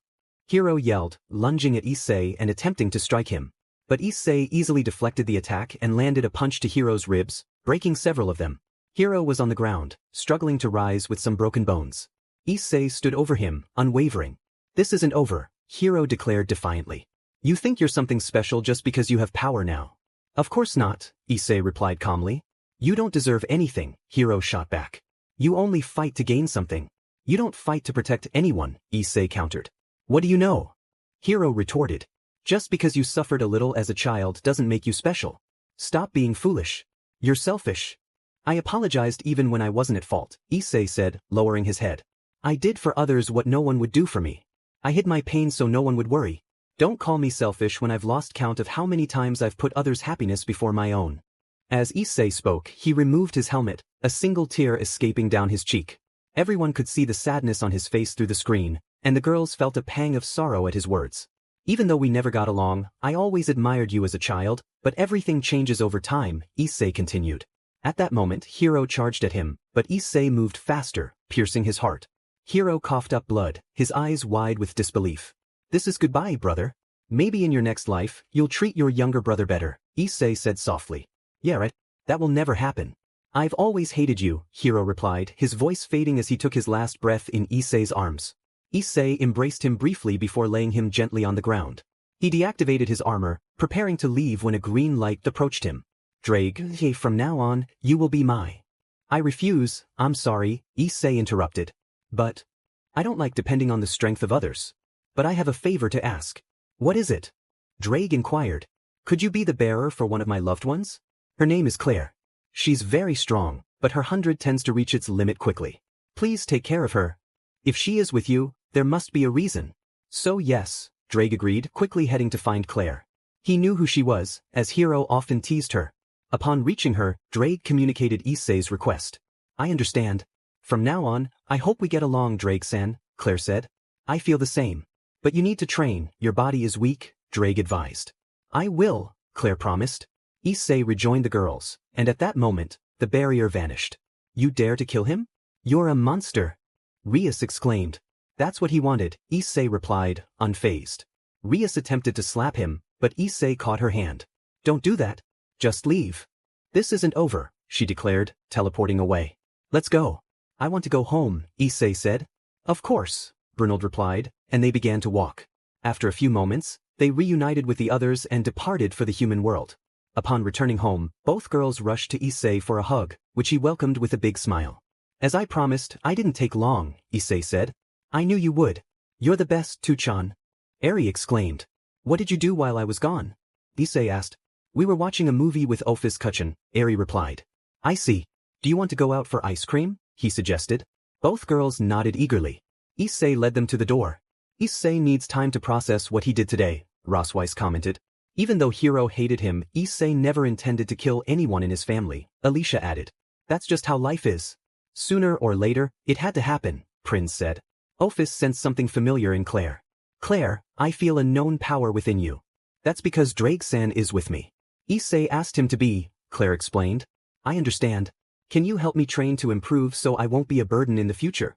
Hiro yelled, lunging at Issei and attempting to strike him. But Issei easily deflected the attack and landed a punch to Hiro's ribs, breaking several of them. Hiro was on the ground, struggling to rise with some broken bones. Issei stood over him, unwavering. "This isn't over," Hiro declared defiantly. "You think you're something special just because you have power now." "Of course not," Issei replied calmly. "You don't deserve anything," Hiro shot back. "You only fight to gain something. You don't fight to protect anyone," Issei countered. "What do you know?" Hiro retorted. "Just because you suffered a little as a child doesn't make you special. Stop being foolish. You're selfish." "I apologized even when I wasn't at fault," Issei said, lowering his head. "I did for others what no one would do for me. I hid my pain so no one would worry. Don't call me selfish when I've lost count of how many times I've put others' happiness before my own." As Issei spoke, he removed his helmet, a single tear escaping down his cheek. Everyone could see the sadness on his face through the screen, and the girls felt a pang of sorrow at his words. "Even though we never got along, I always admired you as a child, but everything changes over time," Issei continued. At that moment, Hiro charged at him, but Issei moved faster, piercing his heart. Hiro coughed up blood, his eyes wide with disbelief. "This is goodbye, brother. Maybe in your next life, you'll treat your younger brother better," Issei said softly. "Yeah, right. That will never happen." "I've always hated you," Hiro replied, his voice fading as he took his last breath in Issei's arms. Issei embraced him briefly before laying him gently on the ground. He deactivated his armor, preparing to leave when a green light approached him. "Drake, from now on, you will be my." "I refuse, I'm sorry," Issei interrupted. "But I don't like depending on the strength of others. But I have a favor to ask." "What is it?" Drake inquired. "Could you be the bearer for one of my loved ones? Her name is Clare. She's very strong, but her 100 tends to reach its limit quickly. Please take care of her. If she is with you, there must be a reason." "So yes," Drake agreed, quickly heading to find Clare. He knew who she was, as Hiro often teased her. Upon reaching her, Drake communicated Issei's request. "I understand. From now on, I hope we get along, Drake-san," Clare said. "I feel the same. But you need to train, your body is weak," Drake advised. "I will," Clare promised. Issei rejoined the girls, and at that moment, the barrier vanished. You dare to kill him? You're a monster! Rias exclaimed. That's what he wanted, Issei replied, unfazed. Rias attempted to slap him, but Issei caught her hand. Don't do that. Just leave. This isn't over, she declared, teleporting away. Let's go. I want to go home, Issei said. Of course, Brynhild replied, and they began to walk. After a few moments, they reunited with the others and departed for the human world. Upon returning home, both girls rushed to Issei for a hug, which he welcomed with a big smile. As I promised, I didn't take long, Issei said. I knew you would. You're the best, Tuchan. Eri exclaimed. What did you do while I was gone? Issei asked. We were watching a movie with Office Kuchen, Eri replied. I see. Do you want to go out for ice cream? He suggested. Both girls nodded eagerly. Issei led them to the door. Issei needs time to process what he did today, Rosweiss commented. Even though Hiro hated him, Issei never intended to kill anyone in his family, Alicia added. That's just how life is. Sooner or later, it had to happen, Prince said. Office sensed something familiar in Clare. Clare, I feel a known power within you. That's because Drake-san is with me. Issei asked him to be, Clare explained. I understand. Can you help me train to improve so I won't be a burden in the future?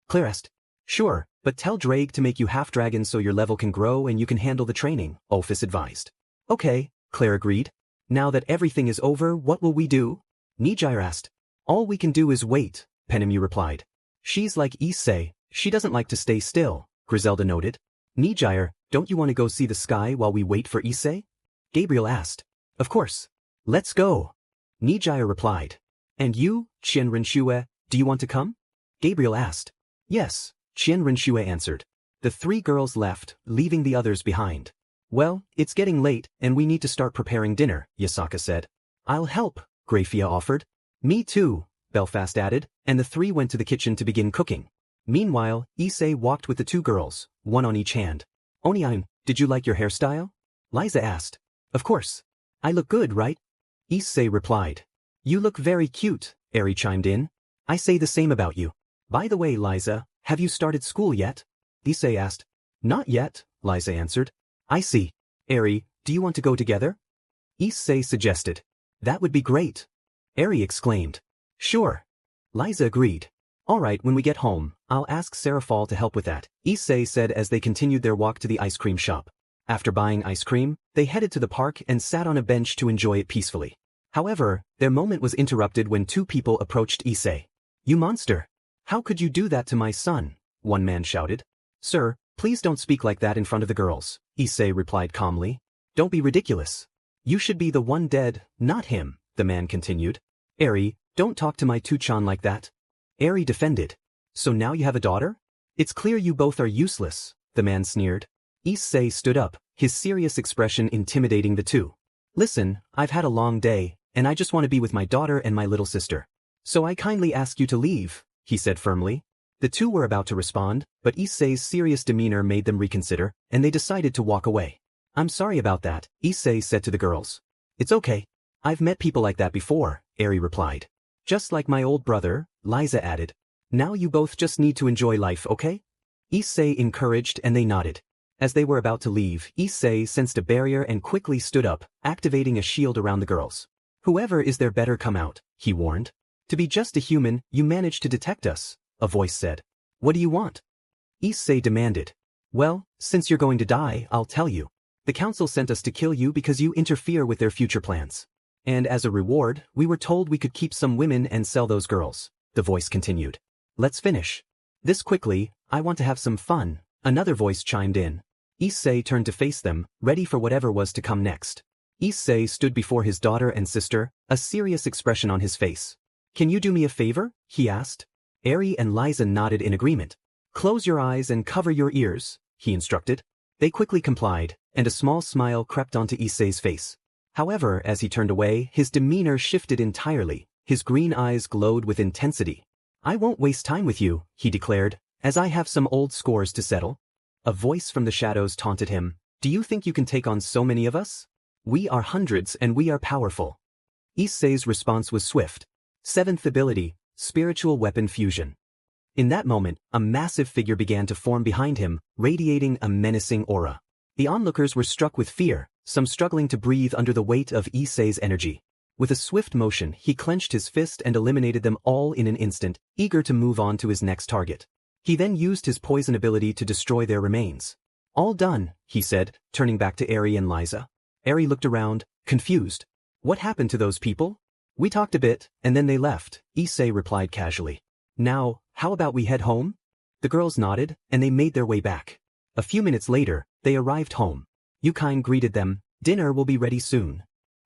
Clare asked. Sure, but tell Drake to make you half-dragon so your level can grow and you can handle the training, Office advised. Okay, Clare agreed. Now that everything is over, what will we do? Nijire asked. All we can do is wait, Penemu replied. She's like Issei, she doesn't like to stay still, Griselda noted. Nijire, don't you want to go see the sky while we wait for Issei? Gabriel asked. Of course. Let's go. Nijire replied. And you, Chien Renshue, do you want to come? Gabriel asked. Yes, Chien Renshue answered. The three girls left, leaving the others behind. Well, it's getting late and we need to start preparing dinner, Yasaka said. I'll help, Grafia offered. Me too, Belfast added, and the three went to the kitchen to begin cooking. Meanwhile, Issei walked with the two girls, one on each hand. Onion, did you like your hairstyle? Liza asked. Of course. I look good, right? Issei replied. You look very cute, Eri chimed in. I say the same about you. By the way, Liza, have you started school yet? Issei asked. Not yet, Liza answered. I see. Eri, do you want to go together? Issei suggested. That would be great. Eri exclaimed. Sure. Liza agreed. Alright, when we get home, I'll ask Serafal to help with that, Issei said as they continued their walk to the ice cream shop. After buying ice cream, they headed to the park and sat on a bench to enjoy it peacefully. However, their moment was interrupted when two people approached Issei. You monster! How could you do that to my son? One man shouted. Sir, please don't speak like that in front of the girls, Issei replied calmly. Don't be ridiculous. You should be the one dead, not him, the man continued. Eri, don't talk to my Tuchan like that. Eri defended. So now you have a daughter? It's clear you both are useless, the man sneered. Issei stood up, his serious expression intimidating the two. Listen, I've had a long day, and I just want to be with my daughter and my little sister. So I kindly ask you to leave, he said firmly. The two were about to respond, but Issei's serious demeanor made them reconsider, and they decided to walk away. I'm sorry about that, Issei said to the girls. It's okay. I've met people like that before, Eri replied. Just like my old brother, Liza added. Now you both just need to enjoy life, okay? Issei encouraged and they nodded. As they were about to leave, Issei sensed a barrier and quickly stood up, activating a shield around the girls. Whoever is there better come out, he warned. To be just a human, you managed to detect us, a voice said. What do you want? Issei demanded. Well, since you're going to die, I'll tell you. The council sent us to kill you because you interfere with their future plans. And as a reward, we were told we could keep some women and sell those girls, the voice continued. Let's finish. This quickly, I want to have some fun, another voice chimed in. Issei turned to face them, ready for whatever was to come next. Issei stood before his daughter and sister, a serious expression on his face. Can you do me a favor? He asked. Eri and Liza nodded in agreement. Close your eyes and cover your ears, he instructed. They quickly complied, and a small smile crept onto Issei's face. However, as he turned away, his demeanor shifted entirely. His green eyes glowed with intensity. I won't waste time with you, he declared, as I have some old scores to settle. A voice from the shadows taunted him. Do you think you can take on so many of us? We are hundreds and we are powerful. Issei's response was swift. Seventh ability, spiritual weapon fusion. In that moment, a massive figure began to form behind him, radiating a menacing aura. The onlookers were struck with fear, some struggling to breathe under the weight of Issei's energy. With a swift motion, he clenched his fist and eliminated them all in an instant, eager to move on to his next target. He then used his poison ability to destroy their remains. All done, he said, turning back to Eri and Liza. Eri looked around, confused. What happened to those people? We talked a bit, and then they left, Issei replied casually. Now, how about we head home? The girls nodded, and they made their way back. A few minutes later, they arrived home. Yukine greeted them. Dinner will be ready soon.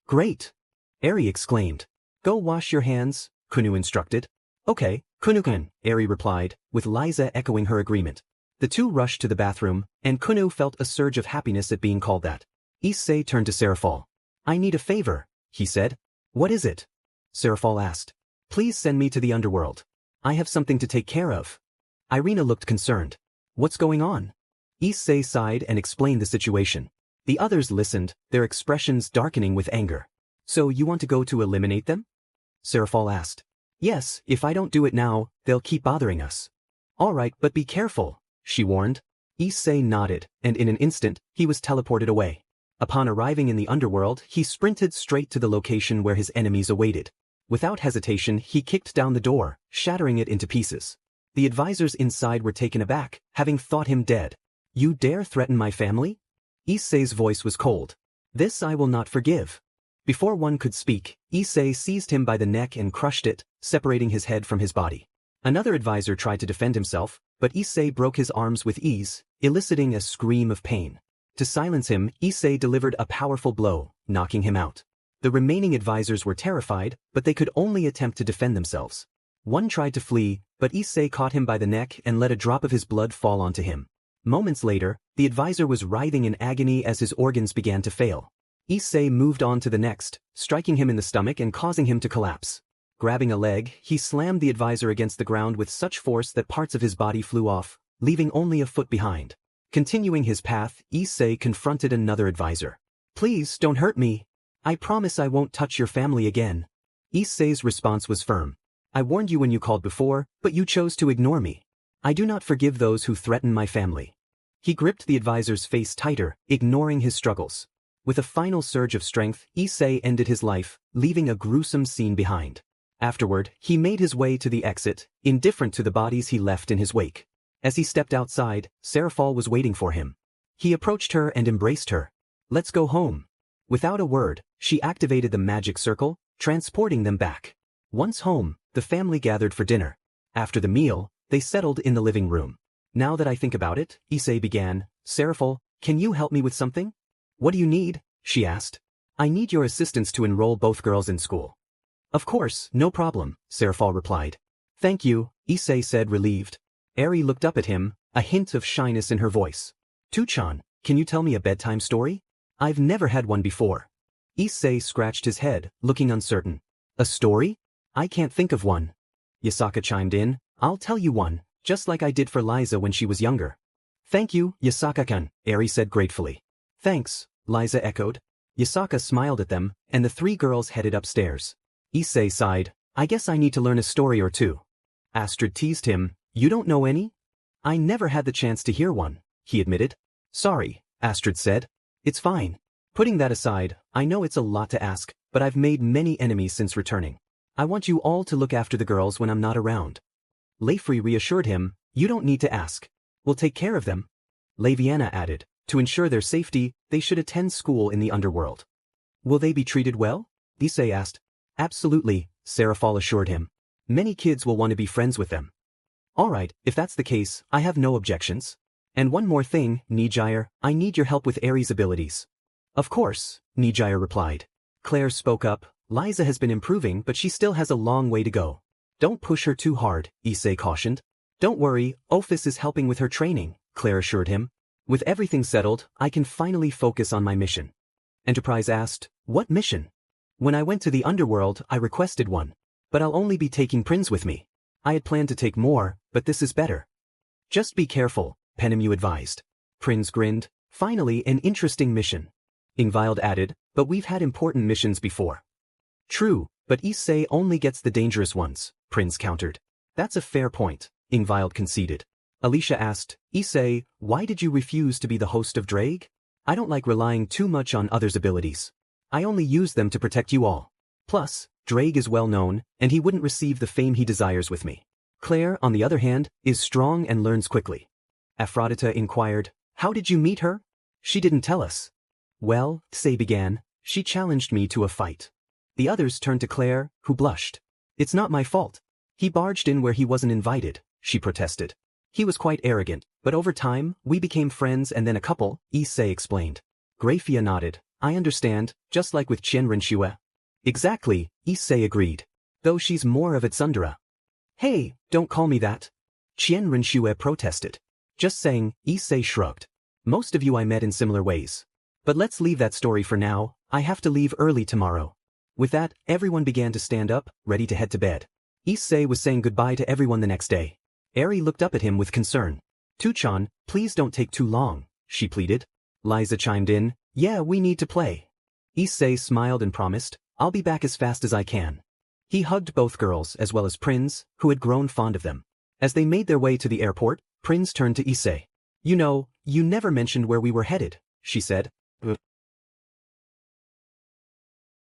Great! Eri exclaimed. Go wash your hands, Kunu instructed. Okay, Kunu-kun, Eri replied, with Liza echoing her agreement. The two rushed to the bathroom, and Kunu felt a surge of happiness at being called that. Issei turned to Serafal. I need a favor, he said. What is it? Serafal asked. Please send me to the Underworld. I have something to take care of. Irina looked concerned. What's going on? Issei sighed and explained the situation. The others listened, their expressions darkening with anger. So you want to go to eliminate them? Serafal asked. Yes, if I don't do it now, they'll keep bothering us. All right, but be careful, she warned. Issei nodded, and in an instant, he was teleported away. Upon arriving in the Underworld, he sprinted straight to the location where his enemies awaited. Without hesitation, he kicked down the door, shattering it into pieces. The advisors inside were taken aback, having thought him dead. You dare threaten my family? Issei's voice was cold. This I will not forgive. Before one could speak, Issei seized him by the neck and crushed it, separating his head from his body. Another advisor tried to defend himself, but Issei broke his arms with ease, eliciting a scream of pain. To silence him, Issei delivered a powerful blow, knocking him out. The remaining advisors were terrified, but they could only attempt to defend themselves. One tried to flee, but Issei caught him by the neck and let a drop of his blood fall onto him. Moments later, the advisor was writhing in agony as his organs began to fail. Issei moved on to the next, striking him in the stomach and causing him to collapse. Grabbing a leg, he slammed the advisor against the ground with such force that parts of his body flew off, leaving only a foot behind. Continuing his path, Issei confronted another advisor. Please don't hurt me. I promise I won't touch your family again. Issei's response was firm. I warned you when you called before, but you chose to ignore me. I do not forgive those who threaten my family. He gripped the advisor's face tighter, ignoring his struggles. With a final surge of strength, Issei ended his life, leaving a gruesome scene behind. Afterward, he made his way to the exit, indifferent to the bodies he left in his wake. As he stepped outside, Serafal was waiting for him. He approached her and embraced her. Let's go home. Without a word, she activated the magic circle, transporting them back. Once home, the family gathered for dinner. After the meal, they settled in the living room. Now that I think about it, Issei began, Serafal, can you help me with something? What do you need? She asked. I need your assistance to enroll both girls in school. Of course, no problem, Serafal replied. Thank you, Issei said relieved. Eri looked up at him, a hint of shyness in her voice. Tuchan, can you tell me a bedtime story? I've never had one before. Issei scratched his head, looking uncertain. A story? I can't think of one. Yasaka chimed in, I'll tell you one, just like I did for Liza when she was younger. Thank you, Yasaka-kun, Eri said gratefully. Thanks, Liza echoed. Yasaka smiled at them, and the three girls headed upstairs. Issei sighed, I guess I need to learn a story or two. Astrid teased him, you don't know any? I never had the chance to hear one, he admitted. Sorry, Astrid said. It's fine. Putting that aside, I know it's a lot to ask, but I've made many enemies since returning. I want you all to look after the girls when I'm not around. Leifri reassured him, you don't need to ask. We'll take care of them. Laviana added, to ensure their safety, they should attend school in the Underworld. Will they be treated well? Issei asked. Absolutely, Serafal assured him. Many kids will want to be friends with them. All right, if that's the case, I have no objections. And one more thing, Nijire, I need your help with Aries' abilities. Of course, Nijire replied. Clare spoke up, Liza has been improving but she still has a long way to go. Don't push her too hard, Issei cautioned. Don't worry, Ophis is helping with her training, Clare assured him. With everything settled, I can finally focus on my mission. Enterprise asked, what mission? When I went to the Underworld, I requested one. But I'll only be taking Prinz with me. I had planned to take more, but this is better. Just be careful, Penemu advised. Prinz grinned, finally an interesting mission. Ingvild added, but we've had important missions before. True, but Issei only gets the dangerous ones, Prinz countered. That's a fair point, Ingvild conceded. Alicia asked, Issei, why did you refuse to be the host of Drake? I don't like relying too much on others' abilities. I only use them to protect you all. Plus, Drake is well known, and he wouldn't receive the fame he desires with me. Clare, on the other hand, is strong and learns quickly. Aphrodite inquired, how did you meet her? She didn't tell us. Well, Issei began, she challenged me to a fight. The others turned to Clare, who blushed. It's not my fault. He barged in where he wasn't invited, she protested. He was quite arrogant, but over time, we became friends and then a couple, Issei explained. Graphia nodded, I understand, just like with Chen Renshue. Exactly, Issei agreed. Though she's more of a tsundere. Hey, don't call me that. Chen Renshue protested. Just saying, Issei shrugged. Most of you I met in similar ways. But let's leave that story for now, I have to leave early tomorrow. With that, everyone began to stand up, ready to head to bed. Issei was saying goodbye to everyone the next day. Eri looked up at him with concern. Tuchan, please don't take too long, she pleaded. Liza chimed in, yeah, we need to play. Issei smiled and promised, I'll be back as fast as I can. He hugged both girls as well as Prinz, who had grown fond of them. As they made their way to the airport, Prinz turned to Issei. You know, you never mentioned where we were headed, she said.